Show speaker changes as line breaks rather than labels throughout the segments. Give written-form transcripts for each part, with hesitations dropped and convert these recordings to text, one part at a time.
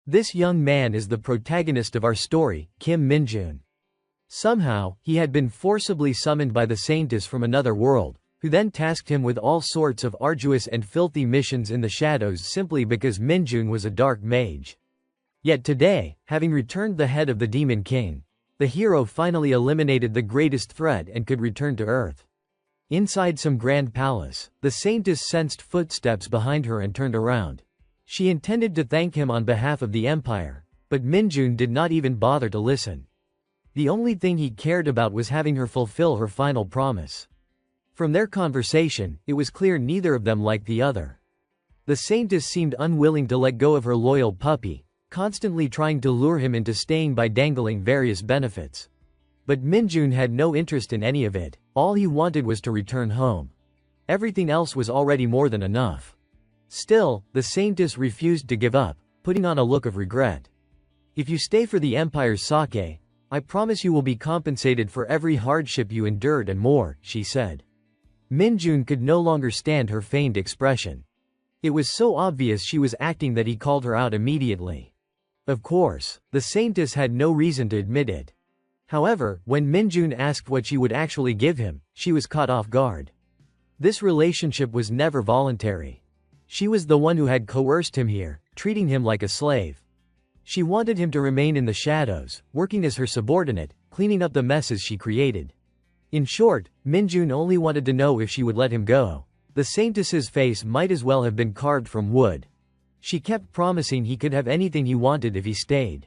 This young man is the protagonist of our story, Kim Minjun. Somehow, he had been forcibly summoned by the Saintess from another world, who then tasked him with all sorts of arduous and filthy missions in the shadows simply because Minjun was a dark mage. Yet today, having returned the head of the Demon King, the hero finally eliminated the greatest threat and could return to Earth. Inside some grand palace, the Saintess sensed footsteps behind her and turned around. She intended to thank him on behalf of the Empire, but Minjun did not even bother to listen. The only thing he cared about was having her fulfill her final promise. From their conversation, it was clear neither of them liked the other. The Saintess seemed unwilling to let go of her loyal puppy, constantly trying to lure him into staying by dangling various benefits. But Minjun had no interest in any of it. All he wanted was to return home. Everything else was already more than enough. Still, the Saintess refused to give up, putting on a look of regret. "If you stay for the Empire's sake, I promise you will be compensated for every hardship you endured and more," she said. Minjun could no longer stand her feigned expression. It was so obvious she was acting that he called her out immediately. Of course, the Saintess had no reason to admit it. However, when Minjun asked what she would actually give him, she was caught off guard. This relationship was never voluntary. She was the one who had coerced him here, treating him like a slave. She wanted him to remain in the shadows, working as her subordinate, cleaning up the messes she created. In short, Minjun only wanted to know if she would let him go. The Saintess's face might as well have been carved from wood. She kept promising he could have anything he wanted if he stayed.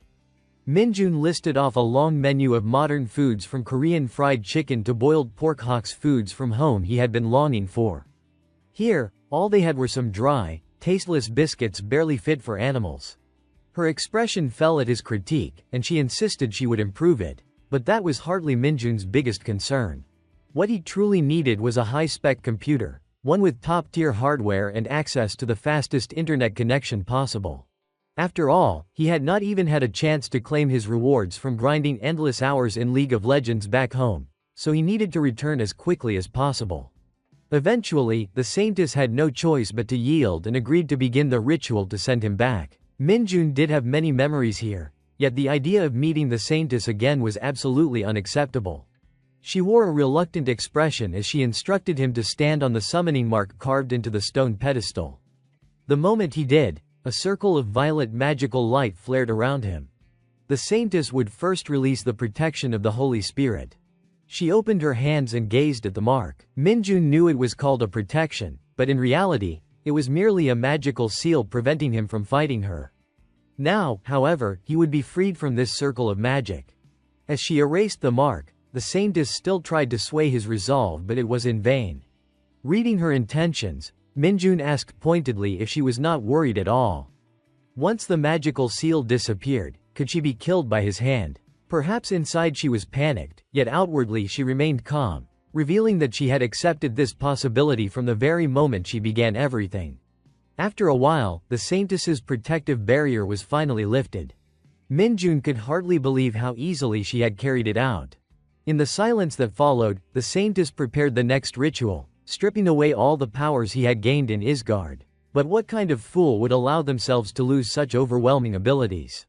Minjun listed off a long menu of modern foods from Korean fried chicken to boiled pork hocks, foods from home he had been longing for. Here, all they had were some dry, tasteless biscuits barely fit for animals. Her expression fell at his critique, and she insisted she would improve it, but that was hardly Minjun's biggest concern. What he truly needed was a high-spec computer, one with top-tier hardware and access to the fastest internet connection possible. After all, he had not even had a chance to claim his rewards from grinding endless hours in League of Legends back home, so he needed to return as quickly as possible. Eventually, the Saintess had no choice but to yield and agreed to begin the ritual to send him back. Minjun did have many memories here, yet the idea of meeting the Saintess again was absolutely unacceptable. She wore a reluctant expression as she instructed him to stand on the summoning mark carved into the stone pedestal. The moment he did, a circle of violet magical light flared around him. The Saintess would first release the protection of the Holy Spirit. She opened her hands and gazed at the mark. Minjun knew it was called a protection, but in reality, it was merely a magical seal preventing him from fighting her. Now, however, he would be freed from this circle of magic. As she erased the mark, the Saintess still tried to sway his resolve, but it was in vain. Reading her intentions, Minjun asked pointedly if she was not worried at all. Once the magical seal disappeared, could she be killed by his hand? Perhaps inside she was panicked, yet outwardly she remained calm, revealing that she had accepted this possibility from the very moment she began everything. After a while, the Saintess's protective barrier was finally lifted. Minjun could hardly believe how easily she had carried it out. In the silence that followed, the Saintess prepared the next ritual, stripping away all the powers he had gained in Isgard. But what kind of fool would allow themselves to lose such overwhelming abilities?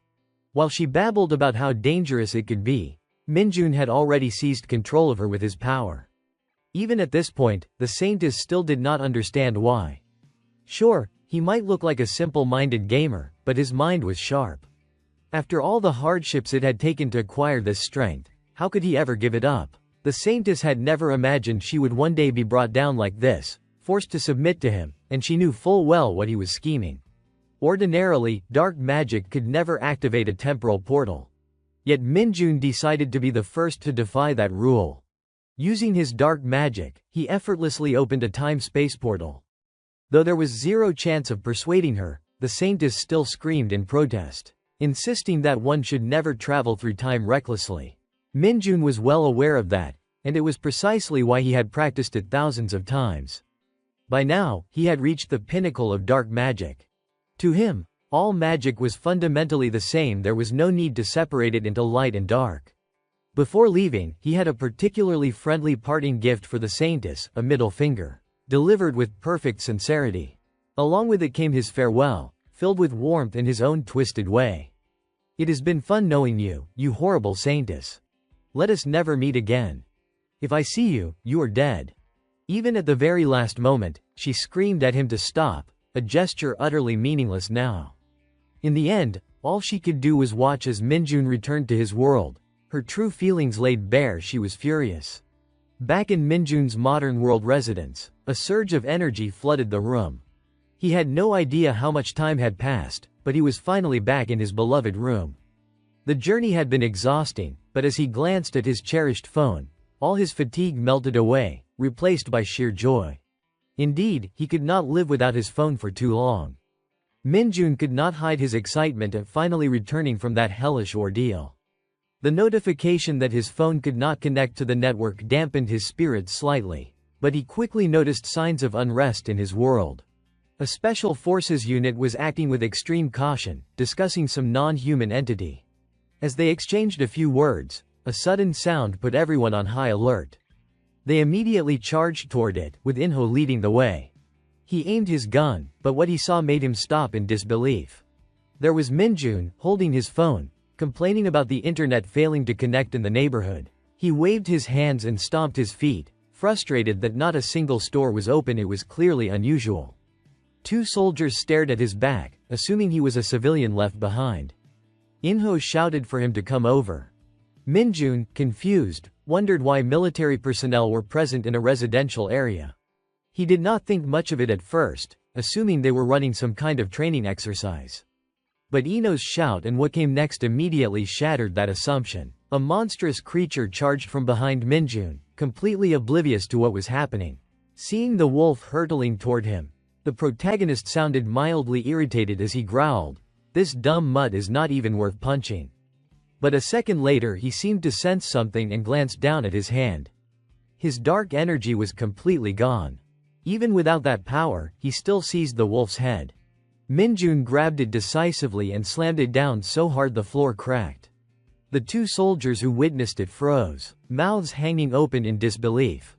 While she babbled about how dangerous it could be, Minjun had already seized control of her with his power. Even at this point, the Saintess still did not understand why. Sure, he might look like a simple-minded gamer, but his mind was sharp. After all the hardships it had taken to acquire this strength, how could he ever give it up? The Saintess had never imagined she would one day be brought down like this, forced to submit to him, and she knew full well what he was scheming. Ordinarily, dark magic could never activate a temporal portal. Yet Minjun decided to be the first to defy that rule. Using his dark magic, he effortlessly opened a time-space portal. Though there was zero chance of persuading her, the Saintess still screamed in protest, insisting that one should never travel through time recklessly. Minjun was well aware of that, and it was precisely why he had practiced it thousands of times. By now, he had reached the pinnacle of dark magic. To him, all magic was fundamentally the same. There was no need to separate it into light and dark. Before leaving, he had a particularly friendly parting gift for the Saintess, a middle finger, delivered with perfect sincerity. Along with it came his farewell, filled with warmth in his own twisted way. "It has been fun knowing you, you horrible Saintess. Let us never meet again. If I see you, you are dead." Even at the very last moment, she screamed at him to stop, a gesture utterly meaningless now. In the end, all she could do was watch as Minjun returned to his world. Her true feelings laid bare. She was furious. Back in Minjun's modern world residence, a surge of energy flooded the room. He had no idea how much time had passed, but he was finally back in his beloved room. The journey had been exhausting, but as he glanced at his cherished phone, all his fatigue melted away, replaced by sheer joy. Indeed, he could not live without his phone for too long. Minjun could not hide his excitement at finally returning from that hellish ordeal. The notification that his phone could not connect to the network dampened his spirits slightly, but he quickly noticed signs of unrest in his world. A special forces unit was acting with extreme caution, discussing some non-human entity. As they exchanged a few words, a sudden sound put everyone on high alert. They immediately charged toward it, with Inho leading the way. He aimed his gun, but what he saw made him stop in disbelief. There was Minjun, holding his phone, complaining about the internet failing to connect in the neighborhood. He waved his hands and stomped his feet, frustrated that not a single store was open. It was clearly unusual. Two soldiers stared at his back, assuming he was a civilian left behind. Inho shouted for him to come over. Minjun, confused, wondered why military personnel were present in a residential area. He did not think much of it at first, assuming they were running some kind of training exercise. But Inho's shout and what came next immediately shattered that assumption. A monstrous creature charged from behind Minjun, completely oblivious to what was happening. Seeing the wolf hurtling toward him, the protagonist sounded mildly irritated as he growled, "This dumb mutt is not even worth punching." But a second later he seemed to sense something and glanced down at his hand. His dark energy was completely gone. Even without that power, he still seized the wolf's head. Minjun grabbed it decisively and slammed it down so hard the floor cracked. The two soldiers who witnessed it froze, mouths hanging open in disbelief.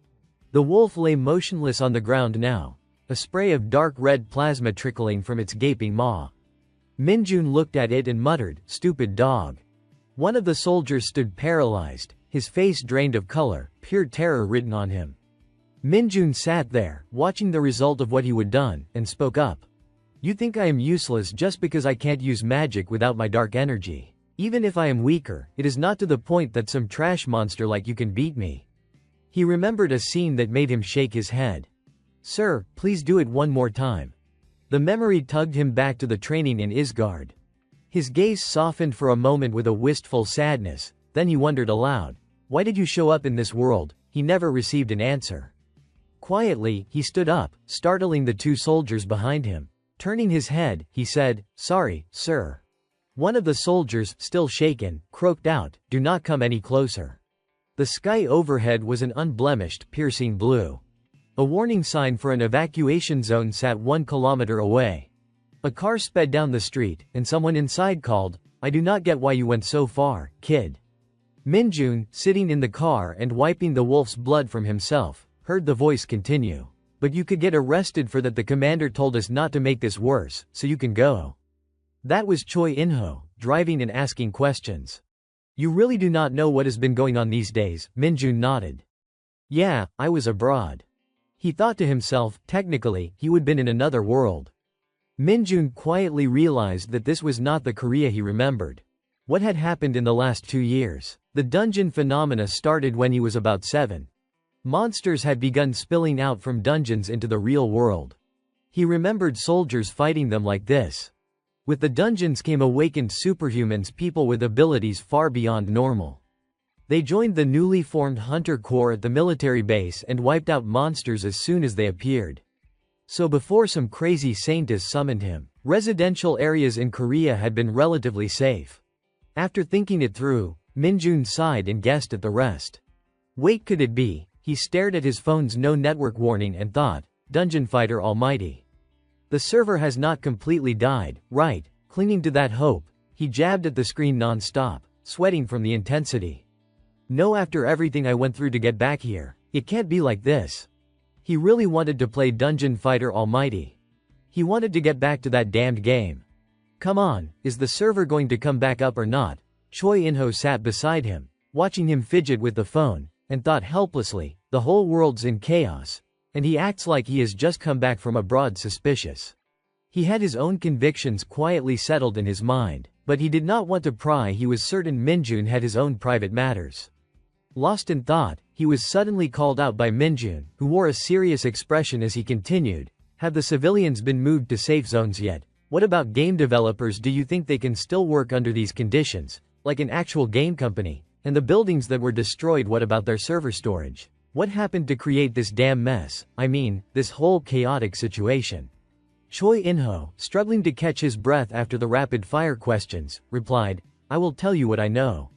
The wolf lay motionless on the ground now, a spray of dark red plasma trickling from its gaping maw. Minjun looked at it and muttered, "Stupid dog." One of the soldiers stood paralyzed, his face drained of color, pure terror written on him. Minjun sat there, watching the result of what he had done, and spoke up. "You think I am useless just because I can't use magic without my dark energy. Even if I am weaker, it is not to the point that some trash monster like you can beat me." He remembered a scene that made him shake his head. "Sir, please do it one more time." The memory tugged him back to the training in Isgard. His gaze softened for a moment with a wistful sadness, then he wondered aloud, "Why did you show up in this world?" He never received an answer. Quietly, he stood up, startling the two soldiers behind him. Turning his head, he said, "Sorry, sir." One of the soldiers, still shaken, croaked out, "Do not come any closer." The sky overhead was an unblemished, piercing blue. A warning sign for an evacuation zone sat 1 kilometer away. A car sped down the street, and someone inside called, "I do not get why you went so far, kid." Minjun, sitting in the car and wiping the wolf's blood from himself, heard the voice continue. "But you could get arrested for that. The commander told us not to make this worse, so you can go." That was Choi Inho, driving and asking questions. "You really do not know what has been going on these days?" Minjun nodded. "Yeah, I was abroad." He thought to himself, technically, he would been in another world. Minjun quietly realized that this was not the Korea he remembered. What had happened in the last 2 years? The dungeon phenomena started when he was about 7. Monsters had begun spilling out from dungeons into the real world. He remembered soldiers fighting them like this. With the dungeons came awakened superhumans, people with abilities far beyond normal. They joined the newly formed Hunter Corps at the military base and wiped out monsters as soon as they appeared. So before some crazy Saintess summoned him, residential areas in Korea had been relatively safe. After thinking it through, Minjun sighed and guessed at the rest. Wait, could it be? He stared at his phone's no network warning and thought, Dungeon Fighter Almighty. The server has not completely died, right? Clinging to that hope, he jabbed at the screen non-stop, sweating from the intensity. No, after everything I went through to get back here, it can't be like this. He really wanted to play Dungeon Fighter Almighty. He wanted to get back to that damned game. Come on, is the server going to come back up or not? Choi In-ho sat beside him, watching him fidget with the phone, and thought helplessly, the whole world's in chaos, and he acts like he has just come back from abroad suspicious. He had his own convictions quietly settled in his mind, but he did not want to pry. He was certain Minjun had his own private matters. Lost in thought, he was suddenly called out by Minjun, who wore a serious expression as he continued, "Have the civilians been moved to safe zones yet? What about game developers? Do you think they can still work under these conditions, like an actual game company? And the buildings that were destroyed, what about their server storage? What happened to create this damn mess? I mean, this whole chaotic situation?" Choi In-ho, struggling to catch his breath after the rapid-fire questions, replied, "I will tell you what I know.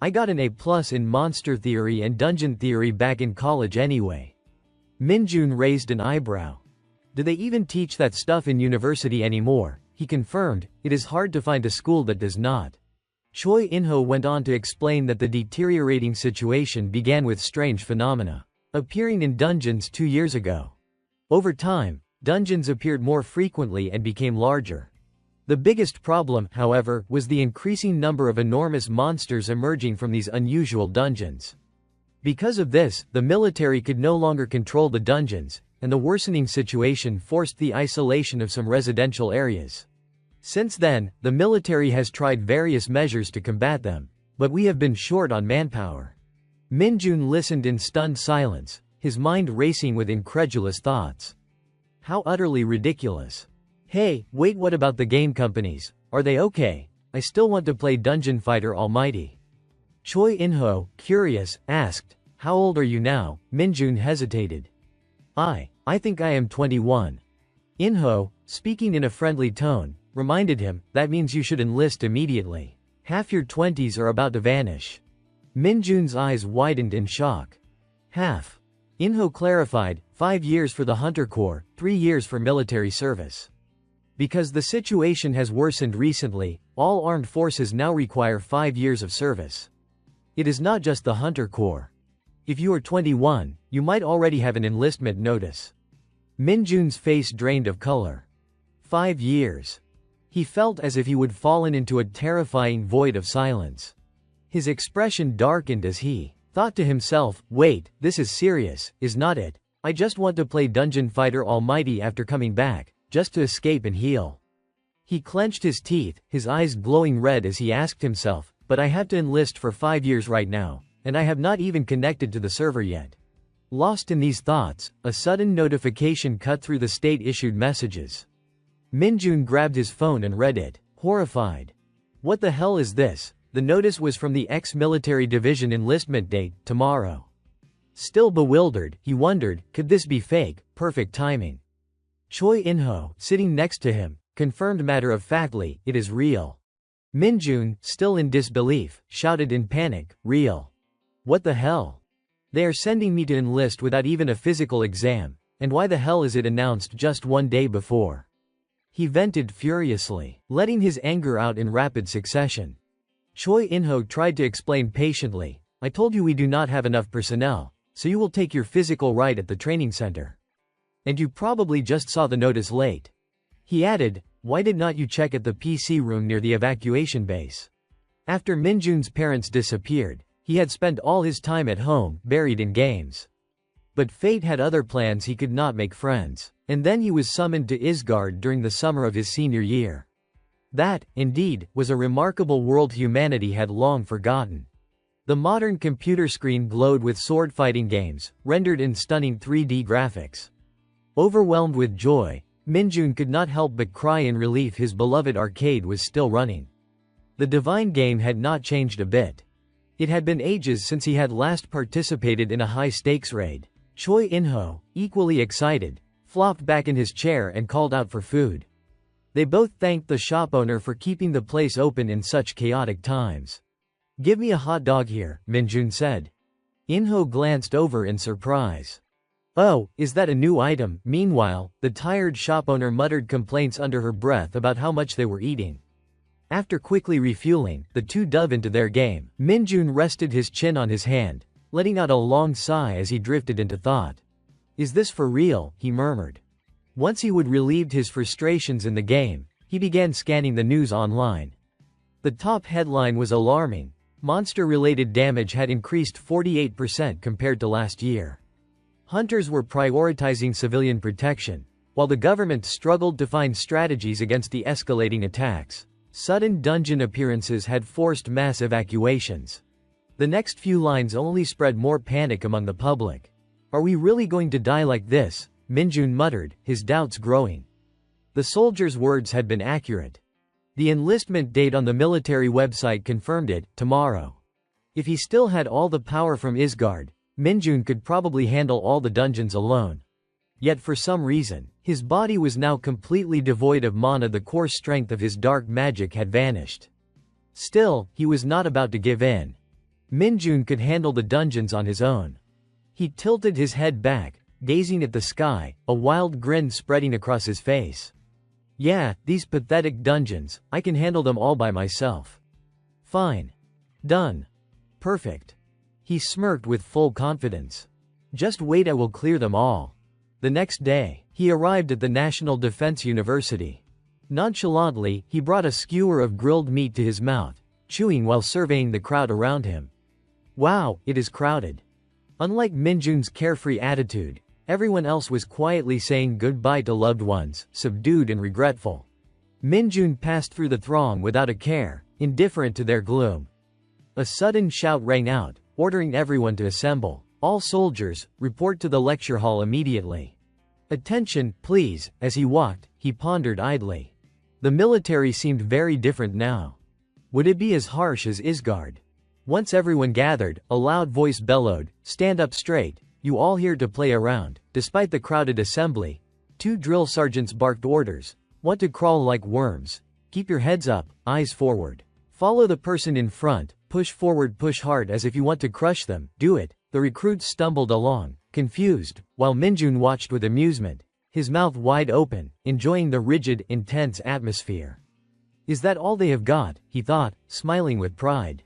I got an A+ in monster theory and dungeon theory back in college anyway." Minjun raised an eyebrow. "Do they even teach that stuff in university anymore?" He confirmed, "It is hard to find a school that does not." Choi In-ho went on to explain that the deteriorating situation began with strange phenomena appearing in dungeons 2 years ago. Over time, dungeons appeared more frequently and became larger. The biggest problem, however, was the increasing number of enormous monsters emerging from these unusual dungeons. Because of this, the military could no longer control the dungeons, and the worsening situation forced the isolation of some residential areas. Since then, the military has tried various measures to combat them, but we have been short on manpower. Minjun listened in stunned silence, his mind racing with incredulous thoughts. How utterly ridiculous. Hey, wait, what about the game companies? Are they okay? I still want to play Dungeon Fighter Almighty. Choi In-ho, curious, asked, "How old are you now?" Minjun hesitated. I think I am 21. In-ho, speaking in a friendly tone, reminded him, "That means you should enlist immediately. Half your 20s are about to vanish." Minjun's eyes widened in shock. Half. In-ho clarified, 5 years for the Hunter Corps, 3 years for military service. Because the situation has worsened recently, all armed forces now require 5 years of service. It is not just the Hunter Corps. If you are 21, you might already have an enlistment notice. Minjun's face drained of color. 5 years. He felt as if he would fallen into a terrifying void of silence. His expression darkened as he thought to himself, "Wait, this is serious, is not it? I just want to play Dungeon Fighter Almighty after coming back, just to escape and heal." He clenched his teeth, his eyes glowing red as he asked himself, "But I have to enlist for 5 years right now, and I have not even connected to the server yet." Lost in these thoughts, a sudden notification cut through the state-issued messages. Minjun grabbed his phone and read it, horrified. What the hell is this? The notice was from the ex-military division enlistment date, tomorrow. Still bewildered, he wondered, could this be fake? Perfect timing. Choi In-ho, sitting next to him, confirmed matter-of-factly, "It is real." Minjun, still in disbelief, shouted in panic, "Real? What the hell? They are sending me to enlist without even a physical exam, and why the hell is it announced just 1 day before?" He vented furiously, letting his anger out in rapid succession. Choi In-ho tried to explain patiently, "I told you we do not have enough personnel, so you will take your physical right at the training center. And you probably just saw the notice late." He added, "Why did not you check at the PC room near the evacuation base?" After Minjun's parents disappeared, he had spent all his time at home, buried in games. But fate had other plans. He could not make friends, and then he was summoned to Isgard during the summer of his senior year. That, indeed, was a remarkable world humanity had long forgotten. The modern computer screen glowed with sword-fighting games, rendered in stunning 3D graphics. Overwhelmed with joy, Minjun could not help but cry in relief. His beloved arcade was still running. The divine game had not changed a bit. It had been ages since he had last participated in a high-stakes raid. Choi In-ho, equally excited, flopped back in his chair and called out for food. They both thanked the shop owner for keeping the place open in such chaotic times. "Give me a hot dog here," Minjun said. In-ho glanced over in surprise. "Oh, is that a new item?" Meanwhile, the tired shop owner muttered complaints under her breath about how much they were eating. After quickly refueling, the two dove into their game. Minjun rested his chin on his hand, letting out a long sigh as he drifted into thought. "Is this for real?" he murmured. Once he would relieved his frustrations in the game, He began scanning the news online. The top headline was alarming. Monster-related damage had increased 48% compared to last year. Hunters were prioritizing civilian protection, while the government struggled to find strategies against the escalating attacks. Sudden dungeon appearances had forced mass evacuations. The next few lines only spread more panic among the public. Are we really going to die like this? Minjun muttered, his doubts growing. The soldier's words had been accurate. The enlistment date on the military website confirmed it, tomorrow. If he still had all the power from Isgard, Minjun could probably handle all the dungeons alone. Yet for some reason, his body was now completely devoid of mana. The core strength of his dark magic had vanished. Still, he was not about to give in. Minjun could handle the dungeons on his own. He tilted his head back, gazing at the sky, a wild grin spreading across his face. Yeah, these pathetic dungeons, I can handle them all by myself. Fine. Done. Perfect. He smirked with full confidence. Just wait, I will clear them all. The next day, he arrived at the National Defense University. Nonchalantly, he brought a skewer of grilled meat to his mouth, chewing while surveying the crowd around him. Wow, it is crowded. Unlike Minjun's carefree attitude, everyone else was quietly saying goodbye to loved ones, subdued and regretful. Minjun passed through the throng without a care, indifferent to their gloom. A sudden shout rang out, ordering everyone to assemble. All soldiers, report to the lecture hall immediately. Attention, please. As he walked, he pondered idly. The military seemed very different now. Would it be as harsh as Isgard? Once everyone gathered, a loud voice bellowed, "Stand up straight, you all here to play around." Despite the crowded assembly, two drill sergeants barked orders. Want to crawl like worms? Keep your heads up, eyes forward. Follow the person in front, push forward, push hard as if you want to crush them, do it. The recruits stumbled along, confused, while Minjun watched with amusement, his mouth wide open, enjoying the rigid, intense atmosphere. Is that all they have got? He thought, smiling with pride.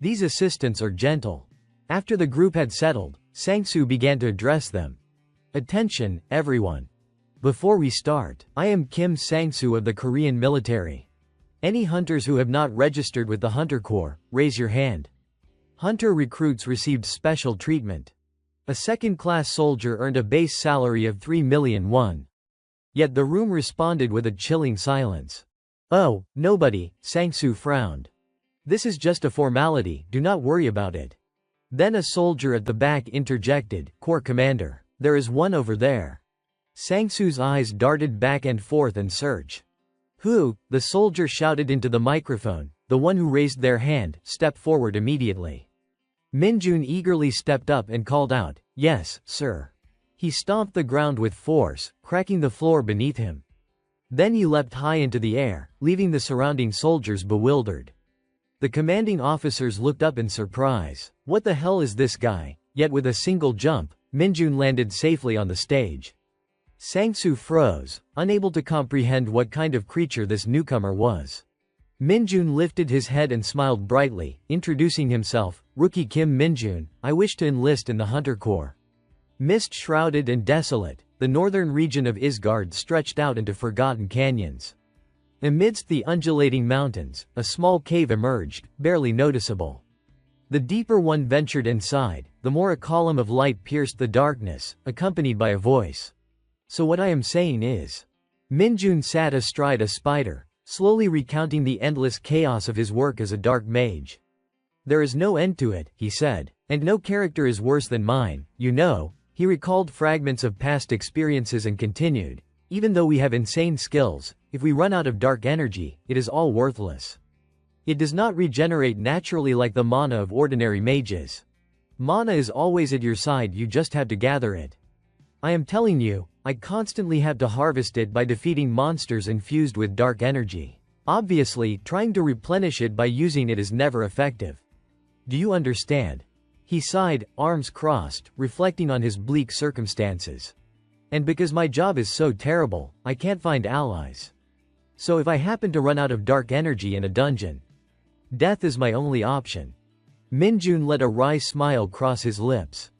These assistants are gentle. After the group had settled, Sangsu began to address them. Attention, everyone. Before we start, I am Kim Sangsu of the Korean military. Any hunters who have not registered with the Hunter Corps, raise your hand. Hunter recruits received special treatment. A second-class soldier earned a base salary of 3 million won. Yet the room responded with a chilling silence. Oh, nobody, Sangsu frowned. This is just a formality, do not worry about it. Then a soldier at the back interjected, Corps commander, there is one over there. Sangsu's eyes darted back and forth in search. Who? The soldier shouted into the microphone. The one who raised their hand, step forward immediately. Minjun eagerly stepped up and called out, yes, sir. He stomped the ground with force, cracking the floor beneath him. Then he leapt high into the air, leaving the surrounding soldiers bewildered. The commanding officers looked up in surprise. What the hell is this guy? Yet with a single jump, Minjun landed safely on the stage. Sangsu froze, unable to comprehend what kind of creature this newcomer was. Minjun lifted his head and smiled brightly, introducing himself, Rookie Kim Minjun, I wish to enlist in the Hunter Corps. Mist-shrouded and desolate, the northern region of Isgard stretched out into forgotten canyons. Amidst the undulating mountains, a small cave emerged, barely noticeable. The deeper one ventured inside, the more a column of light pierced the darkness, accompanied by a voice. So what I am saying is, Minjun sat astride a spider, slowly recounting the endless chaos of his work as a dark mage. There is no end to it, he said, and no character is worse than mine, you know. He recalled fragments of past experiences and continued, even though we have insane skills, if we run out of dark energy, it is all worthless. It does not regenerate naturally like the mana of ordinary mages. Mana is always at your side, you just have to gather it. I am telling you, I constantly have to harvest it by defeating monsters infused with dark energy. Obviously, trying to replenish it by using it is never effective. Do you understand? He sighed, arms crossed, reflecting on his bleak circumstances. And because my job is so terrible, I can't find allies. So if I happen to run out of dark energy in a dungeon, death is my only option. Minjun let a wry smile cross his lips.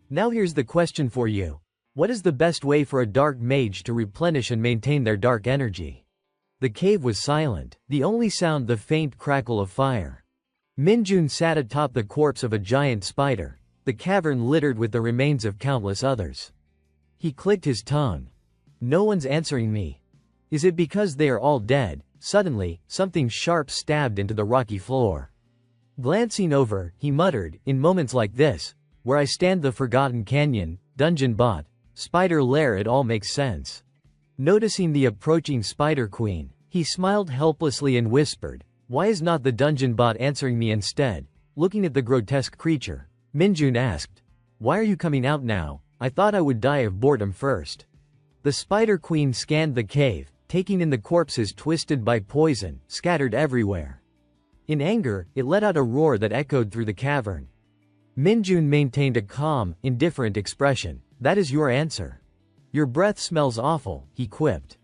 Now here's the question for you. What is the best way for a dark mage to replenish and maintain their dark energy? The cave was silent, the only sound the faint crackle of fire. Minjun sat atop the corpse of a giant spider, the cavern littered with the remains of countless others. He clicked his tongue. No one's answering me. Is it because they are all dead? Suddenly, something sharp stabbed into the rocky floor. Glancing over, he muttered, in moments like this, where I stand the forgotten canyon, dungeon bot, spider lair, it all makes sense. Noticing the approaching spider queen, he smiled helplessly and whispered, why is not the dungeon bot answering me instead? Looking at the grotesque creature, Minjun asked, why are you coming out now? I thought I would die of boredom first. The spider queen scanned the cave, taking in the corpses twisted by poison, scattered everywhere. In anger, it let out a roar that echoed through the cavern. Minjun maintained a calm, indifferent expression. That is your answer. Your breath smells awful, he quipped.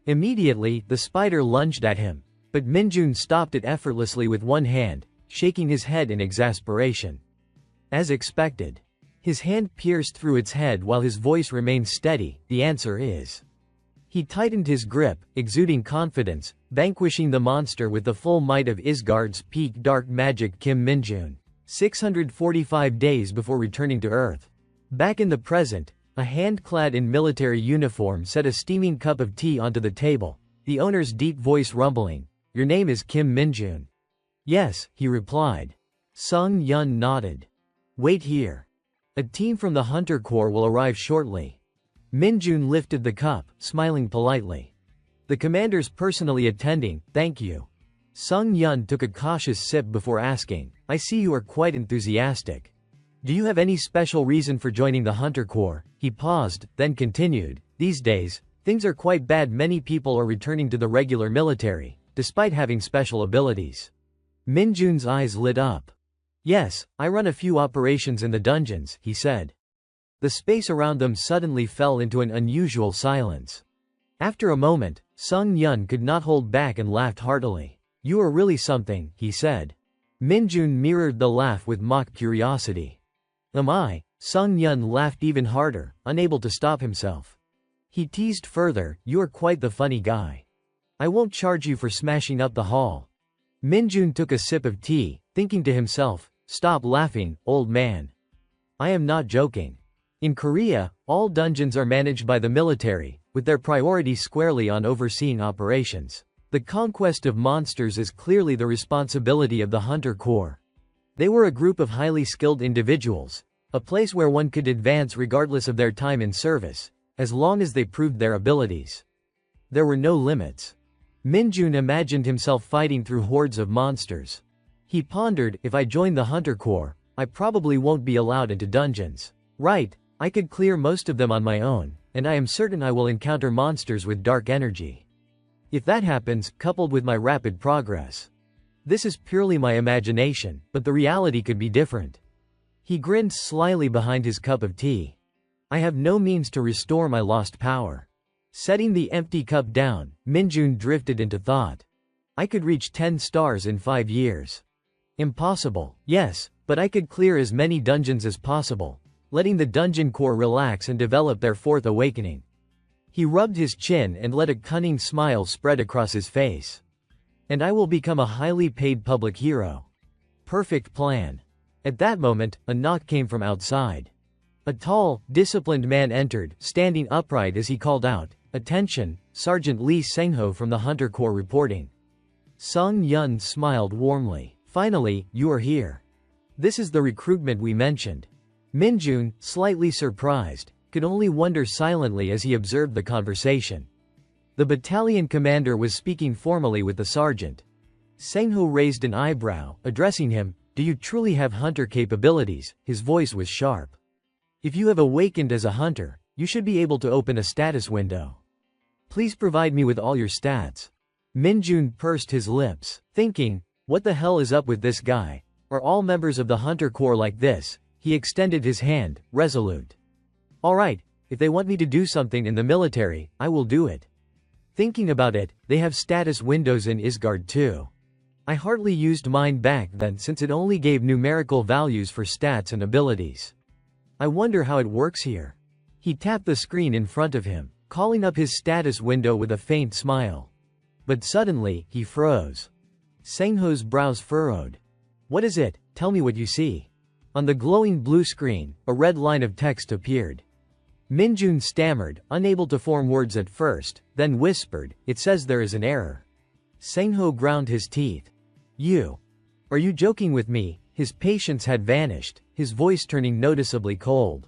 Immediately, the spider lunged at him, but Minjun stopped it effortlessly with one hand, shaking his head in exasperation. As expected, his hand pierced through its head while his voice remained steady, the answer is. He tightened his grip, exuding confidence, vanquishing the monster with the full might of Isgard's peak dark magic. Kim Minjun. 645 days before returning to Earth. Back in the present, a hand clad in military uniform set a steaming cup of tea onto the table, the owner's deep voice rumbling, your name is Kim Minjun. Yes, he replied. Sung Yun nodded. Wait here. A team from the Hunter Corps will arrive shortly. Minjun lifted the cup, smiling politely. The commander's personally attending, thank you. Sung Yun took a cautious sip before asking, I see you are quite enthusiastic. Do you have any special reason for joining the Hunter Corps? He paused, then continued, these days, things are quite bad. Many people are returning to the regular military, despite having special abilities. Minjun's eyes lit up. Yes, I run a few operations in the dungeons, he said. The space around them suddenly fell into an unusual silence. After a moment, Sung Yun could not hold back and laughed heartily. You are really something, he said. Minjun mirrored the laugh with mock curiosity. Am I? Sung Yun laughed even harder, unable to stop himself. He teased further, you are quite the funny guy. I won't charge you for smashing up the hall. Minjun took a sip of tea, thinking to himself, stop laughing, old man. I am not joking. In Korea, all dungeons are managed by the military, with their priority squarely on overseeing operations. The conquest of monsters is clearly the responsibility of the Hunter Corps. They were a group of highly skilled individuals, a place where one could advance regardless of their time in service, as long as they proved their abilities. There were no limits. Minjun imagined himself fighting through hordes of monsters. He pondered, if I join the Hunter Corps, I probably won't be allowed into dungeons. Right, I could clear most of them on my own, and I am certain I will encounter monsters with dark energy. If that happens, coupled with my rapid progress. This is purely my imagination, but the reality could be different. He grinned slyly behind his cup of tea. I have no means to restore my lost power. Setting the empty cup down, Minjun drifted into thought. I could reach 10 stars in 5 years. Impossible, yes, but I could clear as many dungeons as possible, letting the Dungeon Corps relax and develop their fourth awakening. He rubbed his chin and let a cunning smile spread across his face. And I will become a highly paid public hero. Perfect plan. At that moment, a knock came from outside. A tall, disciplined man entered, standing upright as he called out, attention, Sergeant Lee Sengho from the Hunter Corps reporting. Sung Yun smiled warmly. Finally, you are here. This is the recruitment we mentioned. Minjun, slightly surprised, could only wonder silently as he observed the conversation. The battalion commander was speaking formally with the sergeant. Sengho raised an eyebrow, addressing him, do you truly have hunter capabilities? His voice was sharp. If you have awakened as a hunter, you should be able to open a status window. Please provide me with all your stats. Minjun pursed his lips, thinking, what the hell is up with this guy? Are all members of the Hunter Corps like this? He extended his hand, resolute. Alright, if they want me to do something in the military, I will do it. Thinking about it, they have status windows in Isgard too. I hardly used mine back then since it only gave numerical values for stats and abilities. I wonder how it works here. He tapped the screen in front of him, calling up his status window with a faint smile. But suddenly, he froze. Sengho's brows furrowed. What is it? Tell me what you see. On the glowing blue screen, a red line of text appeared. Minjun stammered, unable to form words at first, then whispered, "It says there is an error." Sengho ground his teeth. Are you joking with me?" His patience had vanished, his voice turning noticeably cold.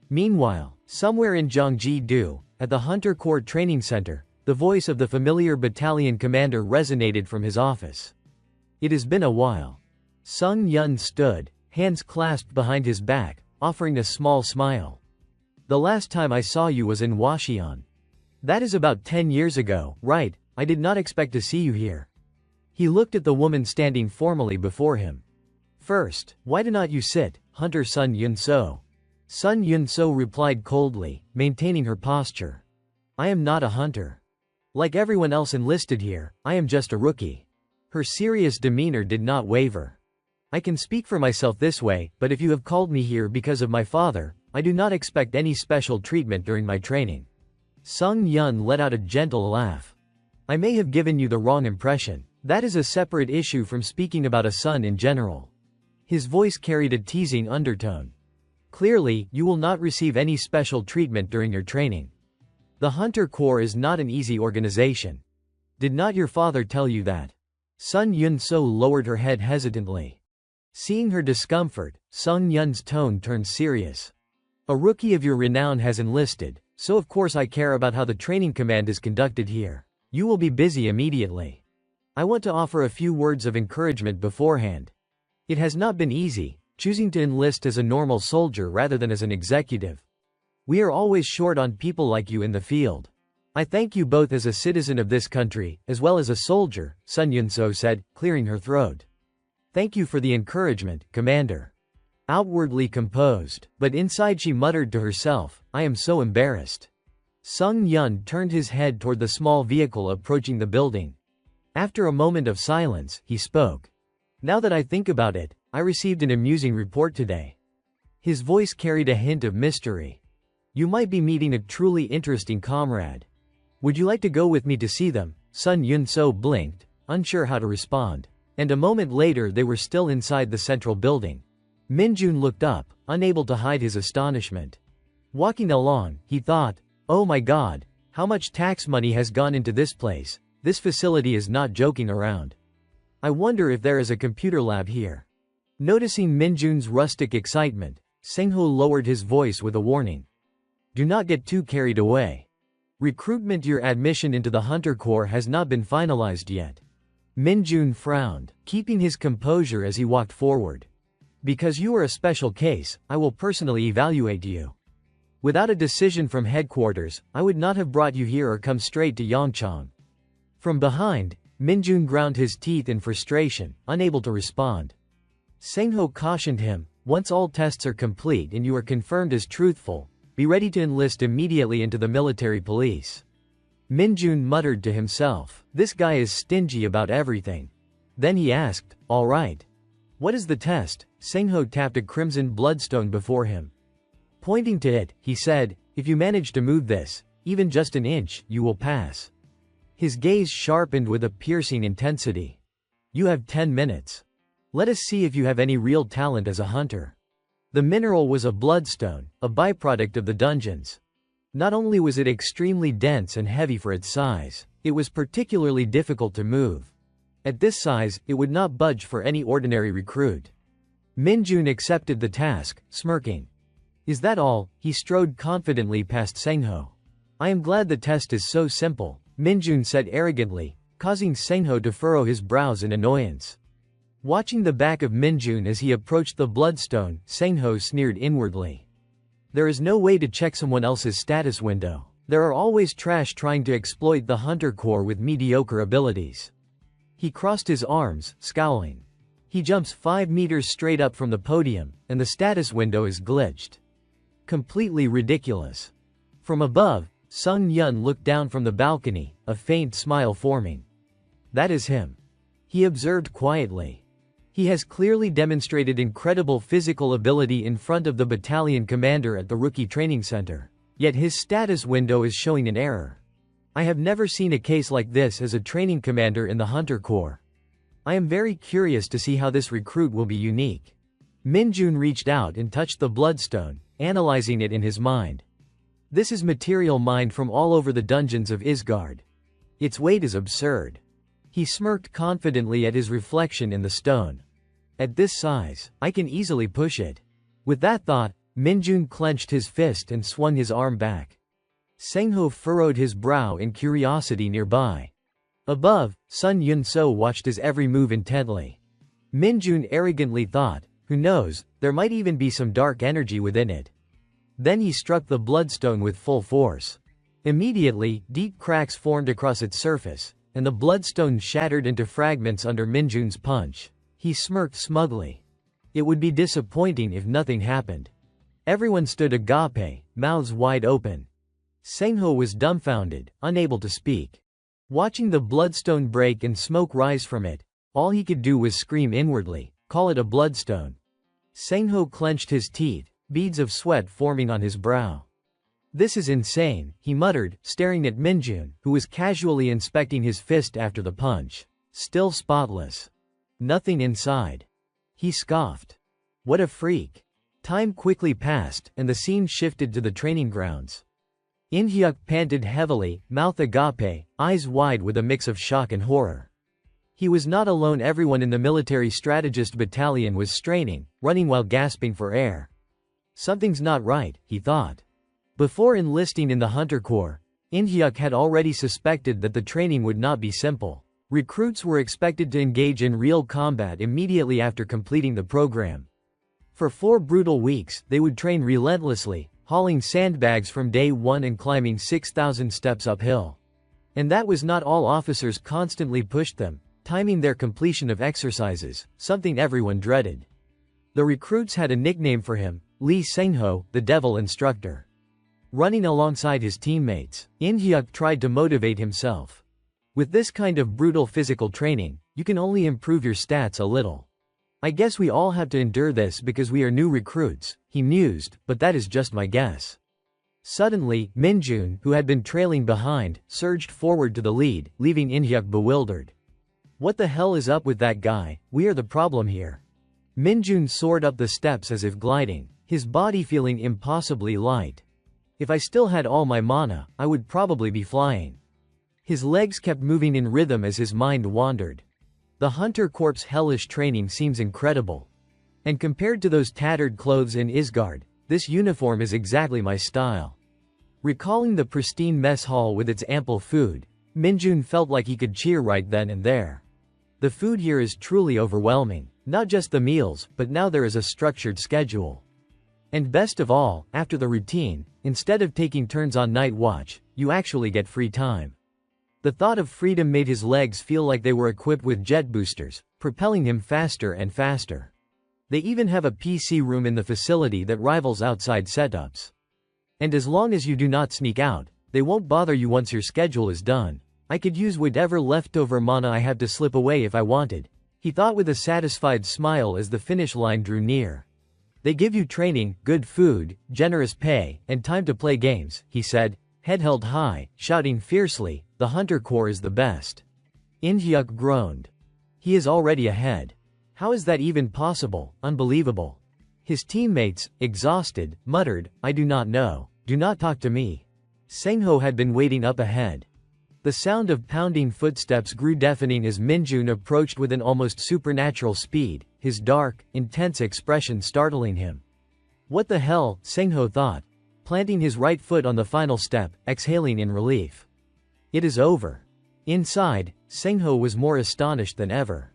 Meanwhile, somewhere in Gyeonggi-do, at the Hunter Corps Training Center, the voice of the familiar battalion commander resonated from his office. It has been a while. Sung Yun stood, hands clasped behind his back, offering a small smile. The last time I saw you was in Washian. That is about 10 years ago, right? I did not expect to see you here. He looked at the woman standing formally before him. First, why do not you sit, Hunter Sun Yun-so? Sun Yun-so replied coldly, maintaining her posture. I am not a hunter. Like everyone else enlisted here, I am just a rookie. Her serious demeanor did not waver. I can speak for myself this way, but if you have called me here because of my father, I do not expect any special treatment during my training. Sung Yun let out a gentle laugh. I may have given you the wrong impression. That is a separate issue from speaking about a son in general. His voice carried a teasing undertone. Clearly, you will not receive any special treatment during your training. The Hunter Corps is not an easy organization. Did not your father tell you that? Sun Yun-so lowered her head hesitantly. Seeing her discomfort, Sung Yun's tone turned serious. A rookie of your renown has enlisted, so of course I care about how the training command is conducted here. You will be busy immediately. I want to offer a few words of encouragement beforehand. It has not been easy, choosing to enlist as a normal soldier rather than as an executive. We are always short on people like you in the field. I thank you both as a citizen of this country, as well as a soldier, Sun Yun-so said, clearing her throat. Thank you for the encouragement, Commander. Outwardly composed, but inside she muttered to herself, I am so embarrassed. Sung Yun turned his head toward the small vehicle approaching the building. After a moment of silence, he spoke. Now that I think about it, I received an amusing report today. His voice carried a hint of mystery. You might be meeting a truly interesting comrade. Would you like to go with me to see them? Sun Yun-so blinked, unsure how to respond. And a moment later they were still inside the central building. Minjun looked up, unable to hide his astonishment. Walking along, he thought, oh my god, how much tax money has gone into this place. This facility is not joking around. I wonder if there is a computer lab here. Noticing Minjun's rustic excitement, Sengho lowered his voice with a warning. Do not get too carried away. Recruitment to your admission into the Hunter Corps has not been finalized yet. Minjun frowned, keeping his composure as he walked forward. Because you are a special case, I will personally evaluate you. Without a decision from headquarters, I would not have brought you here or come straight to Yongchang. From behind, Minjun ground his teeth in frustration, unable to respond. Sengho cautioned him, once all tests are complete and you are confirmed as truthful, be ready to enlist immediately into the military police. Minjun muttered to himself, this guy is stingy about everything. Then he asked, all right. What is the test? Sengho tapped a crimson bloodstone before him. Pointing to it, he said, if you manage to move this, even just an inch, you will pass. His gaze sharpened with a piercing intensity. You have 10 minutes. Let us see if you have any real talent as a hunter. The mineral was a bloodstone, a byproduct of the dungeons. Not only was it extremely dense and heavy for its size, it was particularly difficult to move. At this size, it would not budge for any ordinary recruit. Minjun accepted the task, smirking. Is that all? He strode confidently past Sengho. I am glad the test is so simple, Minjun said arrogantly, causing Sengho to furrow his brows in annoyance. Watching the back of Minjun as he approached the bloodstone, Sengho sneered inwardly. There is no way to check someone else's status window. There are always trash trying to exploit the Hunter Corps with mediocre abilities. He crossed his arms, scowling. He jumps 5 meters straight up from the podium, and the status window is glitched. Completely ridiculous. From above, Sung Yun looked down from the balcony, a faint smile forming. That is him. He observed quietly. He has clearly demonstrated incredible physical ability in front of the battalion commander at the Rookie Training Center. Yet his status window is showing an error. I have never seen a case like this as a training commander in the Hunter Corps. I am very curious to see how this recruit will be unique. Minjun reached out and touched the bloodstone, analyzing it in his mind. This is material mined from all over the dungeons of Isgard. Its weight is absurd. He smirked confidently at his reflection in the stone. At this size, I can easily push it. With that thought, Minjun clenched his fist and swung his arm back. Sengho furrowed his brow in curiosity nearby. Above, Sun Yun-so watched his every move intently. Minjun arrogantly thought, who knows, there might even be some dark energy within it. Then he struck the bloodstone with full force. Immediately, deep cracks formed across its surface, and the bloodstone shattered into fragments under Minjun's punch. He smirked smugly. It would be disappointing if nothing happened. Everyone stood agape, mouths wide open. Sengho was dumbfounded, unable to speak. Watching the bloodstone break and smoke rise from it, all he could do was scream inwardly, call it a bloodstone. Sengho clenched his teeth, beads of sweat forming on his brow. This is insane, he muttered, staring at Minjun, who was casually inspecting his fist after the punch. Still spotless. Nothing inside. He scoffed. What a freak. Time quickly passed, and the scene shifted to the training grounds. In-hyuk panted heavily, mouth agape, eyes wide with a mix of shock and horror. He was not alone. Everyone in the military strategist battalion was straining, running while gasping for air. Something's not right, he thought. Before enlisting in the Hunter Corps, In-hyuk had already suspected that the training would not be simple. Recruits were expected to engage in real combat immediately after completing the program. For 4 brutal weeks, they would train relentlessly, hauling sandbags from day one and climbing 6,000 steps uphill. And that was not all. Officers constantly pushed them, timing their completion of exercises, something everyone dreaded. The recruits had a nickname for him, Lee Sengho, the Devil Instructor. Running alongside his teammates, In-hyuk tried to motivate himself. With this kind of brutal physical training, you can only improve your stats a little. I guess we all have to endure this because we are new recruits, he mused, but that is just my guess. Suddenly, Minjun, who had been trailing behind, surged forward to the lead, leaving In-hyuk bewildered. What the hell is up with that guy? We are the problem here. Minjun soared up the steps as if gliding, his body feeling impossibly light. If I still had all my mana, I would probably be flying. His legs kept moving in rhythm as his mind wandered. The Hunter Corps' hellish training seems incredible. And compared to those tattered clothes in Isgard, this uniform is exactly my style. Recalling the pristine mess hall with its ample food, Minjun felt like he could cheer right then and there. The food here is truly overwhelming, not just the meals, but now there is a structured schedule. And best of all, after the routine, instead of taking turns on night watch, you actually get free time. The thought of freedom made his legs feel like they were equipped with jet boosters, propelling him faster and faster. They even have a PC room in the facility that rivals outside setups. And as long as you do not sneak out, they won't bother you once your schedule is done. I could use whatever leftover mana I have to slip away if I wanted, he thought with a satisfied smile as the finish line drew near. They give you training, good food, generous pay, and time to play games, he said, head held high, shouting fiercely, the Hunter Corps is the best. In-hyuk groaned. He is already ahead. How is that even possible? Unbelievable. His teammates, exhausted, muttered, I do not know. Do not talk to me. Sengho had been waiting up ahead. The sound of pounding footsteps grew deafening as Minjun approached with an almost supernatural speed, his dark, intense expression startling him. What the hell, Sengho thought, planting his right foot on the final step, exhaling in relief. It is over. Inside, Sengho was more astonished than ever.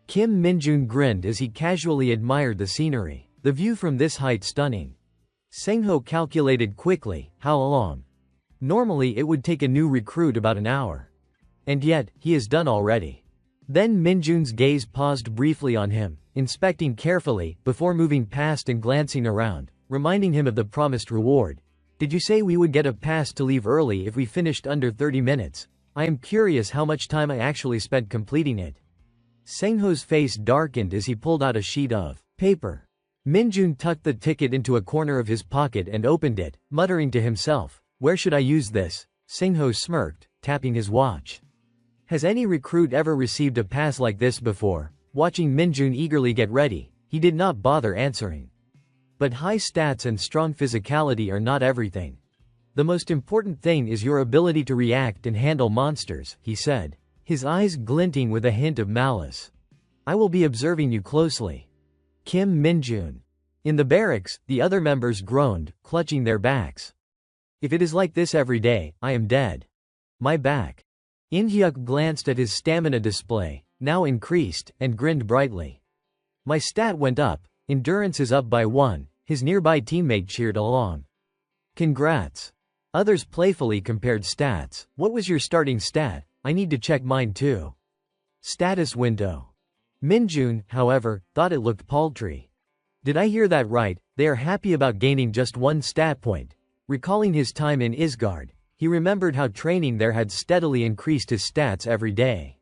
Kim Minjun grinned as he casually admired the scenery, the view from this height stunning. Sengho calculated quickly, how long? Normally it would take a new recruit about an hour. And yet, he is done already. Then Minjun's gaze paused briefly on him, inspecting carefully, before moving past and glancing around, reminding him of the promised reward. Did you say we would get a pass to leave early if we finished under 30 minutes? I am curious how much time I actually spent completing it. Sengho's face darkened as he pulled out a sheet of paper. Minjun tucked the ticket into a corner of his pocket and opened it, muttering to himself, where should I use this? Sengho smirked, tapping his watch. Has any recruit ever received a pass like this before? Watching Minjun eagerly get ready, he did not bother answering. But high stats and strong physicality are not everything. The most important thing is your ability to react and handle monsters, he said, his eyes glinting with a hint of malice. I will be observing you closely. Kim Minjun. In the barracks, the other members groaned, clutching their backs. If it is like this every day, I am dead. My back. In-hyuk glanced at his stamina display, now increased, and grinned brightly. My stat went up, endurance is up by 1, his nearby teammate cheered along. Congrats. Others playfully compared stats. What was your starting stat? I need to check mine too. Status window. Minjun, however, thought it looked paltry. Did I hear that right? They are happy about gaining just 1 stat point. Recalling his time in Isgard, he remembered how training there had steadily increased his stats every day.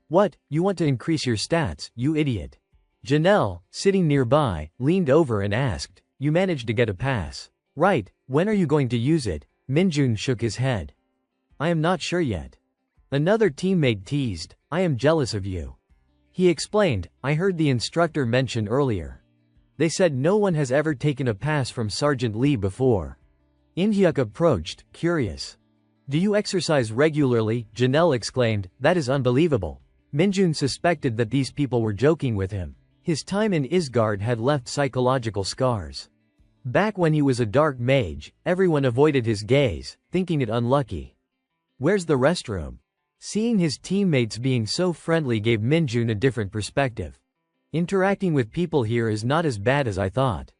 What, you want to increase your stats, you idiot? Janelle, sitting nearby, leaned over and asked, you managed to get a pass. Right, when are you going to use it? Minjun shook his head. I am not sure yet. Another teammate teased, I am jealous of you. He explained, I heard the instructor mention earlier. They said no one has ever taken a pass from Sergeant Lee before. In-hyuk approached, curious. Do you exercise regularly? Janelle exclaimed, that is unbelievable. Minjun suspected that these people were joking with him. His time in Isgard had left psychological scars. Back when he was a dark mage, everyone avoided his gaze, thinking it unlucky. Where's the restroom? Seeing his teammates being so friendly gave Minjun a different perspective. Interacting with people here is not as bad as I thought.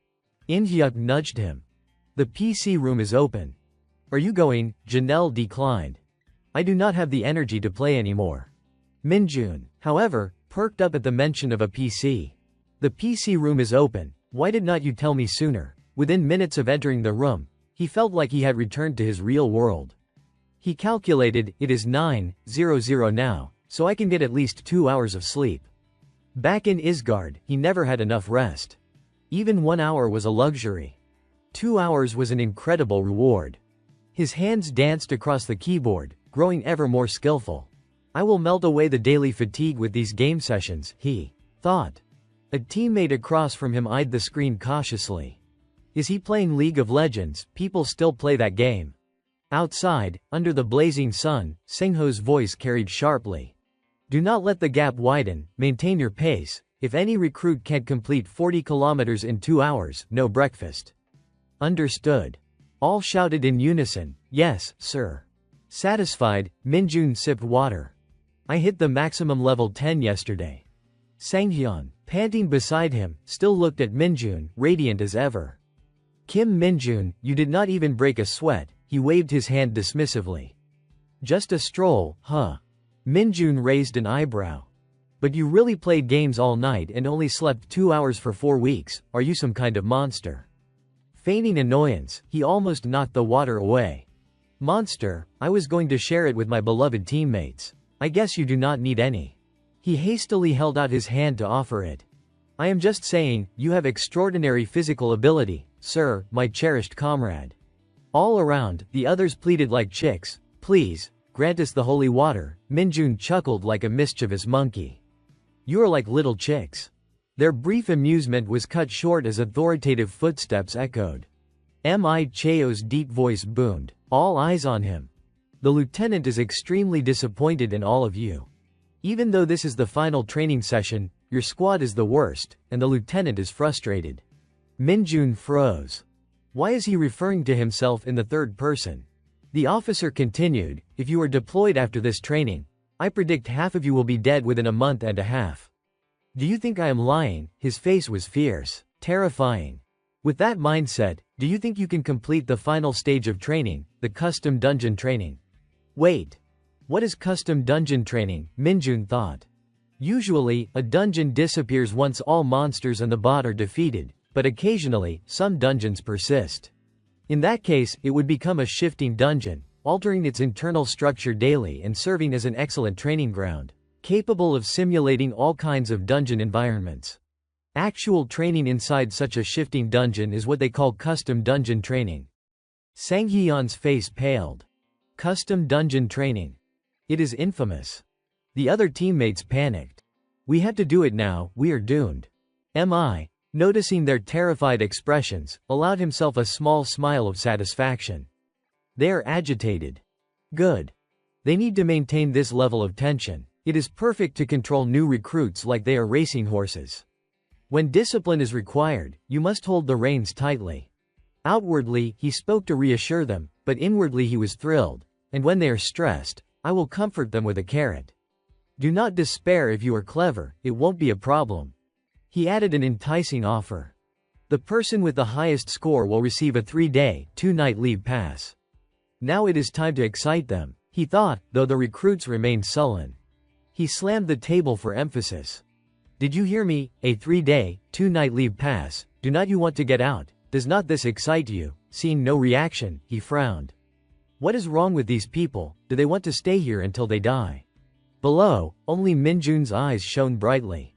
In-hyuk nudged him. The PC room is open. Are you going? Janelle declined. I do not have the energy to play anymore. Minjun, however, perked up at the mention of a PC. The PC room is open. Why did not you tell me sooner? Within minutes of entering the room, he felt like he had returned to his real world. He calculated, it is 9:00 now, so I can get at least 2 hours of sleep. Back in Isgard, he never had enough rest. Even 1 hour was a luxury. 2 hours was an incredible reward. His hands danced across the keyboard, growing ever more skillful. I will melt away the daily fatigue with these game sessions, he thought. A teammate across from him eyed the screen cautiously. Is he playing League of Legends? People still play that game. Outside, under the blazing sun, Sengho's voice carried sharply. Do not let the gap widen, maintain your pace. If any recruit can't complete 40 kilometers in 2 hours, no breakfast. Understood. All shouted in unison, yes, sir. Satisfied, Minjun sipped water. I hit the maximum level 10 yesterday. Sanghyun, panting beside him, still looked at Minjun, radiant as ever. Kim Minjun, you did not even break a sweat, he waved his hand dismissively. Just a stroll, huh? Minjun raised an eyebrow. But you really played games all night and only slept 2 hours for 4 weeks, are you some kind of monster? Feigning annoyance, he almost knocked the water away. Monster, I was going to share it with my beloved teammates. I guess you do not need any. He hastily held out his hand to offer it. I am just saying, you have extraordinary physical ability, sir, my cherished comrade. All around, the others pleaded like chicks, please, grant us the holy water. Minjun chuckled like a mischievous monkey. You are like little chicks. Their brief amusement was cut short as authoritative footsteps echoed. Mi Cheo's deep voice boomed, all eyes on him. The lieutenant is extremely disappointed in all of you. Even though this is the final training session, your squad is the worst, and the lieutenant is frustrated. Minjun froze. Why is he referring to himself in the third person? The officer continued, if you are deployed after this training, I predict half of you will be dead within a month and a half. Do you think I am lying? His face was fierce, terrifying. With that mindset, do you think you can complete the final stage of training, the custom dungeon training? Wait. What is custom dungeon training? Minjun thought. Usually, a dungeon disappears once all monsters and the bot are defeated, but occasionally, some dungeons persist. In that case, it would become a shifting dungeon, altering its internal structure daily and serving as an excellent training ground, capable of simulating all kinds of dungeon environments. Actual training inside such a shifting dungeon is what they call custom dungeon training. Sanghyun's face paled. Custom dungeon training. It is infamous. The other teammates panicked. We had to do it now, we are doomed. Mi, noticing their terrified expressions, allowed himself a small smile of satisfaction. They are agitated. Good. They need to maintain this level of tension. It is perfect to control new recruits like they are racing horses. When discipline is required, you must hold the reins tightly. Outwardly, he spoke to reassure them, but inwardly he was thrilled, and when they are stressed, I will comfort them with a carrot. Do not despair if you are clever, it won't be a problem. He added an enticing offer. The person with the highest score will receive a 3-day, 2-night leave pass. Now it is time to excite them, he thought, though the recruits remained sullen. He slammed the table for emphasis. Did you hear me? A 3-day, 2-night leave pass. Do not you want to get out? Does not this excite you? Seeing no reaction, he frowned. What is wrong with these people? Do they want to stay here until they die? Below, only Minjun's eyes shone brightly.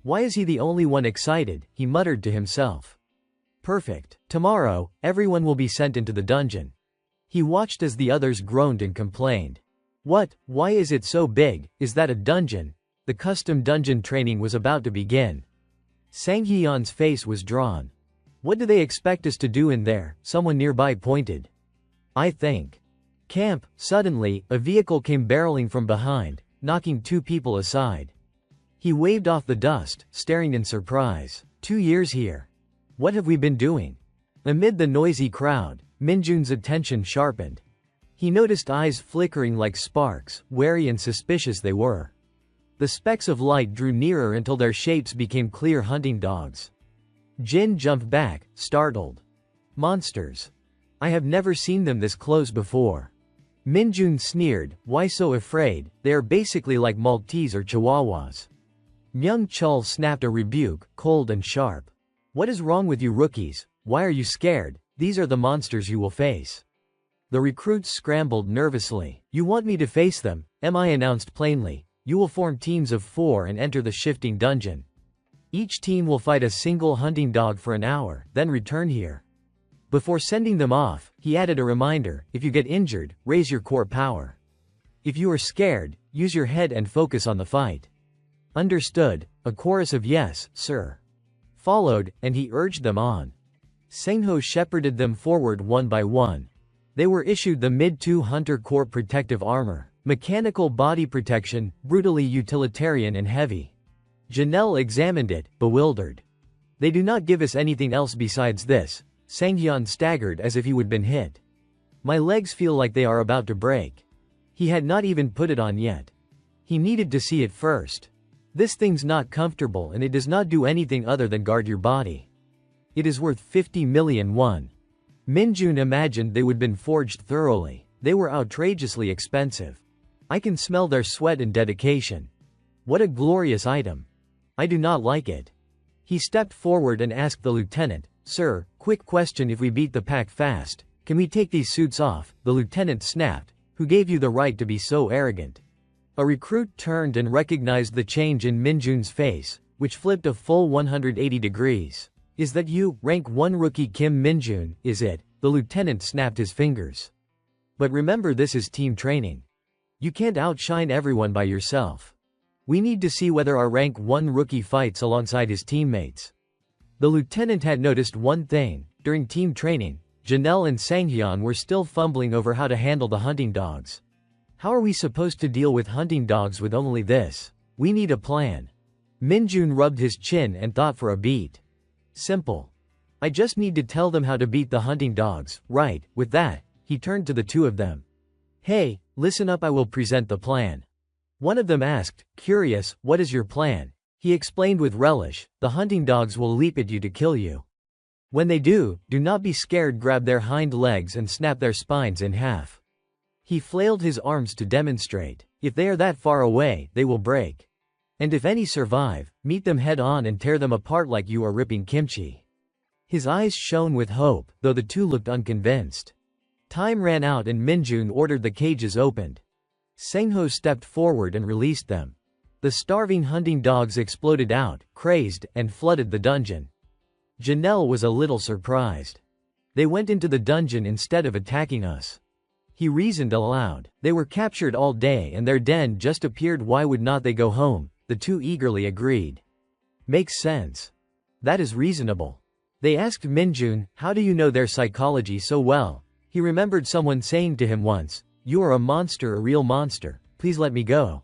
Why is he the only one excited? He muttered to himself. Perfect. Tomorrow, everyone will be sent into the dungeon. He watched as the others groaned and complained. What? Why is it so big? Is that a dungeon? The custom dungeon training was about to begin. Sanghyun's face was drawn. What do they expect us to do in there? Someone nearby pointed. I think. Camp. Suddenly, a vehicle came barreling from behind, knocking 2 people aside. He waved off the dust, staring in surprise. 2 years here. What have we been doing? Amid the noisy crowd, Minjun's attention sharpened. He noticed eyes flickering like sparks, wary and suspicious they were. The specks of light drew nearer until their shapes became clear hunting dogs. Jin jumped back, startled. Monsters. I have never seen them this close before. Minjun sneered, why so afraid? They are basically like Maltese or Chihuahuas. Myung Chul snapped a rebuke, cold and sharp. What is wrong with you rookies? Why are you scared? These are the monsters you will face. The recruits scrambled nervously. You want me to face them? Mi announced plainly. You will form teams of 4 and enter the shifting dungeon. Each team will fight a single hunting dog for an hour, then return here. Before sending them off, he added a reminder, if you get injured, raise your core power. If you are scared, use your head and focus on the fight. Understood. A chorus of yes, sir. Followed, and he urged them on. Sengho shepherded them forward one by one. They were issued the Mid-2 Hunter Core protective armor, mechanical body protection, brutally utilitarian and heavy. Janelle examined it, bewildered. They do not give us anything else besides this. Sanghyun staggered as if he would been hit. My legs feel like they are about to break. He had not even put it on yet. He needed to see it first. This thing's not comfortable and it does not do anything other than guard your body. It is worth 50 million won. Minjun imagined they would been forged thoroughly. They were outrageously expensive. I can smell their sweat and dedication. What a glorious item. I do not like it. He stepped forward and asked the lieutenant, Sir, quick question, if we beat the pack fast, can we take these suits off? The lieutenant snapped, who gave you the right to be so arrogant? A recruit turned and recognized the change in Minjun's face, which flipped a full 180 degrees. Is that you, rank 1 rookie Kim Minjun, is it? The lieutenant snapped his fingers. But remember, this is team training. You can't outshine everyone by yourself. We need to see whether our rank 1 rookie fights alongside his teammates. The lieutenant had noticed one thing. During team training, Janelle and Sanghyun were still fumbling over how to handle the hunting dogs. How are we supposed to deal with hunting dogs with only this? We need a plan. Minjun rubbed his chin and thought for a beat. Simple. I just need to tell them how to beat the hunting dogs, right? With that, he turned to the 2 of them. Hey, listen up, I will present the plan. One of them asked, curious, what is your plan? He explained with relish, the hunting dogs will leap at you to kill you. When they do not be scared, grab their hind legs and snap their spines in half. He flailed his arms to demonstrate. If they are that far away, they will break. And if any survive, meet them head on and tear them apart like you are ripping kimchi. His eyes shone with hope, though the 2 looked unconvinced. Time ran out and Minjun ordered the cages opened. Sengho stepped forward and released them. The starving hunting dogs exploded out, crazed, and flooded the dungeon. Janelle was a little surprised. They went into the dungeon instead of attacking us. He reasoned aloud. They were captured all day and their den just appeared. Why would not they go home? The two eagerly agreed. Makes sense. That is reasonable. They asked Minjun, how do you know their psychology so well? He remembered someone saying to him once, you are a monster, a real monster, please let me go.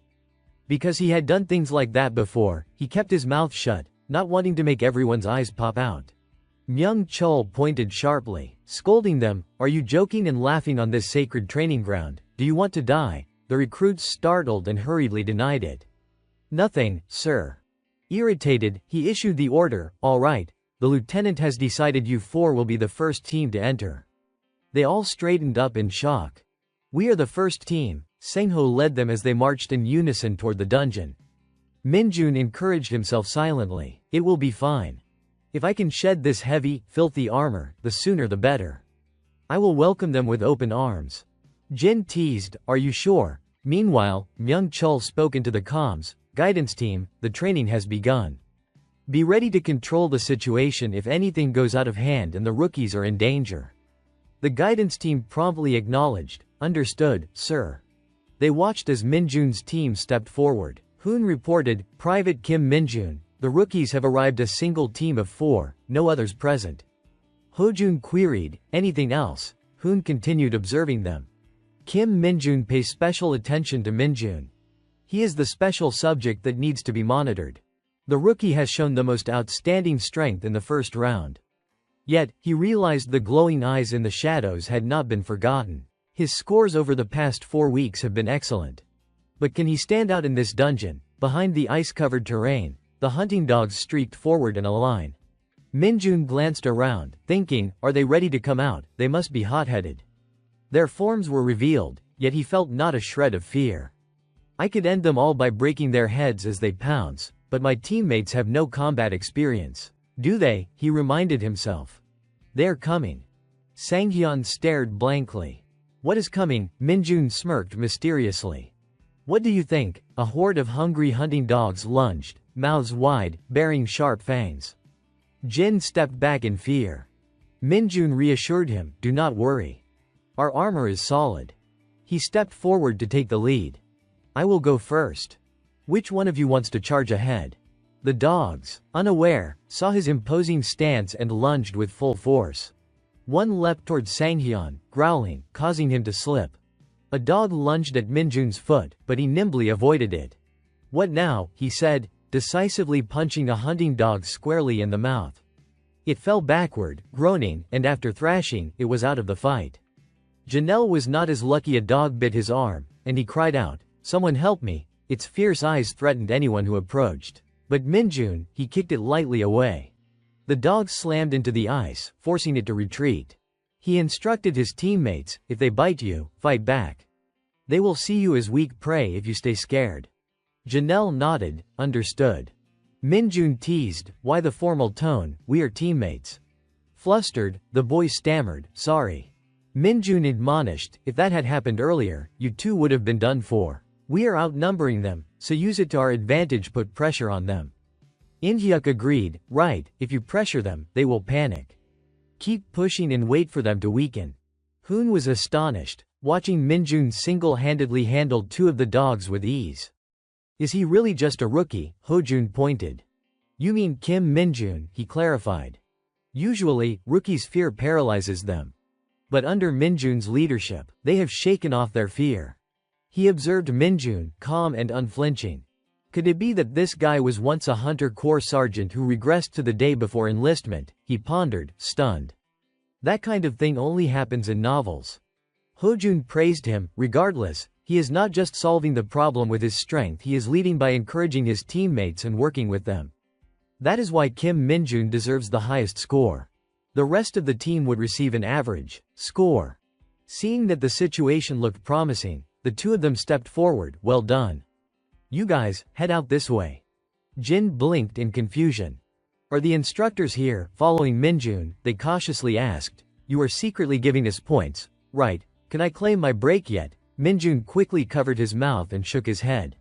Because he had done things like that before, he kept his mouth shut, not wanting to make everyone's eyes pop out. Myung Chul pointed sharply, scolding them, are you joking and laughing on this sacred training ground? Do you want to die? The recruits startled and hurriedly denied it. Nothing, sir. Irritated, he issued the order, all right, the lieutenant has decided you four will be the first team to enter. They all straightened up in shock. We are the first team. Sengho led them as they marched in unison toward the dungeon. Minjun encouraged himself silently, it will be fine. If I can shed this heavy, filthy armor, the sooner the better. I will welcome them with open arms. Jin teased, are you sure? Meanwhile, Myung Chul spoke into the comms, guidance team, the training has begun. Be ready to control the situation if anything goes out of hand and the rookies are in danger. The guidance team promptly acknowledged, understood, sir. They watched as Minjun's team stepped forward. Hoon reported, Private Kim Minjun, the rookies have arrived, a single team of 4, no others present. Hojun queried, anything else? Hoon continued observing them. Kim Minjun pays special attention to Minjun. He is the special subject that needs to be monitored. The rookie has shown the most outstanding strength in the first round. Yet, he realized the glowing eyes in the shadows had not been forgotten. His scores over the past 4 weeks have been excellent. But can he stand out in this dungeon? Behind the ice-covered terrain, the hunting dogs streaked forward in a line. Minjun glanced around, thinking, are they ready to come out? They must be hot-headed. Their forms were revealed, yet he felt not a shred of fear. I could end them all by breaking their heads as they pounce, but my teammates have no combat experience. Do they? He reminded himself. They're coming. Sanghyun stared blankly. What is coming? Minjun smirked mysteriously. What do you think? A horde of hungry hunting dogs lunged, mouths wide, bearing sharp fangs. Jin stepped back in fear. Minjun reassured him, do not worry. Our armor is solid. He stepped forward to take the lead. I will go first. Which one of you wants to charge ahead? The dogs, unaware, saw his imposing stance and lunged with full force. One leapt toward Sanghyun, growling, causing him to slip. A dog lunged at Minjun's foot, but he nimbly avoided it. What now? He said, decisively punching a hunting dog squarely in the mouth. It fell backward, groaning, and after thrashing, it was out of the fight. Janelle was not as lucky. A dog bit his arm, and he cried out, someone help me. Its fierce eyes threatened anyone who approached. But Minjun, he kicked it lightly away. The dog slammed into the ice, forcing it to retreat. He instructed his teammates, if they bite you, fight back. They will see you as weak prey if you stay scared. Janelle nodded, understood. Minjun teased, why the formal tone, we are teammates. Flustered, the boy stammered, sorry. Minjun admonished, if that had happened earlier, you two would have been done for. We are outnumbering them, so use it to our advantage, put pressure on them. Inhyuk agreed, right, if you pressure them, they will panic. Keep pushing and wait for them to weaken. Hoon was astonished, watching Minjun single-handedly handle 2 of the dogs with ease. Is he really just a rookie? Hojun pointed. You mean Kim Minjun, he clarified. Usually, rookies' fear paralyzes them. But under Minjun's leadership, they have shaken off their fear. He observed Minjun, calm and unflinching. Could it be that this guy was once a Hunter Corps sergeant who regressed to the day before enlistment? He pondered, stunned. That kind of thing only happens in novels. Hojun praised him, regardless, he is not just solving the problem with his strength, he is leading by encouraging his teammates and working with them. That is why Kim Minjun deserves the highest score. The rest of the team would receive an average score. Seeing that the situation looked promising, the 2 of them stepped forward, well done. You guys, head out this way. Jin blinked in confusion. Are the instructors here? Following Minjun, they cautiously asked. You are secretly giving us points, right? Can I claim my break yet? Minjun quickly covered his mouth and shook his head.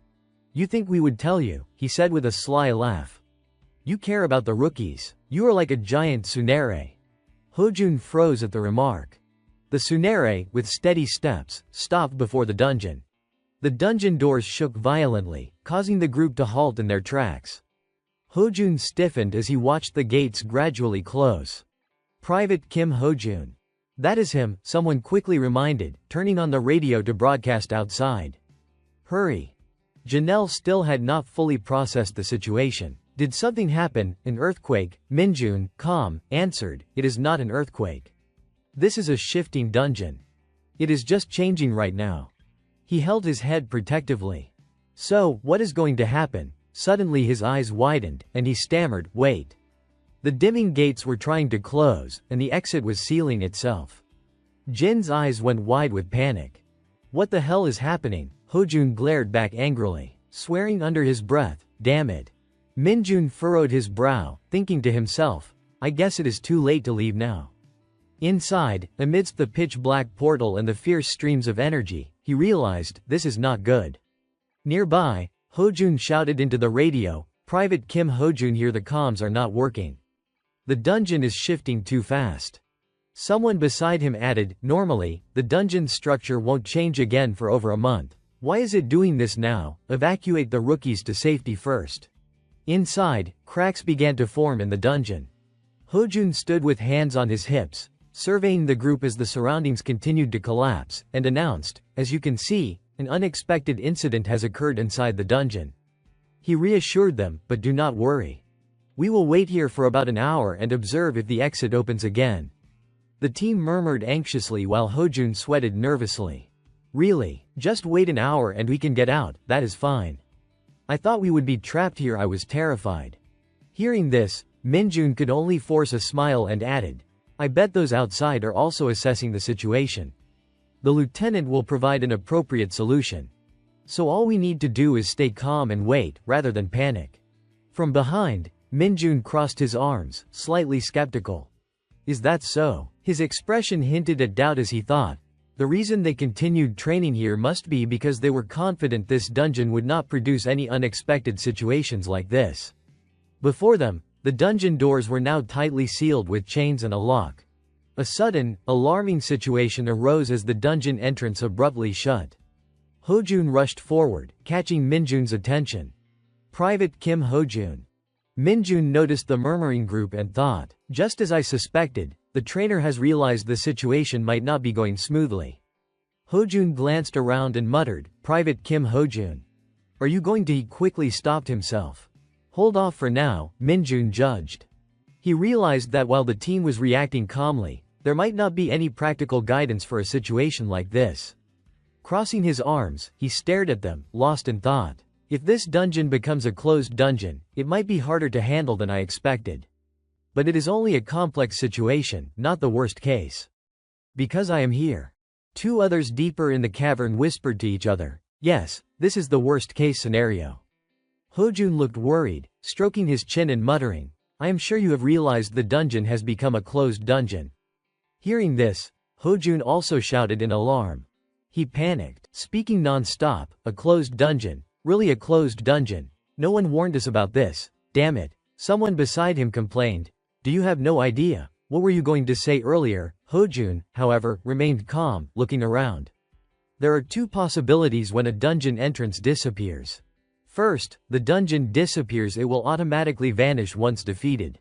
You think we would tell you, he said with a sly laugh. You care about the rookies. You are like a giant tsundere. Hojun froze at the remark. The Tsunere, with steady steps, stopped before the dungeon. The dungeon doors shook violently, causing the group to halt in their tracks. Hojun stiffened as he watched the gates gradually close. Private Kim Hojun. That is him, someone quickly reminded, turning on the radio to broadcast outside. Hurry. Janelle still had not fully processed the situation. Did something happen? An earthquake? Minjun, calm, answered, it is not an earthquake. This is a shifting dungeon. It is just changing right now. He held his head protectively. So, what is going to happen? Suddenly his eyes widened, and he stammered, wait. The dimming gates were trying to close, and the exit was sealing itself. Jin's eyes went wide with panic. What the hell is happening? Hojun glared back angrily, swearing under his breath, damn it. Minjun furrowed his brow, thinking to himself, I guess it is too late to leave now. Inside, amidst the pitch-black portal and the fierce streams of energy, he realized, this is not good. Nearby, Hojun shouted into the radio, Private Kim Hojun here, the comms are not working. The dungeon is shifting too fast. Someone beside him added, normally, the dungeon structure won't change again for over a month. Why is it doing this now? Evacuate the rookies to safety first. Inside, cracks began to form in the dungeon. Hojun stood with hands on his hips, surveying the group as the surroundings continued to collapse, and announced, as you can see, an unexpected incident has occurred inside the dungeon. He reassured them, but do not worry. We will wait here for about an hour and observe if the exit opens again. The team murmured anxiously while Hojun sweated nervously. Really, just wait an hour and we can get out, that is fine. I thought we would be trapped here, I was terrified. Hearing this, Minjun could only force a smile and added, I bet those outside are also assessing the situation. The lieutenant will provide an appropriate solution. So all we need to do is stay calm and wait, rather than panic. From behind, Minjun crossed his arms, slightly skeptical. Is that so? His expression hinted at doubt as he thought. The reason they continued training here must be because they were confident this dungeon would not produce any unexpected situations like this. Before them, the dungeon doors were now tightly sealed with chains and a lock. A sudden, alarming situation arose as the dungeon entrance abruptly shut. Hojun rushed forward, catching Minjun's attention. Private Kim Hojun. Minjun noticed the murmuring group and thought, just as I suspected, the trainer has realized the situation might not be going smoothly. Hojun glanced around and muttered, Private Kim Hojun. Are you going to? He quickly stopped himself. Hold off for now, Minjun judged. He realized that while the team was reacting calmly, there might not be any practical guidance for a situation like this. Crossing his arms, he stared at them, lost in thought. If this dungeon becomes a closed dungeon, it might be harder to handle than I expected. But it is only a complex situation, not the worst case. Because I am here. Two others deeper in the cavern whispered to each other, yes, this is the worst case scenario. Hojun looked worried, stroking his chin and muttering, I am sure you have realized the dungeon has become a closed dungeon. Hearing this, Hojun also shouted in alarm. He panicked, speaking non-stop, a closed dungeon, really a closed dungeon. No one warned us about this, damn it. Someone beside him complained. Do you have no idea? What were you going to say earlier? Hojun, however, remained calm, looking around. There are two possibilities when a dungeon entrance disappears. First, the dungeon disappears, it will automatically vanish once defeated.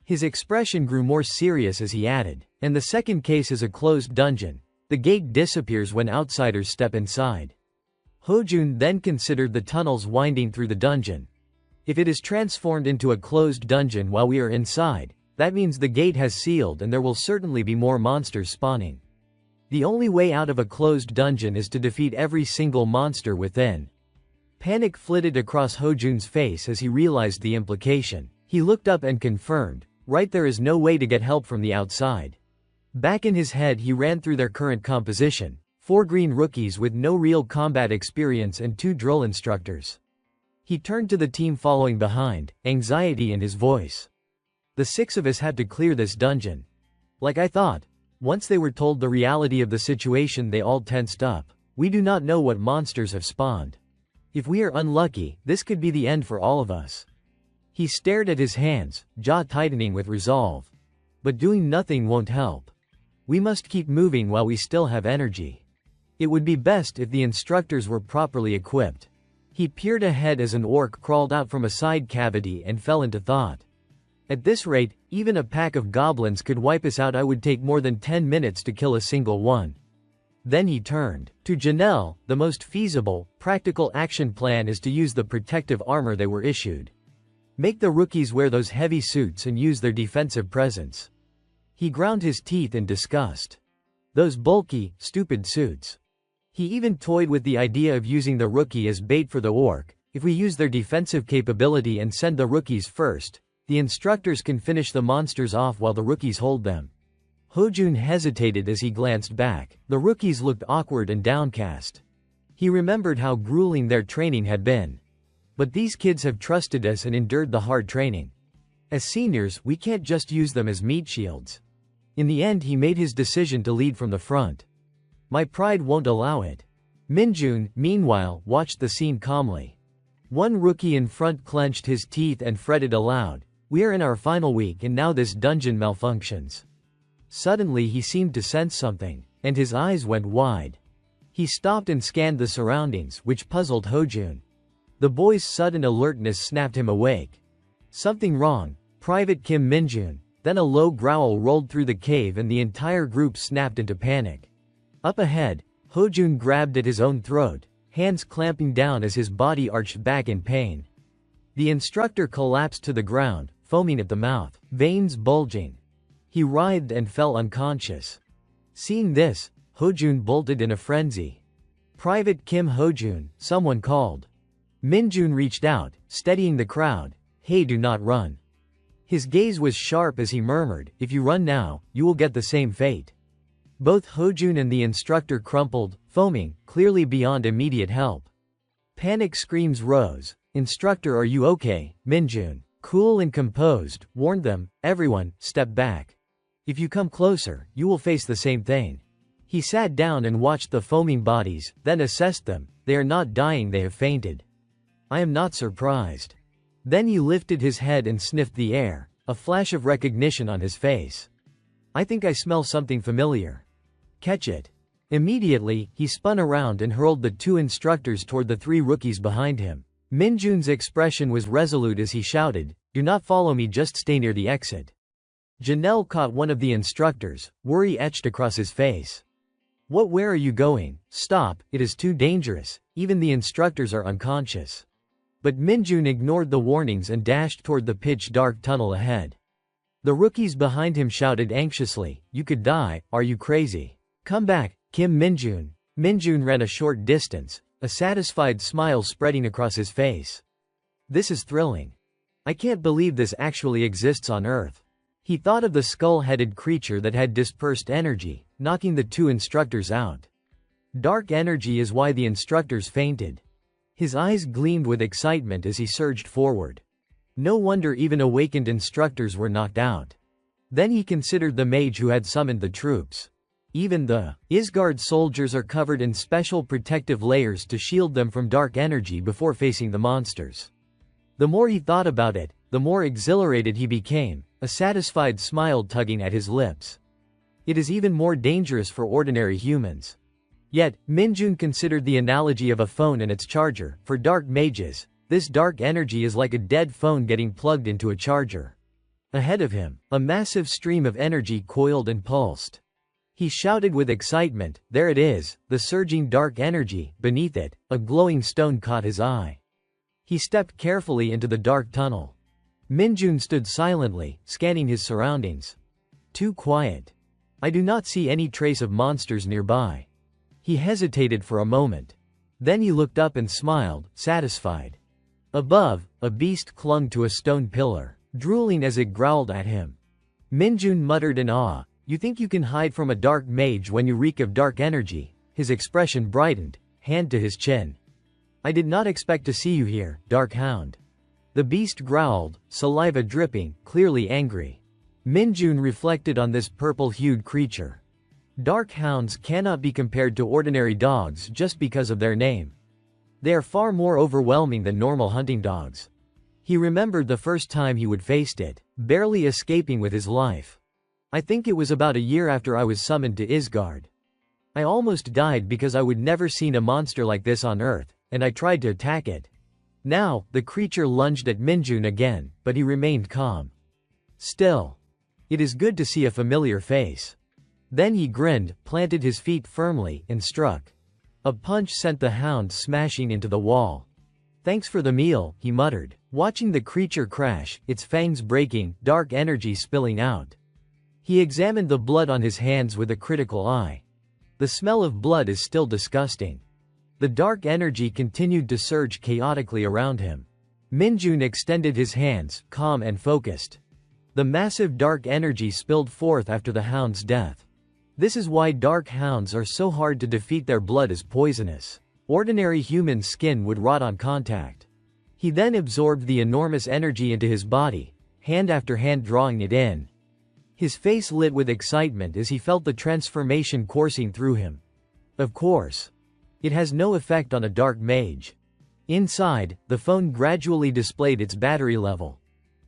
His expression grew more serious as he added, and the second case is a closed dungeon. The gate disappears when outsiders step inside. Hojun then considered the tunnels winding through the dungeon. If it is transformed into a closed dungeon while we are inside, that means the gate has sealed and there will certainly be more monsters spawning. The only way out of a closed dungeon is to defeat every single monster within. Panic flitted across Hojun's face as he realized the implication. He looked up and confirmed, right, there is no way to get help from the outside. Back in his head he ran through their current composition, 4 green rookies with no real combat experience and 2 drill instructors. He turned to the team following behind, anxiety in his voice. The 6 of us had to clear this dungeon. Like I thought. Once they were told the reality of the situation they all tensed up. We do not know what monsters have spawned. If we are unlucky, this could be the end for all of us. He stared at his hands, jaw tightening with resolve. But doing nothing won't help. We must keep moving while we still have energy. It would be best if the instructors were properly equipped. He peered ahead as an orc crawled out from a side cavity and fell into thought. At this rate, even a pack of goblins could wipe us out. I would take more than 10 minutes to kill a single one. Then he turned to Janelle. The most feasible, practical action plan is to use the protective armor they were issued. Make the rookies wear those heavy suits and use their defensive presence. He ground his teeth in disgust. Those bulky, stupid suits. He even toyed with the idea of using the rookie as bait for the orc. If we use their defensive capability and send the rookies first, the instructors can finish the monsters off while the rookies hold them. Hojun hesitated as he glanced back. The rookies looked awkward and downcast. He remembered how grueling their training had been. But these kids have trusted us and endured the hard training. As seniors, we can't just use them as meat shields. In the end, he made his decision to lead from the front. My pride won't allow it. Minjun, meanwhile, watched the scene calmly. One rookie in front clenched his teeth and fretted aloud. We are in our final week and now this dungeon malfunctions. Suddenly he seemed to sense something, and his eyes went wide. He stopped and scanned the surroundings, which puzzled Hojun. The boy's sudden alertness snapped him awake. Something wrong, Private Kim Minjun. Then a low growl rolled through the cave and the entire group snapped into panic. Up ahead, Hojun grabbed at his own throat, hands clamping down as his body arched back in pain. The instructor collapsed to the ground, foaming at the mouth, veins bulging. He writhed and fell unconscious. Seeing this, Hojun bolted in a frenzy. Private Kim Hojun, someone called. Minjun reached out, steadying the crowd. Hey, do not run. His gaze was sharp as he murmured, if you run now, you will get the same fate. Both Hojun and the instructor crumpled, foaming, clearly beyond immediate help. Panic screams rose. Instructor, are you okay? Minjun, cool and composed, warned them. Everyone, step back. If you come closer, you will face the same thing. He sat down and watched the foaming bodies, then assessed them. They are not dying, they have fainted. I am not surprised. Then he lifted his head and sniffed the air, a flash of recognition on his face. I think I smell something familiar. Catch it. Immediately, he spun around and hurled the two instructors toward the three rookies behind him. Minjun's expression was resolute as he shouted, do not follow me, just stay near the exit. Janelle caught one of the instructors, worry etched across his face. Where are you going? Stop, it is too dangerous, even the instructors are unconscious. But Minjun ignored the warnings and dashed toward the pitch-dark tunnel ahead. The rookies behind him shouted anxiously, you could die, are you crazy? Come back, Kim Minjun. Minjun ran a short distance, a satisfied smile spreading across his face. This is thrilling. I can't believe this actually exists on Earth. He thought of the skull-headed creature that had dispersed energy, knocking the two instructors out. Dark energy is why the instructors fainted. His eyes gleamed with excitement as he surged forward. No wonder even awakened instructors were knocked out. Then he considered the mage who had summoned the troops. Even the Isgard soldiers are covered in special protective layers to shield them from dark energy before facing the monsters. The more he thought about it, the more exhilarated he became, a satisfied smile tugging at his lips. It is even more dangerous for ordinary humans. Yet, Minjun considered the analogy of a phone and its charger. For dark mages, this dark energy is like a dead phone getting plugged into a charger. Ahead of him, a massive stream of energy coiled and pulsed. He shouted with excitement, there it is, the surging dark energy. Beneath it, a glowing stone caught his eye. He stepped carefully into the dark tunnel. Minjun stood silently, scanning his surroundings. Too quiet. I do not see any trace of monsters nearby. He hesitated for a moment. Then he looked up and smiled, satisfied. Above, a beast clung to a stone pillar, drooling as it growled at him. Minjun muttered in awe, you think you can hide from a dark mage when you reek of dark energy? His expression brightened, hand to his chin. I did not expect to see you here, Dark Hound. The beast growled, saliva dripping, clearly angry. Minjun reflected on this purple-hued creature. Dark hounds cannot be compared to ordinary dogs just because of their name. They are far more overwhelming than normal hunting dogs. He remembered the first time he would face it, barely escaping with his life. I think it was about a year after I was summoned to Isgard. I almost died because I would never seen a monster like this on Earth, and I tried to attack it. Now, the creature lunged at Minjun again, but he remained calm. Still. It is good to see a familiar face. Then he grinned, planted his feet firmly, and struck. A punch sent the hound smashing into the wall. Thanks for the meal, he muttered, watching the creature crash, its fangs breaking, dark energy spilling out. He examined the blood on his hands with a critical eye. The smell of blood is still disgusting. The dark energy continued to surge chaotically around him. Minjun extended his hands, calm and focused. The massive dark energy spilled forth after the hound's death. This is why dark hounds are so hard to defeat. Their blood is poisonous. Ordinary human skin would rot on contact. He then absorbed the enormous energy into his body, hand after hand drawing it in. His face lit with excitement as he felt the transformation coursing through him. Of course. It has no effect on a dark mage. Inside, the phone gradually displayed its battery level.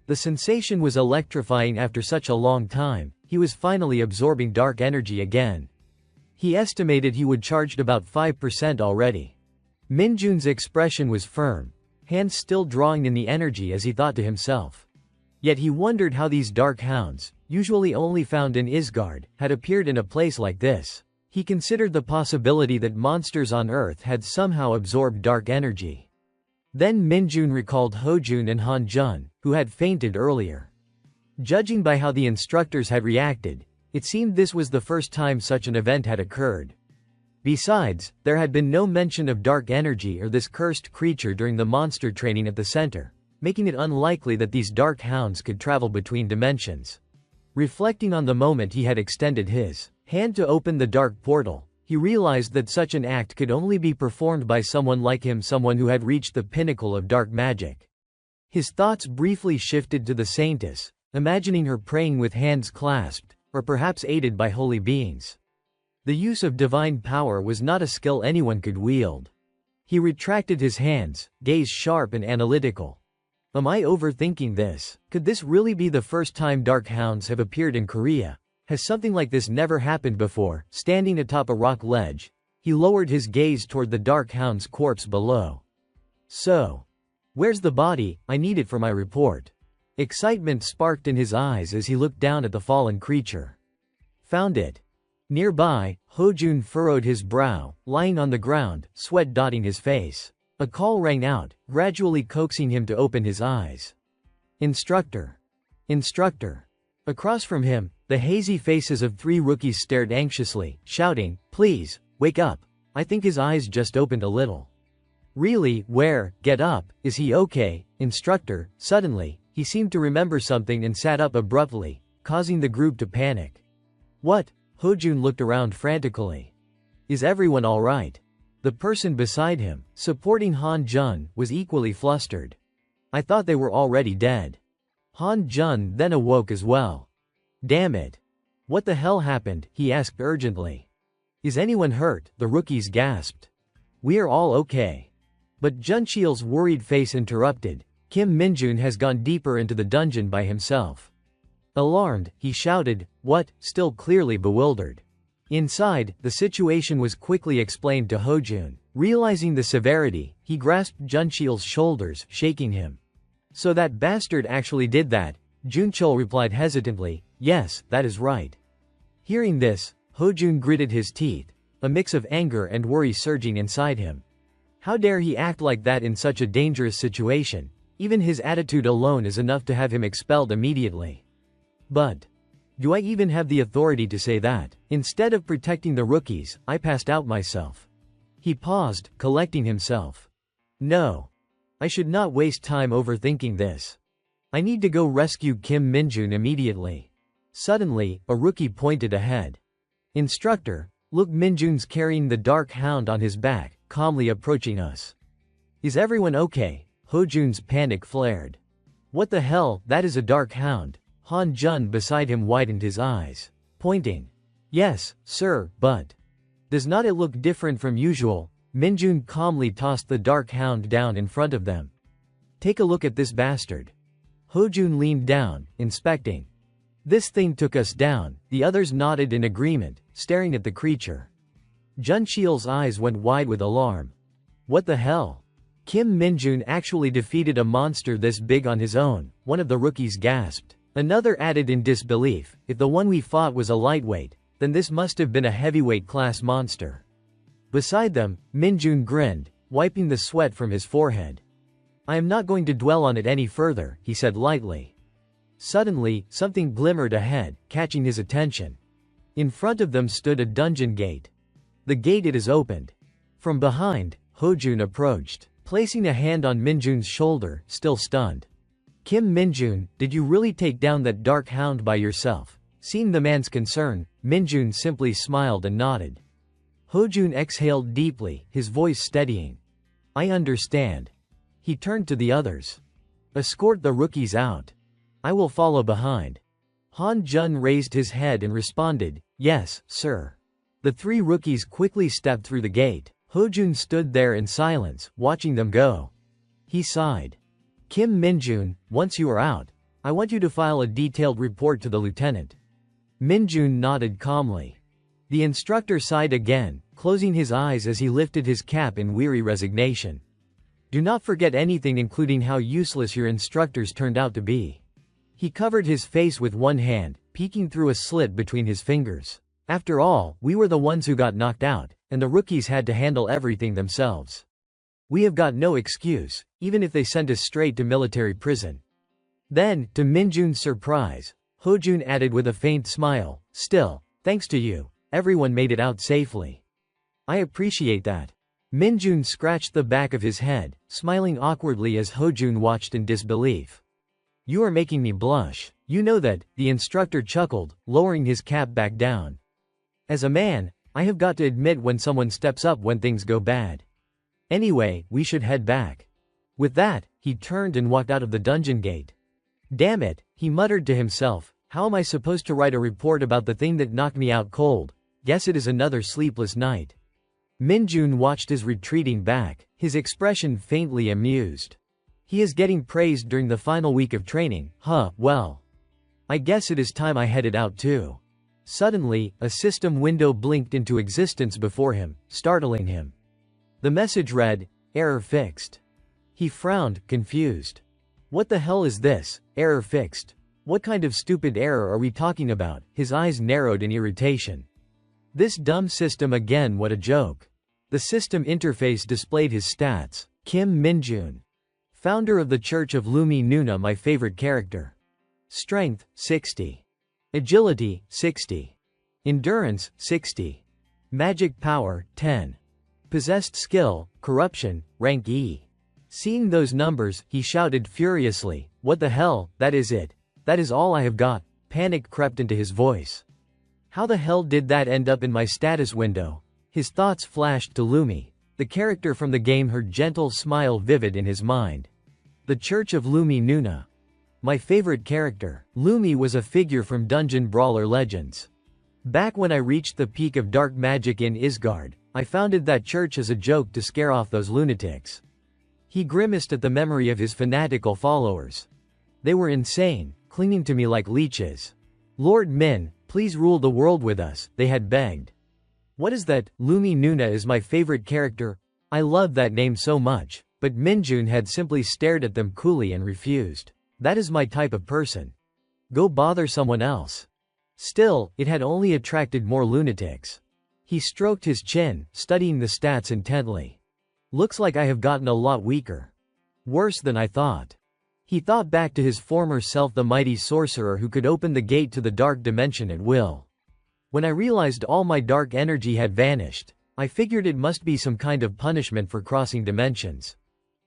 The sensation was electrifying after such a long time. He was finally absorbing dark energy again. He estimated he would charged about 5% already. Minjun's expression was firm, hands still drawing in the energy as he thought to himself. Yet he wondered how these dark hounds, usually only found in Isgard, had appeared in a place like this. He considered the possibility that monsters on Earth had somehow absorbed dark energy. Then Minjun recalled Hojun and Hanjun, who had fainted earlier. Judging by how the instructors had reacted, it seemed this was the first time such an event had occurred. Besides, there had been no mention of dark energy or this cursed creature during the monster training at the center, making it unlikely that these dark hounds could travel between dimensions. Reflecting on the moment he had extended his hand to open the dark portal, he realized that such an act could only be performed by someone like him, someone who had reached the pinnacle of dark magic. His thoughts briefly shifted to the Saintess, imagining her praying with hands clasped, or perhaps aided by holy beings. The use of divine power was not a skill anyone could wield. He retracted his hands, gaze sharp and analytical. Am I overthinking this? Could this really be the first time dark hounds have appeared in Korea? Has something like this never happened before? Standing atop a rock ledge, he lowered his gaze toward the dark hound's corpse below. So, where's the body? I need it for my report. Excitement sparked in his eyes as he looked down at the fallen creature. Found it. Nearby, Hojun furrowed his brow, lying on the ground, sweat dotting his face. A call rang out, gradually coaxing him to open his eyes. Instructor. Instructor. Across from him, the hazy faces of 3 rookies stared anxiously, shouting, "Please, wake up." I think his eyes just opened a little. Really, where? Get up, is he okay? Instructor. Suddenly, he seemed to remember something and sat up abruptly, causing the group to panic. What? Hojun looked around frantically. Is everyone alright? The person beside him, supporting Han Jun, was equally flustered. I thought they were already dead. Han Jun then awoke as well. Damn it. What the hell happened? He asked urgently. Is anyone hurt? The rookies gasped. We're all okay. But Juncheil's worried face interrupted. Kim Minjun has gone deeper into the dungeon by himself. Alarmed, he shouted, what? Still clearly bewildered. Inside, the situation was quickly explained to Hojun. Realizing the severity, he grasped Juncheil's shoulders, shaking him. So that bastard actually did that? Juncheil replied hesitantly, yes, that is right. Hearing this, Hojun gritted his teeth, a mix of anger and worry surging inside him. How dare he act like that in such a dangerous situation? Even his attitude alone is enough to have him expelled immediately. But do I even have the authority to say that? Instead of protecting the rookies, I passed out myself. He paused, collecting himself. No. I should not waste time overthinking this. I need to go rescue Kim Minjun immediately. Suddenly, a rookie pointed ahead. Instructor, look, Minjun's carrying the dark hound on his back, calmly approaching us. Is everyone okay? Hojun's panic flared. What the hell, that is a dark hound. Han Jun beside him widened his eyes, pointing. Yes, sir, but does not it look different from usual? Minjun calmly tossed the dark hound down in front of them. Take a look at this bastard. Hojun leaned down, inspecting. This thing took us down, the others nodded in agreement, staring at the creature. Junshil's eyes went wide with alarm. What the hell? Kim Minjun actually defeated a monster this big on his own, one of the rookies gasped. Another added in disbelief, if the one we fought was a lightweight, then this must have been a heavyweight class monster. Beside them, Minjun grinned, wiping the sweat from his forehead. I am not going to dwell on it any further, he said lightly. Suddenly, something glimmered ahead, catching his attention. In front of them stood a dungeon gate. The gate it is opened. From behind, Hojun approached, placing a hand on Minjun's shoulder, still stunned. Kim Minjun, did you really take down that dark hound by yourself? Seeing the man's concern, Minjun simply smiled and nodded. Hojun exhaled deeply, his voice steadying. I understand. He turned to the others. Escort the rookies out. I will follow behind. Han Jun raised his head and responded, yes, sir. The three rookies quickly stepped through the gate. Hojun stood there in silence, watching them go. He sighed. Kim Minjun, once you are out, I want you to file a detailed report to the lieutenant. Minjun nodded calmly. The instructor sighed again, closing his eyes as he lifted his cap in weary resignation. Do not forget anything, including how useless your instructors turned out to be. He covered his face with one hand, peeking through a slit between his fingers. After all, we were the ones who got knocked out, and the rookies had to handle everything themselves. We have got no excuse, even if they sent us straight to military prison. Then, to Minjun's surprise, Hojun added with a faint smile, still, thanks to you, everyone made it out safely. I appreciate that. Minjun scratched the back of his head, smiling awkwardly as Hojun watched in disbelief. You are making me blush. You know that, the instructor chuckled, lowering his cap back down. As a man, I have got to admit when someone steps up when things go bad. Anyway, we should head back. With that, he turned and walked out of the dungeon gate. Damn it, he muttered to himself, how am I supposed to write a report about the thing that knocked me out cold? Guess it is another sleepless night. Minjun watched his retreating back, his expression faintly amused. He is getting praised during the final week of training, huh, well. I guess it is time I headed out too. Suddenly, a system window blinked into existence before him, startling him. The message read, error fixed. He frowned, confused. What the hell is this, error fixed? What kind of stupid error are we talking about? His eyes narrowed in irritation. This dumb system again, what a joke. The system interface displayed his stats. Kim Minjun. Founder of the Church of Lumi Nuna, my favorite character. Strength, 60. Agility, 60. Endurance, 60. Magic power, 10. Possessed skill, corruption, rank E. Seeing those numbers, he shouted furiously, what the hell, that is it. That is all I have got. Panic crept into his voice. How the hell did that end up in my status window? His thoughts flashed to Lumi. The character from the game, her gentle smile vivid in his mind. The Church of Lumi Nuna. My favorite character. Lumi was a figure from Dungeon Brawler Legends. Back when I reached the peak of dark magic in Isgard, I founded that church as a joke to scare off those lunatics. He grimaced at the memory of his fanatical followers. They were insane, clinging to me like leeches. Lord Min, please rule the world with us, they had begged. What is that? Lumi Nuna is my favorite character. I love that name so much, but Minjun had simply stared at them coolly and refused. That is my type of person. Go bother someone else. Still, it had only attracted more lunatics. He stroked his chin, studying the stats intently. Looks like I have gotten a lot weaker. Worse than I thought. He thought back to his former self, the mighty sorcerer who could open the gate to the dark dimension at will. When I realized all my dark energy had vanished, I figured it must be some kind of punishment for crossing dimensions.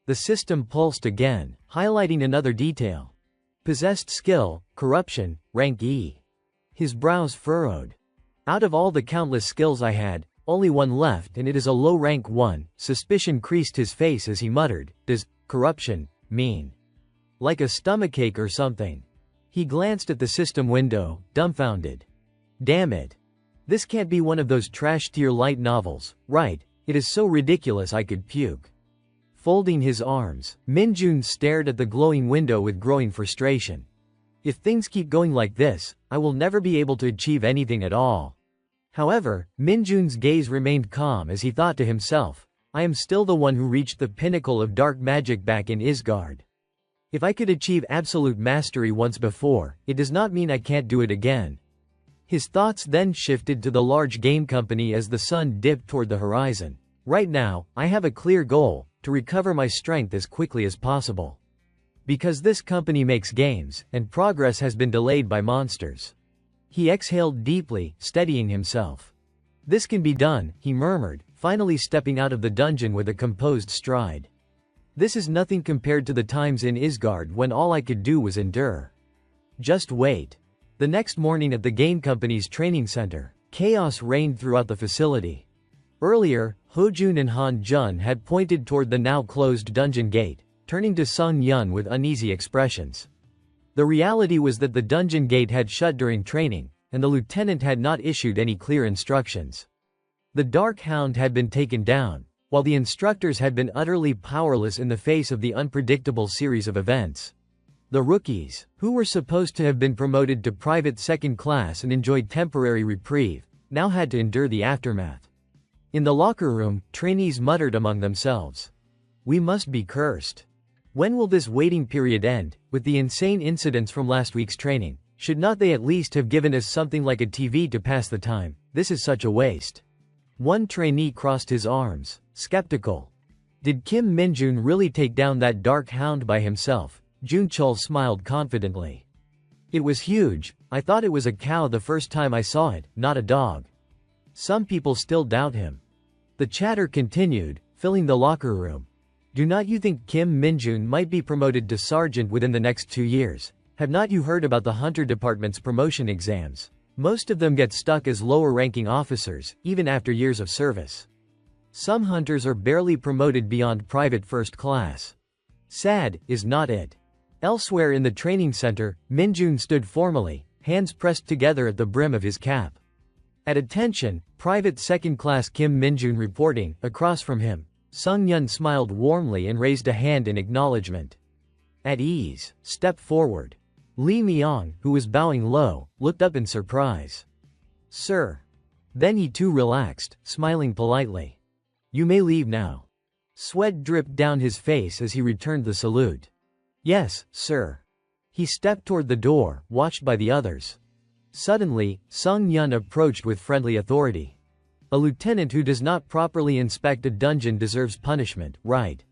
The system pulsed again, highlighting another detail. Possessed skill, corruption, rank E. His brows furrowed. Out of all the countless skills I had, only one left, and it is a low rank one. Suspicion creased his face as he muttered, does corruption mean like a stomachache or something? He glanced at the system window, dumbfounded. Damn it. This can't be one of those trash tier light novels, right? It is so ridiculous I could puke. Folding his arms, Minjun stared at the glowing window with growing frustration. If things keep going like this, I will never be able to achieve anything at all. However, Minjun's gaze remained calm as he thought to himself, I am still the one who reached the pinnacle of dark magic back in Isgard. If I could achieve absolute mastery once before, it does not mean I can't do it again. His thoughts then shifted to the large game company as the sun dipped toward the horizon. Right now, I have a clear goal, to recover my strength as quickly as possible. Because this company makes games, and progress has been delayed by monsters. He exhaled deeply, steadying himself. This can be done, he murmured, finally stepping out of the dungeon with a composed stride. This is nothing compared to the times in Isgard when all I could do was endure. Just wait. The next morning at the game company's training center, chaos reigned throughout the facility. Earlier, Hojun and Han Jun had pointed toward the now closed dungeon gate, turning to Sung Yun with uneasy expressions. The reality was that the dungeon gate had shut during training, and the lieutenant had not issued any clear instructions. The Dark Hound had been taken down, while the instructors had been utterly powerless in the face of the unpredictable series of events. The rookies, who were supposed to have been promoted to private second class and enjoyed temporary reprieve, now had to endure the aftermath. In the locker room, trainees muttered among themselves. We must be cursed. When will this waiting period end? With the insane incidents from last week's training, should not they at least have given us something like a TV to pass the time? This is such a waste. One trainee crossed his arms, skeptical. Did Kim Minjun really take down that Dark Hound by himself? Junchul smiled confidently. It was huge. I thought it was a cow the first time I saw it, not a dog. Some people still doubt him. The chatter continued, filling the locker room. Do not you think Kim Minjun might be promoted to sergeant within the next 2 years? Have not you heard about the Hunter Department's promotion exams? Most of them get stuck as lower-ranking officers, even after years of service. Some hunters are barely promoted beyond private first class. Sad, is not it? Elsewhere in the training center, Minjun stood formally, hands pressed together at the brim of his cap. At attention, Private Second Class Kim Minjun reporting, across from him. Sung Yun smiled warmly and raised a hand in acknowledgement. At ease, step forward. Li Miang, who was bowing low, looked up in surprise. Sir. Then he too relaxed, smiling politely. You may leave now. Sweat dripped down his face as he returned the salute. Yes, sir. He stepped toward the door, watched by the others. Suddenly, Sung Yun approached with friendly authority. A lieutenant who does not properly inspect a dungeon deserves punishment, right?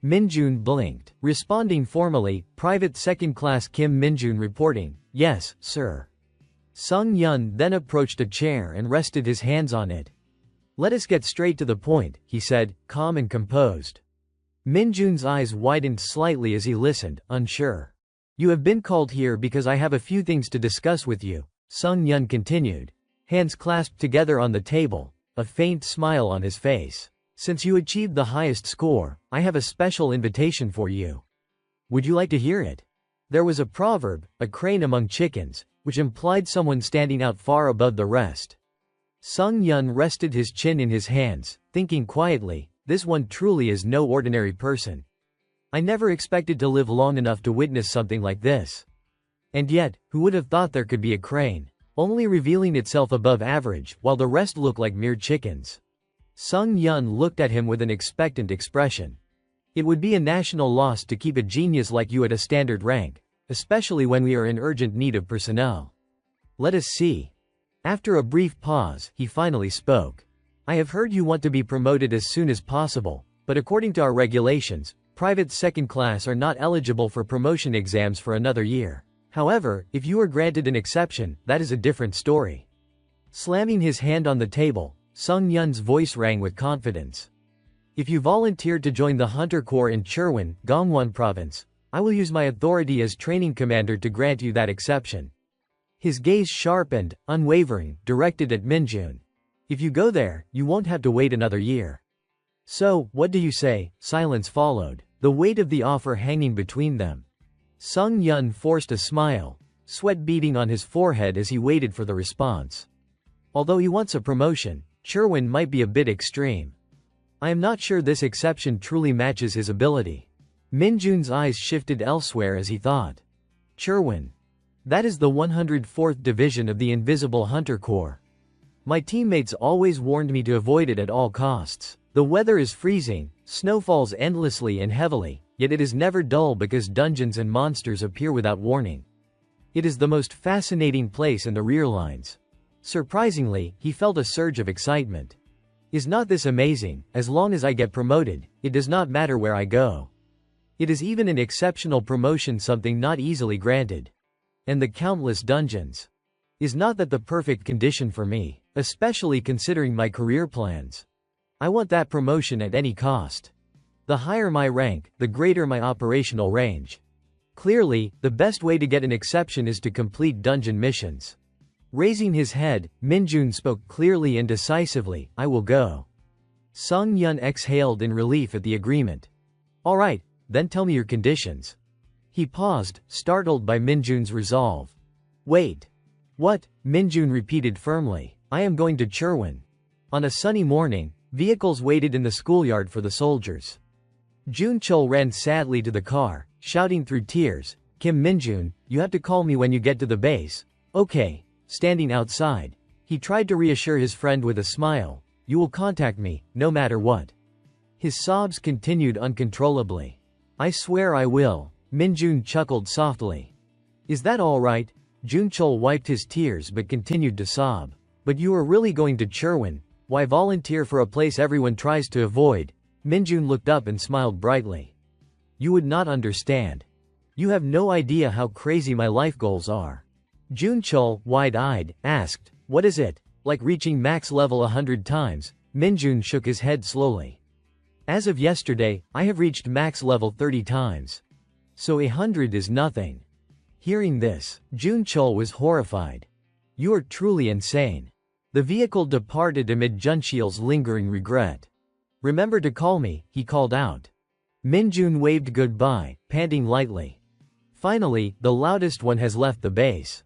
Minjun blinked, responding formally, Private Second Class Kim Minjun reporting, yes, sir. Sung Yun then approached a chair and rested his hands on it. Let us get straight to the point, he said, calm and composed. Minjun's eyes widened slightly as he listened, unsure. You have been called here because I have a few things to discuss with you, Sung Yun continued. Hands clasped together on the table, a faint smile on his face. Since you achieved the highest score, I have a special invitation for you. Would you like to hear it? There was a proverb, a crane among chickens, which implied someone standing out far above the rest. Sung Yun rested his chin in his hands, thinking quietly, this one truly is no ordinary person. I never expected to live long enough to witness something like this. And yet, who would have thought there could be a crane, only revealing itself above average, while the rest look like mere chickens? Sung Yun looked at him with an expectant expression. It would be a national loss to keep a genius like you at a standard rank, especially when we are in urgent need of personnel. Let us see. After a brief pause, he finally spoke. I have heard you want to be promoted as soon as possible, but according to our regulations, private second class are not eligible for promotion exams for another year. However, if you are granted an exception, that is a different story. Slamming his hand on the table, Sung Yun's voice rang with confidence. If you volunteered to join the Hunter Corps in Chirwan, Gangwon Province, I will use my authority as training commander to grant you that exception. His gaze sharpened, unwavering, directed at Minjun. If you go there, you won't have to wait another year. So, what do you say? Silence followed, the weight of the offer hanging between them. Sung Yun forced a smile, sweat beading on his forehead as he waited for the response. Although he wants a promotion, Chirwan might be a bit extreme. I am not sure this exception truly matches his ability. Minjun's eyes shifted elsewhere as he thought. Chirwan. That is the 104th Division of the Invisible Hunter Corps. My teammates always warned me to avoid it at all costs. The weather is freezing, snow falls endlessly and heavily, yet it is never dull because dungeons and monsters appear without warning. It is the most fascinating place in the rear lines. Surprisingly, he felt a surge of excitement. Is not this amazing? As long as I get promoted, it does not matter where I go. It is even an exceptional promotion, something not easily granted. And the countless dungeons. Is not that the perfect condition for me, especially considering my career plans? I want that promotion at any cost. The higher my rank, the greater my operational range. Clearly, the best way to get an exception is to complete dungeon missions. Raising his head, Minjun spoke clearly and decisively, I will go. Sung Yun exhaled in relief at the agreement. All right, then tell me your conditions. He paused, startled by Minjun's resolve. Wait. What? Minjun repeated firmly. I am going to Cherwin. On a sunny morning, vehicles waited in the schoolyard for the soldiers. Junchul ran sadly to the car, shouting through tears, Kim Minjun, you have to call me when you get to the base. Okay. Standing outside, he tried to reassure his friend with a smile, you will contact me, no matter what. His sobs continued uncontrollably. I swear I will, Minjun chuckled softly. Is that all right? Junchul wiped his tears but continued to sob. But you are really going to Cherwin? Why volunteer for a place everyone tries to avoid? Minjun looked up and smiled brightly. You would not understand. You have no idea how crazy my life goals are. Junchul, wide-eyed, asked, what is it? Like reaching max level 100 times? Minjun shook his head slowly. As of yesterday, I have reached max level 30 times. So 100 is nothing. Hearing this, Junchul was horrified. You are truly insane. The vehicle departed amid Junchul's lingering regret. Remember to call me, he called out. Minjun waved goodbye, panting lightly. Finally, the loudest one has left the base.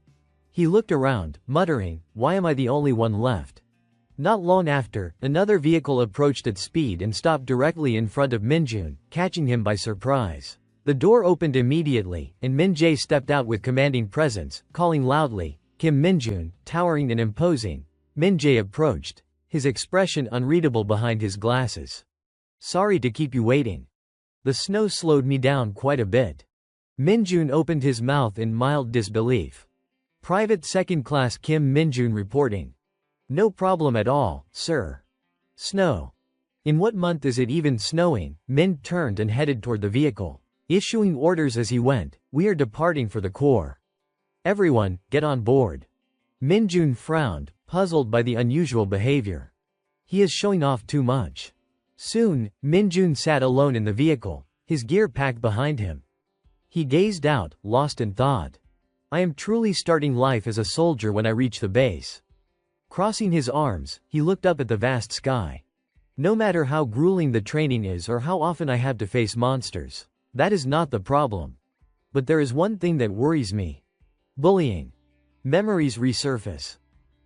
He looked around, muttering, why am I the only one left? Not long after, another vehicle approached at speed and stopped directly in front of Minjun, catching him by surprise. The door opened immediately, and Min-jae stepped out with commanding presence, calling loudly, Kim Minjun, towering and imposing. Min-jae approached, his expression unreadable behind his glasses. Sorry to keep you waiting. The snow slowed me down quite a bit. Minjun opened his mouth in mild disbelief. Private Second Class Kim Minjun reporting. No problem at all, sir. Snow. In what month is it even snowing? Min turned and headed toward the vehicle, issuing orders as he went, we are departing for the Corps. Everyone, get on board. Minjun frowned, puzzled by the unusual behavior. He is showing off too much. Soon, Minjun sat alone in the vehicle, his gear packed behind him. He gazed out, lost in thought. I am truly starting life as a soldier when I reach the base. Crossing his arms, he looked up at the vast sky. No matter how grueling the training is or how often I have to face monsters, that is not the problem. But there is one thing that worries me. Bullying. Memories resurface.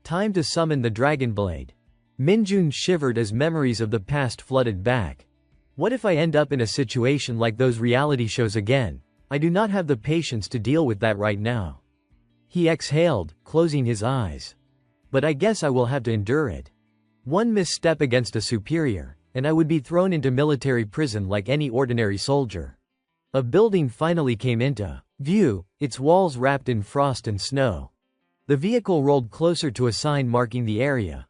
Time to summon the Dragon Blade. Minjun shivered as memories of the past flooded back. What if I end up in a situation like those reality shows again? I do not have the patience to deal with that right now. He exhaled, closing his eyes. But I guess I will have to endure it. One misstep against a superior, and I would be thrown into military prison like any ordinary soldier. A building finally came into view, its walls wrapped in frost and snow. The vehicle rolled closer to a sign marking the area.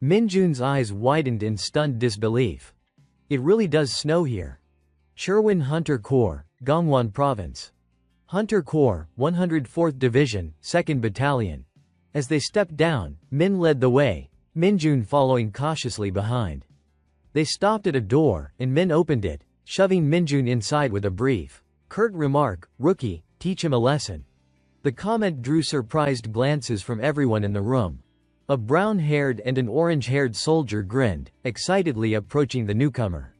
Minjun's eyes widened in stunned disbelief. It really does snow here. Cherwin Hunter Corps, Gangwon Province. Hunter Corps, 104th Division, 2nd Battalion. As they stepped down, Min led the way, Minjun following cautiously behind. They stopped at a door, and Min opened it, shoving Minjun inside with a brief, curt remark, "Rookie, teach him a lesson." The comment drew surprised glances from everyone in the room. A brown-haired and an orange-haired soldier grinned, excitedly approaching the newcomer.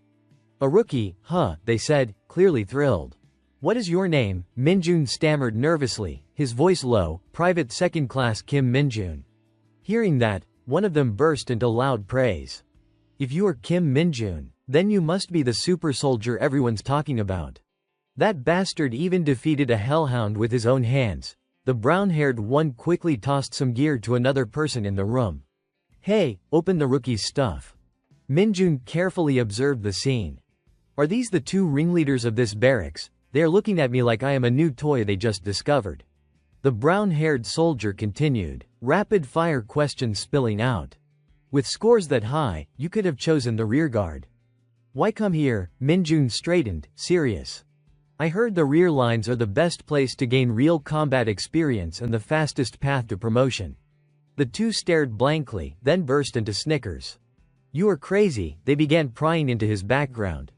"A rookie, huh?" they said, clearly thrilled. "What is your name?" Minjun stammered nervously, his voice low, Private Second Class Kim Minjun. Hearing that, one of them burst into loud praise. "If you are Kim Minjun, then you must be the super soldier everyone's talking about. That bastard even defeated a hellhound with his own hands. The brown-haired one quickly tossed some gear to another person in the room. Hey, open the rookie's stuff. Minjun carefully observed the scene. Are these the two ringleaders of this barracks? They are looking at me like I am a new toy they just discovered. The brown-haired soldier continued, rapid-fire questions spilling out. With scores that high, you could have chosen the rearguard. Why come here? Minjun straightened, serious. I heard the rear lines are the best place to gain real combat experience and the fastest path to promotion. The two stared blankly, then burst into snickers. You are crazy, they began prying into his background.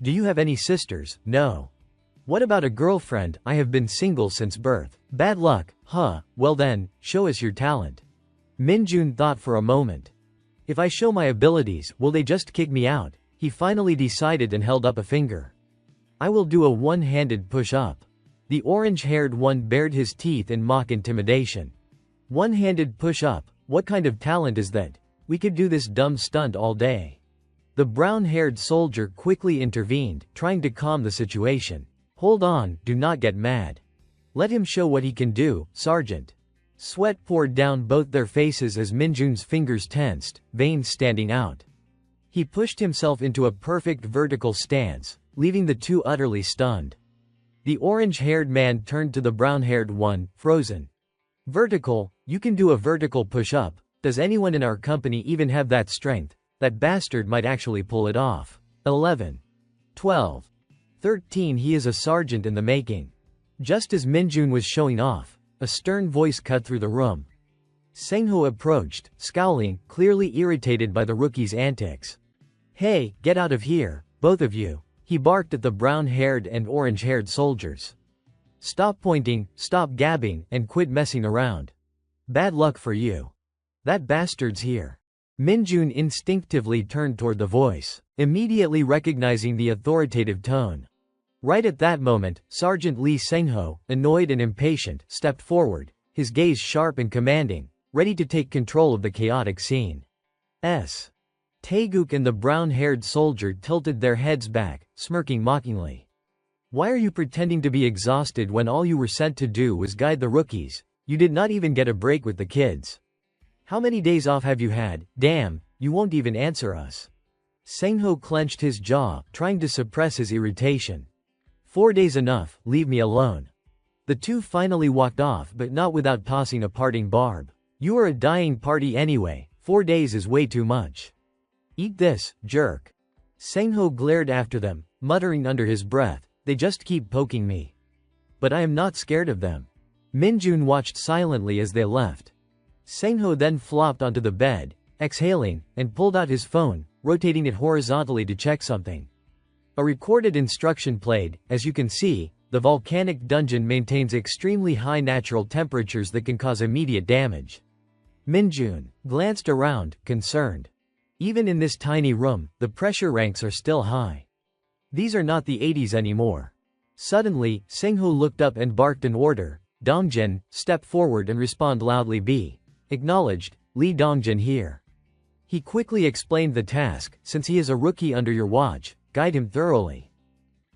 Do you have any sisters? No. What about a girlfriend? I have been single since birth. Bad luck, huh? Well then, show us your talent. Minjun thought for a moment. If I show my abilities, will they just kick me out? He finally decided and held up a finger. I will do a one-handed push-up. The orange-haired one bared his teeth in mock intimidation. One-handed push-up, what kind of talent is that? We could do this dumb stunt all day. The brown-haired soldier quickly intervened, trying to calm the situation. Hold on, do not get mad. Let him show what he can do, Sergeant. Sweat poured down both their faces as Minjun's fingers tensed, veins standing out. He pushed himself into a perfect vertical stance, leaving the two utterly stunned. The orange-haired man turned to the brown-haired one, frozen. Vertical, you can do a vertical push-up. Does anyone in our company even have that strength? That bastard might actually pull it off. 11. 12. 13. He is a sergeant in the making. Just as Minjun was showing off, a stern voice cut through the room. Sengho approached, scowling, clearly irritated by the rookie's antics. Hey, get out of here, both of you. He barked at the brown-haired and orange-haired soldiers. Stop pointing, stop gabbing, and quit messing around. Bad luck for you. That bastard's here. Minjun instinctively turned toward the voice, immediately recognizing the authoritative tone. Right at that moment, Sergeant Lee Sengho, annoyed and impatient, stepped forward, his gaze sharp and commanding, ready to take control of the chaotic scene. Taeguk and the brown-haired soldier tilted their heads back, smirking mockingly. Why are you pretending to be exhausted when all you were sent to do was guide the rookies? You did not even get a break with the kids. How many days off have you had? Damn, you won't even answer us. Sengho clenched his jaw, trying to suppress his irritation. 4 days enough, leave me alone. The two finally walked off, but not without tossing a parting barb. You are a dying party anyway, 4 days is way too much. Eat this, jerk. Sengho glared after them, muttering under his breath, they just keep poking me. But I am not scared of them. Minjun watched silently as they left. Sengho then flopped onto the bed, exhaling, and pulled out his phone, rotating it horizontally to check something. A recorded instruction played. As you can see, the volcanic dungeon maintains extremely high natural temperatures that can cause immediate damage. Minjun glanced around, concerned. Even in this tiny room, the pressure ranks are still high. These are not the 80s anymore. Suddenly, Sengho looked up and barked an order. Dongjin, step forward and respond loudly. B. Acknowledged, Lee Dongjin here. He quickly explained the task. Since he is a rookie under your watch, guide him thoroughly.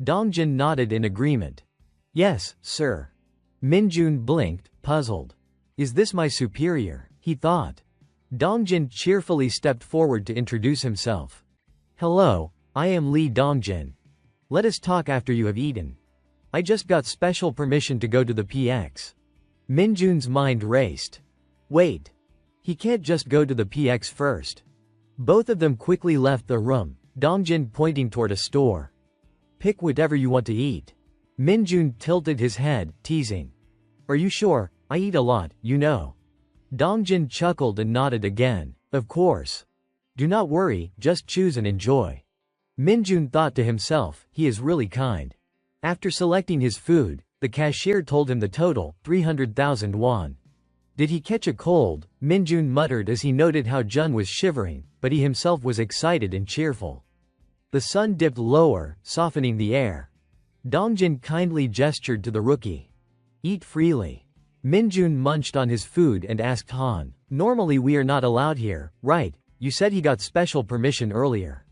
Dongjin nodded in agreement. Yes, sir. Minjun blinked, puzzled. Is this my superior? He thought. Dongjin cheerfully stepped forward to introduce himself. Hello, I am Lee Dongjin. Let us talk after you have eaten. I just got special permission to go to the PX. Minjun's mind raced. Wait. He can't just go to the PX first. Both of them quickly left the room, Dongjin pointing toward a store. Pick whatever you want to eat. Minjun tilted his head, teasing. Are you sure? I eat a lot, you know. Dongjin chuckled and nodded again. Of course. Do not worry, just choose and enjoy. Minjun thought to himself, he is really kind. After selecting his food, the cashier told him the total, 300,000 won. Did he catch a cold? Minjun muttered as he noted how Jun was shivering, but he himself was excited and cheerful. The sun dipped lower, softening the air. Dongjin kindly gestured to the rookie. Eat freely. Minjun munched on his food and asked Han. Normally we are not allowed here, right? You said he got special permission earlier.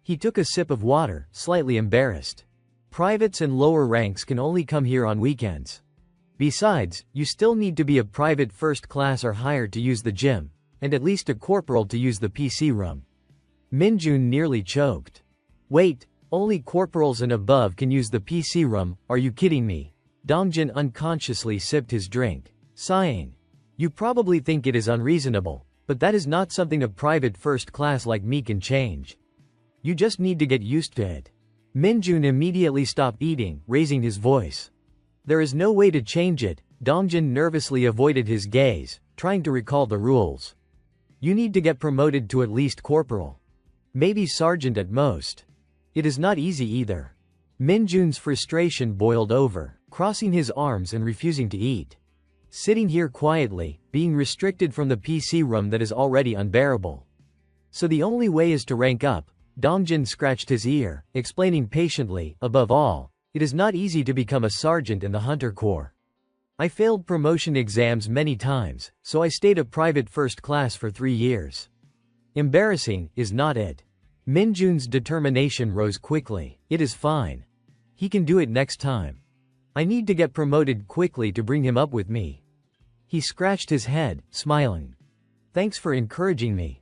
He took a sip of water, slightly embarrassed. Privates and lower ranks can only come here on weekends. Besides, you still need to be a private first class or higher to use the gym, and at least a corporal to use the PC room. Minjun nearly choked. Wait, only corporals and above can use the PC room, are you kidding me? Dongjin unconsciously sipped his drink, sighing. You probably think it is unreasonable, but that is not something a private first class like me can change. You just need to get used to it. Minjun immediately stopped eating, raising his voice. There is no way to change it. Dongjin nervously avoided his gaze, trying to recall the rules. You need to get promoted to at least corporal. Maybe sergeant at most. It is not easy either. Minjun's frustration boiled over, crossing his arms and refusing to eat. Sitting here quietly, being restricted from the PC room that is already unbearable. So the only way is to rank up. Dongjin scratched his ear, explaining patiently, above all, it is not easy to become a sergeant in the Hunter Corps. I failed promotion exams many times, so I stayed a private first class for 3 years. Embarrassing, is not it? Minjun's determination rose quickly. It is fine. He can do it next time. I need to get promoted quickly to bring him up with me. He scratched his head, smiling. Thanks for encouraging me.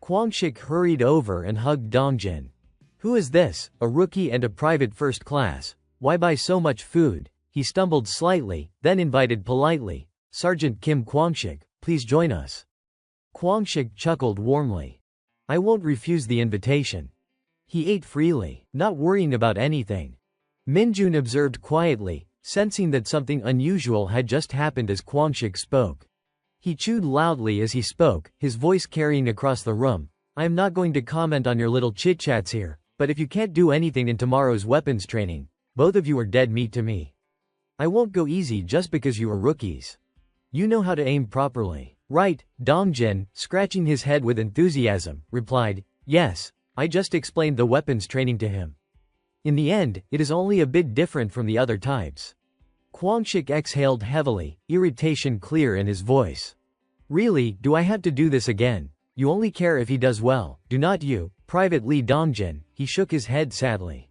Kwangshik hurried over and hugged Dongjin. Who is this, a rookie and a private first class? Why buy so much food? He stumbled slightly, then invited politely, Sergeant Kim Kwangshik, please join us. Kwangshik chuckled warmly. I won't refuse the invitation. He ate freely, not worrying about anything. Minjun observed quietly, sensing that something unusual had just happened as Kwangshik spoke. He chewed loudly as he spoke, his voice carrying across the room. I am not going to comment on your little chit-chats here, but if you can't do anything in tomorrow's weapons training, both of you are dead meat to me. I won't go easy just because you are rookies. You know how to aim properly, right? Dongjin, scratching his head with enthusiasm, replied, yes, I just explained the weapons training to him. In the end, it is only a bit different from the other types. Kwangshik exhaled heavily, irritation clear in his voice. Really, do I have to do this again? You only care if he does well, do not you, Private Lee Dongjin? He shook his head sadly.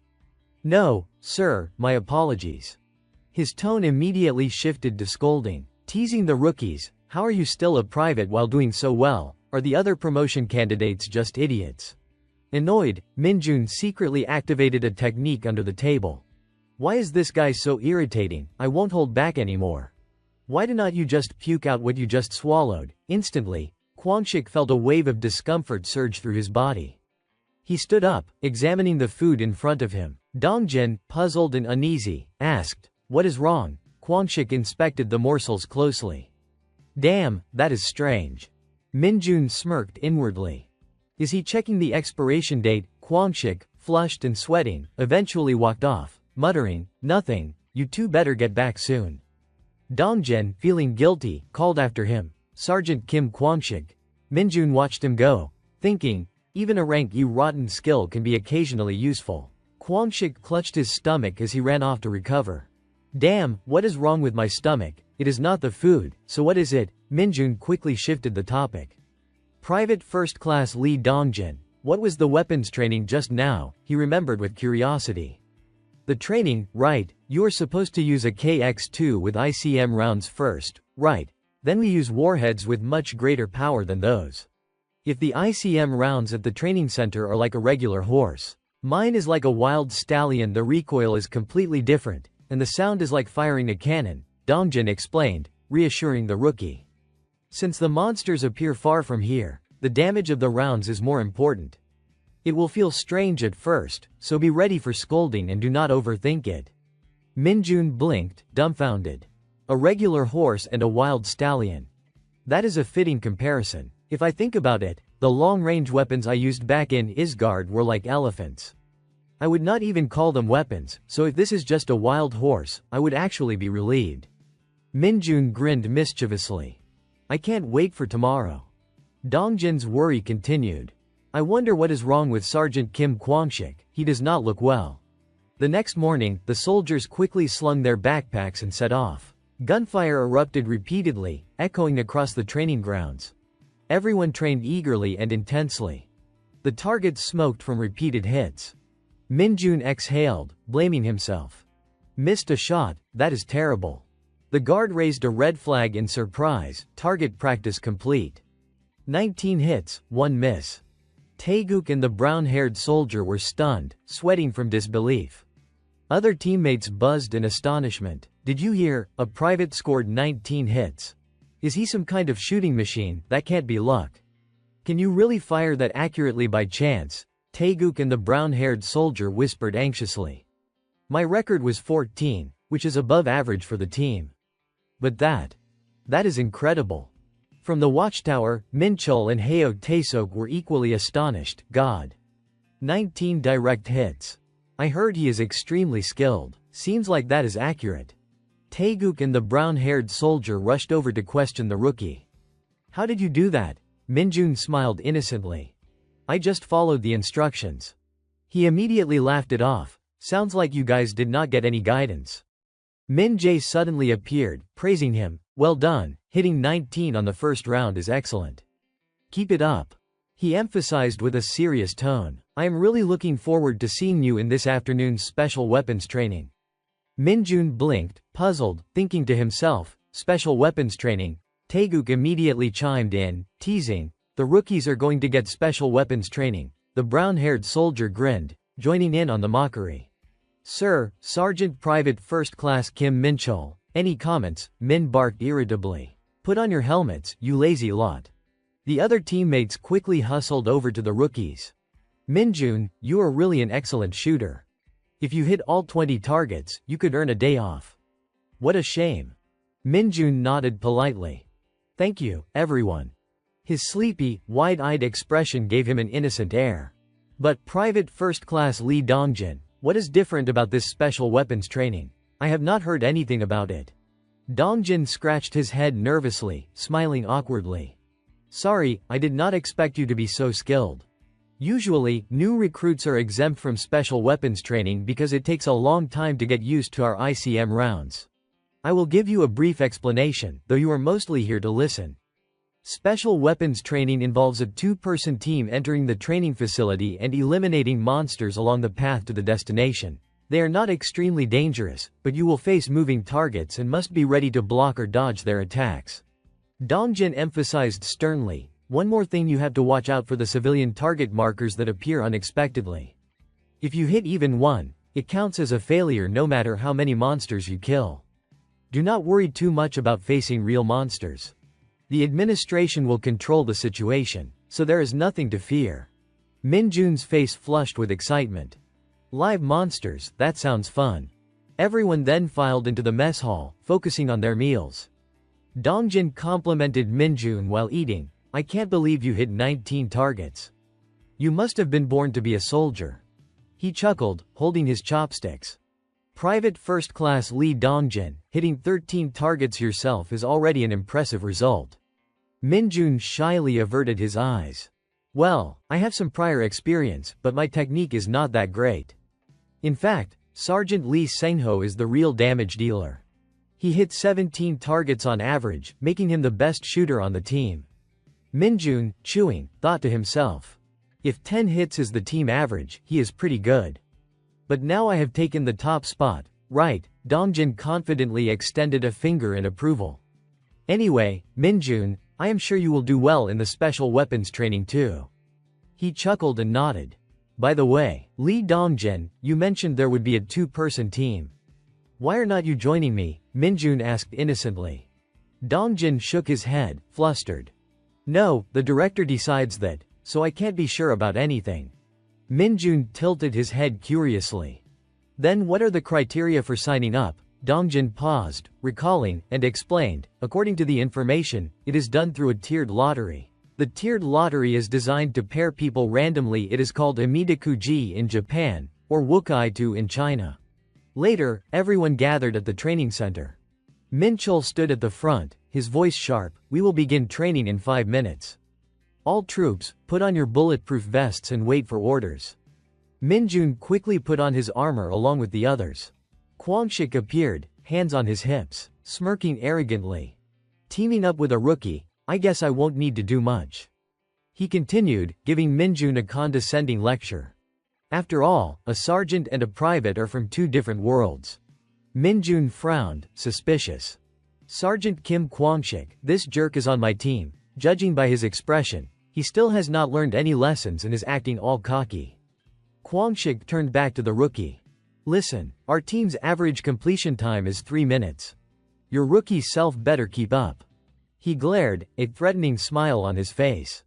No, sir, my apologies. His tone immediately shifted to scolding, teasing the rookies. How are you still a private while doing so well? Are the other promotion candidates just idiots? Annoyed, Minjun secretly activated a technique under the table. Why is this guy so irritating? I won't hold back anymore. Why do not you just puke out what you just swallowed? Instantly, Kwangshik felt a wave of discomfort surge through his body. He stood up, examining the food in front of him. Dongjin, puzzled and uneasy, asked, what is wrong? Kwangshik inspected the morsels closely. Damn, that is strange. Minjun smirked inwardly. Is he checking the expiration date? Kwangshik, flushed and sweating, eventually walked off, muttering, nothing, you two better get back soon. Dongjin, feeling guilty, called after him, Sergeant Kim Kwangshik. Minjun watched him go, thinking, even a rank E rotten skill can be occasionally useful. Kwangshik clutched his stomach as he ran off to recover. Damn, what is wrong with my stomach? It is not the food, so what is it? Minjun quickly shifted the topic. Private First Class Lee Dongjin, what was the weapons training just now? He remembered with curiosity. The training, right, you are supposed to use a KX-2 with ICM rounds first, right, then we use warheads with much greater power than those. If the ICM rounds at the training center are like a regular horse, mine is like a wild stallion, the recoil is completely different, and the sound is like firing a cannon, Dongjin explained, reassuring the rookie. Since the monsters appear far from here, the damage of the rounds is more important. It will feel strange at first, so be ready for scolding and do not overthink it. Minjun blinked, dumbfounded. A regular horse and a wild stallion. That is a fitting comparison. If I think about it, the long-range weapons I used back in Isgard were like elephants. I would not even call them weapons, so if this is just a wild horse, I would actually be relieved. Minjun grinned mischievously. I can't wait for tomorrow. Dongjin's worry continued. I wonder what is wrong with Sergeant Kim Kwangshik, he does not look well. The next morning, the soldiers quickly slung their backpacks and set off. Gunfire erupted repeatedly, echoing across the training grounds. Everyone trained eagerly and intensely. The targets smoked from repeated hits. Minjun exhaled, blaming himself. Missed a shot, that is terrible. The The guard raised a red flag in surprise. Target practice complete. 19 hits, 1 miss. Taeguk and the brown-haired soldier were stunned, sweating from disbelief. Other teammates buzzed in astonishment. Did you hear? A private scored 19 hits. Is he some kind of shooting machine? That can't be luck. Can you really fire that accurately by chance? Taeguk and the brown-haired soldier whispered anxiously. My record was 14, which is above average for the team. But that is incredible. From the watchtower, Minchul and Heo Taesok were equally astonished. God. 19 direct hits. I heard he is extremely skilled. Seems like that is accurate. Taeguk and the brown-haired soldier rushed over to question the rookie. How did you do that? Minjun smiled innocently. I just followed the instructions. He immediately laughed it off. Sounds like you guys did not get any guidance. Min Jae suddenly appeared, praising him. Well done, hitting 19 on the first round is excellent. Keep it up. He emphasized with a serious tone. I am really looking forward to seeing you in this afternoon's special weapons training. Minjun blinked, puzzled, thinking to himself, special weapons training. Taeguk immediately chimed in, teasing, the rookies are going to get special weapons training. The brown-haired soldier grinned, joining in on the mockery. Sir, Sergeant Private First Class Kim Minchul. Any comments? Min barked irritably. Put on your helmets, you lazy lot. The other teammates quickly hustled over to the rookies. Minjun, you are really an excellent shooter. If you hit all 20 targets, you could earn a day off. What a shame. Minjun nodded politely. Thank you, everyone. His sleepy, wide-eyed expression gave him an innocent air. But Private First Class Lee Dongjin, what is different about this special weapons training? I have not heard anything about it. Dongjin scratched his head nervously, smiling awkwardly. Sorry, I did not expect you to be so skilled. Usually, new recruits are exempt from special weapons training because it takes a long time to get used to our ICM rounds. I will give you a brief explanation, though you are mostly here to listen. Special weapons training involves a two-person team entering the training facility and eliminating monsters along the path to the destination. They are not extremely dangerous, but you will face moving targets and must be ready to block or dodge their attacks. Dongjin emphasized sternly, one more thing, you have to watch out for the civilian target markers that appear unexpectedly. If you hit even one, it counts as a failure no matter how many monsters you kill. Do not worry too much about facing real monsters. The administration will control the situation, so there is nothing to fear. Minjun's face flushed with excitement. Live monsters, that sounds fun. Everyone then filed into the mess hall, focusing on their meals. Dongjin complimented Minjun while eating. I can't believe you hit 19 targets. You must have been born to be a soldier. He chuckled, holding his chopsticks. Private First Class Lee Dongjin, hitting 13 targets yourself is already an impressive result. Minjun shyly averted his eyes. Well, I have some prior experience, but my technique is not that great. In fact, Sergeant Lee Sengho is the real damage dealer. He hit 17 targets on average, making him the best shooter on the team. Minjun, chewing, thought to himself. If 10 hits is the team average, he is pretty good. But now I have taken the top spot, right? Dongjin confidently extended a finger in approval. Anyway, Minjun, I am sure you will do well in the special weapons training too. He chuckled and nodded. By the way, Lee Dongjin, you mentioned there would be a two-person team. Why are not you joining me? Minjun asked innocently. Dongjin shook his head, flustered. No, the director decides that, so I can't be sure about anything. Minjun tilted his head curiously. Then what are the criteria for signing up? Dongjin paused, recalling, and explained, according to the information, it is done through a tiered lottery. The tiered lottery is designed to pair people randomly. It is called Amidakuji in Japan, or Wukaitu in China. Later, everyone gathered at the training center. Minchul stood at the front, his voice sharp. We will begin training in 5 minutes. All troops, put on your bulletproof vests and wait for orders. Minjun quickly put on his armor along with the others. Kwangshik appeared, hands on his hips, smirking arrogantly. Teaming up with a rookie, I guess I won't need to do much. He continued, giving Minjun a condescending lecture. After all, a sergeant and a private are from two different worlds. Minjun frowned, suspicious. Sergeant Kim Kwangshik, this jerk is on my team. Judging by his expression, he still has not learned any lessons and is acting all cocky. Kwangshik turned back to the rookie. Listen, our team's average completion time is 3 minutes. Your rookie self better keep up. He glared, a threatening smile on his face.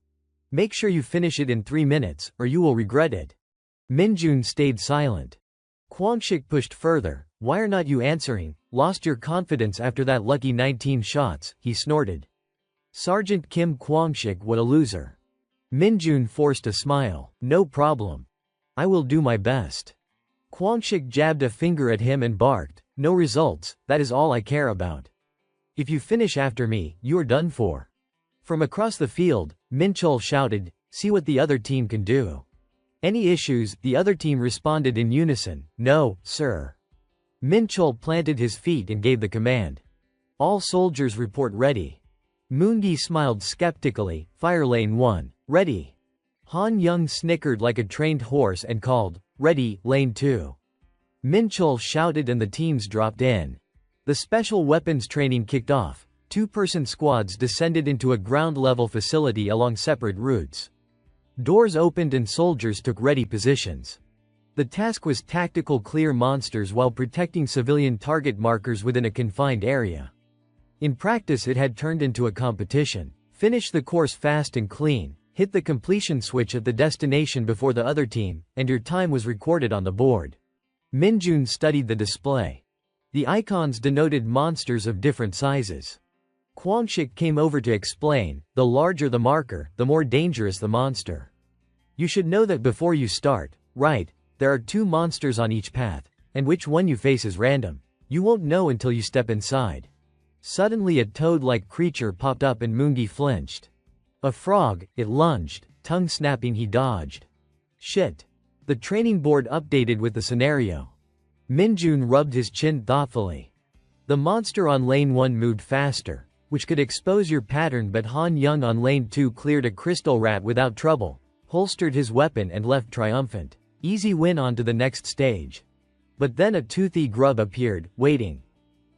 Make sure you finish it in 3 minutes, or you will regret it. Minjun stayed silent. Kwangshik pushed further. Why are not you answering? Lost your confidence after that lucky 19 shots, he snorted. Sergeant Kim Kwangshik, what a loser. Minjun forced a smile. No problem. I will do my best. Kwangshik jabbed a finger at him and barked. No results, that is all I care about. If you finish after me, you are done for. From across the field, Minchul shouted, see what the other team can do. Any issues? The other team responded in unison. No, sir. Minchul planted his feet and gave the command. All soldiers report ready. Moongi smiled skeptically. Fire lane 1. Ready. Han Young snickered like a trained horse and called, ready, lane 2. Minchul shouted and the teams dropped in. The special weapons training kicked off. 2-person squads descended into a ground-level facility along separate routes. Doors opened and soldiers took ready positions. The task was tactical clear monsters while protecting civilian target markers within a confined area. In practice it had turned into a competition. Finish the course fast and clean, hit the completion switch at the destination before the other team, and your time was recorded on the board. Minjun studied the display. The icons denoted monsters of different sizes. Kwangshik came over to explain, the larger the marker, the more dangerous the monster. You should know that before you start, right? There are 2 monsters on each path, and which one you face is random. You won't know until you step inside. Suddenly a toad-like creature popped up and Moongi flinched. A frog, it lunged, tongue snapping he dodged. Shit. The training board updated with the scenario. Minjun rubbed his chin thoughtfully. The monster on lane 1 moved faster, which could expose your pattern, but Han Young on lane 2 cleared a crystal rat without trouble, holstered his weapon and left triumphant. Easy win on to the next stage. But then a toothy grub appeared, waiting.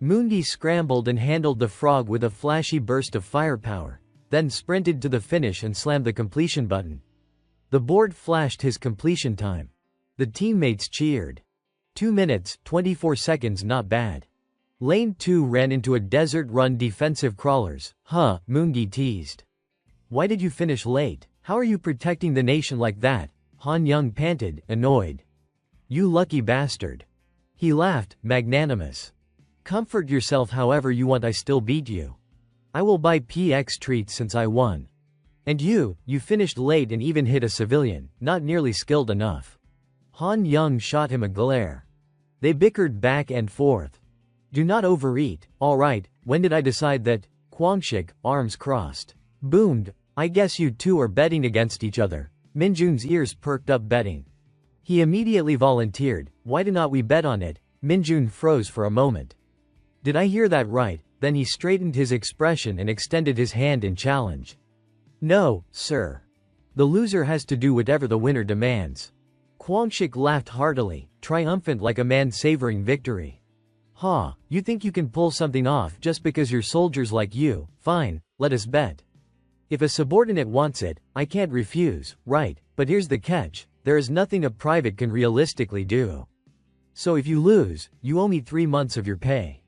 Moongi scrambled and handled the frog with a flashy burst of firepower, then sprinted to the finish and slammed the completion button. The board flashed his completion time. The teammates cheered. 2 minutes, 24 seconds, not bad. Lane 2 ran into a desert-run defensive crawlers. Huh, Moongi teased. Why did you finish late? How are you protecting the nation like that? Han Young panted, annoyed. You lucky bastard. He laughed, magnanimous. Comfort yourself however you want, I still beat you. I will buy PX treats since I won. And you finished late and even hit a civilian, not nearly skilled enough. Han Young shot him a glare. They bickered back and forth. Do not overeat, alright, when did I decide that? Kwangshik, arms crossed, boomed. I guess you two are betting against each other. Minjun's ears perked up. Betting. He immediately volunteered. Why do not we bet on it? Minjun froze for a moment. Did I hear that right? Then he straightened his expression and extended his hand in challenge. No, sir. The loser has to do whatever the winner demands. Kwangshik laughed heartily, triumphant like a man savoring victory. Ha, you think you can pull something off just because you're soldiers like you? Fine, let us bet. If a subordinate wants it, I can't refuse, right? But here's the catch, there is nothing a private can realistically do. So if you lose, you owe me 3 months of your pay.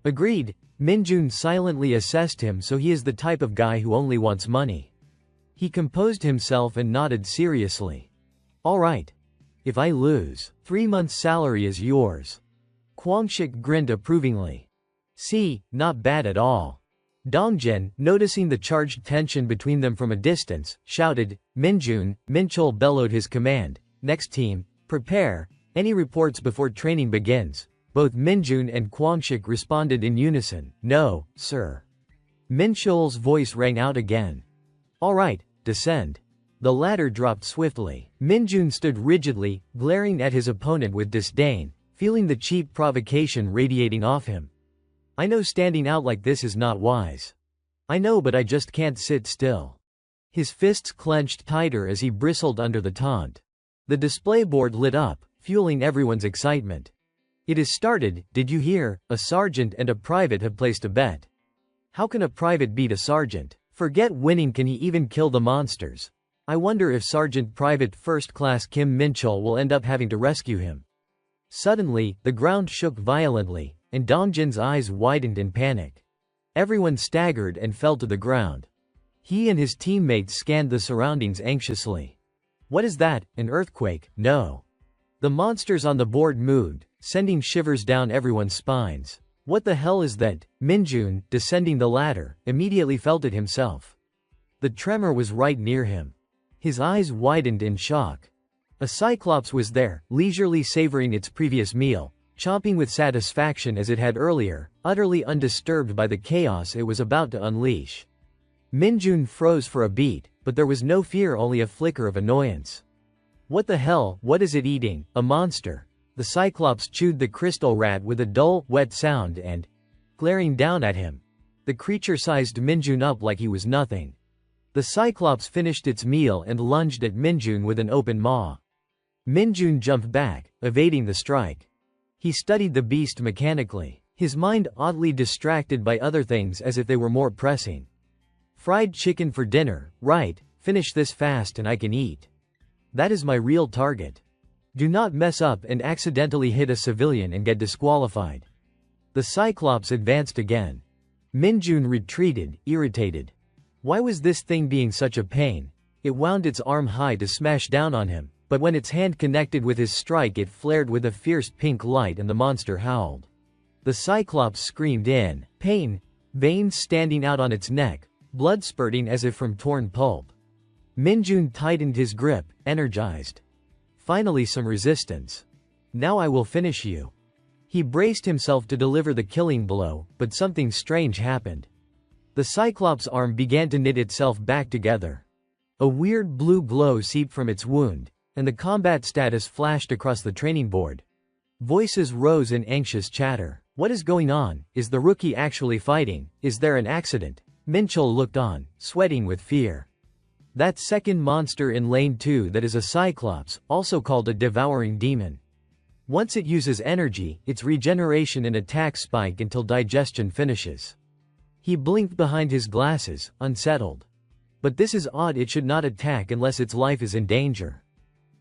Agreed. Minjun silently assessed him, so he is the type of guy who only wants money. He composed himself and nodded seriously. All right. If I lose, 3 months' salary is yours. Kwangshik grinned approvingly. See, not bad at all. Dongjian, noticing the charged tension between them from a distance, shouted, Minjun. Minchul bellowed his command. Next team, prepare. Any reports before training begins? Both Minjun and Kwangshik responded in unison. No, sir. Minchul's voice rang out again. All right, descend. The ladder dropped swiftly. Minjun stood rigidly, glaring at his opponent with disdain, feeling the cheap provocation radiating off him. I know standing out like this is not wise. I know, but I just can't sit still. His fists clenched tighter as he bristled under the taunt. The display board lit up, fueling everyone's excitement. It is started, did you hear? A sergeant and a private have placed a bet. How can a private beat a sergeant? Forget winning, can he even kill the monsters? I wonder if Sergeant Private First Class Kim Min-chul will end up having to rescue him. Suddenly, the ground shook violently, and Dongjin's eyes widened in panic. Everyone staggered and fell to the ground. He and his teammates scanned the surroundings anxiously. What is that, an earthquake? No. The monsters on the board moved, sending shivers down everyone's spines. What the hell is that? Minjun, descending the ladder, immediately felt it himself. The tremor was right near him. His eyes widened in shock. A cyclops was there, leisurely savoring its previous meal, chomping with satisfaction as it had earlier, utterly undisturbed by the chaos it was about to unleash. Minjun froze for a beat, but there was no fear, only a flicker of annoyance. What the hell, what is it eating? A monster. The cyclops chewed the crystal rat with a dull, wet sound and, glaring down at him, the creature sized Minjun up like he was nothing. The cyclops finished its meal and lunged at Minjun with an open maw. Minjun jumped back, evading the strike. He studied the beast mechanically, his mind oddly distracted by other things as if they were more pressing. Fried chicken for dinner, right, finish this fast and I can eat. That is my real target. Do not mess up and accidentally hit a civilian and get disqualified. The cyclops advanced again. Minjun retreated, irritated. Why was this thing being such a pain? It wound its arm high to smash down on him, but when its hand connected with his strike it flared with a fierce pink light and the monster howled. The cyclops screamed in pain, veins standing out on its neck, blood spurting as if from torn pulp. Minjun tightened his grip, energized. Finally some resistance. Now I will finish you. He braced himself to deliver the killing blow, but something strange happened. The cyclops' arm began to knit itself back together. A weird blue glow seeped from its wound, and the combat status flashed across the training board. Voices rose in anxious chatter. What is going on? Is the rookie actually fighting? Is there an accident? Min-chul looked on, sweating with fear. That second monster in lane 2 that is a cyclops, also called a devouring demon. Once it uses energy, its regeneration and attack spike until digestion finishes. He blinked behind his glasses, unsettled. But this is odd, it should not attack unless its life is in danger.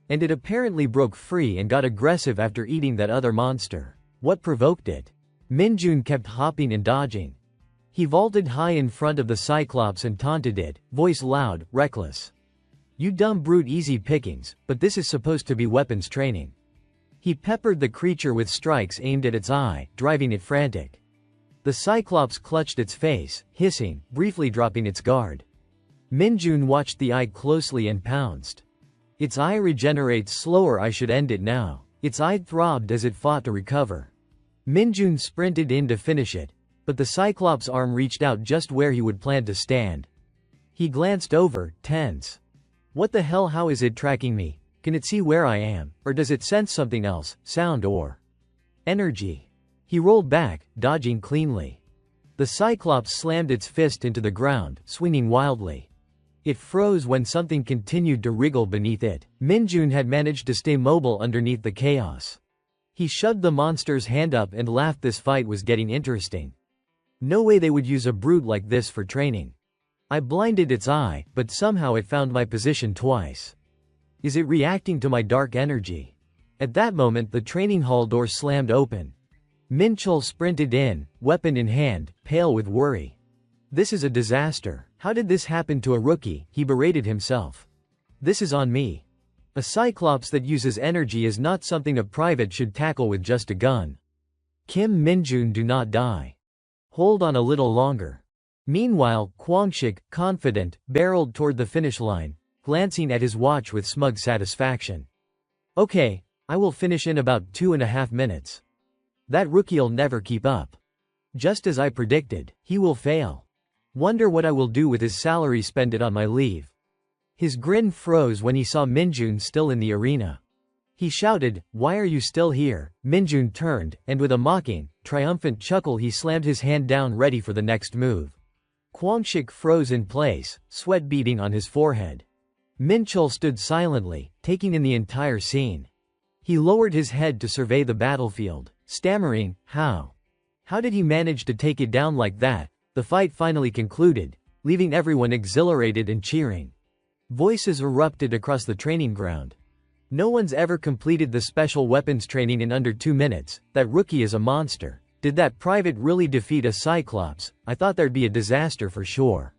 And it apparently broke free and got aggressive after eating that other monster. What provoked it? Minjun kept hopping and dodging. He vaulted high in front of the cyclops and taunted it, voice loud, reckless. You dumb brute, easy pickings, but this is supposed to be weapons training. He peppered the creature with strikes aimed at its eye, driving it frantic. The cyclops clutched its face, hissing, briefly dropping its guard. Minjun watched the eye closely and pounced. Its eye regenerates slower, I should end it now. Its eye throbbed as it fought to recover. Minjun sprinted in to finish it, but the cyclops' arm reached out just where he would plan to stand. He glanced over, tense. What the hell, how is it tracking me? Can it see where I am, or does it sense something else, sound or energy? He rolled back, dodging cleanly. The cyclops slammed its fist into the ground, swinging wildly. It froze when something continued to wriggle beneath it. Minjun had managed to stay mobile underneath the chaos. He shoved the monster's hand up and laughed. This fight was getting interesting. No way they would use a brute like this for training. I blinded its eye, but somehow it found my position twice. Is it reacting to my dark energy? At that moment the training hall door slammed open. Min-chul sprinted in, weapon in hand, pale with worry. This is a disaster. How did this happen to a rookie? He berated himself. This is on me. A cyclops that uses energy is not something a private should tackle with just a gun. Kim Minjun, do not die. Hold on a little longer. Meanwhile, Kwangshik, confident, barreled toward the finish line, glancing at his watch with smug satisfaction. Okay, I will finish in about 2.5 minutes. That rookie'll never keep up. Just as I predicted, he will fail. Wonder what I will do with his salary, spend it on my leave. His grin froze when he saw Minjun still in the arena. He shouted, "Why are you still here?" Minjun turned, and with a mocking, triumphant chuckle he slammed his hand down ready for the next move. Kwangshik froze in place, sweat beading on his forehead. Min-chul stood silently, taking in the entire scene. He lowered his head to survey the battlefield, stammering, How did he manage to take it down like that? The fight finally concluded, leaving everyone exhilarated and cheering. Voices erupted across the training ground. No one's ever completed the special weapons training in under 2 minutes. That rookie is a monster. Did that private really defeat a Cyclops? I thought there'd be a disaster for sure.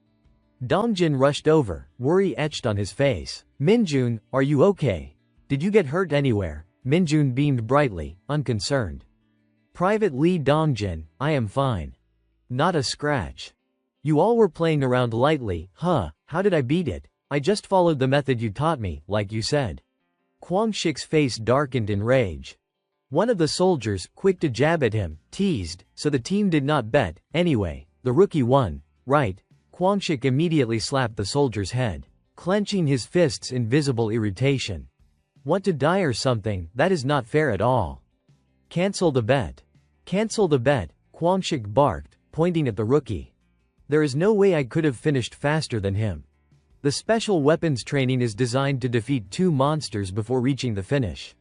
Dongjin rushed over, worry etched on his face. Minjun, are you okay? Did you get hurt anywhere? Minjun beamed brightly, unconcerned. Private Lee Dongjin, I am fine. Not a scratch. You all were playing around lightly, huh? How did I beat it? I just followed the method you taught me, like you said. Kwangshik's face darkened in rage. One of the soldiers, quick to jab at him, teased, so the team did not bet. Anyway, the rookie won, right? Kwangshik immediately slapped the soldier's head, clenching his fists in visible irritation. Want to die or something? That is not fair at all. Cancel the bet. Cancel the bet, Kwangshik barked, pointing at the rookie. There is no way I could have finished faster than him. The special weapons training is designed to defeat 2 monsters before reaching the finish.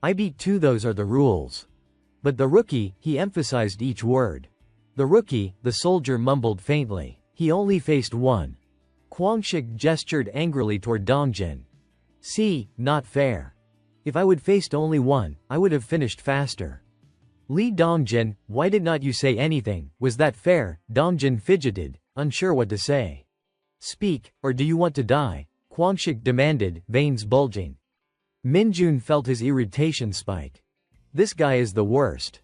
I beat 2, those are the rules. But the rookie, he emphasized each word. The rookie, the soldier mumbled faintly. He only faced 1. Kwangshik gestured angrily toward Dongjin. See, not fair. If I would faced only 1, I would have finished faster. Lee Dongjin, why did not you say anything? Was that fair? Dongjin fidgeted, unsure what to say. Speak, or do you want to die? Kwangshik demanded, veins bulging. Minjun felt his irritation spike. This guy is the worst.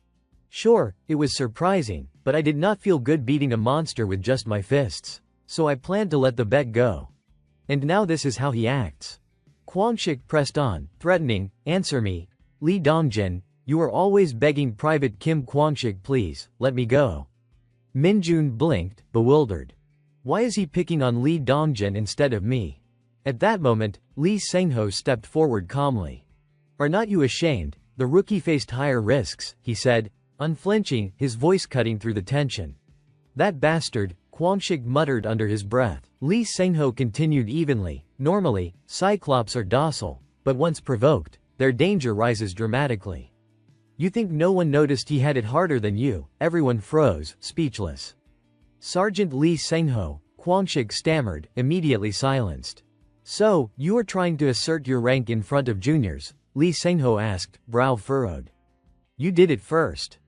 Sure, it was surprising, but I did not feel good beating a monster with just my fists. So I planned to let the bet go. And now this is how he acts. Kwangshik pressed on, threatening, answer me. Lee Dongjin, you are always begging Private Kim Kwangshik, please, let me go. Minjun blinked, bewildered. Why is he picking on Lee Dongjin instead of me? At that moment, Lee Sengho stepped forward calmly. Are not you ashamed? The rookie faced higher risks, he said, unflinching, his voice cutting through the tension. That bastard, Kwangshik muttered under his breath. Lee Sengho continued evenly. Normally, Cyclops are docile, but once provoked, their danger rises dramatically. You think no one noticed he had it harder than you? Everyone froze, speechless. Sergeant Lee Sengho, Kwangshik stammered, immediately silenced. So, you are trying to assert your rank in front of juniors? Lee Sengho asked, brow furrowed. You did it first.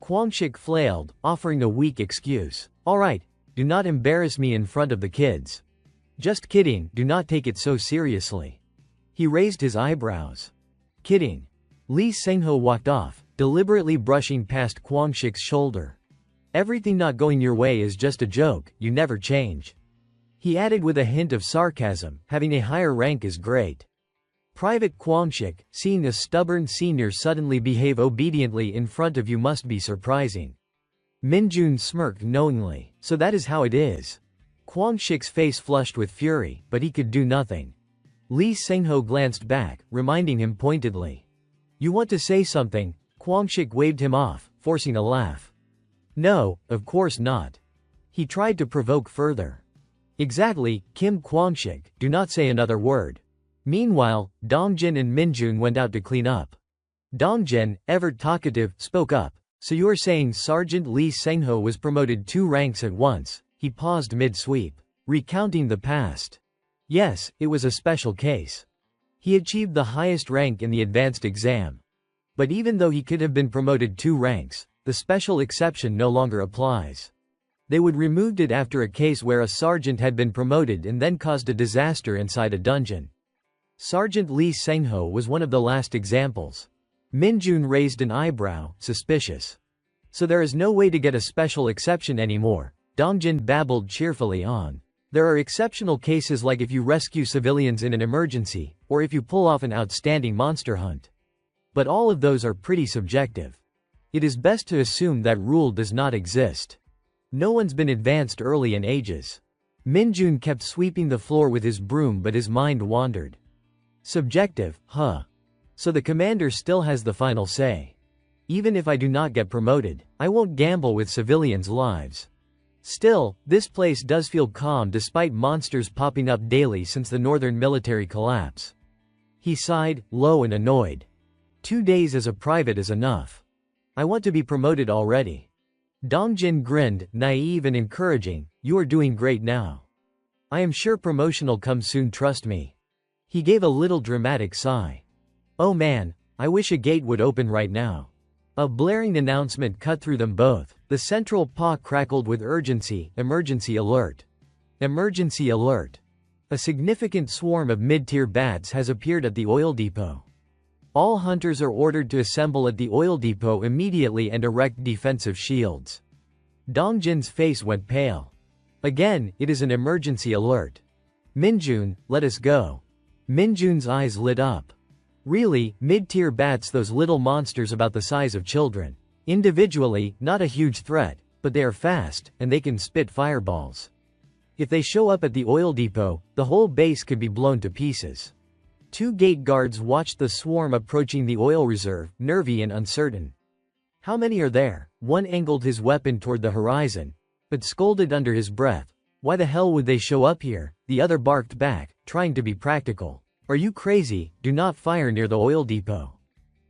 Kwangshik flailed, offering a weak excuse. Alright, do not embarrass me in front of the kids. Just kidding, do not take it so seriously. He raised his eyebrows. Kidding. Lee Sengho walked off, deliberately brushing past Kwangshik's shoulder. Everything not going your way is just a joke, you never change. He added with a hint of sarcasm, having a higher rank is great. Private Kwangshik, seeing a stubborn senior suddenly behave obediently in front of you must be surprising. Minjun smirked knowingly. So that is how it is. Kwangshik's face flushed with fury, but he could do nothing. Lee Sengho glanced back, reminding him pointedly. You want to say something? Kwangshik waved him off, forcing a laugh. No, of course not. He tried to provoke further. Exactly, Kim Kwangshik, do not say another word. Meanwhile, Dongjin and Minjun went out to clean up. Dongjin, ever talkative, spoke up. So you are saying Sergeant Lee Sengho was promoted 2 ranks at once? He paused mid-sweep, recounting the past. Yes, it was a special case. He achieved the highest rank in the advanced exam. But even though he could have been promoted 2 ranks, the special exception no longer applies. They would removed it after a case where a sergeant had been promoted and then caused a disaster inside a dungeon. Sergeant Lee Sengho was one of the last examples. Minjun raised an eyebrow, suspicious. So there is no way to get a special exception anymore. Dongjin babbled cheerfully on. There are exceptional cases like if you rescue civilians in an emergency, or if you pull off an outstanding monster hunt. But all of those are pretty subjective. It is best to assume that rule does not exist. No one's been advanced early in ages. Minjun kept sweeping the floor with his broom, but his mind wandered. Subjective, huh? So the commander still has the final say. Even if I do not get promoted, I won't gamble with civilians' lives. Still, this place does feel calm despite monsters popping up daily since the northern military collapse. He sighed, low and annoyed. 2 days as a private is enough. I want to be promoted already. Dongjin grinned, naive and encouraging, "You are doing great now. I am sure promotional comes soon, trust me." He gave a little dramatic sigh. "Oh man, I wish a gate would open right now." A blaring announcement cut through them both. The central paw crackled with urgency. "Emergency alert. Emergency alert. A significant swarm of mid-tier bats has appeared at the oil depot. All hunters are ordered to assemble at the oil depot immediately and erect defensive shields." Dongjin's face went pale. "Again, it is an emergency alert. Minjun, let us go." Minjun's eyes lit up. "Really, mid-tier bats, those little monsters about the size of children. Individually, not a huge threat, but they are fast, and they can spit fireballs. If they show up at the oil depot, the whole base could be blown to pieces." Two gate guards watched the swarm approaching the oil reserve, nervy and uncertain. "How many are there?" One angled his weapon toward the horizon, but scolded under his breath. "Why the hell would they show up here?" The other barked back, trying to be practical. "Are you crazy? Do not fire near the oil depot.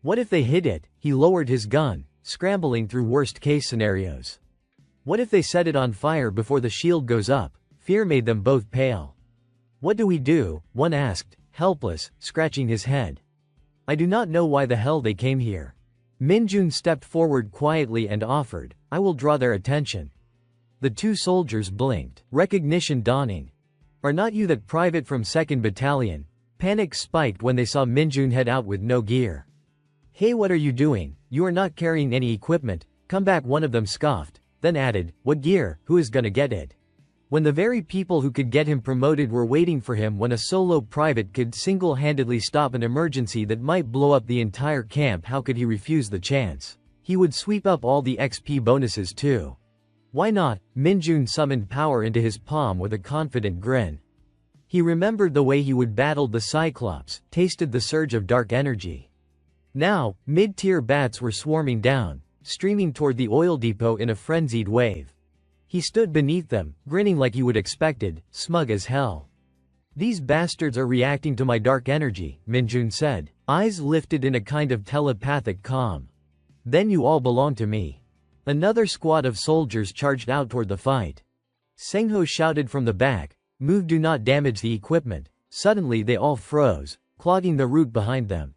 What if they hit it?" He lowered his gun, scrambling through worst-case scenarios. "What if they set it on fire before the shield goes up?" Fear made them both pale. "What do we do?" one asked, helpless, scratching his head. "I do not know why the hell they came here." Minjun stepped forward quietly and offered, "I will draw their attention." The two soldiers blinked, recognition dawning. "Are not you that private from 2nd Battalion?" Panic spiked when they saw Minjun head out with no gear. "Hey, what are you doing? You are not carrying any equipment. Come back," one of them scoffed, then added, "What gear? Who is gonna get it?" When the very people who could get him promoted were waiting for him, when a solo private could single-handedly stop an emergency that might blow up the entire camp, how could he refuse the chance? He would sweep up all the XP bonuses too. Why not? Minjun summoned power into his palm with a confident grin. He remembered the way he would battle the Cyclops, tasted the surge of dark energy. Now, mid-tier bats were swarming down, streaming toward the oil depot in a frenzied wave. He stood beneath them, grinning like you would expected, smug as hell. "These bastards are reacting to my dark energy," Minjun said, eyes lifted in a kind of telepathic calm. "Then you all belong to me." Another squad of soldiers charged out toward the fight. Sengho shouted from the back, "Move, do not damage the equipment." Suddenly they all froze, clogging the route behind them.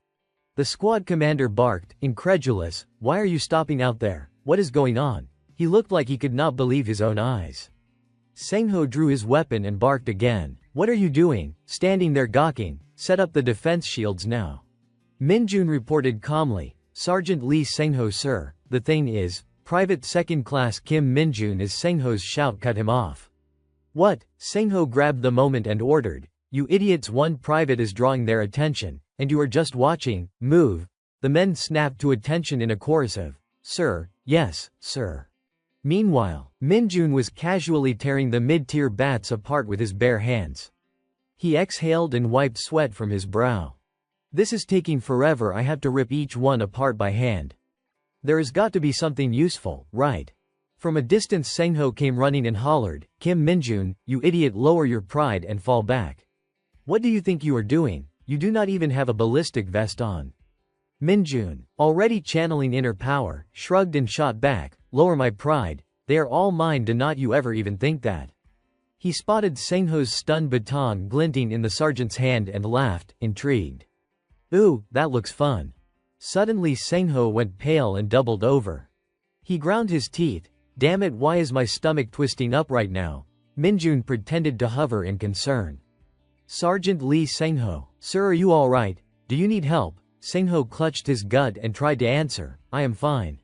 The squad commander barked, incredulous, "Why are you stopping out there? What is going on?" He looked like he could not believe his own eyes. Sengho drew his weapon and barked again. "What are you doing, standing there gawking? Set up the defense shields now." Minjun reported calmly, "Sergeant Lee Sengho, sir. The thing is, Private 2nd Class Kim Minjun." As Sengho's shout cut him off. "What?" Sengho grabbed the moment and ordered, "You idiots, one private is drawing their attention, and you are just watching. Move." The men snapped to attention in a chorus of, "Sir, yes, sir." Meanwhile, Minjun was casually tearing the mid-tier bats apart with his bare hands. He exhaled and wiped sweat from his brow. "This is taking forever. I have to rip each one apart by hand. There has got to be something useful, right?" From a distance Sengho came running and hollered, "Kim Minjun, you idiot, lower your pride and fall back. What do you think you are doing? You do not even have a ballistic vest on." Minjun, already channeling inner power, shrugged and shot back, "Lower my pride. They are all mine. Do not you ever even think that." He spotted Sengho's stun baton glinting in the sergeant's hand and laughed, intrigued. "Ooh, that looks fun." Suddenly Sengho went pale and doubled over. He ground his teeth. "Damn it, why is my stomach twisting up right now?" Minjun pretended to hover in concern. "Sergeant Lee Sengho, sir, are you alright? Do you need help?" Sengho clutched his gut and tried to answer, "I am fine."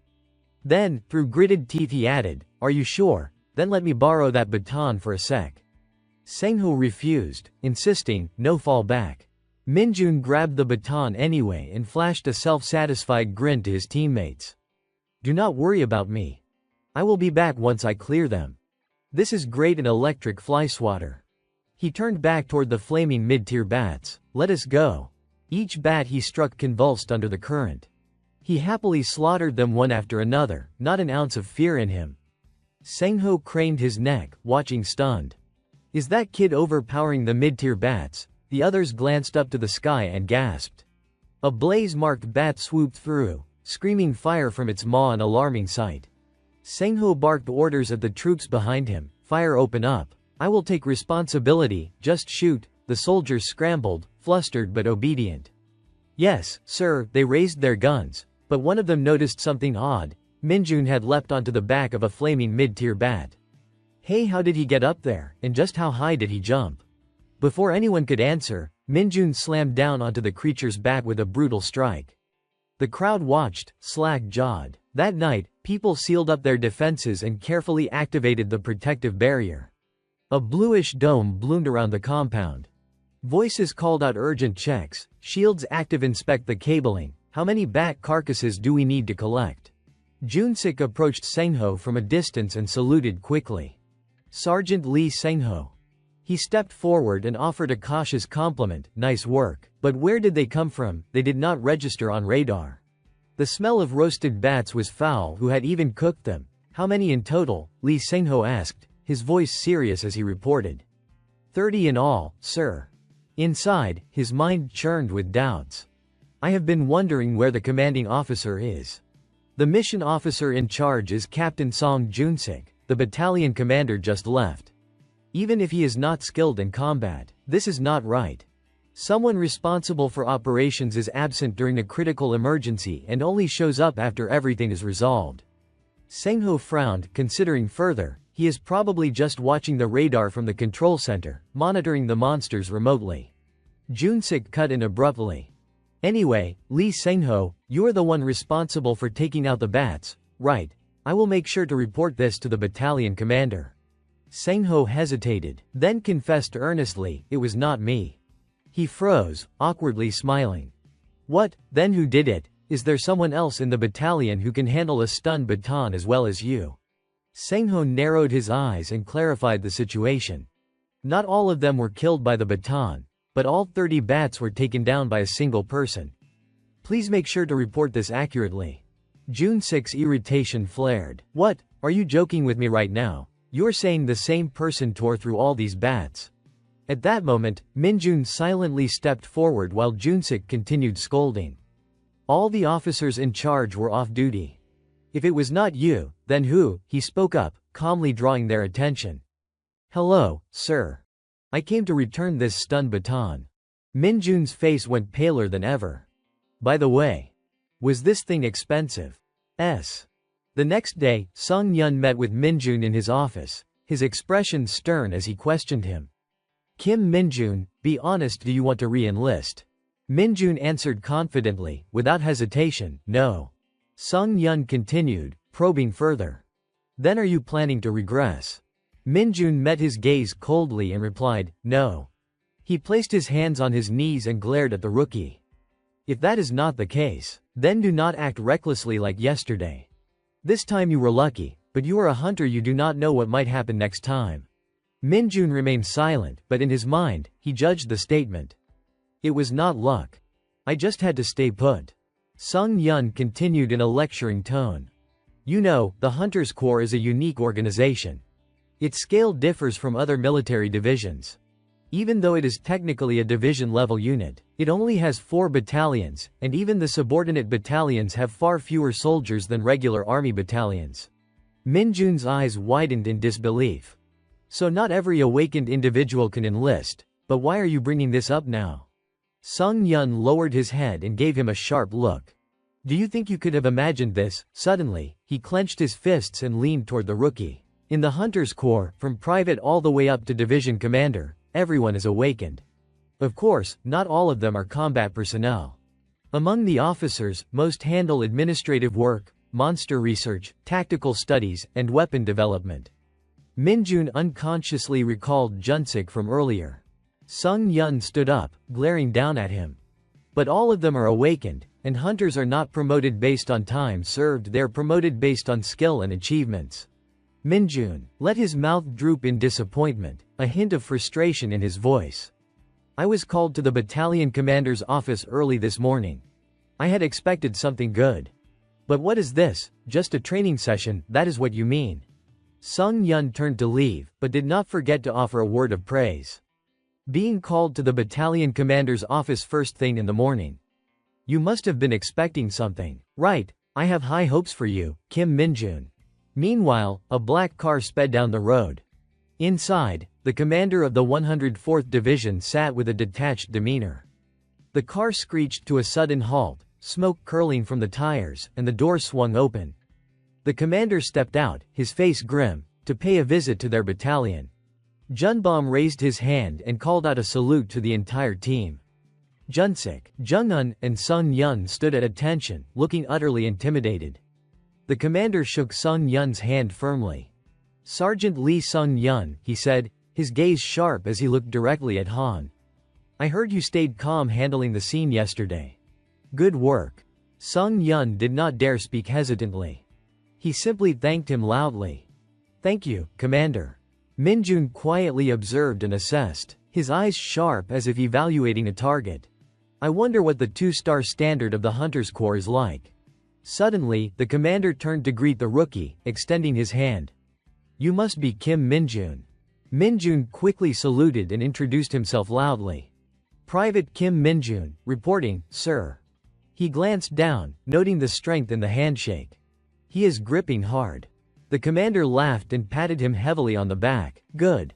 Then, through gritted teeth he added, "Are you sure? Then let me borrow that baton for a sec." Sengho refused, insisting, "No, fall back." Minjun grabbed the baton anyway and flashed a self-satisfied grin to his teammates. "Do not worry about me. I will be back once I clear them. This is great, an electric fly swatter." He turned back toward the flaming mid-tier bats. "Let us go." Each bat he struck convulsed under the current. He happily slaughtered them one after another, not an ounce of fear in him. Sengho craned his neck, watching stunned. "Is that kid overpowering the mid-tier bats?" The others glanced up to the sky and gasped. A blaze-marked bat swooped through, screaming fire from its maw, an alarming sight. Sangho barked orders at the troops behind him. Fire, open up. I will take responsibility, just shoot. The soldiers scrambled, flustered but obedient. Yes, sir, they raised their guns. But one of them noticed something odd. Minjun had leapt onto the back of a flaming mid-tier bat. Hey, how did he get up there, and just how high did he jump? Before anyone could answer, Minjun slammed down onto the creature's back with a brutal strike. The crowd watched, slack-jawed. That night, people sealed up their defenses and carefully activated the protective barrier. A bluish dome bloomed around the compound. Voices called out urgent checks. Shields active, inspect the cabling. How many bat carcasses do we need to collect? Junsik approached Sangho from a distance and saluted quickly. Sergeant Lee Sangho. He stepped forward and offered a cautious compliment. Nice work. But where did they come from? They did not register on radar. The smell of roasted bats was foul. Who had even cooked them? How many in total? Lee Sangho asked, his voice serious as he reported. 30 in all, sir. Inside, his mind churned with doubts. I have been wondering where the commanding officer is. The mission officer in charge is Captain Song Junsik. The battalion commander just left. Even if he is not skilled in combat, this is not right. Someone responsible for operations is absent during a critical emergency and only shows up after everything is resolved. Sangho frowned, considering further. He is probably just watching the radar from the control center, monitoring the monsters remotely. Junsik cut in abruptly. Anyway, Lee Sangho, you are the one responsible for taking out the bats, right? I will make sure to report this to the battalion commander. Sangho hesitated, then confessed earnestly, it was not me. He froze, awkwardly smiling. What, then who did it? Is there someone else in the battalion who can handle a stun baton as well as you? Sangho narrowed his eyes and clarified the situation. Not all of them were killed by the baton, but all 30 bats were taken down by a single person. Please make sure to report this accurately. Junsik's irritation flared. What, are you joking with me right now? You're saying the same person tore through all these bats? At that moment, Minjun silently stepped forward while Junsik continued scolding. All the officers in charge were off duty. If it was not you, then who? He spoke up, calmly drawing their attention. Hello, sir. I came to return this stun baton. Minjun's face went paler than ever. By the way, was this thing expensive? S. The next day, Sung Yun met with Minjun in his office, his expression stern as he questioned him. Kim Minjun, be honest, do you want to re-enlist? Minjun answered confidently, without hesitation, no. Sung Yun continued, probing further. Then are you planning to regress? Minjun met his gaze coldly and replied, no. He placed his hands on his knees and glared at the rookie. If that is not the case, then do not act recklessly like yesterday. This time you were lucky, but you are a hunter, you do not know what might happen next time. Minjun remained silent, but in his mind, he judged the statement. It was not luck. I just had to stay put. Sung Yun continued in a lecturing tone. You know, the Hunters Corps is a unique organization. Its scale differs from other military divisions. Even though it is technically a division-level unit, it only has 4 battalions, and even the subordinate battalions have far fewer soldiers than regular army battalions. Minjun's eyes widened in disbelief. So not every awakened individual can enlist, but why are you bringing this up now? Sung Yun lowered his head and gave him a sharp look. Do you think you could have imagined this? Suddenly, he clenched his fists and leaned toward the rookie. In the Hunters Corps, from private all the way up to division commander, everyone is awakened. Of course, not all of them are combat personnel. Among the officers, most handle administrative work, monster research, tactical studies, and weapon development. Minjun unconsciously recalled Junsik from earlier. Sung Yun stood up, glaring down at him. But all of them are awakened, and hunters are not promoted based on time served, they are promoted based on skill and achievements. Minjun let his mouth droop in disappointment, a hint of frustration in his voice. I was called to the battalion commander's office early this morning. I had expected something good. But what is this? Just a training session, that is what you mean? Sung Yun turned to leave, but did not forget to offer a word of praise. Being called to the battalion commander's office first thing in the morning. You must have been expecting something. Right, I have high hopes for you, Kim Minjun. Meanwhile, a black car sped down the road. Inside, the commander of the 104th Division sat with a detached demeanor. The car screeched to a sudden halt, smoke curling from the tires, and the door swung open. The commander stepped out, his face grim, to pay a visit to their battalion. Junbom raised his hand and called out a salute to the entire team. Junsik, Jung'un, and Sung Yun stood at attention, looking utterly intimidated. The commander shook Sung Yun's hand firmly. "Sergeant Lee Sung Yun," he said, his gaze sharp as he looked directly at Han. "I heard you stayed calm handling the scene yesterday. Good work." Sung Yun did not dare speak hesitantly. He simply thanked him loudly. "Thank you, Commander." Minjun quietly observed and assessed, his eyes sharp as if evaluating a target. "I wonder what the 2-star standard of the Hunters Corps is like." Suddenly, the commander turned to greet the rookie, extending his hand. "You must be Kim Minjun." Minjun quickly saluted and introduced himself loudly. "Private Kim Minjun, reporting, sir." He glanced down, noting the strength in the handshake. "He is gripping hard." The commander laughed and patted him heavily on the back. "Good.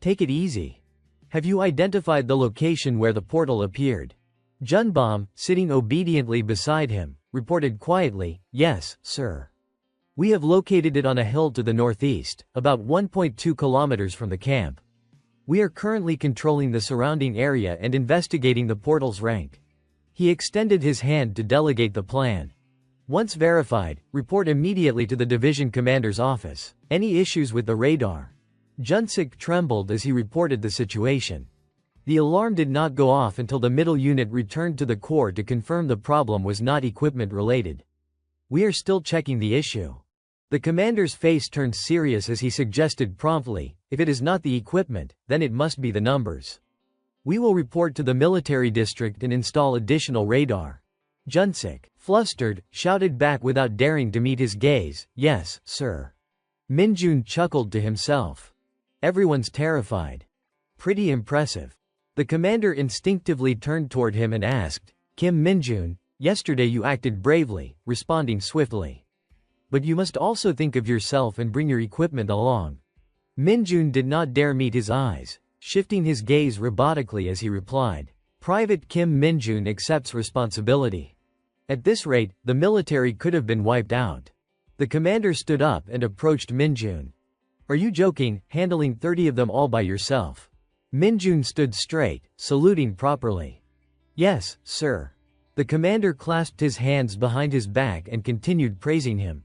Take it easy. Have you identified the location where the portal appeared?" Junbom, sitting obediently beside him, reported quietly, "Yes, sir. We have located it on a hill to the northeast, about 1.2 kilometers from the camp. We are currently controlling the surrounding area and investigating the portal's rank." He extended his hand to delegate the plan. "Once verified, report immediately to the division commander's office. Any issues with the radar?" Junsik trembled as he reported the situation. The alarm did not go off until the middle unit returned to the Corps to confirm the problem was not equipment related. "We are still checking the issue." The commander's face turned serious as he suggested promptly, "If it is not the equipment, then it must be the numbers. We will report to the military district and install additional radar." Junsik, flustered, shouted back without daring to meet his gaze, "Yes, sir." Minjun chuckled to himself. "Everyone's terrified. Pretty impressive." The commander instinctively turned toward him and asked, "Kim Minjun, yesterday you acted bravely, responding swiftly. But you must also think of yourself and bring your equipment along." Minjun did not dare meet his eyes, shifting his gaze robotically as he replied, "Private Kim Minjun accepts responsibility." At this rate, the military could have been wiped out. The commander stood up and approached Minjun. "Are you joking, handling 30 of them all by yourself?" Minjun stood straight, saluting properly. "Yes, sir." The commander clasped his hands behind his back and continued praising him.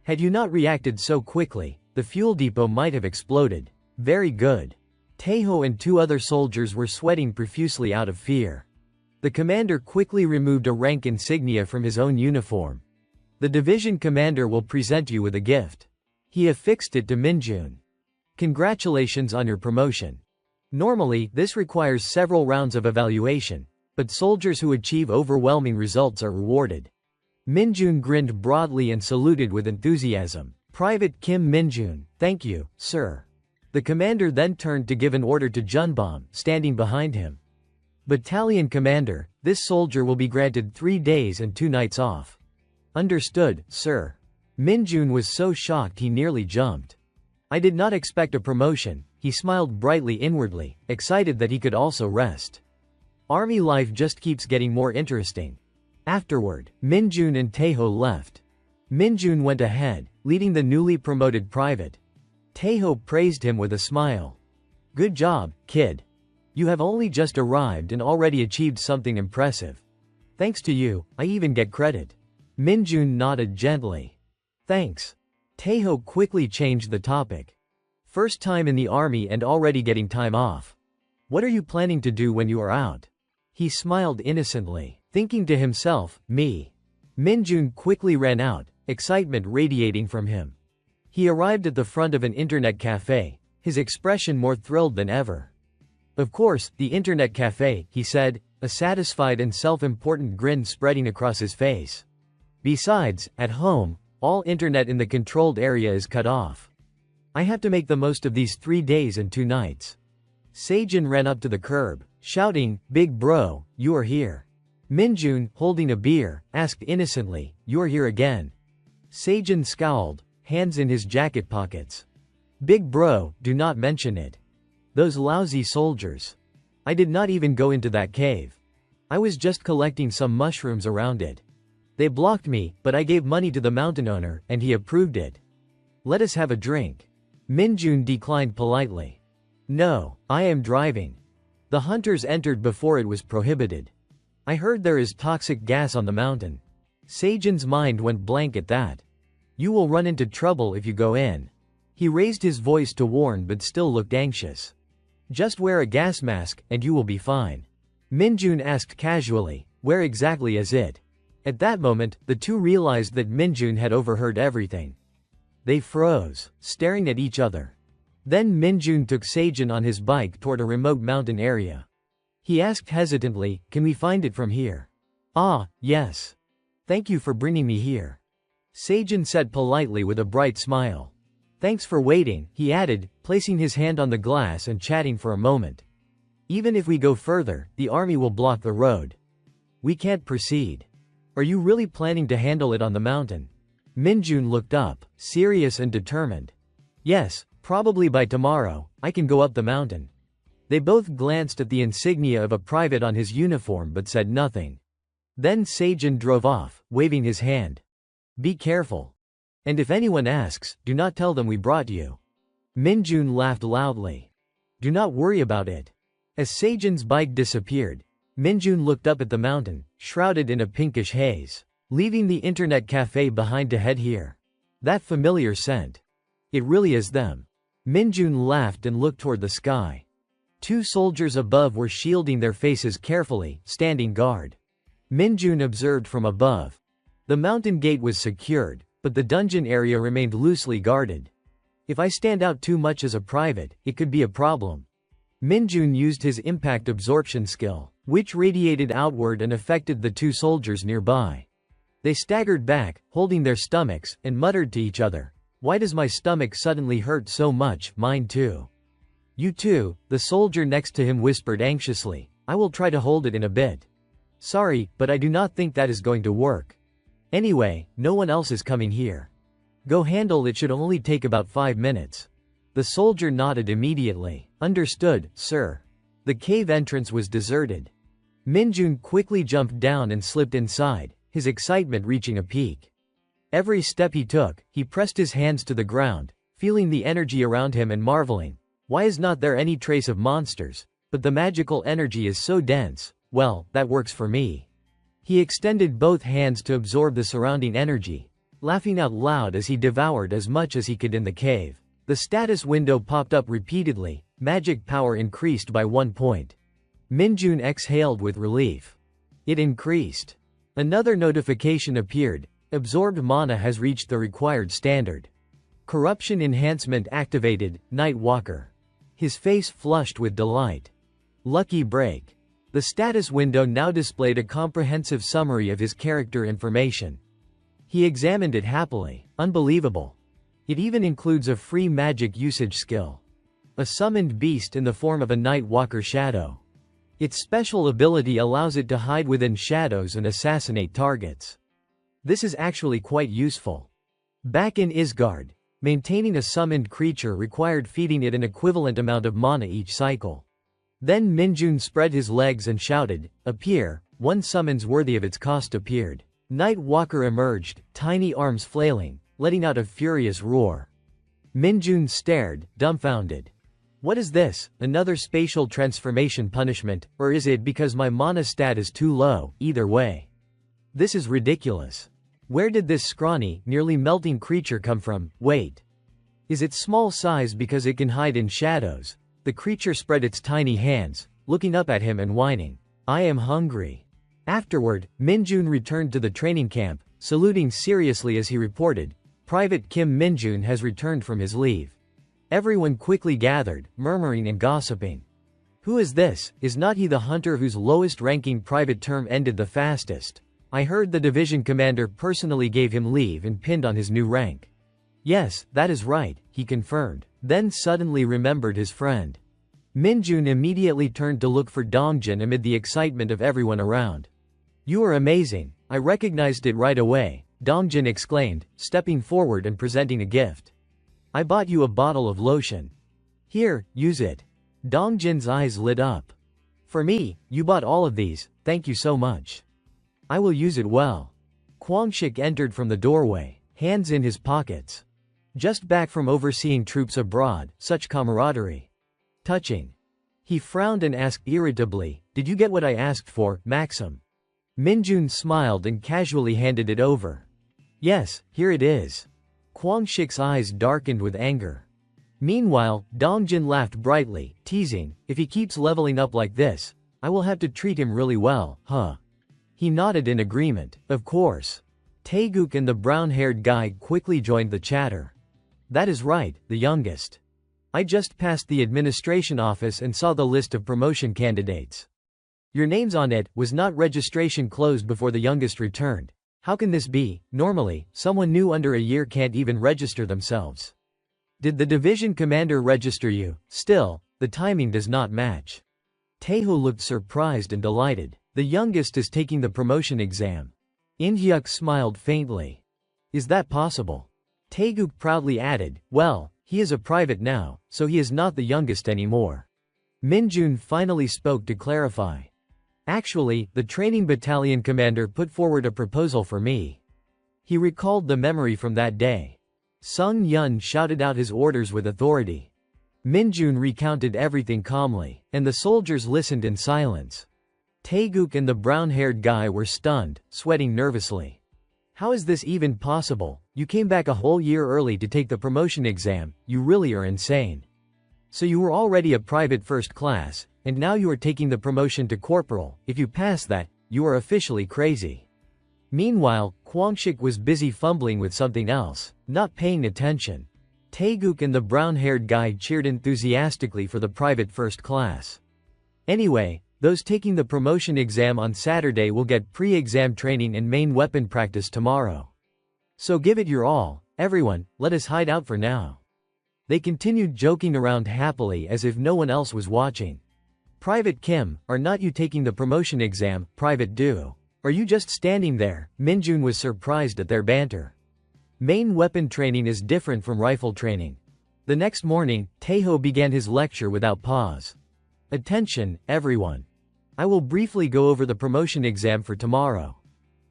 "Had you not reacted so quickly, the fuel depot might have exploded." "Very good." Taeho and 2 other soldiers were sweating profusely out of fear. The commander quickly removed a rank insignia from his own uniform. "The division commander will present you with a gift." He affixed it to Minjun. "Congratulations on your promotion. Normally, this requires several rounds of evaluation, but soldiers who achieve overwhelming results are rewarded." Minjun grinned broadly and saluted with enthusiasm. "Private Kim Minjun, thank you, sir." The commander then turned to give an order to Junbom, standing behind him. "Battalion commander, this soldier will be granted 3 days and 2 nights off." "Understood, sir." Minjun was so shocked he nearly jumped. "I did not expect a promotion." He smiled brightly inwardly, excited that he could also rest. Army life just keeps getting more interesting. Afterward, Minjun and Taeho left. Minjun went ahead, leading the newly promoted private. Taeho praised him with a smile. "Good job, kid. You have only just arrived and already achieved something impressive. Thanks to you, I even get credit." Minjun nodded gently. "Thanks." Taeho quickly changed the topic. "First time in the army and already getting time off. What are you planning to do when you are out?" He smiled innocently, thinking to himself, "Me." Minjun quickly ran out, excitement radiating from him. He arrived at the front of an internet cafe, his expression more thrilled than ever. "Of course, the internet cafe," he said, a satisfied and self-important grin spreading across his face. "Besides, at home, all internet in the controlled area is cut off. I have to make the most of these 3 days and 2 nights." Seijin ran up to the curb, shouting, "Big bro, you are here." Minjun, holding a beer, asked innocently, "You are here again?" Seijin scowled. hands in his jacket pockets. Big bro, do not mention it. Those lousy soldiers. I did not even go into that cave. I was just collecting some mushrooms around it. They blocked me, but I gave money to the mountain owner, and he approved it. Let us have a drink. Minjun declined politely. No, I am driving. The hunters entered before it was prohibited. I heard there is toxic gas on the mountain. Sejin's mind went blank at that. You will run into trouble if you go in. He raised his voice to warn but still looked anxious. Just wear a gas mask, and you will be fine. Minjun asked casually, where exactly is it? At that moment, the two realized that Minjun had overheard everything. They froze, staring at each other. Then Minjun took Sejin on his bike toward a remote mountain area. He asked hesitantly, can we find it from here? Ah, yes. Thank you for bringing me here. Sejin said politely with a bright smile. Thanks for waiting, he added, placing his hand on the glass and chatting for a moment. Even if we go further, the army will block the road. We can't proceed. Are you really planning to handle it on the mountain? Minjun looked up, serious and determined. Yes, probably by tomorrow, I can go up the mountain. They both glanced at the insignia of a private on his uniform but said nothing. Then Sejin drove off, waving his hand. Be careful. And if anyone asks, do not tell them we brought you. Minjun laughed loudly. Do not worry about it. As Sejin's bike disappeared, Minjun looked up at the mountain, shrouded in a pinkish haze. Leaving the internet cafe behind to head here. That familiar scent. It really is them. Minjun laughed and looked toward the sky. Two soldiers above were shielding their faces carefully, standing guard. Minjun observed from above. The mountain gate was secured, but the dungeon area remained loosely guarded. If I stand out too much as a private, it could be a problem. Minjun used his impact absorption skill, which radiated outward and affected the two soldiers nearby. They staggered back, holding their stomachs, and muttered to each other. Why does my stomach suddenly hurt so much? Mine too. You too, the soldier next to him whispered anxiously. I will try to hold it in a bit. Sorry, but I do not think that is going to work. Anyway, no one else is coming here. Go handle it, should only take about 5 minutes. The soldier nodded immediately. Understood, sir. The cave entrance was deserted. Minjun quickly jumped down and slipped inside, his excitement reaching a peak. Every step he took, he pressed his hands to the ground, feeling the energy around him and marveling. Why is not there any trace of monsters? But the magical energy is so dense. Well, that works for me. He extended both hands to absorb the surrounding energy, laughing out loud as he devoured as much as he could in the cave. The status window popped up repeatedly, magic power increased by 1 point. Minjun exhaled with relief. It increased. Another notification appeared. Absorbed mana has reached the required standard. Corruption enhancement activated, Night Walker. His face flushed with delight. Lucky break. The status window now displayed a comprehensive summary of his character information. He examined it happily. Unbelievable. It even includes a free magic usage skill. A summoned beast in the form of a Night Walker shadow. Its special ability allows it to hide within shadows and assassinate targets. This is actually quite useful. Back in Isgard, maintaining a summoned creature required feeding it an equivalent amount of mana each cycle. Then Minjun spread his legs and shouted, appear. One summons worthy of its cost appeared. Night Walker emerged, tiny arms flailing, letting out a furious roar. Minjun stared, dumbfounded. What is this, another spatial transformation punishment, or is it because my mana stat is too low? Either way. This is ridiculous. Where did this scrawny, nearly melting creature come from? Wait. Is it small size because it can hide in shadows? The creature spread its tiny hands, looking up at him and whining. I am hungry. Afterward, Minjun returned to the training camp, saluting seriously as he reported, Private Kim Minjun has returned from his leave. Everyone quickly gathered, murmuring and gossiping. Who is this? Is not he the hunter whose lowest ranking private term ended the fastest? I heard the division commander personally gave him leave and pinned on his new rank. Yes, that is right, he confirmed, then suddenly remembered his friend. Minjun immediately turned to look for Dongjin amid the excitement of everyone around. You are amazing, I recognized it right away. Dongjin exclaimed, stepping forward and presenting a gift. I bought you a bottle of lotion. Here, use it. Dongjin's eyes lit up. For me, you bought all of these, thank you so much. I will use it well. Kwangshik entered from the doorway, hands in his pockets. Just back from overseeing troops abroad, such camaraderie. Touching. He frowned and asked irritably, did you get what I asked for, Maxim? Minjun smiled and casually handed it over. Yes, here it is. Kwangshik's eyes darkened with anger. Meanwhile, Dongjin laughed brightly, teasing, if he keeps leveling up like this, I will have to treat him really well, huh? He nodded in agreement, of course. Taeguk and the brown-haired guy quickly joined the chatter. That is right, the youngest. I just passed the administration office and saw the list of promotion candidates. Your name's on it, was not registration closed before the youngest returned? How can this be? Normally, someone new under a year can't even register themselves. Did the division commander register you? Still, the timing does not match. Taeho looked surprised and delighted. The youngest is taking the promotion exam. Inhyuk smiled faintly. Is that possible? Taeguk proudly added, well, he is a private now, so he is not the youngest anymore. Minjun finally spoke to clarify. Actually, the training battalion commander put forward a proposal for me. He recalled the memory from that day. Sung Yun shouted out his orders with authority. Minjun recounted everything calmly, and the soldiers listened in silence. Taeguk and the brown-haired guy were stunned, sweating nervously. How is this even possible? You came back a whole year early to take the promotion exam, you really are insane. So you were already a private first class, and now you are taking the promotion to corporal. If you pass that, you are officially crazy. Meanwhile, Kwangshik was busy fumbling with something else, not paying attention. Taeguk and the brown-haired guy cheered enthusiastically for the private first class. Anyway, those taking the promotion exam on Saturday will get pre-exam training and main weapon practice tomorrow. So give it your all, everyone, let us hide out for now. They continued joking around happily as if no one else was watching. Private Kim, are not you taking the promotion exam, Private Do? Are you just standing there? Minjun was surprised at their banter. Main weapon training is different from rifle training. The next morning, Taeho began his lecture without pause. Attention, everyone. I will briefly go over the promotion exam for tomorrow.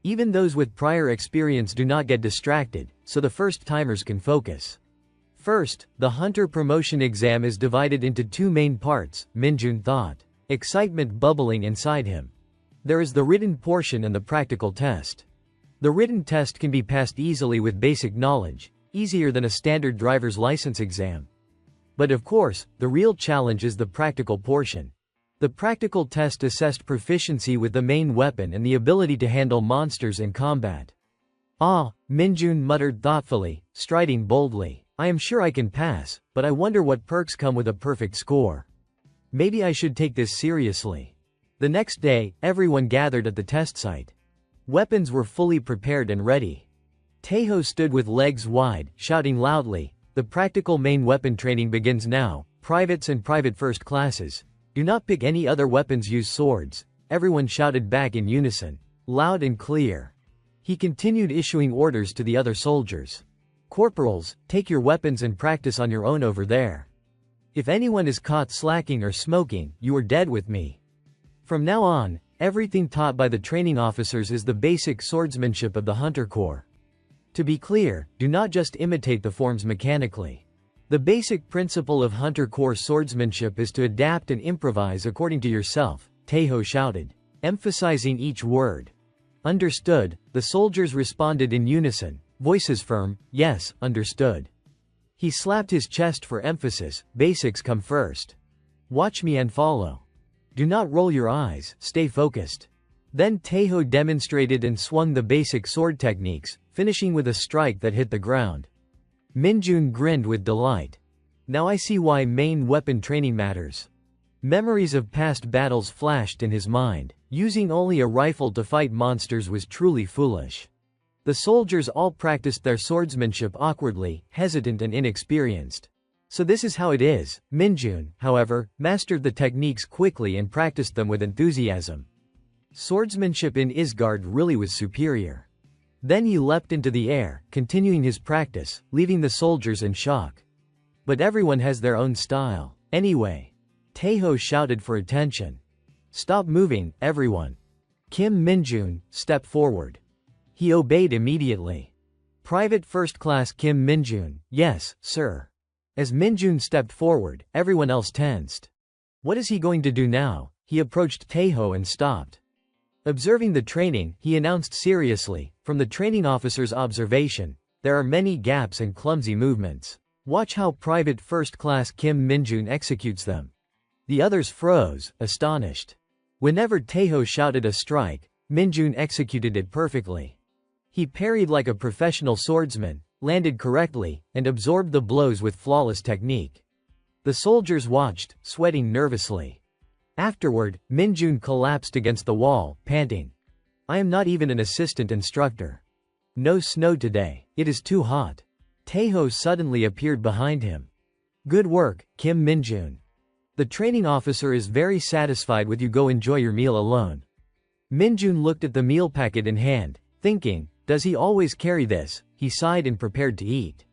Even those with prior experience do not get distracted, so the first-timers can focus. First, the hunter promotion exam is divided into two main parts, Minjun thought, excitement bubbling inside him. There is the written portion and the practical test. The written test can be passed easily with basic knowledge, easier than a standard driver's license exam. But of course, the real challenge is the practical portion. The practical test assessed proficiency with the main weapon and the ability to handle monsters in combat. Ah, Minjun muttered thoughtfully, striding boldly. I am sure I can pass, but I wonder what perks come with a perfect score. Maybe I should take this seriously. The next day, everyone gathered at the test site. Weapons were fully prepared and ready. Taeho stood with legs wide, shouting loudly, the practical main weapon training begins now, privates and private first classes. Do not pick any other weapons, use swords. Everyone shouted back in unison, loud and clear. He continued issuing orders to the other soldiers. Corporals, take your weapons and practice on your own over there. If anyone is caught slacking or smoking, you are dead with me. From now on, everything taught by the training officers is the basic swordsmanship of the Hunter Corps. To be clear, do not just imitate the forms mechanically. The basic principle of Hunter Corps swordsmanship is to adapt and improvise according to yourself, Taeho shouted, emphasizing each word. Understood, the soldiers responded in unison, voices firm, yes, understood. He slapped his chest for emphasis, basics come first. Watch me and follow. Do not roll your eyes, stay focused. Then Taeho demonstrated and swung the basic sword techniques, finishing with a strike that hit the ground. Minjun grinned with delight. Now I see why main weapon training matters. Memories of past battles flashed in his mind. Using only a rifle to fight monsters was truly foolish. The soldiers all practiced their swordsmanship awkwardly, hesitant and inexperienced. So this is how it is. Minjun, however, mastered the techniques quickly and practiced them with enthusiasm. Swordsmanship in Isgard really was superior. Then he leapt into the air, continuing his practice, leaving the soldiers in shock. But everyone has their own style. Anyway. Taeho shouted for attention. Stop moving, everyone. Kim Minjun, step forward. He obeyed immediately. Private First Class Kim Minjun, yes, sir. As Minjun stepped forward, everyone else tensed. What is he going to do now? He approached Taeho and stopped. Observing the training, he announced seriously, from the training officer's observation, there are many gaps and clumsy movements. Watch how Private First Class Kim Minjun executes them. The others froze, astonished. Whenever Taeho shouted a strike, Minjun executed it perfectly. He parried like a professional swordsman, landed correctly, and absorbed the blows with flawless technique. The soldiers watched, sweating nervously. Afterward, Minjun collapsed against the wall, panting. I am not even an assistant instructor. No snow today. It is too hot. Taeho suddenly appeared behind him. Good work, Kim Minjun. The training officer is very satisfied with you. Go enjoy your meal alone. Minjun looked at the meal packet in hand, thinking, does he always carry this? He sighed and prepared to eat.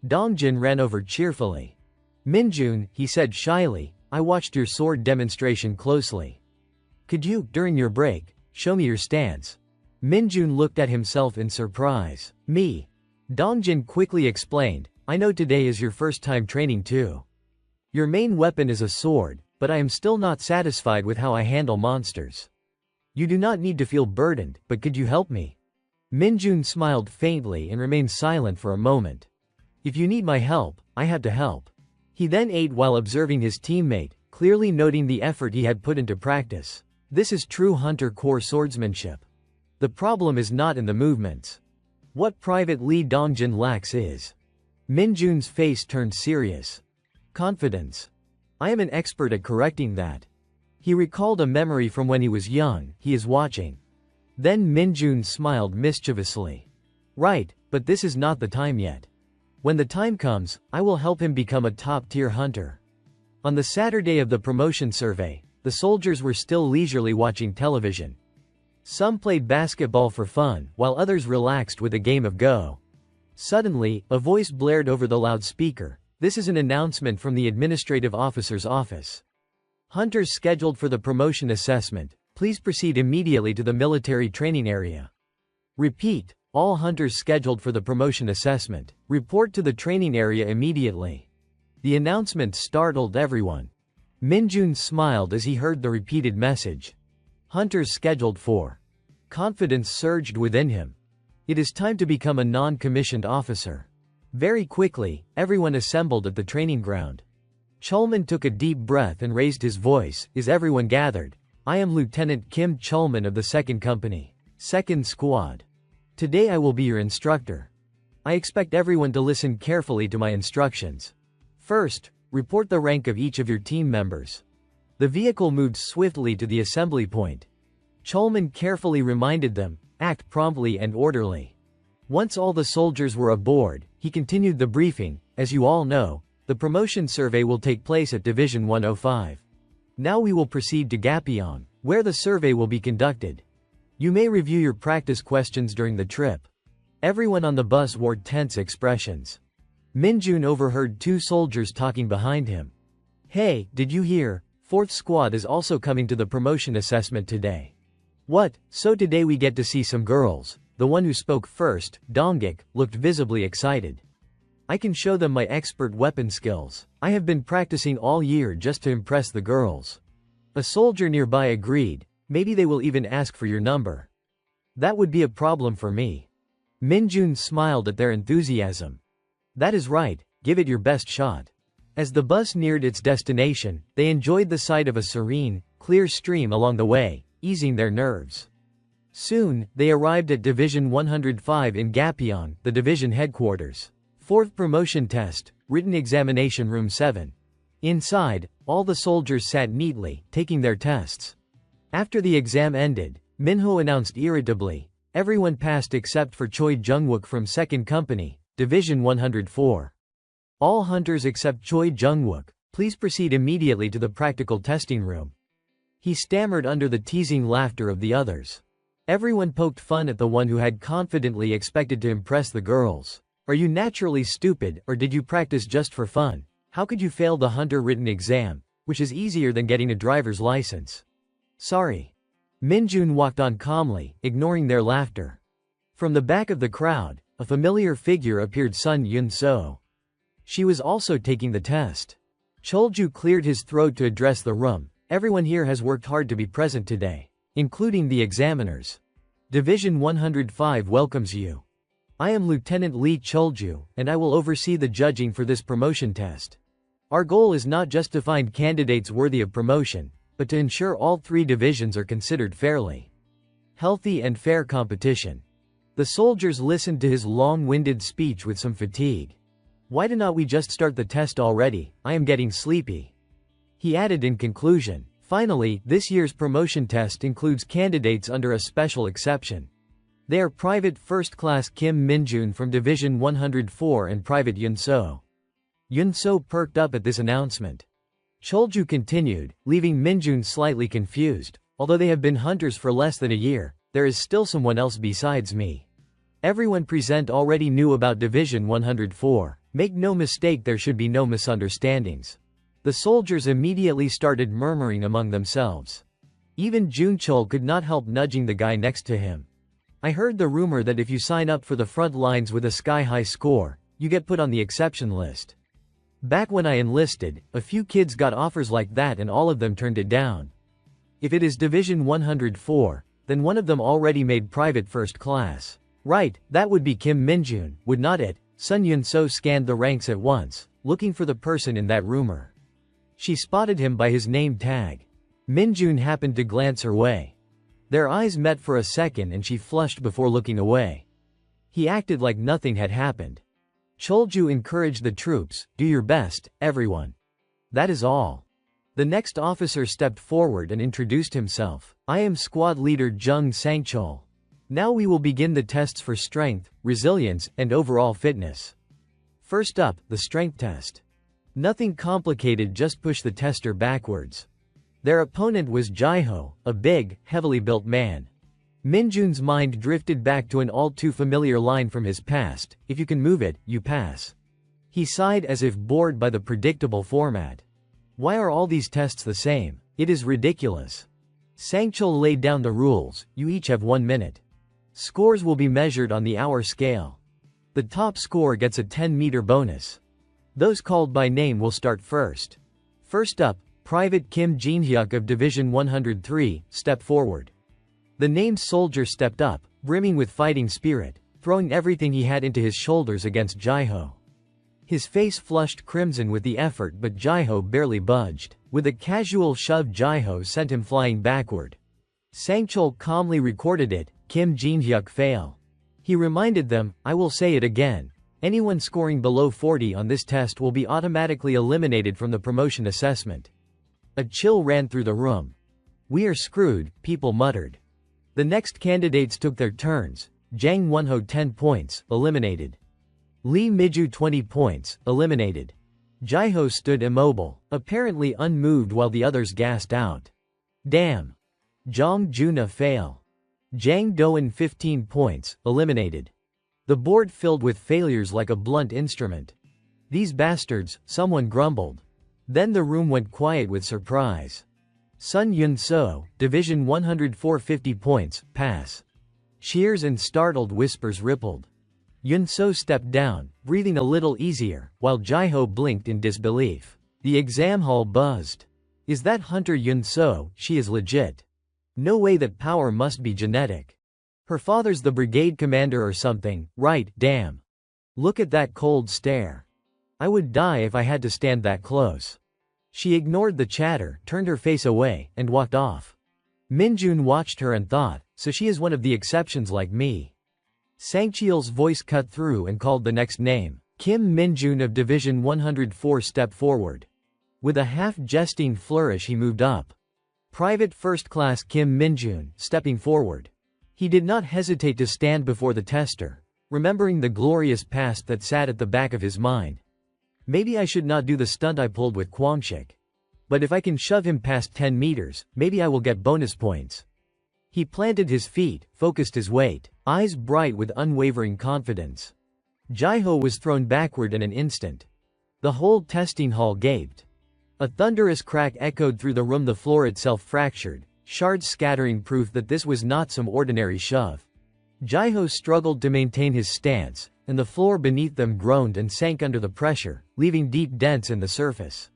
Dongjin ran over cheerfully. Minjun, he said shyly, I watched your sword demonstration closely. Could you, during your break, show me your stance? Minjun looked at himself in surprise. Me. Dongjin quickly explained, I know today is your first time training too. Your main weapon is a sword, but I am still not satisfied with how I handle monsters. You do not need to feel burdened, but could you help me? Minjun smiled faintly and remained silent for a moment. If you need my help, I have to help. He then ate while observing his teammate, clearly noting the effort he had put into practice. This is true hunter core swordsmanship. The problem is not in the movements. What Private Lee Dongjin lacks is. Minjun's face turned serious. Confidence. I am an expert at correcting that. He recalled a memory from when he was young. He is watching. Then Minjun smiled mischievously. Right, but this is not the time yet. When the time comes, I will help him become a top-tier hunter. On the Saturday of the promotion survey, the soldiers were still leisurely watching television. Some played basketball for fun, while others relaxed with a game of Go. Suddenly, a voice blared over the loudspeaker. This is an announcement from the administrative officer's office. Hunters scheduled for the promotion assessment, please proceed immediately to the military training area. Repeat, all hunters scheduled for the promotion assessment, report to the training area immediately. The announcement startled everyone. Minjun smiled as he heard the repeated message. Hunters scheduled for. Confidence surged within him. It is time to become a non-commissioned officer. Very quickly, everyone assembled at the training ground. Chulman took a deep breath and raised his voice. Is everyone gathered? I am Lieutenant Kim Chulman of the 2nd Company, 2nd Squad. Today I will be your instructor. I expect everyone to listen carefully to my instructions. First, report the rank of each of your team members. The vehicle moved swiftly to the assembly point. Chulman carefully reminded them, act promptly and orderly. Once all the soldiers were aboard, he continued the briefing. As you all know, the promotion survey will take place at Division 105. Now we will proceed to Gapyeong, where the survey will be conducted. You may review your practice questions during the trip. Everyone on the bus wore tense expressions. Minjun overheard 2 soldiers talking behind him. Hey, did you hear? 4th Squad is also coming to the promotion assessment today. What, so today we get to see some girls? The one who spoke first, Donggik, looked visibly excited. I can show them my expert weapon skills. I have been practicing all year just to impress the girls. A soldier nearby agreed, maybe they will even ask for your number. That would be a problem for me. Minjun smiled at their enthusiasm. That is right, give it your best shot. As the bus neared its destination, they enjoyed the sight of a serene, clear stream along the way, easing their nerves. Soon, they arrived at Division 105 in Gapyeong, the division headquarters. 4th Promotion Test, Written Examination Room 7. Inside, all the soldiers sat neatly, taking their tests. After the exam ended, Minho announced irritably, everyone passed except for Choi Jungwook from 2nd Company, Division 104. All hunters except Choi Jungwook, please proceed immediately to the practical testing room. He stammered under the teasing laughter of the others. Everyone poked fun at the one who had confidently expected to impress the girls. Are you naturally stupid, or did you practice just for fun? How could you fail the hunter written exam, which is easier than getting a driver's license? Sorry. Minjun walked on calmly, ignoring their laughter. From the back of the crowd, a familiar figure appeared. Sun Yun-so. She was also taking the test. Cholju cleared his throat to address the room. Everyone here has worked hard to be present today, including the examiners. Division 105 welcomes you. I am Lieutenant Lee Cholju, and I will oversee the judging for this promotion test. Our goal is not just to find candidates worthy of promotion, but to ensure all three divisions are considered fairly. Healthy and fair competition. The soldiers listened to his long-winded speech with some fatigue. Why do not we just start the test already? I am getting sleepy. He added in conclusion. Finally, this year's promotion test includes candidates under a special exception. They are Private First Class Kim Minjun from Division 104 and Private Yun-so. Yun-so perked up at this announcement. Cholju continued, leaving Minjun slightly confused. Although they have been hunters for less than a year, there is still someone else besides me. Everyone present already knew about Division 104. Make no mistake, there should be no misunderstandings. The soldiers immediately started murmuring among themselves. Even Junchol could not help nudging the guy next to him. I heard the rumor that if you sign up for the front lines with a sky-high score, you get put on the exception list. Back when I enlisted, a few kids got offers like that and all of them turned it down. If it is Division 104, then one of them already made Private First Class. Right, that would be Kim Minjun, would not it? Sun Yun-so scanned the ranks at once, looking for the person in that rumor. She spotted him by his name tag. Minjun happened to glance her way. Their eyes met for a second and she flushed before looking away. He acted like nothing had happened. Cholju encouraged the troops, do your best, everyone. That is all. The next officer stepped forward and introduced himself. I am squad leader Jung Sangchol. Now we will begin the tests for strength, resilience, and overall fitness. First up, the strength test. Nothing complicated, just push the tester backwards. Their opponent was Jaiho, a big, heavily built man. Minjun's mind drifted back to an all-too-familiar line from his past, if you can move it, you pass. He sighed as if bored by the predictable format. Why are all these tests the same? It is ridiculous. Sangchul laid down the rules, you each have 1 minute. Scores will be measured on the hour scale. The top score gets a 10-meter bonus. Those called by name will start first. First up, Private Kim Jinhyuk of Division 103, step forward. The named soldier stepped up, brimming with fighting spirit, throwing everything he had into his shoulders against Jaiho. His face flushed crimson with the effort, but Jaiho barely budged. With a casual shove, Jaiho sent him flying backward. Sangchul calmly recorded it, Kim Jinhyuk fail. He reminded them, I will say it again. Anyone scoring below 40 on this test will be automatically eliminated from the promotion assessment. A chill ran through the room. We are screwed, people muttered. The next candidates took their turns. Jang Wonho 10 points, eliminated. Lee Miju 20 points, eliminated. Jaiho stood immobile, apparently unmoved while the others gasped out. Damn. Jong Juna fail. Jang Doan 15 points, eliminated. The board filled with failures like a blunt instrument. These bastards, someone grumbled. Then the room went quiet with surprise. Sun Yun-so, Division 104 50 points, pass. Cheers and startled whispers rippled. Yun-so stepped down, breathing a little easier, while Jaiho blinked in disbelief. The exam hall buzzed. Is that Hunter Yun-so? She is legit. No way, that power must be genetic. Her father's the brigade commander or something, right? Damn. Look at that cold stare. I would die if I had to stand that close. She ignored the chatter, turned her face away, and walked off. Minjun watched her and thought, so she is one of the exceptions like me. Sangcheol's voice cut through and called the next name. Kim Minjun of Division 104 stepped forward. With a half-jesting flourish he moved up. Private First Class Kim Minjun, stepping forward. He did not hesitate to stand before the tester, remembering the glorious past that sat at the back of his mind. Maybe I should not do the stunt I pulled with Kwangshik. But if I can shove him past 10 meters, maybe I will get bonus points. He planted his feet, focused his weight, eyes bright with unwavering confidence. Jaiho was thrown backward in an instant. The whole testing hall gaped. A thunderous crack echoed through the room, the floor itself fractured, shards scattering proof that this was not some ordinary shove. Jaiho struggled to maintain his stance, and the floor beneath them groaned and sank under the pressure, leaving deep dents in the surface.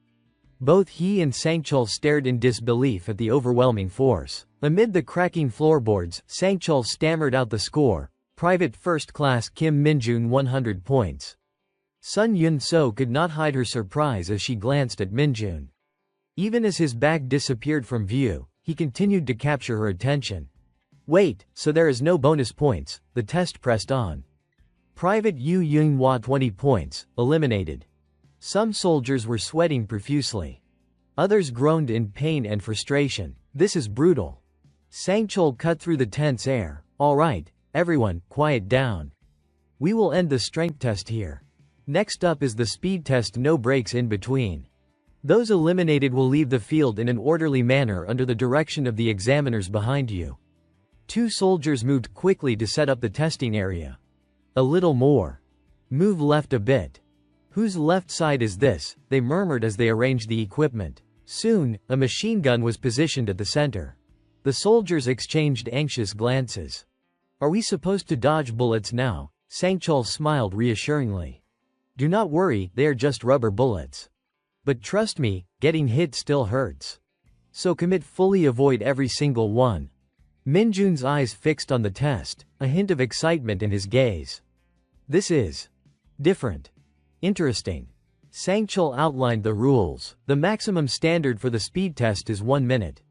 Both he and Sangchul stared in disbelief at the overwhelming force. Amid the cracking floorboards, Sangchul stammered out the score: Private First Class Kim Minjun 100 points. Sun Yun-so could not hide her surprise as she glanced at Minjun. Even as his back disappeared from view, he continued to capture her attention. Wait, so there is no bonus points? The test pressed on. Private Yu Yunhua 20 points, eliminated. Some soldiers were sweating profusely. Others groaned in pain and frustration. This is brutal. Sangchul cut through the tense air. All right, everyone, quiet down. We will end the strength test here. Next up is the speed test, no breaks in between. Those eliminated will leave the field in an orderly manner under the direction of the examiners behind you. 2 soldiers moved quickly to set up the testing area. A little more. Move left a bit. Whose left side is this? They murmured as they arranged the equipment. Soon, a machine gun was positioned at the center. The soldiers exchanged anxious glances. Are we supposed to dodge bullets now? Sangchul smiled reassuringly. Do not worry, they are just rubber bullets. But trust me, getting hit still hurts. So commit fully, avoid every single one. Minjun's eyes fixed on the test, a hint of excitement in his gaze. This is different. Interesting. Sangchul outlined the rules. The maximum standard for the speed test is 1 minute.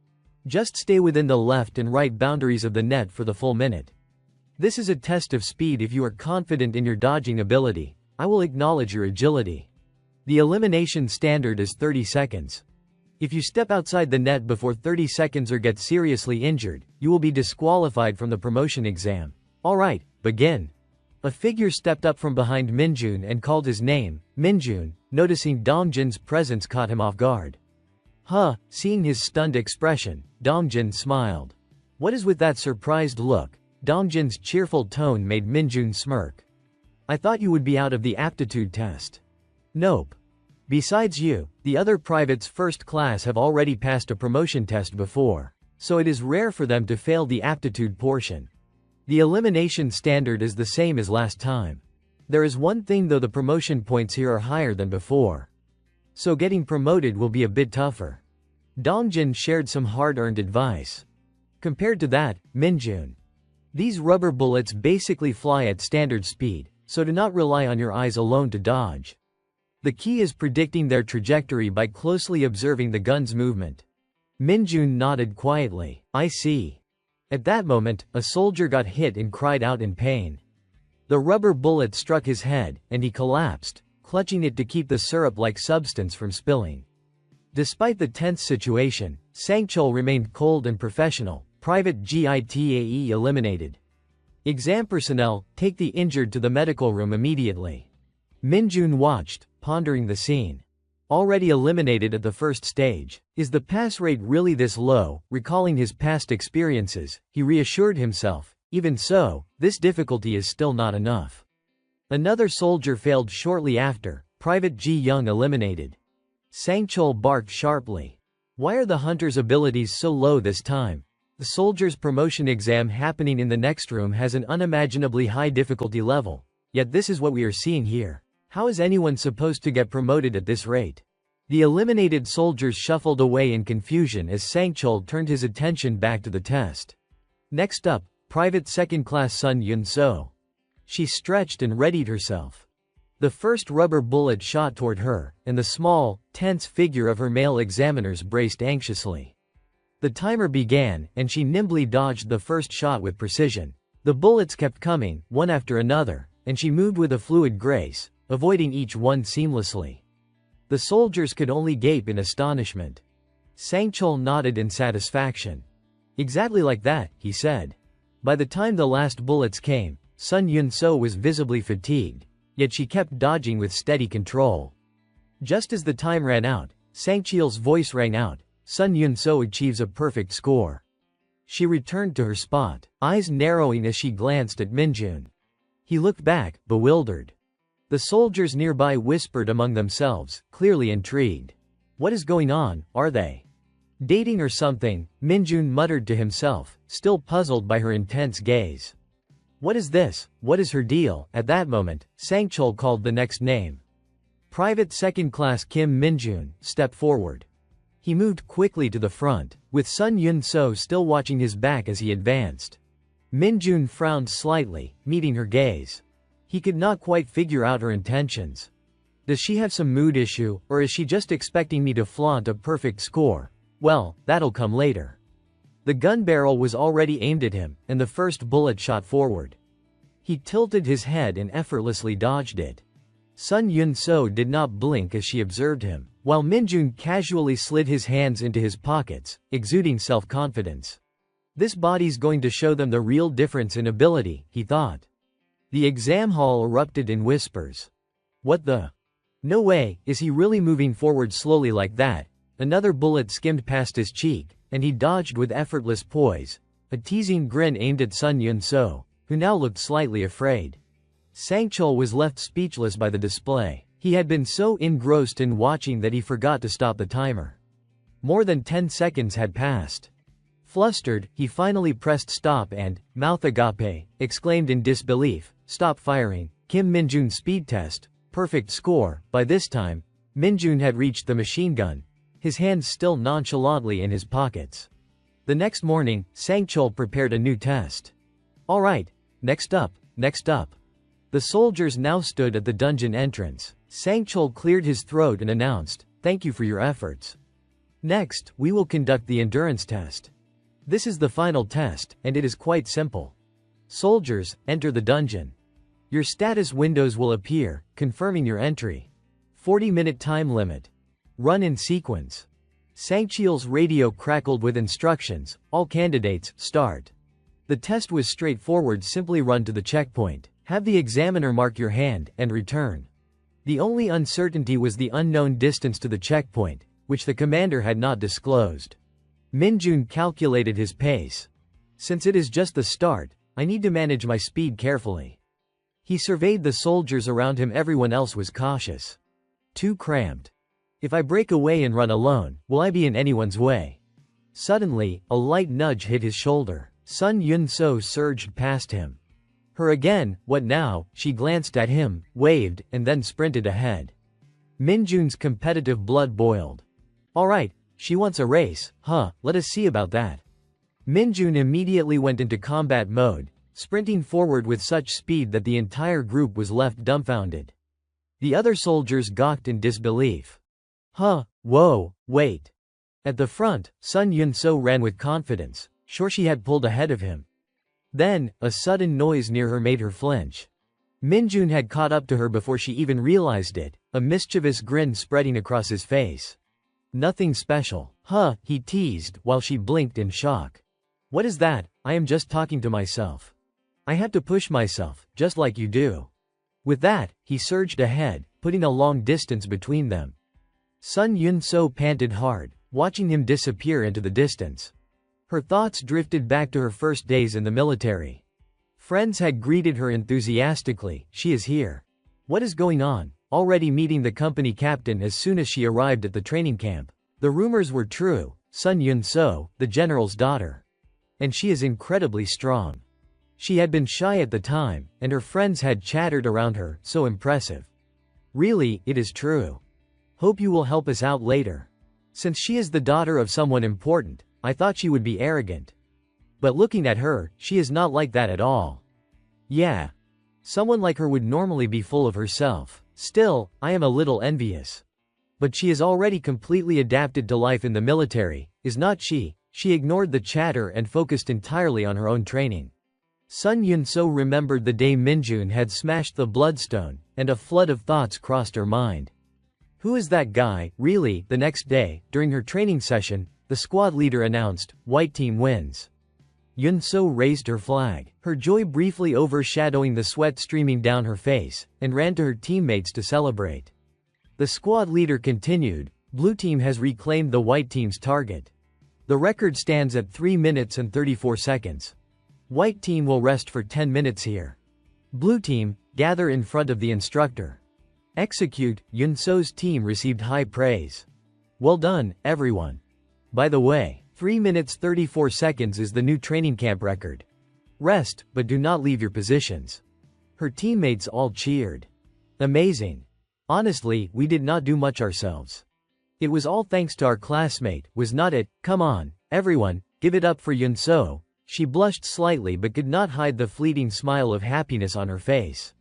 Just stay within the left and right boundaries of the net for the full minute. This is a test of speed. If you are confident in your dodging ability, I will acknowledge your agility. The elimination standard is 30 seconds. If you step outside the net before 30 seconds or get seriously injured, you will be disqualified from the promotion exam. Alright, begin. A figure stepped up from behind Minjun and called his name. Minjun, noticing Dongjin's presence, caught him off guard. Seeing his stunned expression, Dongjin smiled. What is with that surprised look? Dongjin's cheerful tone made Minjun smirk. I thought you would be out of the aptitude test. Nope. Besides you, the other privates first class have already passed a promotion test before, so it is rare for them to fail the aptitude portion. The elimination standard is the same as last time. There is one thing though, the promotion points here are higher than before. So getting promoted will be a bit tougher. Dongjin shared some hard-earned advice. Compared to that, Minjun. These rubber bullets basically fly at standard speed, so do not rely on your eyes alone to dodge. The key is predicting their trajectory by closely observing the gun's movement. Minjun nodded quietly. I see. At that moment, a soldier got hit and cried out in pain. The rubber bullet struck his head, and he collapsed, clutching it to keep the syrup-like substance from spilling. Despite the tense situation, Sangchul remained cold and professional. Private Gitae eliminated. Exam personnel, take the injured to the medical room immediately. Minjun watched, pondering the scene. Already eliminated at the first stage. Is the pass rate really this low? Recalling his past experiences, he reassured himself. Even so, this difficulty is still not enough. Another soldier failed shortly after. Private Ji Young eliminated. Sangchul barked sharply. Why are the hunter's abilities so low this time? The soldier's promotion exam happening in the next room has an unimaginably high difficulty level. Yet this is what we are seeing here. How is anyone supposed to get promoted at this rate? The eliminated soldiers shuffled away in confusion as Sangchul turned his attention back to the test. Next up, Private Second Class Sun Yun-so. She stretched and readied herself. The first rubber bullet shot toward her, and the small, tense figure of her male examiners braced anxiously. The timer began, and she nimbly dodged the first shot with precision. The bullets kept coming, one after another, and she moved with a fluid grace, avoiding each one seamlessly. The soldiers could only gape in astonishment. Sangchul nodded in satisfaction. Exactly like that, he said. By the time the last bullets came, Sun Yun-so was visibly fatigued, yet she kept dodging with steady control. Just as the time ran out, Sangchul's voice rang out. Sun Yun-so achieves a perfect score. She returned to her spot, eyes narrowing as she glanced at Minjun. He looked back, bewildered. The soldiers nearby whispered among themselves, clearly intrigued. What is going on, are they dating or something? Minjun muttered to himself, still puzzled by her intense gaze. What is this? What is her deal? At that moment, Sangchul called the next name. Private Second Class Kim Minjun stepped forward. He moved quickly to the front, with Sun Yun-so still watching his back as he advanced. Minjun frowned slightly, meeting her gaze. He could not quite figure out her intentions. Does she have some mood issue, or is she just expecting me to flaunt a perfect score? Well, that'll come later. The gun barrel was already aimed at him, and the first bullet shot forward. He tilted his head and effortlessly dodged it. Sun Yun-so did not blink as she observed him, while Minjun casually slid his hands into his pockets, exuding self-confidence. This body's going to show them the real difference in ability, he thought. The exam hall erupted in whispers. What the? No way, is he really moving forward slowly like that? Another bullet skimmed past his cheek, and he dodged with effortless poise, a teasing grin aimed at Sun Yun-so, who now looked slightly afraid. Sangchul was left speechless by the display. He had been so engrossed in watching that he forgot to stop the timer. More than 10 seconds had passed. Flustered, he finally pressed stop and, mouth agape, exclaimed in disbelief, "Stop firing, Kim Minjun speed test, perfect score." By this time, Minjun had reached the machine gun, his hands still nonchalantly in his pockets. The next morning, Sangchul prepared a new test. All right, next up. The soldiers now stood at the dungeon entrance. Sangchul cleared his throat and announced, "Thank you for your efforts. Next, we will conduct the endurance test. This is the final test, and it is quite simple. Soldiers, enter the dungeon. Your status windows will appear, confirming your entry. 40-minute time limit. Run in sequence." Sangchul's radio crackled with instructions, "All candidates, start." The test was straightforward, simply run to the checkpoint, have the examiner mark your hand, and return. The only uncertainty was the unknown distance to the checkpoint, which the commander had not disclosed. Minjun calculated his pace. Since it is just the start, I need to manage my speed carefully. He surveyed the soldiers around him. Everyone else was cautious. Too cramped. If I break away and run alone, will I be in anyone's way? Suddenly, a light nudge hit his shoulder. Sun Yun-so surged past him. Her again, what now? She glanced at him, waved, and then sprinted ahead. Minjun's competitive blood boiled. All right, she wants a race, huh? Let us see about that. Minjun immediately went into combat mode, sprinting forward with such speed that the entire group was left dumbfounded. The other soldiers gawked in disbelief. Huh, whoa, wait. At the front, Sun Yun-so ran with confidence, sure she had pulled ahead of him. Then, a sudden noise near her made her flinch. Minjun had caught up to her before she even realized it, a mischievous grin spreading across his face. Nothing special. Huh, he teased, while she blinked in shock. What is that? I am just talking to myself. I had to push myself, just like you do. With that, he surged ahead, putting a long distance between them. Sun Yun-so panted hard, watching him disappear into the distance. Her thoughts drifted back to her first days in the military. Friends had greeted her enthusiastically, "She is here. What is going on?" Already meeting the company captain as soon as she arrived at the training camp. The rumors were true, Sun Yun-so, the general's daughter. And she is incredibly strong. She had been shy at the time, and her friends had chattered around her, so impressive. Really, it is true. Hope you will help us out later. Since she is the daughter of someone important, I thought she would be arrogant. But looking at her, she is not like that at all. Yeah. Someone like her would normally be full of herself. Still, I am a little envious. But she is already completely adapted to life in the military, is not she? She ignored the chatter and focused entirely on her own training. Sun Yun-so remembered the day Minjun had smashed the bloodstone, and a flood of thoughts crossed her mind. Who is that guy, really? The next day, during her training session, the squad leader announced, "White team wins." Yun-so raised her flag, her joy briefly overshadowing the sweat streaming down her face, and ran to her teammates to celebrate. The squad leader continued, "Blue team has reclaimed the white team's target." The record stands at 3 minutes and 34 seconds. White team will rest for 10 minutes here. Blue team, gather in front of the instructor. Execute. Yunso's team received high praise. Well done, everyone. By the way, 3 minutes 34 seconds is the new training camp record. Rest, but do not leave your positions. Her teammates all cheered. Amazing. Honestly, we did not do much ourselves. It was all thanks to our classmate, was not it? Come on, everyone, give it up for Yunso. She blushed slightly but could not hide the fleeting smile of happiness on her face.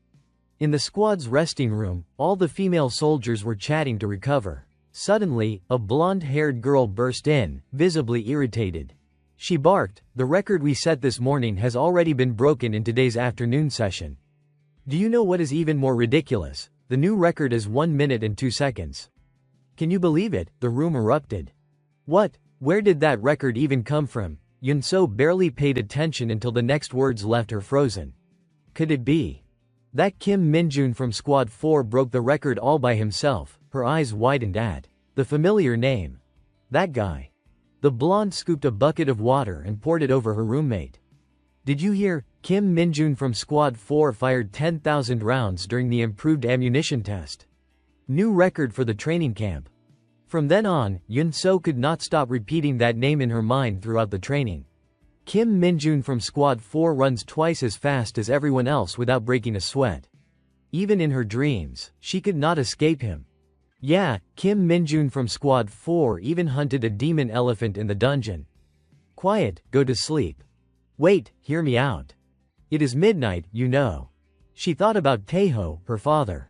In the squad's resting room, all the female soldiers were chatting to recover. Suddenly, a blonde-haired girl burst in, visibly irritated. She barked, "The record we set this morning has already been broken in today's afternoon session. Do you know what is even more ridiculous? The new record is 1 minute and 2 seconds. Can you believe it?" The room erupted. What? Where did that record even come from? Yunso barely paid attention until the next words left her frozen. Could it be that Kim Minjun from Squad 4 broke the record all by himself? Her eyes widened at the familiar name. That guy. The blonde scooped a bucket of water and poured it over her roommate. Did you hear? Kim Minjun from Squad 4 fired 10,000 rounds during the improved ammunition test. New record for the training camp. From then on, Yunso could not stop repeating that name in her mind throughout the training. Kim Minjun from Squad 4 runs twice as fast as everyone else without breaking a sweat. Even in her dreams, she could not escape him. Yeah, Kim Minjun from Squad 4 even hunted a demon elephant in the dungeon. Quiet, go to sleep. Wait, hear me out. It is midnight, you know. She thought about Taeho, her father.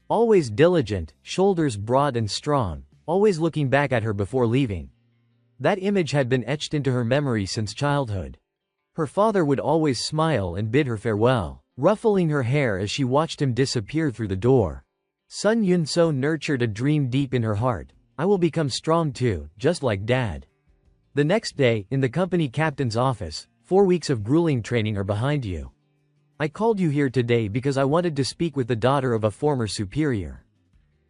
Always diligent, shoulders broad and strong, always looking back at her before leaving. That image had been etched into her memory since childhood. Her father would always smile and bid her farewell, ruffling her hair as she watched him disappear through the door. Sun Yunso nurtured a dream deep in her heart. I will become strong too, just like Dad. The next day, in the company captain's office, 4 weeks of grueling training are behind you. I called you here today because I wanted to speak with the daughter of a former superior.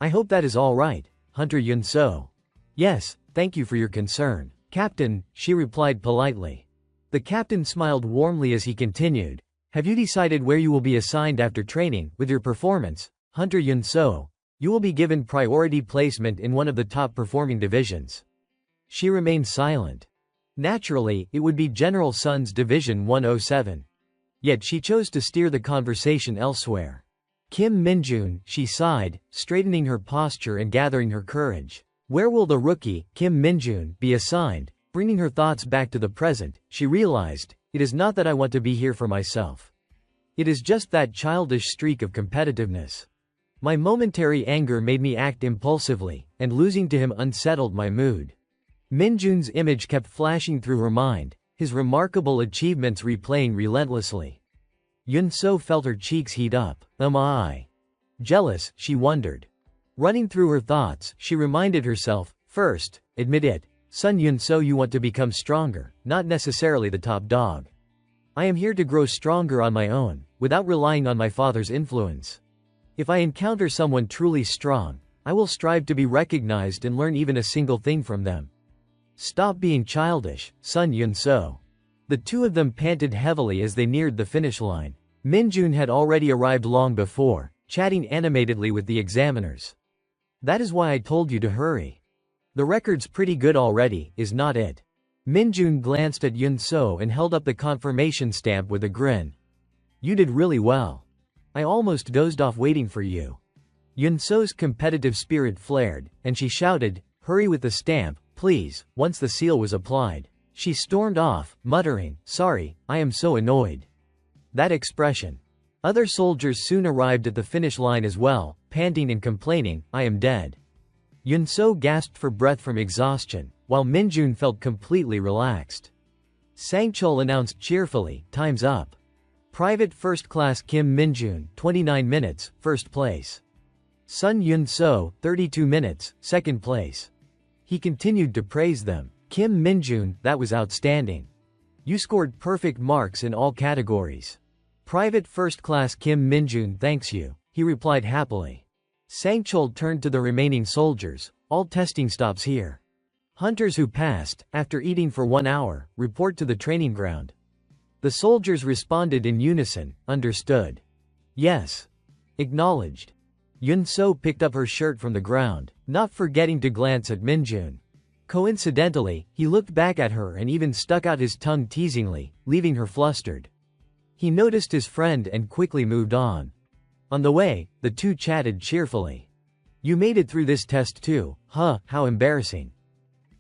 I hope that is all right, Hunter Yunso. Yes, thank you for your concern, Captain, she replied politely. The captain smiled warmly as he continued. Have you decided where you will be assigned after training? With your performance, Hunter Yunso, you will be given priority placement in one of the top performing divisions. She remained silent. Naturally, it would be General Sun's Division 107. Yet she chose to steer the conversation elsewhere. Kim Minjun, she sighed, straightening her posture and gathering her courage. Where will the rookie, Kim Minjun, be assigned? Bringing her thoughts back to the present, she realized, it is not that I want to be here for myself. It is just that childish streak of competitiveness. My momentary anger made me act impulsively, and losing to him unsettled my mood. Minjun's image kept flashing through her mind, his remarkable achievements replaying relentlessly. Yunso felt her cheeks heat up. Am I jealous? She wondered. Running through her thoughts, she reminded herself, first, admit it, Sun Yunso, you want to become stronger, not necessarily the top dog. I am here to grow stronger on my own, without relying on my father's influence. If I encounter someone truly strong, I will strive to be recognized and learn even a single thing from them. Stop being childish, Sun Yunso. The two of them panted heavily as they neared the finish line. Minjun had already arrived long before, chatting animatedly with the examiners. That is why I told you to hurry. The record's pretty good already, is not it? Minjun glanced at Yunso and held up the confirmation stamp with a grin. You did really well. I almost dozed off waiting for you. Yunso's competitive spirit flared, and she shouted, hurry with the stamp, please. Once the seal was applied, she stormed off, muttering, sorry, I am so annoyed. That expression. Other soldiers soon arrived at the finish line as well, panting and complaining, I am dead. Yunso gasped for breath from exhaustion, while Minjun felt completely relaxed. Sangchul announced cheerfully, time's up. Private First Class Kim Minjun, 29 minutes, first place. Sun Yunso, 32 minutes, second place. He continued to praise them. Kim Minjun, that was outstanding. You scored perfect marks in all categories. Private First Class Kim Minjun thanks you, he replied happily. Sangchul turned to the remaining soldiers, all testing stops here. Hunters who passed, after eating for 1 hour, report to the training ground. The soldiers responded in unison, understood. Yes. Acknowledged. Yun-so picked up her shirt from the ground, not forgetting to glance at Minjun. Coincidentally, he looked back at her and even stuck out his tongue teasingly, leaving her flustered. He noticed his friend and quickly moved on. On the way, the two chatted cheerfully. You made it through this test too, huh, how embarrassing.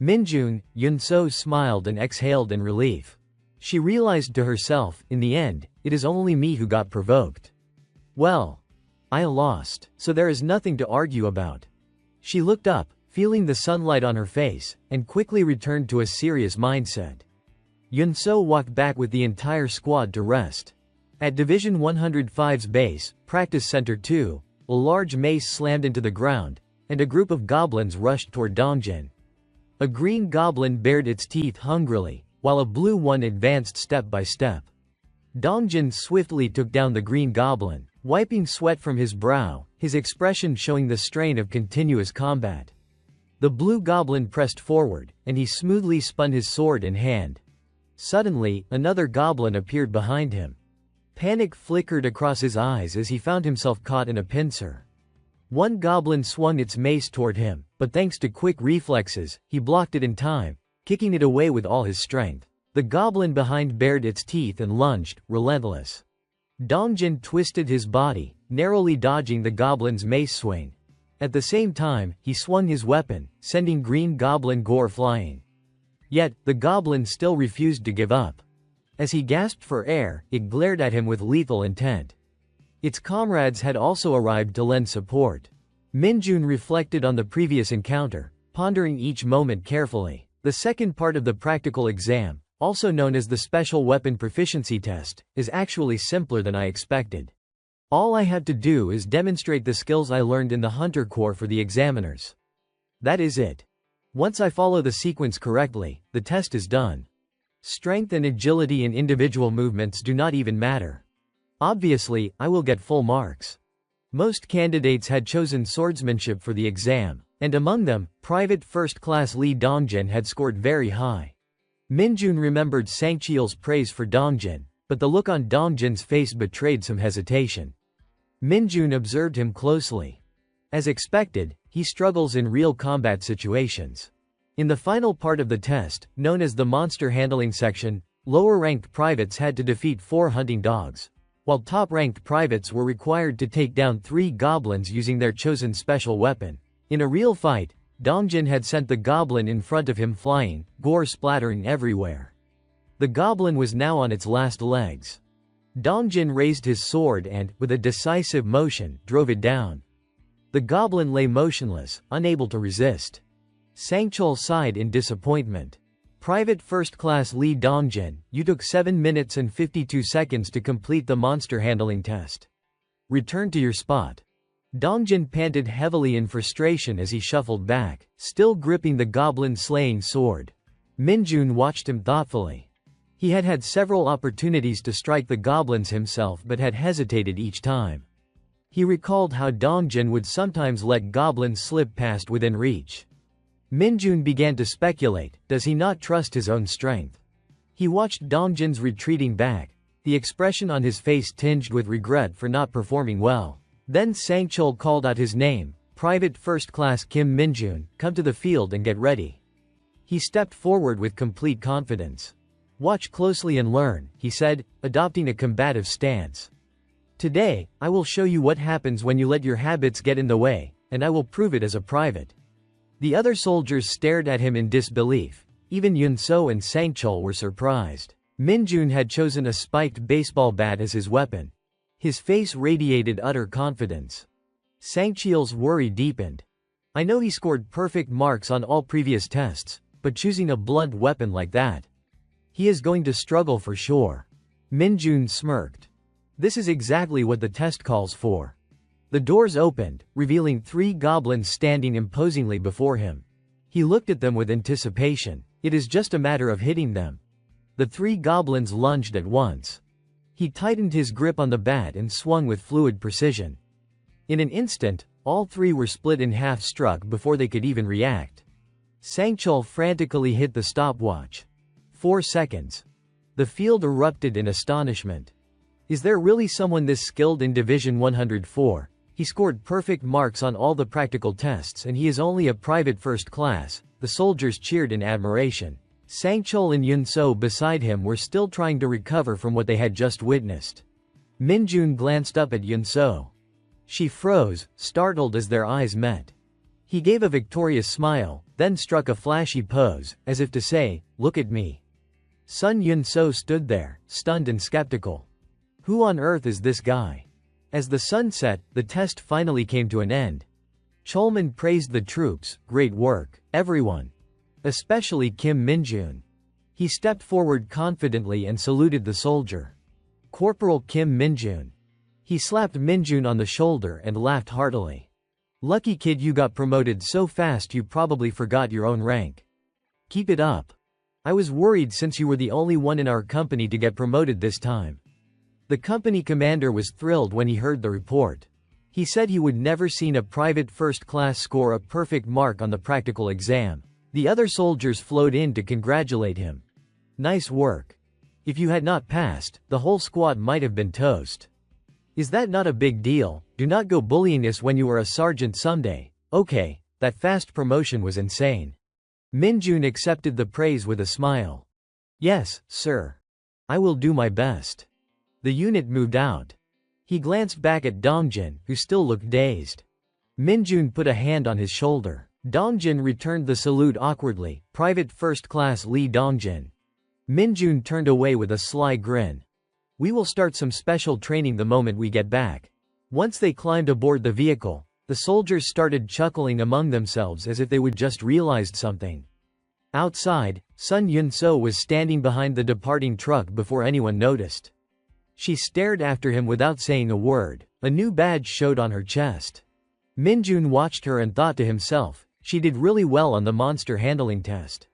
Minjun, Yun-so smiled and exhaled in relief. She realized to herself, in the end, it is only me who got provoked. Well, I lost, so there is nothing to argue about. She looked up, feeling the sunlight on her face, and quickly returned to a serious mindset. Yun-so walked back with the entire squad to rest. At Division 105's base, Practice Center 2, a large mace slammed into the ground, and a group of goblins rushed toward Dongjin. A green goblin bared its teeth hungrily, while a blue one advanced step by step. Dongjin swiftly took down the green goblin, wiping sweat from his brow, his expression showing the strain of continuous combat. The blue goblin pressed forward, and he smoothly spun his sword in hand. Suddenly, another goblin appeared behind him. Panic flickered across his eyes as he found himself caught in a pincer. One goblin swung its mace toward him, but thanks to quick reflexes, he blocked it in time, kicking it away with all his strength. The goblin behind bared its teeth and lunged, relentless. Dongjin twisted his body, narrowly dodging the goblin's mace swing. At the same time, he swung his weapon, sending green goblin gore flying. Yet, the goblin still refused to give up. As he gasped for air, it glared at him with lethal intent. Its comrades had also arrived to lend support. Minjun reflected on the previous encounter, pondering each moment carefully. The second part of the practical exam, also known as the Special Weapon Proficiency Test, is actually simpler than I expected. All I have to do is demonstrate the skills I learned in the Hunter Corps for the examiners. That is it. Once I follow the sequence correctly, the test is done. Strength and agility in individual movements do not even matter. Obviously, I will get full marks. Most candidates had chosen swordsmanship for the exam, and among them, Private First Class Lee Dongjin had scored very high. Minjun remembered Sangcheol's praise for Dongjin, but the look on Dongjin's face betrayed some hesitation. Minjun observed him closely. As expected, he struggles in real combat situations. In the final part of the test, known as the monster handling section, lower-ranked privates had to defeat 4 hunting dogs, while top-ranked privates were required to take down 3 goblins using their chosen special weapon. In a real fight, Dongjin had sent the goblin in front of him flying, gore splattering everywhere. The goblin was now on its last legs. Dongjin raised his sword and, with a decisive motion, drove it down. The goblin lay motionless, unable to resist. Sangcheol sighed in disappointment. Private First Class Lee Dongjin, you took 7 minutes and 52 seconds to complete the monster handling test. Return to your spot. Dongjin panted heavily in frustration as he shuffled back, still gripping the goblin-slaying sword. Minjun watched him thoughtfully. He had had several opportunities to strike the goblins himself but had hesitated each time. He recalled how Dongjin would sometimes let goblins slip past within reach. Minjun began to speculate, does he not trust his own strength? He watched Dongjin's retreating back, the expression on his face tinged with regret for not performing well. Then Sangcheol called out his name, Private First Class Kim Minjun, come to the field and get ready. He stepped forward with complete confidence. Watch closely and learn, he said, adopting a combative stance. Today, I will show you what happens when you let your habits get in the way, and I will prove it as a private. The other soldiers stared at him in disbelief. Even Yun-so and Sangcheol were surprised. Minjun had chosen a spiked baseball bat as his weapon. His face radiated utter confidence. Sangcheol's worry deepened. I know he scored perfect marks on all previous tests, but choosing a blunt weapon like that, he is going to struggle for sure. Minjun smirked. This is exactly what the test calls for. The doors opened, revealing 3 goblins standing imposingly before him. He looked at them with anticipation. It is just a matter of hitting them. The 3 goblins lunged at once. He tightened his grip on the bat and swung with fluid precision. In an instant, all 3 were split in half, struck before they could even react. Sangchul frantically hit the stopwatch. 4 seconds. The field erupted in astonishment. Is there really someone this skilled in Division 104? He scored perfect marks on all the practical tests and he is only a private first class. The soldiers cheered in admiration. Sangchul and Yunso beside him were still trying to recover from what they had just witnessed. Minjun glanced up at Yunso. She froze, startled as their eyes met. He gave a victorious smile, then struck a flashy pose, as if to say, "Look at me." Sun Yunso stood there, stunned and skeptical. Who on earth is this guy? As the sun set, the test finally came to an end. Cholman praised the troops, "Great work, everyone." Especially Kim Minjun. He stepped forward confidently and saluted the soldier. "Corporal Kim Minjun." He slapped Minjun on the shoulder and laughed heartily. "Lucky kid, you got promoted so fast you probably forgot your own rank. Keep it up. I was worried since you were the only one in our company to get promoted this time." The company commander was thrilled when he heard the report. He said he would never seen a private first class score a perfect mark on the practical exam. The other soldiers flowed in to congratulate him. "Nice work. If you had not passed, the whole squad might have been toast. Is that not a big deal? Do not go bullying us when you are a sergeant someday." "Okay, that fast promotion was insane." Minjun accepted the praise with a smile. "Yes, sir. I will do my best." The unit moved out. He glanced back at Dongjin, who still looked dazed. Minjun put a hand on his shoulder. Dongjin returned the salute awkwardly. "Private First Class Lee Dongjin." Minjun turned away with a sly grin. "We will start some special training the moment we get back." Once they climbed aboard the vehicle, the soldiers started chuckling among themselves as if they would just realized something. Outside, Sun Yunso was standing behind the departing truck before anyone noticed. She stared after him without saying a word. A new badge showed on her chest. Minjun watched her and thought to himself, she did really well on the monster handling test.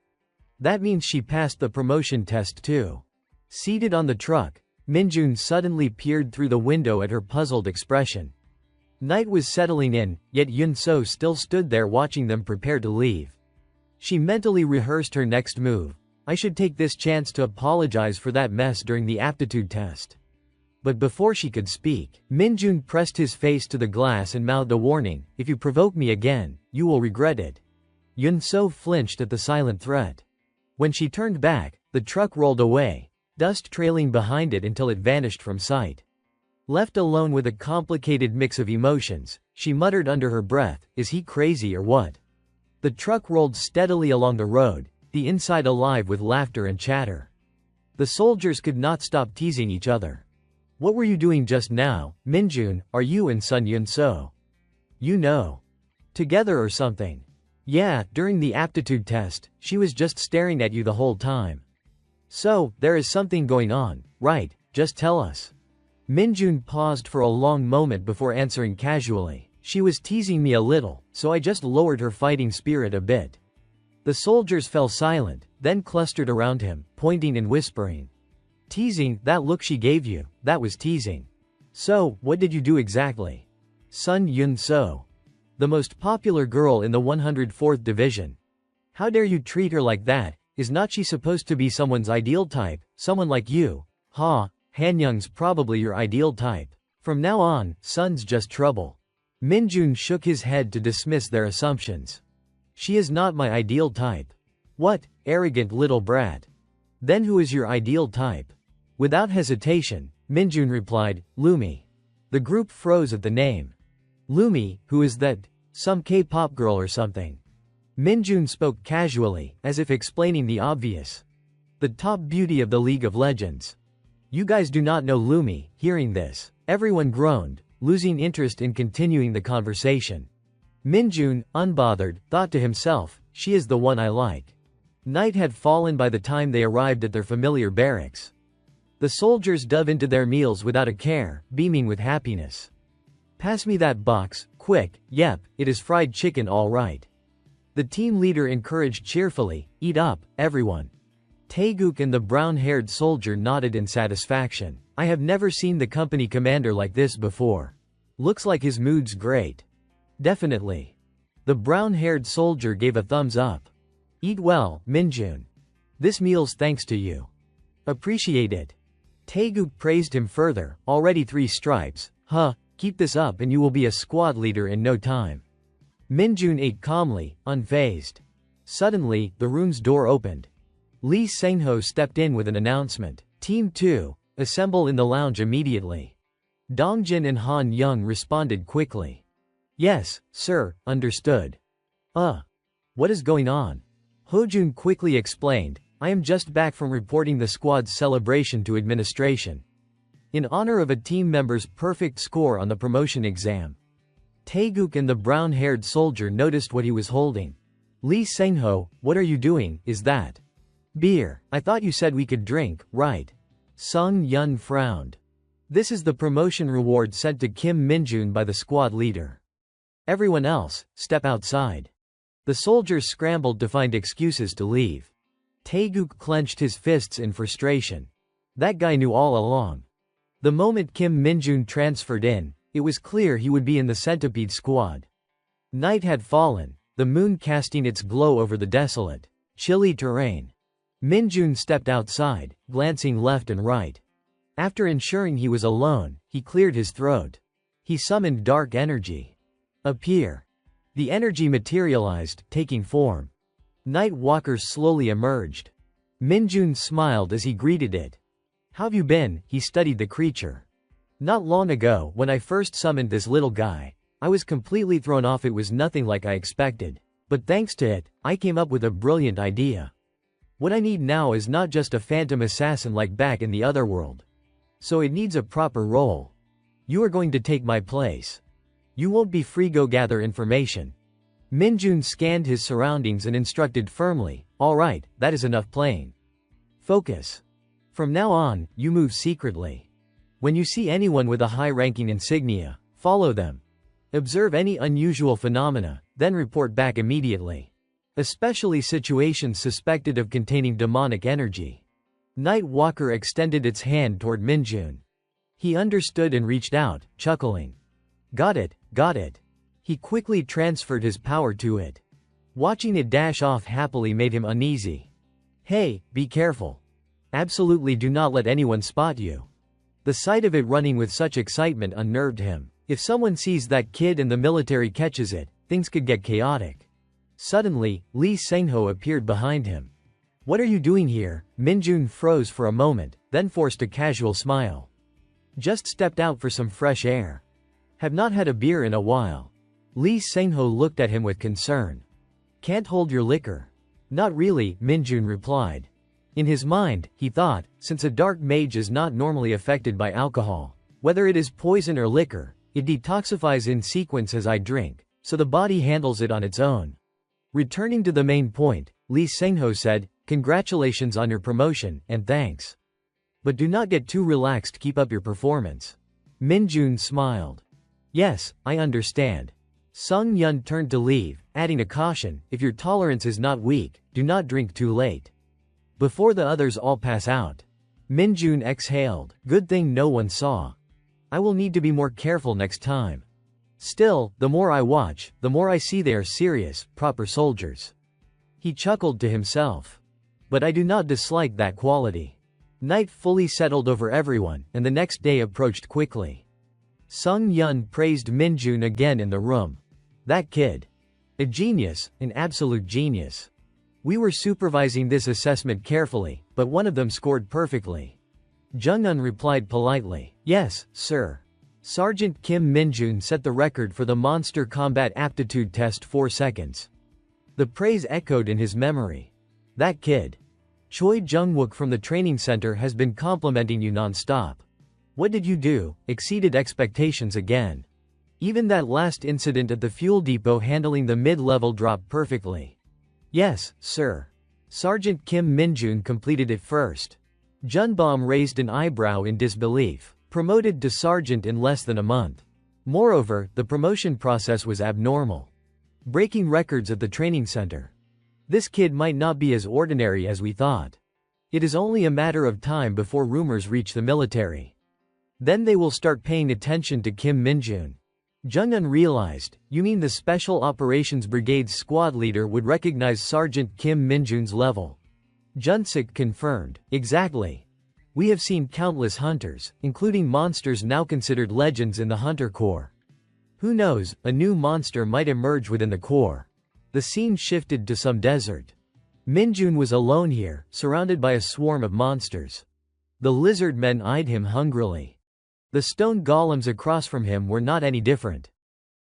That means she passed the promotion test too. Seated on the truck, Minjun suddenly peered through the window at her puzzled expression. Night was settling in, yet Yunso still stood there watching them prepare to leave. She mentally rehearsed her next move. "I should take this chance to apologize for that mess during the aptitude test." But before she could speak, Minjun pressed his face to the glass and mouthed a warning, "If you provoke me again, you will regret it." Yunso flinched at the silent threat. When she turned back, the truck rolled away, dust trailing behind it until it vanished from sight. Left alone with a complicated mix of emotions, she muttered under her breath, "Is he crazy or what?" The truck rolled steadily along the road, the inside alive with laughter and chatter. The soldiers could not stop teasing each other. "What were you doing just now, Minjun? Are you and Sun Yunso, you know, together or something?" "Yeah, during the aptitude test, she was just staring at you the whole time." "So, there is something going on, right? Just tell us." Minjun paused for a long moment before answering casually. "She was teasing me a little, so I just lowered her fighting spirit a bit." The soldiers fell silent, then clustered around him, pointing and whispering. "Teasing? That look she gave you, that was teasing. So, what did you do exactly?" Sun Yunso. The most popular girl in the 104th Division. "How dare you treat her like that? Is not she supposed to be someone's ideal type, someone like you?" "Ha, Hanyung's probably your ideal type. From now on, Sun's just trouble." Minjun shook his head to dismiss their assumptions. "She is not my ideal type." "What, arrogant little brat. Then who is your ideal type?" Without hesitation, Minjun replied, "Lumi." The group froze at the name. "Lumi, who is that? Some K-pop girl or something?" Minjun spoke casually, as if explaining the obvious. "The top beauty of the League of Legends." "You guys do not know Lumi." Hearing this, everyone groaned, losing interest in continuing the conversation. Minjun, unbothered, thought to himself, "She is the one I like." Night had fallen by the time they arrived at their familiar barracks. The soldiers dove into their meals without a care, beaming with happiness. "Pass me that box, quick." "Yep, it is fried chicken all right." The team leader encouraged cheerfully, "Eat up, everyone." Taeguk and the brown-haired soldier nodded in satisfaction. "I have never seen the company commander like this before. Looks like his mood's great." "Definitely." The brown-haired soldier gave a thumbs up. Eat well, Minjun. This meal's thanks to you. Appreciate it. Taeguk praised him further, already 3 stripes, huh, keep this up and you will be a squad leader in no time. Minjun ate calmly, unfazed. Suddenly, the room's door opened. Lee Sengho stepped in with an announcement. Team 2, assemble in the lounge immediately. Dongjin and Han Young responded quickly. Yes, sir, understood. What is going on? Hojun quickly explained, I am just back from reporting the squad's celebration to administration. In honor of a team member's perfect score on the promotion exam. Taeguk and the brown-haired soldier noticed what he was holding. Lee Sengho, what are you doing, is that? Beer. I thought you said we could drink, right? Sung Yun frowned. This is the promotion reward sent to Kim Minjun by the squad leader. Everyone else, step outside. The soldiers scrambled to find excuses to leave. Taeguk clenched his fists in frustration. That guy knew all along. The moment Kim Minjun transferred in, it was clear he would be in the centipede squad. Night had fallen, the moon casting its glow over the desolate, chilly terrain. Minjun stepped outside, glancing left and right. After ensuring he was alone, he cleared his throat. He summoned dark energy. Appear. The energy materialized, taking form. Night walkers slowly emerged. Minjun smiled as he greeted it. How've you been? He studied the creature. Not long ago, when I first summoned this little guy, I was completely thrown off. It was nothing like I expected. But thanks to it, I came up with a brilliant idea. What I need now is not just a phantom assassin like back in the other world. So it needs a proper role. You are going to take my place. You won't be free, go gather information. Minjun scanned his surroundings and instructed firmly, all right, that is enough playing. Focus. From now on, you move secretly. When you see anyone with a high-ranking insignia, follow them. Observe any unusual phenomena, then report back immediately. Especially situations suspected of containing demonic energy. Night Walker extended its hand toward Minjun. He understood and reached out, chuckling. Got it, got it. He quickly transferred his power to it. Watching it dash off happily made him uneasy. Hey, be careful. Absolutely do not let anyone spot you. The sight of it running with such excitement unnerved him. If someone sees that kid and the military catches it, things could get chaotic. Suddenly, Lee Sengho appeared behind him. What are you doing here? Minjun froze for a moment, then forced a casual smile. Just stepped out for some fresh air. Have not had a beer in a while. Lee Sengho looked at him with concern. Can't hold your liquor? Not really, Minjun replied. In his mind, he thought, since a dark mage is not normally affected by alcohol, whether it is poison or liquor, it detoxifies in sequence as I drink, so the body handles it on its own. Returning to the main point, Lee Sengho said, congratulations on your promotion, and thanks. But do not get too relaxed, keep up your performance. Minjun smiled. Yes, I understand. Sung Yun turned to leave, adding a caution, if your tolerance is not weak, do not drink too late. Before the others all pass out. Minjun exhaled, good thing no one saw. I will need to be more careful next time. Still, the more I watch, the more I see they are serious, proper soldiers. He chuckled to himself. But I do not dislike that quality. Night fully settled over everyone, and the next day approached quickly. Sung Yun praised Minjun again in the room. That kid. A genius, an absolute genius. We were supervising this assessment carefully, but one of them scored perfectly. Jung-un replied politely, yes, sir. Sergeant Kim Minjun set the record for the Monster Combat Aptitude Test 4 seconds. The praise echoed in his memory. That kid. Choi Jung-wook from the training center has been complimenting you non-stop. What did you do? Exceeded expectations again. Even that last incident at the fuel depot handling the mid-level drop perfectly. Yes, sir. Sergeant Kim Minjun completed it first. Junbom raised an eyebrow in disbelief. Promoted to sergeant in less than a month. Moreover, the promotion process was abnormal. Breaking records at the training center. This kid might not be as ordinary as we thought. It is only a matter of time before rumors reach the military. Then they will start paying attention to Kim Minjun. Jung-un realized, you mean the Special Operations Brigade's squad leader would recognize Sergeant Kim Min-jun's level. Junsik confirmed, exactly. We have seen countless hunters, including monsters now considered legends in the Hunter Corps. Who knows, a new monster might emerge within the Corps. The scene shifted to some desert. Min-jun was alone here, surrounded by a swarm of monsters. The lizard men eyed him hungrily. The stone golems across from him were not any different.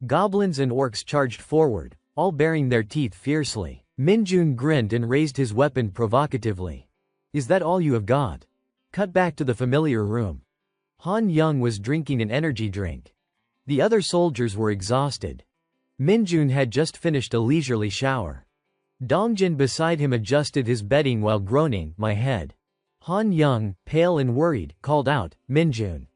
Goblins and orcs charged forward, all baring their teeth fiercely. Min-jun grinned and raised his weapon provocatively. Is that all you have got? Cut back to the familiar room. Han Young was drinking an energy drink. The other soldiers were exhausted. Min-jun had just finished a leisurely shower. Dongjin beside him adjusted his bedding while groaning, my head. Han Young, pale and worried, called out, Min-jun.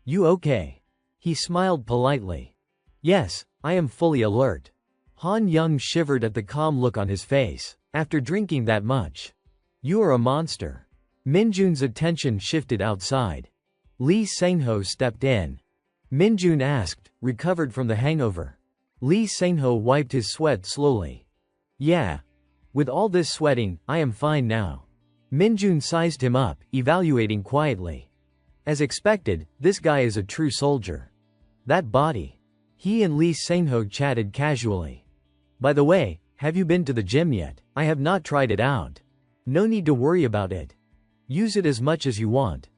You okay? He smiled politely. Yes, I am fully alert. Han Young shivered at the calm look on his face. After drinking that much. You are a monster. Min-jun's attention shifted outside. Lee Sang-ho stepped in. Min-jun asked, recovered from the hangover. Lee Sang-ho wiped his sweat slowly. Yeah. With all this sweating, I am fine now. Min-jun sized him up, evaluating quietly. As expected, this guy is a true soldier. That body. He and Lee Sang-ho chatted casually. By the way, have you been to the gym yet? I have not tried it out. No need to worry about it. Use it as much as you want.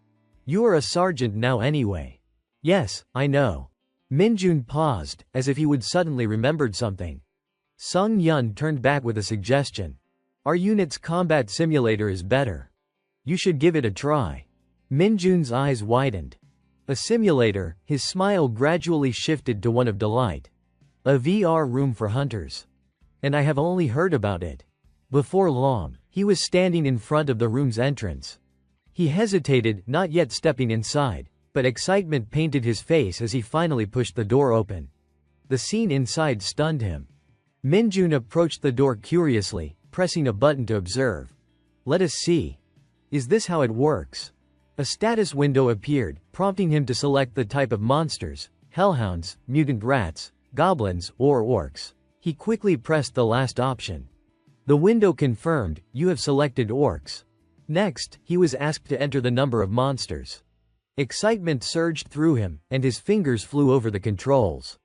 You are a sergeant now anyway. Yes, I know. Min-jun paused, as if he would suddenly remembered something. Sung Yun turned back with a suggestion. Our unit's combat simulator is better. You should give it a try. Min-jun's eyes widened. A simulator, his smile gradually shifted to one of delight. A VR room for hunters. And I have only heard about it. Before long, he was standing in front of the room's entrance. He hesitated, not yet stepping inside, but excitement painted his face as he finally pushed the door open. The scene inside stunned him. Min-jun approached the door curiously, pressing a button to observe. Let us see. Is this how it works? A status window appeared, prompting him to select the type of monsters, hellhounds, mutant rats, goblins, or orcs. He quickly pressed the last option. The window confirmed, you have selected orcs. Next, he was asked to enter the number of monsters. Excitement surged through him, and his fingers flew over the controls.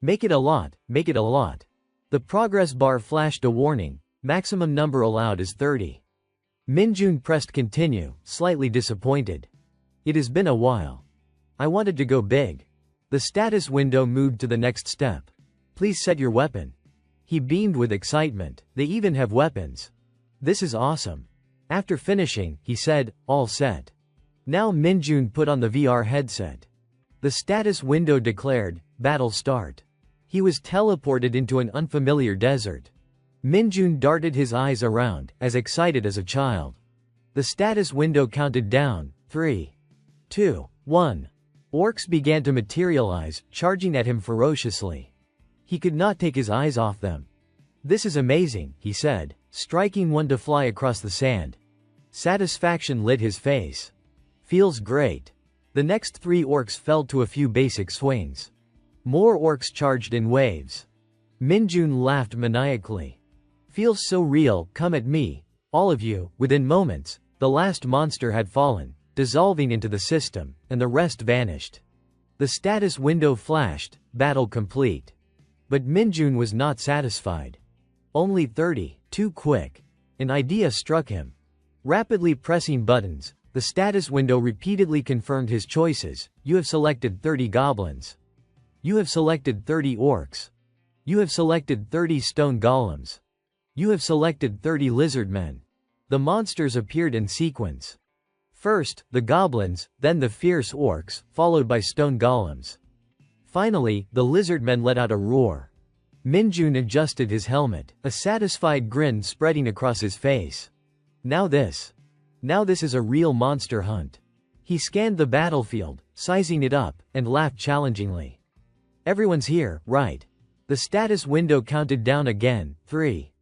Make it a lot, make it a lot. The progress bar flashed a warning, maximum number allowed is 30. Min-jun pressed continue, slightly disappointed. It has been a while. I wanted to go big. The status window moved to the next step. Please set your weapon. He beamed with excitement. They even have weapons. This is awesome. After finishing, he said, all set. Now Min-jun put on the VR headset. The status window declared, battle start. He was teleported into an unfamiliar desert. Min-jun darted his eyes around, as excited as a child. The status window counted down, 3, 2, 1. Orcs began to materialize, charging at him ferociously. He could not take his eyes off them. This is amazing, he said, striking one to fly across the sand. Satisfaction lit his face. Feels great. The next 3 orcs fell to a few basic swings. More orcs charged in waves. Min-jun laughed maniacally. Feels so real, come at me, all of you. Within moments, the last monster had fallen, dissolving into the system, and the rest vanished. The status window flashed, battle complete. But Min-jun was not satisfied. Only 30, too quick. An idea struck him. Rapidly pressing buttons, the status window repeatedly confirmed his choices. You have selected 30 goblins. You have selected 30 orcs. You have selected 30 stone golems. You have selected 30 lizard men. The monsters appeared in sequence. First, the goblins, then the fierce orcs, followed by stone golems. Finally, the lizard men let out a roar. Min-jun adjusted his helmet, a satisfied grin spreading across his face. Now this is a real monster hunt. He scanned the battlefield, sizing it up, and laughed challengingly. Everyone's here, right? The status window counted down again, 3,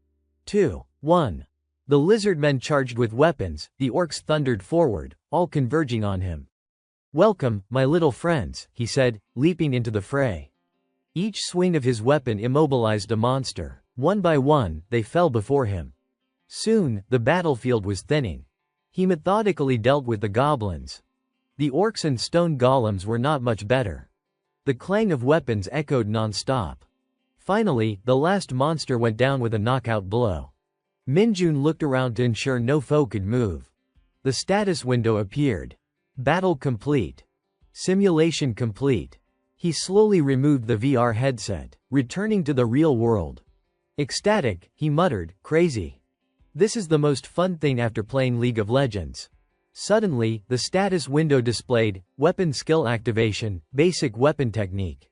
2, 1. The lizard men charged with weapons, the orcs thundered forward, all converging on him. Welcome, my little friends, he said, leaping into the fray. Each swing of his weapon immobilized a monster. One by one, they fell before him. Soon, the battlefield was thinning. He methodically dealt with the goblins. The orcs and stone golems were not much better. The clang of weapons echoed non-stop. Finally, the last monster went down with a knockout blow. Minjun looked around to ensure no foe could move. The status window appeared. Battle complete. Simulation complete. He slowly removed the VR headset, returning to the real world. Ecstatic, he muttered, "Crazy. This is the most fun thing after playing League of Legends." Suddenly, the status window displayed, "Weapon skill activation, basic weapon technique."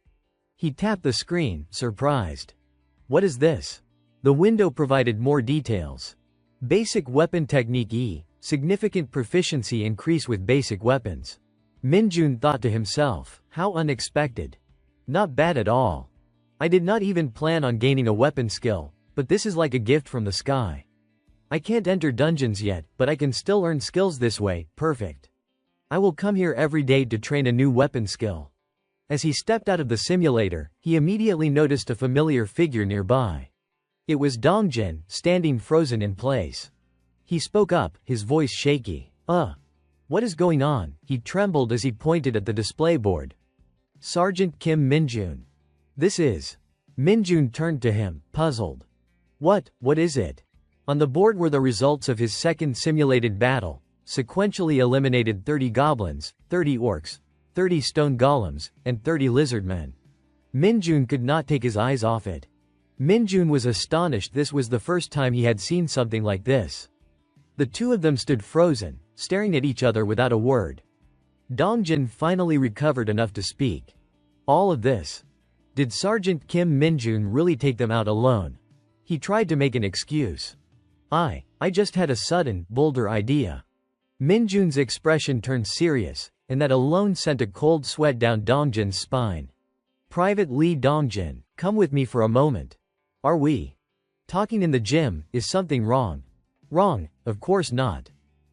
He tapped the screen, surprised. "What is this?" The window provided more details. Basic weapon technique E, significant proficiency increase with basic weapons. Minjun thought to himself, how unexpected. Not bad at all. I did not even plan on gaining a weapon skill, but this is like a gift from the sky. I can't enter dungeons yet, but I can still earn skills this way, perfect. I will come here every day to train a new weapon skill. As he stepped out of the simulator, he immediately noticed a familiar figure nearby. It was Dongjin, standing frozen in place. He spoke up, his voice shaky. What is going on?" He trembled as he pointed at the display board. "Sergeant Kim Minjun. This is." Minjun turned to him, puzzled. What is it?" On the board were the results of his second simulated battle, sequentially eliminated 30 goblins, 30 orcs, 30 stone golems, and 30 lizardmen. Minjun could not take his eyes off it. Minjun was astonished. This was the first time he had seen something like this. The two of them stood frozen, staring at each other without a word. Dongjin finally recovered enough to speak. All of this. Did Sergeant Kim Minjun really take them out alone? He tried to make an excuse. I just had a sudden, bolder idea. Minjun's expression turned serious, and that alone sent a cold sweat down Dongjin's spine. "Private Lee Dongjin, come with me for a moment." "Are we talking in the gym? Is something wrong?" "Wrong, of course not.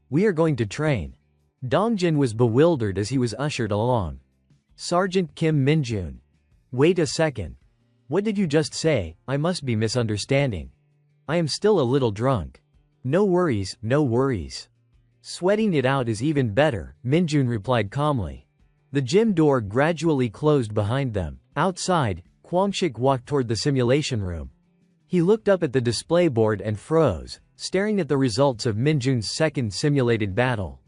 We are going to train." Dongjin was bewildered as he was ushered along. "Sergeant Kim Minjun. Wait a second. What did you just say? I must be misunderstanding. I am still a little drunk." No worries, no worries. Sweating it out is even better," Minjun replied calmly. The gym door gradually closed behind them. Outside, Kwangshik walked toward the simulation room. He looked up at the display board and froze, staring at the results of Minjun's second simulated battle.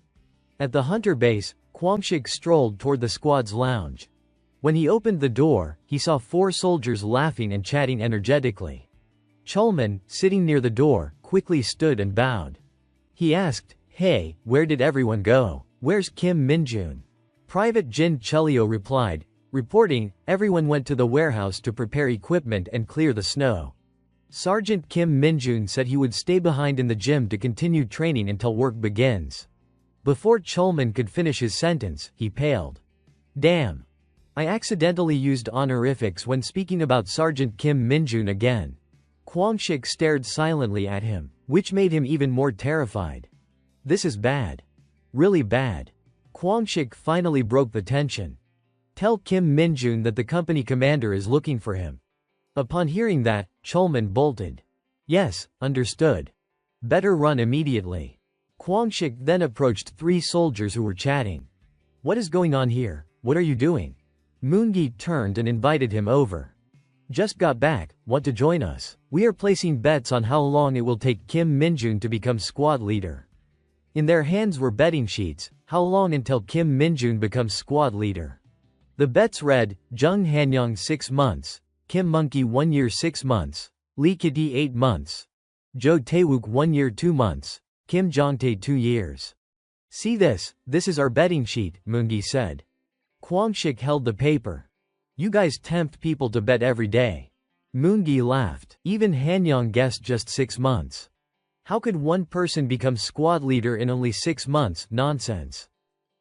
At the hunter base, Kwangshik strolled toward the squad's lounge. When he opened the door, he saw 4 soldiers laughing and chatting energetically. Chulman, sitting near the door, quickly stood and bowed. He asked, "Hey, where did everyone go? Where's Kim Minjun?" Private Jin Chulio replied, reporting, "Everyone went to the warehouse to prepare equipment and clear the snow." Sergeant Kim Minjun said he would stay behind in the gym to continue training until work begins. Before Chulman could finish his sentence, he paled. "Damn. I accidentally used honorifics when speaking about Sergeant Kim Minjun again." Kwangshik stared silently at him, which made him even more terrified. "This is bad. Really bad." Kwangshik finally broke the tension. "Tell Kim Minjun that the company commander is looking for him." Upon hearing that, Chulman bolted. "Yes, understood. Better run immediately." Kwangshik then approached 3 soldiers who were chatting. "What is going on here? What are you doing?" Moongi turned and invited him over. "Just got back, want to join us? We are placing bets on how long it will take Kim Minjun to become squad leader." In their hands were betting sheets, how long until Kim Minjun becomes squad leader. The bets read, Jung Hanyang 6 months, Kim Monkey 1 year 6 months, Lee Kidi 8 months, Jo Taewook 1 year 2 months, Kim Jongtae 2 years. "See this is our betting sheet," Moongi said. Kwangshik held the paper. "You guys tempt people to bet every day." Moongi laughed. "Even Hanyang guessed just 6 months. How could one person become squad leader in only 6 months? Nonsense."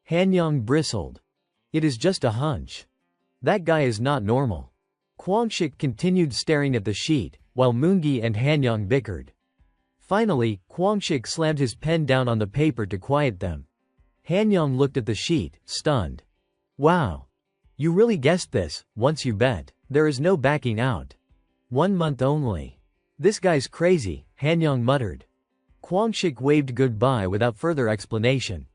Hanyang bristled. "It is just a hunch. That guy is not normal." Kwangshik continued staring at the sheet, while Moongi and Hanyang bickered. Finally, Kwangshik slammed his pen down on the paper to quiet them. Hanyang looked at the sheet, stunned. "Wow. You really guessed this, once you bet." There is no backing out. 1 month only. This guy's crazy, Hanyang muttered. Kwangshik waved goodbye without further explanation.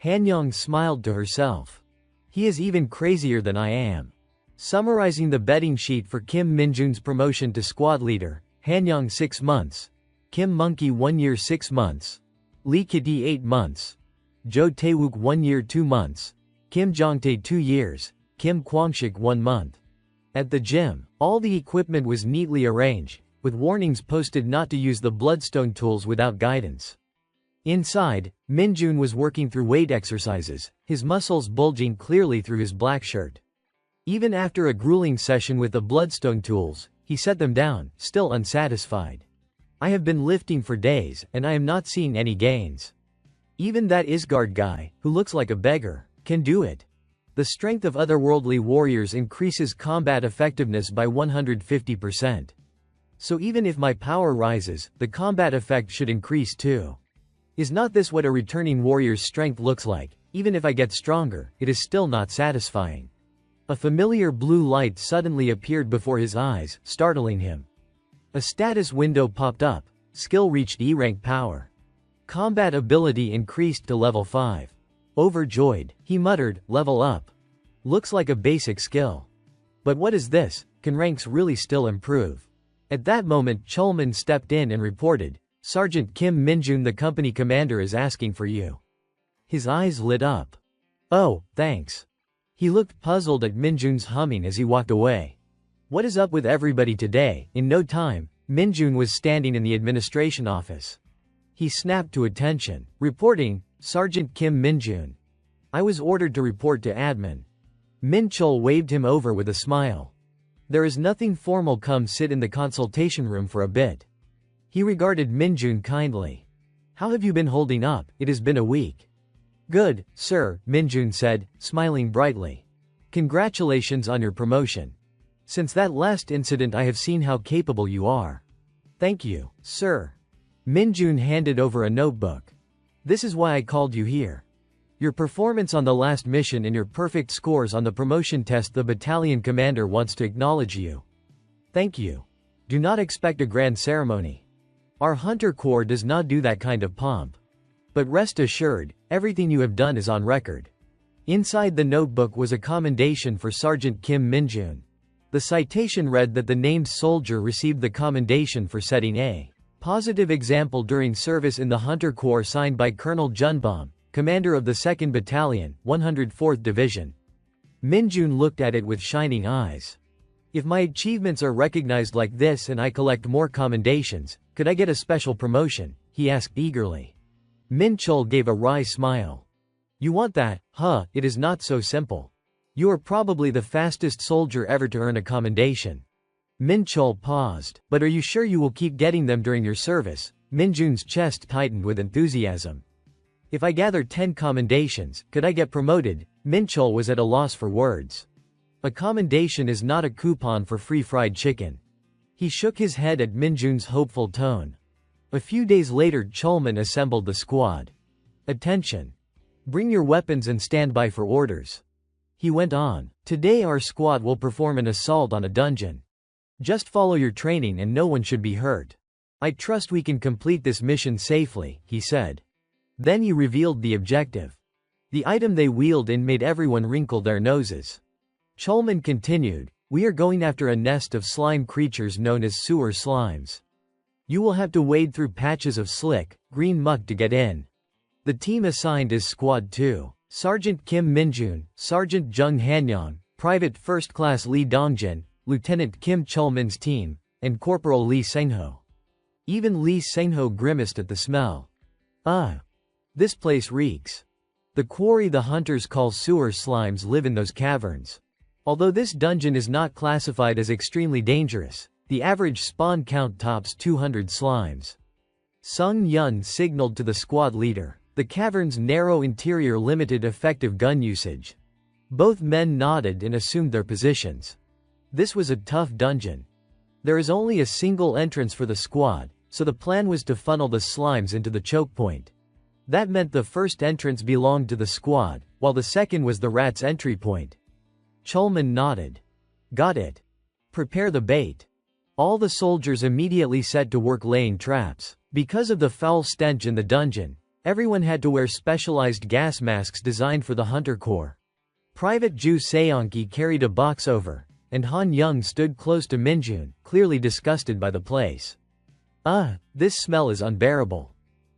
Hanyang smiled to herself. He is even crazier than I am. Summarizing the betting sheet for Kim Minjun's promotion to squad leader, Hanyang 6 months. Kim Monkey 1 year 6 months. Lee Kiti 8 months. Jo Taewook 1 year 2 months. Kim Jongtae 2 years. Kim Kwangshik 1 month. At the gym, all the equipment was neatly arranged, with warnings posted not to use the bloodstone tools without guidance. Inside, Minjun was working through weight exercises, his muscles bulging clearly through his black shirt. Even after a grueling session with the bloodstone tools, he set them down, still unsatisfied. I have been lifting for days, and I am not seeing any gains. Even that Isgard guy, who looks like a beggar, can do it. The strength of otherworldly warriors increases combat effectiveness by 150%. So even if my power rises, the combat effect should increase too. Is not this what a returning warrior's strength looks like? Even if I get stronger, it is still not satisfying. A familiar blue light suddenly appeared before his eyes, startling him. A status window popped up. Skill reached E-rank power. Combat ability increased to level 5. Overjoyed, he muttered, level up. Looks like a basic skill. But what is this? Can ranks really still improve? At that moment Cholman stepped in and reported, Sergeant Kim Minjun, the company commander, is asking for you. His eyes lit up. Oh, thanks. He looked puzzled at Minjun's humming as he walked away. What is up with everybody today? In no time, Minjun was standing in the administration office. He snapped to attention, reporting, Sergeant Kim Minjun. I was ordered to report to admin. Minchul waved him over with a smile. There is nothing formal, come sit in the consultation room for a bit. He regarded Minjun kindly. How have you been holding up? It has been a week. Good, sir, Minjun said, smiling brightly. Congratulations on your promotion. Since that last incident I have seen how capable you are. Thank you, sir. Minjun handed over a notebook. This is why I called you here. Your performance on the last mission and your perfect scores on the promotion test. The battalion commander wants to acknowledge you. Thank you. Do not expect a grand ceremony. Our Hunter Corps does not do that kind of pomp. But rest assured, everything you have done is on record. Inside the notebook was a commendation for Sergeant Kim Minjun. The citation read that the named soldier received the commendation for setting a positive example during service in the Hunter Corps, signed by Colonel Junbom, commander of the 2nd Battalion, 104th Division. Minjun looked at it with shining eyes. If my achievements are recognized like this and I collect more commendations, could I get a special promotion? He asked eagerly. Minchul gave a wry smile. You want that, huh? It is not so simple. You are probably the fastest soldier ever to earn a commendation. Minchul paused. But are you sure you will keep getting them during your service? Minjun's chest tightened with enthusiasm. If I gather 10 commendations, could I get promoted? Minchul was at a loss for words. A commendation is not a coupon for free fried chicken. He shook his head at Minjun's hopeful tone. A few days later Cholman assembled the squad. Attention! Bring your weapons and stand by for orders. He went on. Today our squad will perform an assault on a dungeon. Just follow your training and no one should be hurt. I trust we can complete this mission safely, he said. Then he revealed the objective. The item they wheeled in made everyone wrinkle their noses. Cholman continued, we are going after a nest of slime creatures known as sewer slimes. You will have to wade through patches of slick, green muck to get in. The team assigned is Squad 2. Sergeant Kim Minjun, Sergeant Jung Hanyang, Private First Class Lee Dongjin, Lieutenant Kim Cholman's team, and Corporal Lee Sengho. Even Lee Sengho grimaced at the smell. This place reeks. The quarry the hunters call sewer slimes live in those caverns. Although this dungeon is not classified as extremely dangerous, the average spawn count tops 200 slimes. Sung Yun signaled to the squad leader. The cavern's narrow interior limited effective gun usage. Both men nodded and assumed their positions. This was a tough dungeon. There is only a single entrance for the squad, so the plan was to funnel the slimes into the choke point. That meant the first entrance belonged to the squad, while the second was the rat's entry point. Cholman nodded. Got it. Prepare the bait. All the soldiers immediately set to work laying traps. Because of the foul stench in the dungeon, everyone had to wear specialized gas masks designed for the Hunter Corps. Private Ju Seonki carried a box over, and Han Young stood close to Minjun, clearly disgusted by the place. This smell is unbearable.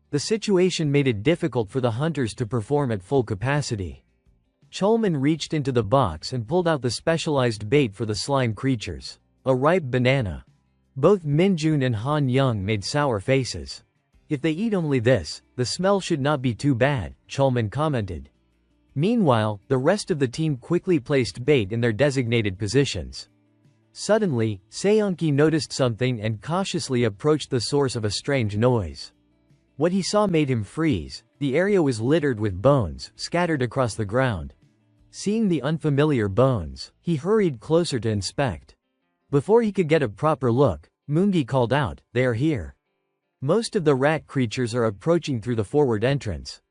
The situation made it difficult for the hunters to perform at full capacity. Chulman reached into the box and pulled out the specialized bait for the slime creatures, a ripe banana. Both Minjun and Han Young made sour faces. If they eat only this, the smell should not be too bad, Chulman commented. Meanwhile, the rest of the team quickly placed bait in their designated positions. Suddenly, Seonki noticed something and cautiously approached the source of a strange noise. What he saw made him freeze. The area was littered with bones, scattered across the ground. Seeing the unfamiliar bones, he hurried closer to inspect. Before he could get a proper look, Moongi called out, "They are here." Most of the rat creatures are approaching through the forward entrance.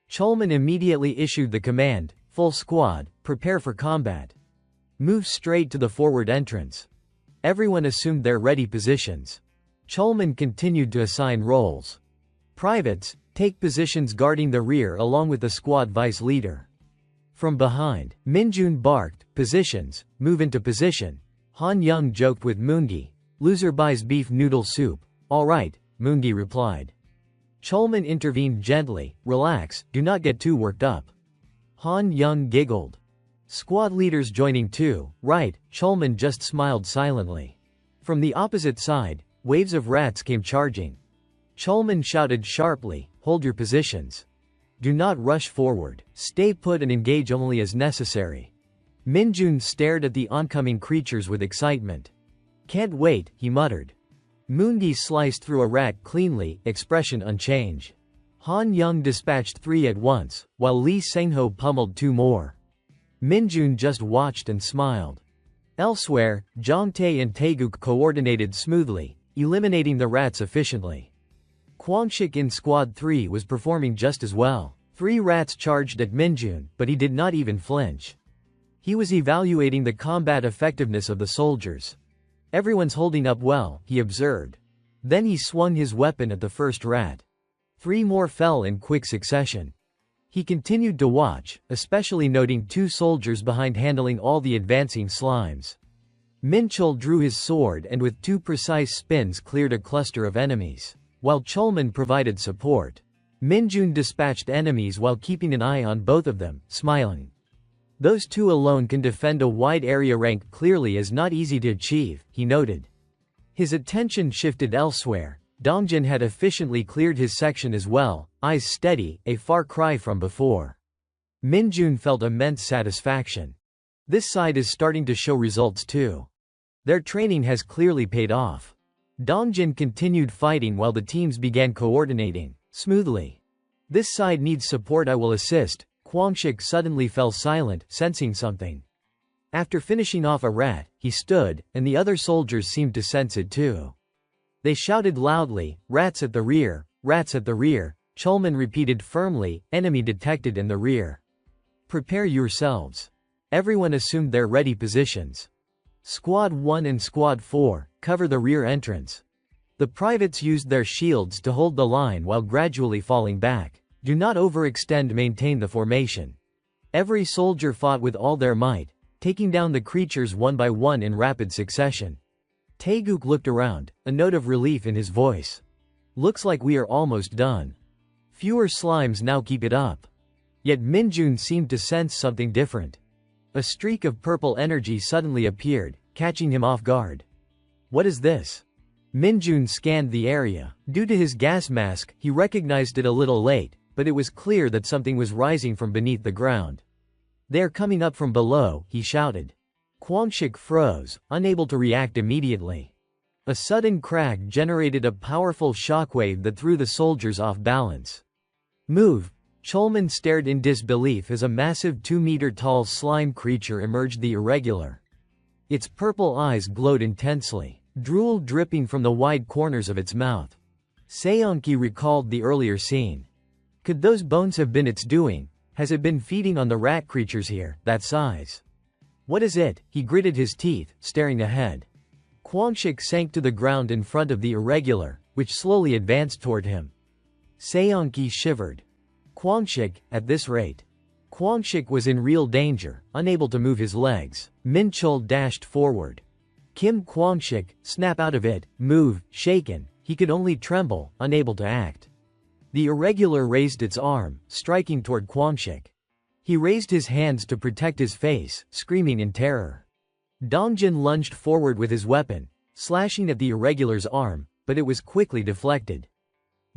Chulman immediately issued the command, "Full squad, prepare for combat. Move straight to the forward entrance." Everyone assumed their ready positions. Chulman continued to assign roles. Privates, take positions guarding the rear along with the squad vice leader. From behind, Minjun barked, "Positions, move into position." Han Young joked with Moongi, "Loser buys beef noodle soup." "All right," Moongi replied. Chulman intervened gently, "Relax, do not get too worked up." Han Young giggled. "Squad leaders joining too, right?" Chulman just smiled silently. From the opposite side, waves of rats came charging. Chulman shouted sharply, "Hold your positions. Do not rush forward. Stay put and engage only as necessary." Minjun stared at the oncoming creatures with excitement. "Can't wait," he muttered. Moongi sliced through a rat cleanly, expression unchanged. Han Young dispatched 3 at once, while Lee Sengho pummeled 2 more. Minjun just watched and smiled. Elsewhere, Jongtae and Taeguk coordinated smoothly, eliminating the rats efficiently. Kwangshik in Squad 3 was performing just as well. 3 rats charged at Minjun, but he did not even flinch. He was evaluating the combat effectiveness of the soldiers. "Everyone's holding up well," he observed. Then he swung his weapon at the first rat. 3 more fell in quick succession. He continued to watch, especially noting 2 soldiers behind handling all the advancing slimes. Minchul drew his sword and with 2 precise spins cleared a cluster of enemies, while Chulman provided support. Minjun dispatched enemies while keeping an eye on both of them, smiling. "Those 2 alone can defend a wide area ranked clearly as not easy to achieve," he noted. His attention shifted elsewhere. Dongjin had efficiently cleared his section as well, eyes steady, a far cry from before. Minjun felt immense satisfaction. This side is starting to show results too. Their training has clearly paid off. Dongjin continued fighting while the teams began coordinating smoothly. "This side needs support, I will assist." Kwangshik suddenly fell silent, sensing something. After finishing off a rat, he stood, and the other soldiers seemed to sense it too. They shouted loudly, "Rats at the rear, rats at the rear." Chulman repeated firmly, "Enemy detected in the rear. Prepare yourselves." Everyone assumed their ready positions. Squad 1 and Squad 4, cover the rear entrance. The privates used their shields to hold the line while gradually falling back. Do not overextend, maintain the formation. Every soldier fought with all their might, taking down the creatures one by one in rapid succession. Taeguk looked around, a note of relief in his voice. "Looks like we are almost done. Fewer slimes now, keep it up." Yet Minjun seemed to sense something different. A streak of purple energy suddenly appeared, catching him off guard. "What is this?" Minjun scanned the area. Due to his gas mask, he recognized it a little late, but it was clear that something was rising from beneath the ground. "They are coming up from below," he shouted. Kwangshik froze, unable to react immediately. A sudden crack generated a powerful shockwave that threw the soldiers off balance. "Move!" Chulman stared in disbelief as a massive 2-meter-tall slime creature emerged the irregular. Its purple eyes glowed intensely, drool dripping from the wide corners of its mouth. Seonki recalled the earlier scene. Could those bones have been its doing? Has it been feeding on the rat creatures here, that size? "What is it?" He gritted his teeth, staring ahead. Kwangshik sank to the ground in front of the irregular, which slowly advanced toward him. Seonki shivered. Kwangshik, at this rate. Kwangshik was in real danger, unable to move his legs. Minchul dashed forward. Kim Kwangshik, snap out of it, move, shaken, he could only tremble, unable to act. The irregular raised its arm, striking toward Kwangshik. He raised his hands to protect his face, screaming in terror. Dongjin lunged forward with his weapon, slashing at the irregular's arm, but it was quickly deflected.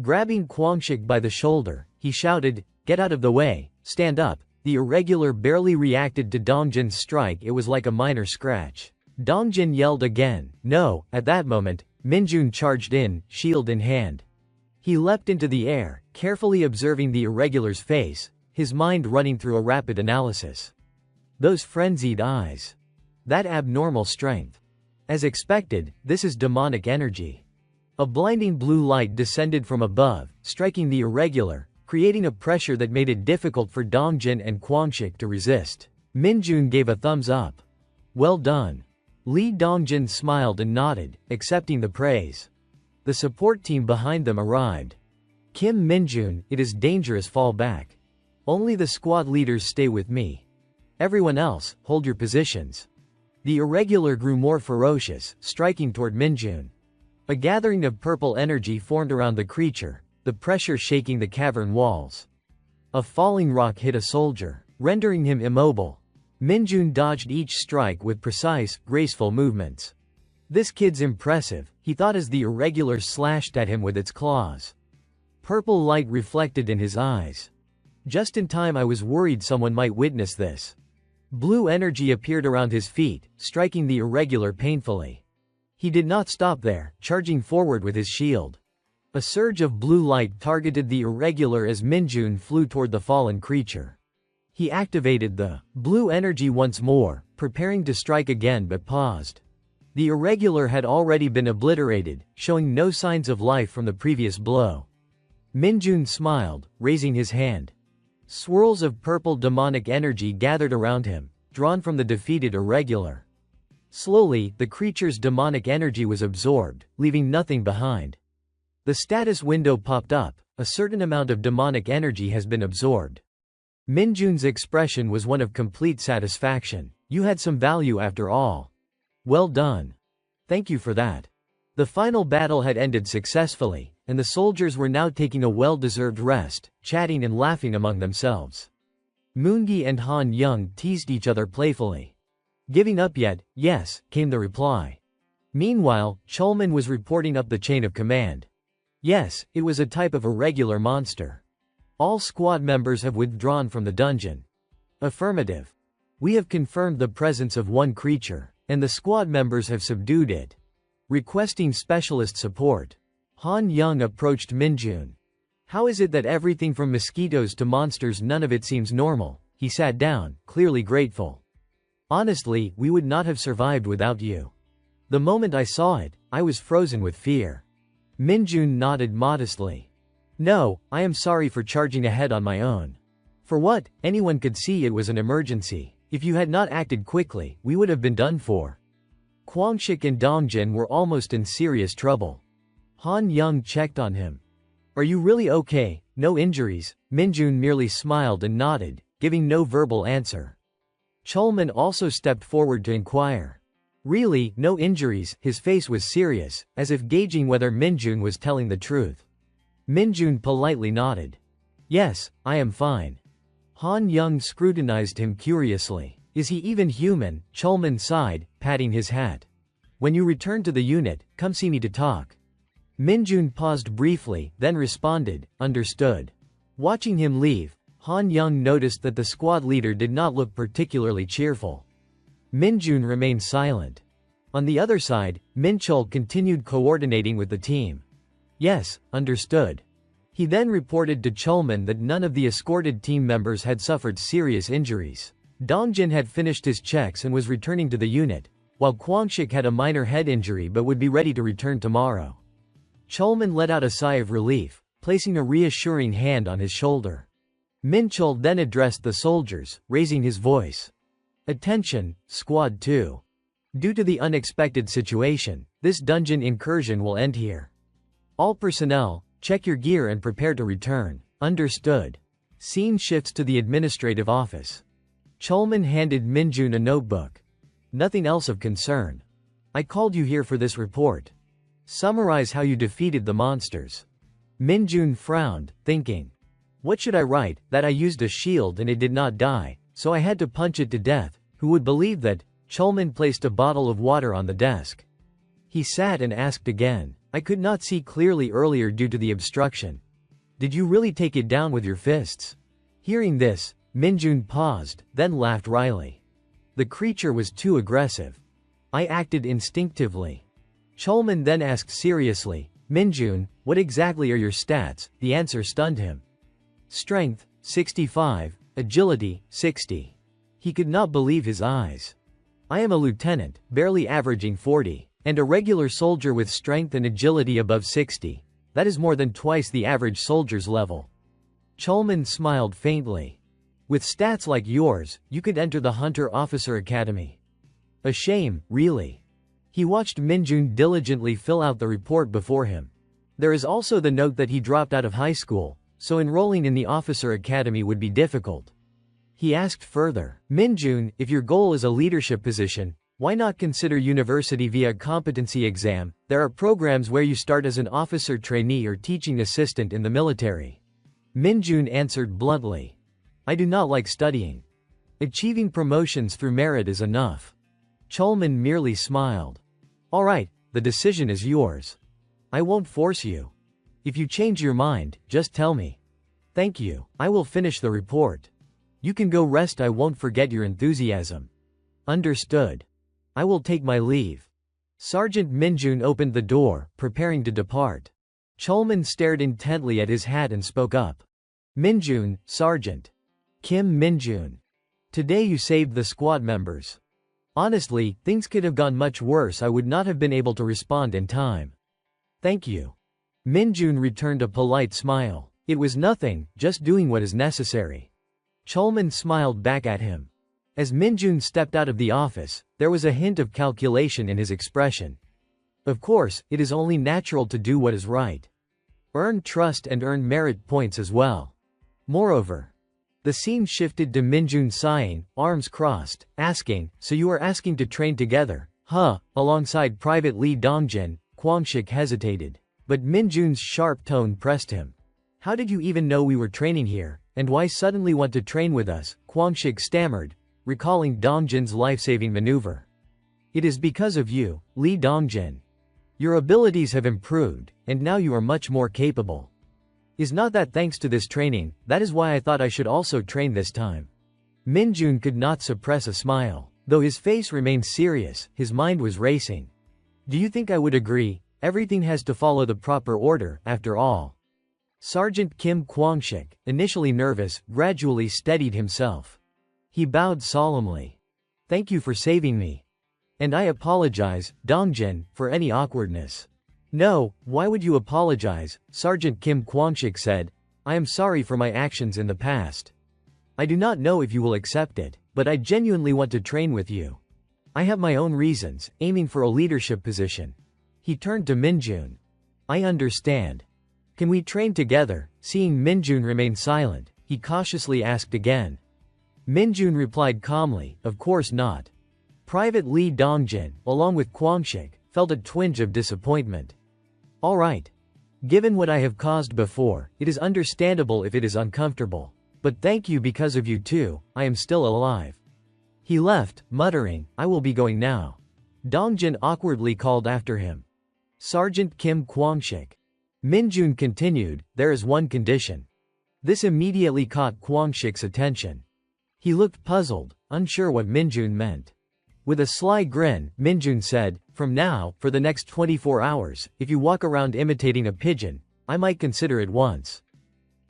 Grabbing Kwangshik by the shoulder, he shouted, "Get out of the way, stand up." The irregular barely reacted to Dongjin's strike. It was like a minor scratch. Dongjin yelled again, "No!" At that moment, Minjun charged in, shield in hand. He leapt into the air, carefully observing the irregular's face, his mind running through a rapid analysis. Those frenzied eyes. That abnormal strength. As expected, this is demonic energy. A blinding blue light descended from above, striking the irregular, creating a pressure that made it difficult for Dongjin and Kwangshik to resist. Minjun gave a thumbs up. Well done. Lee Dongjin smiled and nodded, accepting the praise. The support team behind them arrived. Kim Minjun, it is dangerous, fall back. Only the squad leaders stay with me. Everyone else, hold your positions. The irregular grew more ferocious, striking toward Minjun. A gathering of purple energy formed around the creature, the pressure shaking the cavern walls. A falling rock hit a soldier, rendering him immobile. Minjun dodged each strike with precise, graceful movements. This kid's impressive, he thought as the irregular slashed at him with its claws. Purple light reflected in his eyes. Just in time, I was worried someone might witness this. Blue energy appeared around his feet, striking the irregular painfully. He did not stop there, charging forward with his shield. A surge of blue light targeted the irregular as Minjun flew toward the fallen creature. He activated the blue energy once more, preparing to strike again but paused. The irregular had already been obliterated, showing no signs of life from the previous blow. Minjun smiled, raising his hand. Swirls of purple demonic energy gathered around him, drawn from the defeated irregular. Slowly, the creature's demonic energy was absorbed, leaving nothing behind. The status window popped up. A certain amount of demonic energy has been absorbed. Minjun's expression was one of complete satisfaction. You had some value after all. Well done. Thank you for that. The final battle had ended successfully, and the soldiers were now taking a well-deserved rest, chatting and laughing among themselves. Moongi and Han Young teased each other playfully. Giving up yet? Yes, came the reply. Meanwhile, Cholman was reporting up the chain of command. Yes, it was a type of irregular monster. All squad members have withdrawn from the dungeon. Affirmative. We have confirmed the presence of one creature, and the squad members have subdued it. Requesting specialist support. Han Young approached Minjun. How is it that everything from mosquitoes to monsters, none of it seems normal? He sat down, clearly grateful. Honestly, we would not have survived without you. The moment I saw it, I was frozen with fear. Minjun nodded modestly. No, I am sorry for charging ahead on my own. For what? Anyone could see it was an emergency. If you had not acted quickly, we would have been done for. Kwangshik and Dongjin were almost in serious trouble. Han Young checked on him. Are you really okay? No injuries? Minjun merely smiled and nodded, giving no verbal answer. Cholman also stepped forward to inquire. Really, no injuries? His face was serious, as if gauging whether Minjun was telling the truth. Minjun politely nodded. Yes, I am fine. Han Young scrutinized him curiously. Is he even human? Cholman sighed, patting his hat. When you return to the unit, come see me to talk. Minjun paused briefly, then responded, understood. Watching him leave, Han Young noticed that the squad leader did not look particularly cheerful. Minjun remained silent. On the other side, Minchul continued coordinating with the team. Yes, understood. He then reported to Cholman that none of the escorted team members had suffered serious injuries. Dongjin had finished his checks and was returning to the unit, while Kwangshik had a minor head injury but would be ready to return tomorrow. Cholman let out a sigh of relief, placing a reassuring hand on his shoulder. Minchul then addressed the soldiers, raising his voice. Attention, Squad 2. Due to the unexpected situation, this dungeon incursion will end here. All personnel, check your gear and prepare to return. Understood. Scene shifts to the administrative office. Chulman handed Minjun a notebook. Nothing else of concern. I called you here for this report. Summarize how you defeated the monsters. Minjun frowned, thinking. What should I write? That I used a shield and it did not die, so I had to punch it to death. Who would believe that? Chulman placed a bottle of water on the desk. He sat and asked again. I could not see clearly earlier due to the obstruction. Did you really take it down with your fists? Hearing this, Minjun paused, then laughed wryly. The creature was too aggressive. I acted instinctively. Chulman then asked seriously, Minjun, what exactly are your stats? The answer stunned him. Strength, 65, agility, 60. He could not believe his eyes. I am a lieutenant, barely averaging 40, and a regular soldier with strength and agility above 60. That is more than twice the average soldier's level. Chulman smiled faintly. With stats like yours, you could enter the Hunter Officer Academy. A shame, really. He watched Minjun diligently fill out the report before him. There is also the note that he dropped out of high school, so enrolling in the Officer Academy would be difficult. He asked further, Minjun, if your goal is a leadership position, why not consider university via competency exam? There are programs where you start as an officer trainee or teaching assistant in the military. Minjun answered bluntly. I do not like studying. Achieving promotions through merit is enough. Chulman merely smiled. All right, the decision is yours. I won't force you. If you change your mind, just tell me. Thank you, I will finish the report. You can go rest. I won't forget your enthusiasm. Understood. I will take my leave. Sergeant Minjun opened the door, preparing to depart. Chulman stared intently at his hat and spoke up. Minjun, Sergeant. Kim Minjun. Today you saved the squad members. Honestly, things could have gone much worse. I would not have been able to respond in time. Thank you. Minjun returned a polite smile. It was nothing, just doing what is necessary. Chulman smiled back at him. As Minjun stepped out of the office, there was a hint of calculation in his expression. Of course, it is only natural to do what is right. Earn trust and earn merit points as well. Moreover, the scene shifted to Minjun sighing, arms crossed, asking, so you are asking to train together, huh? Alongside Private Lee Dongjin, Kwangshik hesitated. But Minjun's sharp tone pressed him. How did you even know we were training here, and why suddenly want to train with us? Kwangshik stammered, recalling Dongjin's life-saving maneuver. It is because of you, Lee Dongjin. Your abilities have improved, and now you are much more capable. Is not that thanks to this training? That is why I thought I should also train this time. Minjun could not suppress a smile. Though his face remained serious, his mind was racing. Do you think I would agree? Everything has to follow the proper order, after all. Sergeant Kim Kwangshik, initially nervous, gradually steadied himself. He bowed solemnly. Thank you for saving me. And I apologize, Dongjin, for any awkwardness. No, why would you apologize? Sergeant Kim Kwangshik said. I am sorry for my actions in the past. I do not know if you will accept it, but I genuinely want to train with you. I have my own reasons, aiming for a leadership position. He turned to Minjun. I understand. Can we train together? Seeing Minjun remain silent, he cautiously asked again. Minjun replied calmly, of course not. Private Lee Dongjin, along with Kwangshik, felt a twinge of disappointment. All right. Given what I have caused before, it is understandable if it is uncomfortable. But thank you, because of you too, I am still alive. He left, muttering, I will be going now. Dongjin awkwardly called after him. Sergeant Kim Kwangshik. Minjun continued, there is one condition. This immediately caught Kwangshik's attention. He looked puzzled, unsure what Minjun meant. With a sly grin, Minjun said, from now, for the next 24 hours, if you walk around imitating a pigeon, I might consider it once.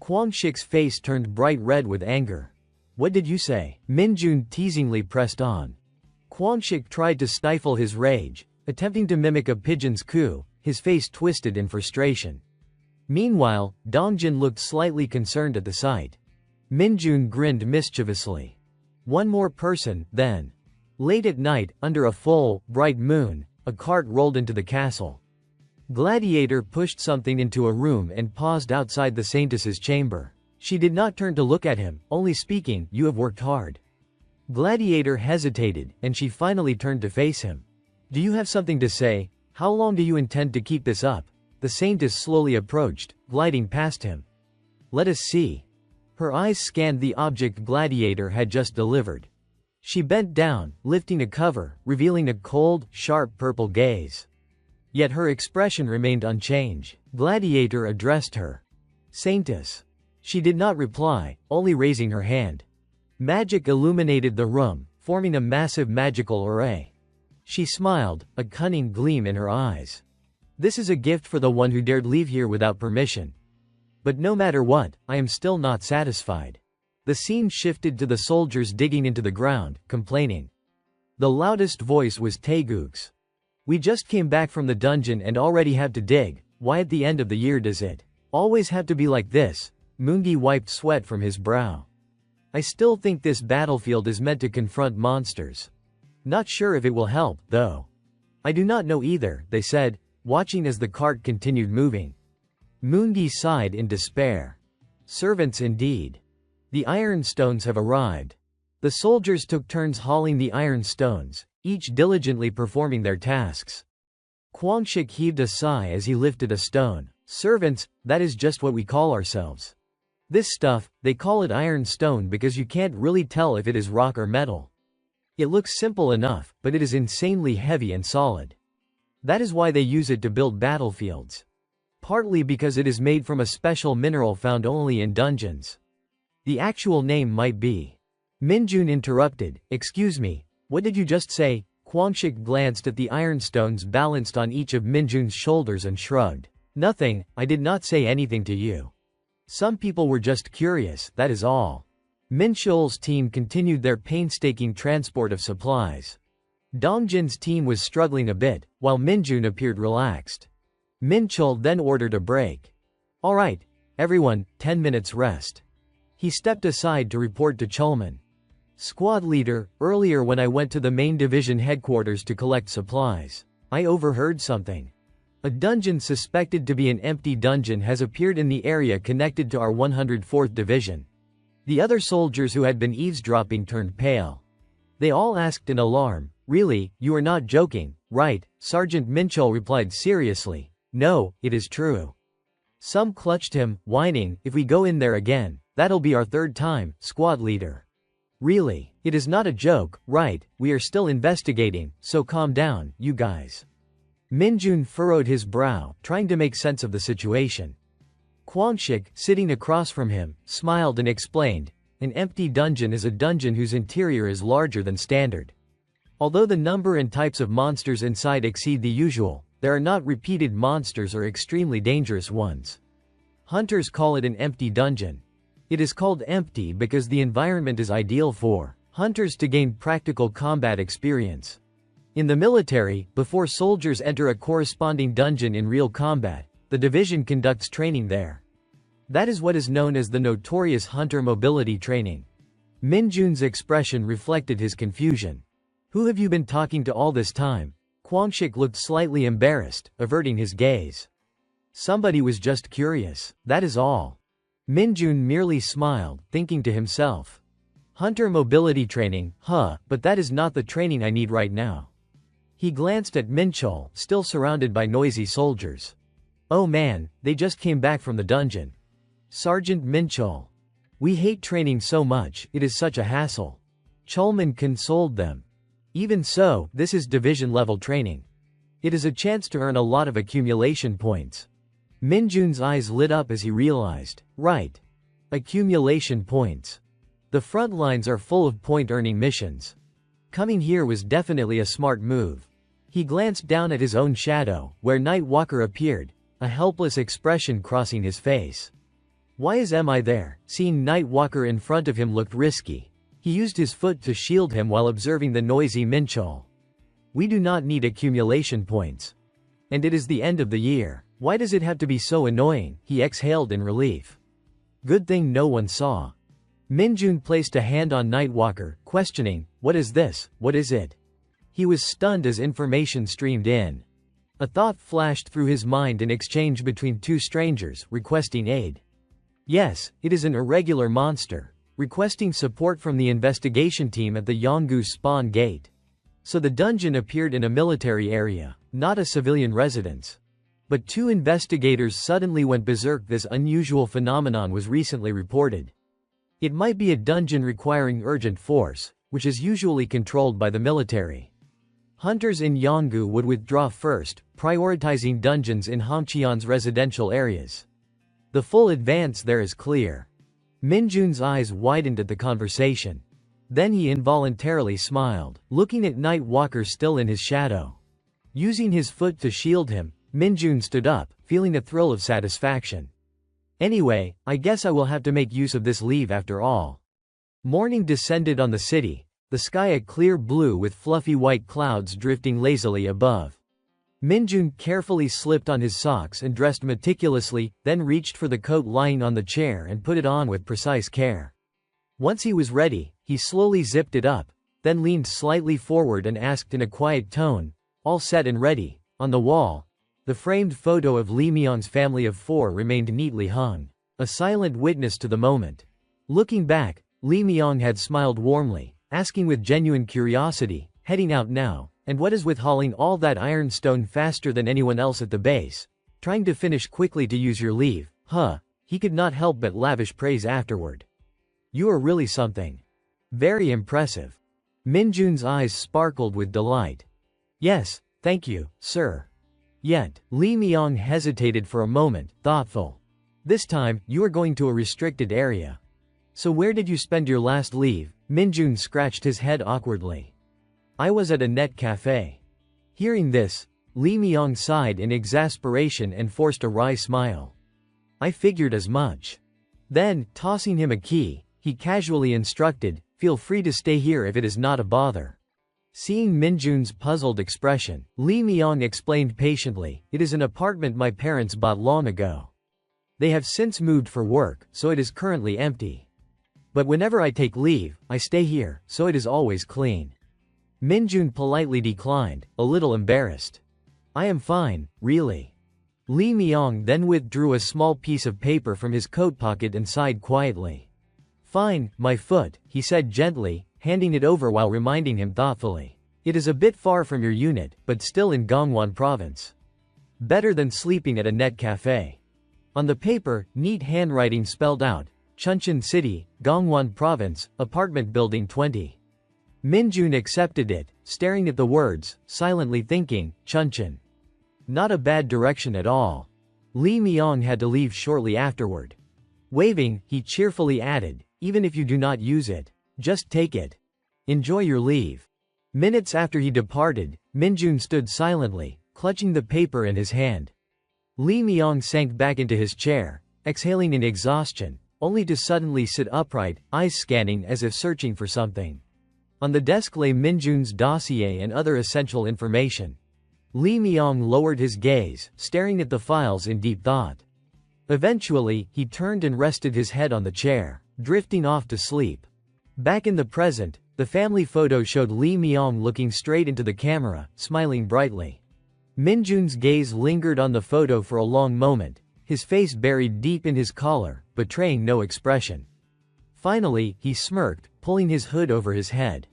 Kwangshik's face turned bright red with anger. What did you say? Minjun teasingly pressed on. Kwangshik tried to stifle his rage, attempting to mimic a pigeon's coo, his face twisted in frustration. Meanwhile, Dongjin looked slightly concerned at the sight. Minjun grinned mischievously. One more person, then. Late at night, under a full, bright moon, a cart rolled into the castle. Gladiator pushed something into a room and paused outside the Saintess's chamber. She did not turn to look at him, only speaking, "You have worked hard." Gladiator hesitated, and she finally turned to face him. "Do you have something to say? How long do you intend to keep this up?" The Saintess slowly approached, gliding past him. "Let us see." Her eyes scanned the object Gladiator had just delivered. She bent down, lifting a cover, revealing a cold, sharp purple gaze. Yet her expression remained unchanged. Gladiator addressed her. "Saintess." She did not reply, only raising her hand. Magic illuminated the room, forming a massive magical array. She smiled, a cunning gleam in her eyes. "This is a gift for the one who dared leave here without permission. But no matter what, I am still not satisfied." The scene shifted to the soldiers digging into the ground, complaining. The loudest voice was Taeguk's. "We just came back from the dungeon and already have to dig. Why at the end of the year does it always have to be like this?" Moongi wiped sweat from his brow. "I still think this battlefield is meant to confront monsters. Not sure if it will help, though." "I do not know either," they said, watching as the cart continued moving. Moongi sighed in despair. "Servants indeed. The iron stones have arrived." The soldiers took turns hauling the iron stones, each diligently performing their tasks. Kwangshik heaved a sigh as he lifted a stone. "Servants, that is just what we call ourselves. This stuff, they call it iron stone because you can't really tell if it is rock or metal. It looks simple enough, but it is insanely heavy and solid. That is why they use it to build battlefields. Partly because it is made from a special mineral found only in dungeons. The actual name might be." Minjun interrupted, "Excuse me, what did you just say?" Kwangshik glanced at the ironstones balanced on each of Minjun's shoulders and shrugged. "Nothing, I did not say anything to you. Some people were just curious, that is all." Minchul's team continued their painstaking transport of supplies. Dongjin's team was struggling a bit, while Minjun appeared relaxed. Minchul then ordered a break. "All right, everyone, 10 minutes rest." He stepped aside to report to Chulman. "Squad leader, earlier when I went to the main division headquarters to collect supplies, I overheard something. A dungeon suspected to be an empty dungeon has appeared in the area connected to our 104th Division." The other soldiers who had been eavesdropping turned pale. They all asked in alarm, "Really, you are not joking, right?" Sergeant Minchul replied seriously, "No, it is true." Some clutched him, whining, "If we go in there again, that'll be our third time, squad leader. Really, it is not a joke, right? We are still investigating, so calm down, you guys." Minjun furrowed his brow, trying to make sense of the situation. Kwangshik, sitting across from him, smiled and explained, "An empty dungeon is a dungeon whose interior is larger than standard. Although the number and types of monsters inside exceed the usual, there are not repeated monsters or extremely dangerous ones. Hunters call it an empty dungeon. It is called empty because the environment is ideal for hunters to gain practical combat experience. In the military, before soldiers enter a corresponding dungeon in real combat, the division conducts training there. That is what is known as the notorious hunter mobility training." Minjun's expression reflected his confusion. "Who have you been talking to all this time?" Kwangshik looked slightly embarrassed, averting his gaze. "Somebody was just curious, that is all." Minjun merely smiled, thinking to himself. "Hunter mobility training, huh, but that is not the training I need right now." He glanced at Minchul, still surrounded by noisy soldiers. "Oh man, they just came back from the dungeon. Sergeant Minchul. We hate training so much, it is such a hassle." Chulman consoled them. "Even so, this is division-level training. It is a chance to earn a lot of accumulation points." Minjun's eyes lit up as he realized. Right. Accumulation points. The front lines are full of point-earning missions. Coming here was definitely a smart move. He glanced down at his own shadow, where Nightwalker appeared, a helpless expression crossing his face. "Why is MI there?" Seeing Nightwalker in front of him looked risky. He used his foot to shield him while observing the noisy Minchul. "We do not need accumulation points. And it is the end of the year. Why does it have to be so annoying?" He exhaled in relief. Good thing no one saw. Minjun placed a hand on Nightwalker, questioning, What is this? What is it? He was stunned as information streamed in. A thought flashed through his mind in exchange between two strangers, requesting aid. Yes, it is an irregular monster, requesting support from the investigation team at the Yongu spawn gate. So the dungeon appeared in a military area, not a civilian residence. But two investigators suddenly went berserk. This unusual phenomenon was recently reported. It might be a dungeon requiring urgent force, which is usually controlled by the military. Hunters in Yongu would withdraw first, prioritizing dungeons in Hamcheon's residential areas. The full advance there is clear. Minjun's eyes widened at the conversation. Then he involuntarily smiled, looking at Night Walker still in his shadow. Using his foot to shield him, Minjun stood up, feeling a thrill of satisfaction. Anyway, I guess I will have to make use of this leave after all. Morning descended on the city, the sky a clear blue with fluffy white clouds drifting lazily above. Minjun carefully slipped on his socks and dressed meticulously, then reached for the coat lying on the chair and put it on with precise care. Once he was ready, he slowly zipped it up, then leaned slightly forward and asked in a quiet tone, "All set and ready?" On the wall, the framed photo of Li Myong's family of 4 remained neatly hung, a silent witness to the moment. Looking back, Li Myong had smiled warmly, asking with genuine curiosity, "Heading out now, and what is with hauling all that ironstone faster than anyone else at the base? Trying to finish quickly to use your leave, huh?" He could not help but lavish praise afterward. "You are really something. Very impressive." Minjun's eyes sparkled with delight. "Yes, thank you, sir." Yet, Li Myong hesitated for a moment, thoughtful. "This time, you are going to a restricted area. So where did you spend your last leave?" Minjun scratched his head awkwardly. "I was at a net cafe." Hearing this, Li Myong sighed in exasperation and forced a wry smile. "I figured as much." Then, tossing him a key, he casually instructed, "Feel free to stay here if it is not a bother." Seeing Minjun's puzzled expression, Li Myong explained patiently, "It is an apartment my parents bought long ago. They have since moved for work, so it is currently empty. But whenever I take leave, I stay here, so it is always clean." Minjun politely declined, a little embarrassed. "I am fine, really." Li Myong then withdrew a small piece of paper from his coat pocket and sighed quietly. "Fine, my foot," he said gently, handing it over while reminding him thoughtfully. "It is a bit far from your unit, but still in Gangwon province. Better than sleeping at a net cafe." On the paper, neat handwriting spelled out, "Chuncheon City, Gangwon Province, Apartment Building 20. Minjun accepted it, staring at the words, silently thinking, Chuncheon. Not a bad direction at all. Li Myong had to leave shortly afterward. Waving, he cheerfully added, "Even if you do not use it, just take it. Enjoy your leave." Minutes after he departed, Minjun stood silently, clutching the paper in his hand. Li Myong sank back into his chair, exhaling in exhaustion, only to suddenly sit upright, eyes scanning as if searching for something. On the desk lay Minjun's dossier and other essential information. Li Myong lowered his gaze, staring at the files in deep thought. Eventually, he turned and rested his head on the chair, drifting off to sleep. Back in the present, the family photo showed Li Myong looking straight into the camera, smiling brightly. Minjun's gaze lingered on the photo for a long moment, his face buried deep in his collar, betraying no expression. Finally, he smirked, pulling his hood over his head.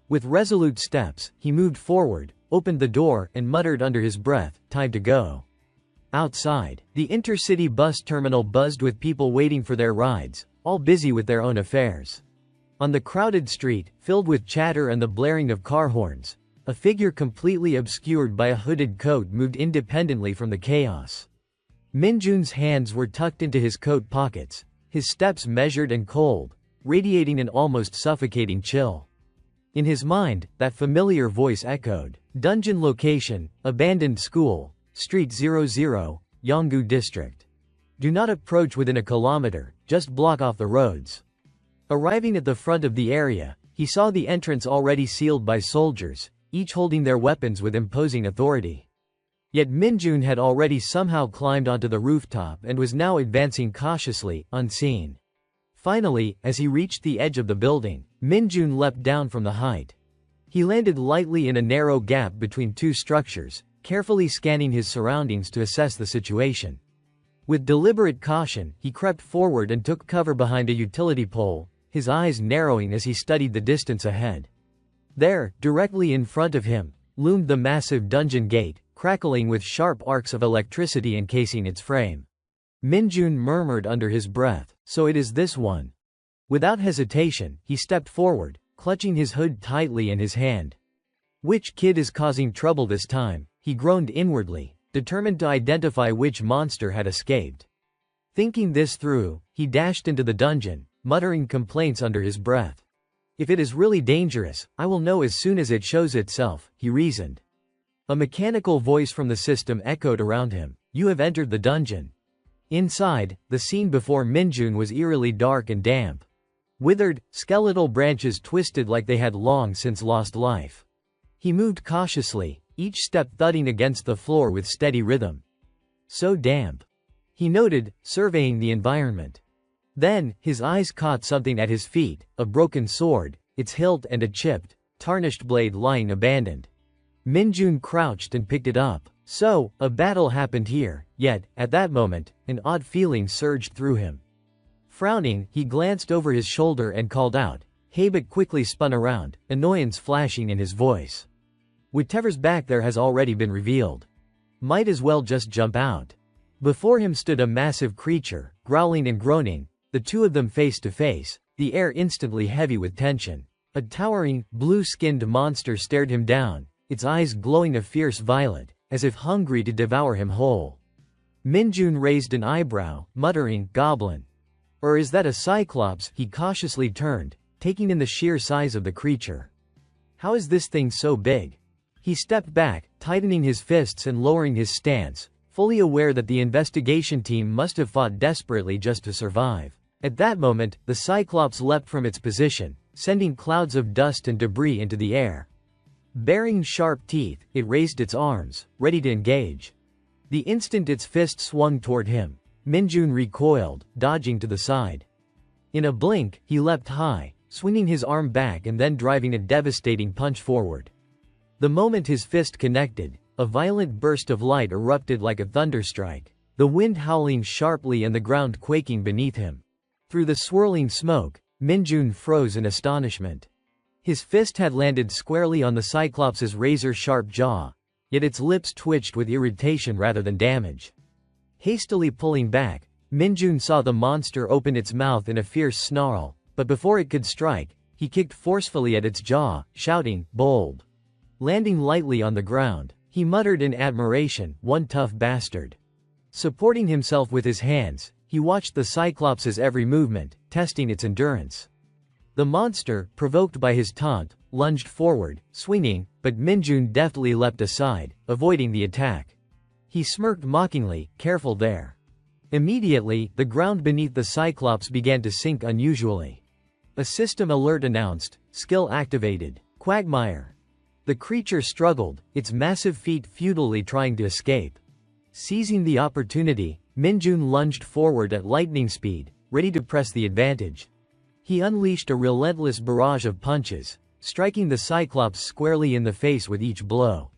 With resolute steps, he moved forward, opened the door, and muttered under his breath, "Time to go." Outside, the intercity bus terminal buzzed with people waiting for their rides, all busy with their own affairs. On the crowded street, filled with chatter and the blaring of car horns, a figure completely obscured by a hooded coat moved independently from the chaos. Minjun's hands were tucked into his coat pockets, his steps measured and cold, radiating an almost suffocating chill. In his mind, that familiar voice echoed, "Dungeon location, abandoned school, Street 00, Yongu District. Do not approach within a kilometer, just block off the roads." Arriving at the front of the area, he saw the entrance already sealed by soldiers, each holding their weapons with imposing authority. Yet Minjun had already somehow climbed onto the rooftop and was now advancing cautiously, unseen. Finally, as he reached the edge of the building, Minjun leapt down from the height. He landed lightly in a narrow gap between two structures, carefully scanning his surroundings to assess the situation. With deliberate caution, he crept forward and took cover behind a utility pole, his eyes narrowing as he studied the distance ahead. There, directly in front of him, loomed the massive dungeon gate, crackling with sharp arcs of electricity encasing its frame. Minjun murmured under his breath, "So it is this one." Without hesitation, he stepped forward, clutching his hood tightly in his hand. "Which kid is causing trouble this time?" he groaned inwardly, determined to identify which monster had escaped. Thinking this through, he dashed into the dungeon, muttering complaints under his breath. "If it is really dangerous, I will know as soon as it shows itself," he reasoned. A mechanical voice from the system echoed around him. "You have entered the dungeon." Inside, the scene before Minjun was eerily dark and damp. Withered, skeletal branches twisted like they had long since lost life. He moved cautiously, each step thudding against the floor with steady rhythm. "So damp," he noted, surveying the environment. Then, his eyes caught something at his feet, a broken sword, its hilt and a chipped, tarnished blade lying abandoned. Minjun crouched and picked it up. So, a battle happened here, yet, at that moment, an odd feeling surged through him. Frowning, he glanced over his shoulder and called out, "Hey!" but quickly spun around, annoyance flashing in his voice. Whatever's back there has already been revealed. Might as well just jump out. Before him stood a massive creature, growling and groaning, the two of them face to face, the air instantly heavy with tension. A towering, blue-skinned monster stared him down, its eyes glowing a fierce violet, as if hungry to devour him whole. Minjun raised an eyebrow, muttering, "Goblin. Or is that a cyclops?" He cautiously turned, taking in the sheer size of the creature. "How is this thing so big?" He stepped back, tightening his fists and lowering his stance, fully aware that the investigation team must have fought desperately just to survive. At that moment, the cyclops leapt from its position, sending clouds of dust and debris into the air. Baring sharp teeth, it raised its arms, ready to engage. The instant its fist swung toward him, Minjun recoiled, dodging to the side. In a blink, he leapt high, swinging his arm back and then driving a devastating punch forward. The moment his fist connected, a violent burst of light erupted like a thunderstrike, the wind howling sharply and the ground quaking beneath him. Through the swirling smoke, Minjun froze in astonishment. His fist had landed squarely on the Cyclops' razor-sharp jaw, yet its lips twitched with irritation rather than damage. Hastily pulling back, Minjun saw the monster open its mouth in a fierce snarl, but before it could strike, he kicked forcefully at its jaw, shouting, "Bold!" Landing lightly on the ground, he muttered in admiration, "One tough bastard." Supporting himself with his hands, he watched the Cyclops' every movement, testing its endurance. The monster, provoked by his taunt, lunged forward, swinging, but Minjun deftly leapt aside, avoiding the attack. He smirked mockingly, "Careful there." Immediately, the ground beneath the Cyclops began to sink unusually. A system alert announced, "Skill activated. Quagmire." The creature struggled, its massive feet futilely trying to escape. Seizing the opportunity, Minjun lunged forward at lightning speed, ready to press the advantage. He unleashed a relentless barrage of punches, striking the Cyclops squarely in the face with each blow.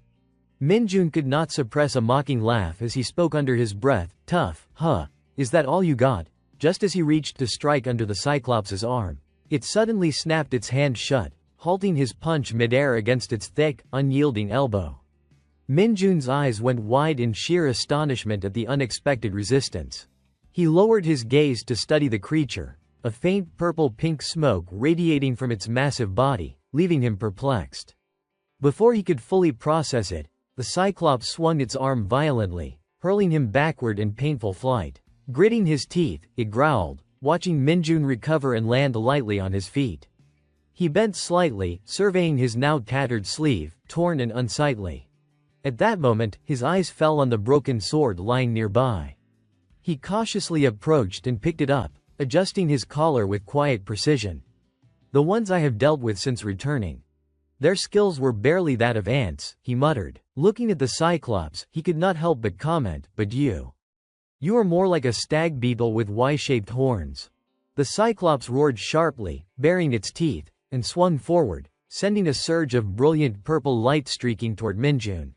Minjun could not suppress a mocking laugh as he spoke under his breath, "Tough, huh? Is that all you got?" Just as he reached to strike under the Cyclops' arm, it suddenly snapped its hand shut, halting his punch mid-air against its thick, unyielding elbow. Minjun's eyes went wide in sheer astonishment at the unexpected resistance. He lowered his gaze to study the creature, a faint purple-pink smoke radiating from its massive body, leaving him perplexed. Before he could fully process it, the Cyclops swung its arm violently, hurling him backward in painful flight. Gritting his teeth, it growled, watching Minjun recover and land lightly on his feet. He bent slightly, surveying his now tattered sleeve, torn and unsightly. At that moment, his eyes fell on the broken sword lying nearby. He cautiously approached and picked it up, adjusting his collar with quiet precision. "The ones I have dealt with since returning. Their skills were barely that of ants," he muttered. Looking at the Cyclops, he could not help but comment, "But you are more like a stag beetle with Y-shaped horns." The Cyclops roared sharply, baring its teeth, and swung forward, sending a surge of brilliant purple light streaking toward Minjun.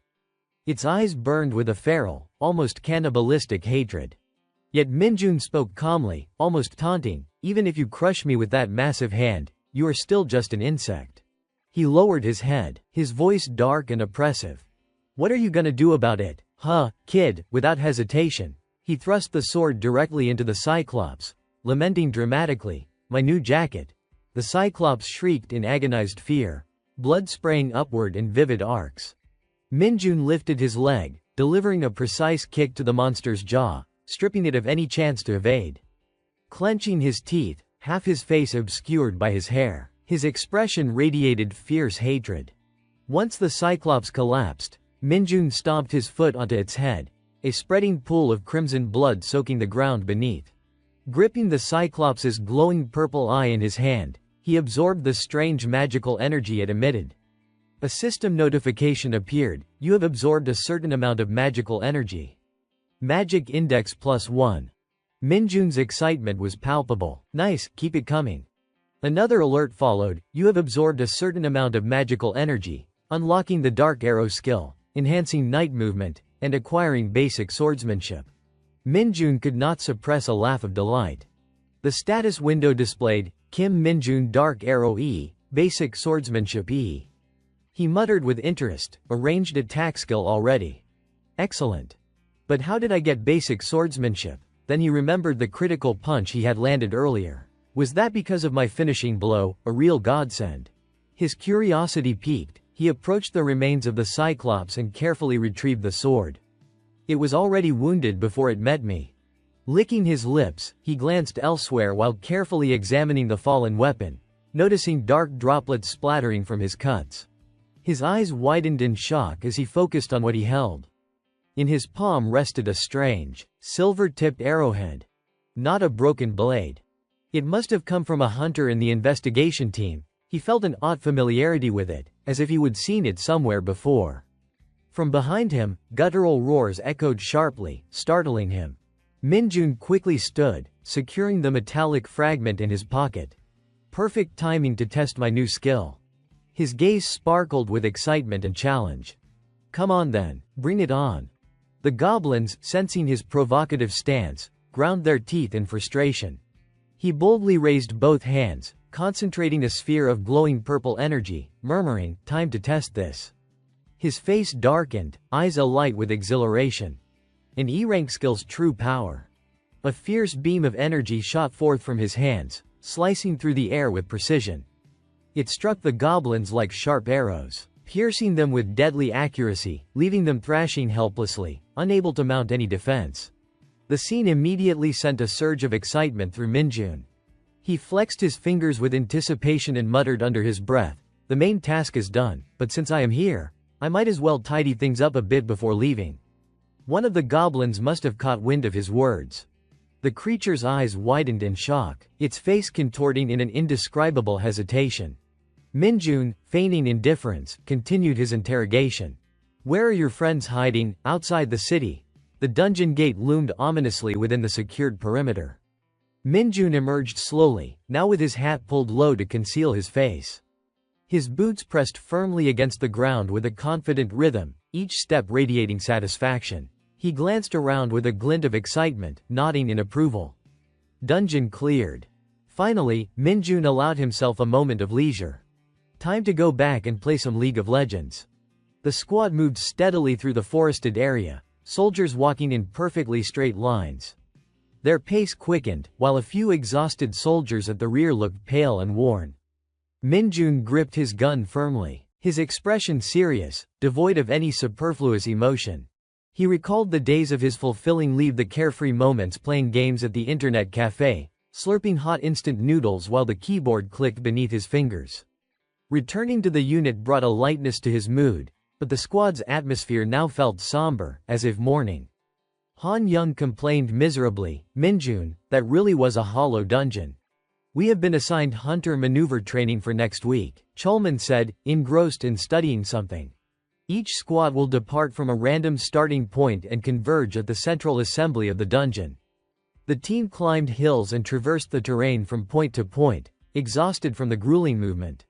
Its eyes burned with a feral, almost cannibalistic hatred. Yet Minjun spoke calmly, almost taunting, "Even if you crush me with that massive hand, you are still just an insect." He lowered his head, his voice dark and oppressive. "What are you gonna do about it, huh, kid?" Without hesitation, he thrust the sword directly into the Cyclops, lamenting dramatically, "My new jacket." The Cyclops shrieked in agonized fear, blood spraying upward in vivid arcs. Minjun lifted his leg, delivering a precise kick to the monster's jaw, stripping it of any chance to evade. Clenching his teeth, half his face obscured by his hair, his expression radiated fierce hatred. Once the Cyclops collapsed, Minjun stomped his foot onto its head, a spreading pool of crimson blood soaking the ground beneath. Gripping the Cyclops' glowing purple eye in his hand, he absorbed the strange magical energy it emitted. A system notification appeared: "You have absorbed a certain amount of magical energy. Magic Index +1. Minjun's excitement was palpable. "Nice, keep it coming." Another alert followed: "You have absorbed a certain amount of magical energy, unlocking the Dark Arrow skill, enhancing night movement, and acquiring basic swordsmanship." Minjun could not suppress a laugh of delight. The status window displayed, "Kim Minjun Dark Arrow E, Basic Swordsmanship E." He muttered with interest, "A ranged attack skill already. Excellent. But how did I get basic swordsmanship?" Then he remembered the critical punch he had landed earlier. Was that because of my finishing blow, a real godsend? His curiosity piqued, he approached the remains of the Cyclops and carefully retrieved the sword. It was already wounded before it met me. Licking his lips, he glanced elsewhere while carefully examining the fallen weapon, noticing dark droplets splattering from his cuts. His eyes widened in shock as he focused on what he held. In his palm rested a strange, silver-tipped arrowhead. Not a broken blade. It must have come from a hunter in the investigation team. He felt an odd familiarity with it, as if he would seen it somewhere before. From behind him, guttural roars echoed sharply, startling him. Minjun quickly stood, securing the metallic fragment in his pocket. Perfect timing to test my new skill. His gaze sparkled with excitement and challenge. "Come on then, bring it on." The goblins, sensing his provocative stance, ground their teeth in frustration. He boldly raised both hands, concentrating a sphere of glowing purple energy, murmuring, "Time to test this." His face darkened, eyes alight with exhilaration. An E-rank skill's true power. A fierce beam of energy shot forth from his hands, slicing through the air with precision. It struck the goblins like sharp arrows, piercing them with deadly accuracy, leaving them thrashing helplessly, unable to mount any defense. The scene immediately sent a surge of excitement through Minjun. He flexed his fingers with anticipation and muttered under his breath, "The main task is done, but since I am here, I might as well tidy things up a bit before leaving." One of the goblins must have caught wind of his words. The creature's eyes widened in shock, its face contorting in an indescribable hesitation. Minjun, feigning indifference, continued his interrogation. "Where are your friends hiding?" "Outside the city." The dungeon gate loomed ominously within the secured perimeter. Minjun emerged slowly, now with his hat pulled low to conceal his face. His boots pressed firmly against the ground with a confident rhythm, each step radiating satisfaction. He glanced around with a glint of excitement, nodding in approval. Dungeon cleared. Finally, Minjun allowed himself a moment of leisure. Time to go back and play some League of Legends. The squad moved steadily through the forested area, soldiers walking in perfectly straight lines. Their pace quickened, while a few exhausted soldiers at the rear looked pale and worn. Minjun gripped his gun firmly, his expression serious, devoid of any superfluous emotion. He recalled the days of his fulfilling leave the carefree moments playing games at the internet cafe, slurping hot instant noodles while the keyboard clicked beneath his fingers. Returning to the unit brought a lightness to his mood, but the squad's atmosphere now felt somber, as if mourning. Han Young complained miserably, "Minjun, that really was a hollow dungeon." "We have been assigned hunter maneuver training for next week," Cholman said, engrossed in studying something. "Each squad will depart from a random starting point and converge at the central assembly of the dungeon. The team climbed hills and traversed the terrain from point to point, exhausted from the grueling movement.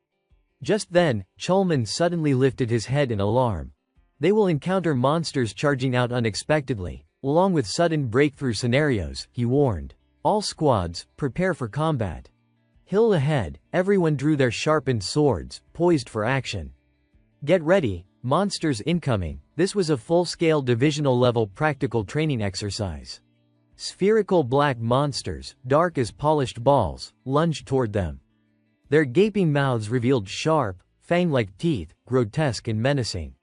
Just then, Chulman suddenly lifted his head in alarm. They will encounter monsters charging out unexpectedly, along with sudden breakthrough scenarios, he warned. All squads, prepare for combat. Hill ahead, everyone drew their sharpened swords, poised for action. Get ready, monsters incoming. This was a full-scale divisional-level practical training exercise. Spherical black monsters, dark as polished balls, lunged toward them. Their gaping mouths revealed sharp, fang-like teeth, grotesque and menacing.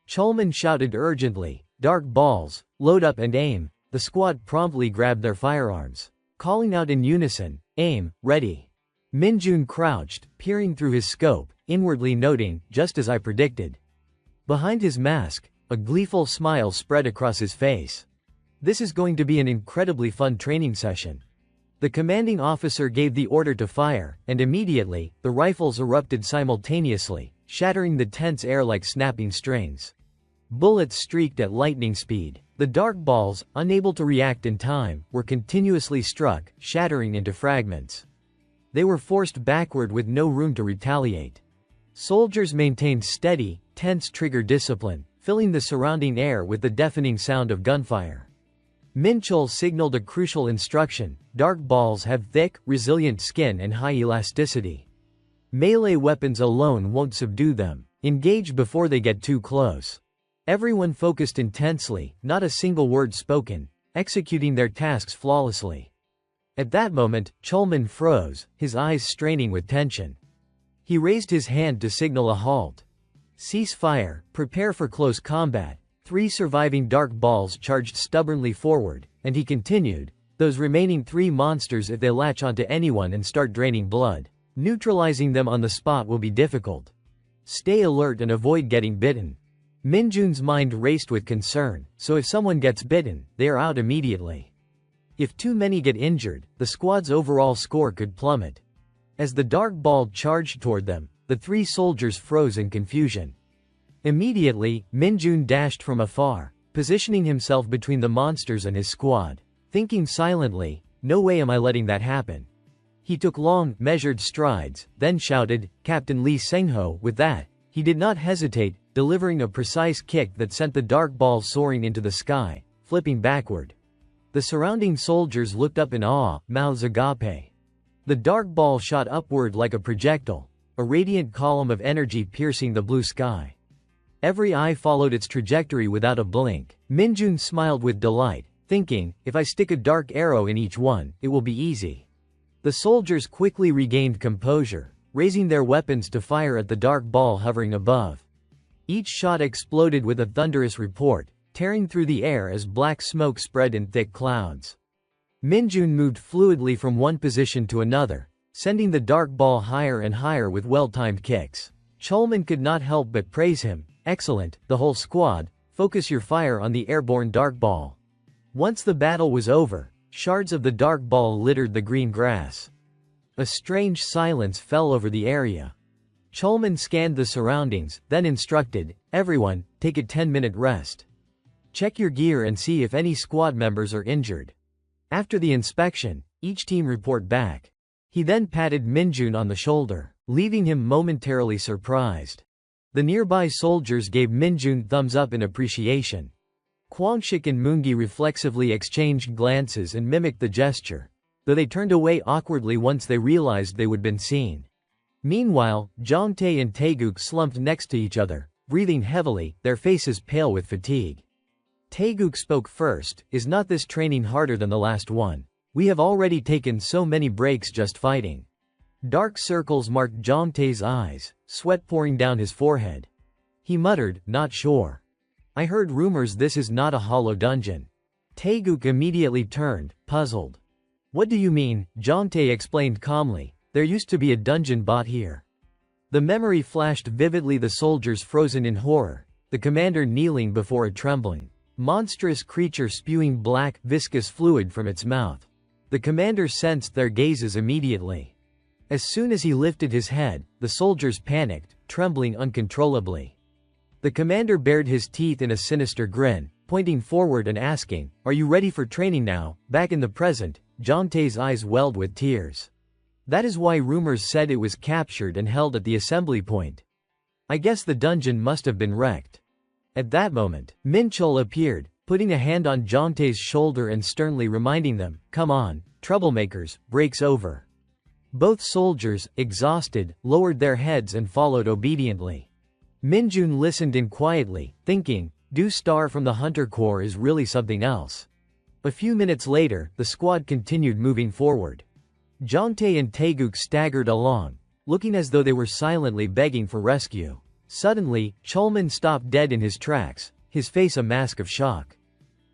Chulman shouted urgently, "Dark balls, load up and aim." The squad promptly grabbed their firearms. Calling out in unison, "Aim, ready." Minjun crouched, peering through his scope, inwardly noting, just as I predicted. Behind his mask, a gleeful smile spread across his face. This is going to be an incredibly fun training session. The commanding officer gave the order to fire, and immediately, the rifles erupted simultaneously, shattering the tense air like snapping strings. Bullets streaked at lightning speed. The dark balls, unable to react in time, were continuously struck, shattering into fragments. They were forced backward with no room to retaliate. Soldiers maintained steady, tense trigger discipline, filling the surrounding air with the deafening sound of gunfire. Minchul signaled a crucial instruction: dark balls have thick, resilient skin and high elasticity. Melee weapons alone won't subdue them. Engage before they get too close. Everyone focused intensely, not a single word spoken, executing their tasks flawlessly. At that moment, Chulman froze, his eyes straining with tension. He raised his hand to signal a halt. Cease fire, prepare for close combat. 3 surviving dark balls charged stubbornly forward, and he continued, those remaining 3 monsters, if they latch onto anyone and start draining blood, neutralizing them on the spot will be difficult. Stay alert and avoid getting bitten. Minjun's mind raced with concern, so if someone gets bitten, they are out immediately. If too many get injured, the squad's overall score could plummet. As the dark ball charged toward them, the 3 soldiers froze in confusion. Immediately, Minjun dashed from afar, positioning himself between the monsters and his squad. Thinking silently, no way am I letting that happen. He took long, measured strides, then shouted, "Captain Lee Sengho." With that, he did not hesitate, delivering a precise kick that sent the dark ball soaring into the sky, flipping backward. The surrounding soldiers looked up in awe, mouths agape. The dark ball shot upward like a projectile, a radiant column of energy piercing the blue sky. Every eye followed its trajectory without a blink. Minjun smiled with delight, thinking, if I stick a dark arrow in each one, it will be easy. The soldiers quickly regained composure, raising their weapons to fire at the dark ball hovering above. Each shot exploded with a thunderous report, tearing through the air as black smoke spread in thick clouds. Minjun moved fluidly from one position to another, sending the dark ball higher and higher with well-timed kicks. Chulman could not help but praise him. Excellent, the whole squad, focus your fire on the airborne dark ball. Once the battle was over, shards of the dark ball littered the green grass. A strange silence fell over the area. Chulman scanned the surroundings, then instructed, everyone, take a 10-minute rest. Check your gear and see if any squad members are injured. After the inspection, each team report back. He then patted Minjun on the shoulder, leaving him momentarily surprised. The nearby soldiers gave Minjun thumbs up in appreciation. Kwangshik and Moongi reflexively exchanged glances and mimicked the gesture, though they turned away awkwardly once they realized they would been seen. Meanwhile, Jongtae and Taeguk slumped next to each other, breathing heavily, their faces pale with fatigue. Taeguk spoke first, is not this training harder than the last one? We have already taken so many breaks just fighting. Dark circles marked Jongtae's eyes, sweat pouring down his forehead. He muttered, not sure. I heard rumors this is not a hollow dungeon. Taeguk immediately turned, puzzled. What do you mean? Jongtae explained calmly, there used to be a dungeon bot here. The memory flashed vividly, the soldiers frozen in horror, the commander kneeling before a trembling, monstrous creature spewing black, viscous fluid from its mouth. The commander sensed their gazes immediately. As soon as he lifted his head, the soldiers panicked, trembling uncontrollably. The commander bared his teeth in a sinister grin, pointing forward and asking, "Are you ready for training now?" Back in the present, Jongtae's eyes welled with tears. That is why rumors said it was captured and held at the assembly point. I guess the dungeon must have been wrecked. At that moment, Min-chul appeared, putting a hand on Jongtae's shoulder and sternly reminding them, "Come on, troublemakers, break's over." Both soldiers, exhausted, lowered their heads and followed obediently. Minjun listened in quietly, thinking, "Do-Star from the Hunter Corps is really something else." A few minutes later, the squad continued moving forward. Jongtae and Taeguk staggered along, looking as though they were silently begging for rescue. Suddenly, Cholman stopped dead in his tracks, his face a mask of shock.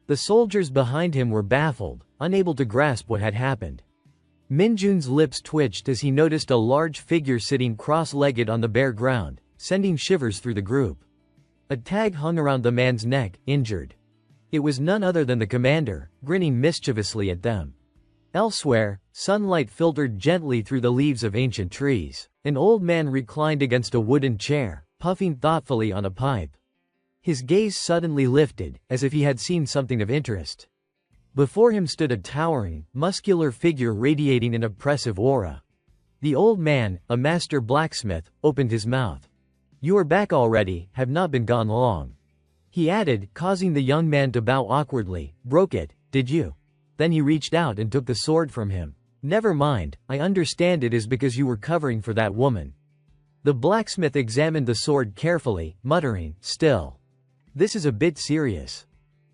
The soldiers behind him were baffled, unable to grasp what had happened. Minjun's lips twitched as he noticed a large figure sitting cross-legged on the bare ground, sending shivers through the group. A tag hung around the man's neck, injured. It was none other than the commander, grinning mischievously at them. Elsewhere, sunlight filtered gently through the leaves of ancient trees. An old man reclined against a wooden chair, puffing thoughtfully on a pipe. His gaze suddenly lifted, as if he had seen something of interest. Before him stood a towering, muscular figure radiating an oppressive aura. The old man, a master blacksmith, opened his mouth. "You are back already, have not been gone long." He added, causing the young man to bow awkwardly, "Broke it, did you?" Then he reached out and took the sword from him. "Never mind, I understand it is because you were covering for that woman." The blacksmith examined the sword carefully, muttering, "Still. This is a bit serious."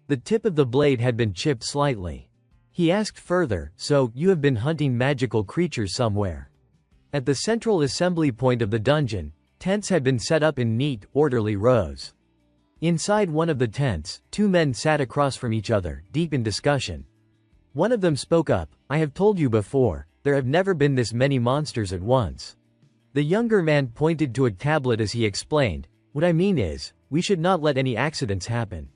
The tip of the blade had been chipped slightly. He asked further, "So, you have been hunting magical creatures somewhere?" At the central assembly point of the dungeon, tents had been set up in neat, orderly rows. Inside one of the tents, two men sat across from each other, deep in discussion. One of them spoke up, "I have told you before, there have never been this many monsters at once." The younger man pointed to a tablet as he explained, "What I mean is, we should not let any accidents happen.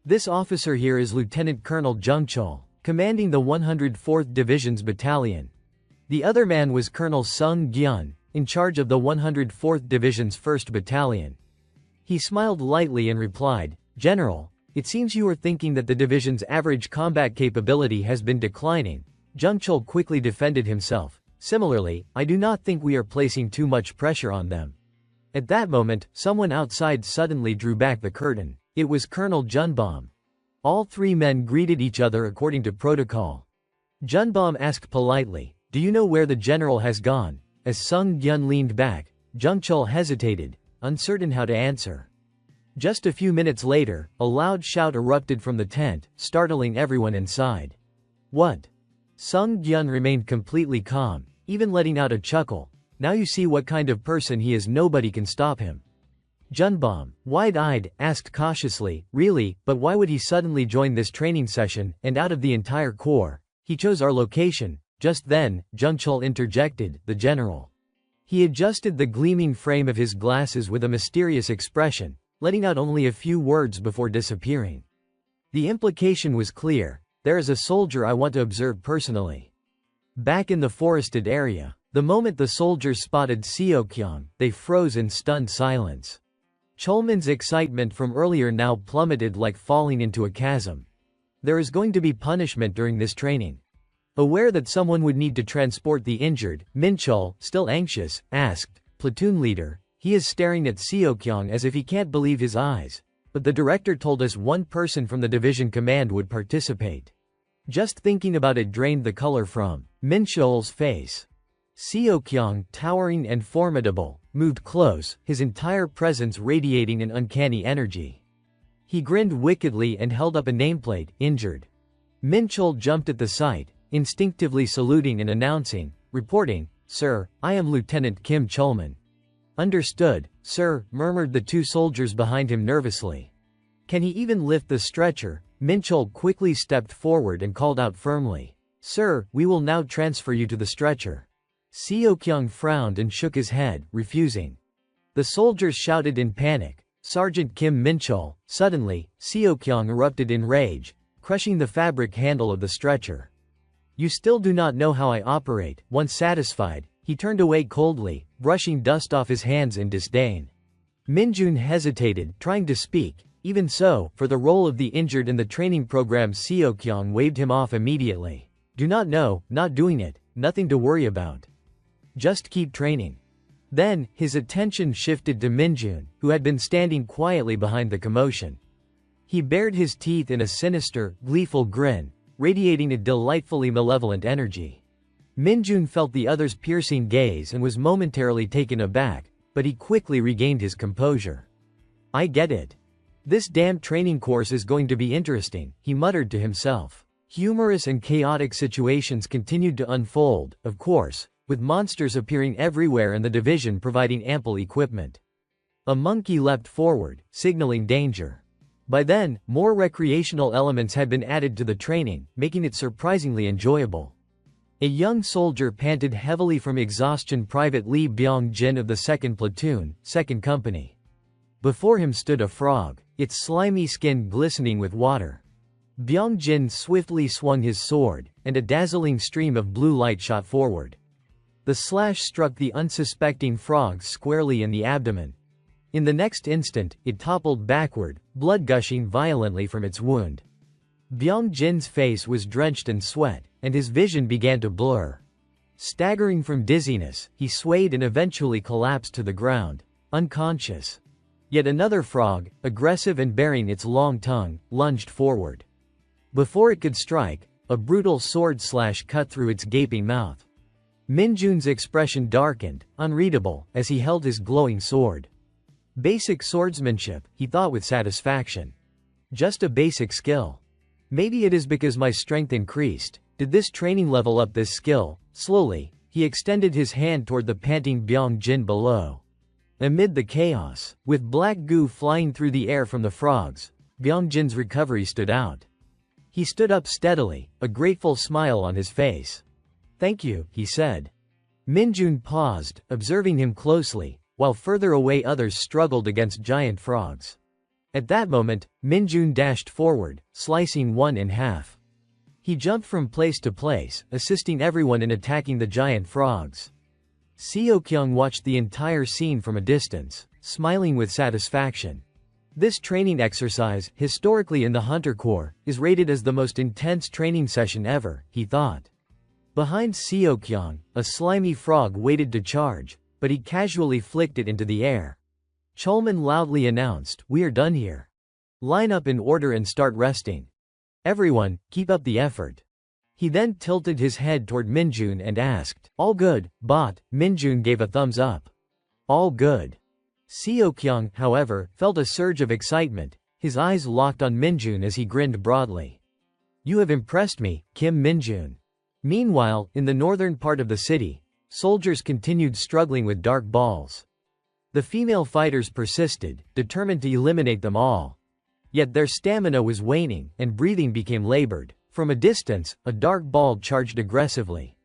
This officer here is Lieutenant Colonel Jung Chul, commanding the 104th Division's battalion. The other man was Colonel Sung Gyun, in charge of the 104th Division's 1st Battalion." He smiled lightly and replied, "General, it seems you are thinking that the division's average combat capability has been declining." Jung Chul quickly defended himself. "Similarly, I do not think we are placing too much pressure on them." At that moment, someone outside suddenly drew back the curtain. It was Colonel Junbom. All three men greeted each other according to protocol. Junbom asked politely, "Do you know where the general has gone?" As Sung Gyun leaned back, Jung Chul hesitated, uncertain how to answer. Just a few minutes later, a loud shout erupted from the tent, startling everyone inside. "What?" Sung Gyun remained completely calm, even letting out a chuckle. "Now you see what kind of person he is, nobody can stop him." Junbom, wide-eyed, asked cautiously, "Really, but why would he suddenly join this training session, and out of the entire corps? He chose our location." Just then, Jung Chul interjected, "The general." He adjusted the gleaming frame of his glasses with a mysterious expression, letting out only a few words before disappearing. The implication was clear: "There is a soldier I want to observe personally." Back in the forested area, the moment the soldiers spotted Seokyung, they froze in stunned silence. Cholman's excitement from earlier now plummeted like falling into a chasm. There is going to be punishment during this training. Aware that someone would need to transport the injured, Min-chul, still anxious, asked, "Platoon leader." He is staring at Seokyung as if he can't believe his eyes. "But the director told us one person from the division command would participate." Just thinking about it drained the color from Min-chul's face. Seokyung, towering and formidable, moved close, his entire presence radiating an uncanny energy. He grinned wickedly and held up a nameplate, "Injured." Min-chul jumped at the sight, instinctively saluting and announcing, reporting, "Sir, I am Lieutenant Kim Chulman." "Understood, sir," murmured the two soldiers behind him nervously. "Can he even lift the stretcher?" Min-chul quickly stepped forward and called out firmly, "Sir, we will now transfer you to the stretcher." Seokyung frowned and shook his head, refusing. The soldiers shouted in panic, "Sergeant Kim Min-chul!" Suddenly, Seokyung erupted in rage, crushing the fabric handle of the stretcher. "You still do not know how I operate." Once satisfied, he turned away coldly, brushing dust off his hands in disdain. Minjun hesitated, trying to speak, Even so, for the role of the injured in the training program, Seokyeong waved him off immediately. Do not know, not doing it, nothing to worry about. Just keep training. Then, his attention shifted to Minjun, who had been standing quietly behind the commotion. He bared his teeth in a sinister, gleeful grin, radiating a delightfully malevolent energy. Minjun felt the other's piercing gaze and was momentarily taken aback, but he quickly regained his composure. I get it. This damn training course is going to be interesting, he muttered to himself. Humorous and chaotic situations continued to unfold, of course, with monsters appearing everywhere and the division providing ample equipment. A monkey leapt forward, signaling danger. By then, more recreational elements had been added to the training, making it surprisingly enjoyable. A young soldier panted heavily from exhaustion. Private Lee Byung-jin of the 2nd Platoon, 2nd Company. Before him stood a frog, its slimy skin glistening with water. Byung-jin swiftly swung his sword, and a dazzling stream of blue light shot forward. The slash struck the unsuspecting frog squarely in the abdomen. In the next instant, it toppled backward, blood gushing violently from its wound. Byung-jin's face was drenched in sweat, and his vision began to blur. Staggering from dizziness, he swayed and eventually collapsed to the ground, unconscious. Yet another frog, aggressive and baring its long tongue, lunged forward. Before it could strike, a brutal sword slash cut through its gaping mouth. Minjun's expression darkened, unreadable, as he held his glowing sword. Basic swordsmanship, he thought with satisfaction. Just a basic skill. Maybe it is because my strength increased. Did this training level up this skill? Slowly, he extended his hand toward the panting Byung-jin below. Amid the chaos, with black goo flying through the air from the frogs, Byung-jin's recovery stood out. He stood up steadily, a grateful smile on his face. Thank you, he said. Minjun paused, observing him closely, while further away others struggled against giant frogs. At that moment, Minjun dashed forward, slicing one in half. He jumped from place to place, assisting everyone in attacking the giant frogs. Seokyeong watched the entire scene from a distance, smiling with satisfaction. This training exercise, historically in the Hunter Corps, is rated as the most intense training session ever, he thought. Behind Seokyeong, a slimy frog waited to charge, but he casually flicked it into the air. Cholman loudly announced, "We are done here. Line up in order and start resting. Everyone, keep up the effort." He then tilted his head toward Minjun and asked, "All good, bot?" Minjun gave a thumbs up. "All good." Seokyeong, however, felt a surge of excitement, his eyes locked on Minjun as he grinned broadly. "You have impressed me, Kim Minjun." Meanwhile, in the northern part of the city, soldiers continued struggling with dark balls. The female fighters persisted, determined to eliminate them all. Yet their stamina was waning, and breathing became labored. From a distance, a dark ball charged aggressively.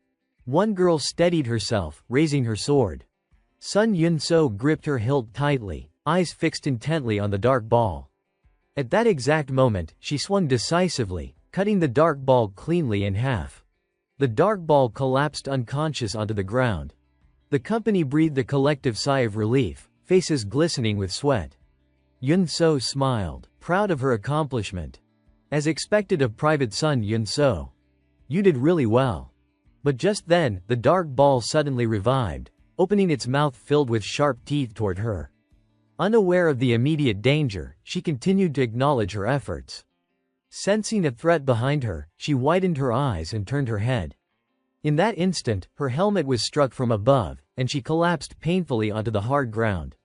One girl steadied herself, raising her sword. Sun Yun-so gripped her hilt tightly, eyes fixed intently on the dark ball. At that exact moment, she swung decisively, cutting the dark ball cleanly in half. The dark ball collapsed unconscious onto the ground. The company breathed a collective sigh of relief, faces glistening with sweat. Yun-so smiled, proud of her accomplishment. As expected of Private Sun Yun-so. "You did really well." But just then, the dark ball suddenly revived, opening its mouth filled with sharp teeth toward her. Unaware of the immediate danger, she continued to acknowledge her efforts. Sensing a threat behind her, she widened her eyes and turned her head. In that instant, her helmet was struck from above, and she collapsed painfully onto the hard ground.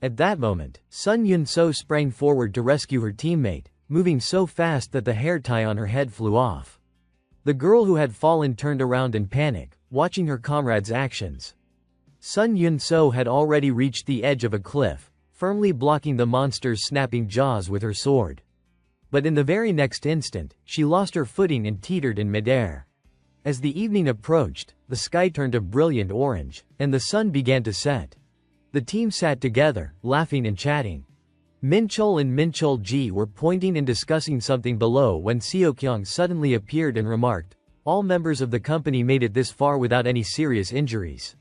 At that moment, Sun Yun-so sprang forward to rescue her teammate, moving so fast that the hair tie on her head flew off. The girl who had fallen turned around in panic, watching her comrade's actions. Sun Yun-so had already reached the edge of a cliff, firmly blocking the monster's snapping jaws with her sword. But in the very next instant, she lost her footing and teetered in midair. As the evening approached, the sky turned a brilliant orange, and the sun began to set. The team sat together, laughing and chatting. Minchol and Minchol-ji were pointing and discussing something below when Seokyeong suddenly appeared and remarked, "All members of the company made it this far without any serious injuries."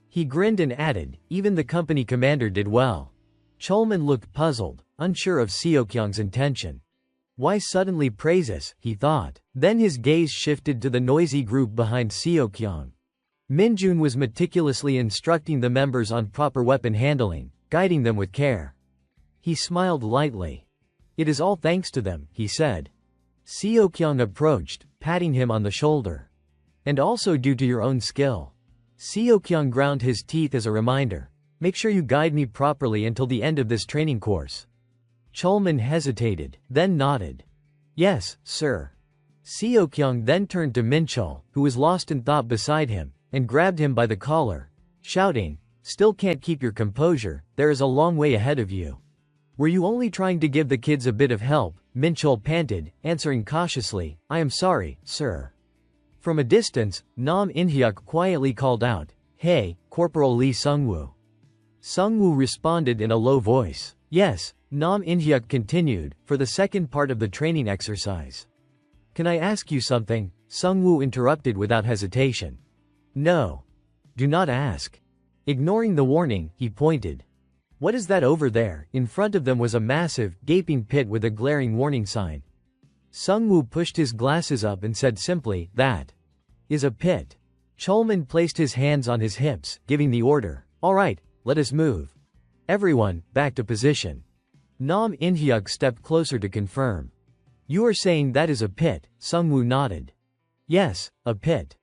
He grinned and added, "Even the company commander did well." Cholman looked puzzled, unsure of Seokyung's intention. Why suddenly praise us, he thought. Then his gaze shifted to the noisy group behind Seokyung. Minjun was meticulously instructing the members on proper weapon handling, guiding them with care. He smiled lightly. It is all thanks to them, he said. Seokyung approached, patting him on the shoulder. And also due to your own skill. Seokyung ground his teeth as a reminder. Make sure you guide me properly until the end of this training course. Chulman hesitated, then nodded. Yes, sir. Seokyung then turned to Minchul, who was lost in thought beside him, and grabbed him by the collar, shouting, Still can't keep your composure, there is a long way ahead of you. Were you only trying to give the kids a bit of help? Minchul panted, answering cautiously, I am sorry, sir. From a distance, Nam Inhyuk quietly called out, Hey, Corporal Lee Sungwoo. Sungwoo responded in a low voice. Yes, Nam Inhyuk continued, for the second part of the training exercise. Can I ask you something? Sungwoo interrupted without hesitation. No. Do not ask. Ignoring the warning, he pointed. What is that over there? In front of them was a massive, gaping pit with a glaring warning sign. Sungwoo pushed his glasses up and said simply, That is a pit. Chulman placed his hands on his hips, giving the order, All right, let us move. Everyone, back to position. Nam Inhyuk stepped closer to confirm. You are saying that is a pit? Sungwoo nodded. Yes, a pit.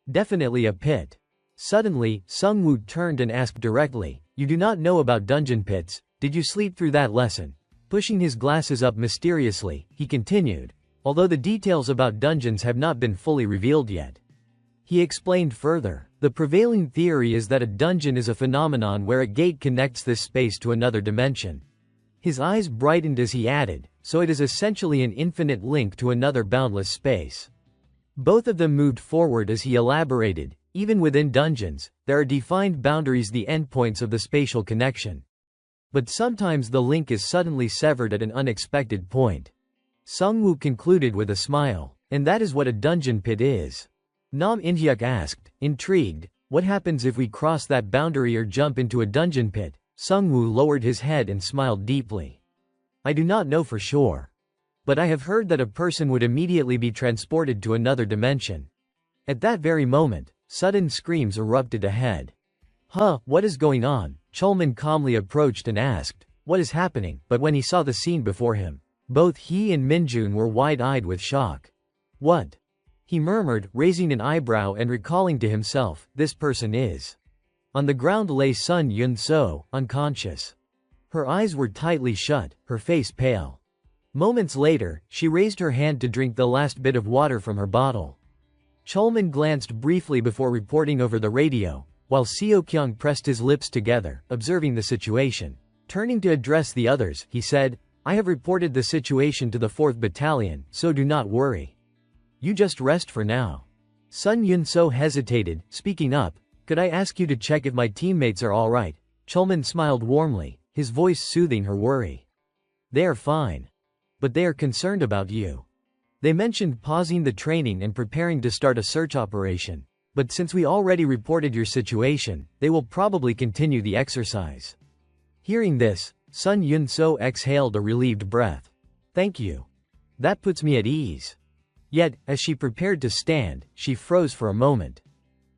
Definitely a pit. Suddenly, Sungwoo turned and asked directly, You do not know about dungeon pits, did you sleep through that lesson? Pushing his glasses up mysteriously, he continued, although the details about dungeons have not been fully revealed yet. He explained further, the prevailing theory is that a dungeon is a phenomenon where a gate connects this space to another dimension. His eyes brightened as he added, so it is essentially an infinite link to another boundless space. Both of them moved forward as he elaborated, even within dungeons, there are defined boundaries, the endpoints of the spatial connection. But sometimes the link is suddenly severed at an unexpected point. Sungwoo concluded with a smile, and that is what a dungeon pit is. Nam Inhyuk asked, intrigued, what happens if we cross that boundary or jump into a dungeon pit? Sungwoo lowered his head and smiled deeply. I do not know for sure. But I have heard that a person would immediately be transported to another dimension. At that very moment, sudden screams erupted ahead. Huh, what is going on? Chulman calmly approached and asked, what is happening? But when he saw the scene before him, both he and Minjun were wide-eyed with shock. What? He murmured, raising an eyebrow and recalling to himself, this person is. On the ground lay Sun Yun-so, unconscious. Her eyes were tightly shut, her face pale. Moments later, she raised her hand to drink the last bit of water from her bottle. Chulman glanced briefly before reporting over the radio, while Seokyung pressed his lips together, observing the situation. Turning to address the others, he said, I have reported the situation to the 4th Battalion, so do not worry. You just rest for now. Sun Yun-so hesitated, speaking up, could I ask you to check if my teammates are all right? Chulman smiled warmly, his voice soothing her worry. They are fine. But they are concerned about you. They mentioned pausing the training and preparing to start a search operation. But since we already reported your situation, they will probably continue the exercise. Hearing this, Sun Yun-so exhaled a relieved breath. Thank you. That puts me at ease. Yet, as she prepared to stand, she froze for a moment.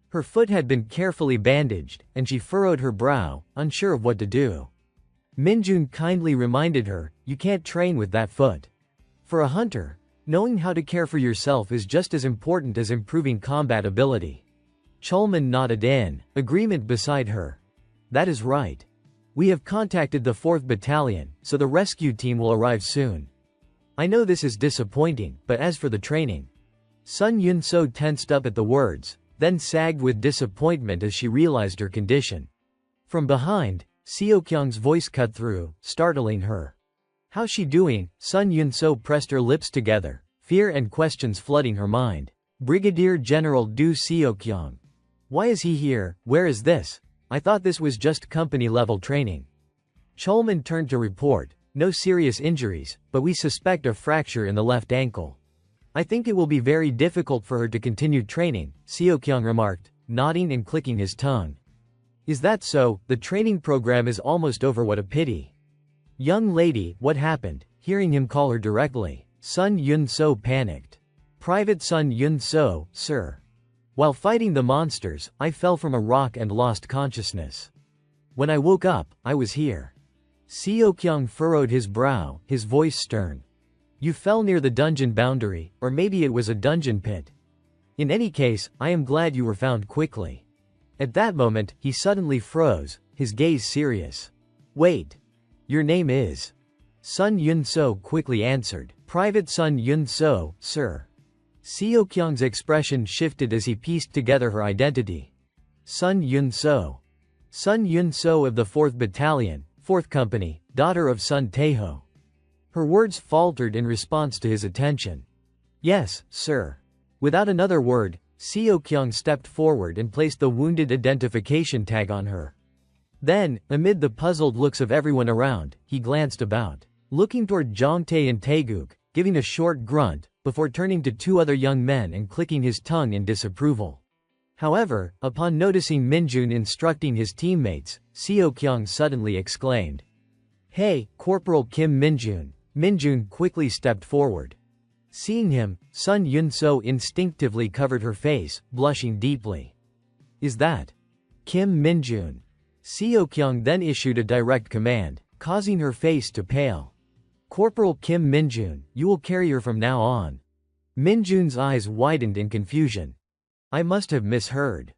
Her foot had been carefully bandaged, and she furrowed her brow, unsure of what to do. Minjun kindly reminded her, you can't train with that foot. For a hunter, knowing how to care for yourself is just as important as improving combat ability. Chulman nodded in agreement beside her. That is right. We have contacted the 4th Battalion, so the rescue team will arrive soon. I know this is disappointing, but as for the training. Sun Yun-so tensed up at the words, then sagged with disappointment as she realized her condition. From behind, Seokyung's voice cut through, startling her. How's she doing? Sun Yun-so pressed her lips together, fear and questions flooding her mind. Brigadier General Du Seokyung. Why is he here? Where is this? I thought this was just company-level training. Chulman turned to report, no serious injuries, but we suspect a fracture in the left ankle. I think it will be very difficult for her to continue training, Seokyung remarked, nodding and clicking his tongue. Is that so? The training program is almost over, what a pity. Young lady, what happened? Hearing him call her directly. Sun Yun-so panicked. Private Sun Yun-so, sir. While fighting the monsters, I fell from a rock and lost consciousness. When I woke up, I was here. Seo-kyung furrowed his brow, his voice stern. You fell near the dungeon boundary, or maybe it was a dungeon pit. In any case, I am glad you were found quickly. At that moment, he suddenly froze, his gaze serious. Wait. Your name is? Sun Yun-so quickly answered. Private Sun Yun-so, sir. Seo-kyung's expression shifted as he pieced together her identity. Sun Yun-so. Sun Yun-so of the 4th Battalion, 4th Company, daughter of Sun Tae-ho. Her words faltered in response to his attention. Yes, sir. Without another word, Seo-kyung stepped forward and placed the wounded identification tag on her. Then, amid the puzzled looks of everyone around, he glanced about, looking toward Jongtae and Taeguk, giving a short grunt, before turning to 2 other young men and clicking his tongue in disapproval. However, upon noticing Minjun instructing his teammates, Seo-kyung suddenly exclaimed, Hey, Corporal Kim Minjun. Minjun quickly stepped forward. Seeing him, Sun Yun-so instinctively covered her face, blushing deeply. Is that Kim Minjun? Seo-kyung then issued a direct command, causing her face to pale. Corporal Kim Minjun, you will carry her from now on. Minjun's eyes widened in confusion. I must have misheard.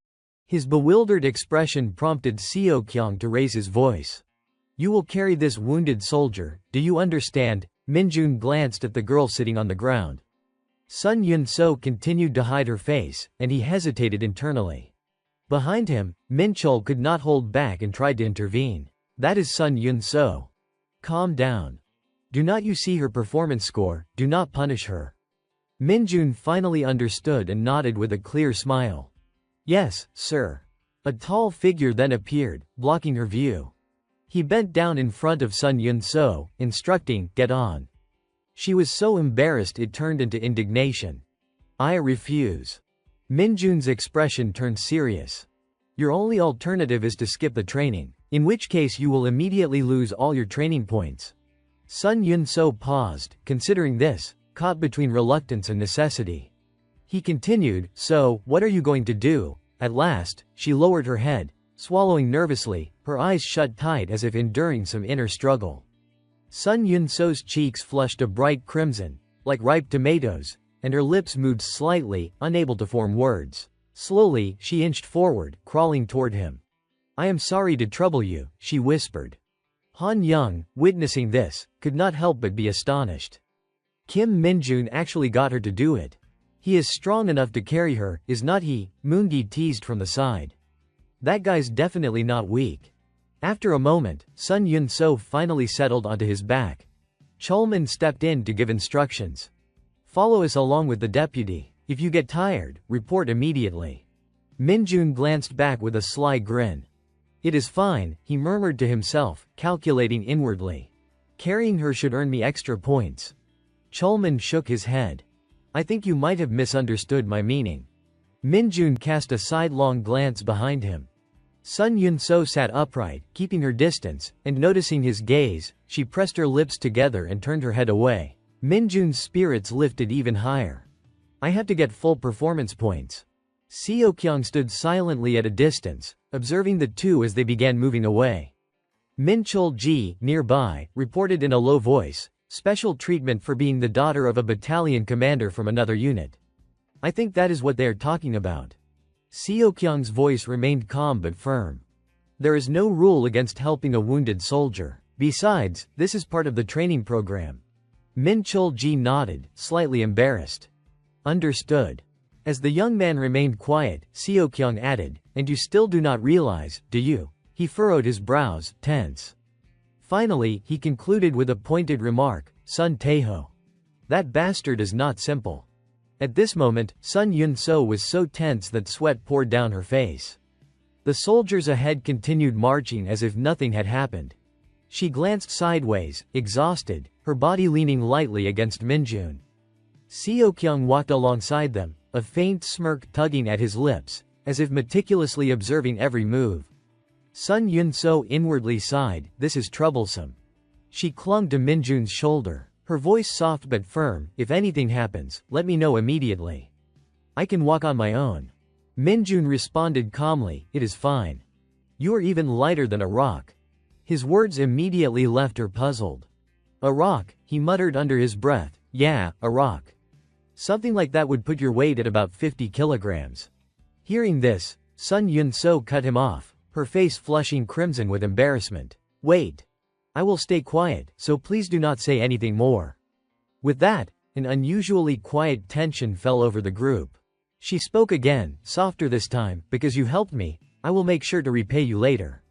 His bewildered expression prompted Seo-kyung to raise his voice. You will carry this wounded soldier, do you understand? Minjun glanced at the girl sitting on the ground. Sun Yun-so continued to hide her face, and he hesitated internally. Behind him, Minchul could not hold back and tried to intervene. That is Sun Yun-so. Calm down. Do not you see her performance score, do not punish her. Minjun finally understood and nodded with a clear smile. Yes, sir. A tall figure then appeared, blocking her view. He bent down in front of Sun Yun-so, instructing, get on. She was so embarrassed it turned into indignation. I refuse. Minjun's expression turned serious. Your only alternative is to skip the training, in which case you will immediately lose all your training points. Sun Yun-so paused, considering this, caught between reluctance and necessity. He continued, so, what are you going to do? At last, she lowered her head, swallowing nervously, her eyes shut tight as if enduring some inner struggle. Sun Yun-so's cheeks flushed a bright crimson, like ripe tomatoes, and her lips moved slightly, unable to form words. Slowly, she inched forward, crawling toward him. I am sorry to trouble you, she whispered. Han Young, witnessing this, could not help but be astonished. Kim Minjun actually got her to do it. He is strong enough to carry her, is not he? Moongi teased from the side. That guy's definitely not weak. After a moment, Sun Yun-so finally settled onto his back. Chulman stepped in to give instructions. Follow us along with the deputy. If you get tired, report immediately. Minjun glanced back with a sly grin. It is fine, he murmured to himself, calculating inwardly. Carrying her should earn me extra points. Chulman shook his head. I think you might have misunderstood my meaning. Minjun cast a sidelong glance behind him. Sun Yun-so sat upright, keeping her distance, and noticing his gaze, she pressed her lips together and turned her head away. Minjun's spirits lifted even higher. I have to get full performance points. Seo-kyung stood silently at a distance, observing the two as they began moving away. Minchul-ji, nearby, reported in a low voice, special treatment for being the daughter of a battalion commander from another unit. I think that is what they are talking about. Seo-kyung's voice remained calm but firm. There is no rule against helping a wounded soldier. Besides, this is part of the training program. Minchul-ji nodded, slightly embarrassed. Understood. As the young man remained quiet, Seo-kyung added, and you still do not realize, do you? He furrowed his brows, tense. Finally, he concluded with a pointed remark, Sun Tae-ho. That bastard is not simple. At this moment, Sun Yun-so was so tense that sweat poured down her face. The soldiers ahead continued marching as if nothing had happened. She glanced sideways, exhausted, her body leaning lightly against Minjun. Seo-kyung walked alongside them, a faint smirk tugging at his lips, as if meticulously observing every move. Sun Yun-so inwardly sighed, this is troublesome. She clung to Minjun's shoulder, her voice soft but firm. If anything happens, let me know immediately. I can walk on my own. Minjun responded calmly, it is fine. You are even lighter than a rock. His words immediately left her puzzled. A rock, he muttered under his breath. Yeah, a rock. Something like that would put your weight at about 50 kilograms. Hearing this, Sun Yun-so cut him off, her face flushing crimson with embarrassment. Wait. I will stay quiet, so please do not say anything more. With that, an unusually quiet tension fell over the group. She spoke again, softer this time, because you helped me, I will make sure to repay you later.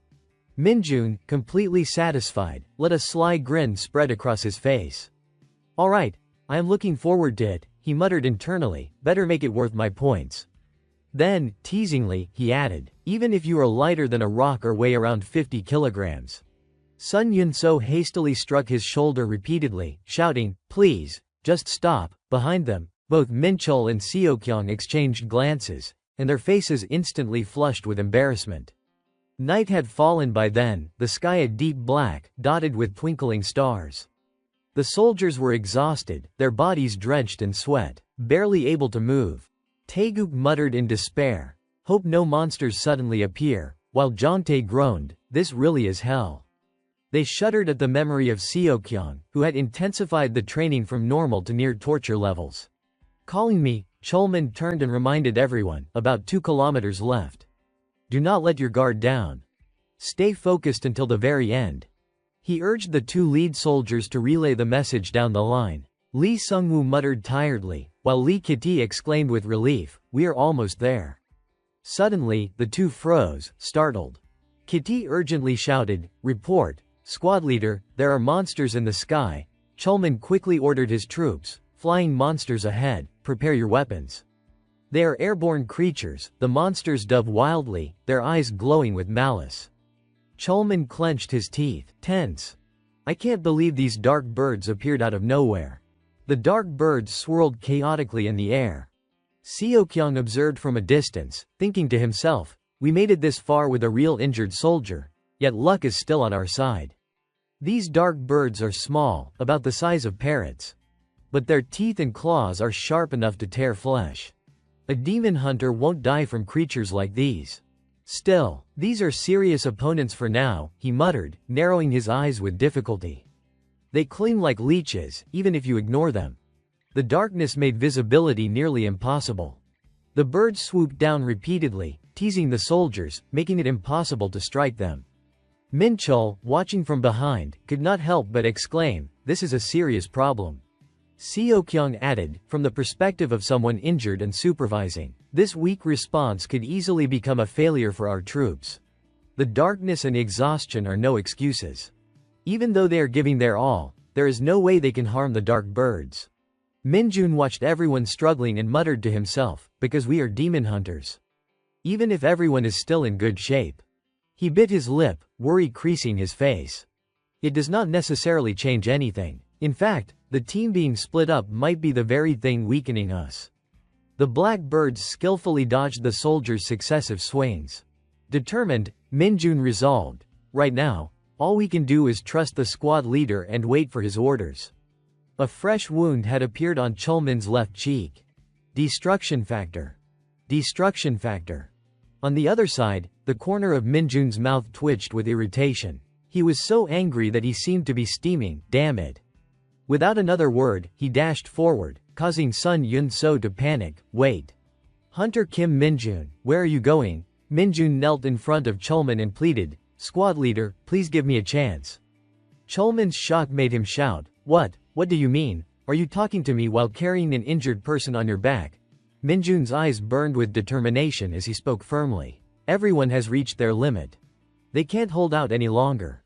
Minjun, completely satisfied, let a sly grin spread across his face. Alright, I am looking forward to it, he muttered internally, better make it worth my points. Then, teasingly, he added, even if you are lighter than a rock or weigh around 50 kilograms. Sun Yun-so hastily struck his shoulder repeatedly, shouting, please, just stop. Behind them, both Minchul and Seokyung exchanged glances, and their faces instantly flushed with embarrassment. Night had fallen by then, the sky a deep black, dotted with twinkling stars. The soldiers were exhausted, their bodies drenched in sweat, barely able to move. Taeguk muttered in despair, hope no monsters suddenly appear, while Jontae groaned, this really is hell. They shuddered at the memory of Seokyung, who had intensified the training from normal to near torture levels. Calling me, Cholman turned and reminded everyone, about 2 kilometers left. Do not let your guard down. Stay focused until the very end. He urged the 2 lead soldiers to relay the message down the line. Lee Sungwoo muttered tiredly, while Lee Kiti exclaimed with relief, we are almost there. Suddenly, the 2 froze, startled. Kiti urgently shouted, report, squad leader, there are monsters in the sky. Cholman quickly ordered his troops, flying monsters ahead, prepare your weapons. They are airborne creatures, the monsters dove wildly, their eyes glowing with malice. Cholman clenched his teeth, tense. I can't believe these dark birds appeared out of nowhere. The dark birds swirled chaotically in the air. Seokyung observed from a distance, thinking to himself, we made it this far with a real injured soldier, yet luck is still on our side. These dark birds are small, about the size of parrots. But their teeth and claws are sharp enough to tear flesh. A demon hunter won't die from creatures like these. Still, these are serious opponents for now, he muttered, narrowing his eyes with difficulty. They cling like leeches, even if you ignore them. The darkness made visibility nearly impossible. The birds swooped down repeatedly, teasing the soldiers, making it impossible to strike them. Minchul, watching from behind, could not help but exclaim, this is a serious problem. Seokyung added, from the perspective of someone injured and supervising, this weak response could easily become a failure for our troops. The darkness and exhaustion are no excuses. Even though they are giving their all, there is no way they can harm the dark birds. Minjun watched everyone struggling and muttered to himself, because we are demon hunters. Even if everyone is still in good shape. He bit his lip, worry creasing his face. It does not necessarily change anything. In fact, the team being split up might be the very thing weakening us. The black birds skillfully dodged the soldiers' successive swings. Determined, Minjun resolved, right now, all we can do is trust the squad leader and wait for his orders. A fresh wound had appeared on Cholman's left cheek. Destruction factor. Destruction factor. On the other side, the corner of Minjun's mouth twitched with irritation. He was so angry that he seemed to be steaming, damn it. Without another word, he dashed forward, causing Sun Yun-so to panic, wait. Hunter Kim Minjun, where are you going? Minjun knelt in front of Cholman and pleaded, squad leader, please give me a chance. Cholman's shock made him shout, what do you mean? Are you talking to me while carrying an injured person on your back? Minjun's eyes burned with determination as he spoke firmly. Everyone has reached their limit. They can't hold out any longer.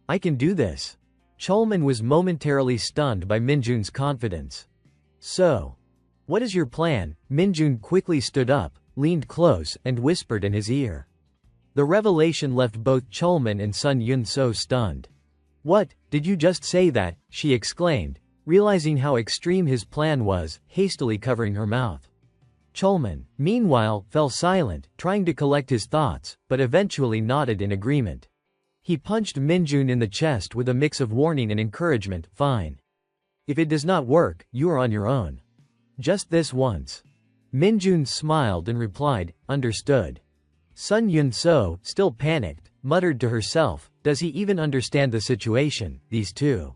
I can do this. Cholman was momentarily stunned by Minjun's confidence. So, what is your plan? Minjun quickly stood up, leaned close, and whispered in his ear. The revelation left both Cholman and Sun Yun-so stunned. What, did you just say that? She exclaimed, realizing how extreme his plan was, hastily covering her mouth. Cholman, meanwhile, fell silent, trying to collect his thoughts, but eventually nodded in agreement. He punched Minjun in the chest with a mix of warning and encouragement. Fine. If it does not work, you are on your own. Just this once. Minjun smiled and replied, understood. Sun Yun-so, still panicked, muttered to herself, does he even understand the situation, these two?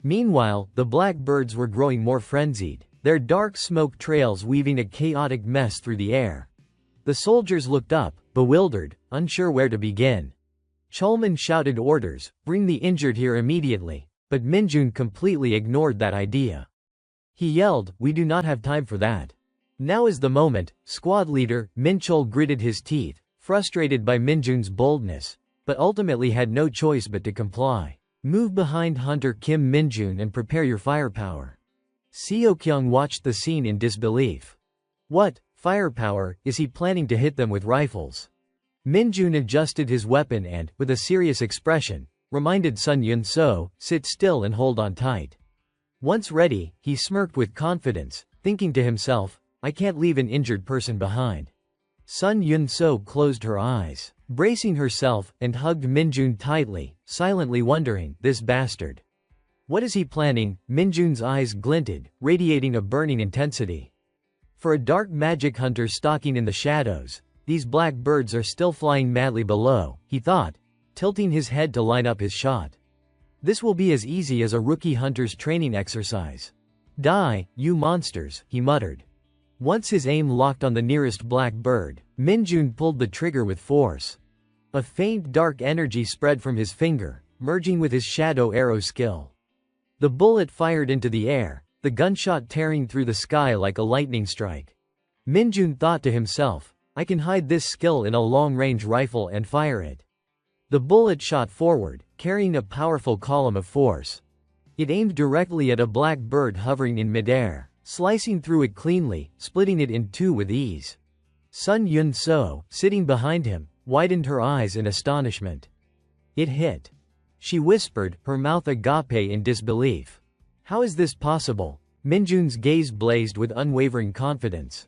Meanwhile, the black birds were growing more frenzied, their dark smoke trails weaving a chaotic mess through the air. The soldiers looked up, bewildered, unsure where to begin. Chulman shouted orders, bring the injured here immediately, but Minjun completely ignored that idea. He yelled, we do not have time for that. Now is the moment. Squad leader, Minchol gritted his teeth, frustrated by Minjun's boldness, but ultimately had no choice but to comply. Move behind Hunter Kim Minjun and prepare your firepower. Seokyung watched the scene in disbelief. What, firepower, is he planning to hit them with rifles? Minjun adjusted his weapon and, with a serious expression, reminded Sun Yun-so, sit still and hold on tight. Once ready, he smirked with confidence, thinking to himself, I can't leave an injured person behind. Sun Yun-so closed her eyes, bracing herself, and hugged Minjun tightly, silently wondering, this bastard. What is he planning? Minjun's eyes glinted, radiating a burning intensity. For a dark magic hunter stalking in the shadows, these black birds are still flying madly below, he thought, tilting his head to line up his shot. This will be as easy as a rookie hunter's training exercise. Die, you monsters, he muttered. Once his aim locked on the nearest black bird, Minjun pulled the trigger with force. A faint dark energy spread from his finger, merging with his shadow arrow skill. The bullet fired into the air, the gunshot tearing through the sky like a lightning strike. Minjun thought to himself, I can hide this skill in a long-range rifle and fire it. The bullet shot forward, carrying a powerful column of force. It aimed directly at a black bird hovering in midair, slicing through it cleanly, splitting it in two with ease. Sun Yun-so, sitting behind him, widened her eyes in astonishment. It hit. She whispered, her mouth agape in disbelief. How is this possible? Minjun's gaze blazed with unwavering confidence.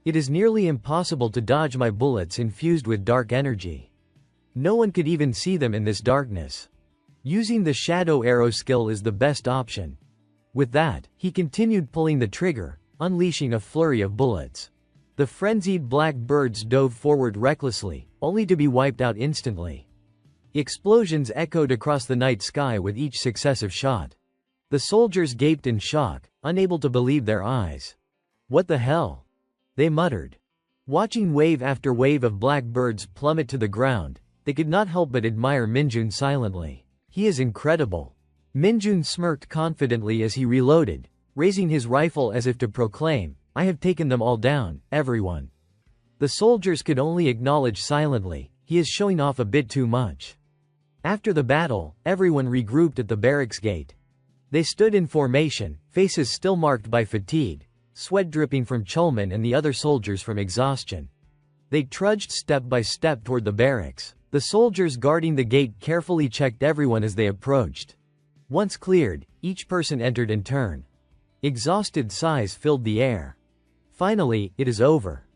It is nearly impossible to dodge my bullets infused with dark energy. No one could even see them in this darkness. Using the shadow arrow skill is the best option. With that, he continued pulling the trigger, unleashing a flurry of bullets. The frenzied black birds dove forward recklessly, only to be wiped out instantly. Explosions echoed across the night sky with each successive shot. The soldiers gaped in shock, unable to believe their eyes. What the hell? They muttered. Watching wave after wave of black birds plummet to the ground, they could not help but admire Minjun silently. He is incredible. Minjun smirked confidently as he reloaded, raising his rifle as if to proclaim, I have taken them all down, everyone. The soldiers could only acknowledge silently, he is showing off a bit too much. After the battle, everyone regrouped at the barracks gate. They stood in formation, faces still marked by fatigue, sweat dripping from Chulman and the other soldiers from exhaustion. They trudged step by step toward the barracks. The soldiers guarding the gate carefully checked everyone as they approached. Once cleared, each person entered in turn. Exhausted sighs filled the air. Finally, it is over.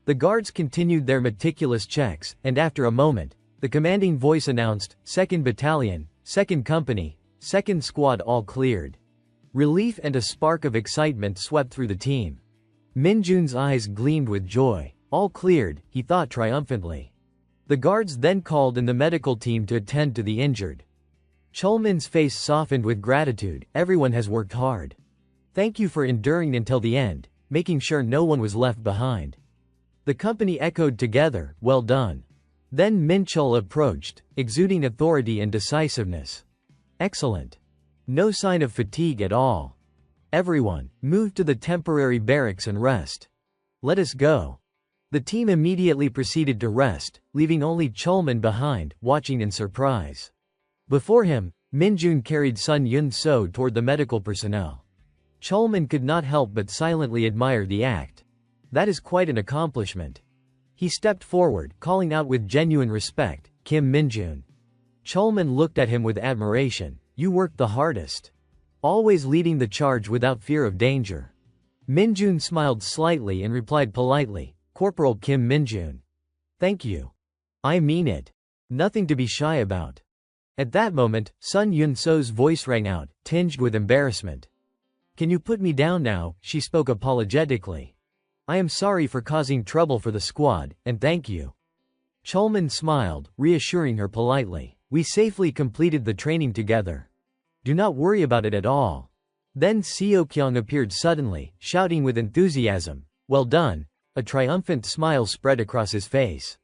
The guards continued their meticulous checks, and after a moment, the commanding voice announced, 2nd Battalion, 2nd Company, 2nd Squad all cleared. Relief and a spark of excitement swept through the team. Minjun's eyes gleamed with joy. All cleared, he thought triumphantly. The guards then called in the medical team to attend to the injured. Chulman's face softened with gratitude, everyone has worked hard. Thank you for enduring until the end, making sure no one was left behind. The company echoed together, well done. Then Minchul approached, exuding authority and decisiveness. Excellent. No sign of fatigue at all. Everyone, move to the temporary barracks and rest. Let us go. The team immediately proceeded to rest, leaving only Chulman behind, watching in surprise. Before him, Minjun carried Sun Yun-so toward the medical personnel. Chulman could not help but silently admire the act. That is quite an accomplishment. He stepped forward, calling out with genuine respect, Kim Minjun. Chulman looked at him with admiration. You worked the hardest. Always leading the charge without fear of danger. Minjun smiled slightly and replied politely, Corporal Kim Minjun. Thank you. I mean it. Nothing to be shy about. At that moment, Sun Yun-so's voice rang out, tinged with embarrassment. Can you put me down now? She spoke apologetically. I am sorry for causing trouble for the squad, and thank you. Chulman smiled, reassuring her politely. We safely completed the training together. Do not worry about it at all. Then Seokyung appeared suddenly, shouting with enthusiasm. Well done. A triumphant smile spread across his face.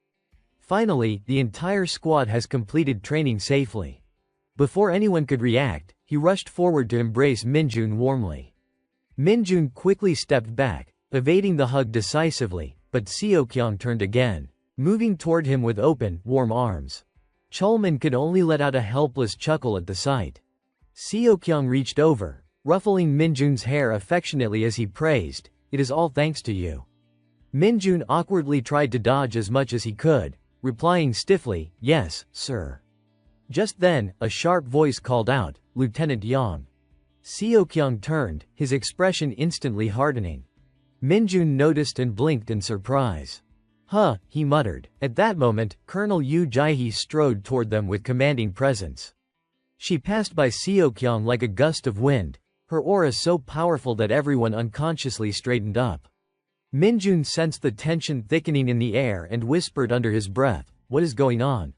Finally, the entire squad has completed training safely. Before anyone could react, he rushed forward to embrace Minjun warmly. Minjun quickly stepped back, evading the hug decisively, but Seokyung turned again, moving toward him with open, warm arms. Chulman could only let out a helpless chuckle at the sight. Seokyung reached over, ruffling Minjun's hair affectionately as he praised, "It is all thanks to you." Minjun awkwardly tried to dodge as much as he could, replying stiffly, "Yes, sir." Just then, a sharp voice called out, "Lieutenant Yang." Seokyung turned, his expression instantly hardening. Minjun noticed and blinked in surprise. "Huh," he muttered. At that moment, Colonel Yu Jaihee strode toward them with commanding presence. She passed by Seokyung like a gust of wind, her aura so powerful that everyone unconsciously straightened up. Minjun sensed the tension thickening in the air and whispered under his breath, "What is going on?"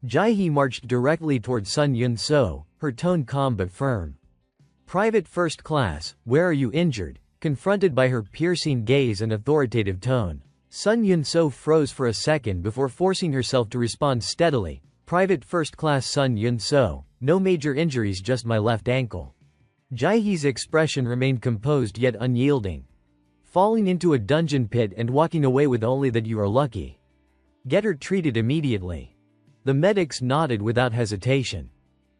Jaihee marched directly toward Sun Yun-so, her tone calm but firm. "Private First Class, where are you injured?" Confronted by her piercing gaze and authoritative tone, Sun Yun-so froze for a second before forcing herself to respond steadily. "Private First Class Sun Yun-so, no major injuries, just my left ankle." Jaihee's expression remained composed yet unyielding. "Falling into a dungeon pit and walking away with only that, you are lucky. Get her treated immediately." The medics nodded without hesitation.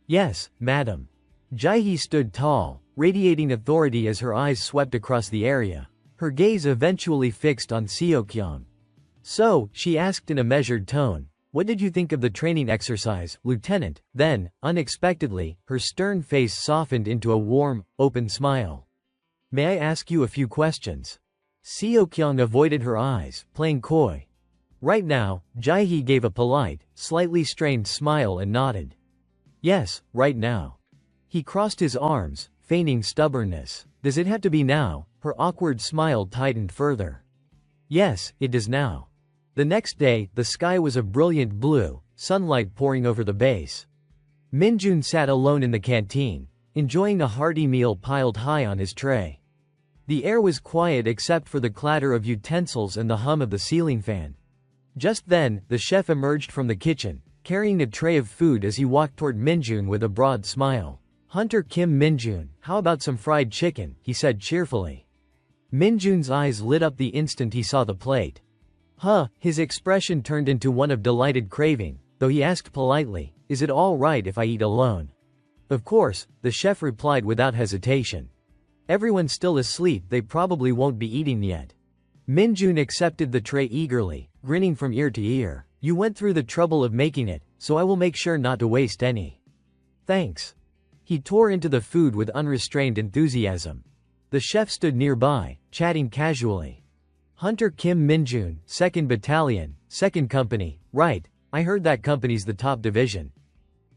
"Yes, madam." Jaihee stood tall, radiating authority as her eyes swept across the area. Her gaze eventually fixed on Seokyung. "So," she asked in a measured tone, "what did you think of the training exercise, Lieutenant?" Then, unexpectedly, her stern face softened into a warm, open smile. "May I ask you a few questions?" Seokyung avoided her eyes, playing coy. Right now, Jaihee gave a polite, slightly strained smile and nodded. "Yes, right now." He crossed his arms, feigning stubbornness. "Does it have to be now?" Her awkward smile tightened further. "Yes, it does now." The next day, the sky was a brilliant blue, sunlight pouring over the base. Minjun sat alone in the canteen, enjoying a hearty meal piled high on his tray. The air was quiet except for the clatter of utensils and the hum of the ceiling fan. Just then, the chef emerged from the kitchen, carrying a tray of food as he walked toward Minjun with a broad smile. "Hunter Kim Minjun, how about some fried chicken?" he said cheerfully. Minjun's eyes lit up the instant he saw the plate. "Huh," his expression turned into one of delighted craving, though he asked politely, "Is it all right if I eat alone?" "Of course," the chef replied without hesitation. "Everyone's still asleep, they probably won't be eating yet." Minjun accepted the tray eagerly, grinning from ear to ear. "You went through the trouble of making it, so I will make sure not to waste any." "Thanks." He tore into the food with unrestrained enthusiasm. The chef stood nearby, chatting casually. "Hunter Kim Minjun, 2nd Battalion, 2nd Company, right, I heard that company's the top division."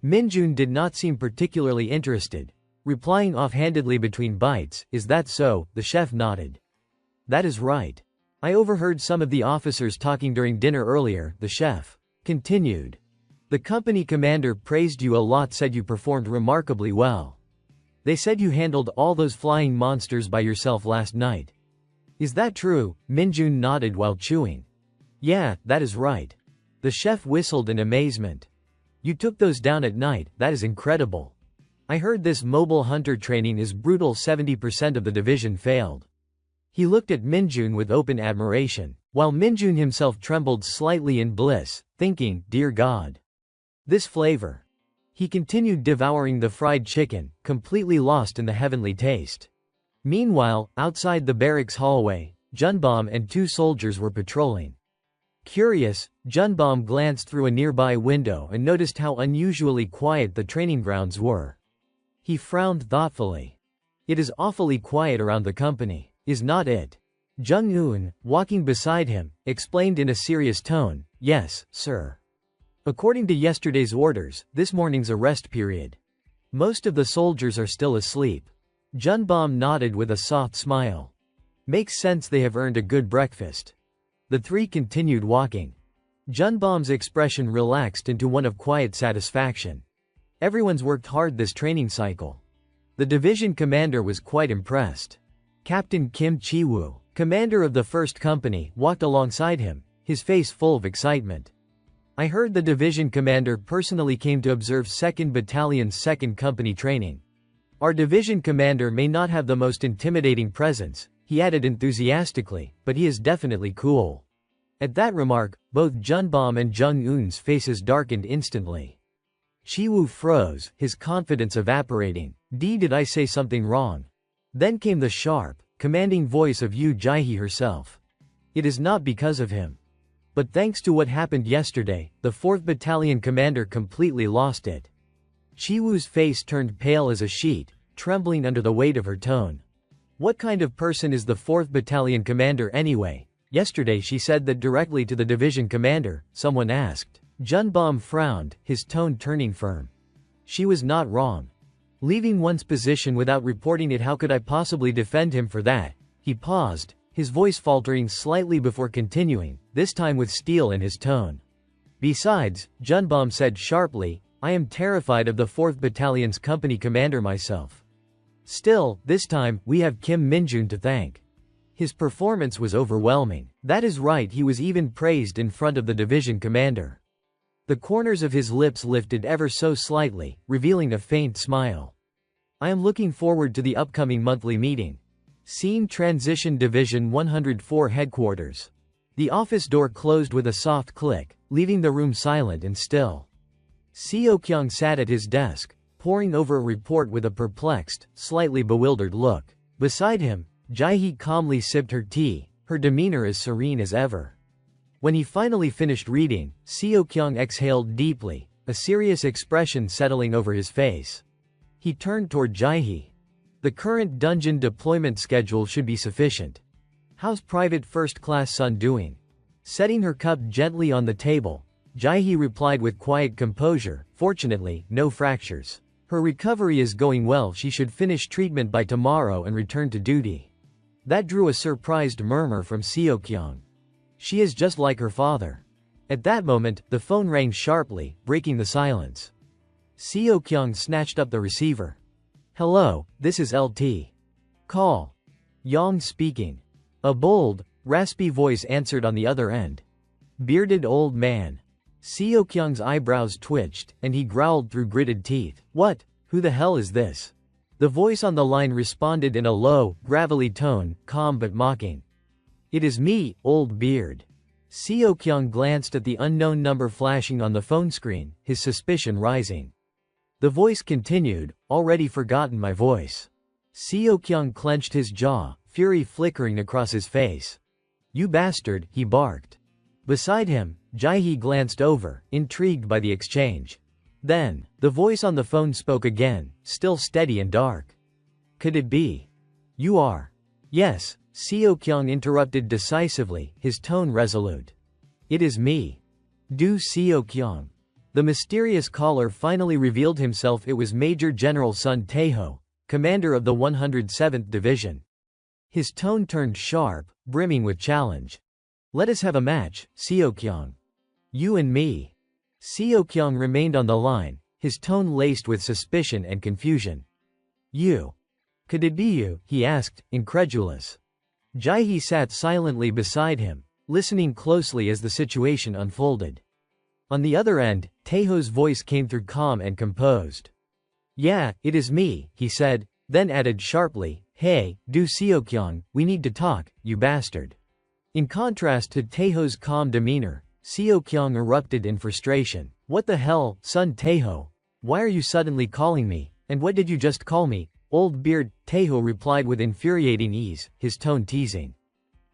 Minjun did not seem particularly interested, replying offhandedly between bites, "Is that so?" The chef nodded. "That is right. I overheard some of the officers talking during dinner earlier," the chef continued. "The company commander praised you a lot, said you performed remarkably well. They said you handled all those flying monsters by yourself last night." "Is that true?" Minjun nodded while chewing. "Yeah, that is right." The chef whistled in amazement. "You took those down at night, that is incredible. I heard this mobile hunter training is brutal, 70% of the division failed." He looked at Minjun with open admiration, while Minjun himself trembled slightly in bliss, thinking, "Dear God. This flavor." He continued devouring the fried chicken, completely lost in the heavenly taste. Meanwhile, outside the barracks hallway, Junbom and 2 soldiers were patrolling. Curious, Junbom glanced through a nearby window and noticed how unusually quiet the training grounds were. He frowned thoughtfully. "It is awfully quiet around the company, is not it?" Jung-eun, walking beside him, explained in a serious tone, "Yes, sir." According to yesterday's orders, this morning's a rest period. Most of the soldiers are still asleep. Junbom nodded with a soft smile. Makes sense, they have earned a good breakfast. The three continued walking. Junbom's expression relaxed into one of quiet satisfaction. Everyone's worked hard this training cycle. The division commander was quite impressed. Captain Kim Chi-woo, commander of the 1st Company, walked alongside him, his face full of excitement. I heard the division commander personally came to observe 2nd Battalion's 2nd Company training. Our division commander may not have the most intimidating presence, he added enthusiastically, but he is definitely cool. At that remark, both Junbom and Jung-eun's faces darkened instantly. Chi-woo froze, his confidence evaporating. Did I say something wrong? Then came the sharp, commanding voice of Yu Jae-hee herself. It is not because of him. But thanks to what happened yesterday, the 4th Battalion commander completely lost it. Chi-woo's face turned pale as a sheet, trembling under the weight of her tone. What kind of person is the 4th Battalion commander anyway? Yesterday she said that directly to the division commander, someone asked. Junbom frowned, his tone turning firm. She was not wrong. Leaving one's position without reporting it, how could I possibly defend him for that? He paused, his voice faltering slightly before continuing, this time with steel in his tone. Besides, Junbom said sharply, I am terrified of the 4th Battalion's company commander myself. Still, this time, we have Kim Minjun to thank. His performance was overwhelming. That is right, he was even praised in front of the division commander. The corners of his lips lifted ever so slightly, revealing a faint smile. I am looking forward to the upcoming monthly meeting. Scene Transition Division 104 Headquarters. The office door closed with a soft click, leaving the room silent and still. Seo-kyung sat at his desk, poring over a report with a perplexed, slightly bewildered look. Beside him, Jae-hee calmly sipped her tea, her demeanor as serene as ever. When he finally finished reading, Seo-kyung exhaled deeply, a serious expression settling over his face. He turned toward Jae-hee. The current dungeon deployment schedule should be sufficient. How's Private First Class Sun doing? Setting her cup gently on the table, Jae-hee replied with quiet composure, fortunately, no fractures. Her recovery is going well, she should finish treatment by tomorrow and return to duty. That drew a surprised murmur from Seo-kyung. She is just like her father. At that moment, the phone rang sharply, breaking the silence. Seo-kyung snatched up the receiver. Hello, this is LT. Call. Yang speaking. A bold, raspy voice answered on the other end. Bearded old man. Seo-kyung's eyebrows twitched, and he growled through gritted teeth. What? Who the hell is this? The voice on the line responded in a low, gravelly tone, calm but mocking. It is me, old beard. Seo-kyung glanced at the unknown number flashing on the phone screen, his suspicion rising. The voice continued, already forgotten my voice. Seo-kyung clenched his jaw, fury flickering across his face. You bastard, he barked. Beside him, Jae-hee glanced over, intrigued by the exchange. Then, the voice on the phone spoke again, still steady and dark. Could it be? You are. Yes. Seo-kyung interrupted decisively, his tone resolute. It is me. Do Seo-kyung. The mysterious caller finally revealed himself. It was Major General Sun Tae-ho, commander of the 107th Division. His tone turned sharp, brimming with challenge. Let us have a match, Seo-kyung. You and me. Seo-kyung remained on the line, his tone laced with suspicion and confusion. You. Could it be you? He asked, incredulous. Jae-hee sat silently beside him, listening closely as the situation unfolded. On the other end, Taeho's voice came through calm and composed. Yeah, it is me, he said, then added sharply, Hey, do Seo-kyung, we need to talk, you bastard. In contrast to Taeho's calm demeanor, Seo-kyung erupted in frustration. What the hell, Sun Taeho? Why are you suddenly calling me, and what did you just call me? Old beard, Taeho replied with infuriating ease, his tone teasing.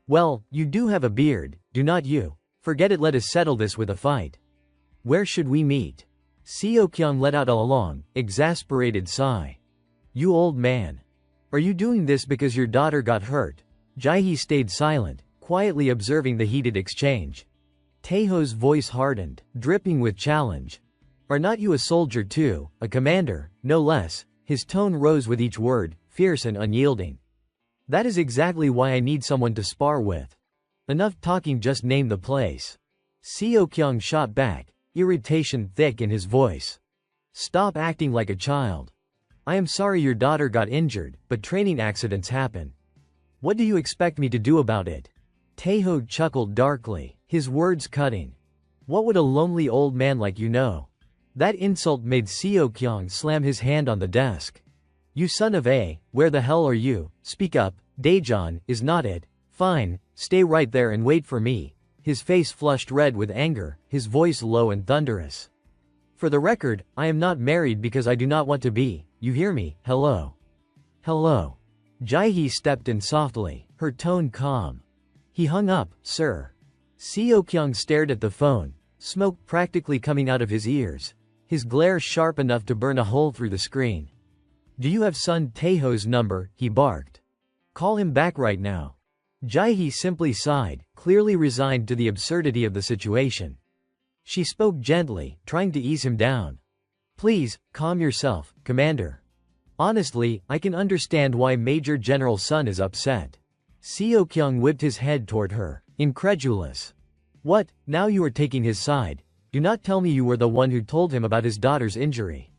Well, you do have a beard, do not you? Forget it, let us settle this with a fight. Where should we meet? Seo-kyung let out a long, exasperated sigh. You old man. Are you doing this because your daughter got hurt? Jae-hee stayed silent, quietly observing the heated exchange. Taeho's voice hardened, dripping with challenge. Are not you a soldier too, a commander, no less? His tone rose with each word, fierce and unyielding. That is exactly why I need someone to spar with. Enough talking, just name the place. Seo Kyung shot back, irritation thick in his voice. Stop acting like a child. I am sorry your daughter got injured, but training accidents happen. What do you expect me to do about it? Taeho chuckled darkly, his words cutting. What would a lonely old man like you know? That insult made Seo Kyung slam his hand on the desk. You son of a, where the hell are you? Speak up, Daejeon, is not it? Fine, stay right there and wait for me. His face flushed red with anger, his voice low and thunderous. For the record, I am not married because I do not want to be, you hear me? Hello. Hello. Jae-hee stepped in softly, her tone calm. He hung up, sir. Seo Kyung stared at the phone, smoke practically coming out of his ears, his glare sharp enough to burn a hole through the screen. Do you have son Taeho's number? He barked. Call him back right now. Jae-hee simply sighed, clearly resigned to the absurdity of the situation. She spoke gently, trying to ease him down. Please, calm yourself, Commander. Honestly, I can understand why Major General Sun is upset. Seo Kyung whipped his head toward her, incredulous. What, now you are taking his side? Do not tell me you were the one who told him about his daughter's injury.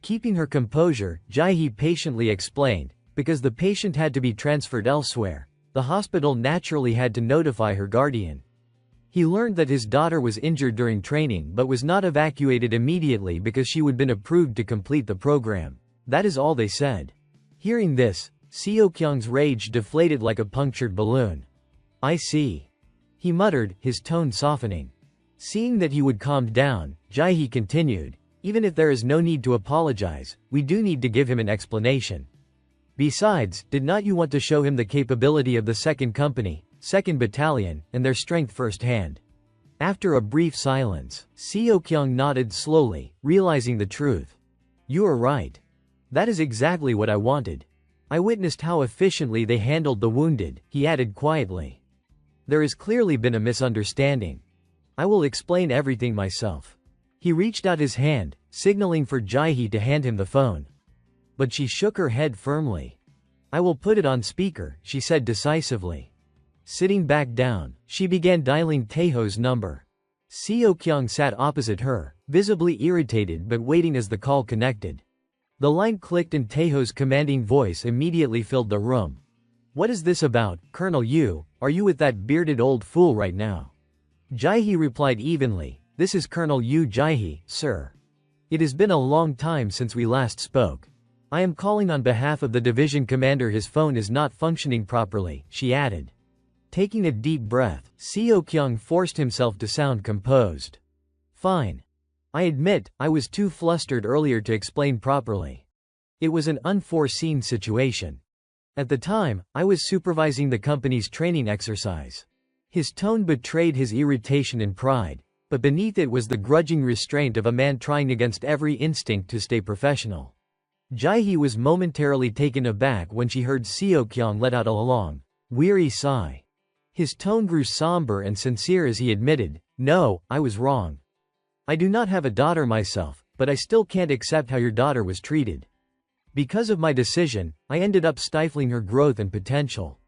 Keeping her composure, Jae-hee patiently explained, because the patient had to be transferred elsewhere, the hospital naturally had to notify her guardian. He learned that his daughter was injured during training but was not evacuated immediately because she would been approved to complete the program. That is all they said. Hearing this, Seo Kyung's rage deflated like a punctured balloon. I see. He muttered, his tone softening. Seeing that he would calm down, Jae-hee continued, even if there is no need to apologize, we do need to give him an explanation. Besides, did not you want to show him the capability of the 2nd Company, 2nd Battalion, and their strength firsthand? After a brief silence, Seo Kyung nodded slowly, realizing the truth. You are right. That is exactly what I wanted. I witnessed how efficiently they handled the wounded, he added quietly. There has clearly been a misunderstanding. I will explain everything myself. He reached out his hand, signaling for Jae-hee to hand him the phone. But she shook her head firmly. I will put it on speaker, she said decisively. Sitting back down, she began dialing Taeho's number. Seo Kyung sat opposite her, visibly irritated but waiting as the call connected. The line clicked and Taeho's commanding voice immediately filled the room. What is this about, Colonel Yu? Are you with that bearded old fool right now? Jae-hee replied evenly, this is Colonel Yu Jae-hee, sir. It has been a long time since we last spoke. I am calling on behalf of the division commander. His phone is not functioning properly, she added. Taking a deep breath, Seo Kyung forced himself to sound composed. Fine. I admit, I was too flustered earlier to explain properly. It was an unforeseen situation. At the time, I was supervising the company's training exercise. His tone betrayed his irritation and pride, but beneath it was the grudging restraint of a man trying against every instinct to stay professional. Jae-hee was momentarily taken aback when she heard Seo Kyung let out a long, weary sigh. His tone grew somber and sincere as he admitted, no, I was wrong. I do not have a daughter myself, but I still can't accept how your daughter was treated. Because of my decision, I ended up stifling her growth and potential.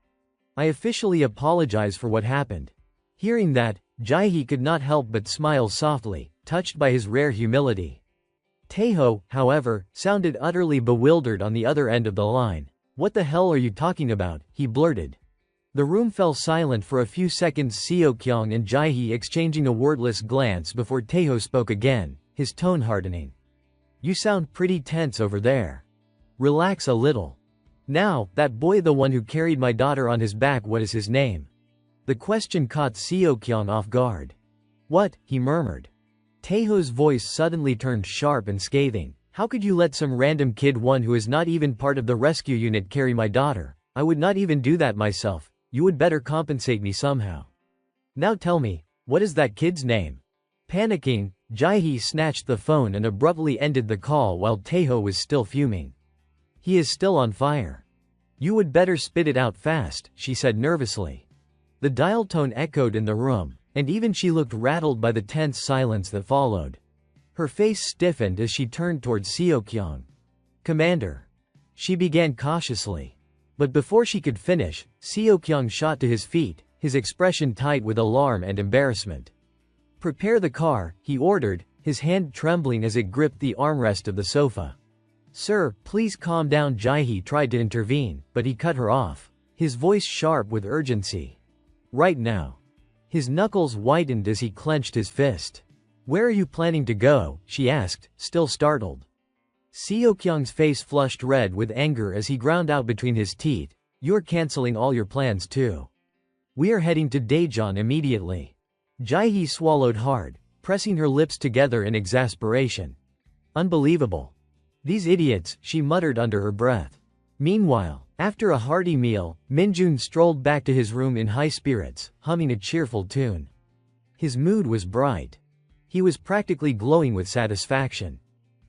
I officially apologize for what happened. Hearing that, Jae-hee could not help but smile softly, touched by his rare humility. Taeho, however, sounded utterly bewildered on the other end of the line. What the hell are you talking about? He blurted. The room fell silent for a few seconds, Seo Kyung and Jae-hee exchanging a wordless glance before Taeho spoke again, his tone hardening. You sound pretty tense over there. Relax a little. Now, that boy, the one who carried my daughter on his back, what is his name? The question caught Seo Kyung off guard. What? He murmured. Taeho's voice suddenly turned sharp and scathing. How could you let some random kid, one who is not even part of the rescue unit, carry my daughter? I would not even do that myself. You would better compensate me somehow. Now tell me, what is that kid's name? Panicking, Jae-hee snatched the phone and abruptly ended the call while Taeho was still fuming. He is still on fire. You would better spit it out fast, she said nervously. The dial tone echoed in the room, and even she looked rattled by the tense silence that followed. Her face stiffened as she turned towards Seokyung. "Commander." She began cautiously. But before she could finish, Seokyung shot to his feet, his expression tight with alarm and embarrassment. "Prepare the car," he ordered, his hand trembling as it gripped the armrest of the sofa. "Sir, please calm down." Jae-hee tried to intervene, but he cut her off, his voice sharp with urgency. "Right now." His knuckles whitened as he clenched his fist. "Where are you planning to go?" she asked, still startled. Seokyung's face flushed red with anger as he ground out between his teeth, "You're canceling all your plans too. We are heading to Daejeon immediately." Jae-hee swallowed hard, pressing her lips together in exasperation. "Unbelievable. These idiots," she muttered under her breath. Meanwhile, after a hearty meal, Minjun strolled back to his room in high spirits, humming a cheerful tune. His mood was bright. He was practically glowing with satisfaction.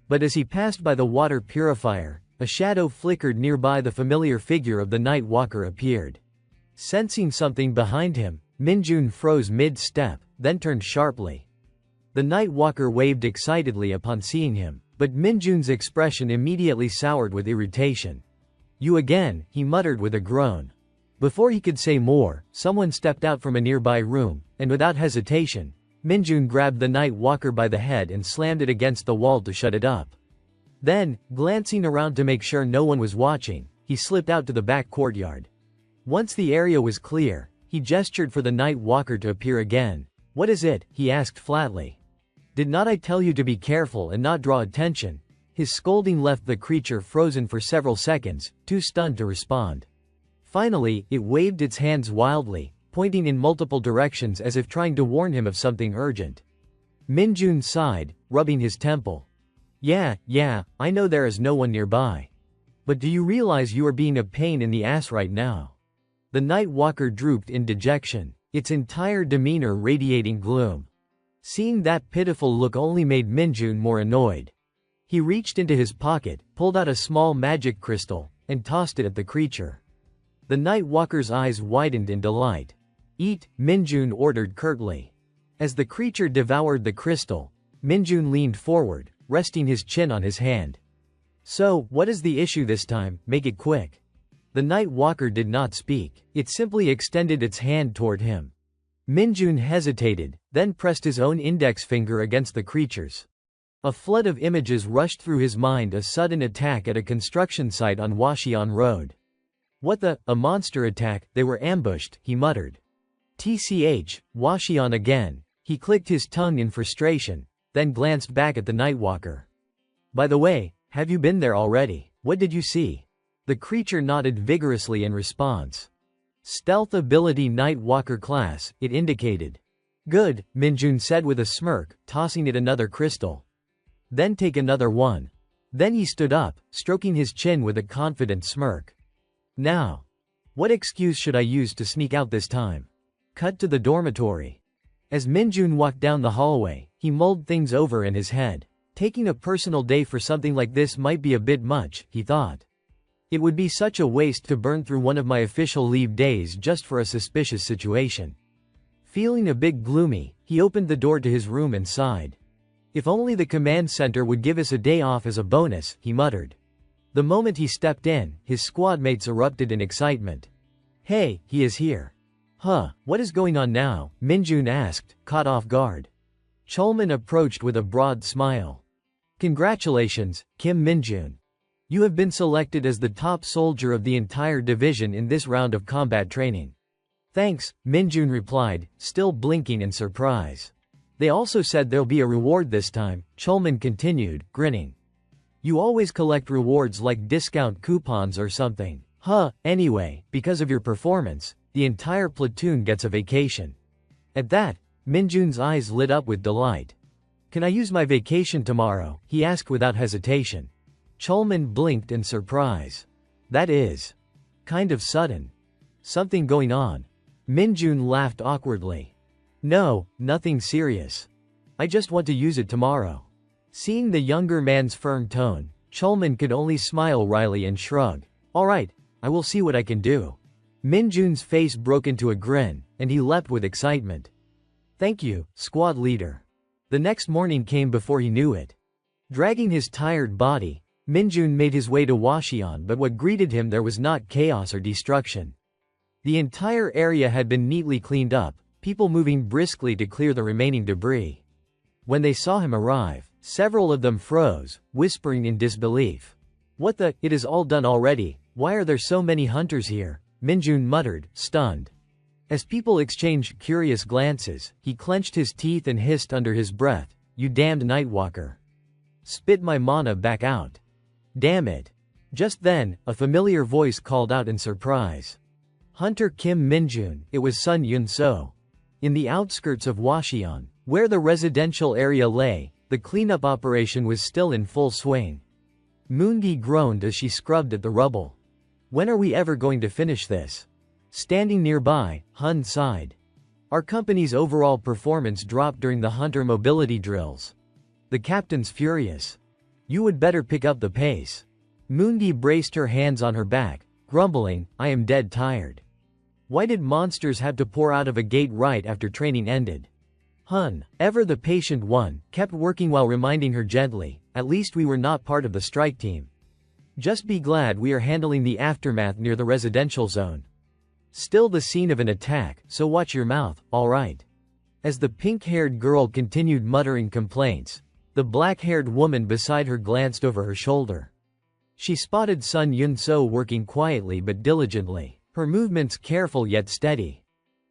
But as he passed by the water purifier, a shadow flickered nearby. The familiar figure of the night walker appeared. Sensing something behind him, Minjun froze mid-step, then turned sharply. The night walker waved excitedly upon seeing him, but Minjun's expression immediately soured with irritation. "You again," he muttered with a groan. Before he could say more, someone stepped out from a nearby room, and without hesitation, Minjun grabbed the night walker by the head and slammed it against the wall to shut it up. Then, glancing around to make sure no one was watching, he slipped out to the back courtyard. Once the area was clear, he gestured for the night walker to appear again. "What is it?" he asked flatly. "Did not I tell you to be careful and not draw attention?" His scolding left the creature frozen for several seconds, too stunned to respond. Finally, it waved its hands wildly, pointing in multiple directions as if trying to warn him of something urgent. Minjun sighed, rubbing his temple. Yeah, I know there is no one nearby. But do you realize you are being a pain in the ass right now?" The night walker drooped in dejection, its entire demeanor radiating gloom. Seeing that pitiful look only made Minjun more annoyed. He reached into his pocket, pulled out a small magic crystal, and tossed it at the creature. The night walker's eyes widened in delight. "Eat," Minjun ordered curtly. As the creature devoured the crystal, Minjun leaned forward, resting his chin on his hand. "So, what is the issue this time? Make it quick." The night walker did not speak, it simply extended its hand toward him. Minjun hesitated, then pressed his own index finger against the creature's. A flood of images rushed through his mind: a sudden attack at a construction site on Washian Road. "What the? A monster attack? They were ambushed," he muttered. "TCH, Washian again." He clicked his tongue in frustration, then glanced back at the Nightwalker. "By the way, have you been there already? What did you see?" The creature nodded vigorously in response. "Stealth ability Nightwalker class," it indicated. "Good," Minjun said with a smirk, tossing it another crystal. "Then take another one." Then he stood up, stroking his chin with a confident smirk. "Now, what excuse should I use to sneak out this time?" Cut to the dormitory. As Minjun walked down the hallway, he mulled things over in his head. Taking a personal day for something like this might be a bit much, he thought. It would be such a waste to burn through one of my official leave days just for a suspicious situation. Feeling a bit gloomy, he opened the door to his room and sighed. "If only the command center would give us a day off as a bonus," he muttered. The moment he stepped in, his squad mates erupted in excitement. "Hey, he is here." "Huh, what is going on now?" Minjun asked, caught off guard. Cholman approached with a broad smile. "Congratulations, Kim Minjun. You have been selected as the top soldier of the entire division in this round of combat training." "Thanks," Minjun replied, still blinking in surprise. "They also said there'll be a reward this time," Cholman continued, grinning. "You always collect rewards like discount coupons or something." "Huh, anyway, because of your performance, the entire platoon gets a vacation." At that, Minjun's eyes lit up with delight. "Can I use my vacation tomorrow?" he asked without hesitation. Cholman blinked in surprise. "That is kind of sudden. Something going on?" Minjun laughed awkwardly. "No, nothing serious. I just want to use it tomorrow." Seeing the younger man's firm tone, Cholman could only smile wryly and shrug. "Alright, I will see what I can do." Minjun's face broke into a grin, and he leapt with excitement. Thank you, squad leader. The next morning came before he knew it. Dragging his tired body, Minjun made his way to Washian, but what greeted him there was not chaos or destruction. The entire area had been neatly cleaned up, people moving briskly to clear the remaining debris. When they saw him arrive, several of them froze, whispering in disbelief. What the, it is all done already, why are there so many hunters here? Minjun muttered, stunned. As people exchanged curious glances, he clenched his teeth and hissed under his breath, you damned Nightwalker. Spit my mana back out. Damn it. Just then, a familiar voice called out in surprise. Hunter Kim Minjun, it was Sun Yun-so. In the outskirts of Washian, where the residential area lay, the cleanup operation was still in full swing. Moongi groaned as she scrubbed at the rubble. When are we ever going to finish this? Standing nearby, Hun sighed. Our company's overall performance dropped during the hunter mobility drills. The captain's furious. You would better pick up the pace. Moongi braced her hands on her back, grumbling, I am dead tired. Why did monsters have to pour out of a gate right after training ended? Hun, ever the patient one, kept working while reminding her gently, at least we were not part of the strike team. Just be glad we are handling the aftermath near the residential zone. Still the scene of an attack, so watch your mouth, alright. As the pink-haired girl continued muttering complaints, the black-haired woman beside her glanced over her shoulder. She spotted Sun Yun-so working quietly but diligently, her movements careful yet steady.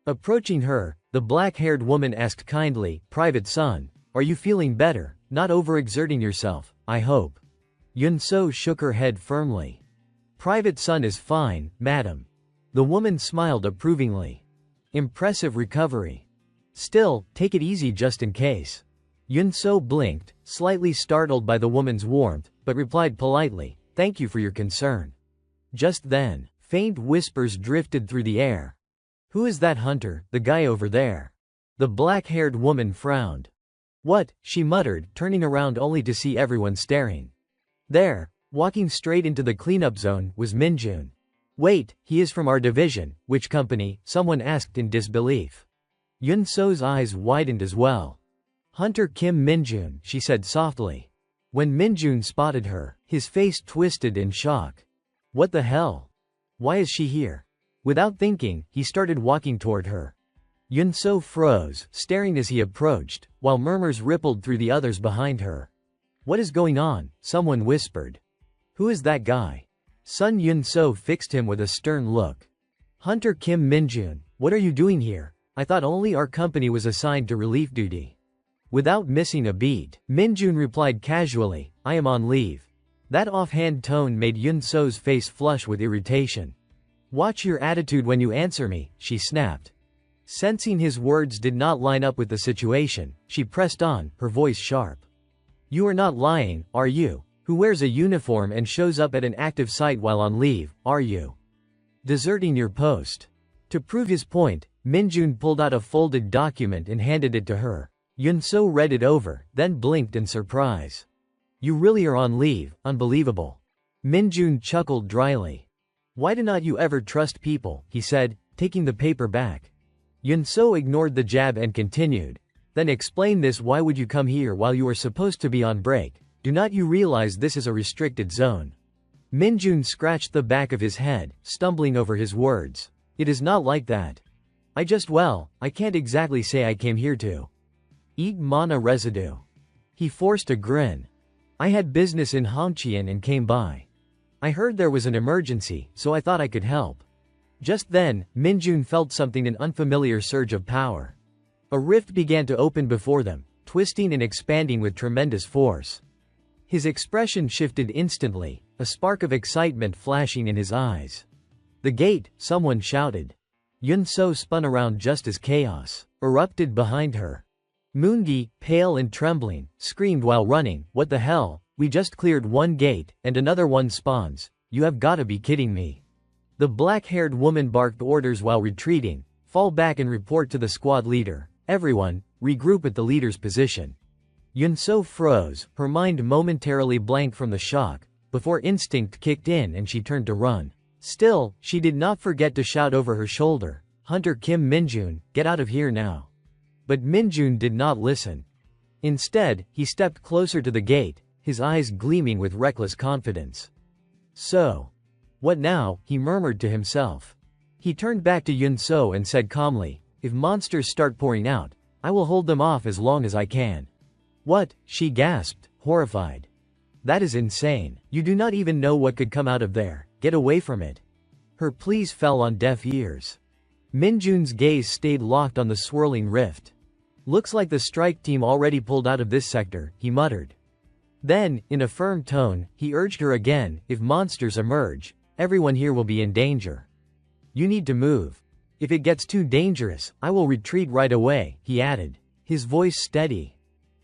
Approaching her, the black-haired woman asked kindly, Private Sun, are you feeling better, not overexerting yourself, I hope. Yun-so shook her head firmly. Private Sun is fine, madam. The woman smiled approvingly. Impressive recovery. Still, take it easy just in case. Yun-so blinked, slightly startled by the woman's warmth, but replied politely, thank you for your concern. Just then, faint whispers drifted through the air. Who is that hunter, the guy over there? The black-haired woman frowned. What, she muttered, turning around only to see everyone staring. There, walking straight into the cleanup zone, was Minjun. Wait, he is from our division, which company? Someone asked in disbelief. Yun-so's eyes widened as well. Hunter Kim Minjun, she said softly. When Minjun spotted her, his face twisted in shock. What the hell? Why is she here? Without thinking, he started walking toward her. Yun-so froze, staring as he approached, while murmurs rippled through the others behind her. What is going on? Someone whispered. Who is that guy? Sun Yun-so fixed him with a stern look. Hunter Kim Minjun, what are you doing here? I thought only our company was assigned to relief duty. Without missing a beat, Minjun replied casually, I am on leave. That offhand tone made Yun-so's face flush with irritation. Watch your attitude when you answer me, she snapped. Sensing his words did not line up with the situation, she pressed on, her voice sharp. You are not lying, are you? Who wears a uniform and shows up at an active site while on leave, are you? Deserting your post. To prove his point, Minjun pulled out a folded document and handed it to her. Yun-so read it over, then blinked in surprise. You really are on leave, unbelievable. Minjun chuckled dryly. Why do not you ever trust people, he said, taking the paper back. Yun-so ignored the jab and continued. Then explain this, why would you come here while you are supposed to be on break? Do not you realize this is a restricted zone? Minjun scratched the back of his head, stumbling over his words. It is not like that. I can't exactly say I came here to eat mana residue. He forced a grin. I had business in Hongqian and came by. I heard there was an emergency, so I thought I could help. Just then, Minjun felt something, an unfamiliar surge of power. A rift began to open before them, twisting and expanding with tremendous force. His expression shifted instantly, a spark of excitement flashing in his eyes. The gate, someone shouted. Yun-so spun around just as chaos erupted behind her. Moongi, pale and trembling, screamed while running, what the hell, we just cleared one gate, and another one spawns, you have gotta be kidding me. The black-haired woman barked orders while retreating, fall back and report to the squad leader, everyone, regroup at the leader's position. Yun-so froze, her mind momentarily blank from the shock, before instinct kicked in and she turned to run. Still, she did not forget to shout over her shoulder, Hunter Kim Minjun, get out of here now. But Minjun did not listen. Instead, he stepped closer to the gate, his eyes gleaming with reckless confidence. So, what now? He murmured to himself. He turned back to Yunso and said calmly, if monsters start pouring out, I will hold them off as long as I can. What? She gasped, horrified. That is insane. You do not even know what could come out of there. Get away from it. Her pleas fell on deaf ears. Minjun's gaze stayed locked on the swirling rift. Looks like the strike team already pulled out of this sector, he muttered. Then, in a firm tone, he urged her again, if monsters emerge, everyone here will be in danger. You need to move. If it gets too dangerous, I will retreat right away, he added, his voice steady.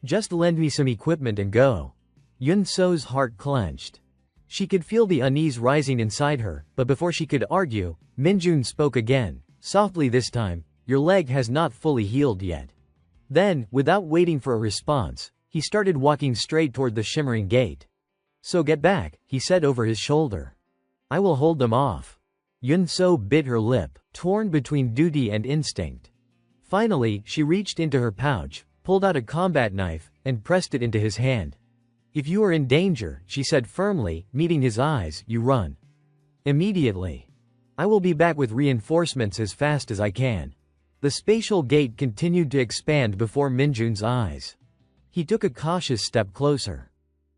Just lend me some equipment and go. Yunso's heart clenched. She could feel the unease rising inside her, but before she could argue, Minjun spoke again, softly this time, your leg has not fully healed yet. Then, without waiting for a response, he started walking straight toward the shimmering gate. So get back, he said over his shoulder. I will hold them off. Yunso bit her lip, torn between duty and instinct. Finally, she reached into her pouch, pulled out a combat knife, and pressed it into his hand. If you are in danger, she said firmly, meeting his eyes, you run. Immediately. I will be back with reinforcements as fast as I can. The spatial gate continued to expand before Minjun's eyes. He took a cautious step closer.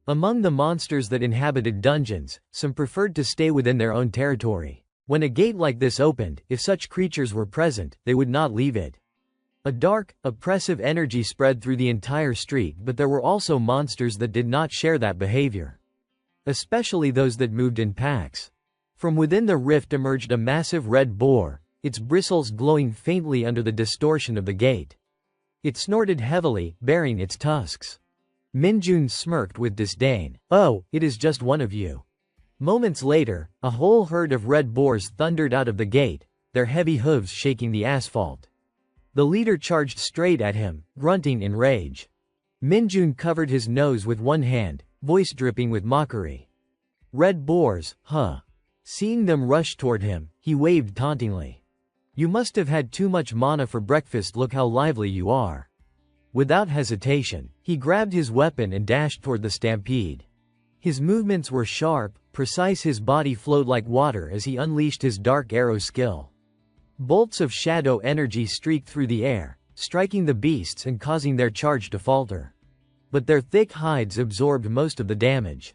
Among the monsters that inhabited dungeons, some preferred to stay within their own territory. When a gate like this opened, if such creatures were present, they would not leave it. A dark, oppressive energy spread through the entire street, but there were also monsters that did not share that behavior. Especially those that moved in packs. From within the rift emerged a massive red boar, its bristles glowing faintly under the distortion of the gate. It snorted heavily, baring its tusks. Minjun smirked with disdain. Oh, it is just one of you. Moments later, a whole herd of red boars thundered out of the gate, their heavy hooves shaking the asphalt. The leader charged straight at him, grunting in rage. Minjun covered his nose with one hand, voice dripping with mockery. Red boars, huh? Seeing them rush toward him, he waved tauntingly. You must have had too much mana for breakfast, look how lively you are. Without hesitation, he grabbed his weapon and dashed toward the stampede. His movements were sharp, precise, his body flowed like water as he unleashed his dark arrow skill. Bolts of shadow energy streaked through the air, striking the beasts and causing their charge to falter. But their thick hides absorbed most of the damage.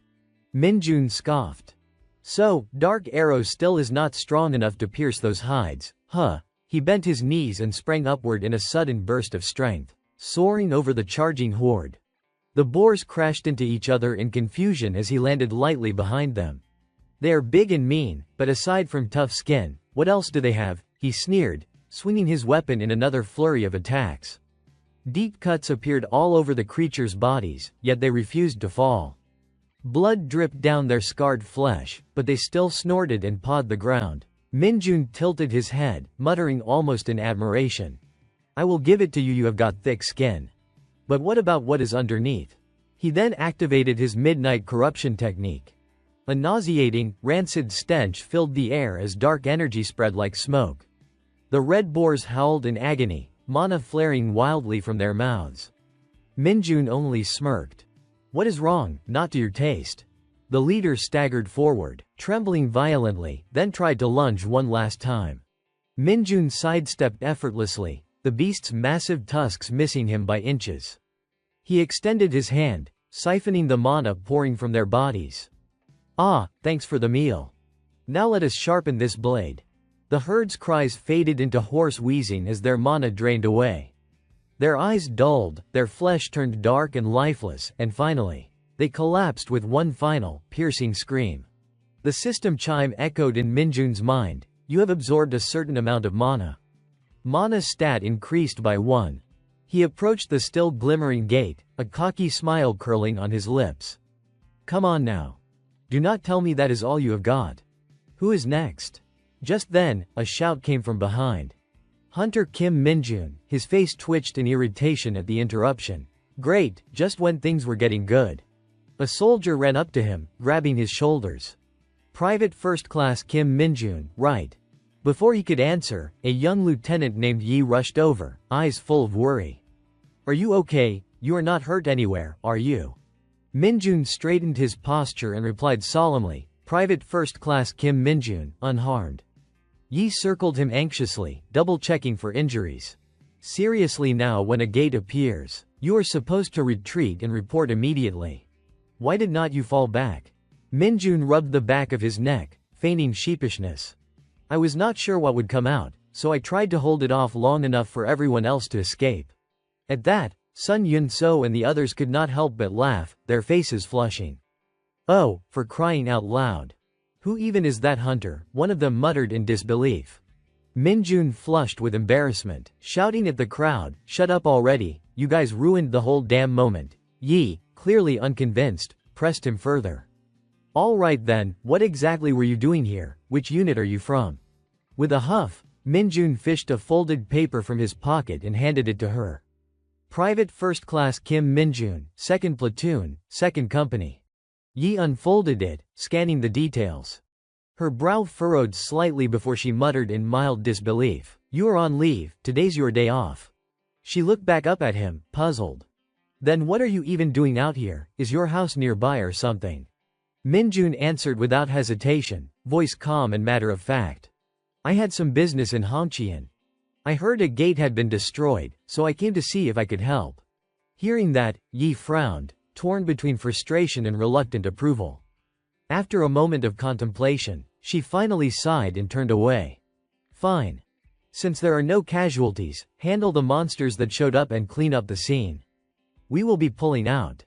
Minjun scoffed. So, dark arrow still is not strong enough to pierce those hides, huh? He bent his knees and sprang upward in a sudden burst of strength, soaring over the charging horde. The boars crashed into each other in confusion as he landed lightly behind them. They are big and mean, but aside from tough skin, what else do they have? He sneered, swinging his weapon in another flurry of attacks. Deep cuts appeared all over the creatures' bodies, yet they refused to fall. Blood dripped down their scarred flesh, but they still snorted and pawed the ground. Minjun tilted his head, muttering almost in admiration. I will give it to you, you have got thick skin. But what about what is underneath? He then activated his midnight corruption technique. A nauseating, rancid stench filled the air as dark energy spread like smoke. The red boars howled in agony, mana flaring wildly from their mouths. Minjun only smirked. What is wrong? Not to your taste. The leader staggered forward, trembling violently, then tried to lunge one last time. Minjun sidestepped effortlessly, the beast's massive tusks missing him by inches. He extended his hand, siphoning the mana pouring from their bodies. Ah, thanks for the meal. Now let us sharpen this blade. The herd's cries faded into hoarse wheezing as their mana drained away. Their eyes dulled, their flesh turned dark and lifeless, and finally, they collapsed with one final, piercing scream. The system chime echoed in Minjun's mind. You have absorbed a certain amount of mana. Mana stat increased by 1. He approached the still glimmering gate, a cocky smile curling on his lips. Come on now. Do not tell me that is all you have got. Who is next? Just then, a shout came from behind. Hunter Kim Minjun, his face twitched in irritation at the interruption. Great, just when things were getting good. A soldier ran up to him, grabbing his shoulders. Private First Class Kim Minjun, right. Before he could answer, a young lieutenant named Yi rushed over, eyes full of worry. Are you okay? You are not hurt anywhere, are you? Minjun straightened his posture and replied solemnly, Private First Class Kim Minjun, unharmed. Yi circled him anxiously, double-checking for injuries. Seriously now when a gate appears, you are supposed to retreat and report immediately. Why did not you fall back? Minjun rubbed the back of his neck, feigning sheepishness. I was not sure what would come out, so I tried to hold it off long enough for everyone else to escape. At that, Sun Yun-so and the others could not help but laugh, their faces flushing. Oh, for crying out loud. Who even is that hunter? One of them muttered in disbelief. Minjun flushed with embarrassment, shouting at the crowd, shut up already, you guys ruined the whole damn moment. Yi, clearly unconvinced, pressed him further. All right then, what exactly were you doing here? Which unit are you from? With a huff, Minjun fished a folded paper from his pocket and handed it to her. Private First Class Kim Minjun, 2nd Platoon, 2nd Company. Yi unfolded it, scanning the details. Her brow furrowed slightly before she muttered in mild disbelief. You are on leave, today's your day off. She looked back up at him, puzzled. Then what are you even doing out here? Is your house nearby or something? Minjun answered without hesitation, voice calm and matter-of-fact. I had some business in Hongqian. I heard a gate had been destroyed, so I came to see if I could help. Hearing that, Yi frowned, torn between frustration and reluctant approval. After a moment of contemplation, she finally sighed and turned away. Fine. Since there are no casualties, handle the monsters that showed up and clean up the scene. We will be pulling out.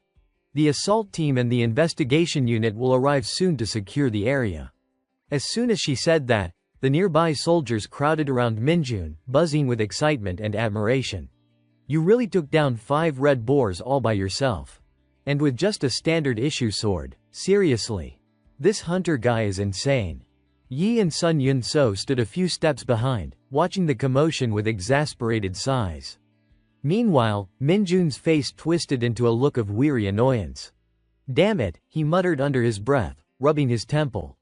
The assault team and the investigation unit will arrive soon to secure the area. As soon as she said that, the nearby soldiers crowded around Minjun, buzzing with excitement and admiration. You really took down 5 red boars all by yourself. And with just a standard issue sword, seriously. This hunter guy is insane. Yi and Sun Yun-so stood a few steps behind, watching the commotion with exasperated sighs. Meanwhile, Minjun's face twisted into a look of weary annoyance. Damn it, he muttered under his breath, rubbing his temple.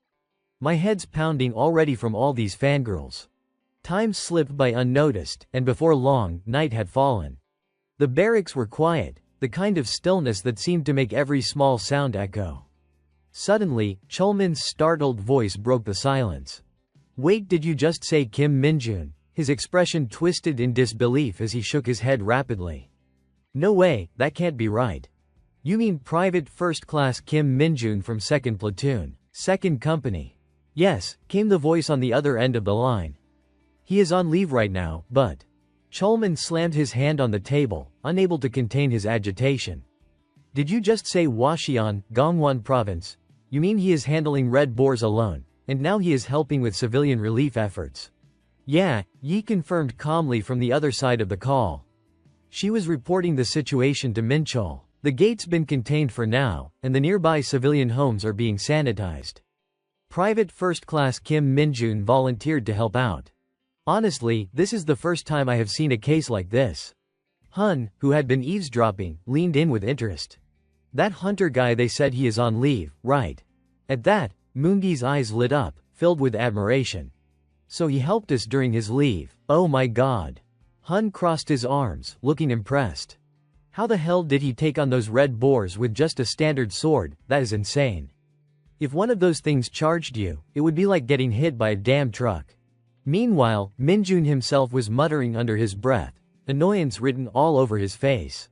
My head's pounding already from all these fangirls. Time slipped by unnoticed, and before long, night had fallen. The barracks were quiet, the kind of stillness that seemed to make every small sound echo. Suddenly, Chulmin's startled voice broke the silence. Wait, did you just say Kim Minjun? His expression twisted in disbelief as he shook his head rapidly. No way, that can't be right. You mean Private First Class Kim Minjun from 2nd Platoon, 2nd Company? Yes, came the voice on the other end of the line. He is on leave right now, but... Chulmin slammed his hand on the table, unable to contain his agitation. Did you just say Washian, Gongwon Province? You mean he is handling red boars alone, and now he is helping with civilian relief efforts? Yeah, Yi confirmed calmly from the other side of the call. She was reporting the situation to Minchol. The gate's been contained for now, and the nearby civilian homes are being sanitized. Private First Class Kim Minjun volunteered to help out. Honestly, this is the first time I have seen a case like this. Hun, who had been eavesdropping, leaned in with interest. That hunter guy, they said he is on leave, right? At that, Moongi's eyes lit up, filled with admiration. So he helped us during his leave. Oh my god. Hun crossed his arms, looking impressed. How the hell did he take on those red boars with just a standard sword? That is insane. If one of those things charged you, it would be like getting hit by a damn truck. Meanwhile, Minjun himself was muttering under his breath, annoyance written all over his face.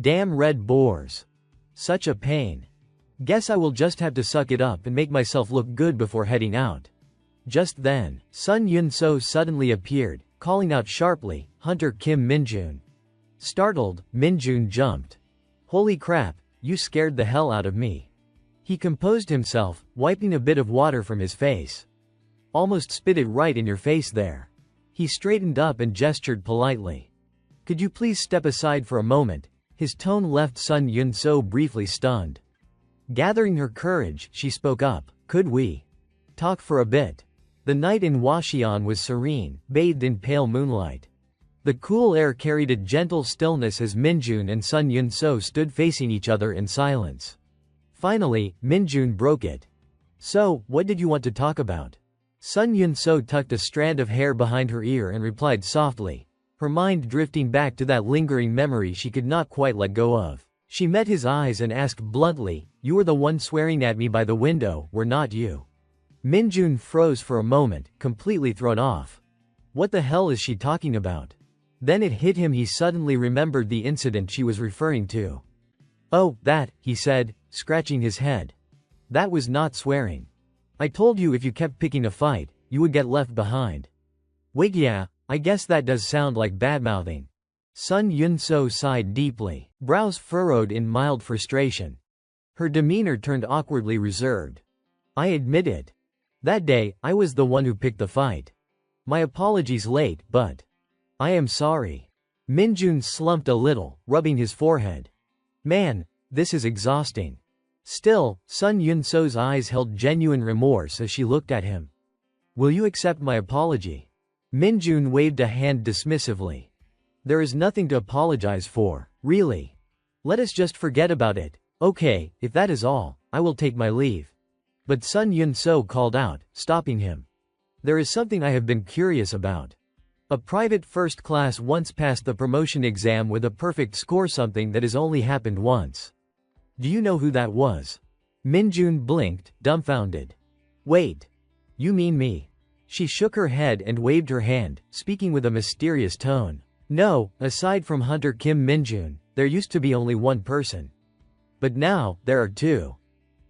Damn red boars. Such a pain. Guess I will just have to suck it up and make myself look good before heading out. Just then, Sun Yun-so suddenly appeared, calling out sharply, Hunter Kim Minjun. Startled, Minjun jumped. Holy crap, you scared the hell out of me. He composed himself, wiping a bit of water from his face. Almost spit it right in your face there. He straightened up and gestured politely. Could you please step aside for a moment? His tone left Sun Yun-so briefly stunned. Gathering her courage, she spoke up. Could we talk for a bit? The night in Washian was serene, bathed in pale moonlight. The cool air carried a gentle stillness as Minjun and Sun Yun-so stood facing each other in silence. Finally, Minjun broke it. So, what did you want to talk about? Sun Yun-so tucked a strand of hair behind her ear and replied softly. her mind drifting back to that lingering memory she could not quite let go of. She met his eyes and asked bluntly, "You were the one swearing at me by the window, were not you?" Minjun froze for a moment, completely thrown off. What the hell is she talking about? Then it hit him, he suddenly remembered the incident she was referring to. "Oh, that," he said, scratching his head. "That was not swearing. I told you if you kept picking a fight, you would get left behind." "Wait, yeah, I guess that does sound like badmouthing." Sun Yun-so sighed deeply, brows furrowed in mild frustration. Her demeanor turned awkwardly reserved. "I admit it. That day, I was the one who picked the fight. My apologies late, but I am sorry." Minjun slumped a little, rubbing his forehead. "Man, this is exhausting." Still, Sun Yun-so's eyes held genuine remorse as she looked at him. "Will you accept my apology?" Minjun waved a hand dismissively. "There is nothing to apologize for, really. Let us just forget about it." "Okay, if that is all, I will take my leave." But Sun Yun-so called out, stopping him. "There is something I have been curious about. A private first class once passed the promotion exam with a perfect score, something that has only happened once. Do you know who that was?" Minjun blinked, dumbfounded. "Wait. You mean me?" She shook her head and waved her hand, speaking with a mysterious tone. "No, aside from Hunter Kim Minjun, there used to be only one person. But now, there are two."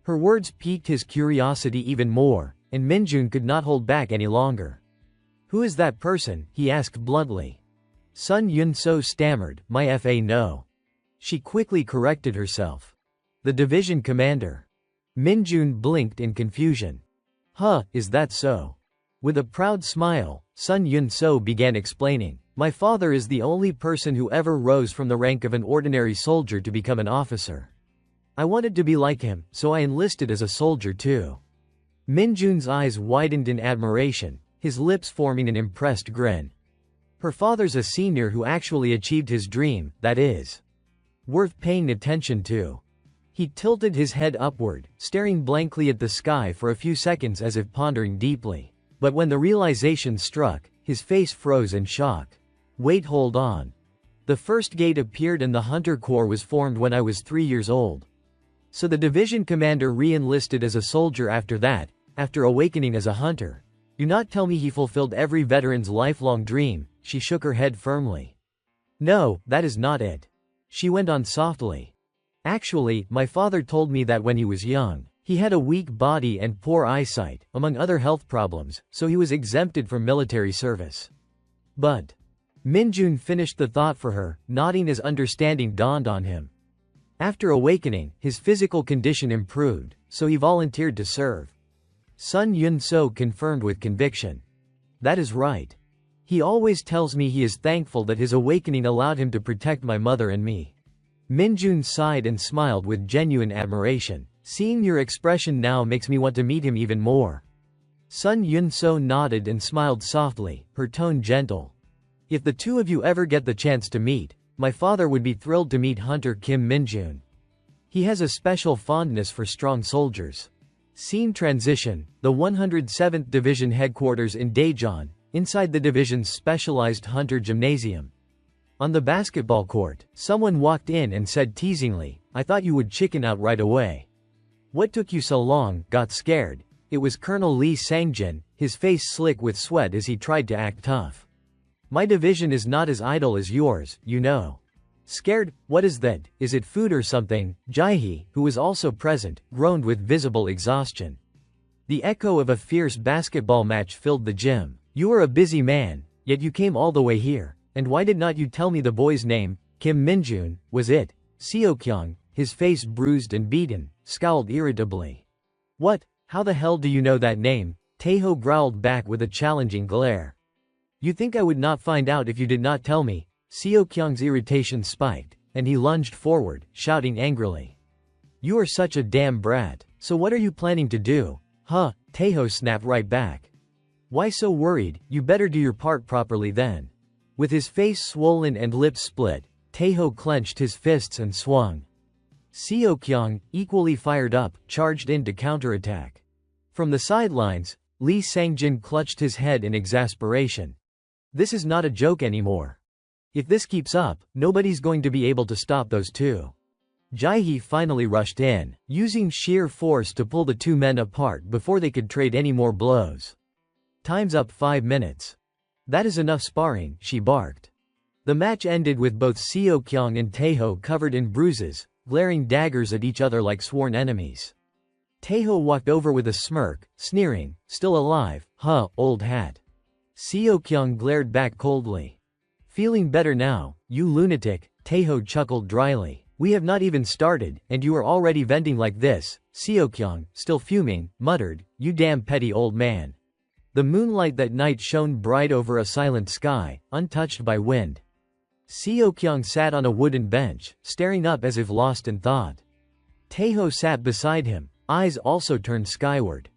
Her words piqued his curiosity even more, and Minjun could not hold back any longer. "Who is that person?" he asked bluntly. Sun Yun-so stammered, "My fa no." She quickly corrected herself. "The division commander." Minjun blinked in confusion. "Huh, is that so?" With a proud smile, Sun Yun-so began explaining. "My father is the only person who ever rose from the rank of an ordinary soldier to become an officer. I wanted to be like him, so I enlisted as a soldier too." Minjun's eyes widened in admiration, his lips forming an impressed grin. Her father's a senior who actually achieved his dream, that is worth paying attention to. He tilted his head upward, staring blankly at the sky for a few seconds as if pondering deeply. But when the realization struck, his face froze in shock. "Wait, hold on. The first gate appeared and the Hunter Corps was formed when I was 3 years old. So the division commander re-enlisted as a soldier after that, after awakening as a hunter. Do not tell me he fulfilled every veteran's lifelong dream." She shook her head firmly. "No, that is not it." She went on softly. "Actually, my father told me that when he was young, he had a weak body and poor eyesight, among other health problems, so he was exempted from military service. But..." Minjun finished the thought for her, nodding as understanding dawned on him. "After awakening, his physical condition improved, so he volunteered to serve." Sun Yun-so confirmed with conviction. "That is right. He always tells me he is thankful that his awakening allowed him to protect my mother and me." Minjun sighed and smiled with genuine admiration. "Seeing your expression now makes me want to meet him even more." Sun Yun-so nodded and smiled softly, her tone gentle. "If the two of you ever get the chance to meet, my father would be thrilled to meet Hunter Kim Minjun. He has a special fondness for strong soldiers." Scene transition, the 107th Division headquarters in Daejeon, inside the division's specialized hunter gymnasium. On the basketball court, someone walked in and said teasingly, "I thought you would chicken out right away. What took you so long?" Got scared. It was Colonel Lee Sangjin, his face slick with sweat as he tried to act tough. "My division is not as idle as yours, you know." "Scared? What is that? Is it food or something?" Jaehee, who was also present, groaned with visible exhaustion. The echo of a fierce basketball match filled the gym. "You are a busy man, yet you came all the way here. And why did not you tell me the boy's name?" "Kim Minjun, was it?" Seokyung, his face bruised and beaten, scowled irritably. "What? How the hell do you know that name?" Taeho growled back with a challenging glare. "You think I would not find out if you did not tell me?" Seokyung's irritation spiked, and he lunged forward, shouting angrily. "You are such a damn brat. So what are you planning to do?" "Huh," Taeho snapped right back. "Why so worried? You better do your part properly then." With his face swollen and lips split, Taeho clenched his fists and swung. Seokyung, equally fired up, charged in to counterattack. From the sidelines, Lee Sangjin clutched his head in exasperation. "This is not a joke anymore. If this keeps up, nobody's going to be able to stop those two. Jae-hee finally rushed in, using sheer force to pull the two men apart before they could trade any more blows. Time's up 5 minutes. That is enough sparring, she barked. The match ended with both Seo-kyung and Taeho covered in bruises, glaring daggers at each other like sworn enemies. Taeho walked over with a smirk, sneering, "Still alive, huh, old hat?" Seo-kyung glared back coldly. "Feeling better now, you lunatic," Taeho chuckled dryly. "We have not even started, and you are already venting like this." Seo-kyung, still fuming, muttered, "You damn petty old man." The moonlight that night shone bright over a silent sky, untouched by wind. Seo-kyung sat on a wooden bench, staring up as if lost in thought. Taeho sat beside him, eyes also turned skyward.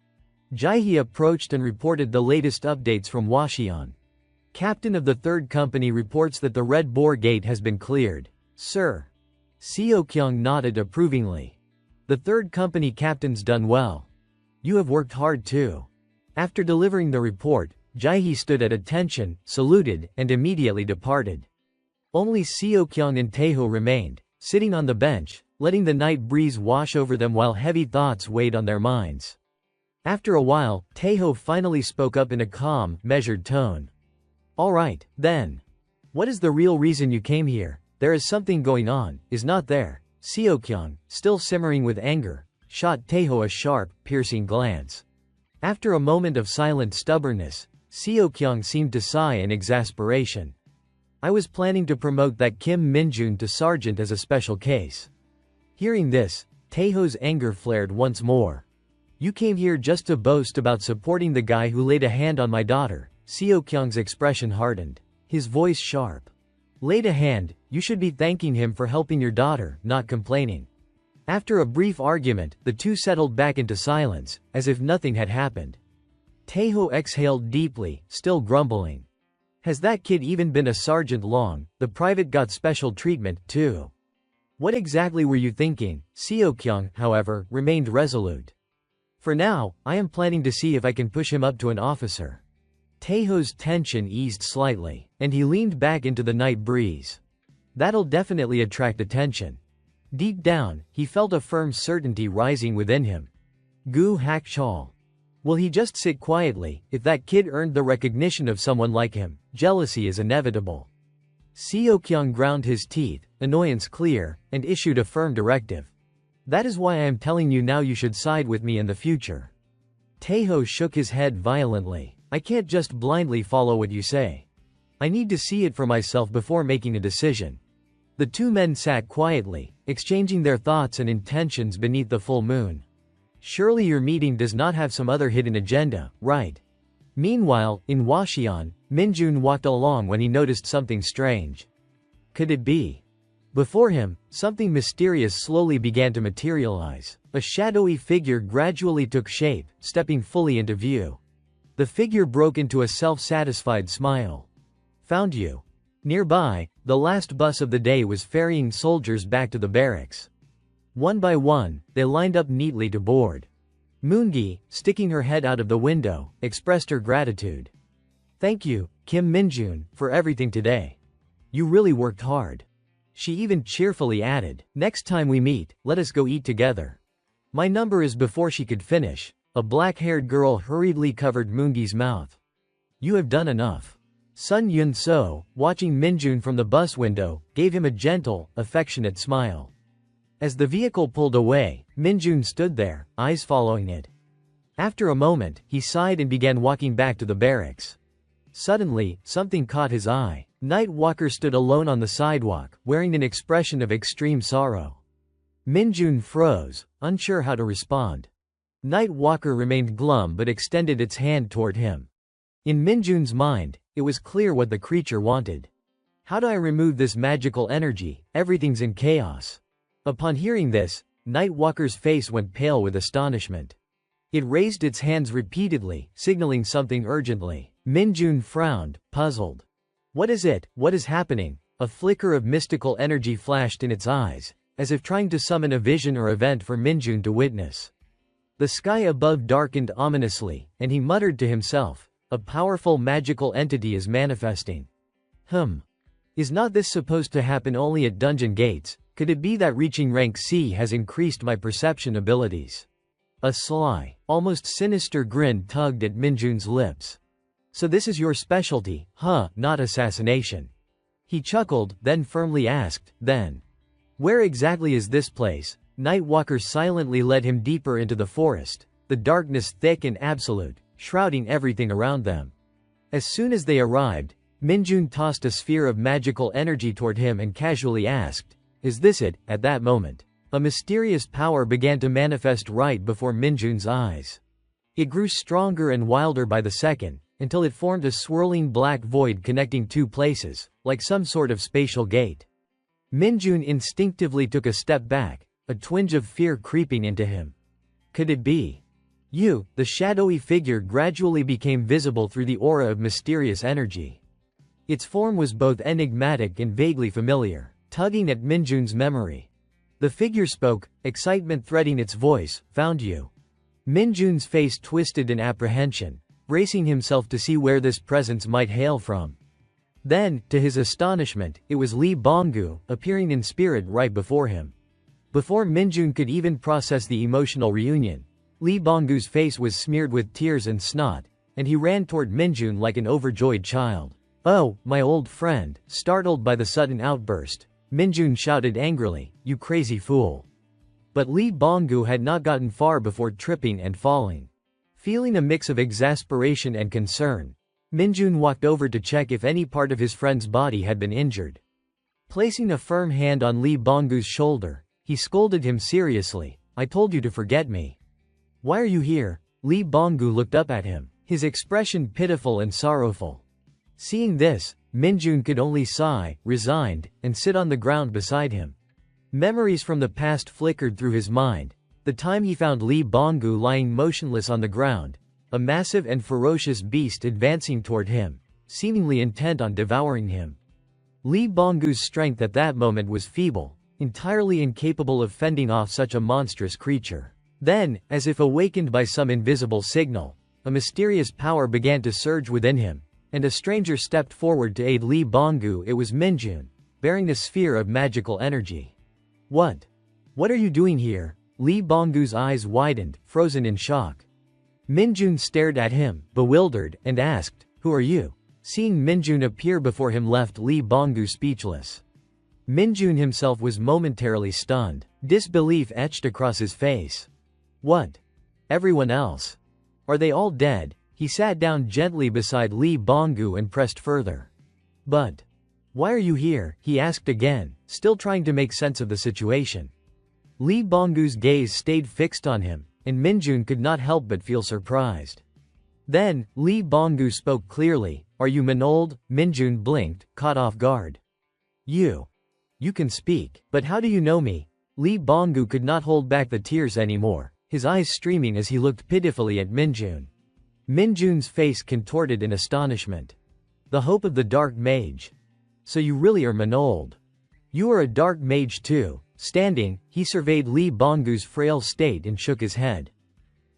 Jae-hee approached and reported the latest updates from Hwacheon. "Captain of the third company reports that the Red Boar Gate has been cleared, sir." Seo-kyung nodded approvingly. "The third company captain's done well. You have worked hard too." After delivering the report, Jae-hee stood at attention, saluted, and immediately departed. Only Seo-kyung and Taeho remained, sitting on the bench, letting the night breeze wash over them while heavy thoughts weighed on their minds. After a while, Taeho finally spoke up in a calm, measured tone. "All right, then. What is the real reason you came here? There is something going on, is not there?" Seo-kyung, still simmering with anger, shot Taeho a sharp, piercing glance. After a moment of silent stubbornness, Seo-kyung seemed to sigh in exasperation. "I was planning to promote that Kim Min-jun to sergeant as a special case." Hearing this, Taeho's anger flared once more. "You came here just to boast about supporting the guy who laid a hand on my daughter." Seo-kyung's expression hardened, his voice sharp. "Laid a hand? You should be thanking him for helping your daughter, not complaining." After a brief argument, the two settled back into silence, as if nothing had happened. Taeho exhaled deeply, still grumbling. "Has that kid even been a sergeant long? The private got special treatment, too." "What exactly were you thinking?" Seo-kyung, however, remained resolute. "For now, I am planning to see if I can push him up to an officer." Taeho's tension eased slightly, and he leaned back into the night breeze. "That'll definitely attract attention." Deep down, he felt a firm certainty rising within him. Gu Hak-chol. Will he just sit quietly? If that kid earned the recognition of someone like him, jealousy is inevitable. Seo-kyung ground his teeth, annoyance clear, and issued a firm directive. "That is why I am telling you now, you should side with me in the future." Taeho shook his head violently. "I can't just blindly follow what you say. I need to see it for myself before making a decision." The two men sat quietly, exchanging their thoughts and intentions beneath the full moon. "Surely your meeting does not have some other hidden agenda, right?" Meanwhile, in Hwacheon, Min-jun walked along when he noticed something strange. Could it be? Before him, something mysterious slowly began to materialize. A shadowy figure gradually took shape, stepping fully into view. The figure broke into a self-satisfied smile. "Found you." Nearby, the last bus of the day was ferrying soldiers back to the barracks. One by one, they lined up neatly to board. Moongi, sticking her head out of the window, expressed her gratitude. "Thank you, Kim Min-jun, for everything today. You really worked hard." She even cheerfully added, "Next time we meet, let us go eat together." "My number is." Before she could finish, a black-haired girl hurriedly covered Moongi's mouth. "You have done enough." Sun Yun-so, watching Min-jun from the bus window, gave him a gentle, affectionate smile. As the vehicle pulled away, Min-jun stood there, eyes following it. After a moment, he sighed and began walking back to the barracks. Suddenly, something caught his eye. Night Walker stood alone on the sidewalk, wearing an expression of extreme sorrow. Min-jun froze, unsure how to respond. Night Walker remained glum but extended its hand toward him. In Min-jun's mind, it was clear what the creature wanted. "How do I remove this magical energy? Everything's in chaos." Upon hearing this, Night Walker's face went pale with astonishment. It raised its hands repeatedly, signaling something urgently. Min-jun frowned, puzzled. "What is it? What is happening?" A flicker of mystical energy flashed in its eyes, as if trying to summon a vision or event for Min-jun to witness. The sky above darkened ominously, and he muttered to himself, "A powerful magical entity is manifesting." Is not this supposed to happen only at dungeon gates? Could it be that reaching rank C has increased my perception abilities? A sly, almost sinister grin tugged at Minjun's lips. So this is your specialty, huh? Not assassination. He chuckled, then firmly asked, then. Where exactly is this place? Nightwalker silently led him deeper into the forest, the darkness thick and absolute, shrouding everything around them. As soon as they arrived, Minjun tossed a sphere of magical energy toward him and casually asked, "Is this it?" At that moment, a mysterious power began to manifest right before Minjun's eyes. It grew stronger and wilder by the second, until it formed a swirling black void connecting two places, like some sort of spatial gate. Minjun instinctively took a step back, a twinge of fear creeping into him. Could it be? You, the shadowy figure gradually became visible through the aura of mysterious energy. Its form was both enigmatic and vaguely familiar, tugging at Minjun's memory. The figure spoke, excitement threading its voice, "Found you." Minjun's face twisted in apprehension, bracing himself to see where this presence might hail from. Then, to his astonishment, it was Li Banggu, appearing in spirit right before him. Before Minjun could even process the emotional reunion, Li Banggu's face was smeared with tears and snot, and he ran toward Minjun like an overjoyed child. "Oh, my old friend!" Startled by the sudden outburst, Minjun shouted angrily, "You crazy fool!" But Li Banggu had not gotten far before tripping and falling. Feeling a mix of exasperation and concern, Minjun walked over to check if any part of his friend's body had been injured. Placing a firm hand on Li Banggu's shoulder, he scolded him seriously, "I told you to forget me. Why are you here?" Li Banggu looked up at him, his expression pitiful and sorrowful. Seeing this, Minjun could only sigh, resigned, and sit on the ground beside him. Memories from the past flickered through his mind. The time he found Li Banggu lying motionless on the ground, a massive and ferocious beast advancing toward him, seemingly intent on devouring him. Li Banggu's strength at that moment was feeble, entirely incapable of fending off such a monstrous creature. Then, as if awakened by some invisible signal, a mysterious power began to surge within him, and a stranger stepped forward to aid Li Banggu. It was Minjun, bearing a sphere of magical energy. What are you doing here?" Li Banggu's eyes widened, frozen in shock. Minjun stared at him, bewildered, and asked, "Who are you?" Seeing Minjun appear before him left Li Banggu speechless. Minjun himself was momentarily stunned, disbelief etched across his face. "What? Everyone else? Are they all dead?" He sat down gently beside Li Banggu and pressed further. "But why are you here?" he asked again, still trying to make sense of the situation. Li Banggu's gaze stayed fixed on him, and Minjun could not help but feel surprised. Then, Li Banggu spoke clearly, "Are you Manold?" Minjun blinked, caught off guard. You can speak, but how do you know me?" Li Banggu could not hold back the tears anymore, his eyes streaming as he looked pitifully at Minjun. Minjun's face contorted in astonishment. "The hope of the dark mage. So you really are Manold. You are a dark mage too." Standing, he surveyed Li Banggu's frail state and shook his head.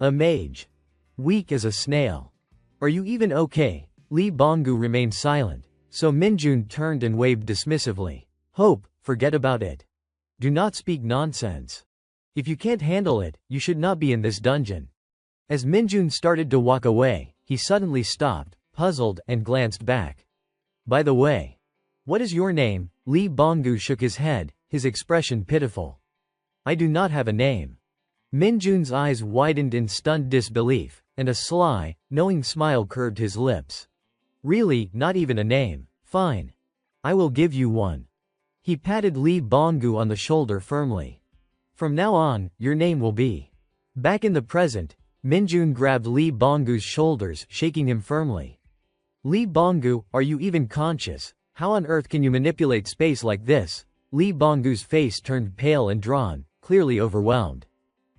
"A mage? Weak as a snail. Are you even okay?" Li Banggu remained silent, so Minjun turned and waved dismissively. "Hope, forget about it. Do not speak nonsense. If you can't handle it, you should not be in this dungeon." As Minjun started to walk away, he suddenly stopped, puzzled, and glanced back. "By the way, what is your name?" Li Banggu shook his head, his expression pitiful. "I do not have a name." Minjun's eyes widened in stunned disbelief, and a sly, knowing smile curved his lips. "Really, not even a name? Fine. I will give you one." He patted Li Banggu on the shoulder firmly. "From now on, your name will be." Back in the present, Minjun grabbed Li Banggu's shoulders, shaking him firmly. "Li Banggu, are you even conscious? How on earth can you manipulate space like this?" Li Banggu's face turned pale and drawn, clearly overwhelmed.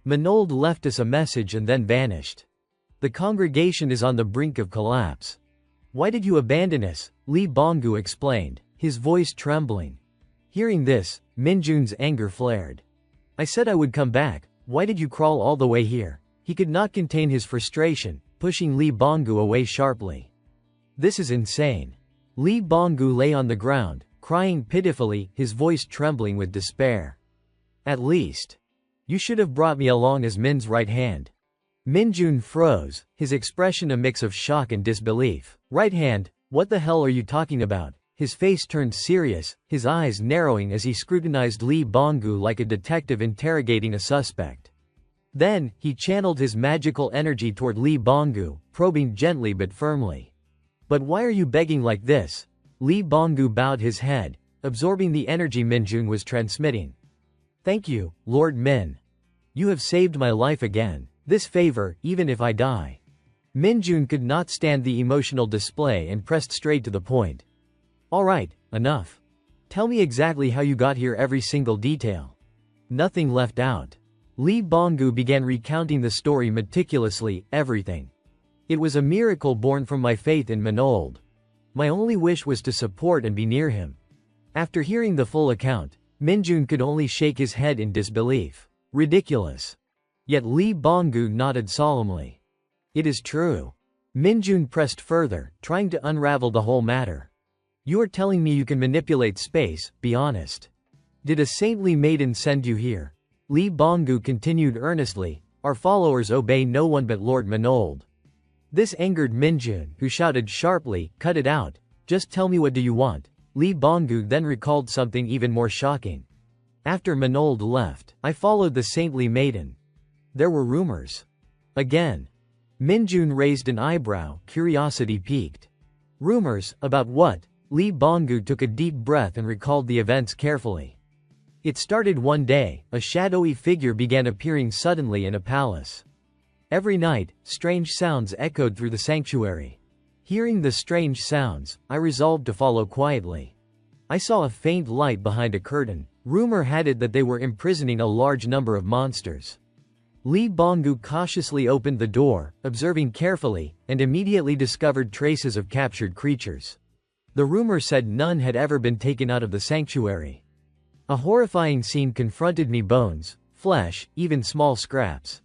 "Manold left us a message and then vanished. The congregation is on the brink of collapse. Why did you abandon us?" Li Banggu explained, his voice trembling. Hearing this, Minjun's anger flared. "I said I would come back. Why did you crawl all the way here?" He could not contain his frustration, pushing Li Banggu away sharply. "This is insane." Li Banggu lay on the ground, crying pitifully, his voice trembling with despair. At least, you should have brought me along as Min's right hand. Minjun froze, his expression a mix of shock and disbelief. Right hand? What the hell are you talking about? His face turned serious, his eyes narrowing as he scrutinized Li Bonggu like a detective interrogating a suspect. Then, he channeled his magical energy toward Li Bonggu, probing gently but firmly. But why are you begging like this? Li Bonggu bowed his head, absorbing the energy Minjun was transmitting. Thank you, Lord Min. You have saved my life again. This favor, even if I die. Minjun could not stand the emotional display and pressed straight to the point. Alright, enough. Tell me exactly how you got here, every single detail. Nothing left out. Li Bonggu began recounting the story meticulously, everything. It was a miracle born from my faith in Manold. My only wish was to support and be near him. After hearing the full account, Minjun could only shake his head in disbelief. Ridiculous. Yet Li Bonggu nodded solemnly. It is true. Minjun pressed further, trying to unravel the whole matter. You are telling me you can manipulate space, be honest. Did a saintly maiden send you here? Li Bonggu continued earnestly, our followers obey no one but Lord Manold. This angered Minjun, who shouted sharply, cut it out, just tell me what do you want. Li Bonggu then recalled something even more shocking. After Manold left, I followed the saintly maiden. There were rumors. Again. Minjun raised an eyebrow, curiosity piqued. Rumors, about what? Li Bonggu took a deep breath and recalled the events carefully. It started one day, a shadowy figure began appearing suddenly in a palace. Every night, strange sounds echoed through the sanctuary. Hearing the strange sounds, I resolved to follow quietly. I saw a faint light behind a curtain. Rumor had it that they were imprisoning a large number of monsters. Li Bonggu cautiously opened the door, observing carefully, and immediately discovered traces of captured creatures. The rumor said none had ever been taken out of the sanctuary. A horrifying scene confronted me: bones, flesh, even small scraps.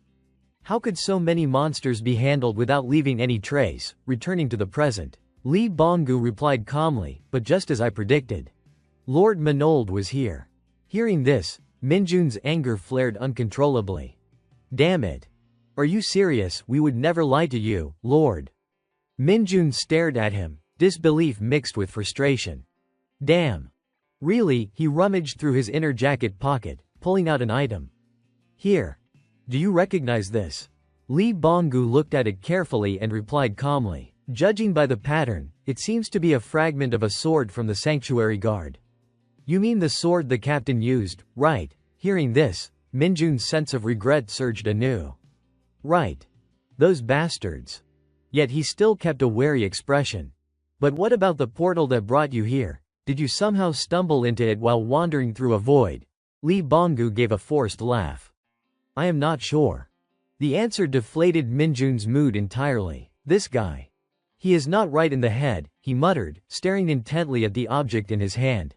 How could so many monsters be handled without leaving any trace, returning to the present? Li Bonggu replied calmly, but just as I predicted. Lord Manold was here. Hearing this, Minjun's anger flared uncontrollably. Damn it. Are you serious? We would never lie to you, Lord. Minjun stared at him, disbelief mixed with frustration. Damn. Really? He rummaged through his inner jacket pocket, pulling out an item. Here. Do you recognize this? Li Bonggu looked at it carefully and replied calmly. Judging by the pattern, it seems to be a fragment of a sword from the sanctuary guard. You mean the sword the captain used, right? Hearing this, Minjun's sense of regret surged anew. Right. Those bastards. Yet he still kept a wary expression. But what about the portal that brought you here? Did you somehow stumble into it while wandering through a void? Li Bonggu gave a forced laugh. I am not sure. The answer deflated Minjun's mood entirely. This guy. He is not right in the head, he muttered, staring intently at the object in his hand.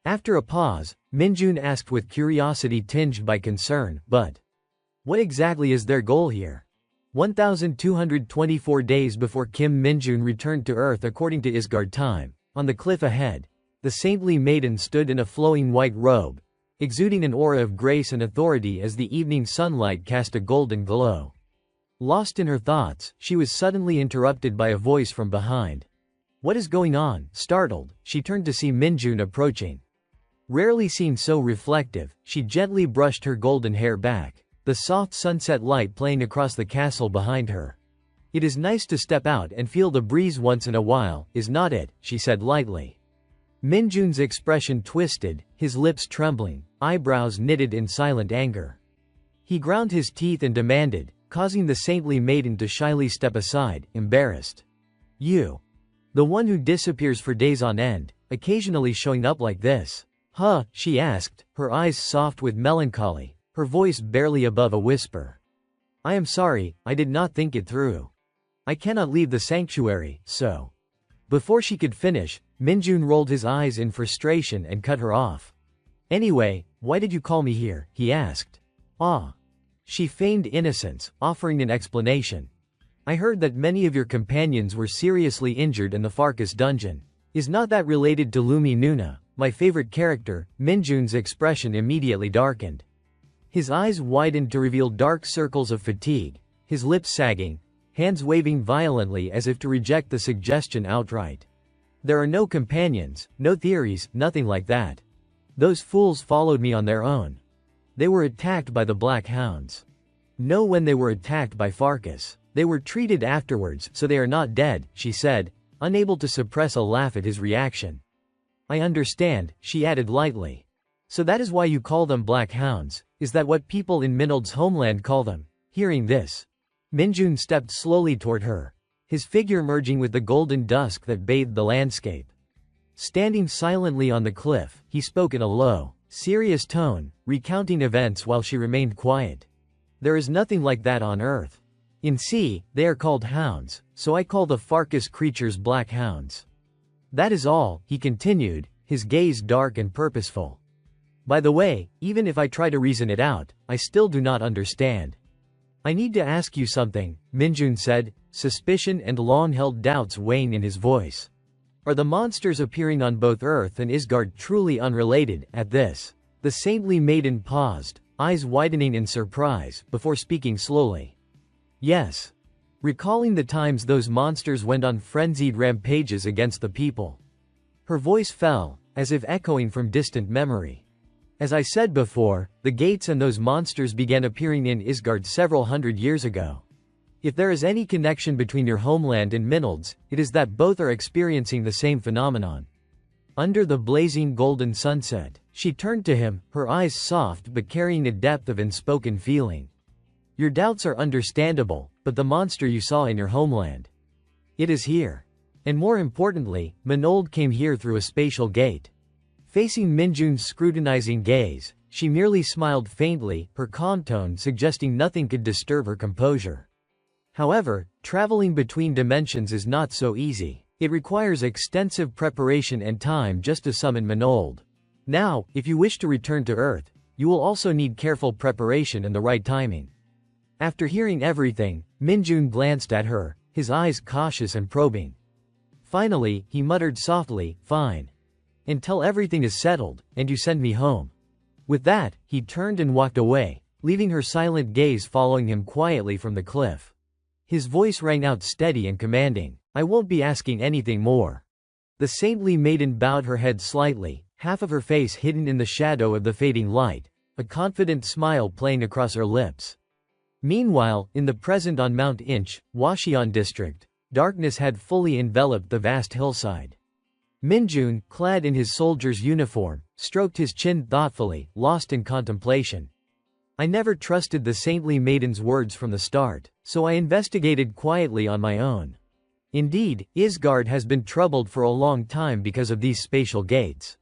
After a pause, Minjun asked with curiosity tinged by concern, but what exactly is their goal here? 1,224 days before Kim Minjun returned to Earth according to Isgard time, on the cliff ahead, the saintly maiden stood in a flowing white robe, exuding an aura of grace and authority as the evening sunlight cast a golden glow. Lost in her thoughts, she was suddenly interrupted by a voice from behind. What is going on? Startled, she turned to see Minjun approaching. Rarely seen so reflective, she gently brushed her golden hair back, the soft sunset light playing across the castle behind her. It is nice to step out and feel the breeze once in a while, is not it? She said lightly. Minjun's expression twisted, his lips trembling, eyebrows knitted in silent anger. He ground his teeth and demanded, causing the saintly maiden to shyly step aside, embarrassed. You. The one who disappears for days on end, occasionally showing up like this. Huh? She asked, her eyes soft with melancholy, her voice barely above a whisper. I am sorry, I did not think it through. I cannot leave the sanctuary, so. Before she could finish, Minjun rolled his eyes in frustration and cut her off. Anyway, why did you call me here? He asked. Ah. She feigned innocence, offering an explanation. I heard that many of your companions were seriously injured in the Farkas dungeon. Is not that related to Lumi Nuna? my favorite character, Minjun's expression immediately darkened. His eyes widened to reveal dark circles of fatigue, his lips sagging, hands waving violently as if to reject the suggestion outright. There are no companions, no theories, nothing like that. Those fools followed me on their own. They were attacked by the Black Hounds. Know when they were attacked by Farkas. They were treated afterwards, so they are not dead, she said, unable to suppress a laugh at his reaction. I understand, she added lightly. So that is why you call them Black Hounds, is that what people in Minold's homeland call them? Hearing this, Minjun stepped slowly toward her, his figure merging with the golden dusk that bathed the landscape. Standing silently on the cliff, he spoke in a low, serious tone, recounting events while she remained quiet. There is nothing like that on Earth. In sea, they are called hounds, so I call the Farkas creatures Black Hounds. That is all, he continued, his gaze dark and purposeful. By the way, even if I try to reason it out, I still do not understand. I need to ask you something, Minjun said, suspicion and long-held doubts weighing in his voice. Are the monsters appearing on both Earth and Isgard truly unrelated? At this, the saintly maiden paused, eyes widening in surprise, before speaking slowly. Yes. Recalling the times those monsters went on frenzied rampages against the people. Her voice fell, as if echoing from distant memory. As I said before, the gates and those monsters began appearing in Isgard several hundred years ago. If there is any connection between your homeland and Minold's, it is that both are experiencing the same phenomenon. Under the blazing golden sunset, she turned to him, her eyes soft but carrying a depth of unspoken feeling. Your doubts are understandable, but the monster you saw in your homeland. It is here. And more importantly, Minold came here through a spatial gate. Facing Minjun's scrutinizing gaze, she merely smiled faintly, her calm tone suggesting nothing could disturb her composure. However, traveling between dimensions is not so easy. It requires extensive preparation and time just to summon Minold. Now, if you wish to return to Earth, you will also need careful preparation and the right timing. After hearing everything, Minjun glanced at her, his eyes cautious and probing. Finally, he muttered softly, fine. Until everything is settled, and you send me home. With that, he turned and walked away, leaving her silent gaze following him quietly from the cliff. His voice rang out steady and commanding, I won't be asking anything more. The saintly maiden bowed her head slightly, half of her face hidden in the shadow of the fading light, a confident smile playing across her lips. Meanwhile, in the present on Mount Inch, Washian district, darkness had fully enveloped the vast hillside. Minjun, clad in his soldier's uniform, stroked his chin thoughtfully, lost in contemplation. I never trusted the saintly maiden's words from the start, so I investigated quietly on my own. Indeed, Isgard has been troubled for a long time because of these spatial gates.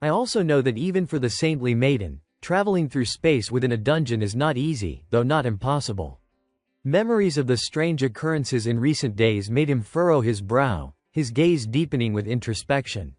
I also know that even for the saintly maiden, traveling through space within a dungeon is not easy, though not impossible. Memories of the strange occurrences in recent days made him furrow his brow, his gaze deepening with introspection.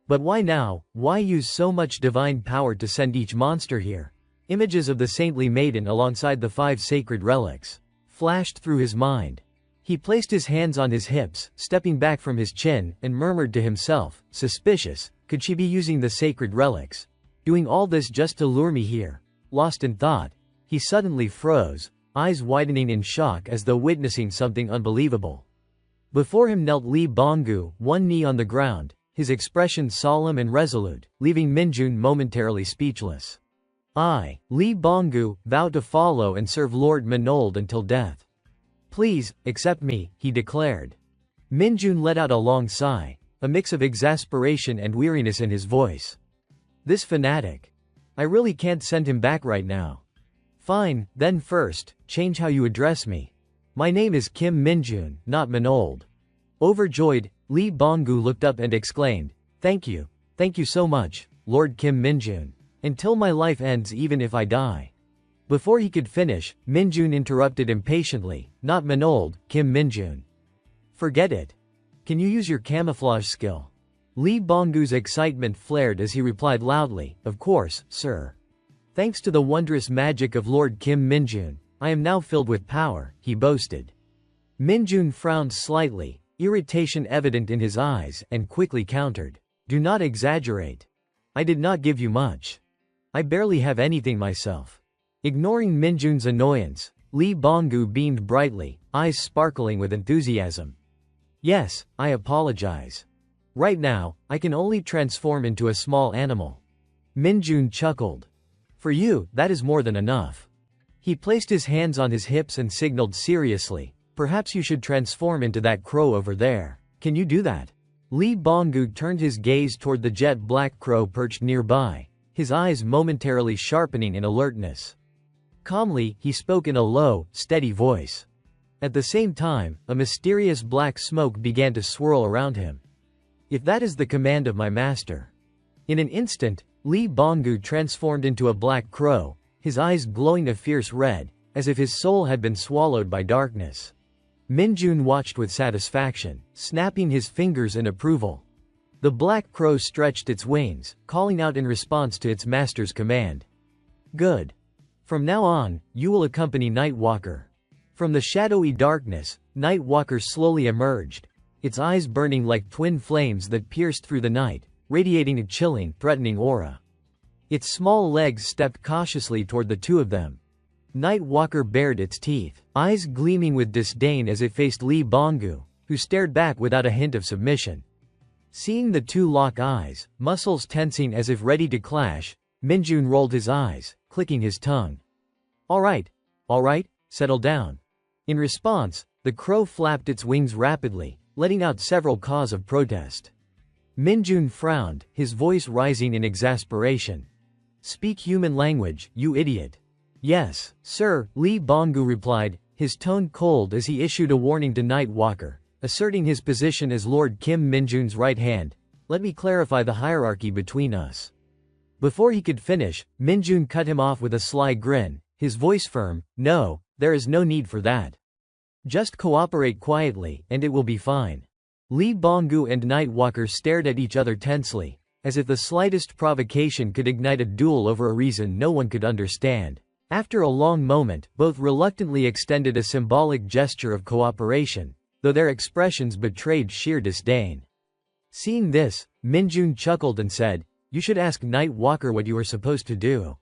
But why now? Why use so much divine power to send each monster here? Images of the saintly maiden alongside the 5 sacred relics flashed through his mind. He placed his hands on his hips, stepping back from his chin, and murmured to himself, suspicious, could she be using the sacred relics? Doing all this just to lure me here? Lost in thought, he suddenly froze, eyes widening in shock as though witnessing something unbelievable. Before him knelt Li Bonggu, one knee on the ground, his expression solemn and resolute, leaving Minjun momentarily speechless. I, Li Bonggu, vow to follow and serve Lord Minold until death. Please, accept me, he declared. Minjun let out a long sigh, a mix of exasperation and weariness in his voice. This fanatic. I really can't send him back right now. Fine, then first, change how you address me. My name is Kim Minjun, not Minold. Overjoyed, Li Bonggu looked up and exclaimed, thank you so much, Lord Kim Minjun. Until my life ends even if I die. Before he could finish, Minjun interrupted impatiently, not Minold, Kim Minjun. Forget it. Can you use your camouflage skill? Li Bonggu's excitement flared as he replied loudly, of course, sir. Thanks to the wondrous magic of Lord Kim Minjun, I am now filled with power, he boasted. Minjun frowned slightly, irritation evident in his eyes, and quickly countered. Do not exaggerate. I did not give you much. I barely have anything myself. Ignoring Minjun's annoyance, Lee Bonggu beamed brightly, eyes sparkling with enthusiasm. Yes, I apologize. Right now, I can only transform into a small animal. Minjun chuckled. For you, that is more than enough. He placed his hands on his hips and signaled seriously, perhaps you should transform into that crow over there. Can you do that? Lee Bonggu turned his gaze toward the jet-black crow perched nearby, his eyes momentarily sharpening in alertness. Calmly, he spoke in a low, steady voice. At the same time, a mysterious black smoke began to swirl around him. If that is the command of my master. In an instant, Lee Bonggu transformed into a black crow, his eyes glowing a fierce red, as if his soul had been swallowed by darkness. Minjun watched with satisfaction, snapping his fingers in approval. The black crow stretched its wings, calling out in response to its master's command. Good. From now on, you will accompany Nightwalker. From the shadowy darkness, Nightwalker slowly emerged, its eyes burning like twin flames that pierced through the night, radiating a chilling, threatening aura. Its small legs stepped cautiously toward the two of them. Nightwalker bared its teeth, eyes gleaming with disdain as it faced Lee Bonggu, who stared back without a hint of submission. Seeing the two lock eyes, muscles tensing as if ready to clash, Minjun rolled his eyes, clicking his tongue. All right, settle down. In response, the crow flapped its wings rapidly, letting out several caws of protest. Minjun frowned, his voice rising in exasperation. Speak human language, you idiot. Yes, sir, Lee Bonggu replied, his tone cold as he issued a warning to Nightwalker, asserting his position as Lord Kim Minjun's right hand. Let me clarify the hierarchy between us. Before he could finish, Minjun cut him off with a sly grin, his voice firm. No, there is no need for that. Just cooperate quietly, and it will be fine. Lee Bonggu and Nightwalker stared at each other tensely, as if the slightest provocation could ignite a duel over a reason no one could understand. After a long moment, both reluctantly extended a symbolic gesture of cooperation, though their expressions betrayed sheer disdain. Seeing this, Minjun chuckled and said, You should ask Nightwalker what you are supposed to do.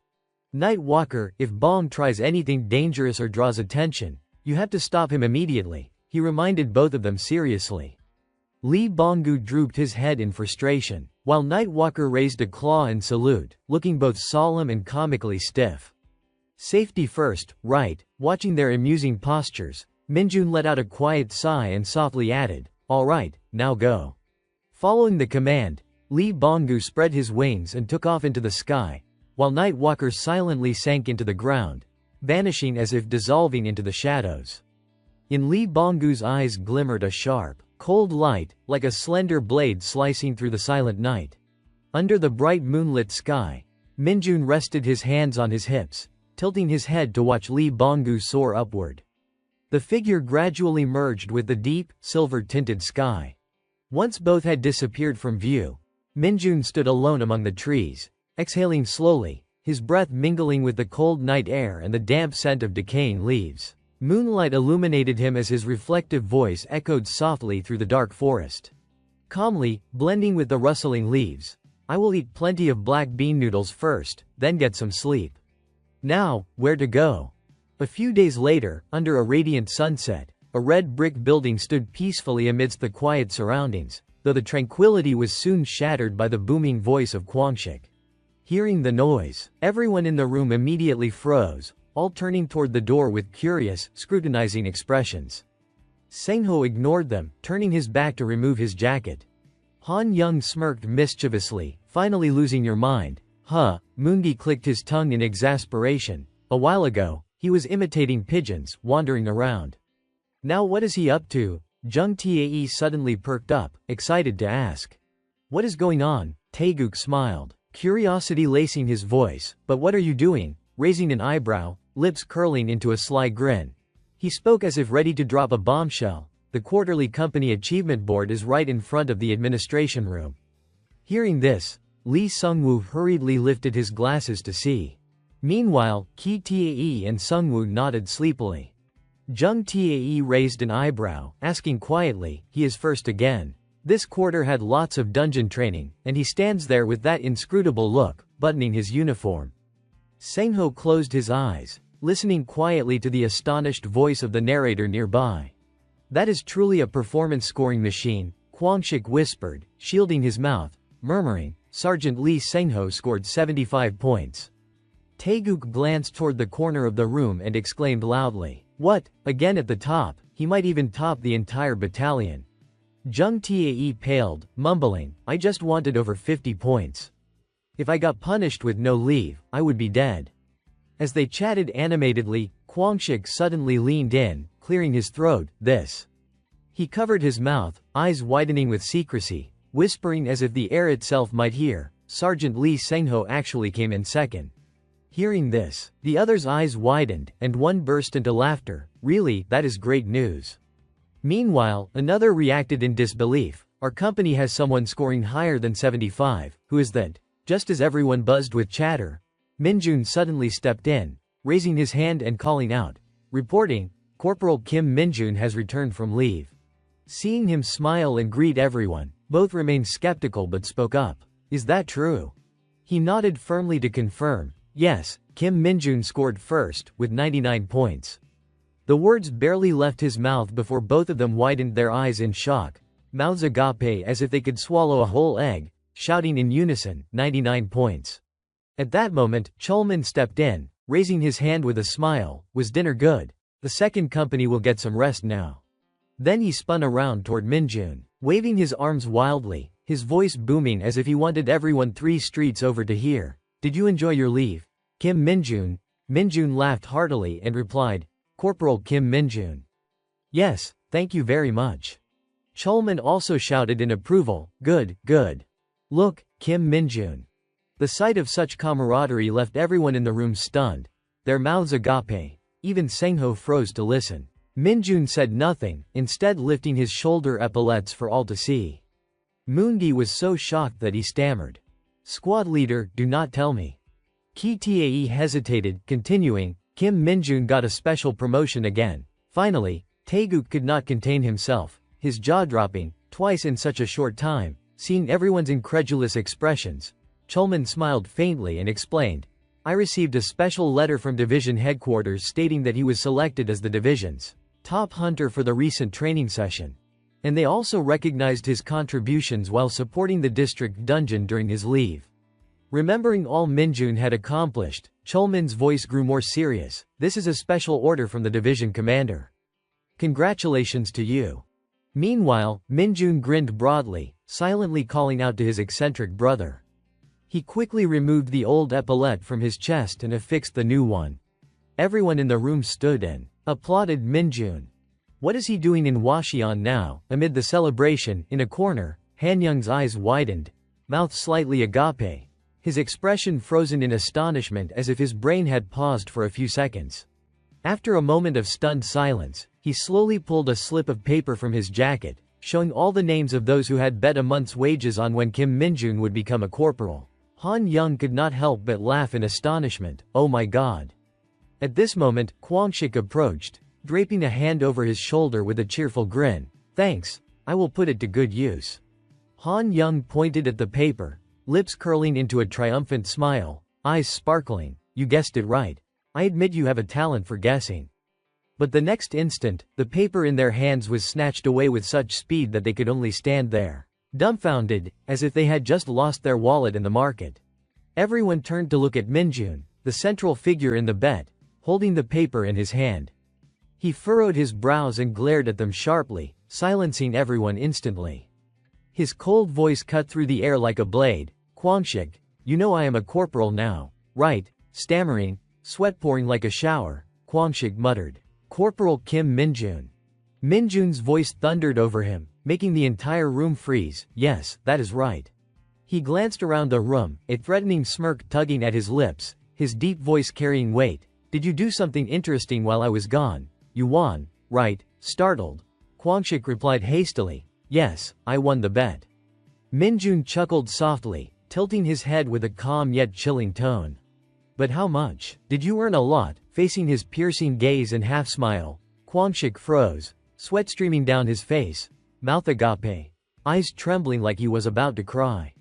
Nightwalker, if Bong tries anything dangerous or draws attention, you have to stop him immediately, he reminded both of them seriously. Lee Bonggu drooped his head in frustration, while Nightwalker raised a claw in salute, looking both solemn and comically stiff. Safety first, right? Watching their amusing postures, Minjun let out a quiet sigh and softly added, All right, now go. Following the command, Lee Bonggu spread his wings and took off into the sky, while Nightwalker silently sank into the ground, vanishing as if dissolving into the shadows. In Lee Bonggu's eyes glimmered a sharp, cold light, like a slender blade slicing through the silent night. Under the bright moonlit sky, Minjun rested his hands on his hips, tilting his head to watch Lee Bonggu soar upward. The figure gradually merged with the deep, silver-tinted sky. Once both had disappeared from view, Minjun stood alone among the trees, exhaling slowly, his breath mingling with the cold night air and the damp scent of decaying leaves. Moonlight illuminated him as his reflective voice echoed softly through the dark forest. Calmly, blending with the rustling leaves, I will eat plenty of black bean noodles first, then get some sleep. Now, where to go? A few days later, under a radiant sunset, a red brick building stood peacefully amidst the quiet surroundings, though the tranquility was soon shattered by the booming voice of Kwangshik. Hearing the noise, everyone in the room immediately froze, all turning toward the door with curious, scrutinizing expressions. Sengho ignored them, turning his back to remove his jacket. Han Young smirked mischievously, finally losing your mind. Huh, Moongi clicked his tongue in exasperation. A while ago, he was imitating pigeons, wandering around. Now what is he up to? Jung Tae suddenly perked up, excited to ask. What is going on? Taeguk smiled, curiosity lacing his voice. But what are you doing? Raising an eyebrow, lips curling into a sly grin. He spoke as if ready to drop a bombshell. The quarterly company achievement board is right in front of the administration room. Hearing this, Lee Sungwoo hurriedly lifted his glasses to see. Meanwhile, Ki Tae and Sungwoo nodded sleepily. Jung Tae raised an eyebrow, asking quietly, he is first again. This quarter had lots of dungeon training, and he stands there with that inscrutable look, buttoning his uniform. Sangho closed his eyes, listening quietly to the astonished voice of the narrator nearby. That is truly a performance scoring machine, Kwangshik whispered, shielding his mouth, murmuring, Sergeant Lee Sangho scored 75 points. Taeguk glanced toward the corner of the room and exclaimed loudly, what, again at the top, he might even top the entire battalion. Jung Tae paled, mumbling, I just wanted over 50 points. If I got punished with no leave, I would be dead. As they chatted animatedly, Kwangshik suddenly leaned in, clearing his throat, this. He covered his mouth, eyes widening with secrecy, whispering as if the air itself might hear, Sergeant Lee Sangho actually came in second. Hearing this, the other's eyes widened, and one burst into laughter, really, that is great news. Meanwhile, another reacted in disbelief, our company has someone scoring higher than 75, who is that? Just as everyone buzzed with chatter, Minjun suddenly stepped in, raising his hand and calling out, reporting, Corporal Kim Minjun has returned from leave. Seeing him smile and greet everyone, both remained skeptical but spoke up. Is that true? He nodded firmly to confirm. Yes, Kim Minjun scored first, with 99 points. The words barely left his mouth before both of them widened their eyes in shock, mouths agape as if they could swallow a whole egg, shouting in unison, 99 points. At that moment, Chulman stepped in, raising his hand with a smile, was dinner good? The second company will get some rest now. Then he spun around toward Minjun, waving his arms wildly, his voice booming as if he wanted everyone 3 streets over to hear. Did you enjoy your leave, Kim Minjun? Minjun laughed heartily and replied, Corporal Kim Minjun. Yes, thank you very much. Chulman also shouted in approval, good, good. Look, Kim Minjun. The sight of such camaraderie left everyone in the room stunned, their mouths agape, even Sangho froze to listen. Minjun said nothing, instead lifting his shoulder epaulettes for all to see. Moongi was so shocked that he stammered. Squad leader, do not tell me. Ki Tae hesitated, continuing, Kim Minjun got a special promotion again. Finally, Taeguk could not contain himself, his jaw dropping, twice in such a short time, seeing everyone's incredulous expressions. Chulman smiled faintly and explained, I received a special letter from division headquarters stating that he was selected as the division's top hunter for the recent training session. And they also recognized his contributions while supporting the district dungeon during his leave. Remembering all Minjun had accomplished, Chulman's voice grew more serious. This is a special order from the division commander. Congratulations to you. Meanwhile, Minjun grinned broadly, silently calling out to his eccentric brother. He quickly removed the old epaulette from his chest and affixed the new one. Everyone in the room stood and applauded Minjun. What is he doing in Washian now? Amid the celebration, in a corner, Hanyung's eyes widened, mouth slightly agape, his expression frozen in astonishment as if his brain had paused for a few seconds. After a moment of stunned silence, he slowly pulled a slip of paper from his jacket, showing all the names of those who had bet a month's wages on when Kim Minjun would become a corporal. Han Young could not help but laugh in astonishment. Oh my god. At this moment, Kwangshik approached, draping a hand over his shoulder with a cheerful grin. Thanks, I will put it to good use. Han Young pointed at the paper, lips curling into a triumphant smile, eyes sparkling. You guessed it right. I admit you have a talent for guessing. But the next instant, the paper in their hands was snatched away with such speed that they could only stand there, dumbfounded, as if they had just lost their wallet in the market. Everyone turned to look at Minjun, the central figure in the bet, holding the paper in his hand. He furrowed his brows and glared at them sharply, silencing everyone instantly. His cold voice cut through the air like a blade. Kwangshik, you know I am a corporal now, right? Stammering, sweat pouring like a shower, Kwangshik muttered. Corporal Kim Minjun. Minjun's voice thundered over him, making the entire room freeze. Yes, that is right. He glanced around the room, a threatening smirk tugging at his lips, his deep voice carrying weight. Did you do something interesting while I was gone? You won, right? Startled, Kwangshik replied hastily. Yes, I won the bet. Minjun chuckled softly, tilting his head with a calm yet chilling tone. But how much? Did you earn a lot? Facing his piercing gaze and half smile, Kwangshik froze, sweat streaming down his face, mouth agape. eyes trembling like he was about to cry.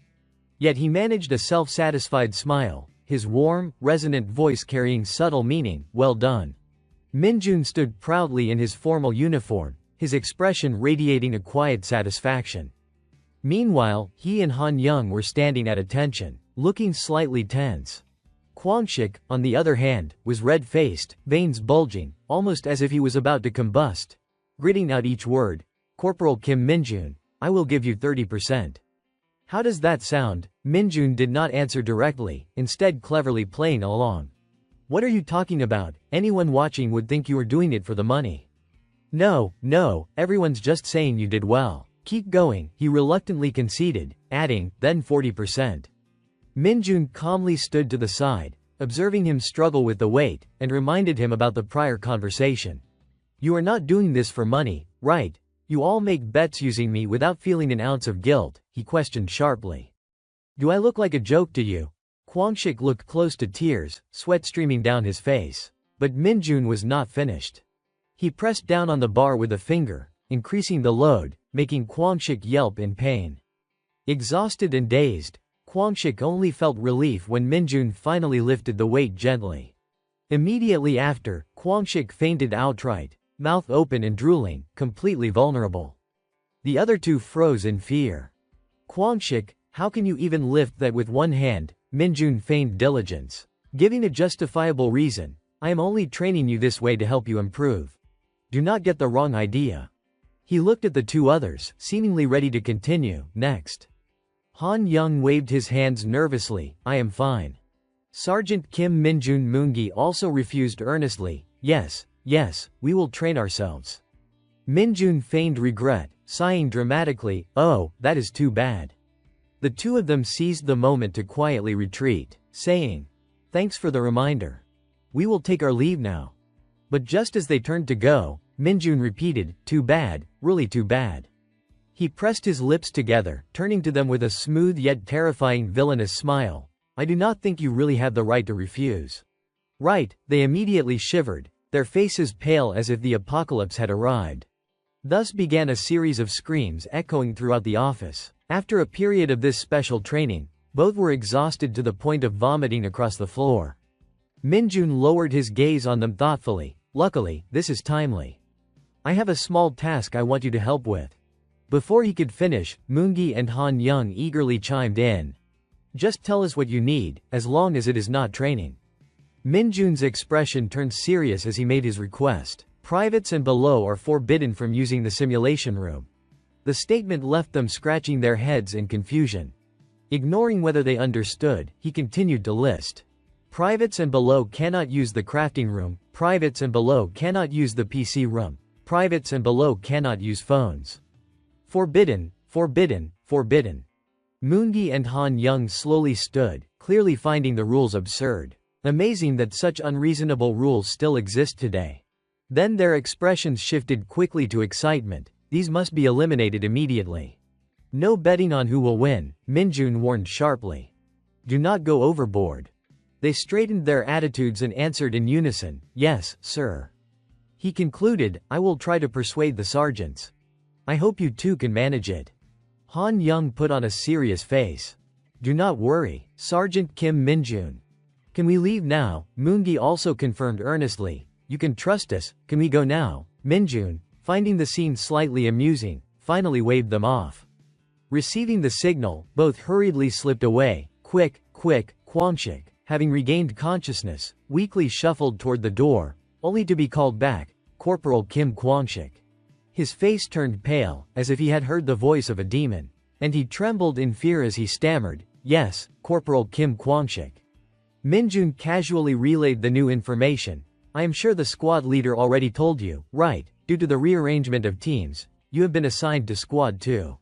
Yet he managed a self-satisfied smile, his warm, resonant voice carrying subtle meaning. Well done. Minjun stood proudly in his formal uniform, his expression radiating a quiet satisfaction. Meanwhile, he and Han Young were standing at attention, looking slightly tense. Kwangshik, on the other hand, was red-faced, veins bulging, almost as if he was about to combust. Gritting out each word, "Corporal Kim Minjun, I will give you 30%. How does that sound?" Minjun did not answer directly, instead cleverly playing along. "What are you talking about? Anyone watching would think you were doing it for the money." No, everyone's just saying you did well. Keep going," he reluctantly conceded, adding, "then 40%. Minjun calmly stood to the side, observing him struggle with the weight, and reminded him about the prior conversation. "You are not doing this for money, right? You all make bets using me without feeling an ounce of guilt," he questioned sharply. "Do I look like a joke to you?" Kwangshik looked close to tears, sweat streaming down his face. But Minjun was not finished. He pressed down on the bar with a finger, increasing the load, making Kwangshik yelp in pain. Exhausted and dazed, Kwangshik only felt relief when Minjun finally lifted the weight gently. Immediately after, Kwangshik fainted outright, mouth open and drooling, completely vulnerable. The other two froze in fear. "Kwangshik, how can you even lift that with one hand?" Minjun feigned diligence. "Giving a justifiable reason, I am only training you this way to help you improve. Do not get the wrong idea." He looked at the two others, seemingly ready to continue. Next. Han Young waved his hands nervously. "I am fine." Sergeant Kim Minjun Moongi also refused earnestly. Yes, we will train ourselves." Minjun feigned regret, sighing dramatically. "Oh, that is too bad." The two of them seized the moment to quietly retreat, saying, "Thanks for the reminder. We will take our leave now." But just as they turned to go, Minjun repeated, "Too bad, really too bad." He pressed his lips together, turning to them with a smooth yet terrifying villainous smile. "I do not think you really have the right to refuse." "Right," they immediately shivered, their faces pale as if the apocalypse had arrived. Thus began a series of screams echoing throughout the office. After a period of this special training, both were exhausted to the point of vomiting across the floor. Minjun lowered his gaze on them thoughtfully. "Luckily, this is timely. I have a small task I want you to help with." Before he could finish, Moongi and Han Young eagerly chimed in. "Just tell us what you need, as long as it is not training." Minjun's expression turned serious as he made his request. "Privates and below are forbidden from using the simulation room." The statement left them scratching their heads in confusion. Ignoring whether they understood, he continued to list. "Privates and below cannot use the crafting room, privates and below cannot use the PC room, privates and below cannot use phones. Forbidden, forbidden, forbidden." Moongi and Han Young slowly stood, clearly finding the rules absurd. Amazing that such unreasonable rules still exist today. Then their expressions shifted quickly to excitement. These must be eliminated immediately. "No betting on who will win," Minjun warned sharply. "Do not go overboard." They straightened their attitudes and answered in unison, "Yes, sir." He concluded, "I will try to persuade the sergeants. I hope you two can manage it." Han Young put on a serious face. "Do not worry, Sergeant Kim Minjun." "Can we leave now?" Moongi also confirmed earnestly. "You can trust us, can we go now?" Minjun, finding the scene slightly amusing, finally waved them off. Receiving the signal, both hurriedly slipped away. Quick, Kwangshik, having regained consciousness, weakly shuffled toward the door, only to be called back. "Corporal Kim Kwangshik." His face turned pale, as if he had heard the voice of a demon, and he trembled in fear as he stammered, "Yes, Corporal Kim Kwangshik." Minjun casually relayed the new information. "I am sure the squad leader already told you, right? Due to the rearrangement of teams, you have been assigned to Squad 2.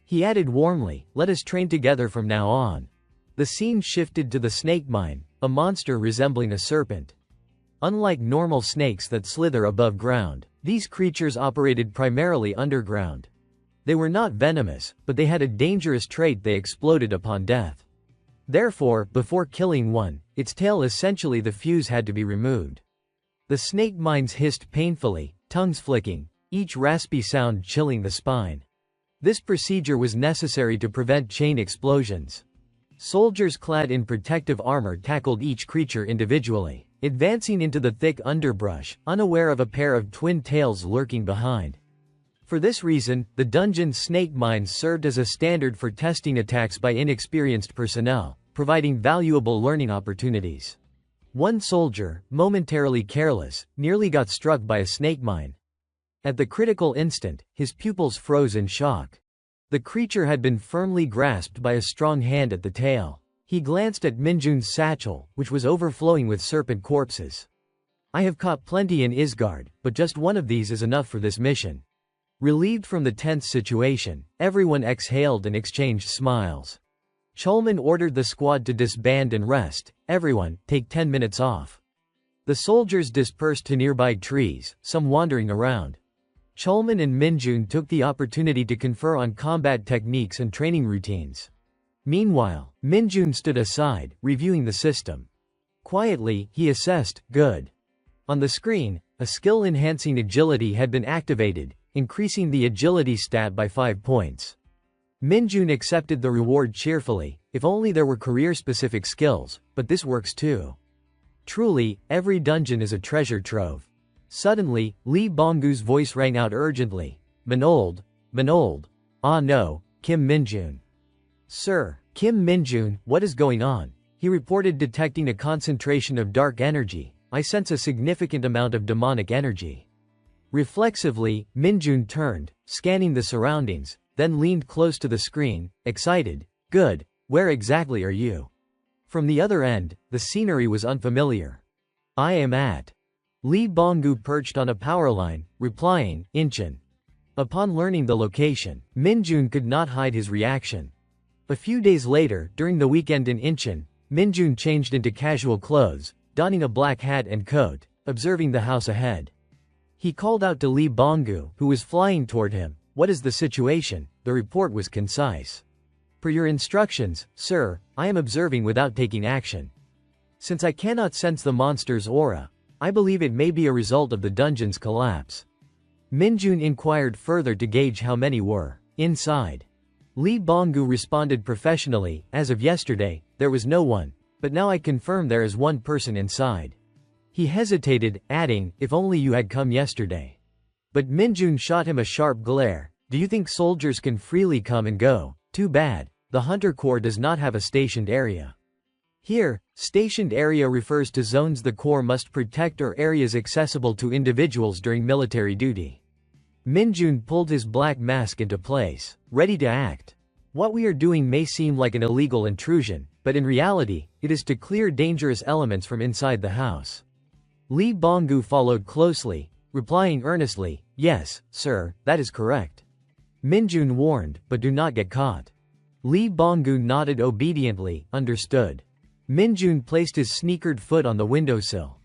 He added warmly, "Let us train together from now on." The scene shifted to the snake mine, a monster resembling a serpent. Unlike normal snakes that slither above ground, these creatures operated primarily underground. They were not venomous, but they had a dangerous trait: they exploded upon death. Therefore, before killing one, its tail, essentially the fuse, had to be removed. The snake mines hissed painfully, tongues flicking, each raspy sound chilling the spine. This procedure was necessary to prevent chain explosions. Soldiers clad in protective armor tackled each creature individually, advancing into the thick underbrush, unaware of a pair of twin tails lurking behind. For this reason, the dungeon's snake mines served as a standard for testing attacks by inexperienced personnel, providing valuable learning opportunities. One soldier, momentarily careless, nearly got struck by a snake mine. At the critical instant, his pupils froze in shock. The creature had been firmly grasped by a strong hand at the tail. He glanced at Minjun's satchel, which was overflowing with serpent corpses. I have caught plenty in Isgard, but just one of these is enough for this mission. Relieved from the tense situation, everyone exhaled and exchanged smiles. Cholman ordered the squad to disband and rest. Everyone, take 10 minutes off. The soldiers dispersed to nearby trees, some wandering around. Cholman and Minjun took the opportunity to confer on combat techniques and training routines. Meanwhile, Minjun stood aside, reviewing the system. Quietly, he assessed, good. On the screen, a skill-enhancing agility had been activated, increasing the agility stat by 5 points. Minjun accepted the reward cheerfully, if only there were career-specific skills, but this works too. Truly, every dungeon is a treasure trove. Suddenly, Lee Bonggu's voice rang out urgently. Manold. Ah no, Kim Minjun. Sir, Kim Minjun, what is going on? He reported detecting a concentration of dark energy. I sense a significant amount of demonic energy. Reflexively, Minjun turned, scanning the surroundings, then leaned close to the screen, excited. Good, where exactly are you? From the other end, the scenery was unfamiliar. I am at Lee Bonggu perched on a power line, replying, Incheon. Upon learning the location, Minjun could not hide his reaction. A few days later, during the weekend in Incheon, Minjun changed into casual clothes, donning a black hat and coat, observing the house ahead. He called out to Lee Bonggu, who was flying toward him. What is the situation? The report was concise. Per your instructions, sir, I am observing without taking action. Since I cannot sense the monster's aura, I believe it may be a result of the dungeon's collapse. Minjun inquired further to gauge how many were inside. Lee Bonggu responded professionally, as of yesterday, there was no one, but now I confirm there is one person inside. He hesitated, adding, if only you had come yesterday. But Minjun shot him a sharp glare. Do you think soldiers can freely come and go? Too bad, the Hunter Corps does not have a stationed area. Here, stationed area refers to zones the Corps must protect or areas accessible to individuals during military duty. Minjun pulled his black mask into place, ready to act. What we are doing may seem like an illegal intrusion, but in reality, it is to clear dangerous elements from inside the house. Lee Bonggu followed closely, replying earnestly, yes, sir, that is correct. Minjun warned, but do not get caught. Lee Bonggu nodded obediently, understood. Minjun placed his sneakered foot on the windowsill.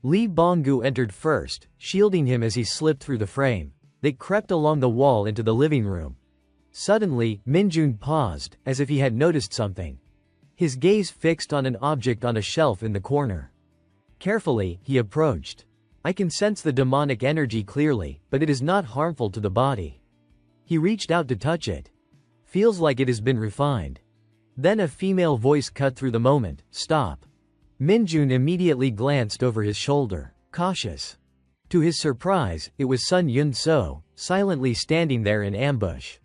Lee Bonggu entered first, shielding him as he slipped through the frame. They crept along the wall into the living room. Suddenly, Minjun paused, as if he had noticed something. His gaze fixed on an object on a shelf in the corner. Carefully, he approached. I can sense the demonic energy clearly, but it is not harmful to the body. He reached out to touch it. Feels like it has been refined. Then a female voice cut through the moment, stop. Minjun immediately glanced over his shoulder, cautious. To his surprise, it was Sun Yun-so, silently standing there in ambush.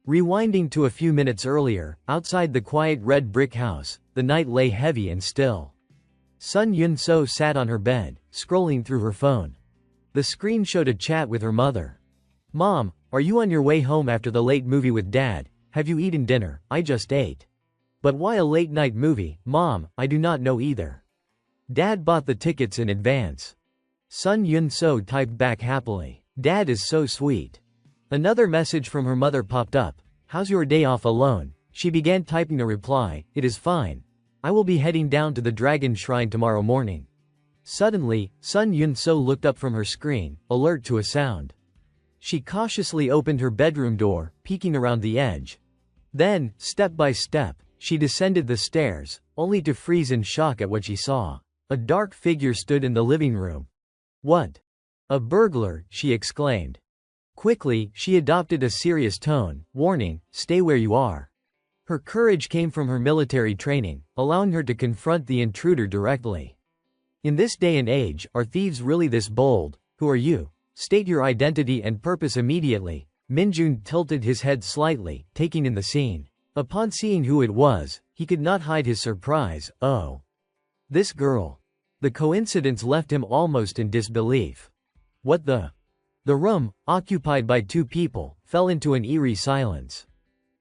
Rewinding to a few minutes earlier, outside the quiet red brick house, the night lay heavy and still. Sun Yun-so sat on her bed, scrolling through her phone. The screen showed a chat with her mother. Mom, are you on your way home after the late movie with Dad? Have you eaten dinner? I just ate. But why a late-night movie, Mom? I do not know either. Dad bought the tickets in advance. Sun Yun-so typed back happily. Dad is so sweet. Another message from her mother popped up. How's your day off alone? She began typing a reply. It is fine. I will be heading down to the Dragon Shrine tomorrow morning. Suddenly, Sun Yun-so looked up from her screen, alert to a sound. She cautiously opened her bedroom door, peeking around the edge. Then, step by step, she descended the stairs, only to freeze in shock at what she saw. A dark figure stood in the living room. What? A burglar, she exclaimed. Quickly, she adopted a serious tone, warning, "Stay where you are." Her courage came from her military training, allowing her to confront the intruder directly. In this day and age, are thieves really this bold? Who are you? State your identity and purpose immediately. Minjun tilted his head slightly, taking in the scene. Upon seeing who it was, he could not hide his surprise. Oh. This girl. The coincidence left him almost in disbelief. What the? The room, occupied by two people, fell into an eerie silence.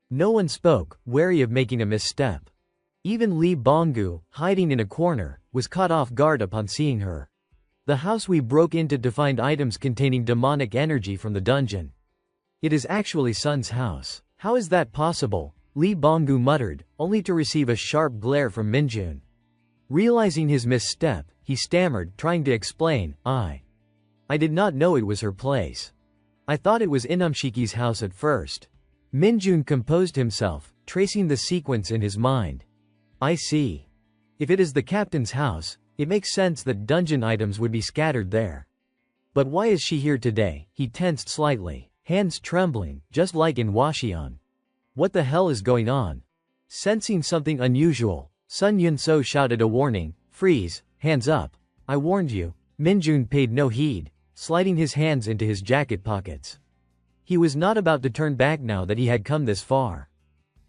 No one spoke, wary of making a misstep. Even Li Bonggu, hiding in a corner, was caught off guard upon seeing her. The house we broke into to find items containing demonic energy from the dungeon. It is actually Sun's house. How is that possible? Li Bonggu muttered, only to receive a sharp glare from Minjun. Realizing his misstep, he stammered, trying to explain, I did not know it was her place. I thought it was Inumshiki's house at first. Minjun composed himself, tracing the sequence in his mind. I see. If it is the captain's house, it makes sense that dungeon items would be scattered there. But why is she here today? He tensed slightly, hands trembling, just like in Washian. What the hell is going on? Sensing something unusual, Sun Yunso shouted a warning, "Freeze, hands up. I warned you." Minjun paid no heed, sliding his hands into his jacket pockets. He was not about to turn back now that he had come this far.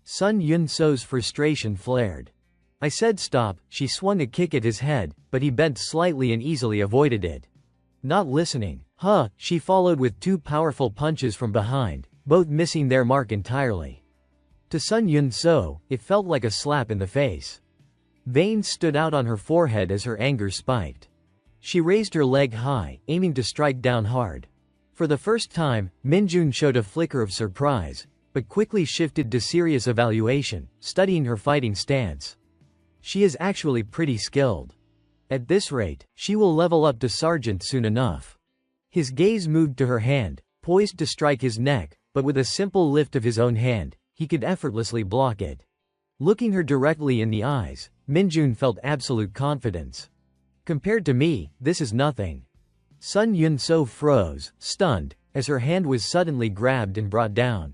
Sun Yunso's frustration flared. I said stop. She swung a kick at his head, but he bent slightly and easily avoided it. Not listening. She followed with two powerful punches from behind, both missing their mark entirely. To Sun Yunso, it felt like a slap in the face. Veins stood out on her forehead as her anger spiked. She raised her leg high, aiming to strike down hard. For the first time, Minjun showed a flicker of surprise, but quickly shifted to serious evaluation, studying her fighting stance. She is actually pretty skilled. At this rate, she will level up to sergeant soon enough. His gaze moved to her hand, poised to strike his neck, but with a simple lift of his own hand, he could effortlessly block it. Looking her directly in the eyes, Minjun felt absolute confidence. Compared to me, this is nothing. Sun Yunso froze, stunned, as her hand was suddenly grabbed and brought down.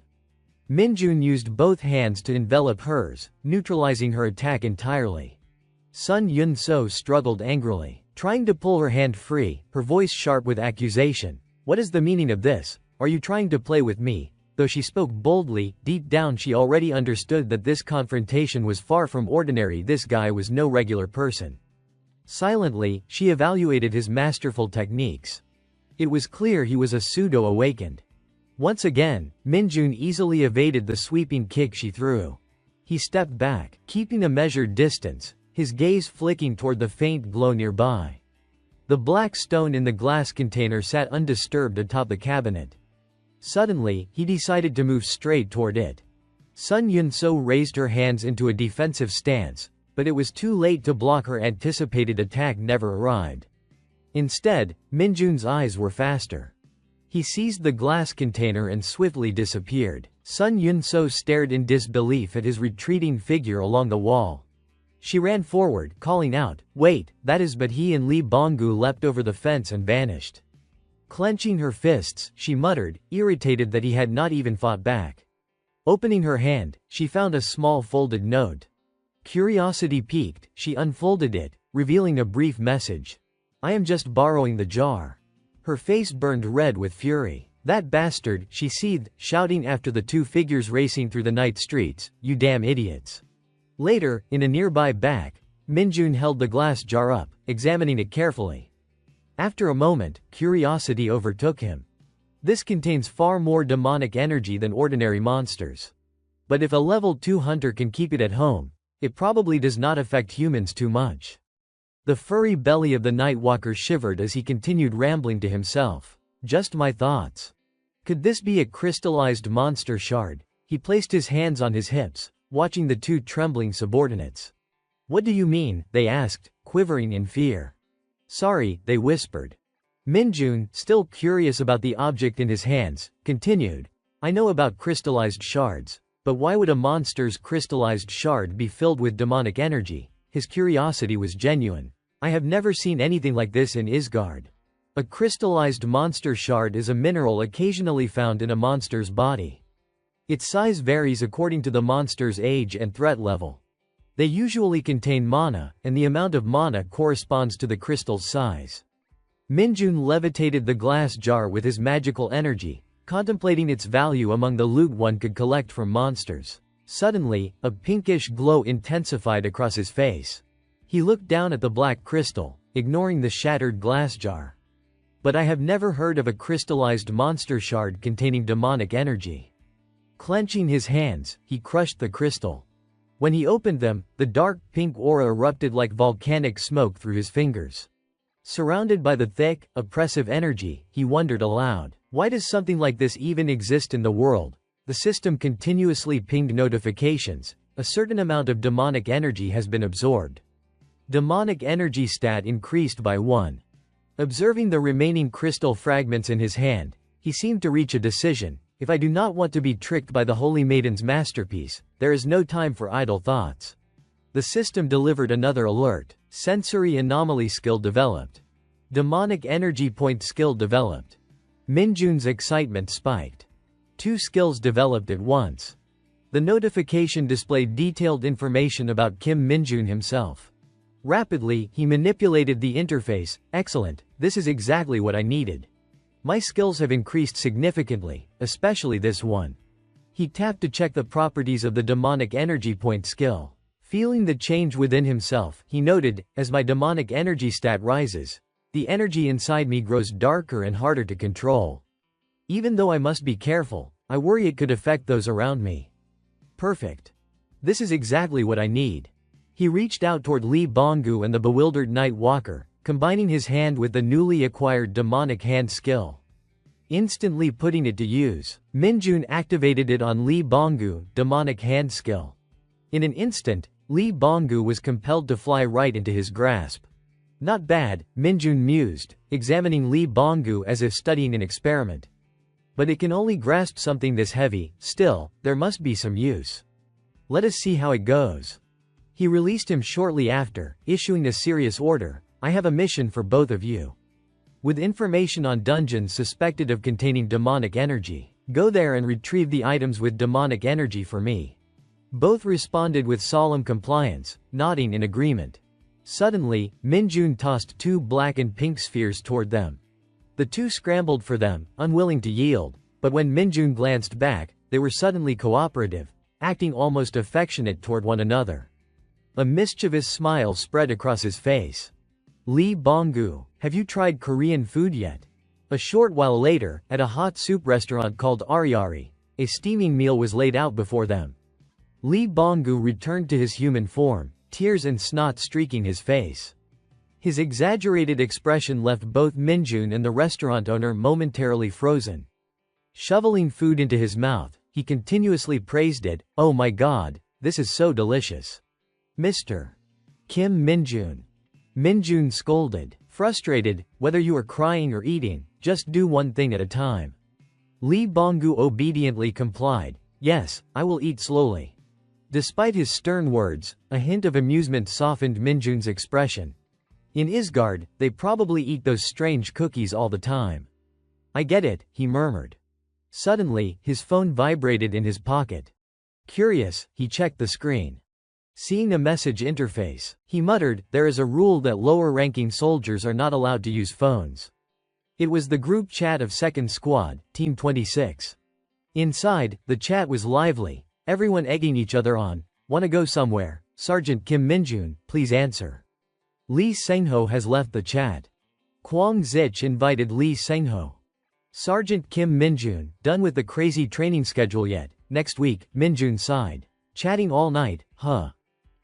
Minjun used both hands to envelop hers, neutralizing her attack entirely. Sun Yunso struggled angrily, trying to pull her hand free, her voice sharp with accusation. What is the meaning of this? Are you trying to play with me? Though she spoke boldly, deep down she already understood that this confrontation was far from ordinary. This guy was no regular person. Silently, she evaluated his masterful techniques. It was clear he was a pseudo-awakened. Once again, Minjun easily evaded the sweeping kick she threw. He stepped back, keeping a measured distance, his gaze flicking toward the faint glow nearby. The black stone in the glass container sat undisturbed atop the cabinet. Suddenly, he decided to move straight toward it. Sun Yunso raised her hands into a defensive stance, but it was too late to block. Her anticipated attack never arrived. Instead, Minjun's eyes were faster. He seized the glass container and swiftly disappeared. Sun Yunso stared in disbelief at his retreating figure along the wall. She ran forward, calling out, "Wait, that is," but he and Li Bonggu leapt over the fence and vanished. Clenching her fists, she muttered, irritated that he had not even fought back. Opening her hand, she found a small folded note. Curiosity piqued, she unfolded it, revealing a brief message. "I am just borrowing the jar." Her face burned red with fury. "That bastard," she seethed, shouting after the two figures racing through the night streets, "You damn idiots." Later, in a nearby back, Minjun held the glass jar up, examining it carefully. After a moment, curiosity overtook him. This contains far more demonic energy than ordinary monsters. But if a level 2 hunter can keep it at home, it probably does not affect humans too much. The furry belly of the Nightwalker shivered as he continued rambling to himself. Just my thoughts. Could this be a crystallized monster shard? He placed his hands on his hips, watching the two trembling subordinates. "What do you mean?" they asked, quivering in fear. "Sorry," they whispered. Minjun, still curious about the object in his hands, continued. "I know about crystallized shards, but why would a monster's crystallized shard be filled with demonic energy?" His curiosity was genuine. "I have never seen anything like this in Isgard." A crystallized monster shard is a mineral occasionally found in a monster's body. Its size varies according to the monster's age and threat level. They usually contain mana, and the amount of mana corresponds to the crystal's size. Minjun levitated the glass jar with his magical energy, contemplating its value among the loot one could collect from monsters. Suddenly, a pinkish glow intensified across his face. He looked down at the black crystal, ignoring the shattered glass jar. But I have never heard of a crystallized monster shard containing demonic energy. Clenching his hands, he crushed the crystal. When he opened them, the dark pink aura erupted like volcanic smoke through his fingers. Surrounded by the thick, oppressive energy, he wondered aloud, why does something like this even exist in the world? The system continuously pinged notifications. A certain amount of demonic energy has been absorbed. Demonic energy stat increased by 1. Observing the remaining crystal fragments in his hand, he seemed to reach a decision. If I do not want to be tricked by the Holy Maiden's masterpiece, there is no time for idle thoughts. The system delivered another alert. Sensory anomaly skill developed. Demonic energy point skill developed. Minjun's excitement spiked. 2 skills developed at once. The notification displayed detailed information about Kim Minjun himself. Rapidly, he manipulated the interface. Excellent, this is exactly what I needed. My skills have increased significantly, especially this one. He tapped to check the properties of the demonic energy point skill. Feeling the change within himself, he noted, as my demonic energy stat rises, the energy inside me grows darker and harder to control. Even though I must be careful, I worry it could affect those around me. Perfect. This is exactly what I need. He reached out toward Li Bonggu and the bewildered Night Walker, combining his hand with the newly acquired demonic hand skill. Instantly putting it to use, Minjun activated it on Li Bonggu, demonic hand skill. In an instant, Li Bonggu was compelled to fly right into his grasp. Not bad, Minjun mused, examining Li Bonggu as if studying an experiment. But it can only grasp something this heavy. Still, there must be some use. Let us see how it goes. He released him shortly after, issuing a serious order. I have a mission for both of you. With information on dungeons suspected of containing demonic energy, go there and retrieve the items with demonic energy for me. Both responded with solemn compliance, nodding in agreement. Suddenly, Minjun tossed 2 black and pink spheres toward them. The 2 scrambled for them, unwilling to yield, but when Minjun glanced back, they were suddenly cooperative, acting almost affectionate toward one another. A mischievous smile spread across his face. Li Bonggu, have you tried Korean food yet? A short while later, at a hot soup restaurant called Ariari, a steaming meal was laid out before them. Li Bonggu returned to his human form, tears and snot streaking his face. His exaggerated expression left both Minjun and the restaurant owner momentarily frozen. Shoveling food into his mouth, he continuously praised it. Oh my God, this is so delicious. Mr. Kim Minjun. Minjun scolded. Frustrated, whether you are crying or eating, just do one thing at a time. Li Bonggu obediently complied. Yes, I will eat slowly. Despite his stern words, a hint of amusement softened Minjun's expression. In Isgard, they probably eat those strange cookies all the time. I get it, he murmured. Suddenly, his phone vibrated in his pocket. Curious, he checked the screen. Seeing a message interface, he muttered, there is a rule that lower-ranking soldiers are not allowed to use phones. It was the group chat of 2nd Squad, Team 26. Inside, the chat was lively, everyone egging each other on. Wanna go somewhere? Sergeant Kim Minjun, please answer. Lee Sengho has left the chat. Kwang Zich invited Lee Sengho. Sergeant Kim Minjun, done with the crazy training schedule yet? Next week, Minjun sighed. Chatting all night, huh?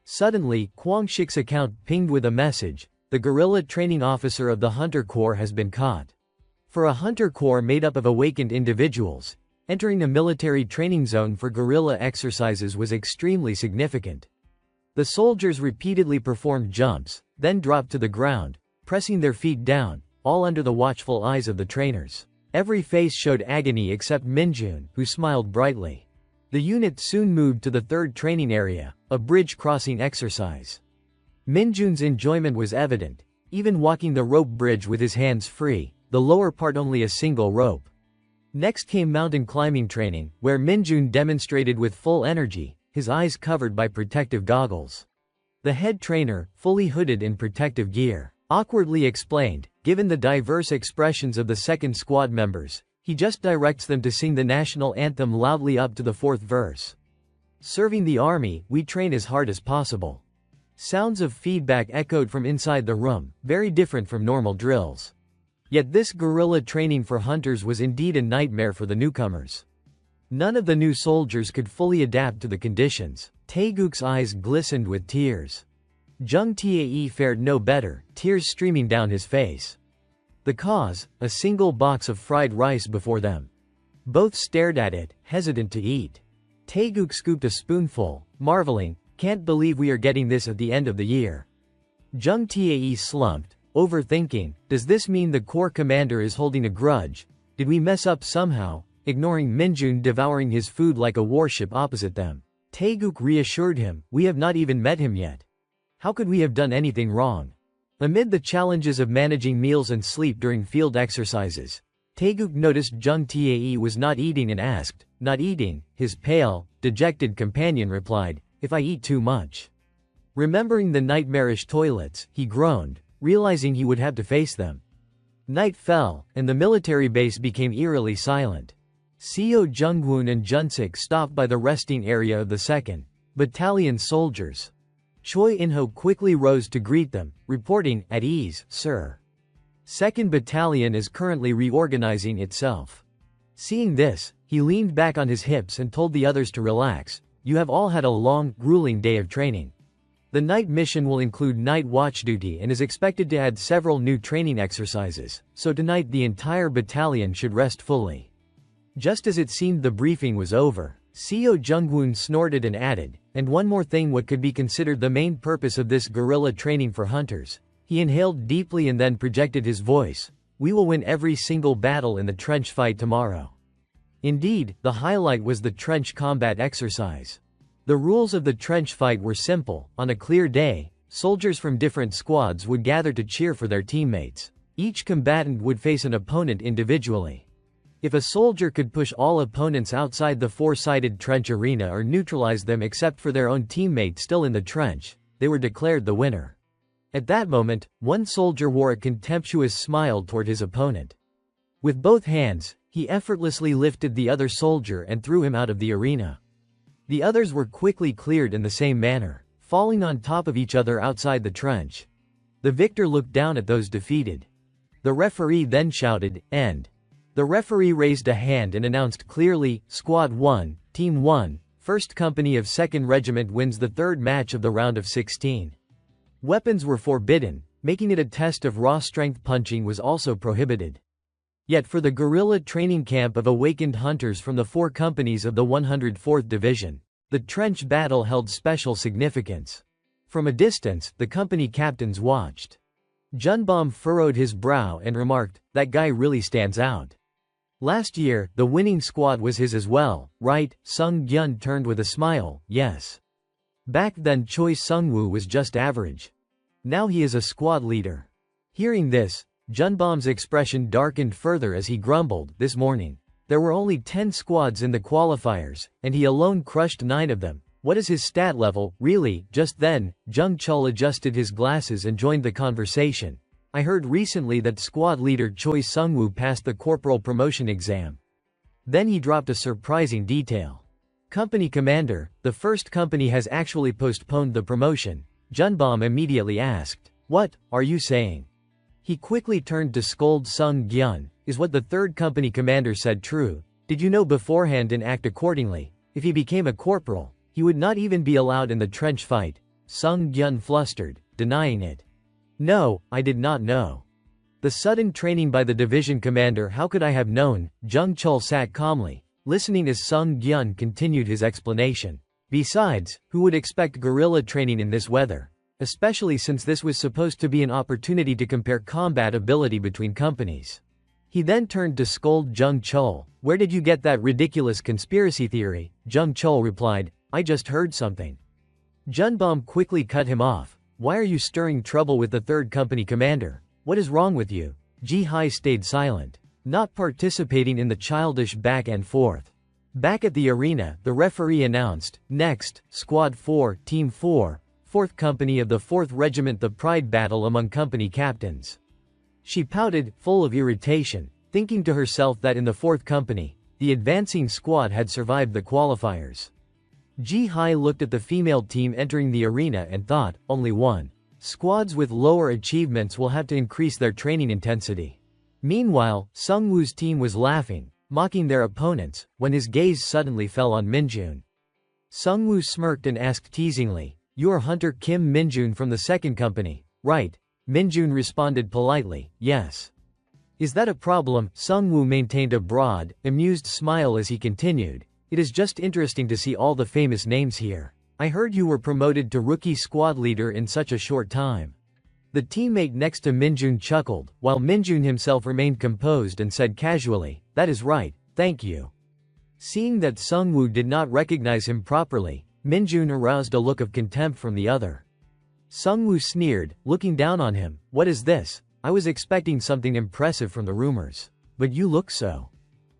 Suddenly, Kwang Shik's account pinged with a message. The guerrilla training officer of the Hunter Corps has been caught. For a Hunter Corps made up of awakened individuals, entering a military training zone for guerrilla exercises was extremely significant. The soldiers repeatedly performed jumps, then dropped to the ground, pressing their feet down, all under the watchful eyes of the trainers. Every face showed agony except Minjun, who smiled brightly. The unit soon moved to the 3rd training area, a bridge crossing exercise. Minjun's enjoyment was evident, even walking the rope bridge with his hands free. the lower part only a single rope. Next came mountain climbing training, where Minjun demonstrated with full energy, his eyes covered by protective goggles. The head trainer, fully hooded in protective gear, awkwardly explained, given the diverse expressions of the second squad members, he just directs them to sing the national anthem loudly up to the fourth verse. Serving the army, we train as hard as possible. Sounds of feedback echoed from inside the room, very different from normal drills. Yet this guerrilla training for hunters was indeed a nightmare for the newcomers. None of the new soldiers could fully adapt to the conditions. Taeguk's eyes glistened with tears. Jung Tae fared no better, tears streaming down his face. The cause, a single box of fried rice before them. Both stared at it, hesitant to eat. Taeguk scooped a spoonful, marveling, can't believe we are getting this at the end of the year. Jung Tae slumped, overthinking, does this mean the corps commander is holding a grudge? Did we mess up somehow? Ignoring Minjun devouring his food like a warship opposite them. Taeguk reassured him, we have not even met him yet. How could we have done anything wrong? Amid the challenges of managing meals and sleep during field exercises, Taeguk noticed Jung Tae was not eating and asked, not eating, his pale, dejected companion replied, if I eat too much. Remembering the nightmarish toilets, he groaned, realizing he would have to face them. Night fell, and the military base became eerily silent. Seo Jungwoon and Junsik stopped by the resting area of the 2nd Battalion soldiers. Choi In-ho quickly rose to greet them, reporting, at ease, sir. 2nd Battalion is currently reorganizing itself. Seeing this, he leaned back on his hips and told the others to relax, you have all had a long, grueling day of training. The night mission will include night watch duty and is expected to add several new training exercises, so tonight the entire battalion should rest fully. Just as it seemed the briefing was over, Seo Jungwoon snorted and added, and one more thing, what could be considered the main purpose of this guerrilla training for hunters. He inhaled deeply and then projected his voice, we will win every single battle in the trench fight tomorrow. Indeed, the highlight was the trench combat exercise. The rules of the trench fight were simple. On a clear day, soldiers from different squads would gather to cheer for their teammates. Each combatant would face an opponent individually. If a soldier could push all opponents outside the four-sided trench arena or neutralize them except for their own teammate still in the trench, they were declared the winner. At that moment, one soldier wore a contemptuous smile toward his opponent. With both hands, he effortlessly lifted the other soldier and threw him out of the arena. The others were quickly cleared in the same manner, falling on top of each other outside the trench. The victor looked down at those defeated. The referee then shouted, end. The referee raised a hand and announced clearly, Squad 1, Team 1, 1st Company of 2nd Regiment wins the third match of the round of 16. Weapons were forbidden, making it a test of raw strength. Punching was also prohibited. Yet for the guerrilla training camp of awakened hunters from the 4 companies of the 104th Division, the trench battle held special significance. From a distance, the company captains watched. Junbom furrowed his brow and remarked, that guy really stands out. Last year, the winning squad was his as well, right? Sung Gyun turned with a smile, yes. Back then Choi Sungwoo was just average. Now he is a squad leader. Hearing this, Junbom's expression darkened further as he grumbled, this morning. There were only 10 squads in the qualifiers, and he alone crushed 9 of them. What is his stat level, really? Just then, Jung Chul adjusted his glasses and joined the conversation. I heard recently that squad leader Choi Sungwoo passed the corporal promotion exam. Then he dropped a surprising detail. Company commander, the 1st company has actually postponed the promotion. Junbom immediately asked, what are you saying? He quickly turned to scold Sung Gyun, is what the 3rd company commander said true? Did you know beforehand and act accordingly? If he became a corporal, he would not even be allowed in the trench fight. Sung Gyun flustered, denying it. No, I did not know. The sudden training by the division commander, how could I have known? Jung Chul sat calmly, listening as Sung Gyun continued his explanation. Besides, who would expect guerrilla training in this weather? Especially since this was supposed to be an opportunity to compare combat ability between companies. He then turned to scold Jung Chul, where did you get that ridiculous conspiracy theory? Jung Chul replied, I just heard something. Junbom quickly cut him off. Why are you stirring trouble with the 3rd company commander? What is wrong with you? Ji-hai stayed silent, not participating in the childish back and forth. Back at the arena, the referee announced, "Next, Squad 4, Team 4, 4th Company of the 4th Regiment, the Pride Battle among company captains." She pouted, full of irritation, thinking to herself that in the 4th Company, the advancing squad had survived the qualifiers. Ji-hai looked at the female team entering the arena and thought, only one. Squads with lower achievements will have to increase their training intensity. Meanwhile, Sungwoo's team was laughing, mocking their opponents, when his gaze suddenly fell on Minjun. Sungwoo smirked and asked teasingly, "You are Hunter Kim Minjun from the 2nd Company, right?" Minjun responded politely, "Yes." "Is that a problem?" Sungwoo maintained a broad, amused smile as he continued, "It is just interesting to see all the famous names here. I heard you were promoted to rookie squad leader in such a short time." The teammate next to Minjun chuckled, while Minjun himself remained composed and said casually, "That is right, thank you." Seeing that Sungwoo did not recognize him properly, Minjun aroused a look of contempt from the other. Sungwoo sneered, looking down on him, "What is this? I was expecting something impressive from the rumors. But you look so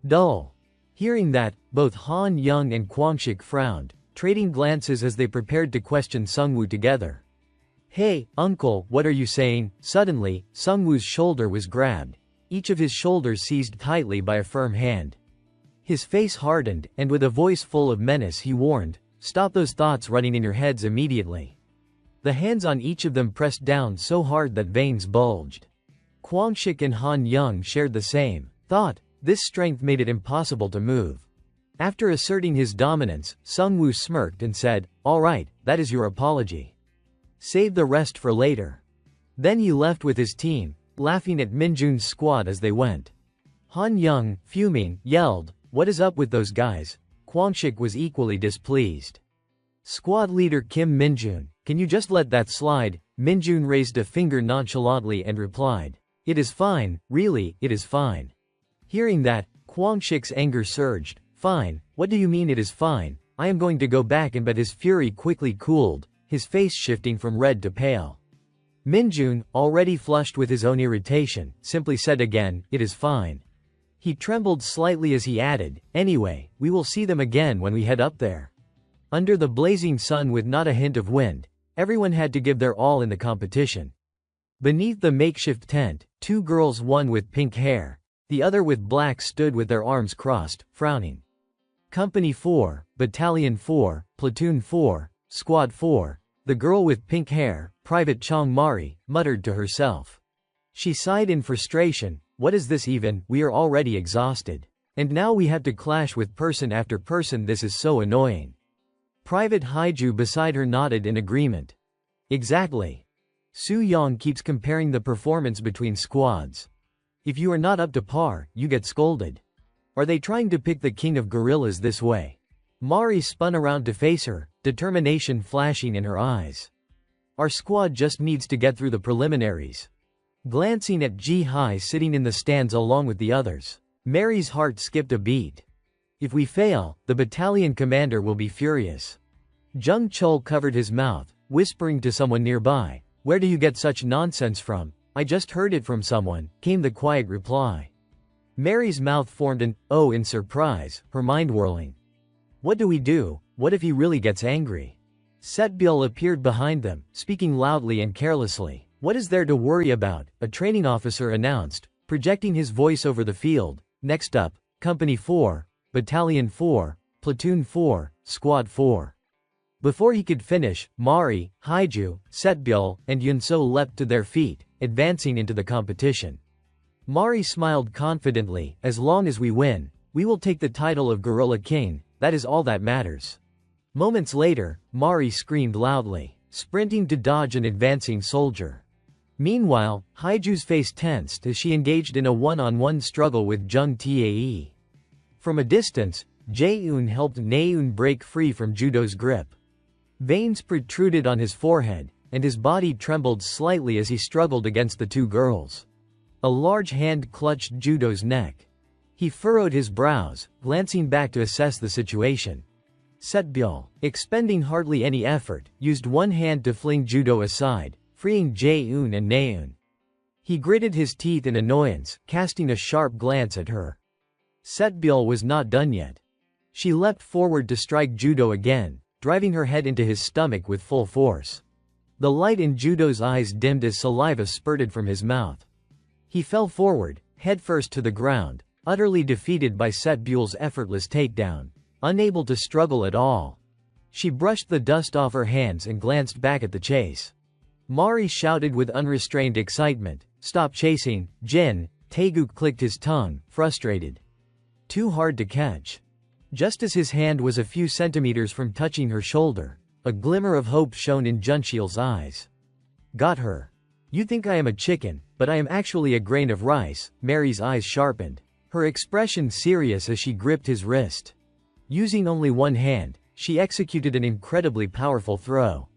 dull." Hearing that, both Han Young and Kwangshik frowned, trading glances as they prepared to question Sungwoo together. "Hey, uncle, what are you saying?" Suddenly, Sungwoo's shoulder was grabbed, each of his shoulders seized tightly by a firm hand. His face hardened, and with a voice full of menace he warned, "Stop those thoughts running in your heads immediately." The hands on each of them pressed down so hard that veins bulged. Kwangshik and Han Young shared the same thought. This strength made it impossible to move. After asserting his dominance, Sungwoo smirked and said, "All right, that is your apology. Save the rest for later." Then he left with his team, laughing at Minjun's squad as they went. Han Young, fuming, yelled, "What is up with those guys?" Kwangshik was equally displeased. "Squad leader Kim Minjun, can you just let that slide?" Minjun raised a finger nonchalantly and replied, "It is fine, really, it is fine." Hearing that, Kwangshik's anger surged. "Fine, what do you mean it is fine? I am going to go back and..." But his fury quickly cooled, his face shifting from red to pale. Minjun, already flushed with his own irritation, simply said again, "It is fine." He trembled slightly as he added, "Anyway, we will see them again when we head up there." Under the blazing sun with not a hint of wind, everyone had to give their all in the competition. Beneath the makeshift tent, two girls, one with pink hair, the other with black, stood with their arms crossed, frowning. Company 4, Battalion 4, Platoon 4, Squad 4. The girl with pink hair, Private Chong Mari, muttered to herself. She sighed in frustration, "What is this even? We are already exhausted. And now we have to clash with person after person. This is so annoying." Private Haiju beside her nodded in agreement. "Exactly. Su Yong keeps comparing the performance between squads. If you are not up to par, you get scolded. Are they trying to pick the king of gorillas this way?" Mari spun around to face her, determination flashing in her eyes. "Our squad just needs to get through the preliminaries." Glancing at Ji-hai sitting in the stands along with the others, Mary's heart skipped a beat. "If we fail, the battalion commander will be furious." Jung Chul covered his mouth, whispering to someone nearby, "Where do you get such nonsense from?" "I just heard it from someone," came the quiet reply. Mary's mouth formed an "oh" in surprise, her mind whirling. "What do we do? What if he really gets angry?" Setbyul appeared behind them, speaking loudly and carelessly. "What is there to worry about?" a training officer announced, projecting his voice over the field. "Next up, Company 4, Battalion 4, Platoon 4, Squad 4. Before he could finish, Mari, Haiju, Setbyul, and Yunso leapt to their feet, advancing into the competition. Mari smiled confidently, "As long as we win, we will take the title of Gorilla King, that is all that matters." Moments later, Mari screamed loudly, sprinting to dodge an advancing soldier. Meanwhile, Haiju's face tensed as she engaged in a one-on-one struggle with Jung Tae. From a distance, Jae-eun helped Naeun break free from Judo's grip. Veins protruded on his forehead, and his body trembled slightly as he struggled against the two girls. A large hand clutched Judo's neck. He furrowed his brows, glancing back to assess the situation. Setbyul, expending hardly any effort, used one hand to fling Judo aside, freeing Jae-eun and Naeun. He gritted his teeth in annoyance, casting a sharp glance at her. Setbyul was not done yet. She leapt forward to strike Judo again, driving her head into his stomach with full force. The light in Judo's eyes dimmed as saliva spurted from his mouth. He fell forward, headfirst to the ground, utterly defeated by Setbyul's effortless takedown, unable to struggle at all. She brushed the dust off her hands and glanced back at the chase. Mari shouted with unrestrained excitement, "Stop chasing, Jin!" Taeguk clicked his tongue, frustrated. Too hard to catch. Just as his hand was a few centimeters from touching her shoulder, a glimmer of hope shone in Junshil's eyes. Got her. You think I am a chicken, but I am actually a grain of rice. Mary's eyes sharpened, her expression serious as she gripped his wrist. Using only one hand, she executed an incredibly powerful throw.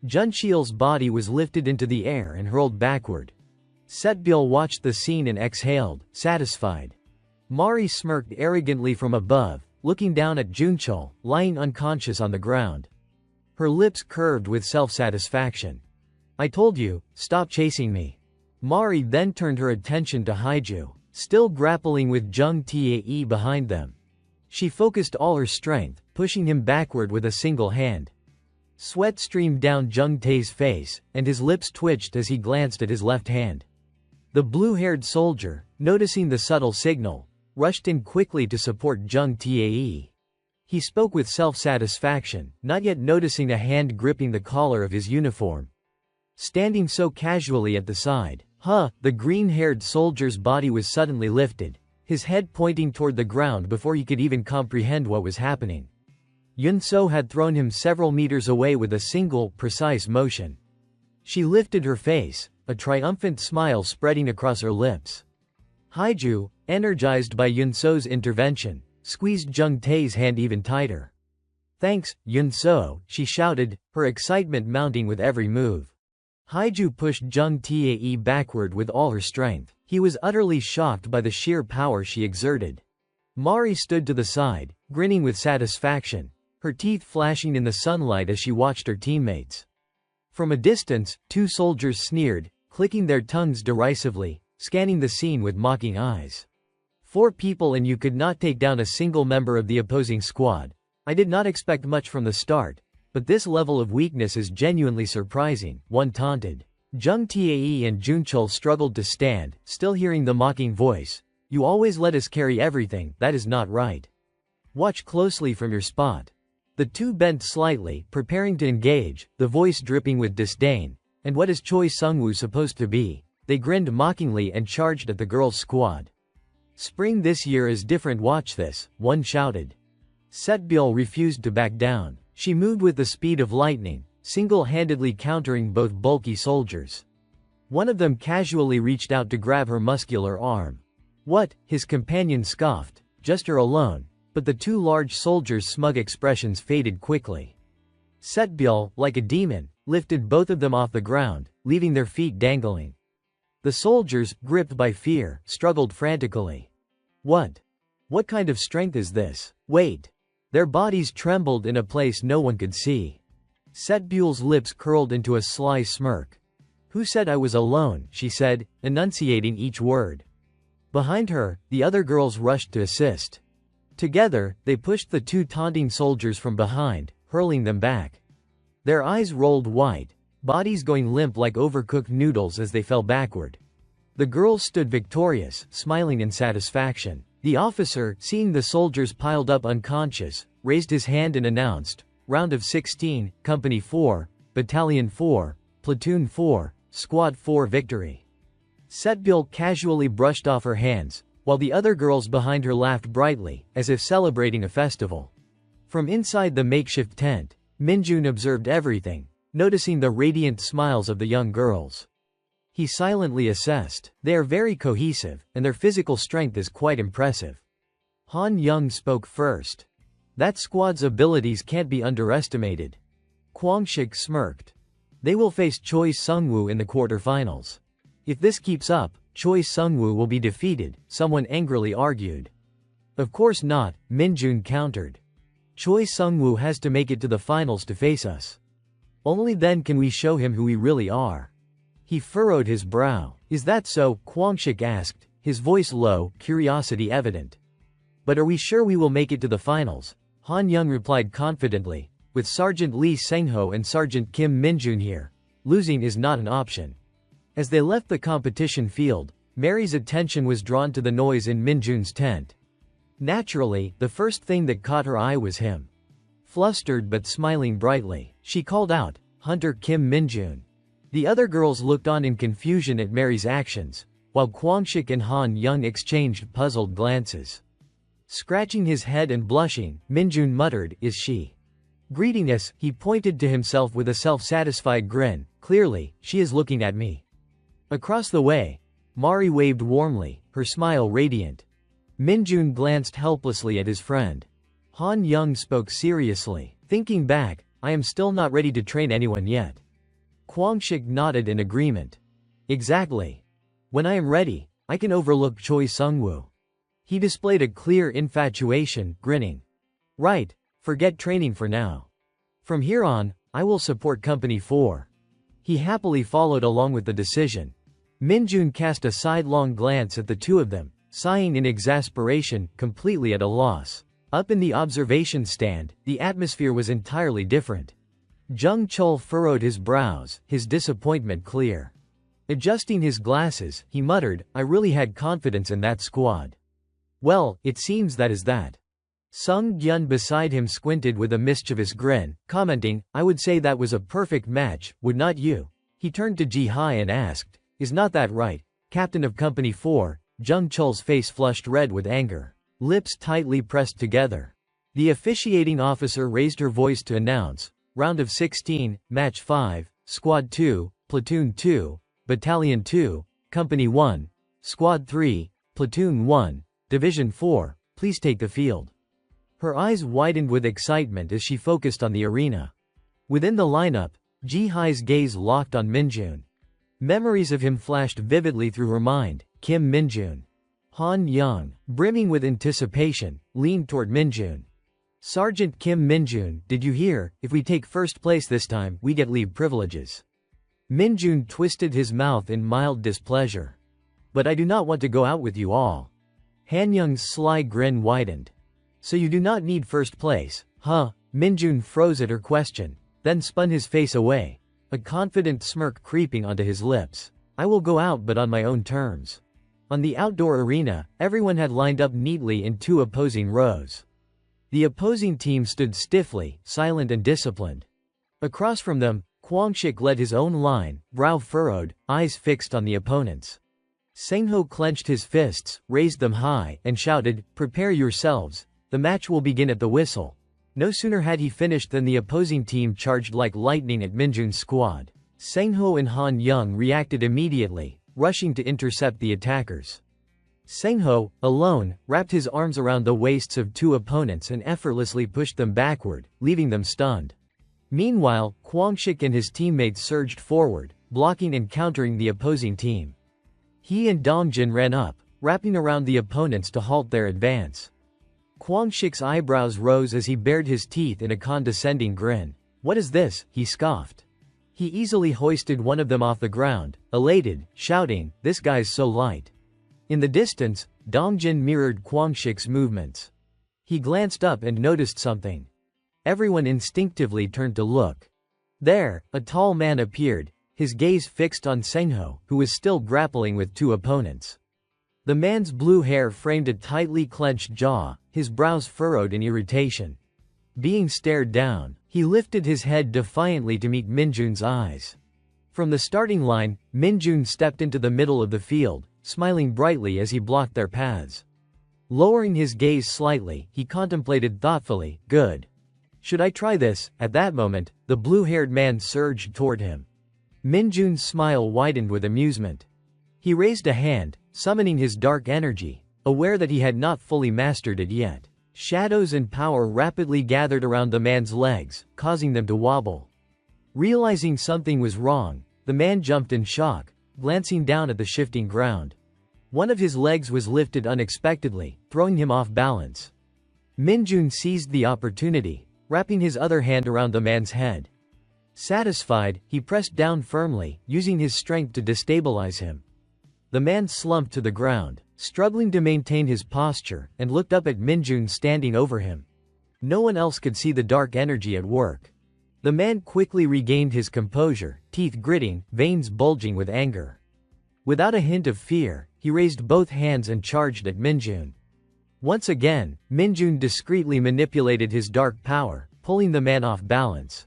Junshil's body was lifted into the air and hurled backward. Setbyul watched the scene and exhaled, satisfied. Mari smirked arrogantly from above, looking down at Junshil, lying unconscious on the ground. Her lips curved with self-satisfaction. I told you, stop chasing me. Mari then turned her attention to Haiju, still grappling with Jung Tae behind them. She focused all her strength, pushing him backward with a single hand. Sweat streamed down Jung Tae's face, and his lips twitched as he glanced at his left hand. The blue-haired soldier, noticing the subtle signal, rushed in quickly to support Jung Tae. He spoke with self-satisfaction, not yet noticing a hand gripping the collar of his uniform. Standing so casually at the side, the green-haired soldier's body was suddenly lifted, his head pointing toward the ground before he could even comprehend what was happening. Yunso had thrown him several meters away with a single, precise motion. She lifted her face, a triumphant smile spreading across her lips. Haiju, energized by Yunso's intervention, squeezed Jung Tae's hand even tighter. Thanks, Yunso, she shouted, her excitement mounting with every move. Haiju pushed Jung Tae backward with all her strength. He was utterly shocked by the sheer power she exerted. Mari stood to the side, grinning with satisfaction, her teeth flashing in the sunlight as she watched her teammates. From a distance, two soldiers sneered, clicking their tongues derisively, scanning the scene with mocking eyes. 4 people and you could not take down a single member of the opposing squad. I did not expect much from the start, but this level of weakness is genuinely surprising, one taunted. Jung Tae and Junchul struggled to stand, still hearing the mocking voice. You always let us carry everything, that is not right. Watch closely from your spot. The two bent slightly, preparing to engage, the voice dripping with disdain. And what is Choi Sungwoo supposed to be? They grinned mockingly and charged at the girls' squad. Spring this year is different, watch this, one shouted. Setbyul refused to back down. She moved with the speed of lightning, single-handedly countering both bulky soldiers. One of them casually reached out to grab her muscular arm. What? His companion scoffed. Just her alone. But the two large soldiers' smug expressions faded quickly. Setbyul, like a demon, lifted both of them off the ground, leaving their feet dangling. The soldiers, gripped by fear, struggled frantically. What? What kind of strength is this? Wait. Their bodies trembled in a place no one could see. Setbyul's lips curled into a sly smirk. Who said I was alone? She said, enunciating each word. Behind her, the other girls rushed to assist. Together, they pushed the two taunting soldiers from behind, hurling them back. Their eyes rolled wide, bodies going limp like overcooked noodles as they fell backward. The girls stood victorious, smiling in satisfaction. The officer, seeing the soldiers piled up unconscious, raised his hand and announced, Round of 16, Company 4, Battalion 4, Platoon 4, Squad 4 victory. Setbyul casually brushed off her hands, while the other girls behind her laughed brightly, as if celebrating a festival. From inside the makeshift tent, Minjun observed everything, noticing the radiant smiles of the young girls. He silently assessed, they are very cohesive, and their physical strength is quite impressive. Han Young spoke first. That squad's abilities can't be underestimated. Kwangshik smirked. They will face Choi Sungwoo in the quarterfinals. If this keeps up, Choi Sungwoo will be defeated, someone angrily argued. Of course not, Minjun countered. Choi Sungwoo has to make it to the finals to face us. Only then can we show him who we really are. He furrowed his brow. Is that so? Kwangshik asked, his voice low, curiosity evident. But are we sure we will make it to the finals? Han Young replied confidently. With Sergeant Lee Sengho and Sergeant Kim Minjun here, losing is not an option. As they left the competition field, Mary's attention was drawn to the noise in Minjun's tent. Naturally, the first thing that caught her eye was him. Flustered but smiling brightly, she called out, "Hunter Kim Minjun." The other girls looked on in confusion at Mary's actions, while Kwangshik and Han Young exchanged puzzled glances. Scratching his head and blushing, Minjun muttered, "Is she?" Greeting us, he pointed to himself with a self-satisfied grin. "Clearly, she is looking at me." Across the way, Mari waved warmly, her smile radiant. Minjun glanced helplessly at his friend. Han Young spoke seriously. "Thinking back, I am still not ready to train anyone yet." Kwangshik nodded in agreement. "Exactly. When I am ready, I can overlook Choi Sungwoo." He displayed a clear infatuation, grinning. "Right. Forget training for now. From here on, I will support Company 4. He happily followed along with the decision. Minjun cast a sidelong glance at the two of them, sighing in exasperation, completely at a loss. Up in the observation stand, the atmosphere was entirely different. Jung Chul furrowed his brows, his disappointment clear. Adjusting his glasses, he muttered, "I really had confidence in that squad." "Well, it seems that is that." Sung Gyun beside him squinted with a mischievous grin, commenting, "I would say that was a perfect match, would not you?" He turned to Ji Hai and asked, "Is not that right, Captain of Company 4? Jung Chul's face flushed red with anger, lips tightly pressed together. The officiating officer raised her voice to announce, "Round of 16, Match 5, Squad 2, Platoon 2, Battalion 2, Company 1, Squad 3, Platoon 1, Division 4, please take the field." Her eyes widened with excitement as she focused on the arena. Within the lineup, Ji Hai's gaze locked on Minjun. Memories of him flashed vividly through her mind. Kim Minjun. Han Young, brimming with anticipation, leaned toward Minjun. "Sergeant Kim Minjun, did you hear? If we take first place this time, we get leave privileges." Minjun twisted his mouth in mild displeasure. "But I do not want to go out with you all." Han Young's sly grin widened. "So you do not need first place, huh?" Minjun froze at her question, then spun his face away, a confident smirk creeping onto his lips. "I will go out but on my own terms." On the outdoor arena, everyone had lined up neatly in two opposing rows. The opposing team stood stiffly, silent and disciplined. Across from them, Kwangshik led his own line, brow furrowed, eyes fixed on the opponents. Sengho clenched his fists, raised them high, and shouted, "Prepare yourselves. The match will begin at the whistle." No sooner had he finished than the opposing team charged like lightning at Minjun's squad. Sengho and Han Young reacted immediately, rushing to intercept the attackers. Sengho, alone, wrapped his arms around the waists of two opponents and effortlessly pushed them backward, leaving them stunned. Meanwhile, Kwangshik and his teammates surged forward, blocking and countering the opposing team. He and Dongjin ran up, wrapping around the opponents to halt their advance. Kwangshik's eyebrows rose as he bared his teeth in a condescending grin. "What is this?" he scoffed. He easily hoisted one of them off the ground, elated, shouting, "This guy's so light." In the distance, Dongjin mirrored Kwangshik's movements. He glanced up and noticed something. Everyone instinctively turned to look. There, a tall man appeared, his gaze fixed on Sengho, who was still grappling with two opponents. The man's blue hair framed a tightly clenched jaw, his brows furrowed in irritation. Being stared down, he lifted his head defiantly to meet Minjun's eyes. From the starting line, Minjun stepped into the middle of the field, smiling brightly as he blocked their paths. Lowering his gaze slightly, he contemplated thoughtfully, "Good. Should I try this?" At that moment, the blue-haired man surged toward him. Minjun's smile widened with amusement. He raised a hand, summoning his dark energy, aware that he had not fully mastered it yet. Shadows and power rapidly gathered around the man's legs, causing them to wobble. Realizing something was wrong, the man jumped in shock, glancing down at the shifting ground. One of his legs was lifted unexpectedly, throwing him off balance. Minjun seized the opportunity, wrapping his other hand around the man's head. Satisfied, he pressed down firmly, using his strength to destabilize him. The man slumped to the ground, struggling to maintain his posture, and looked up at Minjun standing over him. No one else could see the dark energy at work. The man quickly regained his composure, teeth gritting, veins bulging with anger. Without a hint of fear, he raised both hands and charged at Minjun. Once again, Minjun discreetly manipulated his dark power, pulling the man off balance.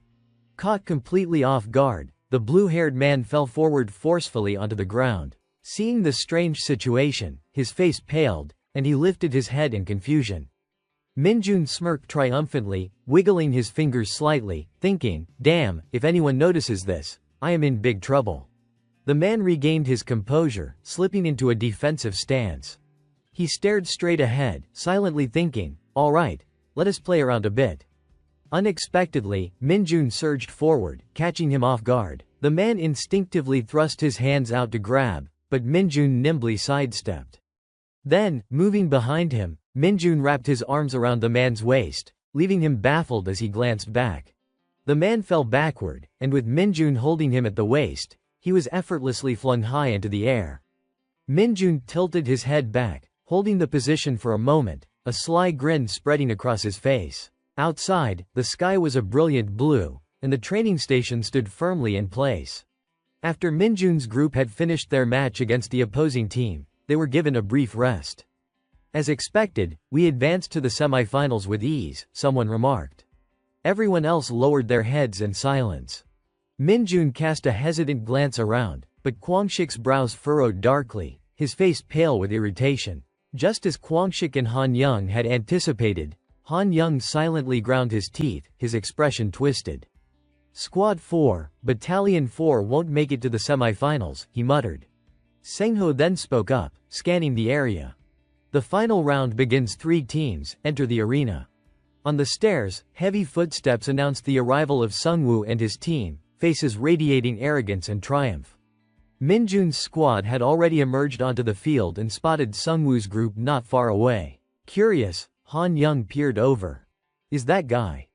Caught completely off guard, the blue-haired man fell forward forcefully onto the ground. Seeing the strange situation, his face paled, and he lifted his head in confusion. Minjun smirked triumphantly, wiggling his fingers slightly, thinking, "Damn, if anyone notices this, I am in big trouble." The man regained his composure, slipping into a defensive stance. He stared straight ahead, silently thinking, "All right, let us play around a bit." Unexpectedly, Minjun surged forward, catching him off guard. The man instinctively thrust his hands out to grab, but Minjun nimbly sidestepped. Then, moving behind him, Minjun wrapped his arms around the man's waist, leaving him baffled as he glanced back. The man fell backward, and with Minjun holding him at the waist, he was effortlessly flung high into the air. Minjun tilted his head back, holding the position for a moment, a sly grin spreading across his face. Outside, the sky was a brilliant blue, and the training station stood firmly in place. After Minjun's group had finished their match against the opposing team, they were given a brief rest. "As expected, we advanced to the semifinals with ease," someone remarked. Everyone else lowered their heads in silence. Minjun cast a hesitant glance around, but Kwangshik's brows furrowed darkly, his face pale with irritation. Just as Kwangshik and Han Young had anticipated, Han Young silently ground his teeth, his expression twisted. "Squad 4, Battalion 4 won't make it to the semifinals," he muttered. Sengho then spoke up, scanning the area. "The final round begins. 3 teams enter the arena." On the stairs, heavy footsteps announced the arrival of Sungwoo and his team, faces radiating arrogance and triumph. Minjun's squad had already emerged onto the field and spotted Sungwoo's group not far away. Curious, Han Young peered over. "Is that guy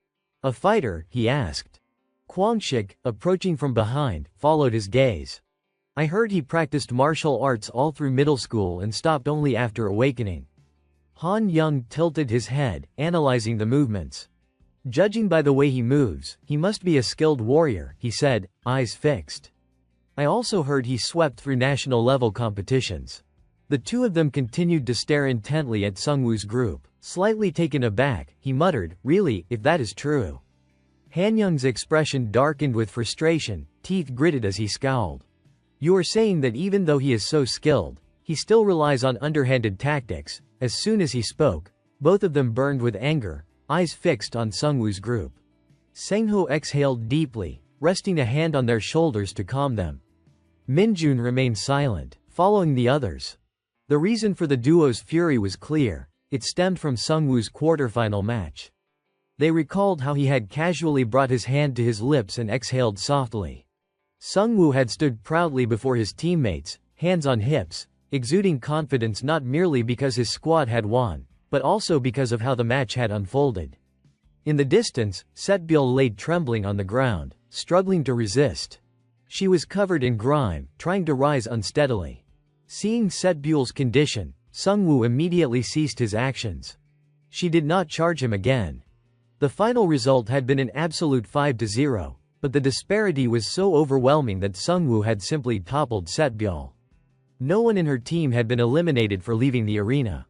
a fighter?" he asked. Kwangshik, approaching from behind, followed his gaze. "I heard he practiced martial arts all through middle school and stopped only after awakening." Han Young tilted his head, analyzing the movements. "Judging by the way he moves, he must be a skilled warrior," he said, eyes fixed. "I also heard he swept through national-level competitions." The two of them continued to stare intently at Sungwoo's group. Slightly taken aback, he muttered, "Really, if that is true." Han Young's expression darkened with frustration, teeth gritted as he scowled. "You are saying that even though he is so skilled, he still relies on underhanded tactics?" As soon as he spoke, both of them burned with anger, eyes fixed on Sungwoo's group. Sengho exhaled deeply, resting a hand on their shoulders to calm them. Minjun remained silent, following the others. The reason for the duo's fury was clear. It stemmed from Sungwoo's quarterfinal match. They recalled how he had casually brought his hand to his lips and exhaled softly. Sungwoo had stood proudly before his teammates, hands on hips, exuding confidence not merely because his squad had won, but also because of how the match had unfolded. In the distance, Setbyul lay trembling on the ground, struggling to resist. She was covered in grime, trying to rise unsteadily. Seeing Setbyul's condition, Sungwoo immediately ceased his actions. She did not charge him again. The final result had been an absolute 5-0, but the disparity was so overwhelming that Sungwoo had simply toppled Setbyul. No one in her team had been eliminated for leaving the arena.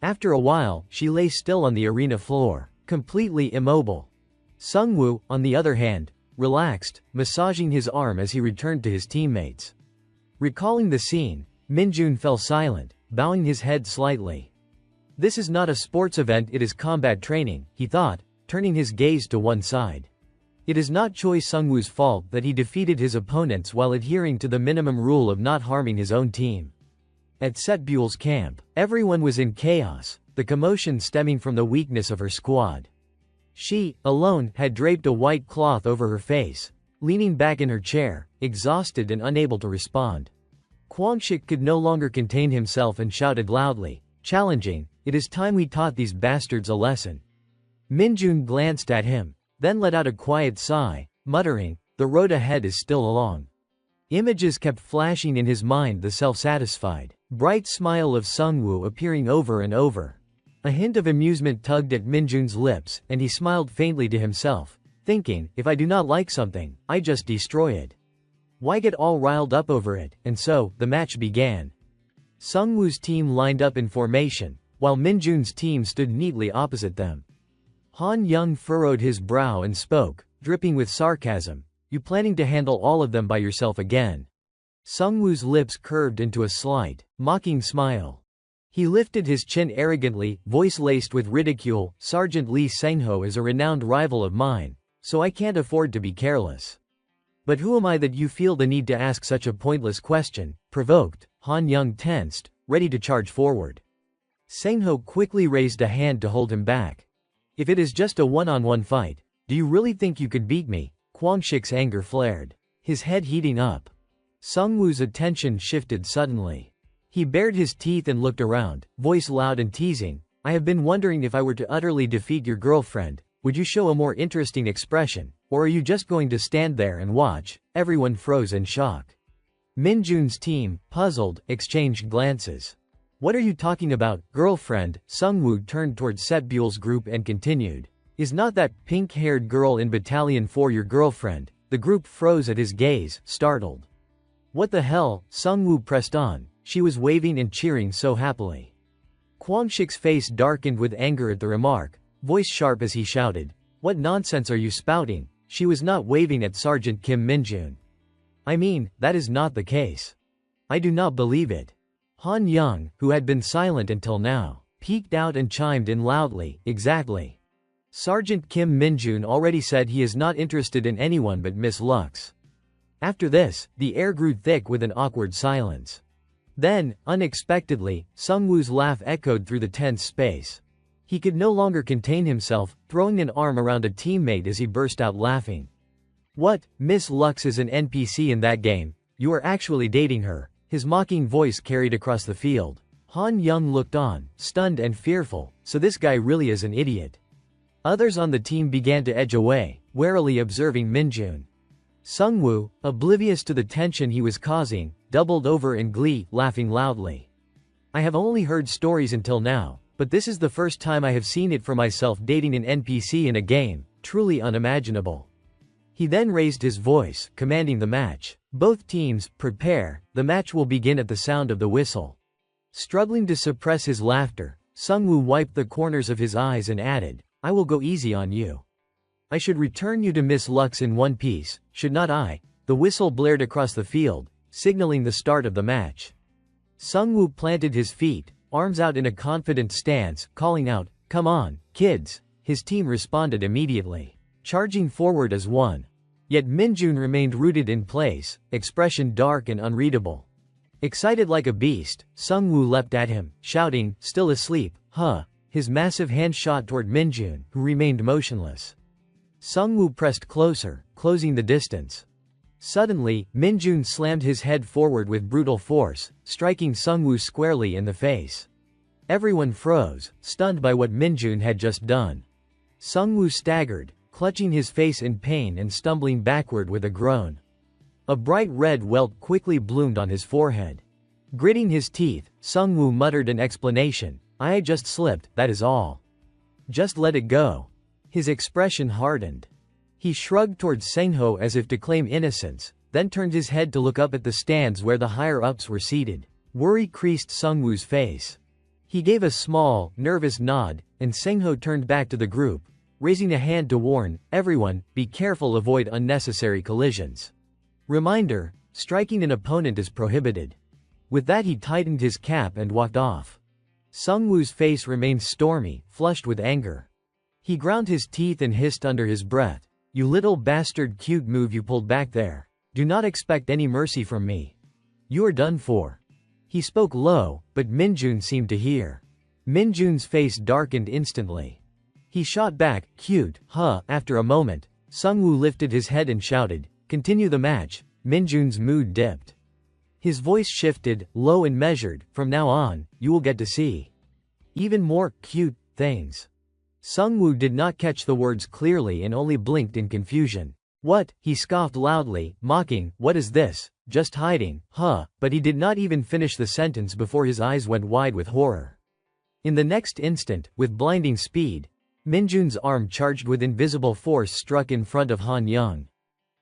After a while, she lay still on the arena floor, completely immobile. Sungwoo, on the other hand, relaxed, massaging his arm as he returned to his teammates. Recalling the scene, Minjun fell silent, bowing his head slightly. "This is not a sports event, it is combat training," he thought, turning his gaze to one side. It is not Choi Sungwoo's fault that he defeated his opponents while adhering to the minimum rule of not harming his own team. At Setbyul's camp, everyone was in chaos, the commotion stemming from the weakness of her squad. She, alone, had draped a white cloth over her face, leaning back in her chair, exhausted and unable to respond. Kwangshik could no longer contain himself and shouted loudly, challenging, "It is time we taught these bastards a lesson." Minjun glanced at him, then let out a quiet sigh, muttering, The road ahead is still long. Images kept flashing in his mind, the self-satisfied, bright smile of Sungwoo appearing over and over. A hint of amusement tugged at Minjun's lips, and he smiled faintly to himself, thinking, if I do not like something, I just destroy it. Why get all riled up over it? And so, the match began. Sungwoo's team lined up in formation, while Minjun's team stood neatly opposite them. Han Young furrowed his brow and spoke, dripping with sarcasm, you planning to handle all of them by yourself again? Sungwoo's lips curved into a slight, mocking smile. He lifted his chin arrogantly, voice laced with ridicule, Sergeant Lee Sengho is a renowned rival of mine, so I can't afford to be careless. But who am I that you feel the need to ask such a pointless question? Provoked, Han Young tensed, ready to charge forward. Sengho quickly raised a hand to hold him back. If it is just a one-on-one fight, do you really think you could beat me? Kwangshik's anger flared, his head heating up. Sungwoo's attention shifted suddenly. He bared his teeth and looked around, voice loud and teasing. I have been wondering if I were to utterly defeat your girlfriend, would you show a more interesting expression, or are you just going to stand there and watch? Everyone froze in shock. Minjun's team, puzzled, exchanged glances. What are you talking about, girlfriend? Sungwoo turned toward Setbule's group and continued. Is not that pink-haired girl in Battalion 4 your girlfriend? The group froze at his gaze, startled. What the hell? Sungwoo pressed on. She was waving and cheering so happily. Kwangshik's face darkened with anger at the remark, voice sharp as he shouted. What nonsense are you spouting? She was not waving at Sergeant Kim Minjun. I mean, that is not the case. I do not believe it. Han Young, who had been silent until now, peeked out and chimed in loudly, exactly. Sergeant Kim Minjun already said he is not interested in anyone but Miss Lux. After this, the air grew thick with an awkward silence. Then, unexpectedly, Sungwoo's laugh echoed through the tense space. He could no longer contain himself, throwing an arm around a teammate as he burst out laughing. What, Miss Lux is an NPC in that game? You are actually dating her? His mocking voice carried across the field. Han Young looked on, stunned and fearful, so this guy really is an idiot. Others on the team began to edge away, warily observing Minjun. Sungwoo, oblivious to the tension he was causing, doubled over in glee, laughing loudly. I have only heard stories until now, but this is the first time I have seen it for myself, dating an NPC in a game, truly unimaginable. He then raised his voice, commanding the match. Both teams, prepare, the match will begin at the sound of the whistle. Struggling to suppress his laughter, Sungwoo wiped the corners of his eyes and added, I will go easy on you. I should return you to Miss Lux in one piece, should not I? The whistle blared across the field, signaling the start of the match. Sungwoo planted his feet, arms out in a confident stance, calling out, come on, kids. His team responded immediately, charging forward as one. Yet Minjun remained rooted in place, expression dark and unreadable. Excited like a beast, Sungwoo leapt at him, shouting, still asleep, huh? His massive hand shot toward Minjun, who remained motionless. Sungwoo pressed closer, closing the distance. Suddenly, Minjun slammed his head forward with brutal force, striking Sungwoo squarely in the face. Everyone froze, stunned by what Minjun had just done. Sungwoo staggered, clutching his face in pain and stumbling backward with a groan. A bright red welt quickly bloomed on his forehead. Gritting his teeth, Sungwoo muttered an explanation. I just slipped, that is all. Just let it go. His expression hardened. He shrugged towards Sengho as if to claim innocence, then turned his head to look up at the stands where the higher-ups were seated. Worry creased Sungwoo's face. He gave a small, nervous nod, and Sengho turned back to the group, raising a hand to warn, everyone, be careful, avoid unnecessary collisions. Reminder, striking an opponent is prohibited. With that he tightened his cap and walked off. Sungwoo's face remained stormy, flushed with anger. He ground his teeth and hissed under his breath. You little bastard, cute move you pulled back there. Do not expect any mercy from me. You are done for. He spoke low, but Minjun seemed to hear. Minjun's face darkened instantly. He shot back, cute, huh? After a moment, Sungwoo lifted his head and shouted, continue the match. Minjun's mood dipped. His voice shifted, low and measured, from now on, you will get to see even more cute things. Sungwoo did not catch the words clearly and only blinked in confusion. What? He scoffed loudly, mocking, what is this? Just hiding, huh? But he did not even finish the sentence before his eyes went wide with horror. In the next instant, with blinding speed, Minjun's arm charged with invisible force struck in front of Han Young.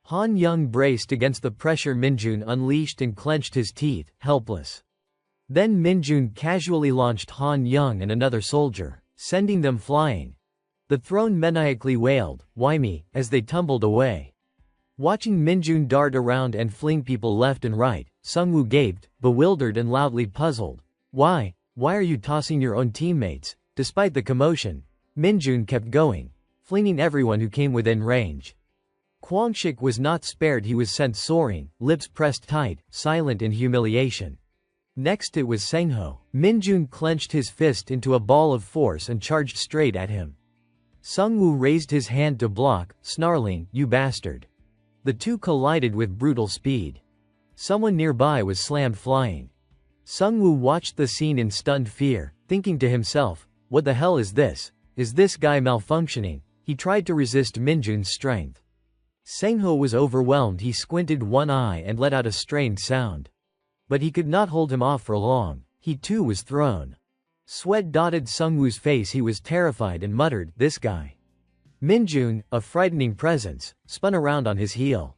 Han Young braced against the pressure Minjun unleashed and clenched his teeth, helpless. Then Minjun casually launched Han Young and another soldier, sending them flying. The throne maniacally wailed, "Why me?" as they tumbled away. Watching Minjun dart around and fling people left and right, Sungwoo gaped, bewildered and loudly puzzled. Why are you tossing your own teammates? Despite the commotion, Minjun kept going, flinging everyone who came within range. Kwangshik was not spared. He was sent soaring, lips pressed tight, silent in humiliation. Next it was Sengho. Minjun clenched his fist into a ball of force and charged straight at him. Sungwoo raised his hand to block, snarling, "You bastard." The two collided with brutal speed. Someone nearby was slammed flying. Sungwoo watched the scene in stunned fear, thinking to himself, what the hell is this? Is this guy malfunctioning? He tried to resist Minjun's strength. Sengho was overwhelmed. He squinted one eye and let out a strained sound. But he could not hold him off for long. He too was thrown. Sweat dotted Sungwoo's face. He was terrified and muttered, "This guy." Minjun, a frightening presence, spun around on his heel.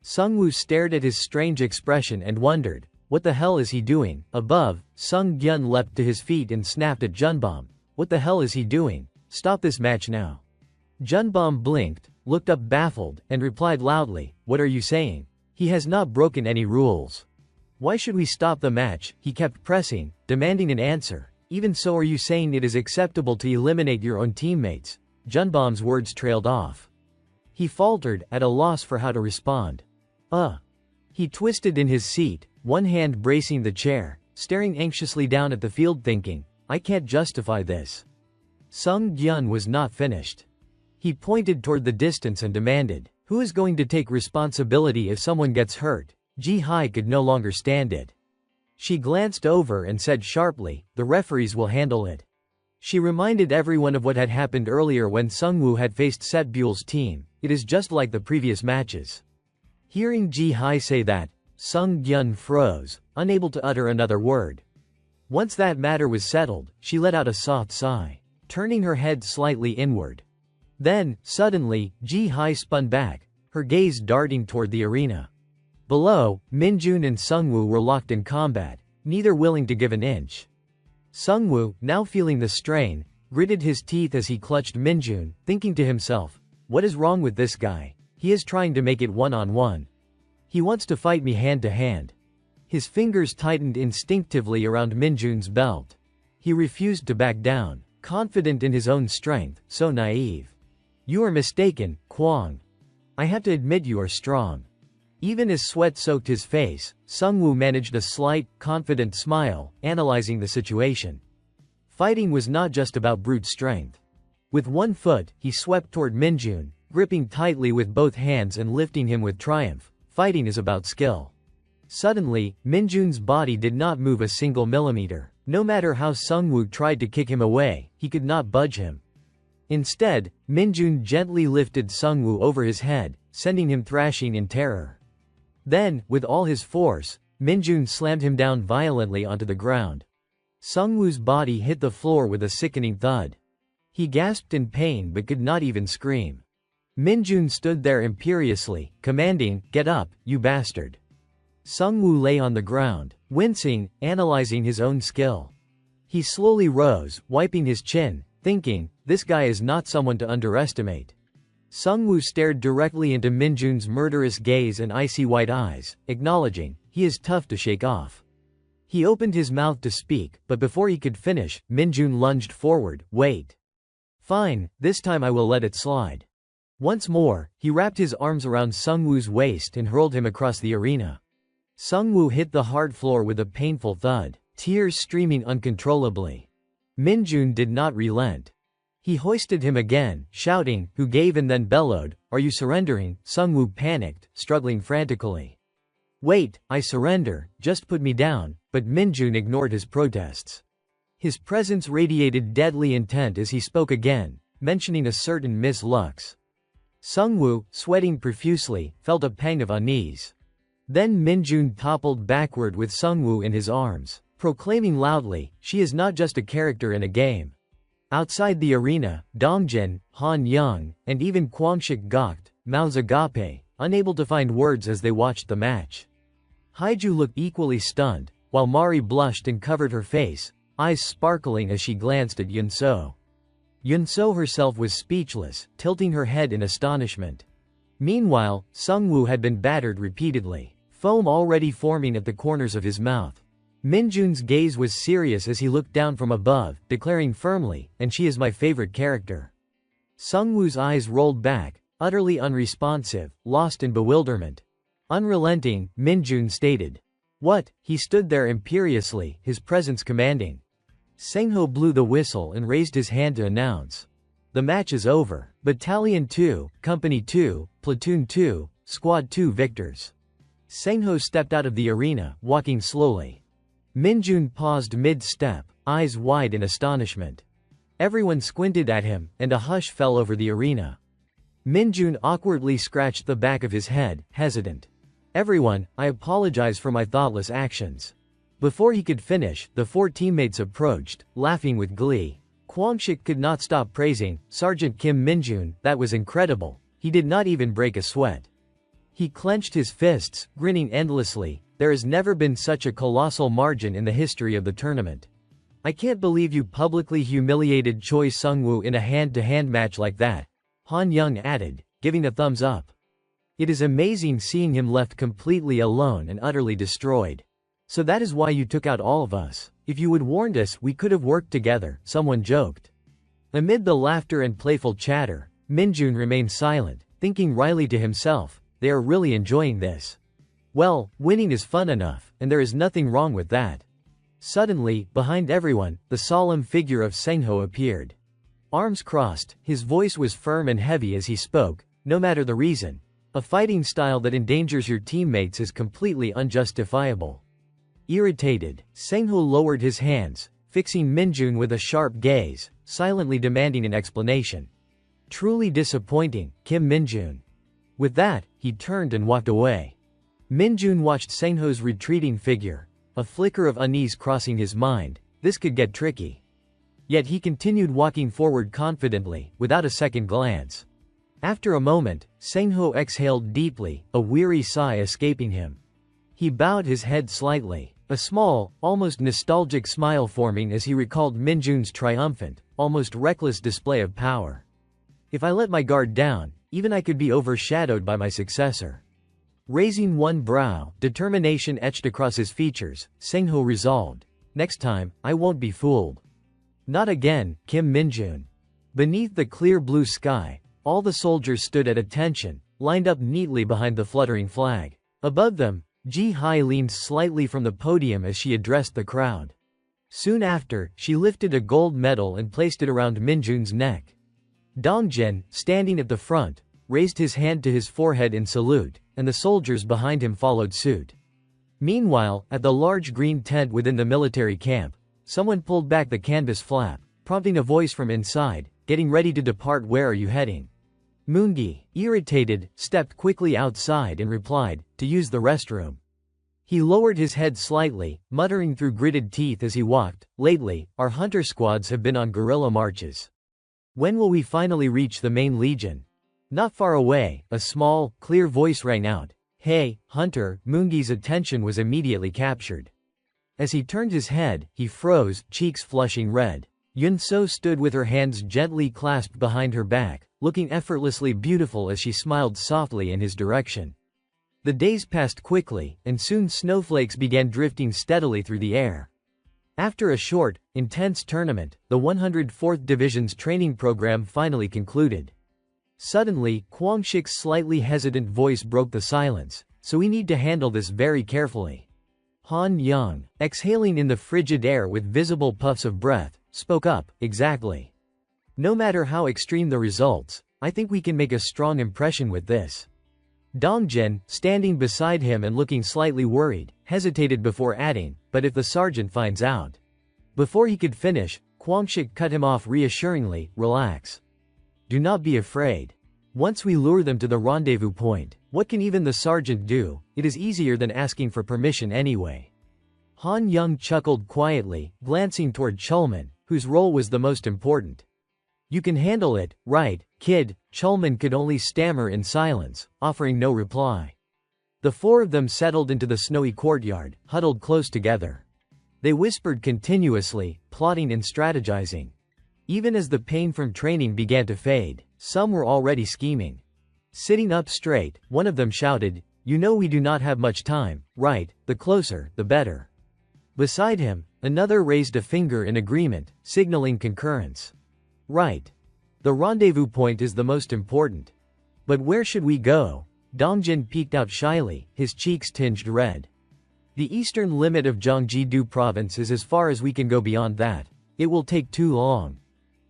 Sungwoo stared at his strange expression and wondered, what the hell is he doing? Above, Sung Gyun leapt to his feet and snapped at Junbom. What the hell is he doing? Stop this match now. Junbom blinked, looked up baffled, and replied loudly, "What are you saying? He has not broken any rules. Why should we stop the match?" He kept pressing, demanding an answer. "Even so, are you saying it is acceptable to eliminate your own teammates?" Junbom's words trailed off. He faltered, at a loss for how to respond. He twisted in his seat, one hand bracing the chair, staring anxiously down at the field thinking, I can't justify this. Sung Gyun was not finished. He pointed toward the distance and demanded, who is going to take responsibility if someone gets hurt? Ji Hai could no longer stand it. She glanced over and said sharply, the referees will handle it. She reminded everyone of what had happened earlier when Sungwoo had faced Setbule's team. It is just like the previous matches. Hearing Ji Hai say that, Sung Gyun froze, unable to utter another word. Once that matter was settled, she let out a soft sigh, turning her head slightly inward. Then, suddenly, Ji Hai spun back, her gaze darting toward the arena. Below, Minjun and Sungwoo were locked in combat, neither willing to give an inch. Sungwoo, now feeling the strain, gritted his teeth as he clutched Minjun, thinking to himself, what is wrong with this guy? He is trying to make it one-on-one. He wants to fight me hand-to-hand. His fingers tightened instinctively around Minjun's belt. He refused to back down, confident in his own strength, so naive. You are mistaken, Kwang. I have to admit you are strong. Even as sweat soaked his face, Sungwoo managed a slight, confident smile, analyzing the situation. Fighting was not just about brute strength. With one foot, he swept toward Minjun, gripping tightly with both hands and lifting him with triumph. Fighting is about skill. Suddenly, Minjun's body did not move a single millimeter. No matter how Sungwoo tried to kick him away, he could not budge him. Instead, Minjun gently lifted Sungwoo over his head, sending him thrashing in terror. Then, with all his force, Minjun slammed him down violently onto the ground. Sungwoo's body hit the floor with a sickening thud. He gasped in pain but could not even scream. Minjun stood there imperiously, commanding, get up, you bastard. Sungwoo lay on the ground, wincing, analyzing his own skill. He slowly rose, wiping his chin, thinking, this guy is not someone to underestimate. Sungwoo stared directly into Minjun's murderous gaze and icy white eyes, acknowledging, he is tough to shake off. He opened his mouth to speak, but before he could finish, Minjun lunged forward, wait. Fine, this time I will let it slide. Once more, he wrapped his arms around Sungwoo's waist and hurled him across the arena. Sungwoo hit the hard floor with a painful thud, tears streaming uncontrollably. Minjun did not relent. He hoisted him again, shouting, who gave and then bellowed, are you surrendering? Sungwoo panicked, struggling frantically. Wait, I surrender, just put me down, but Minjun ignored his protests. His presence radiated deadly intent as he spoke again, mentioning a certain Miss Lux. Sungwoo, sweating profusely, felt a pang of unease. Then Minjun toppled backward with Sungwoo in his arms, proclaiming loudly, "She is not just a character in a game." Outside the arena, Dongjin, Han Young, and even Kwangshik gawked, mouths agape, unable to find words as they watched the match. Haiju looked equally stunned, while Mari blushed and covered her face, eyes sparkling as she glanced at Yunso. Yunso herself was speechless, tilting her head in astonishment. Meanwhile, Sungwoo had been battered repeatedly, foam already forming at the corners of his mouth. Minjun's gaze was serious as he looked down from above, declaring firmly, "And she is my favorite character." Sungwoo's eyes rolled back, utterly unresponsive, lost in bewilderment. Unrelenting, Minjun stated. "What?" He stood there imperiously, his presence commanding. Sengho blew the whistle and raised his hand to announce. "The match is over. Battalion 2, Company 2, Platoon 2, Squad 2 victors." Sengho stepped out of the arena, walking slowly. Minjun paused mid-step, eyes wide in astonishment. Everyone squinted at him, and a hush fell over the arena. Minjun awkwardly scratched the back of his head, hesitant. "Everyone, I apologize for my thoughtless actions." Before he could finish, the 4 teammates approached, laughing with glee. Kwangshik could not stop praising Sergeant Kim Minjun. "That was incredible. He did not even break a sweat." He clenched his fists, grinning endlessly. "There has never been such a colossal margin in the history of the tournament. I can't believe you publicly humiliated Choi Sungwoo in a hand-to-hand match like that," Han Young added, giving a thumbs up. "It is amazing seeing him left completely alone and utterly destroyed. So that is why you took out all of us. If you would warned us, we could have worked together," someone joked. Amid the laughter and playful chatter, Minjun remained silent, thinking wryly to himself, "They are really enjoying this. Well, winning is fun enough, and there is nothing wrong with that." Suddenly, behind everyone, the solemn figure of Sengho appeared. Arms crossed, his voice was firm and heavy as he spoke, "No matter the reason, a fighting style that endangers your teammates is completely unjustifiable." Irritated, Sengho lowered his hands, fixing Minjun with a sharp gaze, silently demanding an explanation. "Truly disappointing, Kim Minjun." With that, he turned and walked away. Minjun watched Sengho's retreating figure, a flicker of unease crossing his mind. This could get tricky. Yet he continued walking forward confidently, without a second glance. After a moment, Sengho exhaled deeply, a weary sigh escaping him. He bowed his head slightly, a small, almost nostalgic smile forming as he recalled Minjun's triumphant, almost reckless display of power. "If I let my guard down, even I could be overshadowed by my successor." Raising one brow, determination etched across his features, Sengho resolved, "Next time, I won't be fooled." "Not again, Kim Minjun." Beneath the clear blue sky, all the soldiers stood at attention, lined up neatly behind the fluttering flag. Above them, Ji Hai leaned slightly from the podium as she addressed the crowd. Soon after, she lifted a gold medal and placed it around Minjun's neck. Dongjin, standing at the front, raised his hand to his forehead in salute, and the soldiers behind him followed suit. Meanwhile, at the large green tent within the military camp, someone pulled back the canvas flap, prompting a voice from inside, "Getting ready to depart. Where are you heading?" Moongi, irritated, stepped quickly outside and replied, "To use the restroom." He lowered his head slightly, muttering through gritted teeth as he walked, "Lately, our hunter squads have been on guerrilla marches. When will we finally reach the main legion?" Not far away, a small, clear voice rang out, "Hey, Hunter." Moongi's attention was immediately captured. As he turned his head, he froze, cheeks flushing red. Yunso stood with her hands gently clasped behind her back, looking effortlessly beautiful as she smiled softly in his direction. The days passed quickly, and soon snowflakes began drifting steadily through the air. After a short, intense tournament, the 104th Division's training program finally concluded. Suddenly, Kwangshik's slightly hesitant voice broke the silence, "So we need to handle this very carefully." Han Young, exhaling in the frigid air with visible puffs of breath, spoke up, "Exactly. No matter how extreme the results, I think we can make a strong impression with this." Dongjin, standing beside him and looking slightly worried, hesitated before adding, "But if the sergeant finds out?" Before he could finish, Kwangshik cut him off reassuringly, "Relax. Do not be afraid. Once we lure them to the rendezvous point, what can even the sergeant do? It is easier than asking for permission anyway. Han Young chuckled quietly, glancing toward Chulman, whose role was the most important. You can handle it, right, kid? Chulman could only stammer in silence, offering no reply. The four of them settled into the snowy courtyard, huddled close together. They whispered continuously, plotting and strategizing. Even as the pain from training began to fade, some were already scheming. Sitting up straight, one of them shouted, "You know we do not have much time, right? The closer, the better." Beside him, another raised a finger in agreement, signaling concurrence. Right. The rendezvous point is the most important. But where should we go? Dongjin peeked out shyly, his cheeks tinged red. The eastern limit of Gyeonggi-do province is as far as we can go. Beyond that, it will take too long.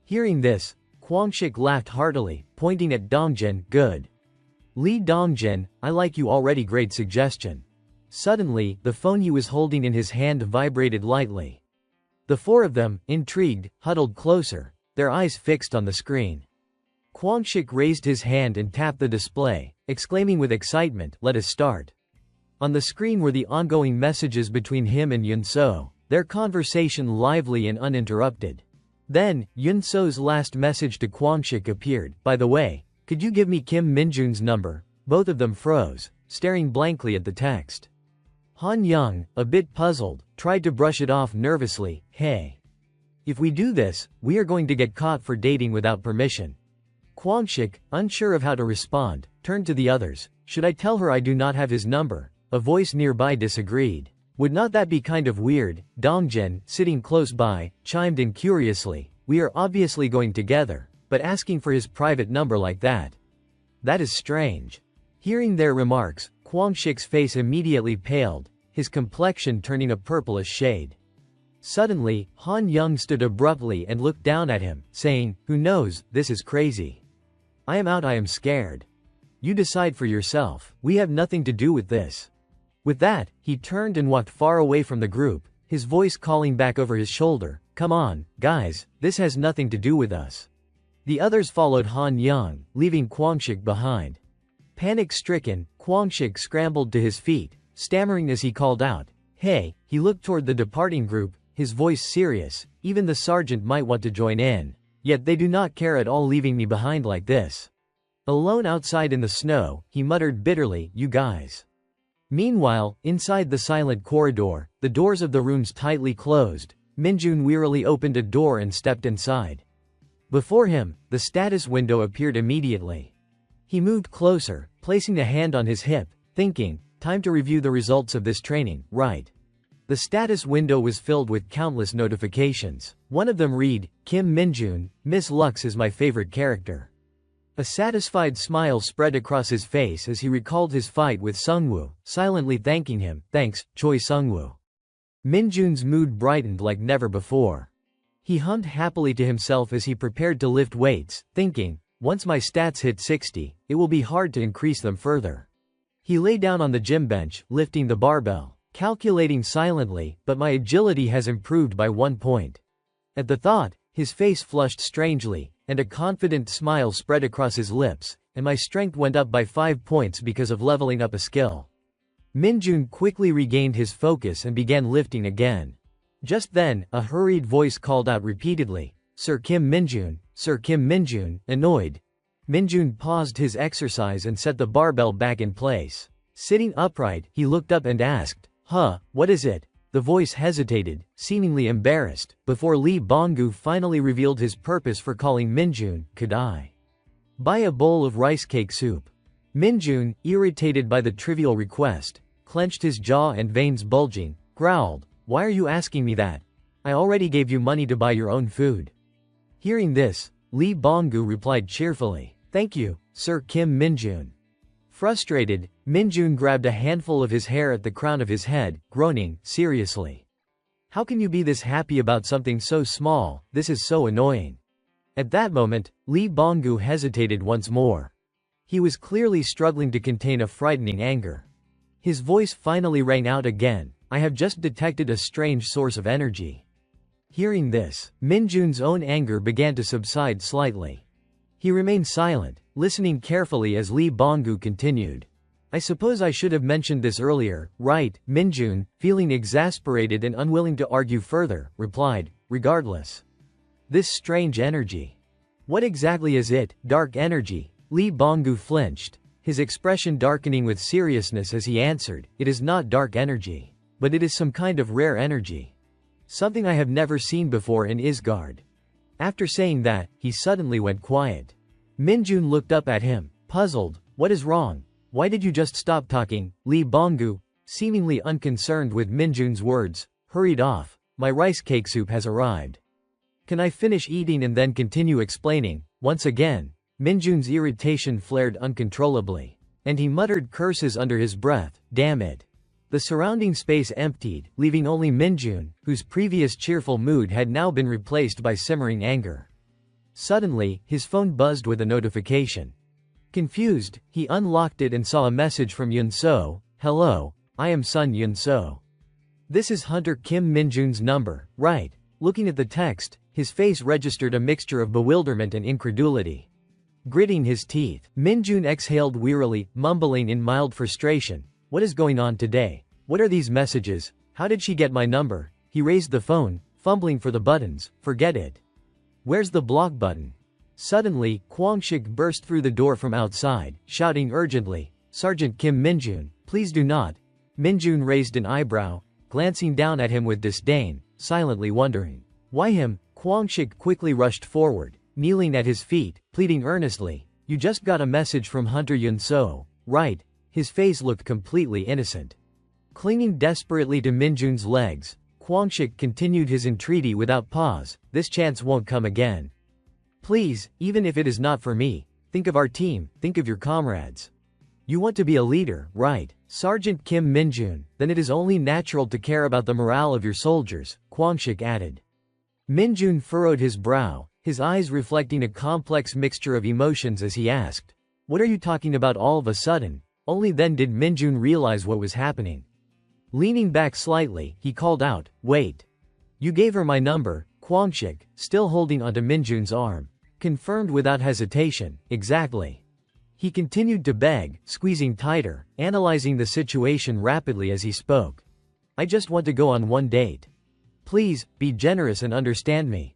Hearing this, Kwangshik laughed heartily, pointing at Dongjin. Good. Lee Dongjin, I like you already. Great suggestion. Suddenly, the phone he was holding in his hand vibrated lightly. The four of them, intrigued, huddled closer, their eyes fixed on the screen. Kwangshik raised his hand and tapped the display, exclaiming with excitement, "Let us start." On the screen were the ongoing messages between him and Yunso, their conversation lively and uninterrupted. Then, Yunso's last message to Kwangshik appeared. "By the way, could you give me Kim Minjun's number?" Both of them froze, staring blankly at the text. Han Young, a bit puzzled, tried to brush it off nervously. "Hey. If we do this, we are going to get caught for dating without permission." Kwangshik, unsure of how to respond, turned to the others. "Should I tell her I do not have his number?" A voice nearby disagreed. "Would not that be kind of weird?" Dongjin, sitting close by, chimed in curiously. "We are obviously going together, but asking for his private number like that. That is strange." Hearing their remarks, Kwangshik's face immediately paled, his complexion turning a purplish shade. Suddenly, Han Young stood abruptly and looked down at him, saying, "Who knows, this is crazy. I am out. I am scared. You decide for yourself. We have nothing to do with this." With that, he turned and walked far away from the group, his voice calling back over his shoulder, "Come on, guys, this has nothing to do with us." The others followed Han Young, leaving Kwangshik behind. Panic-stricken, Kwangshik scrambled to his feet, stammering as he called out, "Hey." He looked toward the departing group, his voice serious. "Even the sergeant might want to join in. Yet they do not care at all, leaving me behind like this." Alone outside in the snow, he muttered bitterly, "You guys." Meanwhile, inside the silent corridor, the doors of the rooms tightly closed. Minjun wearily opened a door and stepped inside. Before him, the status window appeared immediately. He moved closer, placing a hand on his hip, thinking, "Time to review the results of this training, right?" The status window was filled with countless notifications. One of them read, "Kim Minjun, Miss Lux is my favorite character." A satisfied smile spread across his face as he recalled his fight with Sungwoo, silently thanking him. "Thanks, Choi Sungwoo." Minjun's mood brightened like never before. He hummed happily to himself as he prepared to lift weights, thinking, "Once my stats hit 60, it will be hard to increase them further." He lay down on the gym bench, lifting the barbell, calculating silently, "But my agility has improved by 1 point." At the thought, his face flushed strangely, and a confident smile spread across his lips, "And my strength went up by 5 points because of leveling up a skill." Minjun quickly regained his focus and began lifting again. Just then, a hurried voice called out repeatedly, "Sir Kim Minjun, Sir Kim Minjun." Annoyed, Minjun paused his exercise and set the barbell back in place. Sitting upright, he looked up and asked, What is it?" The voice hesitated, seemingly embarrassed, before Lee Bonggu finally revealed his purpose for calling Minjun. "Could I buy a bowl of rice cake soup?" Minjun, irritated by the trivial request, clenched his jaw and veins bulging, growled, "Why are you asking me that? I already gave you money to buy your own food." Hearing this, Lee Bonggu replied cheerfully, "Thank you, Sir Kim Minjun." Frustrated, Minjun grabbed a handful of his hair at the crown of his head, groaning, "Seriously? How can you be this happy about something so small? This is so annoying." At that moment, Lee Bonggu hesitated once more. He was clearly struggling to contain a frightening anger. His voice finally rang out again, "I have just detected a strange source of energy." Hearing this, Minjun's own anger began to subside slightly. He remained silent, listening carefully as Lee Bonggu continued. I suppose I should have mentioned this earlier, right? Minjun, feeling exasperated and unwilling to argue further, replied, regardless. This strange energy. What exactly is it? Dark energy? Lee Bonggu flinched, his expression darkening with seriousness as he answered, it is not dark energy. But it is some kind of rare energy. Something I have never seen before in Isgard. After saying that, he suddenly went quiet. Minjun looked up at him, puzzled. What is wrong? Why did you just stop talking? Lee Bonggu, seemingly unconcerned with Minjun's words, hurried off. My rice cake soup has arrived. Can I finish eating and then continue explaining? Once again, Minjun's irritation flared uncontrollably, and he muttered curses under his breath. Damn it. The surrounding space emptied, leaving only Minjun, whose previous cheerful mood had now been replaced by simmering anger. Suddenly, his phone buzzed with a notification. Confused, he unlocked it and saw a message from Yun-so. Hello, I am Sun Yun-so. This is Hunter Kim Minjun's number, right? Looking at the text, his face registered a mixture of bewilderment and incredulity. Gritting his teeth, Minjun exhaled wearily, mumbling in mild frustration. What is going on today? What are these messages? How did she get my number? He raised the phone, fumbling for the buttons. Forget it. Where's the block button? Suddenly, Kwangshik burst through the door from outside, shouting urgently, Sergeant Kim Minjun, please do not. Minjun raised an eyebrow, glancing down at him with disdain, silently wondering. Why him? Kwangshik quickly rushed forward, kneeling at his feet, pleading earnestly. You just got a message from Hunter Yun-so, right? His face looked completely innocent. Clinging desperately to Minjun's legs, Kwangshik continued his entreaty without pause. This chance won't come again. Please, even if it is not for me, think of our team, think of your comrades. You want to be a leader, right? Sergeant Kim Minjun, then it is only natural to care about the morale of your soldiers, Kwangshik added. Minjun furrowed his brow, his eyes reflecting a complex mixture of emotions as he asked, what are you talking about all of a sudden? Only then did Minjun realize what was happening. Leaning back slightly, he called out, wait. You gave her my number, Kwangshik, still holding onto Minjun's arm, confirmed without hesitation, exactly. He continued to beg, squeezing tighter, analyzing the situation rapidly as he spoke. I just want to go on one date. Please, be generous and understand me.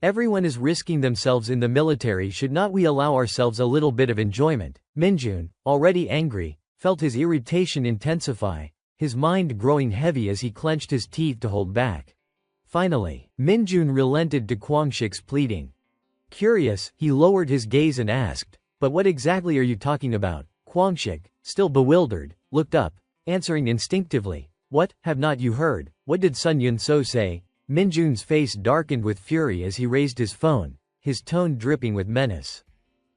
Everyone is risking themselves in the military, should not we allow ourselves a little bit of enjoyment? Minjun, already angry, felt his irritation intensify, his mind growing heavy as he clenched his teeth to hold back. Finally, Minjun relented to Kwangshik's pleading. Curious, he lowered his gaze and asked, but what exactly are you talking about? Kwangshik, still bewildered, looked up, answering instinctively, what, have not you heard? What did Sun Yun-so say? Minjun's face darkened with fury as he raised his phone, his tone dripping with menace.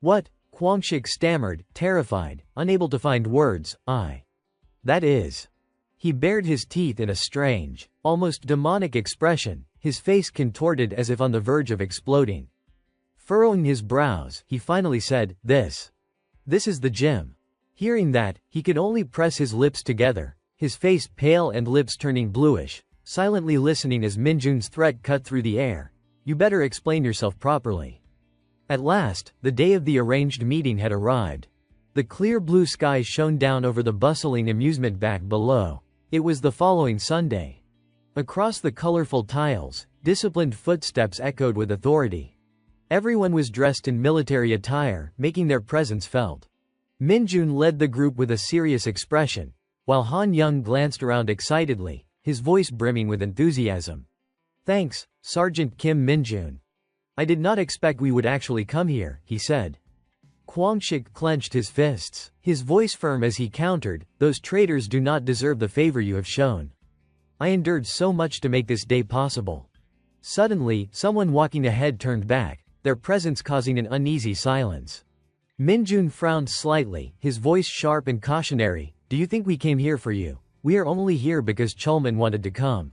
What? Kwangshik stammered, terrified, unable to find words. That is. He bared his teeth in a strange, almost demonic expression, his face contorted as if on the verge of exploding. Furrowing his brows, he finally said, This is the gym. Hearing that, he could only press his lips together, his face pale and lips turning bluish, silently listening as Minjun's threat cut through the air. You better explain yourself properly. At last, the day of the arranged meeting had arrived. The clear blue sky shone down over the bustling amusement back below. It was the following Sunday. Across the colorful tiles, disciplined footsteps echoed with authority. Everyone was dressed in military attire, making their presence felt. Minjun led the group with a serious expression, while Han Young glanced around excitedly, his voice brimming with enthusiasm. Thanks, Sergeant Kim Minjun. I did not expect we would actually come here, he said. Kwangshik clenched his fists, his voice firm as he countered, those traitors do not deserve the favor you have shown. I endured so much to make this day possible. Suddenly, someone walking ahead turned back, their presence causing an uneasy silence. Minjun frowned slightly, his voice sharp and cautionary. Do you think we came here for you? We are only here because Chulman wanted to come.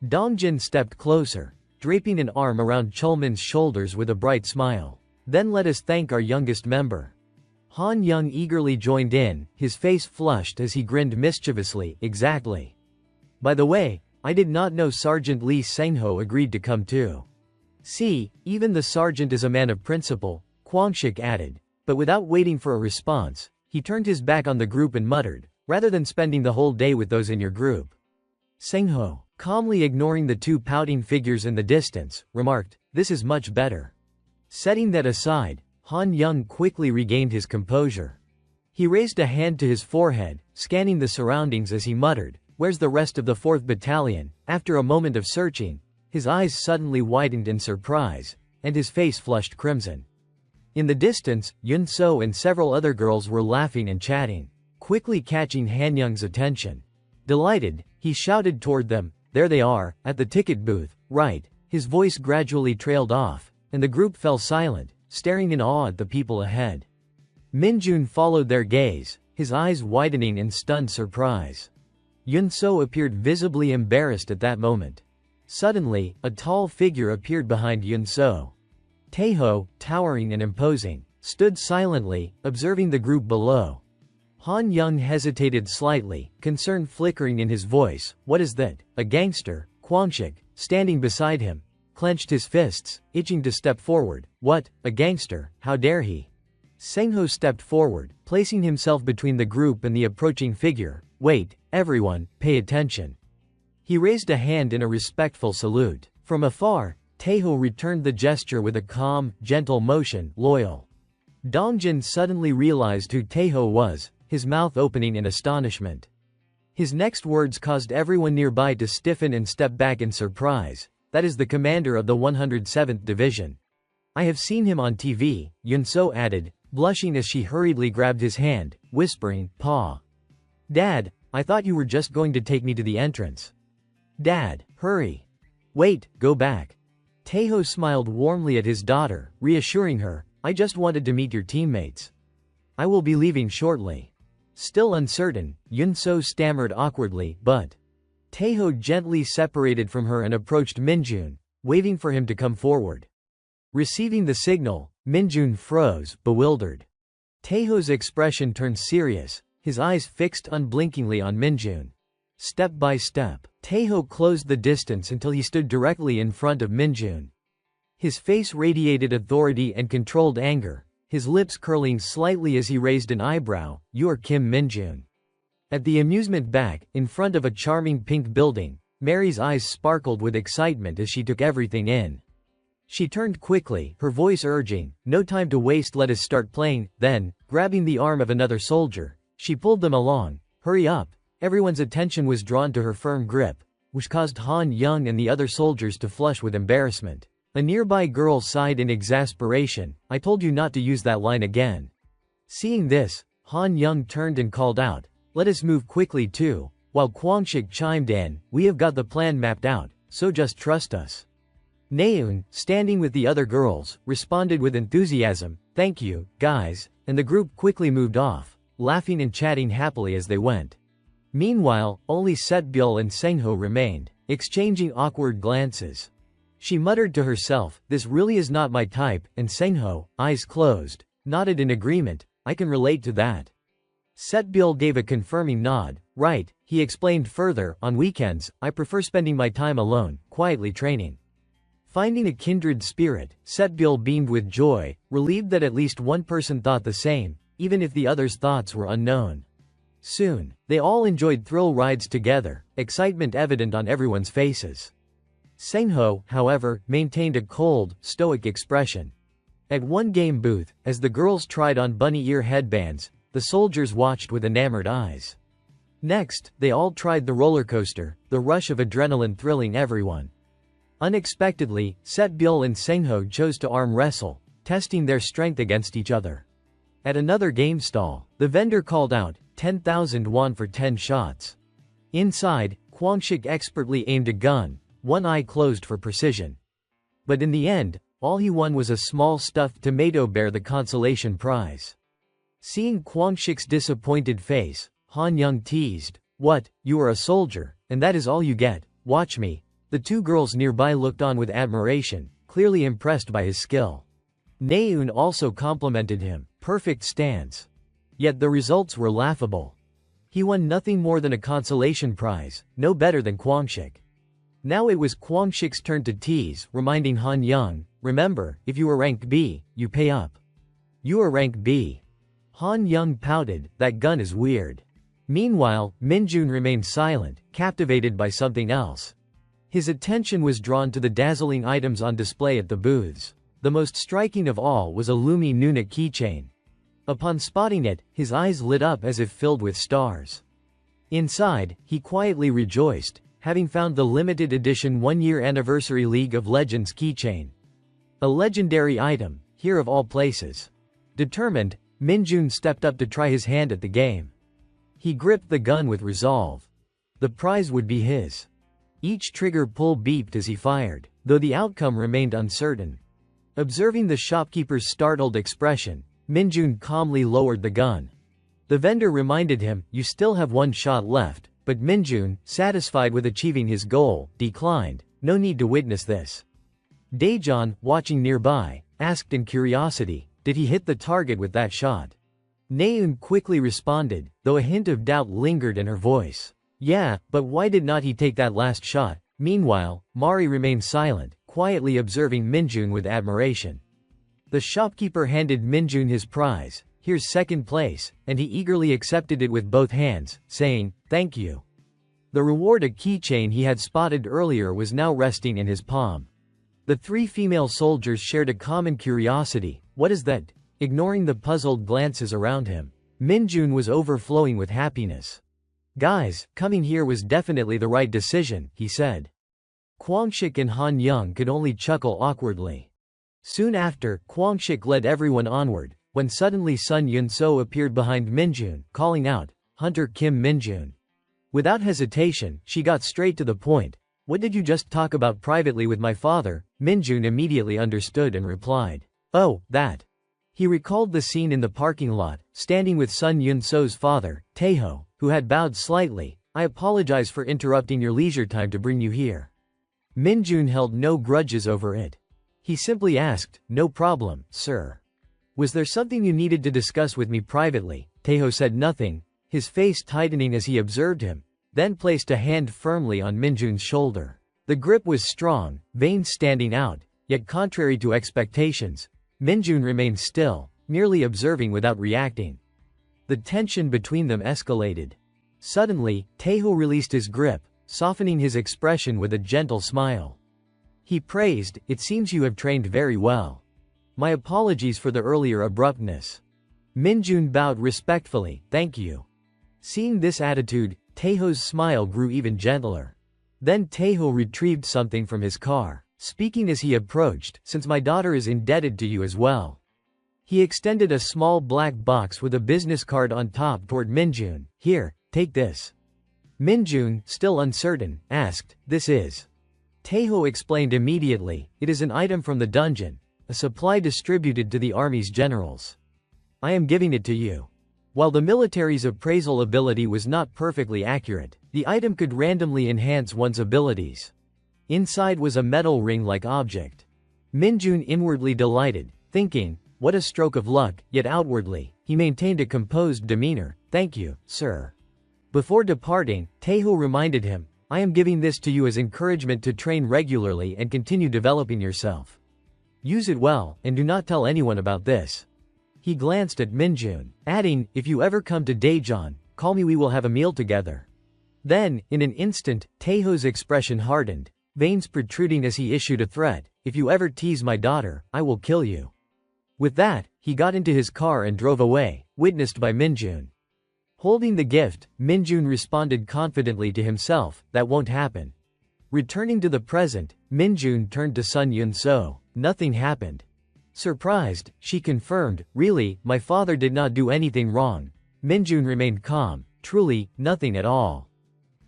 Dongjin stepped closer, draping an arm around Chulman's shoulders with a bright smile. Then let us thank our youngest member. Han Young eagerly joined in, his face flushed as he grinned mischievously. Exactly. By the way, I did not know Sergeant Lee Sengho agreed to come too. See, even the sergeant is a man of principle, Kwangshik added. But without waiting for a response, he turned his back on the group and muttered, rather than spending the whole day with those in your group. Sengho, calmly ignoring the two pouting figures in the distance, remarked, this is much better. Setting that aside, Han Young quickly regained his composure. He raised a hand to his forehead, scanning the surroundings as he muttered, where's the rest of the 4th Battalion? After a moment of searching, his eyes suddenly widened in surprise, and his face flushed crimson. In the distance, Yun So and several other girls were laughing and chatting, quickly catching Han Young's attention. Delighted, he shouted toward them, there they are, at the ticket booth, right. His voice gradually trailed off, and the group fell silent, staring in awe at the people ahead. Minjun followed their gaze, his eyes widening in stunned surprise. Yun So appeared visibly embarrassed at that moment. Suddenly, a tall figure appeared behind Yun So. Taeho, towering and imposing, stood silently, observing the group below. Han Young hesitated slightly, concern flickering in his voice. What is that? A gangster? Kwangshik, standing beside him, clenched his fists, itching to step forward. What? A gangster? How dare he? Sengho stepped forward, placing himself between the group and the approaching figure. Wait, everyone, pay attention. He raised a hand in a respectful salute. From afar, Taeho returned the gesture with a calm, gentle motion. Loyal. Dongjin suddenly realized who Taeho was, his mouth opening in astonishment. His next words caused everyone nearby to stiffen and step back in surprise. That is the commander of the 107th Division. I have seen him on TV, Yun So added, blushing as she hurriedly grabbed his hand, whispering, Pa. Dad, I thought you were just going to take me to the entrance. Dad, hurry. Wait, go back. Taeho smiled warmly at his daughter, reassuring her, I just wanted to meet your teammates. I will be leaving shortly. Still uncertain, Yun So stammered awkwardly, but Taeho gently separated from her and approached Minjun, waving for him to come forward. Receiving the signal, Minjun froze, bewildered. Taeho's expression turned serious, his eyes fixed unblinkingly on Minjun. Step by step, Taeho closed the distance until he stood directly in front of Minjun. His face radiated authority and controlled anger, his lips curling slightly as he raised an eyebrow. You are Kim Minjun. At the amusement back, in front of a charming pink building, Mary's eyes sparkled with excitement as she took everything in. She turned quickly, her voice urging, no time to waste, let us start playing. Then, grabbing the arm of another soldier, she pulled them along. Hurry up. Everyone's attention was drawn to her firm grip, which caused Han Young and the other soldiers to flush with embarrassment. A nearby girl sighed in exasperation, I told you not to use that line again. Seeing this, Han Young turned and called out, let us move quickly too, while Kwangshik chimed in, we have got the plan mapped out, so just trust us. Naeun, standing with the other girls, responded with enthusiasm, thank you, guys, and the group quickly moved off, laughing and chatting happily as they went. Meanwhile, only Setbyul and Sengho remained, exchanging awkward glances. She muttered to herself, this really is not my type, and Sengho, eyes closed, nodded in agreement, I can relate to that. Setbyul gave a confirming nod, right, he explained further, on weekends, I prefer spending my time alone, quietly training. Finding a kindred spirit, Setbyul beamed with joy, relieved that at least one person thought the same, even if the other's thoughts were unknown. Soon, they all enjoyed thrill rides together, excitement evident on everyone's faces. Sengho, however, maintained a cold, stoic expression. At one game booth, as the girls tried on bunny ear headbands, the soldiers watched with enamored eyes. Next, they all tried the roller coaster, the rush of adrenaline thrilling everyone. Unexpectedly, Setbyul and Sengho chose to arm wrestle, testing their strength against each other. At another game stall, the vendor called out, 10,000 won for 10 shots. Inside, Kwangshik expertly aimed a gun, one eye closed for precision. But in the end, all he won was a small stuffed tomato bear, the consolation prize. Seeing Kwangshik's disappointed face, Han Young teased, what, you are a soldier, and that is all you get, watch me. The two girls nearby looked on with admiration, clearly impressed by his skill. Naeun also complimented him, perfect stance. Yet the results were laughable. He won nothing more than a consolation prize, no better than Kwangshik. Now it was Kwangshik's turn to tease, reminding Han Young, remember, if you are rank B, you pay up. You are rank B. Han Young pouted, that gun is weird. Meanwhile, Minjun remained silent, captivated by something else. His attention was drawn to the dazzling items on display at the booths. The most striking of all was a Lumi Nuna keychain. Upon spotting it, his eyes lit up as if filled with stars. Inside, he quietly rejoiced, having found the limited edition 1-year anniversary League of Legends keychain. A legendary item, here of all places. Determined, Minjun stepped up to try his hand at the game. He gripped the gun with resolve. The prize would be his. Each trigger pull beeped as he fired, though the outcome remained uncertain. Observing the shopkeeper's startled expression, Minjun calmly lowered the gun. The vendor reminded him, you still have 1 shot left, but Minjun, satisfied with achieving his goal, declined, no need to witness this. Daejeon, watching nearby, asked in curiosity, did he hit the target with that shot? Naeun quickly responded, though a hint of doubt lingered in her voice. Yeah, but why did not he take that last shot? Meanwhile, Mari remained silent, quietly observing Minjun with admiration. The shopkeeper handed Minjun his prize, here's second place, and he eagerly accepted it with both hands, saying, thank you. The reward, a keychain he had spotted earlier, was now resting in his palm. The 3 female soldiers shared a common curiosity, what is that? Ignoring the puzzled glances around him, Minjun was overflowing with happiness. Guys, coming here was definitely the right decision, he said. Kwangshik and Han Young could only chuckle awkwardly. Soon after, Kwangshik led everyone onward, when suddenly Sun Yun-so appeared behind Minjun, calling out, Hunter Kim Minjun. Without hesitation, she got straight to the point. What did you just talk about privately with my father? Minjun immediately understood and replied. Oh, that. He recalled the scene in the parking lot, standing with Sun Yun-so's father, Taeho, who had bowed slightly. I apologize for interrupting your leisure time to bring you here. Minjun held no grudges over it. He simply asked, no problem, sir. Was there something you needed to discuss with me privately? Taeho said nothing, his face tightening as he observed him, then placed a hand firmly on Minjun's shoulder. The grip was strong, veins standing out, yet contrary to expectations, Minjun remained still, merely observing without reacting. The tension between them escalated. Suddenly, Taeho released his grip, softening his expression with a gentle smile. He praised, it seems you have trained very well. My apologies for the earlier abruptness. Minjun bowed respectfully, thank you. Seeing this attitude, Taeho's smile grew even gentler. Then Taeho retrieved something from his car, speaking as he approached, since my daughter is indebted to you as well. He extended a small black box with a business card on top toward Minjun. Here, take this. Minjun, still uncertain, asked, this is? Taeho explained immediately, it is an item from the dungeon, a supply distributed to the army's generals. I am giving it to you. While the military's appraisal ability was not perfectly accurate, the item could randomly enhance one's abilities. Inside was a metal ring-like object. Minjun inwardly delighted, thinking, what a stroke of luck, yet outwardly, he maintained a composed demeanor. Thank you, sir. Before departing, Taeho reminded him, I am giving this to you as encouragement to train regularly and continue developing yourself. Use it well, and do not tell anyone about this. He glanced at Minjun, adding, if you ever come to Daejeon, call me, we will have a meal together. Then, in an instant, Taeho's expression hardened, veins protruding as he issued a threat, if you ever tease my daughter, I will kill you. With that, he got into his car and drove away, witnessed by Minjun. Holding the gift, Minjun responded confidently to himself, that won't happen. Returning to the present, Minjun turned to Sun Yun-so. Nothing happened. Surprised, she confirmed, really, my father did not do anything wrong. Minjun remained calm, truly, nothing at all.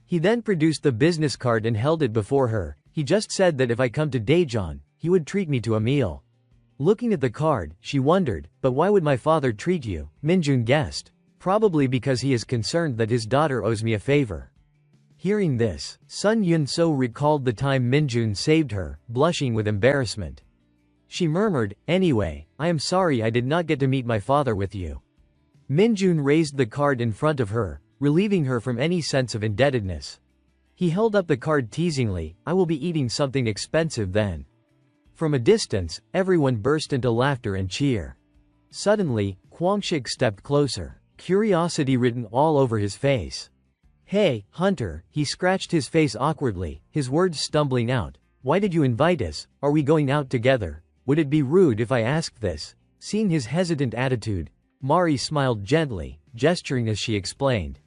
He then produced the business card and held it before her. He just said that if I come to Daejeon, he would treat me to a meal. Looking at the card, she wondered, but why would my father treat you? Minjun guessed. Probably because he is concerned that his daughter owes me a favor. Hearing this, Sun Yun-so recalled the time Minjun saved her, blushing with embarrassment. She murmured, anyway, I am sorry I did not get to meet my father with you. Minjun raised the card in front of her, relieving her from any sense of indebtedness. He held up the card teasingly, I will be eating something expensive then. From a distance, everyone burst into laughter and cheer. Suddenly, Kwangshik stepped closer, curiosity written all over his face. "Hey, Hunter," he scratched his face awkwardly, his words stumbling out. "Why did you invite us? Are we going out together? Would it be rude if I asked this?" Seeing his hesitant attitude, Mari smiled gently, gesturing as she explained.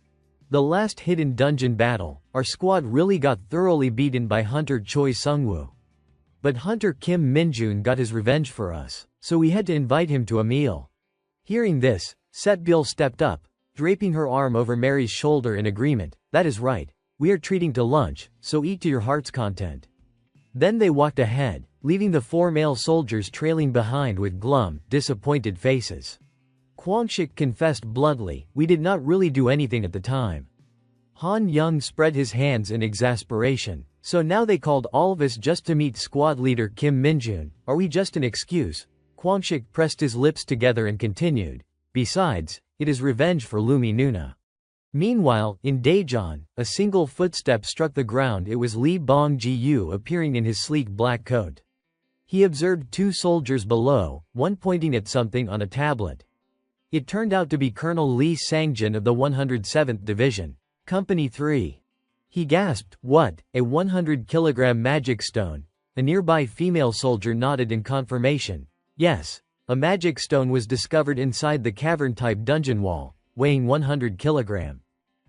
"The last hidden dungeon battle, our squad really got thoroughly beaten by Hunter Choi Sungwoo. But Hunter Kim Minjun got his revenge for us, so we had to invite him to a meal." Hearing this, Setbyul stepped up, draping her arm over Mary's shoulder in agreement. "That is right. We are treating to lunch, so eat to your heart's content." Then they walked ahead, leaving the 4 male soldiers trailing behind with glum, disappointed faces. Kwangshik confessed bluntly, "We did not really do anything at the time." Han Young spread his hands in exasperation. "So now they called all of us just to meet squad leader Kim Minjun. Are we just an excuse?" Kwangshik pressed his lips together and continued. "Besides, it is revenge for Lumi Nuna." Meanwhile, in Daejeon, a single footstep struck the ground. It was Lee Bong-ji-yu appearing in his sleek black coat. He observed 2 soldiers below, one pointing at something on a tablet. It turned out to be Colonel Lee Sangjin of the 107th Division, Company 3. He gasped, "What, a 100-kilogram magic stone?" A nearby female soldier nodded in confirmation. Yes, a magic stone was discovered inside the cavern-type dungeon wall, weighing 100 kilogram.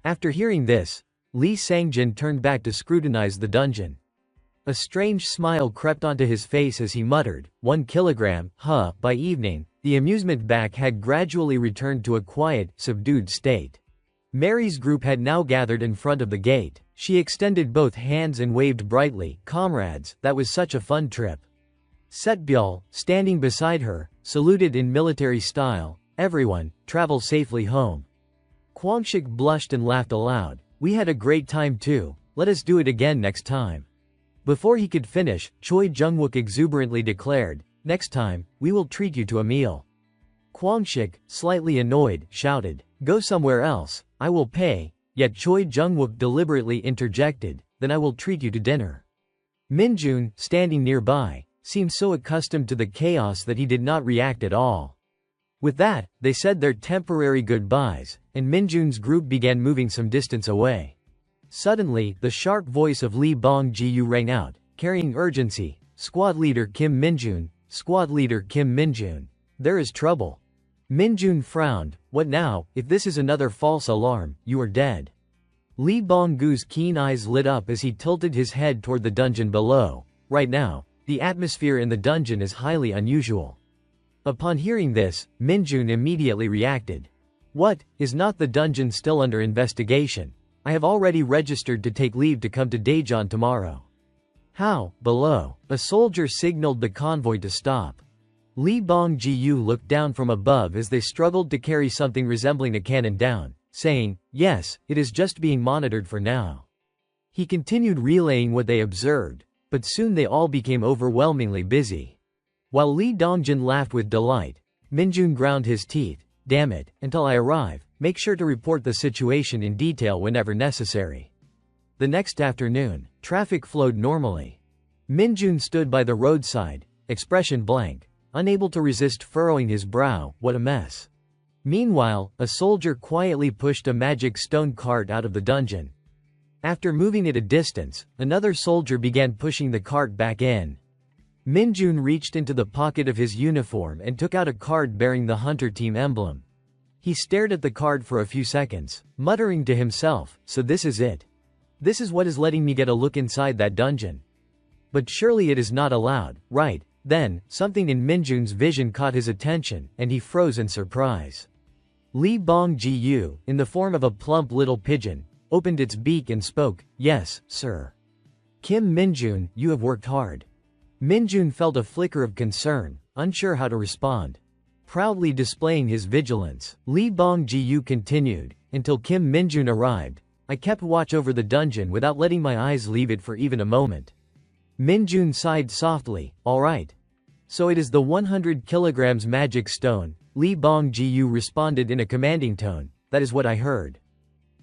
After hearing this, Lee Sangjin turned back to scrutinize the dungeon. A strange smile crept onto his face as he muttered, 1 kilogram, huh?" By evening, the amusement back had gradually returned to a quiet, subdued state. Mary's group had now gathered in front of the gate. She extended both hands and waved brightly. "Comrades, that was such a fun trip." Setbyul, standing beside her, saluted in military style. "Everyone, travel safely home." Kwangshik blushed and laughed aloud. "We had a great time too. Let us do it again next time." Before he could finish, Choi Jungwook exuberantly declared, "Next time, we will treat you to a meal." Kwangshik, slightly annoyed, shouted, "Go somewhere else, I will pay," yet Choi Jungwook deliberately interjected, "Then I will treat you to dinner." Minjun, standing nearby, seemed so accustomed to the chaos that he did not react at all. With that, they said their temporary goodbyes, and Minjun's group began moving some distance away. Suddenly, the sharp voice of Lee Bong-ji-yu rang out, carrying urgency. "Squad leader Kim Minjun, squad leader Kim Minjun. There is trouble." Minjun frowned. "What now? If this is another false alarm, you are dead." Lee Bong-gu's keen eyes lit up as he tilted his head toward the dungeon below. Right now, the atmosphere in the dungeon is highly unusual. Upon hearing this, Minjun immediately reacted. "What, is not the dungeon still under investigation? I have already registered to take leave to come to Daejeon tomorrow." "How?" Below, a soldier signaled the convoy to stop. Lee Bong-ji-yu looked down from above as they struggled to carry something resembling a cannon down, saying, "Yes, it is just being monitored for now." He continued relaying what they observed, but soon they all became overwhelmingly busy. While Lee Dongjin laughed with delight, Minjun ground his teeth. "Damn it, until I arrive, make sure to report the situation in detail whenever necessary." The next afternoon, traffic flowed normally. Minjun stood by the roadside, expression blank, unable to resist furrowing his brow. What a mess. Meanwhile, a soldier quietly pushed a magic stone cart out of the dungeon. After moving it a distance, another soldier began pushing the cart back in. Minjun reached into the pocket of his uniform and took out a card bearing the Hunter Team emblem. He stared at the card for a few seconds, muttering to himself, "So this is it. This is what is letting me get a look inside that dungeon. But surely it is not allowed, right?" Then, something in Minjun's vision caught his attention, and he froze in surprise. Lee Bong-ji-yu, in the form of a plump little pigeon, opened its beak and spoke, "Yes, sir." "Kim Minjun, you have worked hard." Minjun felt a flicker of concern, unsure how to respond. Proudly displaying his vigilance, Lee Bong-ji-yu continued, "Until Kim Minjun arrived, I kept watch over the dungeon without letting my eyes leave it for even a moment." Minjun sighed softly, "All right. So it is the 100 kilograms magic stone," Lee Bong-ji-yu responded in a commanding tone. "That is what I heard.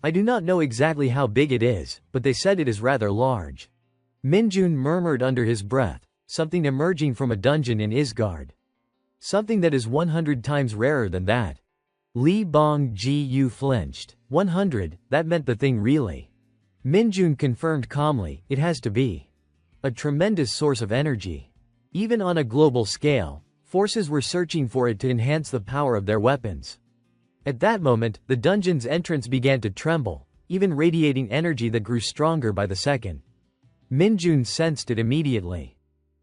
I do not know exactly how big it is, but they said it is rather large." Minjun murmured under his breath, "Something emerging from a dungeon in Isgard." Something that is 100 times rarer than that. Li Bongjiu flinched. 100, that meant the thing really. Minjun confirmed calmly, it has to be. A tremendous source of energy. Even on a global scale, forces were searching for it to enhance the power of their weapons. At that moment, the dungeon's entrance began to tremble, even radiating energy that grew stronger by the second. Minjun sensed it immediately.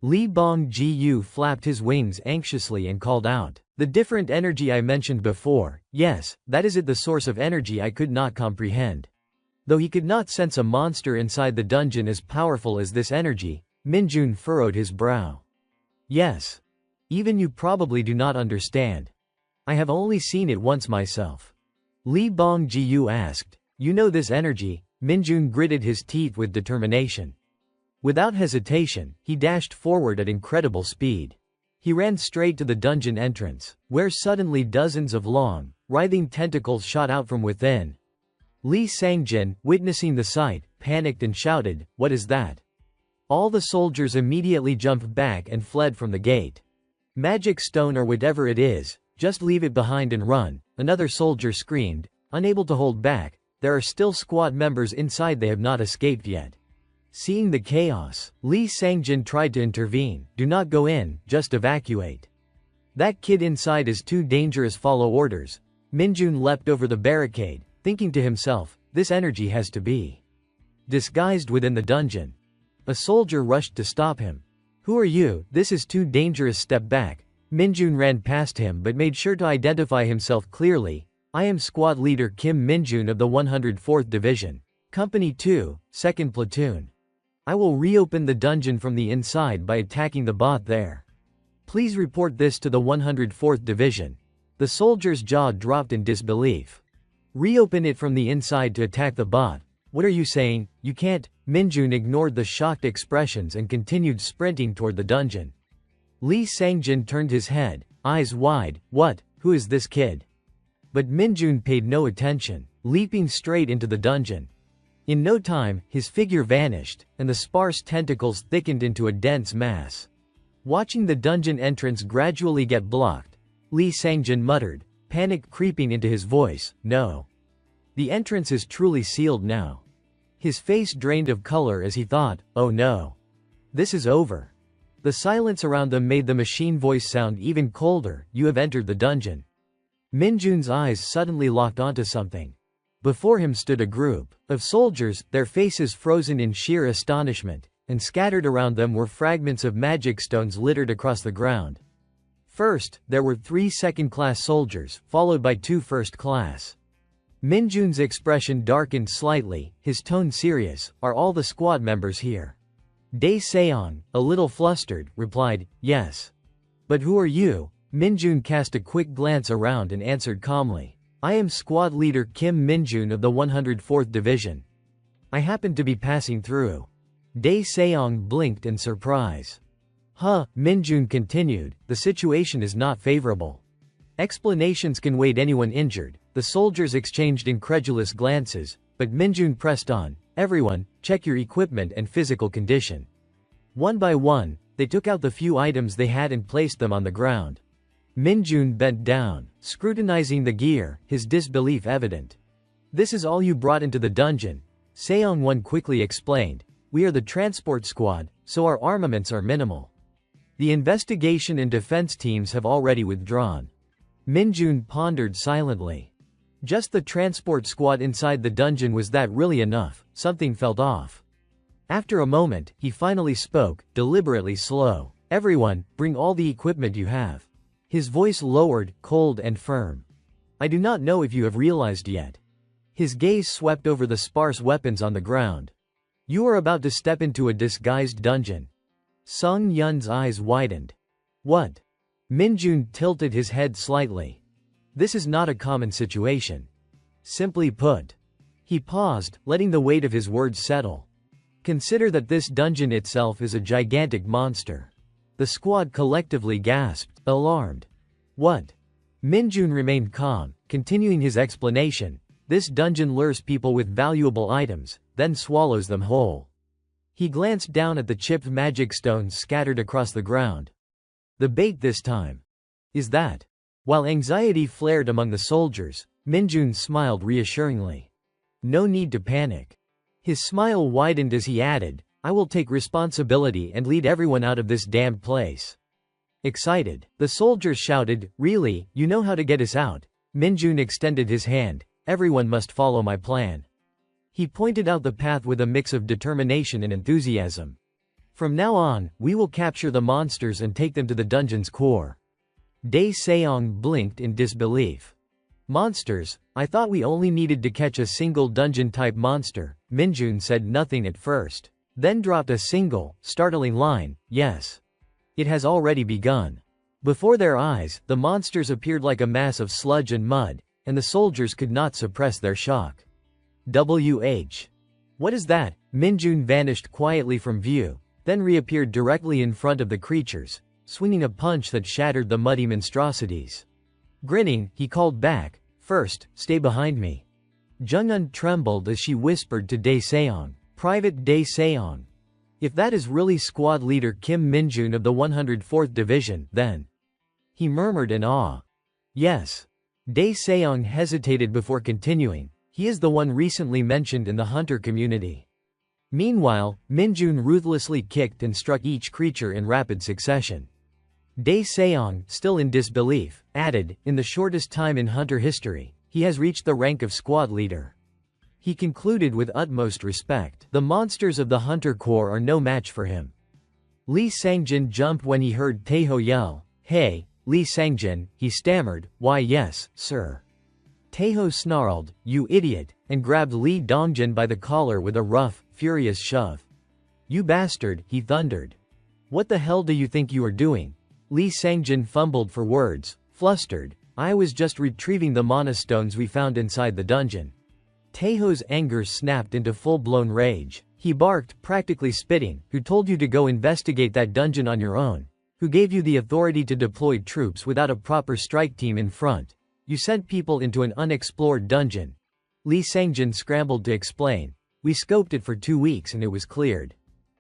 Li Bongjiu flapped his wings anxiously and called out, "The different energy I mentioned before, yes, that is it, the source of energy I could not comprehend." Though he could not sense a monster inside the dungeon as powerful as this energy, Minjun furrowed his brow. "Yes. Even you probably do not understand. I have only seen it once myself." Li Bongjiu asked, "You know this energy?" Minjun gritted his teeth with determination. Without hesitation, he dashed forward at incredible speed. He ran straight to the dungeon entrance, where suddenly dozens of long, writhing tentacles shot out from within. Li Sangjin, witnessing the sight, panicked and shouted, "What is that?" All the soldiers immediately jumped back and fled from the gate. "Magic stone or whatever it is, just leave it behind and run," another soldier screamed, unable to hold back. "There are still squad members inside, they have not escaped yet." Seeing the chaos, Li Sangjin tried to intervene. "Do not go in, just evacuate. That kid inside is too dangerous, follow orders." Minjun leapt over the barricade, thinking to himself, this energy has to be disguised within the dungeon. A soldier rushed to stop him. "Who are you? This is too dangerous, step back." Minjun ran past him but made sure to identify himself clearly. "I am squad leader Kim Minjun of the 104th Division. Company 2, 2nd Platoon. I will reopen the dungeon from the inside by attacking the bot there. Please report this to the 104th Division." The soldier's jaw dropped in disbelief. "Reopen it from the inside to attack the bot? What are you saying? You can't." Minjun ignored the shocked expressions and continued sprinting toward the dungeon. Li Sangjin turned his head, eyes wide. "What? Who is this kid?" But Minjun paid no attention, leaping straight into the dungeon. In no time, his figure vanished, and the sparse tentacles thickened into a dense mass. Watching the dungeon entrance gradually get blocked, Li Sangjin muttered, panic creeping into his voice, "No. The entrance is truly sealed now." His face drained of color as he thought, "Oh no. This is over." The silence around them made the machine voice sound even colder. "You have entered the dungeon." Minjun's eyes suddenly locked onto something. Before him stood a group of soldiers, their faces frozen in sheer astonishment, and scattered around them were fragments of magic stones littered across the ground. First, there were 3 second-class soldiers, followed by 2 first-class. Minjun's expression darkened slightly, his tone serious. "Are all the squad members here?" Dae Seong, a little flustered, replied, "Yes." "But who are you?" Minjun cast a quick glance around and answered calmly, "I am squad leader Kim Minjun of the 104th Division. I happened to be passing through." Dae Seong blinked in surprise. "Huh," Minjun continued, "the situation is not favorable. Explanations can wait anyone injured." The soldiers exchanged incredulous glances, but Minjun pressed on, "Everyone, check your equipment and physical condition." One by one, they took out the few items they had and placed them on the ground. Minjun bent down, scrutinizing the gear, his disbelief evident. "This is all you brought into the dungeon," Seong-won quickly explained. "We are the transport squad, so our armaments are minimal. The investigation and defense teams have already withdrawn." Minjun pondered silently. Just the transport squad inside the dungeon, was that really enough? Something felt off. After a moment, he finally spoke, deliberately slow. "Everyone, bring all the equipment you have." His voice lowered, cold and firm. "I do not know if you have realized yet." His gaze swept over the sparse weapons on the ground. "You are about to step into a disguised dungeon." Sung Yun's eyes widened. "What?" Minjun tilted his head slightly. "This is not a common situation. Simply put." He paused, letting the weight of his words settle. "Consider that this dungeon itself is a gigantic monster." The squad collectively gasped, alarmed. "What?" Minjun remained calm, continuing his explanation. "This dungeon lures people with valuable items, then swallows them whole." He glanced down at the chipped magic stones scattered across the ground. "The bait this time." Is that? While anxiety flared among the soldiers, Minjun smiled reassuringly. No need to panic. His smile widened as he added, I will take responsibility and lead everyone out of this damned place. Excited, the soldiers shouted, Really, you know how to get us out? Minjun extended his hand. Everyone must follow my plan. He pointed out the path with a mix of determination and enthusiasm. From now on, we will capture the monsters and take them to the dungeon's core. Dae Seong blinked in disbelief. Monsters? I thought we only needed to catch a single dungeon-type monster. Minjun said nothing at first, then dropped a single, startling line, Yes. It has already begun. Before their eyes, the monsters appeared like a mass of sludge and mud, and the soldiers could not suppress their shock. What is that? Minjun vanished quietly from view, then reappeared directly in front of the creatures, swinging a punch that shattered the muddy monstrosities. Grinning, he called back, First, stay behind me. Jung-un trembled as she whispered to Dae Seong, Private Dae Seong. If that is really squad leader Kim Minjun of the 104th Division, then. He murmured in awe. Yes. Dae Seong hesitated before continuing, he is the one recently mentioned in the hunter community. Meanwhile, Minjun ruthlessly kicked and struck each creature in rapid succession. Dae Seong, still in disbelief, added, In the shortest time in hunter history, he has reached the rank of squad leader. He concluded with utmost respect, The monsters of the hunter corps are no match for him. Lee Sangjin jumped when he heard Taeho yell, Hey, Lee Sangjin, he stammered, Why yes, sir. Taeho snarled, You idiot, and grabbed Lee Dongjin by the collar with a rough, furious shove. You bastard, he thundered. What the hell do you think you are doing? Lee Sangjin fumbled for words, flustered, I was just retrieving the mana stones we found inside the dungeon. Taeho's anger snapped into full-blown rage. He barked, practically spitting, Who told you to go investigate that dungeon on your own? Who gave you the authority to deploy troops without a proper strike team in front? You sent people into an unexplored dungeon. Lee Sangjin scrambled to explain. We scoped it for 2 weeks and it was cleared.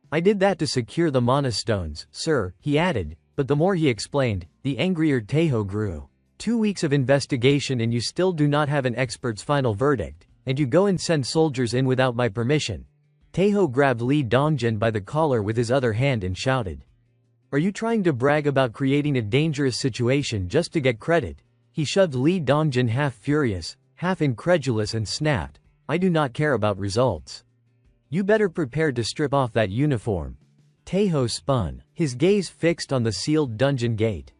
I did that to secure the mana stones, sir, he added, but the more he explained, the angrier Taeho grew. 2 weeks of investigation and you still do not have an expert's final verdict. And you go and send soldiers in without my permission. Taeho grabbed Lee Dongjin by the collar with his other hand and shouted. Are you trying to brag about creating a dangerous situation just to get credit? He shoved Lee Dongjin half furious, half incredulous and snapped, I do not care about results. You better prepare to strip off that uniform. Taeho spun, his gaze fixed on the sealed dungeon gate.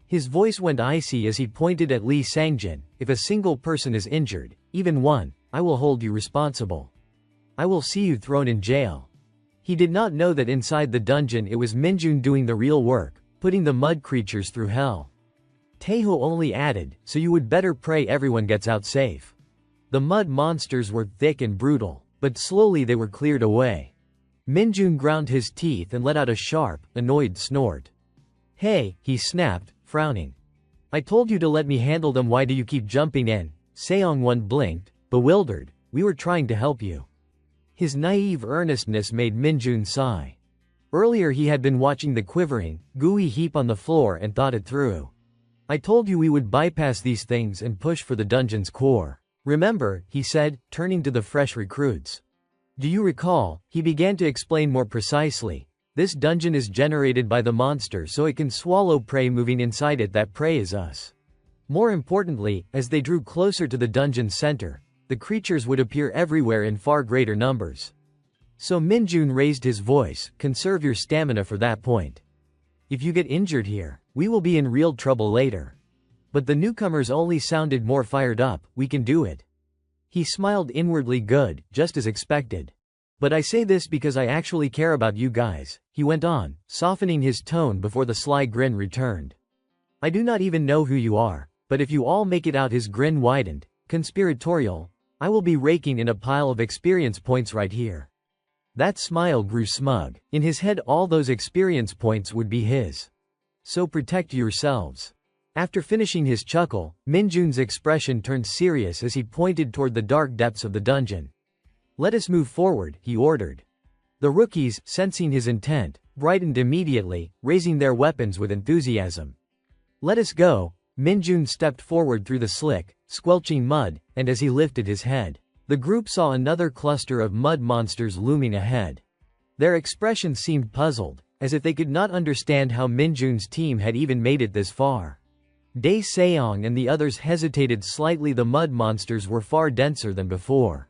His voice went icy as he pointed at Lee Sangjin, If a single person is injured, even one, I will hold you responsible. I will see you thrown in jail. He did not know that inside the dungeon it was Minjun doing the real work, putting the mud creatures through hell. Taeho only added, So you would better pray everyone gets out safe. The mud monsters were thick and brutal, but slowly they were cleared away. Minjun ground his teeth and let out a sharp, annoyed snort. Hey, he snapped, frowning. I told you to let me handle them, why do you keep jumping in? Seong-won blinked, bewildered, we were trying to help you. His naive earnestness made Minjun sigh. Earlier he had been watching the quivering, gooey heap on the floor and thought it through. I told you we would bypass these things and push for the dungeon's core. Remember, he said, turning to the fresh recruits. Do you recall? He began to explain more precisely. This dungeon is generated by the monster so it can swallow prey moving inside it. That prey is us. More importantly, as they drew closer to the dungeon's center, the creatures would appear everywhere in far greater numbers. So Minjun raised his voice, Conserve your stamina for that point. If you get injured here, we will be in real trouble later. But the newcomers only sounded more fired up, We can do it. He smiled inwardly, good, just as expected. But I say this because I actually care about you guys, he went on, softening his tone before the sly grin returned. I do not even know who you are, but if you all make it out, his grin widened, conspiratorial, I will be raking in a pile of experience points right here. That smile grew smug. In his head all those experience points would be his. So protect yourselves. After finishing his chuckle, Minjun's expression turned serious as he pointed toward the dark depths of the dungeon. Let us move forward, he ordered. The rookies, sensing his intent, brightened immediately, raising their weapons with enthusiasm. Let us go. Minjun stepped forward through the slick, squelching mud, and as he lifted his head, the group saw another cluster of mud monsters looming ahead. Their expressions seemed puzzled, as if they could not understand how Minjun's team had even made it this far. Dae Seong and the others hesitated slightly. The mud monsters were far denser than before.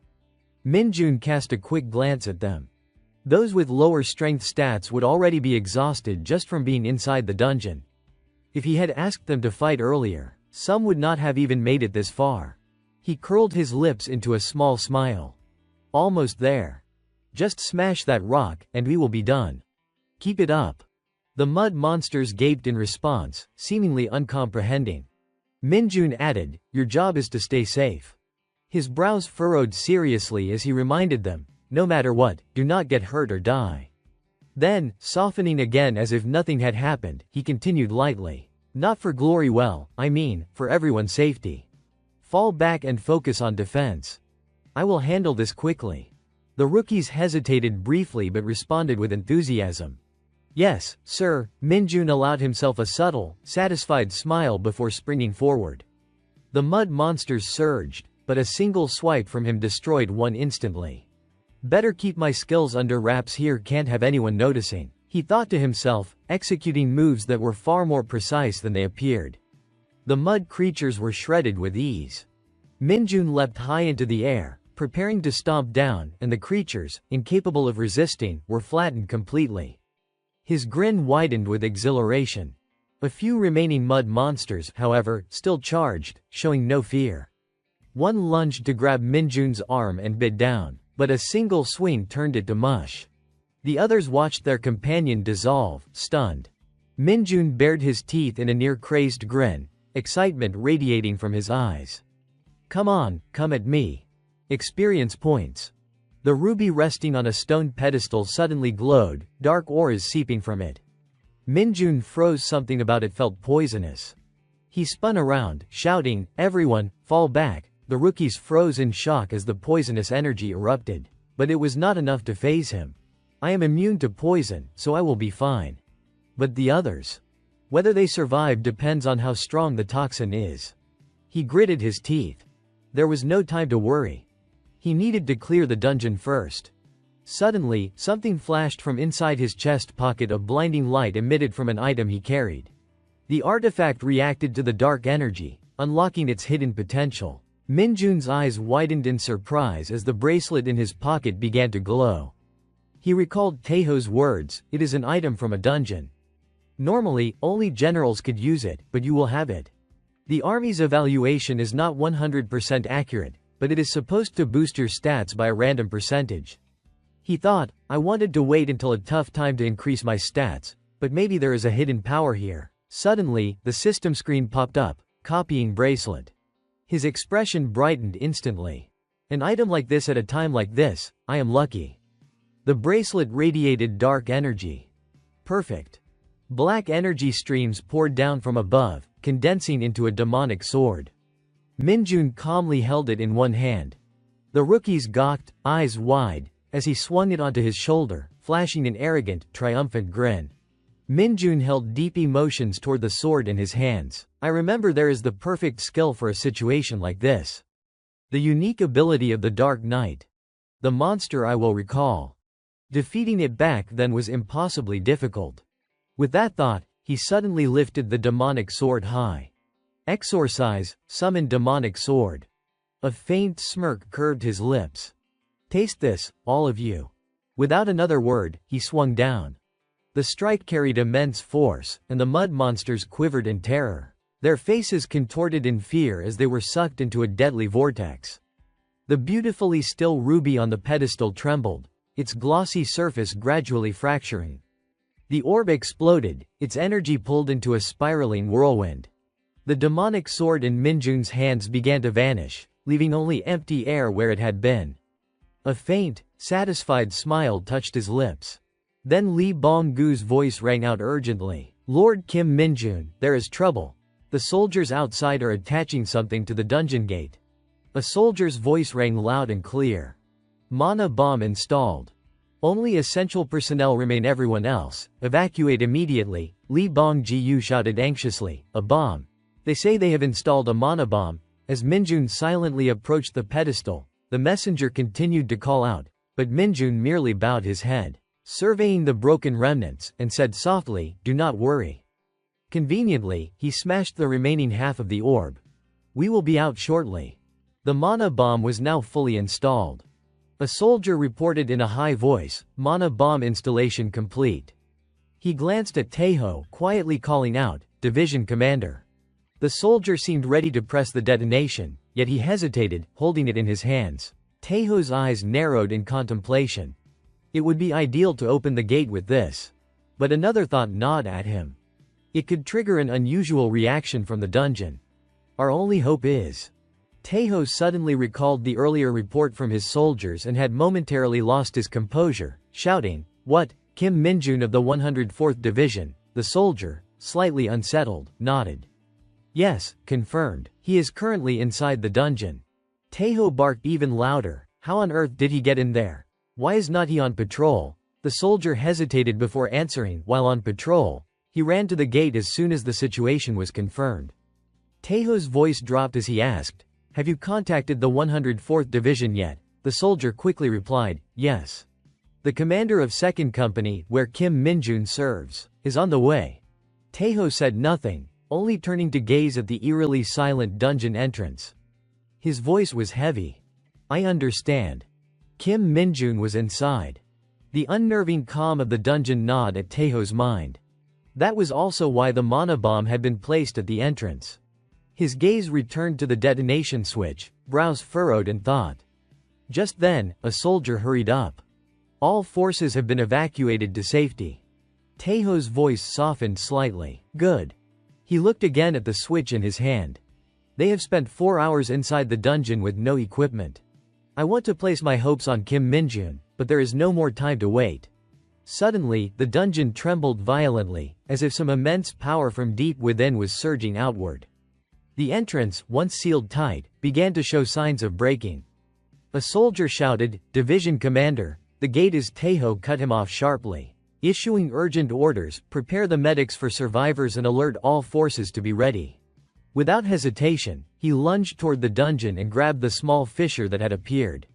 Minjun cast a quick glance at them. Those with lower strength stats would already be exhausted just from being inside the dungeon. If he had asked them to fight earlier, some would not have even made it this far. He curled his lips into a small smile. Almost there. Just smash that rock, and we will be done. Keep it up. The mud monsters gaped in response, seemingly uncomprehending. Minjun added, your job is to stay safe. His brows furrowed seriously as he reminded them, no matter what, do not get hurt or die. Then, softening again as if nothing had happened, he continued lightly. Not for glory, well, I mean, for everyone's safety. Fall back and focus on defense. I will handle this quickly. The rookies hesitated briefly but responded with enthusiasm. Yes, sir. Minjun allowed himself a subtle, satisfied smile before springing forward. The mud monsters surged, but a single swipe from him destroyed one instantly. Better keep my skills under wraps here, can't have anyone noticing, he thought to himself, executing moves that were far more precise than they appeared. The mud creatures were shredded with ease. Minjun leapt high into the air, preparing to stomp down, and the creatures, incapable of resisting, were flattened completely. His grin widened with exhilaration. A few remaining mud monsters, however, still charged, showing no fear. One lunged to grab Minjun's arm and bit down, but a single swing turned it to mush. The others watched their companion dissolve, stunned. Minjun bared his teeth in a near-crazed grin, excitement radiating from his eyes. Come on, come at me. Experience points. The ruby resting on a stone pedestal suddenly glowed, dark auras seeping from it. Minjun froze. Something about it felt poisonous. He spun around, shouting, everyone, fall back. The rookies froze in shock as the poisonous energy erupted. But it was not enough to faze him. I am immune to poison, so I will be fine. But the others? Whether they survive depends on how strong the toxin is. He gritted his teeth. There was no time to worry. He needed to clear the dungeon first. Suddenly, something flashed from inside his chest pocket. A blinding light emitted from an item he carried. The artifact reacted to the dark energy, unlocking its hidden potential. Minjun's eyes widened in surprise as the bracelet in his pocket began to glow. He recalled Taeho's words, it is an item from a dungeon. Normally, only generals could use it, but you will have it. The army's evaluation is not 100% accurate, but it is supposed to boost your stats by a random percentage. He thought, I wanted to wait until a tough time to increase my stats, but maybe there is a hidden power here. Suddenly, the system screen popped up, copying bracelet. His expression brightened instantly. An item like this at a time like this, I am lucky. The bracelet radiated dark energy. Perfect. Black energy streams poured down from above, condensing into a demonic sword. Minjun calmly held it in one hand. The rookies gawked, eyes wide, as he swung it onto his shoulder, flashing an arrogant, triumphant grin. Minjun held deep emotions toward the sword in his hands. I remember there is the perfect skill for a situation like this. The unique ability of the Dark Knight. The monster I will recall. Defeating it back then was impossibly difficult. With that thought, he suddenly lifted the demonic sword high. Exorcise, summon demonic sword. A faint smirk curved his lips. Taste this, all of you. Without another word, he swung down. The strike carried immense force, and the mud monsters quivered in terror. Their faces contorted in fear as they were sucked into a deadly vortex. The beautifully still ruby on the pedestal trembled, its glossy surface gradually fracturing. The orb exploded, its energy pulled into a spiraling whirlwind. The demonic sword in Minjun's hands began to vanish, leaving only empty air where it had been. A faint, satisfied smile touched his lips. Then Lee Bong-gu's voice rang out urgently. Lord Kim Minjun, there is trouble. The soldiers outside are attaching something to the dungeon gate. A soldier's voice rang loud and clear. Mana bomb installed. Only essential personnel remain. Everyone else, evacuate immediately. Li Bongjiu shouted anxiously, "A bomb. They say they have installed a mana bomb." As Minjun silently approached the pedestal, the messenger continued to call out, but Minjun merely bowed his head, surveying the broken remnants, and said softly, "Do not worry." Conveniently, he smashed the remaining half of the orb. "We will be out shortly." The mana bomb was now fully installed. A soldier reported in a high voice, "Mana bomb installation complete." He glanced at Taeho, quietly calling out, "Division Commander." The soldier seemed ready to press the detonation, yet he hesitated, holding it in his hands. Taeho's eyes narrowed in contemplation. It would be ideal to open the gate with this. But another thought gnawed at him. It could trigger an unusual reaction from the dungeon. Our only hope is... Taeho suddenly recalled the earlier report from his soldiers and had momentarily lost his composure, shouting, "What?" Kim Minjun of the 104th Division, the soldier, slightly unsettled, nodded. "Yes, confirmed. He is currently inside the dungeon." Taeho barked even louder. "How on earth did he get in there? Why is not he on patrol?" The soldier hesitated before answering. While on patrol, he ran to the gate as soon as the situation was confirmed. Taeho's voice dropped as he asked, "Have you contacted the 104th Division yet?" The soldier quickly replied, "Yes. The commander of 2nd Company, where Kim Minjun serves, is on the way." Taeho said nothing, only turning to gaze at the eerily silent dungeon entrance. His voice was heavy. "I understand." Kim Minjun was inside. The unnerving calm of the dungeon gnawed at Taeho's mind. That was also why the mana bomb had been placed at the entrance. His gaze returned to the detonation switch, brows furrowed in thought. Just then, a soldier hurried up. "All forces have been evacuated to safety." Taeho's voice softened slightly. "Good." He looked again at the switch in his hand. "They have spent 4 hours inside the dungeon with no equipment. I want to place my hopes on Kim Minjun, but there is no more time to wait." Suddenly, the dungeon trembled violently, as if some immense power from deep within was surging outward. The entrance, once sealed tight, began to show signs of breaking. A soldier shouted, "Division Commander, the gate is." Taeho cut him off sharply, issuing urgent orders, "Prepare the medics for survivors and alert all forces to be ready." Without hesitation, he lunged toward the dungeon and grabbed the small fissure that had appeared.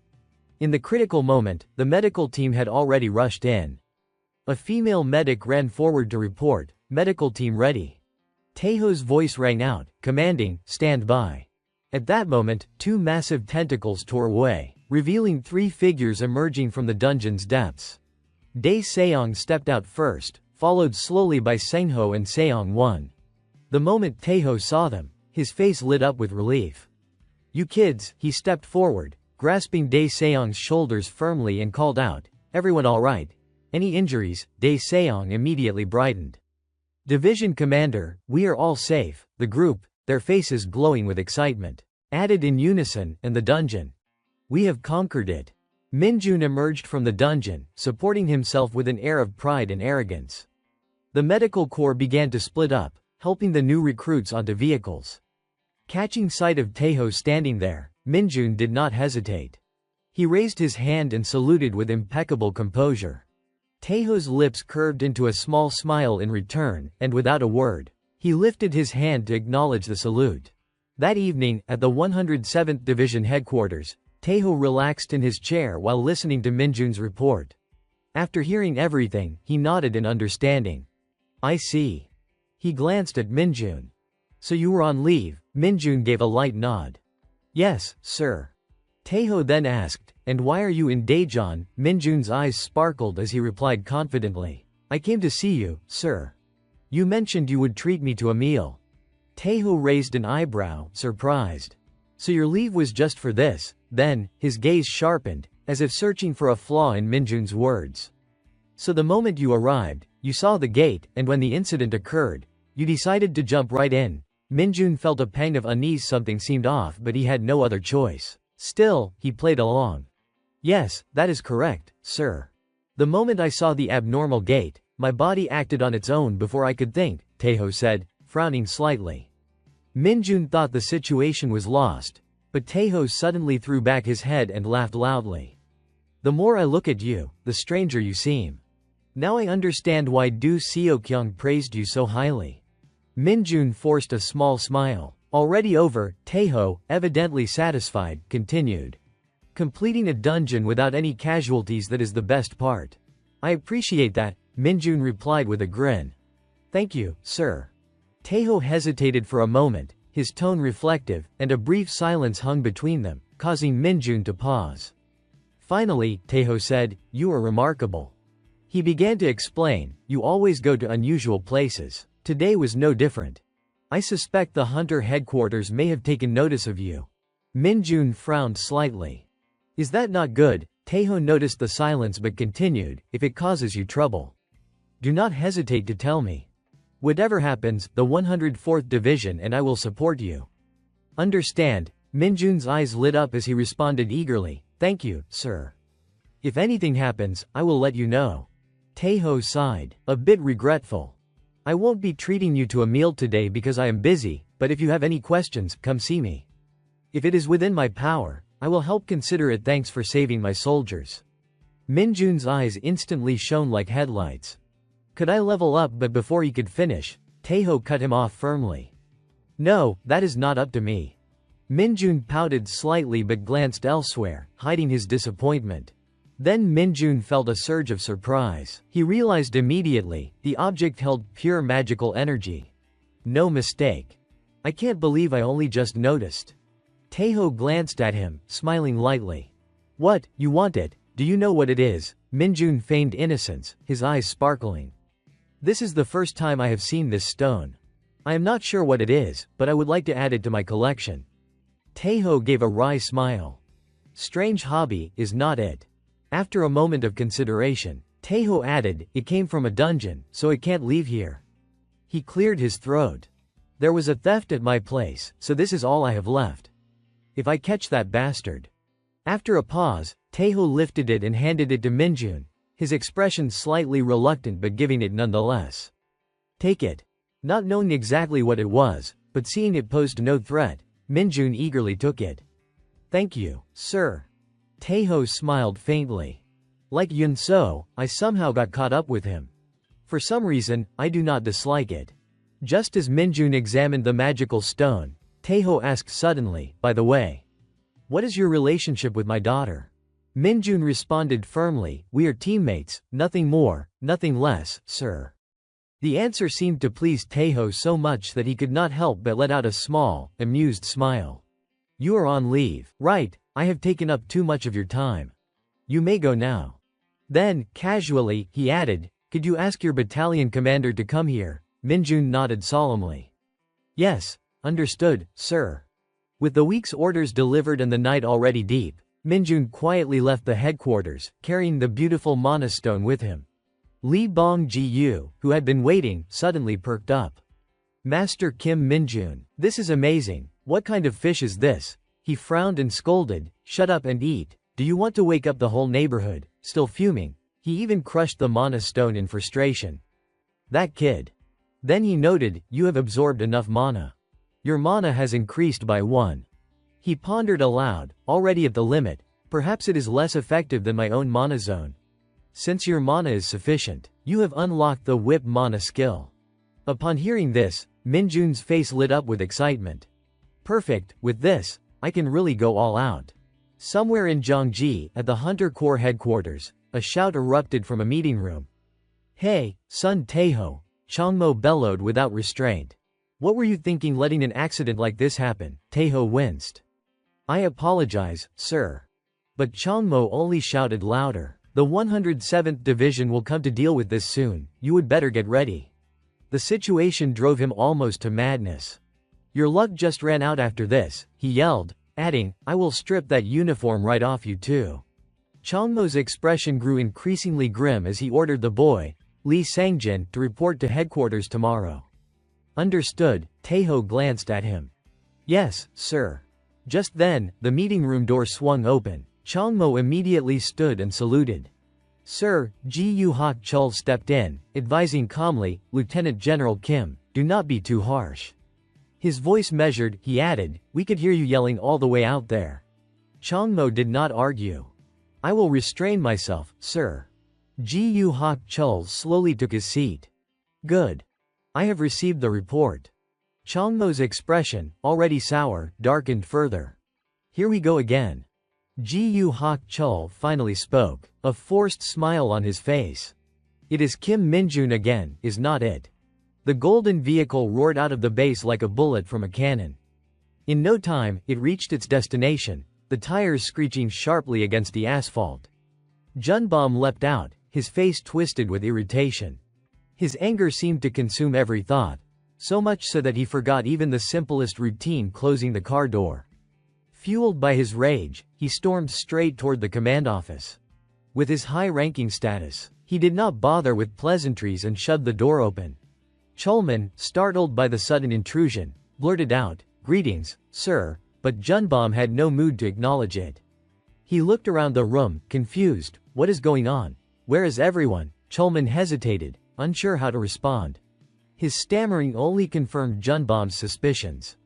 In the critical moment, the medical team had already rushed in. A female medic ran forward to report, "Medical team ready." Taeho's voice rang out, commanding, "Stand by." At that moment, 2 massive tentacles tore away, revealing 3 figures emerging from the dungeon's depths. Dae Seong stepped out first, followed slowly by Sengho and Seong-won. The moment Taeho saw them, his face lit up with relief. "You kids," he stepped forward, grasping Dae Seong's shoulders firmly and called out, "Everyone all right? Any injuries?" Dae Seong immediately brightened. "Division Commander, we are all safe." The group, their faces glowing with excitement, added in unison, "And the dungeon? We have conquered it." Minjun emerged from the dungeon, supporting himself with an air of pride and arrogance. The medical corps began to split up, helping the new recruits onto vehicles. Catching sight of Taeho standing there, Minjun did not hesitate. He raised his hand and saluted with impeccable composure. Taeho's lips curved into a small smile in return, and without a word, he lifted his hand to acknowledge the salute. That evening, at the 107th Division headquarters, Taeho relaxed in his chair while listening to Minjun's report. After hearing everything, he nodded in understanding. "I see." He glanced at Minjun. "So you were on leave?" Minjun gave a light nod. "Yes, sir." Taeho then asked, "And why are you in Daejeon?" Minjun's eyes sparkled as he replied confidently, "I came to see you, sir. You mentioned you would treat me to a meal." Taeho raised an eyebrow, surprised. "So your leave was just for this?" Then, his gaze sharpened, as if searching for a flaw in Minjun's words. "So the moment you arrived, you saw the gate, and when the incident occurred, you decided to jump right in." Minjun felt a pang of unease. Something seemed off, but he had no other choice. Still, he played along. "Yes, that is correct, sir. The moment I saw the abnormal gate, my body acted on its own before I could think," Taeho said, frowning slightly. Minjun thought the situation was lost, but Taeho suddenly threw back his head and laughed loudly. "The more I look at you, the stranger you seem." Now I understand why Du Seokyung praised you so highly. Minjun forced a small smile. Already over, Taeho, evidently satisfied, continued. Completing a dungeon without any casualties, that is the best part. I appreciate that, Minjun replied with a grin. Thank you, sir. Taeho hesitated for a moment, his tone reflective, and a brief silence hung between them, causing Minjun to pause. Finally, Taeho said, "You are remarkable." He began to explain, "You always go to unusual places. Today was no different. I suspect the hunter headquarters may have taken notice of you." Minjun frowned slightly. "Is that not good?" Taeho noticed the silence but continued, "If it causes you trouble, do not hesitate to tell me. Whatever happens, the 104th Division and I will support you." "Understand?" Minjun's eyes lit up as he responded eagerly, "Thank you, sir. If anything happens, I will let you know." Taeho sighed, a bit regretful. "I won't be treating you to a meal today because I am busy, but if you have any questions, come see me. If it is within my power, I will help. Consider it thanks for saving my soldiers." Minjun's eyes instantly shone like headlights. "Could I level up?" But before he could finish, Taeho cut him off firmly. "No, that is not up to me." Minjun pouted slightly but glanced elsewhere, hiding his disappointment. Then Minjun felt a surge of surprise. He realized immediately, the object held pure magical energy. No mistake. "I can't believe I only just noticed." Taeho glanced at him, smiling lightly. "What, you want it? Do you know what it is?" Minjun feigned innocence, his eyes sparkling. "This is the first time I have seen this stone. I am not sure what it is, but I would like to add it to my collection." Taeho gave a wry smile. "Strange hobby, is not it?" After a moment of consideration, Taeho added, "It came from a dungeon, so it can't leave here." He cleared his throat. "There was a theft at my place, so this is all I have left. If I catch that bastard." After a pause, Taeho lifted it and handed it to Minjun, his expression slightly reluctant but giving it nonetheless. "Take it." Not knowing exactly what it was, but seeing it posed no threat, Minjun eagerly took it. "Thank you, sir." Taeho smiled faintly. "Like Yunso, I somehow got caught up with him. For some reason, I do not dislike it." Just as Minjun examined the magical stone, Taeho asked suddenly, "By the way, what is your relationship with my daughter?" Minjun responded firmly, "We are teammates, nothing more, nothing less, sir." The answer seemed to please Taeho so much that he could not help but let out a small, amused smile. "You are on leave, right? I have taken up too much of your time. You may go now." Then, casually, he added, "Could you ask your battalion commander to come here?" Minjun nodded solemnly. "Yes, understood, sir." With the week's orders delivered and the night already deep, Minjun quietly left the headquarters, carrying the beautiful mana stone with him. Lee Bong-ji-yu, who had been waiting, suddenly perked up. "Master Kim Minjun, this is amazing. What kind of fish is this?" He frowned and scolded, "Shut up and eat. Do you want to wake up the whole neighborhood?" Still fuming, he even crushed the mana stone in frustration. "That kid." Then he noted, "You have absorbed enough mana. Your mana has increased by 1. He pondered aloud, "Already at the limit, perhaps it is less effective than my own mana zone. Since your mana is sufficient, you have unlocked the whip mana skill." Upon hearing this, Minjun's face lit up with excitement. "Perfect, with this, I can really go all out." Somewhere in Gyeonggi, at the Hunter Corps headquarters, a shout erupted from a meeting room. "Hey, son Taeho," Changmo bellowed without restraint. "What were you thinking letting an accident like this happen?" Taeho winced. "I apologize, sir." But Changmo only shouted louder, "The 107th Division will come to deal with this soon, you would better get ready." The situation drove him almost to madness. "Your luck just ran out after this," he yelled, adding, "I will strip that uniform right off you too." Changmo's expression grew increasingly grim as he ordered the boy, Lee Sangjin, to report to headquarters tomorrow. "Understood," Taeho glanced at him. "Yes, sir." Just then, the meeting room door swung open. Changmo immediately stood and saluted. "Sir," Ji Yu-hak Chul stepped in, advising calmly, "Lieutenant General Kim, do not be too harsh." His voice measured, he added, "We could hear you yelling all the way out there." Changmo did not argue. "I will restrain myself, sir." Gu Hak Chul slowly took his seat. Good. I have received the report. Changmo's expression, already sour, darkened further. Here we go again. Gu Hak Chul finally spoke, a forced smile on his face. It is Kim Minjun again, is not it? The golden vehicle roared out of the base like a bullet from a cannon. In no time, it reached its destination, the tires screeching sharply against the asphalt. Junbom leapt out, his face twisted with irritation. His anger seemed to consume every thought, so much so that he forgot even the simplest routine, closing the car door. Fueled by his rage, he stormed straight toward the command office. With his high-ranking status, he did not bother with pleasantries and shoved the door open. Chulman, startled by the sudden intrusion, blurted out, "Greetings, sir," but Junbom had no mood to acknowledge it. He looked around the room, confused. What is going on? Where is everyone? Chulman hesitated, unsure how to respond. His stammering only confirmed Junbom's suspicions.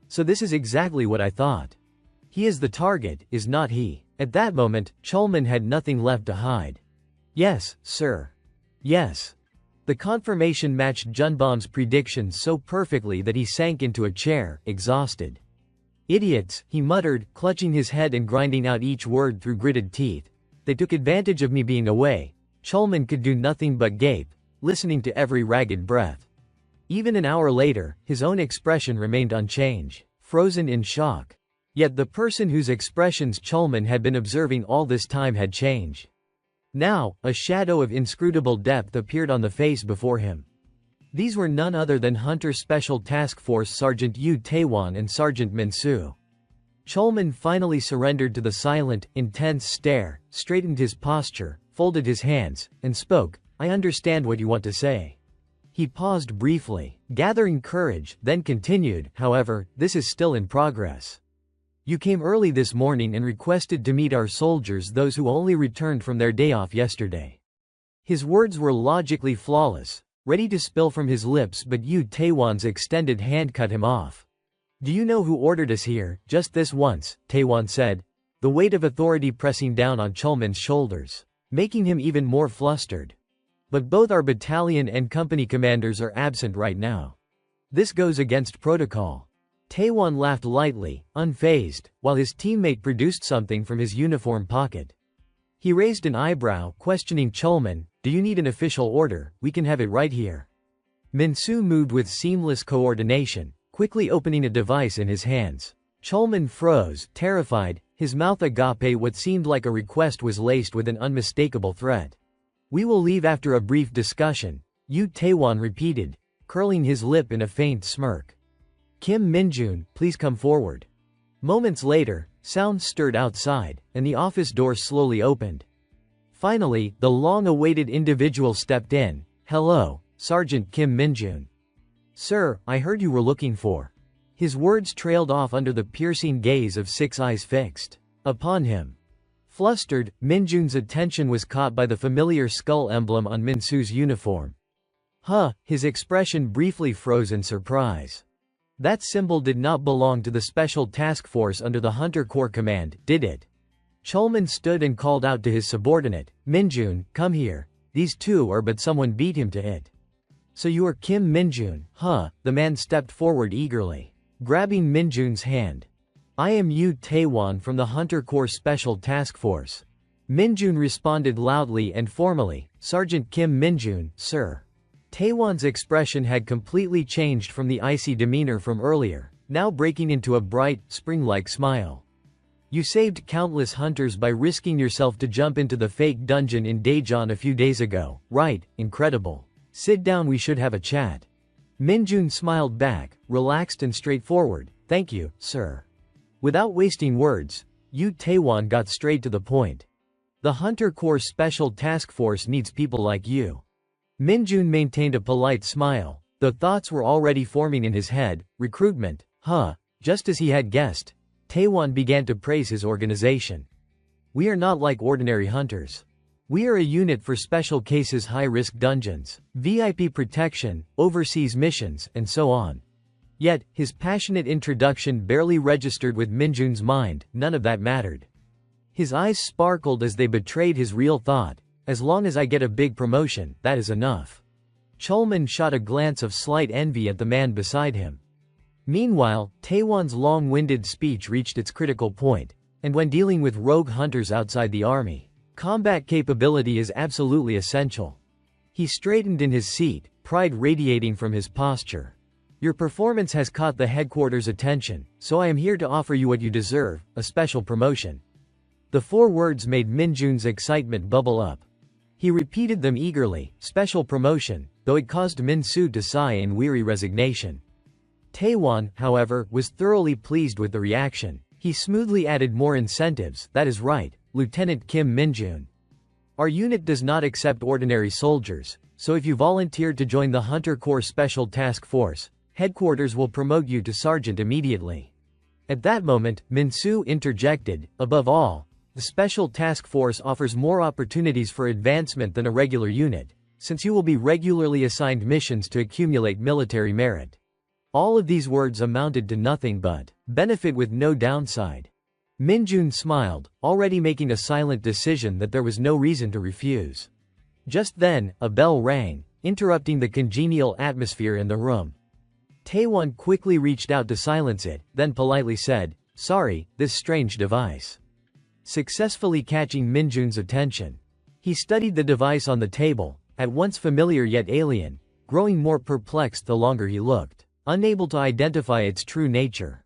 So this is exactly what I thought. He is the target, is not he? At that moment, Chulman had nothing left to hide. Yes, sir. Yes. The confirmation matched Junbom's predictions so perfectly that he sank into a chair, exhausted. Idiots, he muttered, clutching his head and grinding out each word through gritted teeth. They took advantage of me being away. Chulman could do nothing but gape, listening to every ragged breath. Even an hour later, his own expression remained unchanged, frozen in shock. Yet the person whose expressions Chulman had been observing all this time had changed. Now, a shadow of inscrutable depth appeared on the face before him. These were none other than Hunter Special Task Force Sergeant Yu Taewon and Sergeant Minsu. Chulman finally surrendered to the silent, intense stare, straightened his posture, folded his hands, and spoke. I understand what you want to say. He paused briefly, gathering courage, then continued, however, this is still in progress. You came early this morning and requested to meet our soldiers, those who only returned from their day off yesterday. His words were logically flawless, ready to spill from his lips, but Yu Taewon's extended hand cut him off. Do you know who ordered us here? Just this once, Taewon said, the weight of authority pressing down on Chulman's shoulders, making him even more flustered. But both our battalion and company commanders are absent right now. This goes against protocol. Taewon laughed lightly, unfazed, while his teammate produced something from his uniform pocket. He raised an eyebrow, questioning Chulman, do you need an official order? We can have it right here. Minsu moved with seamless coordination, quickly opening a device in his hands. Chulman froze, terrified, his mouth agape. What seemed like a request was laced with an unmistakable threat. We will leave after a brief discussion, Yu Taewon repeated, curling his lip in a faint smirk. Kim Minjun, please come forward. Moments later, sounds stirred outside, and the office door slowly opened. Finally, the long-awaited individual stepped in. Hello, Sergeant Kim Minjun. Sir, I heard you were looking for. His words trailed off under the piercing gaze of six eyes fixed upon him. Flustered, Minjun's attention was caught by the familiar skull emblem on Minsu's uniform. His expression briefly froze in surprise. That symbol did not belong to the Special Task Force under the Hunter Corps command, did it? Chulman stood and called out to his subordinate, Minjun, come here. These two are but someone beat him to it. So you are Kim Minjun, huh? The man stepped forward eagerly, grabbing Minjun's hand. I am Yu Taewon from the Hunter Corps Special Task Force. Minjun responded loudly and formally, Sergeant Kim Minjun, sir. Taewon's expression had completely changed from the icy demeanor from earlier, now breaking into a bright, spring-like smile. You saved countless hunters by risking yourself to jump into the fake dungeon in Daejeon a few days ago, right? Incredible. Sit down, we should have a chat. Minjun smiled back, relaxed and straightforward. Thank you, sir. Without wasting words, Yu Taewon got straight to the point. The Hunter Corps Special Task Force needs people like you. Minjun maintained a polite smile, though thoughts were already forming in his head. Recruitment, just as he had guessed. Taewon began to praise his organization. We are not like ordinary hunters. We are a unit for special cases, high-risk dungeons, VIP protection, overseas missions, and so on. Yet, his passionate introduction barely registered with Minjun's mind. None of that mattered. His eyes sparkled as they betrayed his real thought. As long as I get a big promotion, that is enough. Chulman shot a glance of slight envy at the man beside him. Meanwhile, Taewon's long-winded speech reached its critical point, and when dealing with rogue hunters outside the army, combat capability is absolutely essential. He straightened in his seat, pride radiating from his posture. Your performance has caught the headquarters' attention, so I am here to offer you what you deserve, a special promotion. The 4 words made Minjun's excitement bubble up. He repeated them eagerly, special promotion, though it caused Min-soo to sigh in weary resignation. Taewon, however, was thoroughly pleased with the reaction. He smoothly added more incentives, that is right, Lieutenant Kim Minjun. Our unit does not accept ordinary soldiers, so if you volunteered to join the Hunter Corps Special Task Force, headquarters will promote you to sergeant immediately. At that moment, Min-soo interjected, above all, the Special Task Force offers more opportunities for advancement than a regular unit, since you will be regularly assigned missions to accumulate military merit. All of these words amounted to nothing but benefit with no downside. Minjun smiled, already making a silent decision that there was no reason to refuse. Just then, a bell rang, interrupting the congenial atmosphere in the room. Taewon quickly reached out to silence it, then politely said, "Sorry, this strange device." Successfully catching Minjun's attention, he studied the device on the table, at once familiar yet alien, growing more perplexed the longer he looked, unable to identify its true nature.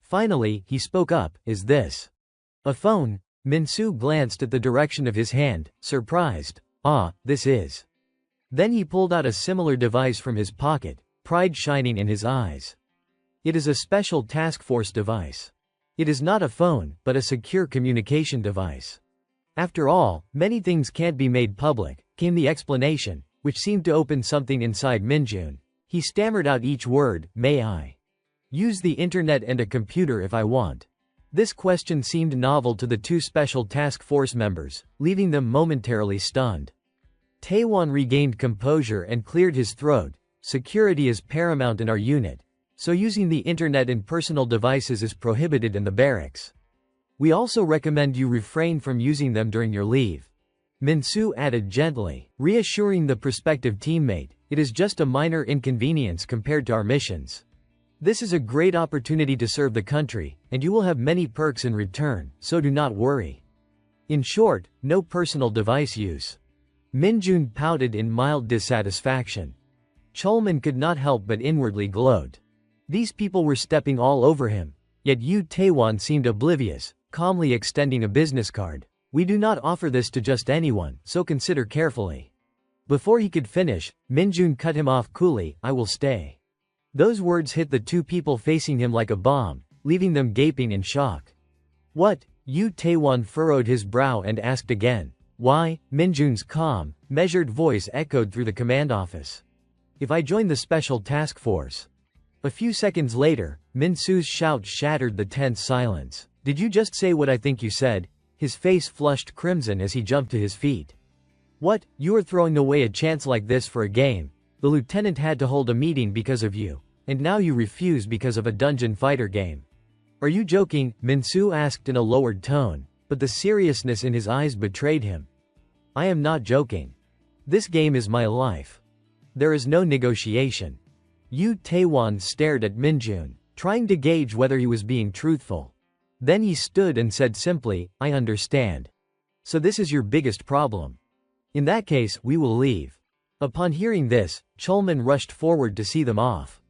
Finally, he spoke up, "Is this a phone?" Min-soo glanced at the direction of his hand, surprised. "Ah, this is." Then he pulled out a similar device from his pocket, pride shining in his eyes. "It is a special task force device. It is not a phone, but a secure communication device." After all, many things can't be made public, came the explanation, which seemed to open something inside Minjun. He stammered out each word, "May I use the internet and a computer if I want?" This question seemed novel to the 2 special task force members, leaving them momentarily stunned. Taewon regained composure and cleared his throat. "Security is paramount in our unit, so using the internet and personal devices is prohibited in the barracks. We also recommend you refrain from using them during your leave." Min-soo added gently, reassuring the prospective teammate, "It is just a minor inconvenience compared to our missions. This is a great opportunity to serve the country, and you will have many perks in return, so do not worry. In short, no personal device use." Minjun pouted in mild dissatisfaction. Chulman could not help but inwardly gloat. These people were stepping all over him, yet Taewon seemed oblivious, calmly extending a business card. "We do not offer this to just anyone, so consider carefully." Before he could finish, Minjun cut him off coolly, "I will stay." Those words hit the 2 people facing him like a bomb, leaving them gaping in shock. "What?" Taewon furrowed his brow and asked again. "Why?" Minjun's calm, measured voice echoed through the command office. "If I join the special task force." A few seconds later, Min-soo's shout shattered the tense silence. "Did you just say what I think you said?" His face flushed crimson as he jumped to his feet. "What? You are throwing away a chance like this for a game? The lieutenant had to hold a meeting because of you, and now you refuse because of a dungeon fighter game. Are you joking?" Min-soo asked in a lowered tone, but the seriousness in his eyes betrayed him. "I am not joking. This game is my life. There is no negotiation." Taewon stared at Minjun, trying to gauge whether he was being truthful. Then he stood and said simply, "I understand. So this is your biggest problem. In that case, we will leave." Upon hearing this, Chulman rushed forward to see them off.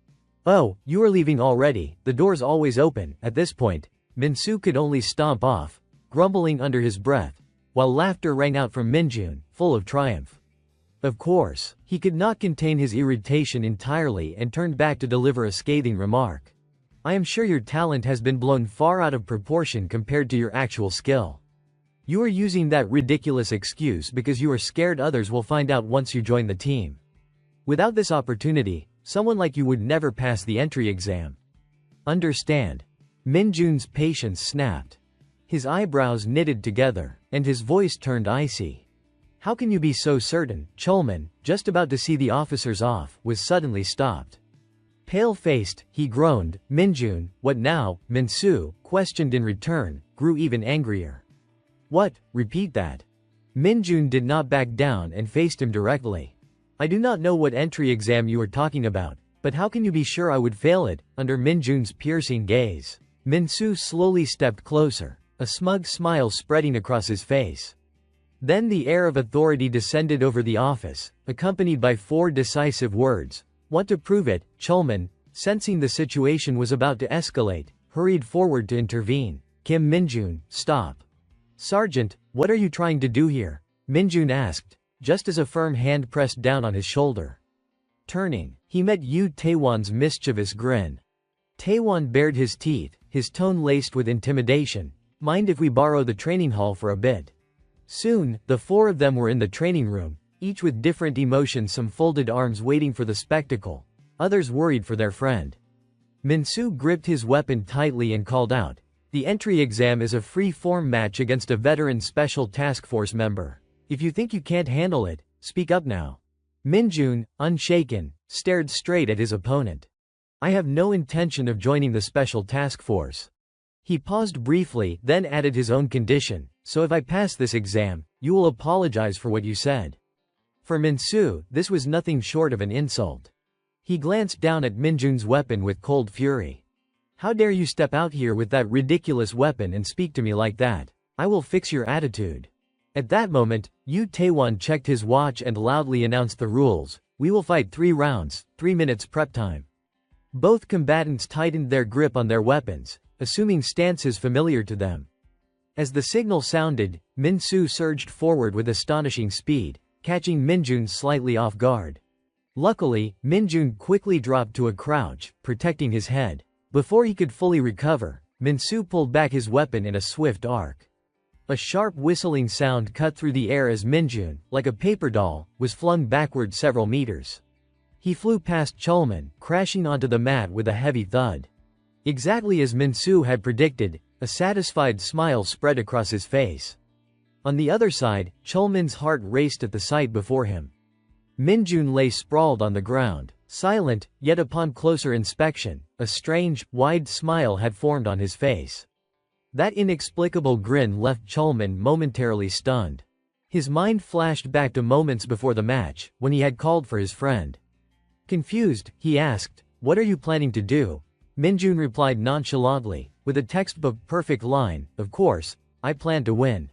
"Oh, you are leaving already, the door's always open." At this point, Min-soo could only stomp off, grumbling under his breath, while laughter rang out from Minjun, full of triumph. Of course, he could not contain his irritation entirely and turned back to deliver a scathing remark. "I am sure your talent has been blown far out of proportion compared to your actual skill. You are using that ridiculous excuse because you are scared others will find out once you join the team. Without this opportunity, someone like you would never pass the entry exam. Understand?" Minjun's patience snapped. His eyebrows knitted together, and his voice turned icy. "How can you be so certain?" Chulman, just about to see the officers off, was suddenly stopped. Pale-faced, he groaned, "Minjun, what now?" Min-soo, questioned in return, grew even angrier. "What? Repeat that." Minjun did not back down and faced him directly. I do not know what entry exam you are talking about, but how can you be sure I would fail it? Under Minjun's piercing gaze, Minsu slowly stepped closer, a smug smile spreading across his face. Then the air of authority descended over the office, accompanied by 4 decisive words. Want to prove it? Chulman, sensing the situation was about to escalate, hurried forward to intervene. Kim Minjun, stop. Sergeant, what are you trying to do here? Minjun asked, just as a firm hand pressed down on his shoulder. Turning, he met Yu Taewon's mischievous grin. Taewon bared his teeth, his tone laced with intimidation. Mind if we borrow the training hall for a bit? Soon, the 4 of them were in the training room, each with different emotions, some folded arms waiting for the spectacle, others worried for their friend. Minsu gripped his weapon tightly and called out, the entry exam is a free-form match against a veteran special task force member. If you think you can't handle it, speak up now. Minjun, unshaken, stared straight at his opponent. I have no intention of joining the special task force. He paused briefly, then added his own condition, so if I pass this exam, you will apologize for what you said. For Minsu, this was nothing short of an insult. He glanced down at Minjun's weapon with cold fury. How dare you step out here with that ridiculous weapon and speak to me like that? I will fix your attitude. At that moment, Yu Taewon checked his watch and loudly announced the rules. We will fight 3 rounds, 3 minutes prep time. Both combatants tightened their grip on their weapons, assuming stances familiar to them. As the signal sounded, Minsu surged forward with astonishing speed, catching Minjun slightly off guard. Luckily, Minjun quickly dropped to a crouch, protecting his head. Before he could fully recover, Minsu pulled back his weapon in a swift arc. A sharp whistling sound cut through the air as Minjun, like a paper doll, was flung backward several meters. He flew past Chulman, crashing onto the mat with a heavy thud. Exactly as Minsu had predicted, a satisfied smile spread across his face. On the other side, Chulman's heart raced at the sight before him. Minjun lay sprawled on the ground, silent, yet upon closer inspection, a strange, wide smile had formed on his face. That inexplicable grin left Chulman momentarily stunned. His mind flashed back to moments before the match, when he had called for his friend. Confused, he asked, "What are you planning to do?" Minjun replied nonchalantly, with a textbook-perfect line, "Of course, I plan to win."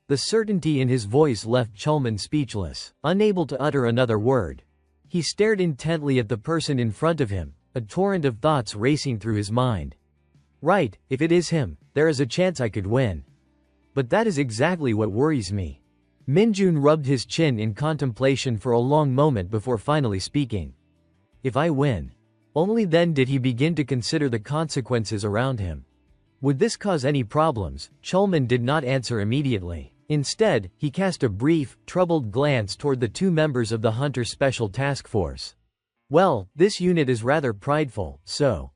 The certainty in his voice left Chulman speechless, unable to utter another word. He stared intently at the person in front of him, a torrent of thoughts racing through his mind. Right, if it is him, there is a chance I could win. But that is exactly what worries me. Minjun rubbed his chin in contemplation for a long moment before finally speaking. If I win. Only then did he begin to consider the consequences around him. Would this cause any problems? Chulman did not answer immediately. Instead, he cast a brief, troubled glance toward the 2 members of the Hunter Special Task Force. Well, this unit is rather prideful, so.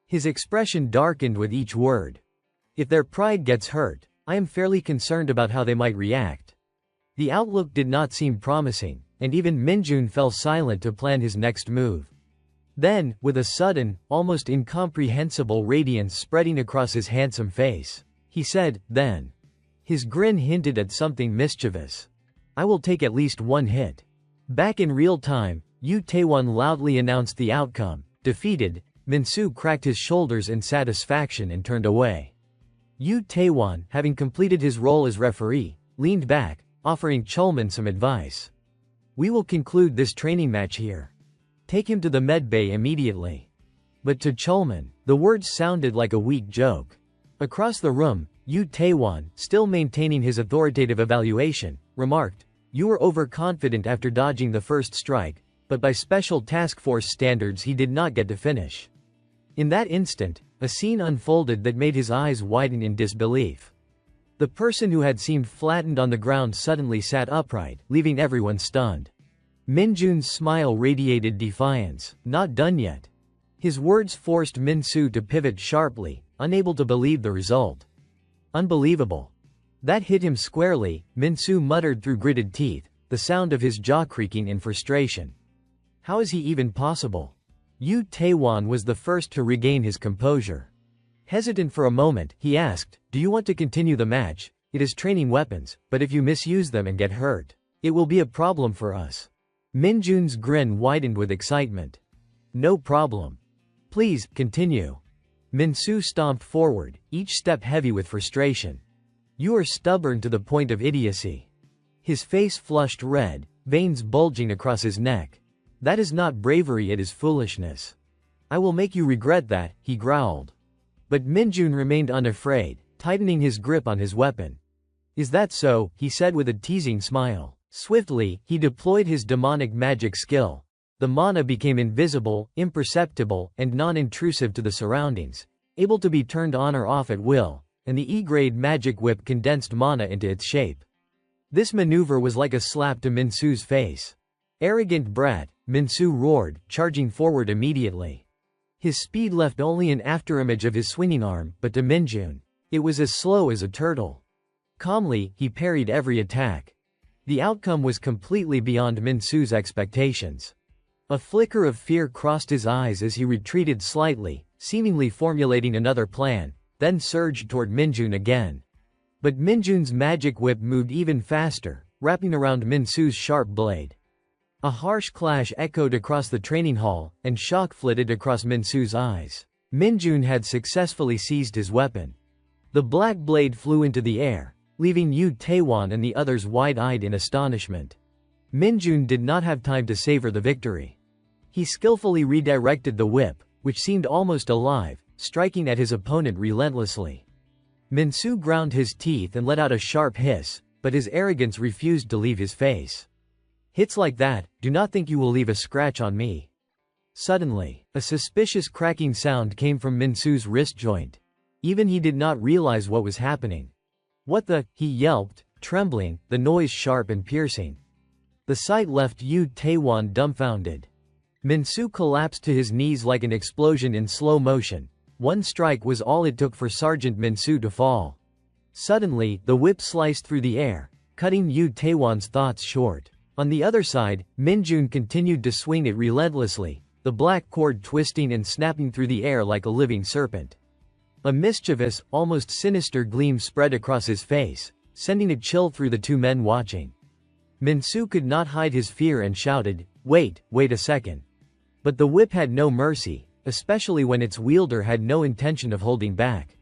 His expression darkened with each word. If their pride gets hurt, I am fairly concerned about how they might react. The outlook did not seem promising, and even Minjun fell silent to plan his next move. Then, with a sudden, almost incomprehensible radiance spreading across his handsome face, he said, then. His grin hinted at something mischievous. I will take at least 1 hit. Back in real time, Yu Taewon loudly announced the outcome. Defeated, Minsu cracked his shoulders in satisfaction and turned away. Yu Taewon, having completed his role as referee, leaned back, offering Chulman some advice. We will conclude this training match here. Take him to the medbay immediately. But to Chulman, the words sounded like a weak joke. Across the room, Yu Taewon, still maintaining his authoritative evaluation, remarked, "You were overconfident after dodging the first strike, but by special task force standards he did not get to finish." In that instant, a scene unfolded that made his eyes widen in disbelief. The person who had seemed flattened on the ground suddenly sat upright, leaving everyone stunned. Minjun's smile radiated defiance. Not done yet. His words forced Minsu to pivot sharply, unable to believe the result. Unbelievable. That hit him squarely, Minsu muttered through gritted teeth, the sound of his jaw creaking in frustration. How is he even possible? Yu Taewon was the first to regain his composure. Hesitant for a moment, he asked, "Do you want to continue the match? It is training weapons, but if you misuse them and get hurt, it will be a problem for us. Minjun's grin widened with excitement. No problem. Please, continue. Minsu stomped forward, each step heavy with frustration. You are stubborn to the point of idiocy. His face flushed red, veins bulging across his neck. That is not bravery, it is foolishness. I will make you regret that, he growled. But Minjun remained unafraid, tightening his grip on his weapon. Is that so? He said with a teasing smile. Swiftly, he deployed his demonic magic skill. The mana became invisible, imperceptible, and non-intrusive to the surroundings, able to be turned on or off at will, and the E-grade magic whip condensed mana into its shape. This maneuver was like a slap to Minsu's face. Arrogant brat, Minsu roared, charging forward immediately. His speed left only an afterimage of his swinging arm, but to Minjun, it was as slow as a turtle. Calmly, he parried every attack. The outcome was completely beyond Minsu's expectations. A flicker of fear crossed his eyes as he retreated slightly, seemingly formulating another plan, then surged toward Minjun again. But Minjun's magic whip moved even faster, wrapping around Minsu's sharp blade. A harsh clash echoed across the training hall, and shock flitted across Minsu's eyes. Minjun had successfully seized his weapon. The black blade flew into the air, leaving Yu Taewon and the others wide-eyed in astonishment. Minjun did not have time to savor the victory. He skillfully redirected the whip, which seemed almost alive, striking at his opponent relentlessly. Minsu ground his teeth and let out a sharp hiss, but his arrogance refused to leave his face. Hits like that, do not think you will leave a scratch on me. Suddenly, a suspicious cracking sound came from Minsu's wrist joint. Even he did not realize what was happening. What the? He yelped, trembling, the noise sharp and piercing. The sight left Yu Taewon dumbfounded. Minsu collapsed to his knees like an explosion in slow motion. One strike was all it took for Sergeant Minsu to fall. Suddenly, the whip sliced through the air, cutting Yu Taewon's thoughts short. On the other side, Minjun continued to swing it relentlessly, the black cord twisting and snapping through the air like a living serpent. A mischievous, almost sinister gleam spread across his face, sending a chill through the two men watching. Minsu could not hide his fear and shouted, wait a second. But the whip had no mercy, especially when its wielder had no intention of holding back.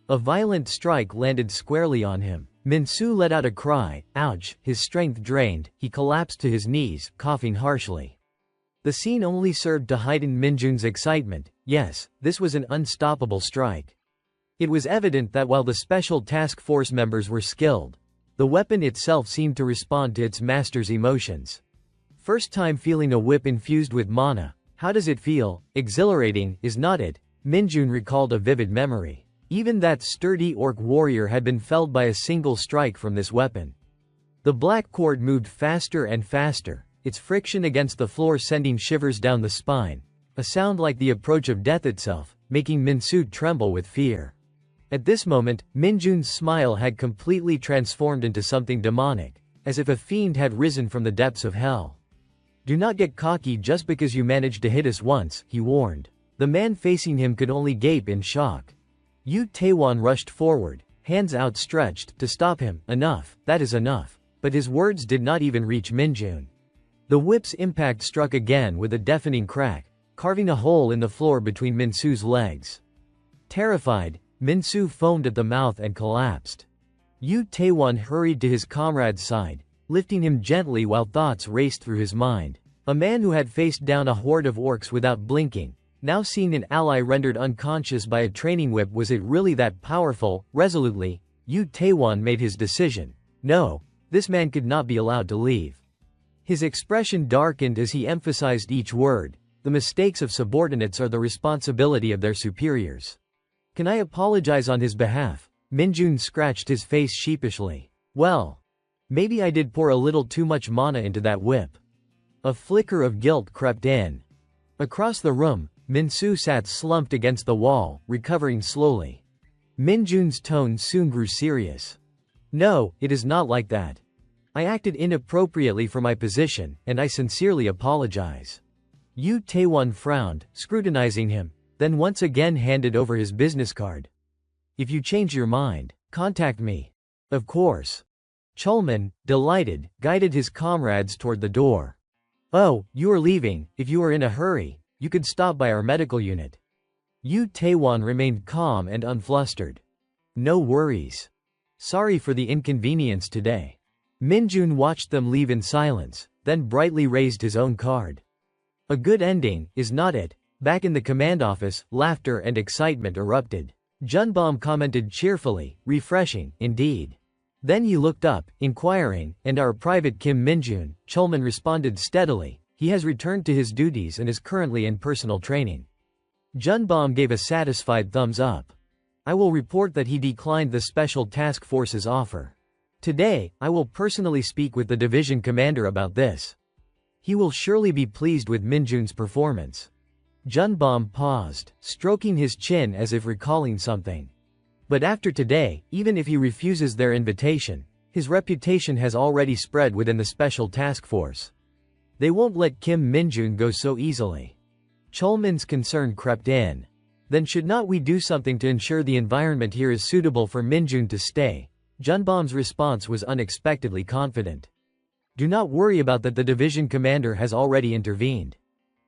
A violent strike landed squarely on him. Minsu let out a cry, ouch, his strength drained, he collapsed to his knees, coughing harshly. The scene only served to heighten Minjun's excitement. Yes, this was an unstoppable strike. It was evident that while the special task force members were skilled, the weapon itself seemed to respond to its master's emotions. First time feeling a whip infused with mana. How does it feel? Exhilarating, is not it? Minjun recalled a vivid memory. Even that sturdy orc warrior had been felled by a single strike from this weapon. The black cord moved faster and faster, its friction against the floor sending shivers down the spine, a sound like the approach of death itself, making Minsu tremble with fear. At this moment, Minjun's smile had completely transformed into something demonic, as if a fiend had risen from the depths of hell. Do not get cocky just because you managed to hit us once, he warned. The man facing him could only gape in shock. Yu Taewon rushed forward, hands outstretched, to stop him. Enough, that is enough. But his words did not even reach Minjun. The whip's impact struck again with a deafening crack, carving a hole in the floor between Minsu's legs. Terrified, Minsu foamed at the mouth and collapsed. Yu Taewon hurried to his comrade's side, lifting him gently while thoughts raced through his mind. A man who had faced down a horde of orcs without blinking, now seeing an ally rendered unconscious by a training whip. Was it really that powerful? Resolutely, Yu Taewon made his decision. No, this man could not be allowed to leave. His expression darkened as he emphasized each word. The mistakes of subordinates are the responsibility of their superiors. Can I apologize on his behalf? Minjun scratched his face sheepishly. Well, maybe I did pour a little too much mana into that whip. A flicker of guilt crept in. Across the room, Minsu sat slumped against the wall, recovering slowly. Minjun's tone soon grew serious. No, it is not like that. I acted inappropriately for my position, and I sincerely apologize. Yu Taewon frowned, scrutinizing him, then once again handed over his business card. If you change your mind, contact me. Of course. Chulman, delighted, guided his comrades toward the door. Oh, you are leaving. If you are in a hurry, you could stop by our medical unit. Yu Taewon remained calm and unflustered. No worries. Sorry for the inconvenience today. Minjun watched them leave in silence, then brightly raised his own card. A good ending, is not it? Back in the command office, laughter and excitement erupted. Junbom commented cheerfully, refreshing, indeed. Then he looked up, inquiring, and our private Kim Minjun, Chulman responded steadily, he has returned to his duties and is currently in personal training. Junbom gave a satisfied thumbs up. I will report that he declined the Special Task Force's offer. Today, I will personally speak with the division commander about this. He will surely be pleased with Minjun's performance. Junbom paused, stroking his chin as if recalling something. But after today, even if he refuses their invitation, his reputation has already spread within the Special Task Force. They won't let Kim Minjun go so easily. Chulman's concern crept in. Then should not we do something to ensure the environment here is suitable for Minjun to stay? Junbom's response was unexpectedly confident. Do not worry about that, the division commander has already intervened.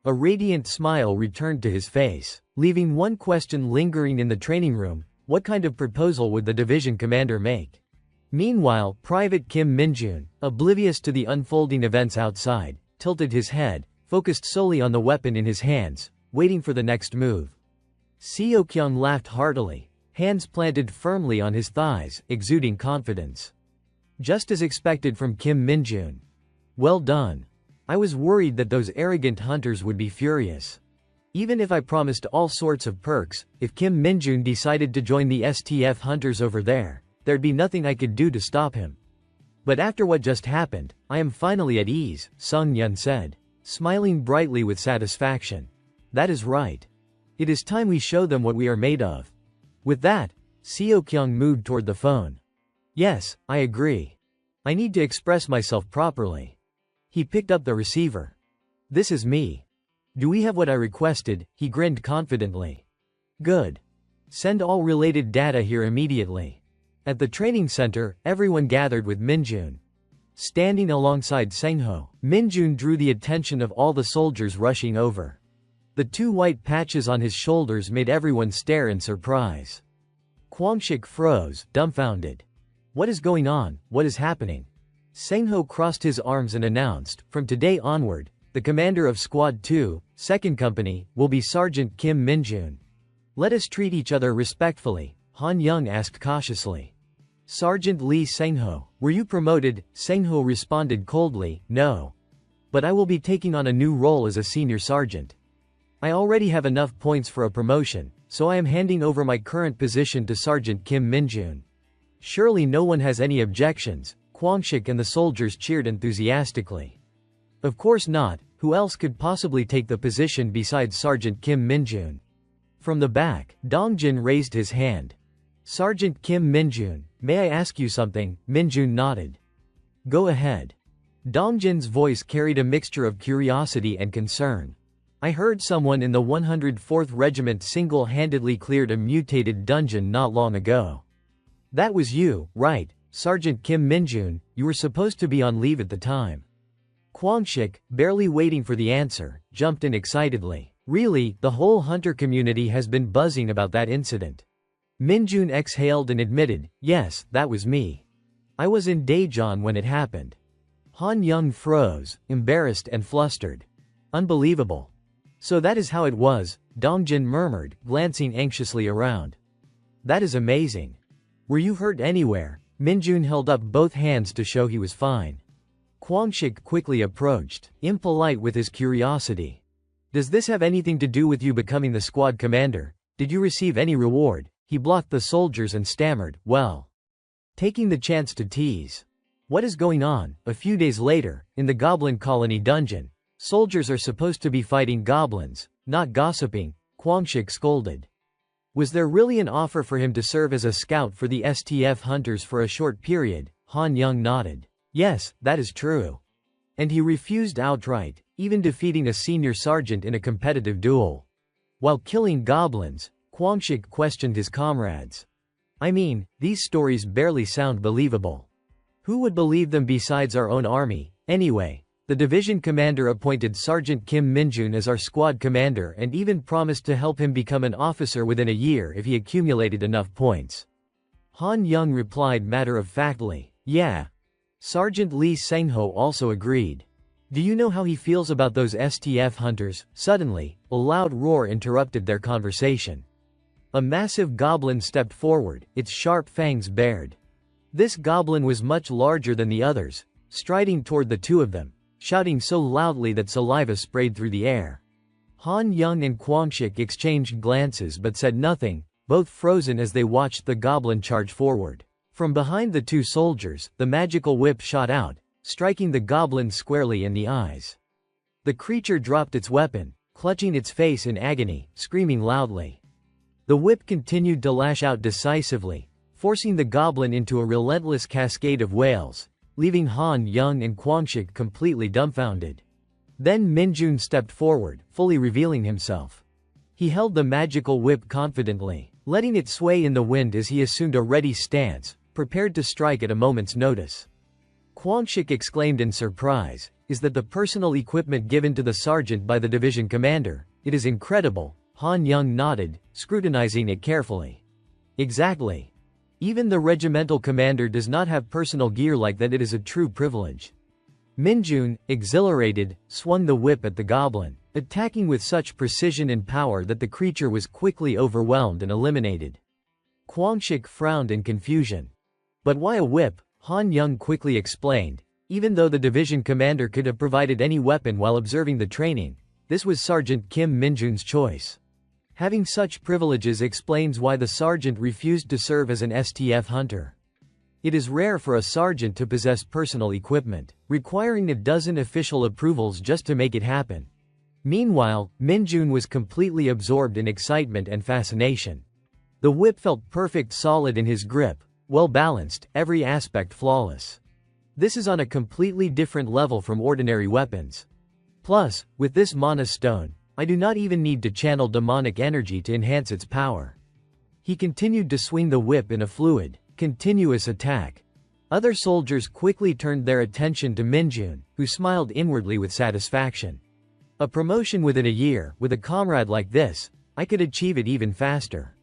A radiant smile returned to his face, leaving one question lingering in the training room. What kind of proposal would the division commander make? Meanwhile, Private Kim Minjun, oblivious to the unfolding events outside, tilted his head, focused solely on the weapon in his hands, waiting for the next move. Seokyung laughed heartily, hands planted firmly on his thighs, exuding confidence. Just as expected from Kim Minjun. Well done. I was worried that those arrogant hunters would be furious. Even if I promised all sorts of perks, if Kim Minjun decided to join the STF hunters over there, there'd be nothing I could do to stop him. But after what just happened, I am finally at ease, Sung Yun said, smiling brightly with satisfaction. That is right. It is time we show them what we are made of. With that, Seokyung moved toward the phone. Yes, I agree. I need to express myself properly. He picked up the receiver. This is me. Do we have what I requested? He grinned confidently. Good. Send all related data here immediately. At the training center, everyone gathered with Minjun. Standing alongside Sengho, Minjun drew the attention of all the soldiers rushing over. The two white patches on his shoulders made everyone stare in surprise. Kwangshik froze, dumbfounded. What is going on? What is happening? Sengho crossed his arms and announced, from today onward, the commander of Squad 2, 2nd Company, will be Sergeant Kim Minjun. Let us treat each other respectfully, Han Young asked cautiously. Sergeant Lee Sengho, were you promoted? Sengho responded coldly, no. But I will be taking on a new role as a senior sergeant. I already have enough points for a promotion, so I am handing over my current position to Sergeant Kim Minjun. Surely no one has any objections. Kwangshik and the soldiers cheered enthusiastically. Of course not. Who else could possibly take the position besides Sergeant Kim Minjun? From the back, Dongjin raised his hand. Sergeant Kim Minjun, may I ask you something? Minjun nodded. Go ahead. Dongjin's voice carried a mixture of curiosity and concern. I heard someone in the 104th Regiment single-handedly cleared a mutated dungeon not long ago. That was you, right, Sergeant Kim Minjun? You were supposed to be on leave at the time. Kwangshik, barely waiting for the answer, jumped in excitedly. Really, the whole hunter community has been buzzing about that incident. Minjun exhaled and admitted, yes, that was me. I was in Daejeon when it happened. Han Young froze, embarrassed and flustered. Unbelievable. So that is how it was, Dongjin murmured, glancing anxiously around. That is amazing. Were you hurt anywhere? Minjun held up both hands to show he was fine. Kwangshik quickly approached, impolite with his curiosity. Does this have anything to do with you becoming the squad commander? Did you receive any reward? He blocked the soldiers and stammered, well. Taking the chance to tease. What is going on? A few days later, in the Goblin Colony dungeon, soldiers are supposed to be fighting goblins, not gossiping, Kwangshik scolded. Was there really an offer for him to serve as a scout for the STF hunters for a short period? Han Young nodded. Yes, that is true. And he refused outright, even defeating a senior sergeant in a competitive duel. While killing goblins, Kwangshik questioned his comrades. I mean, these stories barely sound believable. Who would believe them besides our own army, anyway? The division commander appointed Sergeant Kim Minjun as our squad commander and even promised to help him become an officer within a year if he accumulated enough points. Han Young replied matter-of-factly, "Yeah." Sergeant Lee Sengho also agreed. "Do you know how he feels about those STF hunters?" Suddenly, a loud roar interrupted their conversation. A massive goblin stepped forward, its sharp fangs bared. This goblin was much larger than the others, striding toward the two of them, shouting so loudly that saliva sprayed through the air. Han Young and Kwangshik exchanged glances but said nothing, both frozen as they watched the goblin charge forward. From behind the two soldiers, the magical whip shot out, striking the goblin squarely in the eyes. The creature dropped its weapon, clutching its face in agony, screaming loudly. The whip continued to lash out decisively, forcing the goblin into a relentless cascade of wails, leaving Han Young and Kwangshik completely dumbfounded. Then Minjun stepped forward, fully revealing himself. He held the magical whip confidently, letting it sway in the wind as he assumed a ready stance, prepared to strike at a moment's notice. Kwangshik exclaimed in surprise, "Is that the personal equipment given to the sergeant by the division commander? It is incredible." Han Young nodded, scrutinizing it carefully. "Exactly. Even the regimental commander does not have personal gear like that. It is a true privilege." Minjun, exhilarated, swung the whip at the goblin, attacking with such precision and power that the creature was quickly overwhelmed and eliminated. Kwangshik frowned in confusion. "But why a whip?" Han Young quickly explained. Even though the division commander could have provided any weapon while observing the training, this was Sergeant Kim Minjun's choice. Having such privileges explains why the sergeant refused to serve as an STF hunter. It is rare for a sergeant to possess personal equipment, requiring a dozen official approvals just to make it happen. Meanwhile, Minjun was completely absorbed in excitement and fascination. The whip felt perfect, solid in his grip, well-balanced, every aspect flawless. This is on a completely different level from ordinary weapons. Plus, with this mana stone, I do not even need to channel demonic energy to enhance its power. He continued to swing the whip in a fluid, continuous attack. Other soldiers quickly turned their attention to Minjun, who smiled inwardly with satisfaction. A promotion within a year, with a comrade like this, I could achieve it even faster.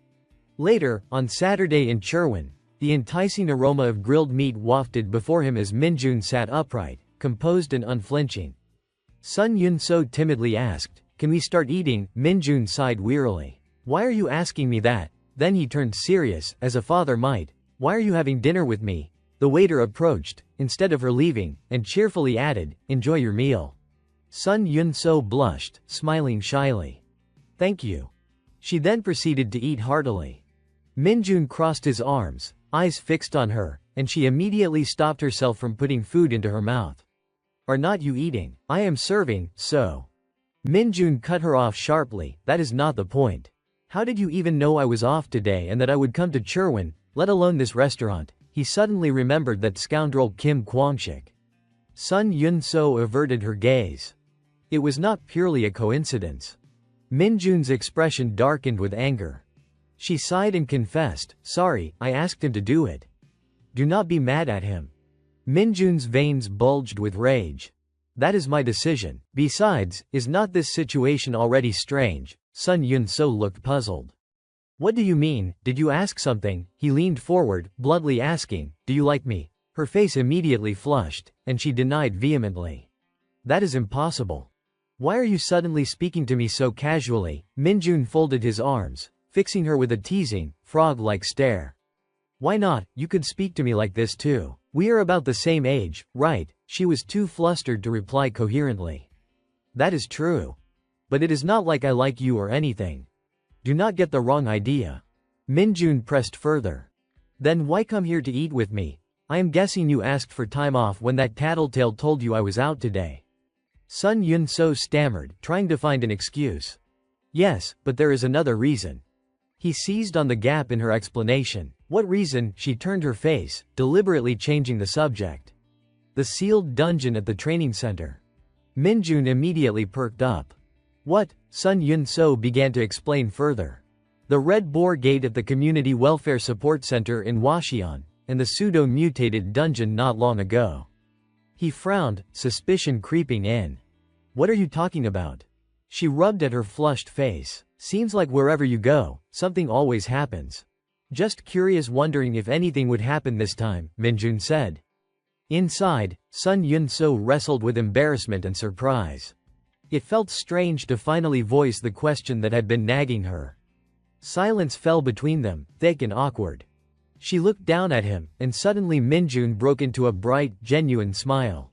Later, on Saturday in Cherwin, the enticing aroma of grilled meat wafted before him as Minjun sat upright, composed and unflinching. Sun Yun-so timidly asked, "Can we start eating?" Minjun sighed wearily. "Why are you asking me that?" Then he turned serious, as a father might. "Why are you having dinner with me?" The waiter approached, instead of her leaving, and cheerfully added, "Enjoy your meal." Sun Yun-so blushed, smiling shyly. "Thank you." She then proceeded to eat heartily. Minjun crossed his arms, eyes fixed on her, and she immediately stopped herself from putting food into her mouth. "Are not you eating? I am serving, so." Minjun cut her off sharply. "That is not the point. How did you even know I was off today and that I would come to Cherwin, let alone this restaurant?" He suddenly remembered that scoundrel Kim Kwangshik. Sun Yun-so averted her gaze. It was not purely a coincidence. Minjun's expression darkened with anger. She sighed and confessed, "Sorry, I asked him to do it." "Do not be mad at him." Minjun's veins bulged with rage. "That is my decision. Besides, is not this situation already strange?" Sun Yun-so looked puzzled. "What do you mean? Did you ask something?" He leaned forward, bluntly asking, "Do you like me?" Her face immediately flushed, and she denied vehemently. "That is impossible. Why are you suddenly speaking to me so casually?" Minjun folded his arms, fixing her with a teasing, frog-like stare. "Why not? You could speak to me like this too. We are about the same age, right?" She was too flustered to reply coherently. "That is true. But it is not like I like you or anything. Do not get the wrong idea." Minjun pressed further. "Then why come here to eat with me? I am guessing you asked for time off when that tattletale told you I was out today." Sun Yun-so stammered, trying to find an excuse. "Yes, but there is another reason." He seized on the gap in her explanation. "What reason?" She turned her face, deliberately changing the subject. "The sealed dungeon at the training center." Minjun immediately perked up. "What?" Sun Yun-so began to explain further. The Red Boar Gate at the Community Welfare Support Center in Washian, and the pseudo-mutated dungeon not long ago. He frowned, suspicion creeping in. What are you talking about? She rubbed at her flushed face. Seems like wherever you go, something always happens. Just curious, wondering if anything would happen this time, Minjun said. Inside, Sun Yun-so wrestled with embarrassment and surprise. It felt strange to finally voice the question that had been nagging her. Silence fell between them, thick and awkward. She looked down at him, and suddenly Minjun broke into a bright, genuine smile.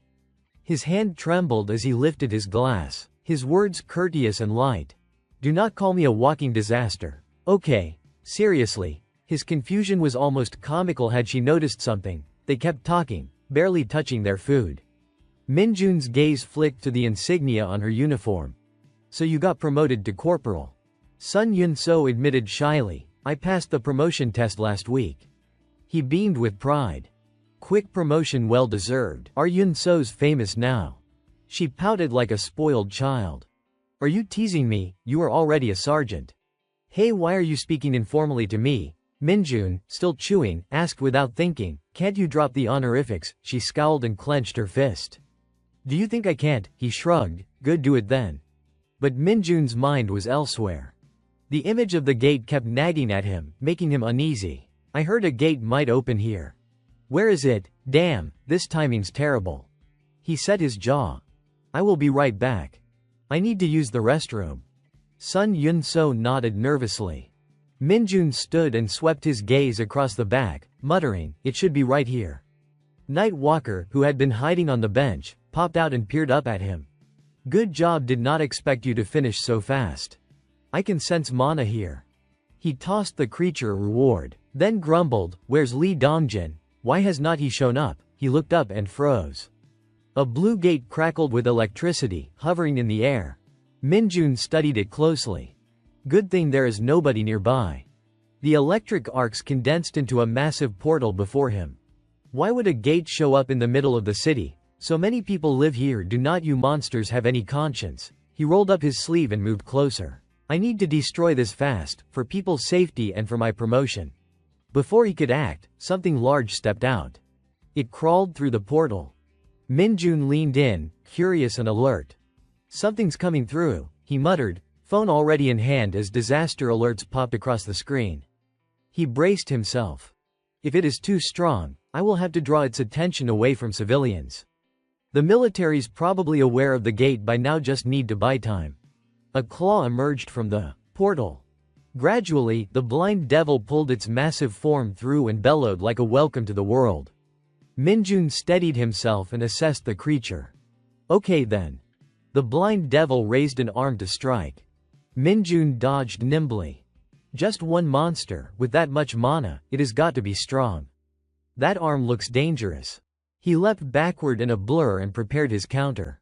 His hand trembled as he lifted his glass, his words courteous and light. Do not call me a walking disaster. Okay. Seriously. His confusion was almost comical. Had she noticed something? They kept talking, barely touching their food. Minjun's gaze flicked to the insignia on her uniform. So you got promoted to corporal. Sun Yun-so admitted shyly, I passed the promotion test last week. He beamed with pride. Quick promotion, well deserved. Are Yun-so's famous now? She pouted like a spoiled child. Are you teasing me? You are already a sergeant. Hey, why are you speaking informally to me? Minjun, still chewing, asked without thinking. Can't you drop the honorifics? She scowled and clenched her fist. Do you think I can't? He shrugged. Good, do it then. But Minjun's mind was elsewhere. The image of the gate kept nagging at him, making him uneasy. I heard a gate might open here. Where is it? Damn, this timing's terrible. He set his jaw. I will be right back. I need to use the restroom. Sun Yun-so nodded nervously. Minjun stood and swept his gaze across the back, muttering, it should be right here. Night Walker, who had been hiding on the bench, popped out and peered up at him. Good job, did not expect you to finish so fast. I can sense mana here. He tossed the creature a reward, then grumbled, where's Lee Dongjin? Why has not he shown up? He looked up and froze. A blue gate crackled with electricity, hovering in the air. Minjun studied it closely. Good thing there is nobody nearby. The electric arcs condensed into a massive portal before him. Why would a gate show up in the middle of the city? So many people live here, do not you monsters have any conscience? He rolled up his sleeve and moved closer. I need to destroy this fast, for people's safety and for my promotion. Before he could act, something large stepped out. It crawled through the portal. Minjun leaned in, curious and alert. Something's coming through, he muttered, phone already in hand as disaster alerts popped across the screen. He braced himself. If it is too strong, I will have to draw its attention away from civilians. The military's probably aware of the gate by now, just need to buy time. A claw emerged from the portal. Gradually, the blind devil pulled its massive form through and bellowed like a welcome to the world. Minjun steadied himself and assessed the creature. Okay then. The blind devil raised an arm to strike. Minjun dodged nimbly. Just one monster, with that much mana, it has got to be strong. That arm looks dangerous. He leapt backward in a blur and prepared his counter.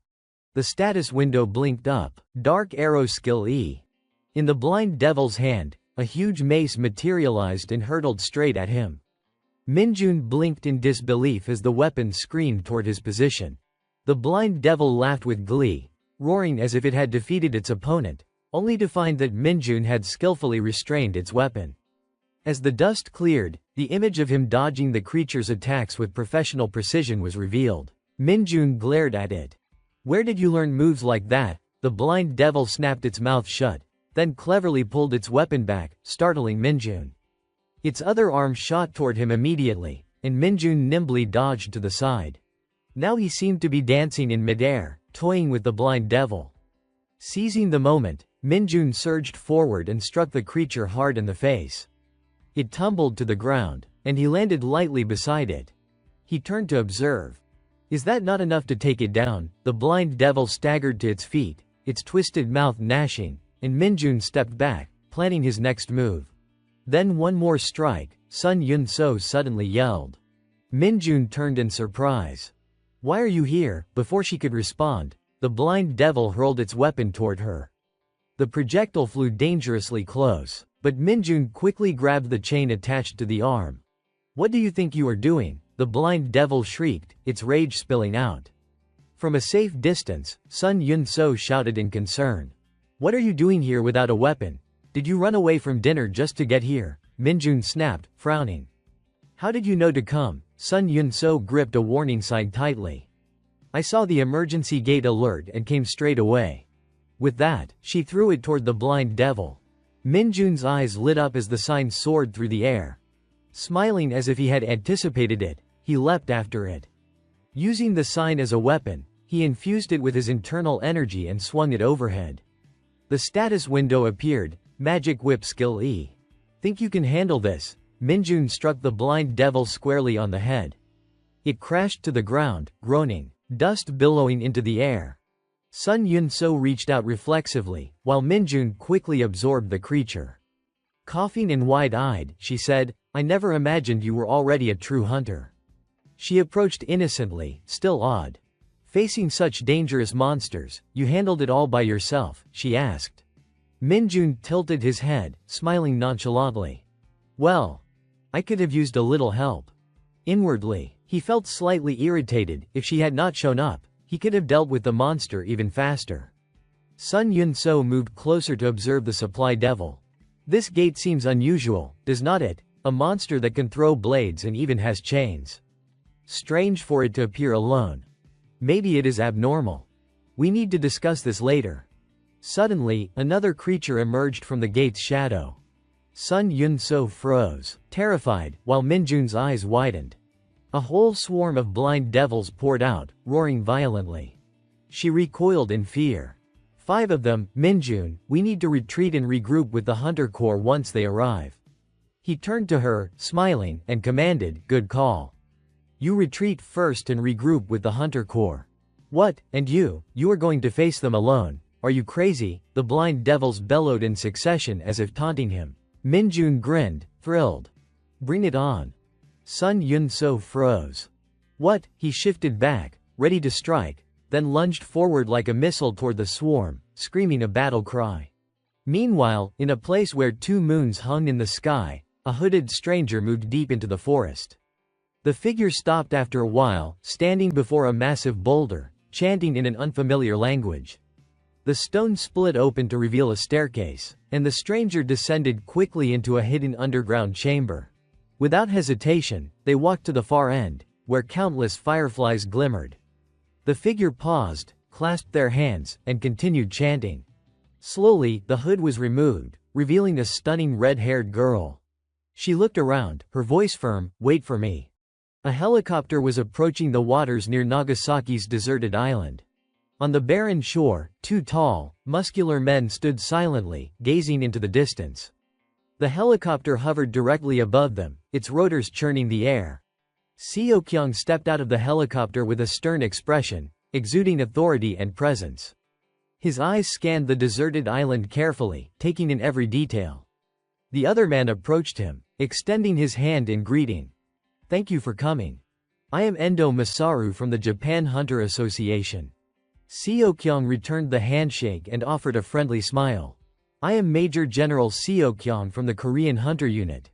The status window blinked up. Dark arrow skill E. In the blind devil's hand, a huge mace materialized and hurtled straight at him. Minjun blinked in disbelief as the weapon screamed toward his position. The blind devil laughed with glee, roaring as if it had defeated its opponent, only to find that Minjun had skillfully restrained its weapon. As the dust cleared, the image of him dodging the creature's attacks with professional precision was revealed. Minjun glared at it. Where did you learn moves like that? The blind devil snapped its mouth shut, then cleverly pulled its weapon back, startling Minjun. Its other arm shot toward him immediately, and Minjun nimbly dodged to the side. Now he seemed to be dancing in midair, toying with the blind devil. Seizing the moment, Minjun surged forward and struck the creature hard in the face. It tumbled to the ground, and he landed lightly beside it. He turned to observe. Is that not enough to take it down? The blind devil staggered to its feet, its twisted mouth gnashing, and Minjun stepped back, planning his next move. Then one more strike, Sun Yun-so suddenly yelled. Minjun turned in surprise. Why are you here? Before she could respond, the blind devil hurled its weapon toward her. The projectile flew dangerously close, but Minjun quickly grabbed the chain attached to the arm. What do you think you are doing? The blind devil shrieked, its rage spilling out. From a safe distance, Sun Yun-so shouted in concern. What are you doing here without a weapon? Did you run away from dinner just to get here? Minjun snapped, frowning. How did you know to come? Sun Yun-so gripped a warning sign tightly. I saw the emergency gate alert and came straight away. With that, she threw it toward the blind devil. Minjun's eyes lit up as the sign soared through the air. Smiling as if he had anticipated it, he leapt after it. Using the sign as a weapon, he infused it with his internal energy and swung it overhead. The status window appeared, Magic Whip Skill E. Think you can handle this? Minjun struck the blind devil squarely on the head. It crashed to the ground, groaning, dust billowing into the air. Sun Yun-so reached out reflexively, while Minjun quickly absorbed the creature. Coughing and wide-eyed, she said, I never imagined you were already a true hunter. She approached innocently, still awed. Facing such dangerous monsters, you handled it all by yourself, she asked. Minjun tilted his head, smiling nonchalantly. Well, I could have used a little help. Inwardly, he felt slightly irritated. If she had not shown up, he could have dealt with the monster even faster. Sun Yun-so moved closer to observe the supply devil. This gate seems unusual, does not it? A monster that can throw blades and even has chains. Strange for it to appear alone. Maybe it is abnormal. We need to discuss this later. Suddenly, another creature emerged from the gate's shadow. Sun Yun-so froze, terrified, while Minjun's eyes widened. A whole swarm of blind devils poured out, roaring violently. She recoiled in fear. 5 of them, Minjun, we need to retreat and regroup with the Hunter Corps once they arrive. He turned to her, smiling, and commanded, good call. You retreat first and regroup with the Hunter Corps. What, and you are going to face them alone? Are you crazy? The blind devils bellowed in succession as if taunting him. Minjun grinned, thrilled. Bring it on. Sun Yun-so froze. What? He shifted back, ready to strike, then lunged forward like a missile toward the swarm, screaming a battle cry. Meanwhile, in a place where 2 moons hung in the sky, a hooded stranger moved deep into the forest. The figure stopped after a while, standing before a massive boulder, chanting in an unfamiliar language. The stone split open to reveal a staircase, and the stranger descended quickly into a hidden underground chamber. Without hesitation, they walked to the far end, where countless fireflies glimmered. The figure paused, clasped their hands, and continued chanting. Slowly, the hood was removed, revealing a stunning red-haired girl. She looked around, her voice firm, wait for me. A helicopter was approaching the waters near Nagasaki's deserted island. On the barren shore, 2 tall, muscular men stood silently, gazing into the distance. The helicopter hovered directly above them, its rotors churning the air. Seokyung stepped out of the helicopter with a stern expression, exuding authority and presence. His eyes scanned the deserted island carefully, taking in every detail. The other man approached him, extending his hand in greeting. Thank you for coming. I am Endo Masaru from the Japan Hunter Association. Seokyung returned the handshake and offered a friendly smile. I am Major General Seokyung from the Korean Hunter Unit.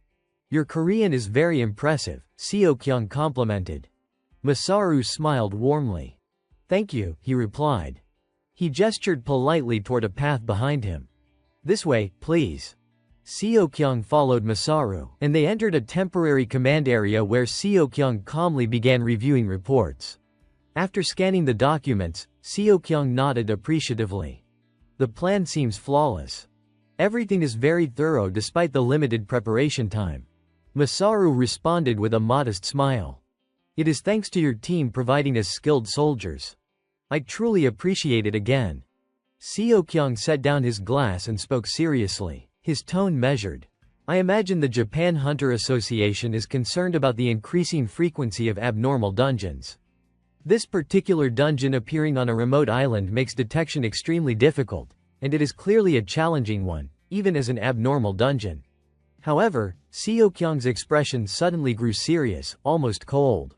Your Korean is very impressive, Seokyung complimented. Masaru smiled warmly. Thank you, he replied. He gestured politely toward a path behind him. This way, please. Seokyung followed Masaru, and they entered a temporary command area where Seokyung calmly began reviewing reports. After scanning the documents, Seokyung nodded appreciatively. The plan seems flawless. Everything is very thorough despite the limited preparation time. Masaru responded with a modest smile. It is thanks to your team providing us skilled soldiers. I truly appreciate it again. Seokyung set down his glass and spoke seriously, his tone measured. I imagine the Japan Hunter Association is concerned about the increasing frequency of abnormal dungeons. This particular dungeon appearing on a remote island makes detection extremely difficult, and it is clearly a challenging one, even as an abnormal dungeon. However, Seokyung's expression suddenly grew serious, almost cold.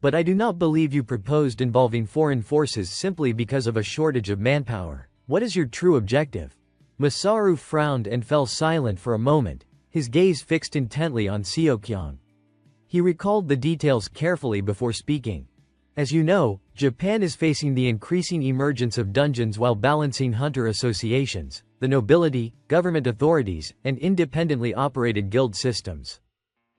But I do not believe you proposed involving foreign forces simply because of a shortage of manpower. What is your true objective? Masaru frowned and fell silent for a moment, his gaze fixed intently on Seokyung. He recalled the details carefully before speaking. As you know, Japan is facing the increasing emergence of dungeons while balancing hunter associations, the nobility, government authorities, and independently operated guild systems.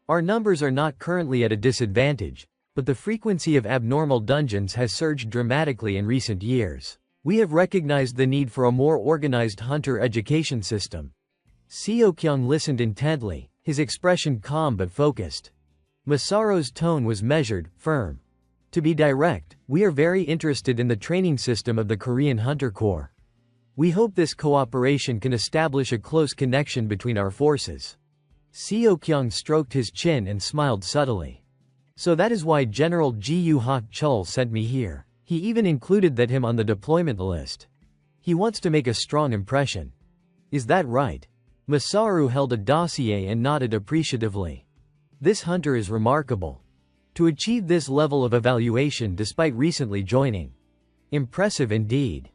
Our numbers are not currently at a disadvantage, but the frequency of abnormal dungeons has surged dramatically in recent years. We have recognized the need for a more organized hunter education system. Seokyung listened intently, his expression calm but focused. Masaru's tone was measured, firm. To be direct, we are very interested in the training system of the Korean Hunter Corps. We hope this cooperation can establish a close connection between our forces. Seokyung stroked his chin and smiled subtly. So that is why General Ji Hak Chul sent me here. He even included that him on the deployment list. He wants to make a strong impression. Is that right? Masaru held a dossier and nodded appreciatively. This hunter is remarkable. To achieve this level of evaluation despite recently joining. Impressive indeed.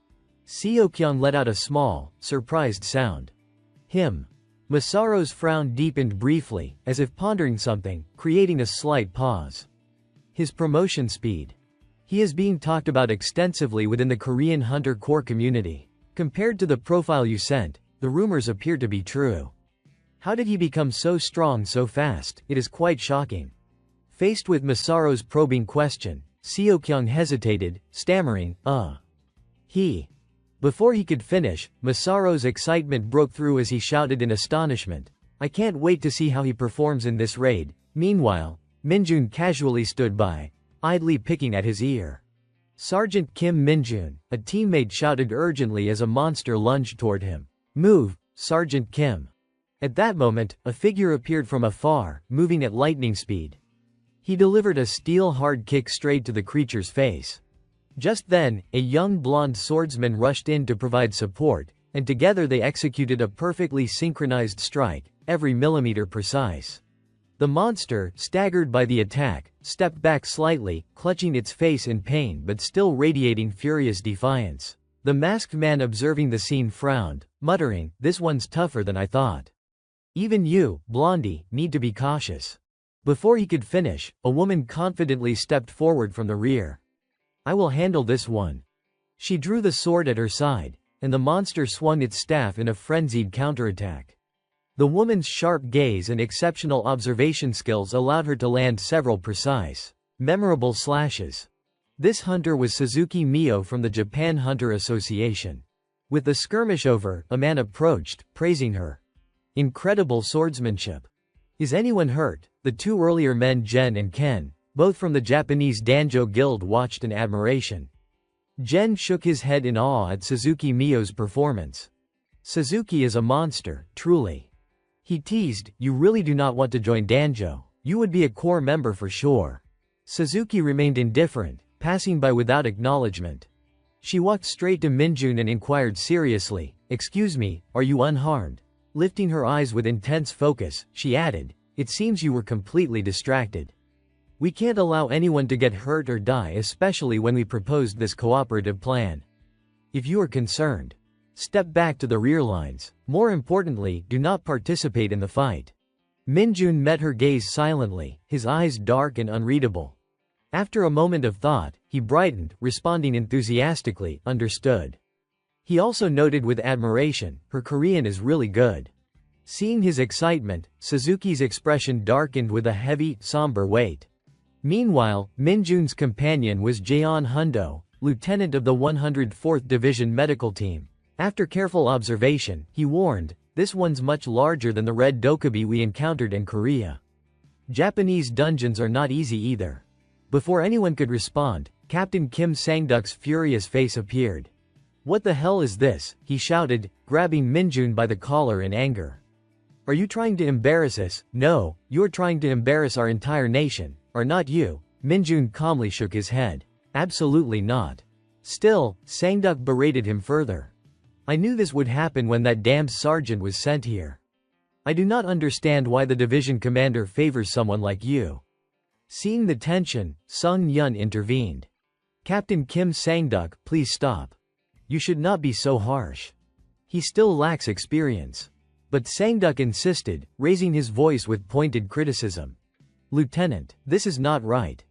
Seokyung let out a small, surprised sound. Masaru's frown deepened briefly, as if pondering something, creating a slight pause. His promotion speed. He is being talked about extensively within the Korean Hunter Corps community. Compared to the profile you sent, the rumors appear to be true. How did he become so strong so fast? It is quite shocking. Faced with Masaru's probing question, Seokyung hesitated, stammering, Before he could finish, Masaru's excitement broke through as he shouted in astonishment. I can't wait to see how he performs in this raid. Meanwhile, Minjun casually stood by, idly picking at his ear. Sergeant Kim Minjun, a teammate shouted urgently as a monster lunged toward him. Move, Sergeant Kim. At that moment, a figure appeared from afar, moving at lightning speed. He delivered a steel-hard kick straight to the creature's face. Just then, a young blonde swordsman rushed in to provide support, and together they executed a perfectly synchronized strike, every millimeter precise. The monster, staggered by the attack, stepped back slightly, clutching its face in pain but still radiating furious defiance. The masked man observing the scene frowned, muttering, "This one's tougher than I thought. Even you, Blondie, need to be cautious." Before he could finish, a woman confidently stepped forward from the rear. "I will handle this one." She drew the sword at her side, and the monster swung its staff in a frenzied counterattack. The woman's sharp gaze and exceptional observation skills allowed her to land several precise, memorable slashes. This hunter was Suzuki Mio from the Japan Hunter Association. With the skirmish over, a man approached, praising her incredible swordsmanship. "Is anyone hurt?" The two earlier men, Jen and Ken, both from the Japanese Danjo Guild, watched in admiration. Jen shook his head in awe at Suzuki Mio's performance. "Suzuki is a monster, truly." He teased, "You really do not want to join Danjo. You would be a core member for sure." Suzuki remained indifferent, passing by without acknowledgement. She walked straight to Minjun and inquired seriously, "Excuse me, are you unharmed?" Lifting her eyes with intense focus, she added, "It seems you were completely distracted. We can't allow anyone to get hurt or die, especially when we proposed this cooperative plan. If you are concerned, step back to the rear lines. More importantly, do not participate in the fight." Minjun met her gaze silently, his eyes dark and unreadable. After a moment of thought, he brightened, responding enthusiastically, "Understood." He also noted with admiration, "Her Korean is really good." Seeing his excitement, Suzuki's expression darkened with a heavy, somber weight. Meanwhile, Minjun's companion was Jaeon Hundo, lieutenant of the 104th Division Medical Team. After careful observation, he warned, "This one's much larger than the red dokubi we encountered in Korea. Japanese dungeons are not easy either." Before anyone could respond, Captain Kim Sang-duk's furious face appeared. "What the hell is this?" he shouted, grabbing Minjun by the collar in anger. "Are you trying to embarrass us?" "No, you're trying to embarrass our entire nation, are not you?" Minjun calmly shook his head. "Absolutely not." Still, Sang-duk berated him further. "I knew this would happen when that damned sergeant was sent here. I do not understand why the division commander favors someone like you." Seeing the tension, Sung Yun intervened. "Captain Kim Sang-duk, please stop. You should not be so harsh. He still lacks experience." But Sang-duk insisted, raising his voice with pointed criticism. "Lieutenant, this is not right.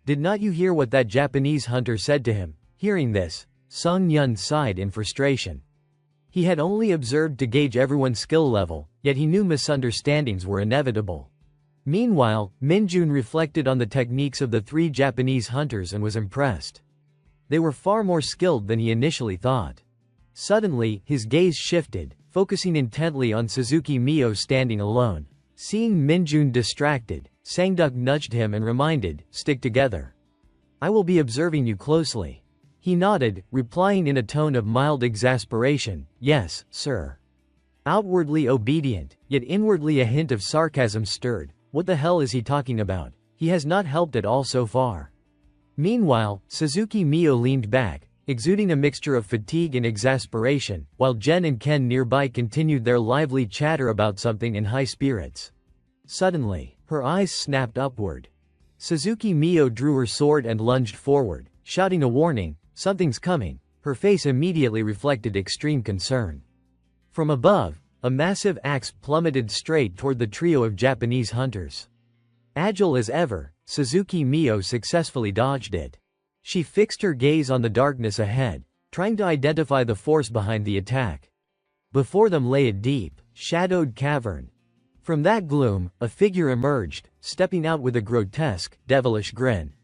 Did not you hear what that Japanese hunter said to him?" Hearing this, Sung Yun sighed in frustration. He had only observed to gauge everyone's skill level, yet he knew misunderstandings were inevitable. Meanwhile, Minjun reflected on the techniques of the 3 Japanese hunters and was impressed. They were far more skilled than he initially thought. Suddenly, his gaze shifted, focusing intently on Suzuki Mio standing alone. Seeing Minjun distracted, Sangduk nudged him and reminded, "Stick together. I will be observing you closely." He nodded, replying in a tone of mild exasperation, "Yes, sir." Outwardly obedient, yet inwardly a hint of sarcasm stirred. What the hell is he talking about? He has not helped at all so far. Meanwhile, Suzuki Mio leaned back, exuding a mixture of fatigue and exasperation, while Jen and Ken nearby continued their lively chatter about something in high spirits. Suddenly, her eyes snapped upward. Suzuki Mio drew her sword and lunged forward, shouting a warning, "Something's coming." Her face immediately reflected extreme concern. From above, a massive axe plummeted straight toward the trio of Japanese hunters. Agile as ever, Suzuki Mio successfully dodged it. She fixed her gaze on the darkness ahead, trying to identify the force behind the attack. Before them lay a deep, shadowed cavern. From that gloom, a figure emerged, stepping out with a grotesque, devilish grin.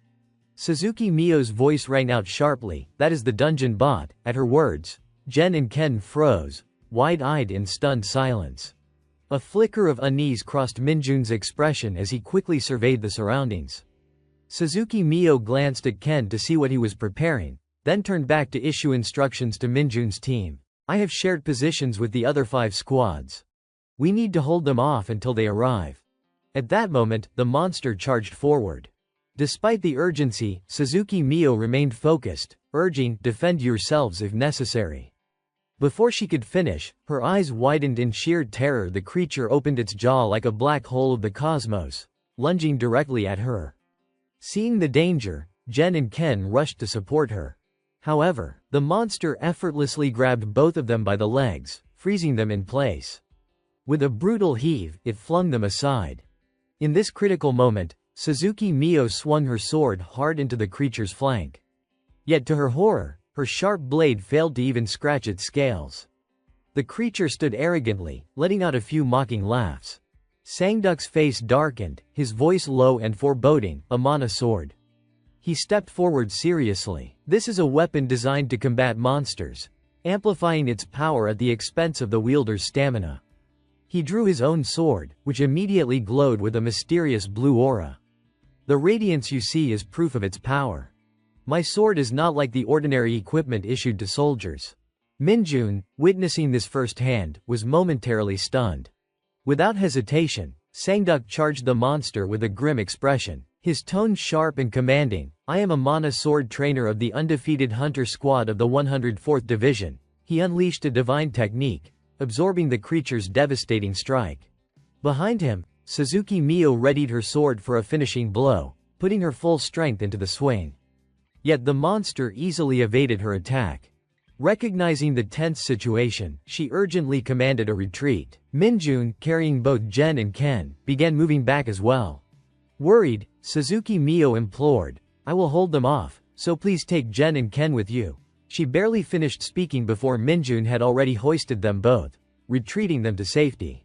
Suzuki Mio's voice rang out sharply, "That is the dungeon bot." At her words, Jen and Ken froze, wide-eyed in stunned silence. A flicker of unease crossed Minjun's expression as he quickly surveyed the surroundings. Suzuki Mio glanced at Ken to see what he was preparing, then turned back to issue instructions to Minjun's team. "I have shared positions with the other 5 squads. We need to hold them off until they arrive." At that moment, the monster charged forward. Despite the urgency, Suzuki Mio remained focused, urging, "Defend yourselves if necessary." Before she could finish, her eyes widened in sheer terror. The creature opened its jaw like a black hole of the cosmos, lunging directly at her. Seeing the danger, Jen and Ken rushed to support her. However, the monster effortlessly grabbed both of them by the legs, freezing them in place. With a brutal heave, it flung them aside. In this critical moment, Suzuki Mio swung her sword hard into the creature's flank. Yet to her horror, her sharp blade failed to even scratch its scales. The creature stood arrogantly, letting out a few mocking laughs. Sangduk's face darkened, his voice low and foreboding, "A mana sword." He stepped forward seriously. "This is a weapon designed to combat monsters, amplifying its power at the expense of the wielder's stamina." He drew his own sword, which immediately glowed with a mysterious blue aura. "The radiance you see is proof of its power. My sword is not like the ordinary equipment issued to soldiers." Minjun, witnessing this firsthand, was momentarily stunned. Without hesitation, Sangduk charged the monster with a grim expression, his tone sharp and commanding. "I am a mana sword trainer of the undefeated hunter squad of the 104th Division." He unleashed a divine technique, absorbing the creature's devastating strike. Behind him, Suzuki Mio readied her sword for a finishing blow, putting her full strength into the swing. Yet the monster easily evaded her attack. Recognizing the tense situation, she urgently commanded a retreat. Minjun, carrying both Jen and Ken, began moving back as well. Worried, Suzuki Mio implored, "I will hold them off, so please take Jen and Ken with you." She barely finished speaking before Minjun had already hoisted them both, retreating them to safety.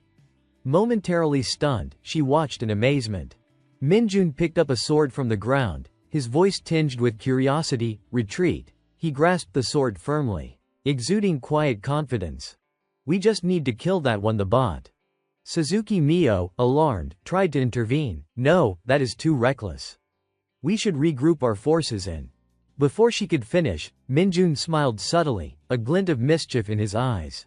Momentarily stunned, she watched in amazement. Minjun picked up a sword from the ground, his voice tinged with curiosity. "Retreat." He grasped the sword firmly, exuding quiet confidence. "We just need to kill that one, the bot." Suzuki Mio, alarmed, tried to intervene. "No, that is too reckless. We should regroup our forces and—" Before she could finish, Minjun smiled subtly, a glint of mischief in his eyes.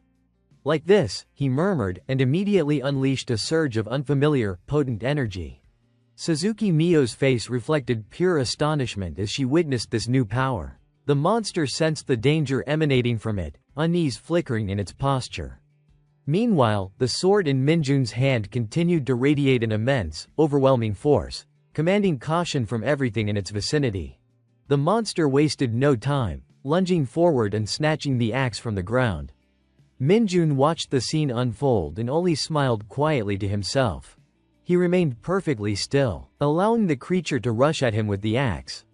"Like this," he murmured, and immediately unleashed a surge of unfamiliar, potent energy. Suzuki Mio's face reflected pure astonishment as she witnessed this new power. The monster sensed the danger emanating from it, unease flickering in its posture. Meanwhile, the sword in Minjun's hand continued to radiate an immense, overwhelming force, commanding caution from everything in its vicinity. The monster wasted no time, lunging forward and snatching the axe from the ground. Minjun watched the scene unfold and only smiled quietly to himself. He remained perfectly still, allowing the creature to rush at him with the axe.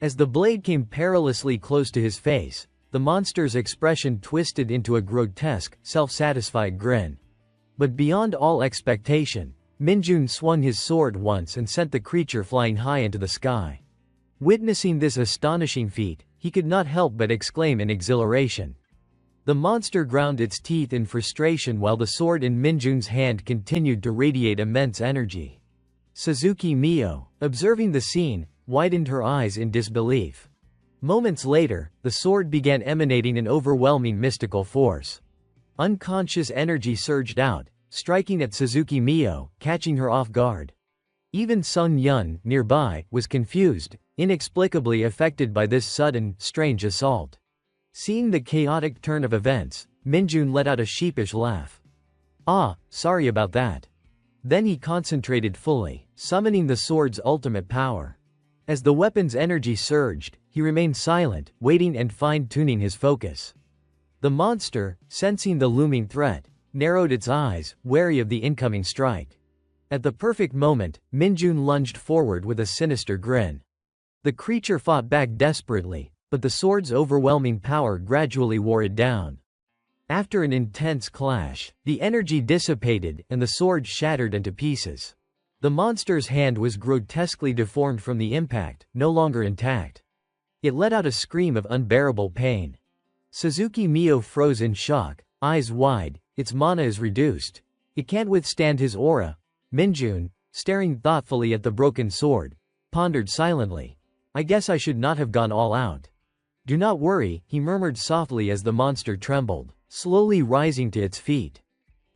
As the blade came perilously close to his face, The monster's expression twisted into a grotesque, self-satisfied grin. But beyond all expectation, Minjun swung his sword once and sent the creature flying high into the sky. Witnessing this astonishing feat, he could not help but exclaim in exhilaration. The monster ground its teeth in frustration while the sword in Minjun's hand continued to radiate immense energy. Suzuki Mio, observing the scene, widened her eyes in disbelief. Moments later, the sword began emanating an overwhelming mystical force. Unconscious energy surged out, striking at Suzuki Mio, catching her off guard. Even Sun Yun, nearby, was confused, inexplicably affected by this sudden, strange assault. Seeing the chaotic turn of events, Minjun let out a sheepish laugh. "Ah, sorry about that." Then he concentrated fully, summoning the sword's ultimate power. As the weapon's energy surged, he remained silent, waiting and fine-tuning his focus. The monster, sensing the looming threat, narrowed its eyes, wary of the incoming strike. At the perfect moment, Minjun lunged forward with a sinister grin. The creature fought back desperately, but the sword's overwhelming power gradually wore it down. After an intense clash, the energy dissipated and the sword shattered into pieces. The monster's hand was grotesquely deformed from the impact, no longer intact. It let out a scream of unbearable pain. Suzuki Mio froze in shock, eyes wide. Its mana is reduced. It can't withstand his aura. Minjun, staring thoughtfully at the broken sword, pondered silently. "I guess I should not have gone all out." "Do not worry," he murmured softly as the monster trembled, slowly rising to its feet.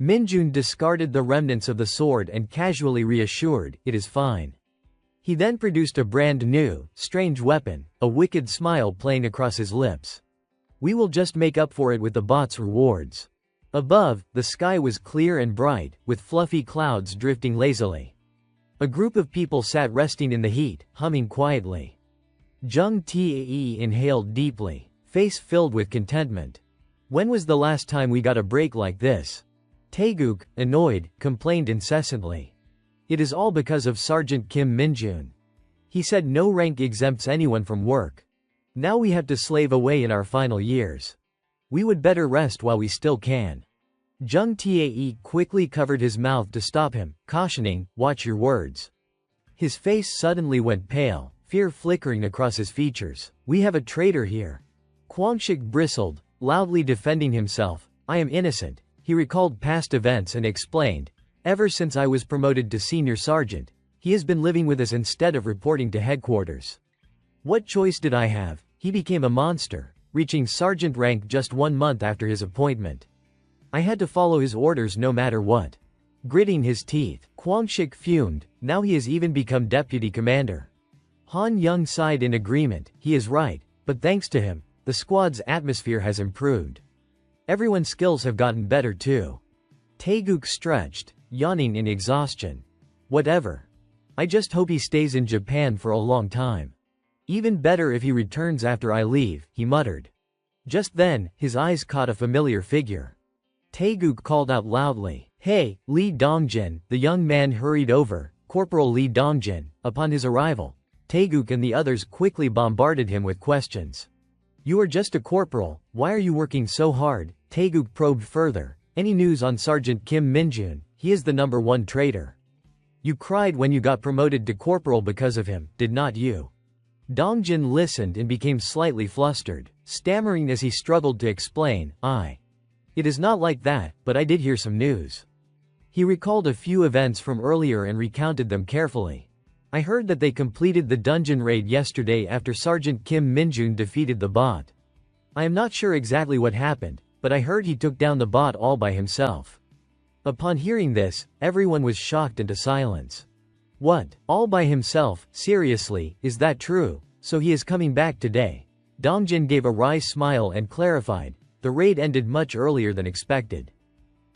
Minjun discarded the remnants of the sword and casually reassured, "It is fine." He then produced a brand new, strange weapon, a wicked smile playing across his lips. "We will just make up for it with the bot's rewards." Above, the sky was clear and bright, with fluffy clouds drifting lazily. A group of people sat resting in the heat, humming quietly. Jung Tae inhaled deeply, face filled with contentment. "When was the last time we got a break like this?" Taeguk, annoyed, complained incessantly. "It is all because of Sergeant Kim Minjun. He said no rank exempts anyone from work. Now we have to slave away in our final years. We would better rest while we still can." Jung Tae quickly covered his mouth to stop him, cautioning, "Watch your words." His face suddenly went pale, fear flickering across his features. "We have a traitor here." Kwangshik bristled, loudly defending himself. "I am innocent." He recalled past events and explained, "Ever since I was promoted to senior sergeant, he has been living with us instead of reporting to headquarters. What choice did I have? He became a monster, reaching sergeant rank just 1 month after his appointment. I had to follow his orders no matter what." Gritting his teeth, Kwangshik fumed, "Now he has even become deputy commander." Han Young sighed in agreement. "He is right, but thanks to him, the squad's atmosphere has improved. Everyone's skills have gotten better too." Taeguk stretched, yawning in exhaustion. "Whatever. I just hope he stays in Japan for a long time. Even better if he returns after I leave," he muttered. Just then, his eyes caught a familiar figure. Taeguk called out loudly, "Hey, Lee Dongjin!" The young man hurried over, Corporal Lee Dongjin. Upon his arrival, Taeguk and the others quickly bombarded him with questions. "You are just a corporal, why are you working so hard?" Taeguk probed further. "Any news on Sergeant Kim Minjun? He is the #1 traitor. You cried when you got promoted to corporal because of him, did not you?" Dongjin listened and became slightly flustered, stammering as he struggled to explain, It is not like that, but I did hear some news." He recalled a few events from earlier and recounted them carefully. "I heard that they completed the dungeon raid yesterday after Sergeant Kim Minjun defeated the bot. I am not sure exactly what happened, but I heard he took down the bot all by himself." Upon hearing this, everyone was shocked into silence. "What? All by himself? Seriously, is that true? So he is coming back today?" Dongjin gave a wry smile and clarified, "The raid ended much earlier than expected.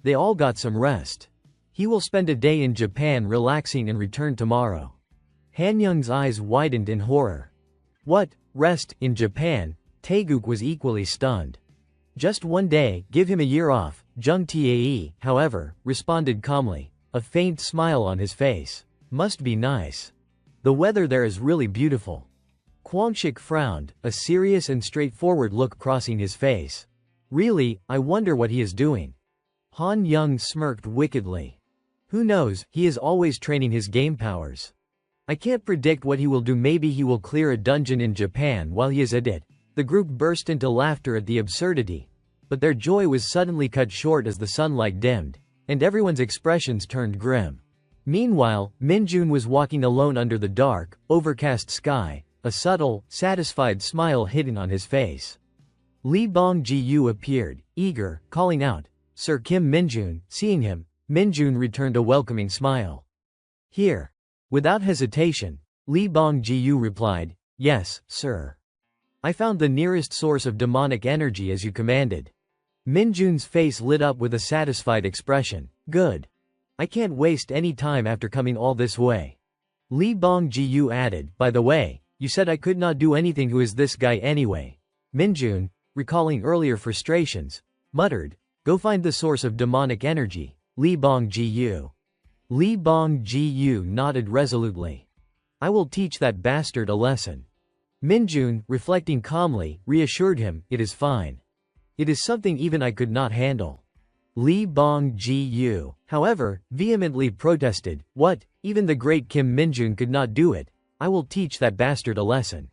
They all got some rest. He will spend a day in Japan relaxing and return tomorrow." Hanyung's eyes widened in horror. "What? Rest, in Japan?" Taeguk was equally stunned. "Just 1 day, give him a year off." Jung Tae, however, responded calmly, a faint smile on his face. "Must be nice. The weather there is really beautiful." Kwangshik frowned, a serious and straightforward look crossing his face. Really, I wonder what he is doing. Han Young smirked wickedly. Who knows, he is always training his game powers. I can't predict what he will do. Maybe he will clear a dungeon in Japan while he is at it. The group burst into laughter at the absurdity. But their joy was suddenly cut short as the sunlight dimmed, and everyone's expressions turned grim. Meanwhile, Minjun was walking alone under the dark, overcast sky, a subtle, satisfied smile hidden on his face. Li Bongjiu appeared, eager, calling out, "Sir Kim Minjun." Seeing him, Minjun returned a welcoming smile. "Here." Without hesitation, Li Bongjiu replied, "Yes, sir. I found the nearest source of demonic energy as you commanded." Minjun's face lit up with a satisfied expression. "Good. I can't waste any time after coming all this way." Li Bongjiu added, "By the way, you said I could not do anything. Who is this guy anyway?" Minjun, recalling earlier frustrations, muttered, "Go find the source of demonic energy, Li Bongjiu." Li Bongjiu nodded resolutely. "I will teach that bastard a lesson." Minjun, reflecting calmly, reassured him, "It is fine. It is something even I could not handle." Li Bongjiu, however, vehemently protested, "What, even the great Kim Minjun could not do it? I will teach that bastard a lesson."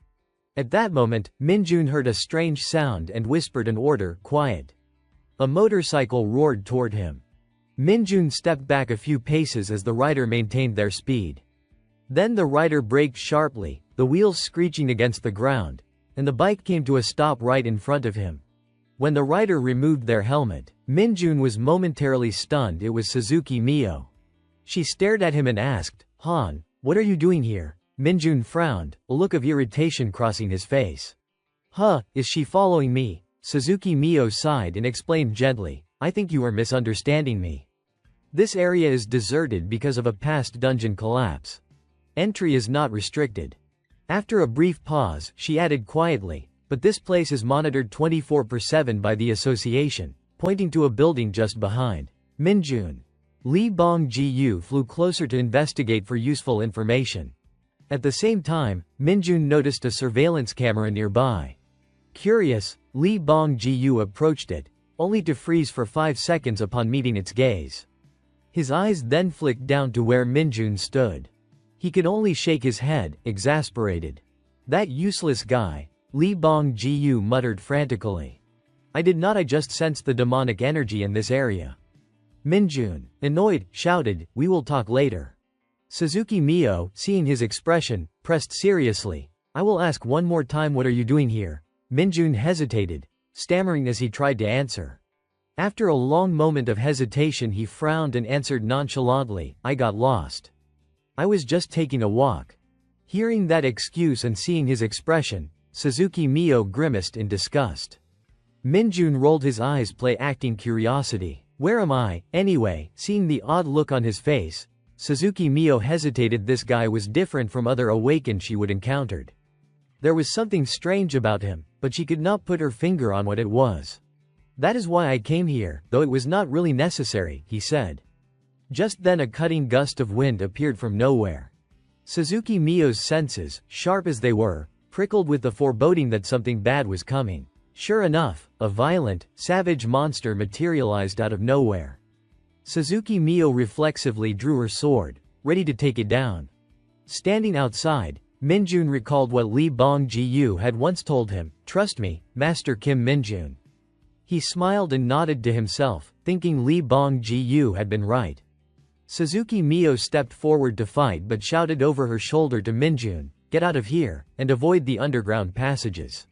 At that moment, Minjun heard a strange sound and whispered an order, "Quiet." A motorcycle roared toward him. Minjun stepped back a few paces as the rider maintained their speed. Then the rider braked sharply, the wheels screeching against the ground, and the bike came to a stop right in front of him. When the rider removed their helmet, Minjun was momentarily stunned. It was Suzuki Mio. She stared at him and asked, "Han, what are you doing here?" Minjun frowned, a look of irritation crossing his face. "Huh, is she following me?" Suzuki Mio sighed and explained gently, "I think you are misunderstanding me. This area is deserted because of a past dungeon collapse. Entry is not restricted." After a brief pause, she added quietly, "But this place is monitored 24/7 by the association," pointing to a building just behind Minjun. Li Bongjiu flew closer to investigate for useful information. At the same time, Minjun noticed a surveillance camera nearby. Curious, Li Bongjiu approached it, only to freeze for 5 seconds upon meeting its gaze. His eyes then flicked down to where Minjun stood. He could only shake his head, exasperated. "That useless guy," Li Bongjiu muttered frantically. I just sensed the demonic energy in this area." Minjun, annoyed, shouted, "We will talk later." Suzuki Mio, seeing his expression, pressed seriously, "I will ask one more time, what are you doing here?" Minjun hesitated, stammering as he tried to answer. After a long moment of hesitation he frowned and answered nonchalantly, "I got lost. I was just taking a walk." Hearing that excuse and seeing his expression, Suzuki Mio grimaced in disgust. Minjun rolled his eyes, acting curiosity. "Where am I, anyway?" Seeing the odd look on his face, Suzuki Mio hesitated. This guy was different from other awakened she would encountered. There was something strange about him, but she could not put her finger on what it was. "That is why I came here, though it was not really necessary," he said. Just then a cutting gust of wind appeared from nowhere. Suzuki Mio's senses, sharp as they were, prickled with the foreboding that something bad was coming. Sure enough, a violent, savage monster materialized out of nowhere. Suzuki Mio reflexively drew her sword, ready to take it down. Standing outside, Minjun recalled what Li Bongjiu had once told him, "Trust me, Master Kim Minjun." He smiled and nodded to himself, thinking Li Bongjiu had been right. Suzuki Mio stepped forward to fight but shouted over her shoulder to Minjun, "Get out of here, and avoid the underground passages.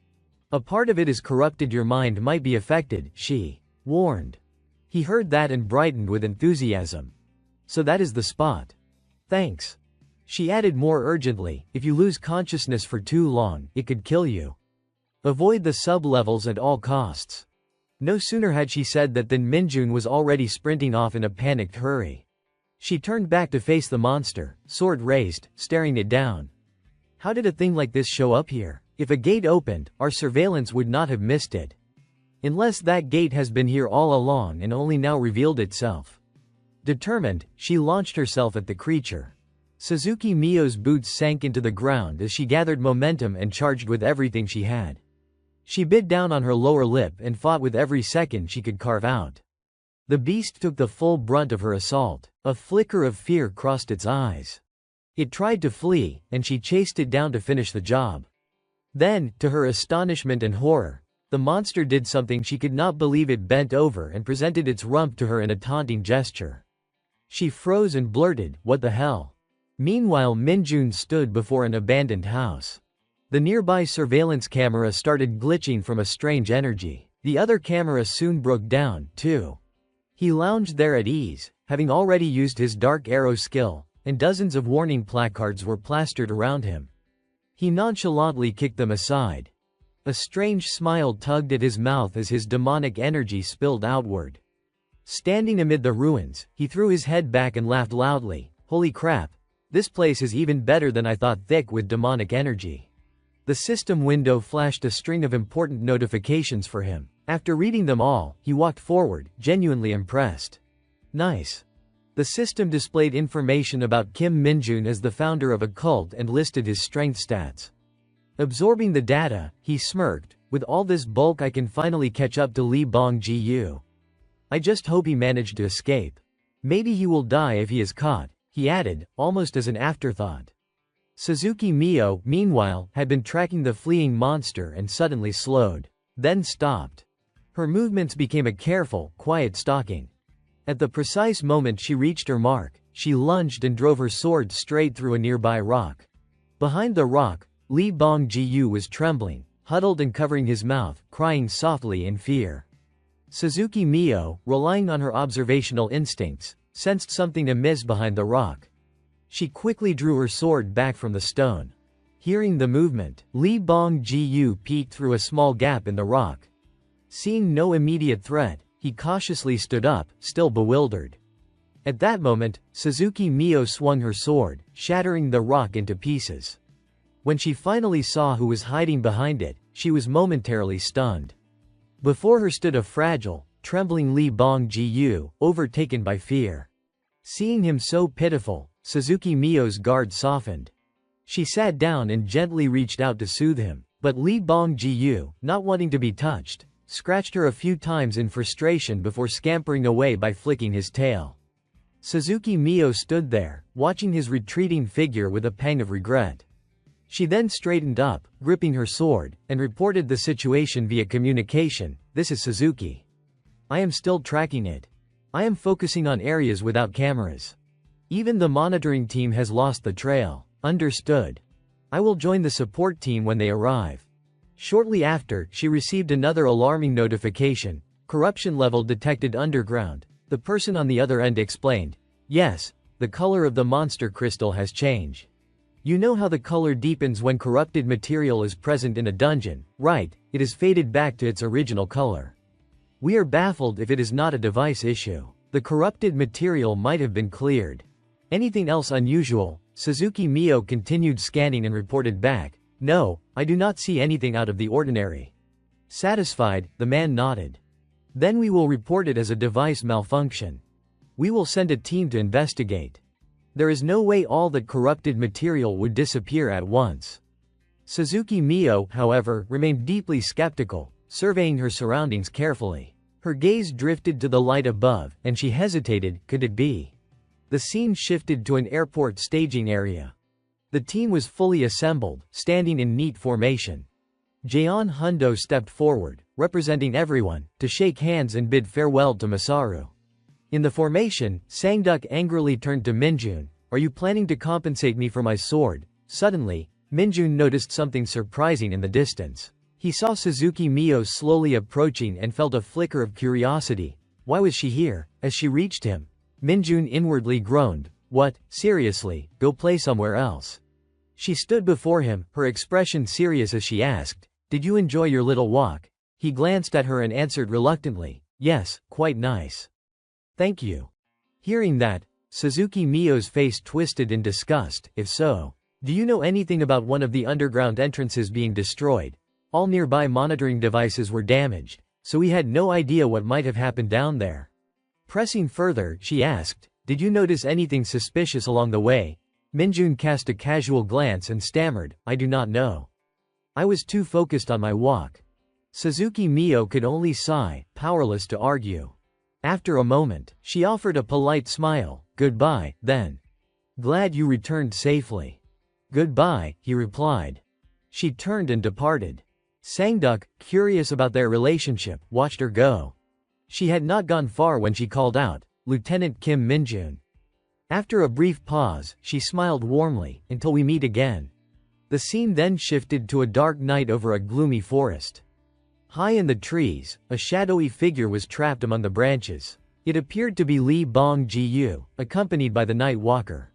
A part of it is corrupted, your mind might be affected," she warned. He heard that and brightened with enthusiasm. "So that is the spot. Thanks." She added more urgently, "If you lose consciousness for too long, it could kill you. Avoid the sub-levels at all costs." No sooner had she said that than Minjun was already sprinting off in a panicked hurry. She turned back to face the monster, sword raised, staring it down. How did a thing like this show up here? If a gate opened, our surveillance would not have missed it. Unless that gate has been here all along and only now revealed itself. Determined, she launched herself at the creature. Suzuki Miyo's boots sank into the ground as she gathered momentum and charged with everything she had. She bit down on her lower lip and fought with every second she could carve out. The beast took the full brunt of her assault. A flicker of fear crossed its eyes. It tried to flee, and she chased it down to finish the job. Then, to her astonishment and horror, the monster did something she could not believe. It bent over and presented its rump to her in a taunting gesture. She froze and blurted, "What the hell?" Meanwhile, Minjun stood before an abandoned house. The nearby surveillance camera started glitching from a strange energy. The other camera soon broke down, too. He lounged there at ease, having already used his dark arrow skill, and dozens of warning placards were plastered around him. He nonchalantly kicked them aside. A strange smile tugged at his mouth as his demonic energy spilled outward. Standing amid the ruins, he threw his head back and laughed loudly. "Holy crap! This place is even better than I thought, thick with demonic energy." The system window flashed a string of important notifications for him. After reading them all, he walked forward, genuinely impressed. Nice. The system displayed information about Kim Minjun as the founder of a cult and listed his strength stats. Absorbing the data, he smirked. "With all this bulk, I can finally catch up to Lee Bong-ji-yu. I just hope he managed to escape. Maybe he will die if he is caught," he added, almost as an afterthought. Suzuki Miyo, meanwhile, had been tracking the fleeing monster and suddenly slowed, then stopped. Her movements became a careful, quiet stalking. At the precise moment she reached her mark, she lunged and drove her sword straight through a nearby rock. Behind the rock, Lee Bong-ji-yu was trembling, huddled and covering his mouth, crying softly in fear. Suzuki Miyo, relying on her observational instincts, sensed something amiss behind the rock. She quickly drew her sword back from the stone. Hearing the movement, Lee Bong-ji-yu peeked through a small gap in the rock. Seeing no immediate threat, he cautiously stood up, still bewildered. At that moment, Suzuki Miyo swung her sword, shattering the rock into pieces. When she finally saw who was hiding behind it, she was momentarily stunned. Before her stood a fragile, trembling Lee Bong-ji-yu, overtaken by fear. Seeing him so pitiful, Suzuki Miyo's guard softened. She sat down and gently reached out to soothe him, but Lee Bong-ji-yu, not wanting to be touched, scratched her a few times in frustration before scampering away by flicking his tail. Suzuki Miyo stood there, watching his retreating figure with a pang of regret. She then straightened up, gripping her sword, and reported the situation via communication. "This is Suzuki. I am still tracking it. I am focusing on areas without cameras. Even the monitoring team has lost the trail." "Understood. I will join the support team when they arrive." Shortly after, she received another alarming notification. "Corruption level detected underground." The person on the other end explained. "Yes, the color of the monster crystal has changed. You know how the color deepens when corrupted material is present in a dungeon, right? It is faded back to its original color. We are baffled if it is not a device issue. The corrupted material might have been cleared." "Anything else unusual?" Suzuki Miyo continued scanning and reported back. "No, I do not see anything out of the ordinary." Satisfied, the man nodded. "Then we will report it as a device malfunction. We will send a team to investigate. There is no way all that corrupted material would disappear at once." Suzuki Miyo, however, remained deeply skeptical, surveying her surroundings carefully. Her gaze drifted to the light above, and she hesitated. Could it be? The scene shifted to an airport staging area. The team was fully assembled, standing in neat formation. Jaeon Hundo stepped forward, representing everyone, to shake hands and bid farewell to Masaru. In the formation, Sangduk angrily turned to Minjun. "Are you planning to compensate me for my sword?" Suddenly, Minjun noticed something surprising in the distance. He saw Suzuki Miyo slowly approaching and felt a flicker of curiosity. Why was she here? As she reached him, Minjun inwardly groaned. "What, seriously, go play somewhere else." She stood before him, her expression serious as she asked, "Did you enjoy your little walk?" He glanced at her and answered reluctantly, "Yes, quite nice. Thank you." Hearing that, Suzuki Miyo's face twisted in disgust. "If so, do you know anything about one of the underground entrances being destroyed? All nearby monitoring devices were damaged, so we had no idea what might have happened down there." Pressing further, she asked, "Did you notice anything suspicious along the way?" Minjun cast a casual glance and stammered, "I do not know. I was too focused on my walk." Suzuki Mio could only sigh, powerless to argue. After a moment, she offered a polite smile, "Goodbye, then. Glad you returned safely." "Goodbye," he replied. She turned and departed. Sangduk, curious about their relationship, watched her go. She had not gone far when she called out, "Lieutenant Kim Minjun." After a brief pause, she smiled warmly, "Until we meet again." The scene then shifted to a dark night over a gloomy forest. High in the trees, a shadowy figure was trapped among the branches. It appeared to be Li Bong Jiyu, accompanied by the night walker.